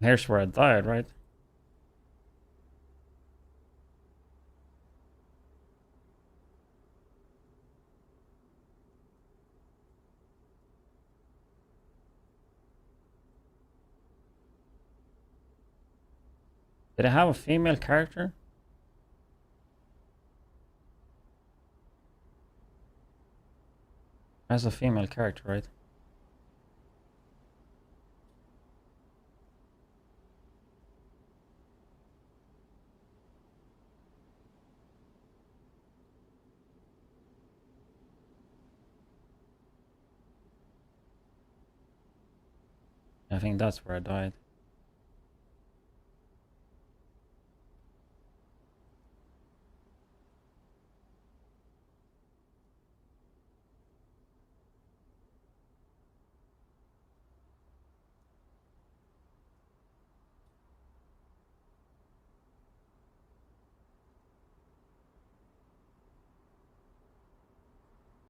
Here's where I died, right? Did I have a female character? As a female character, right? I think that's where I died.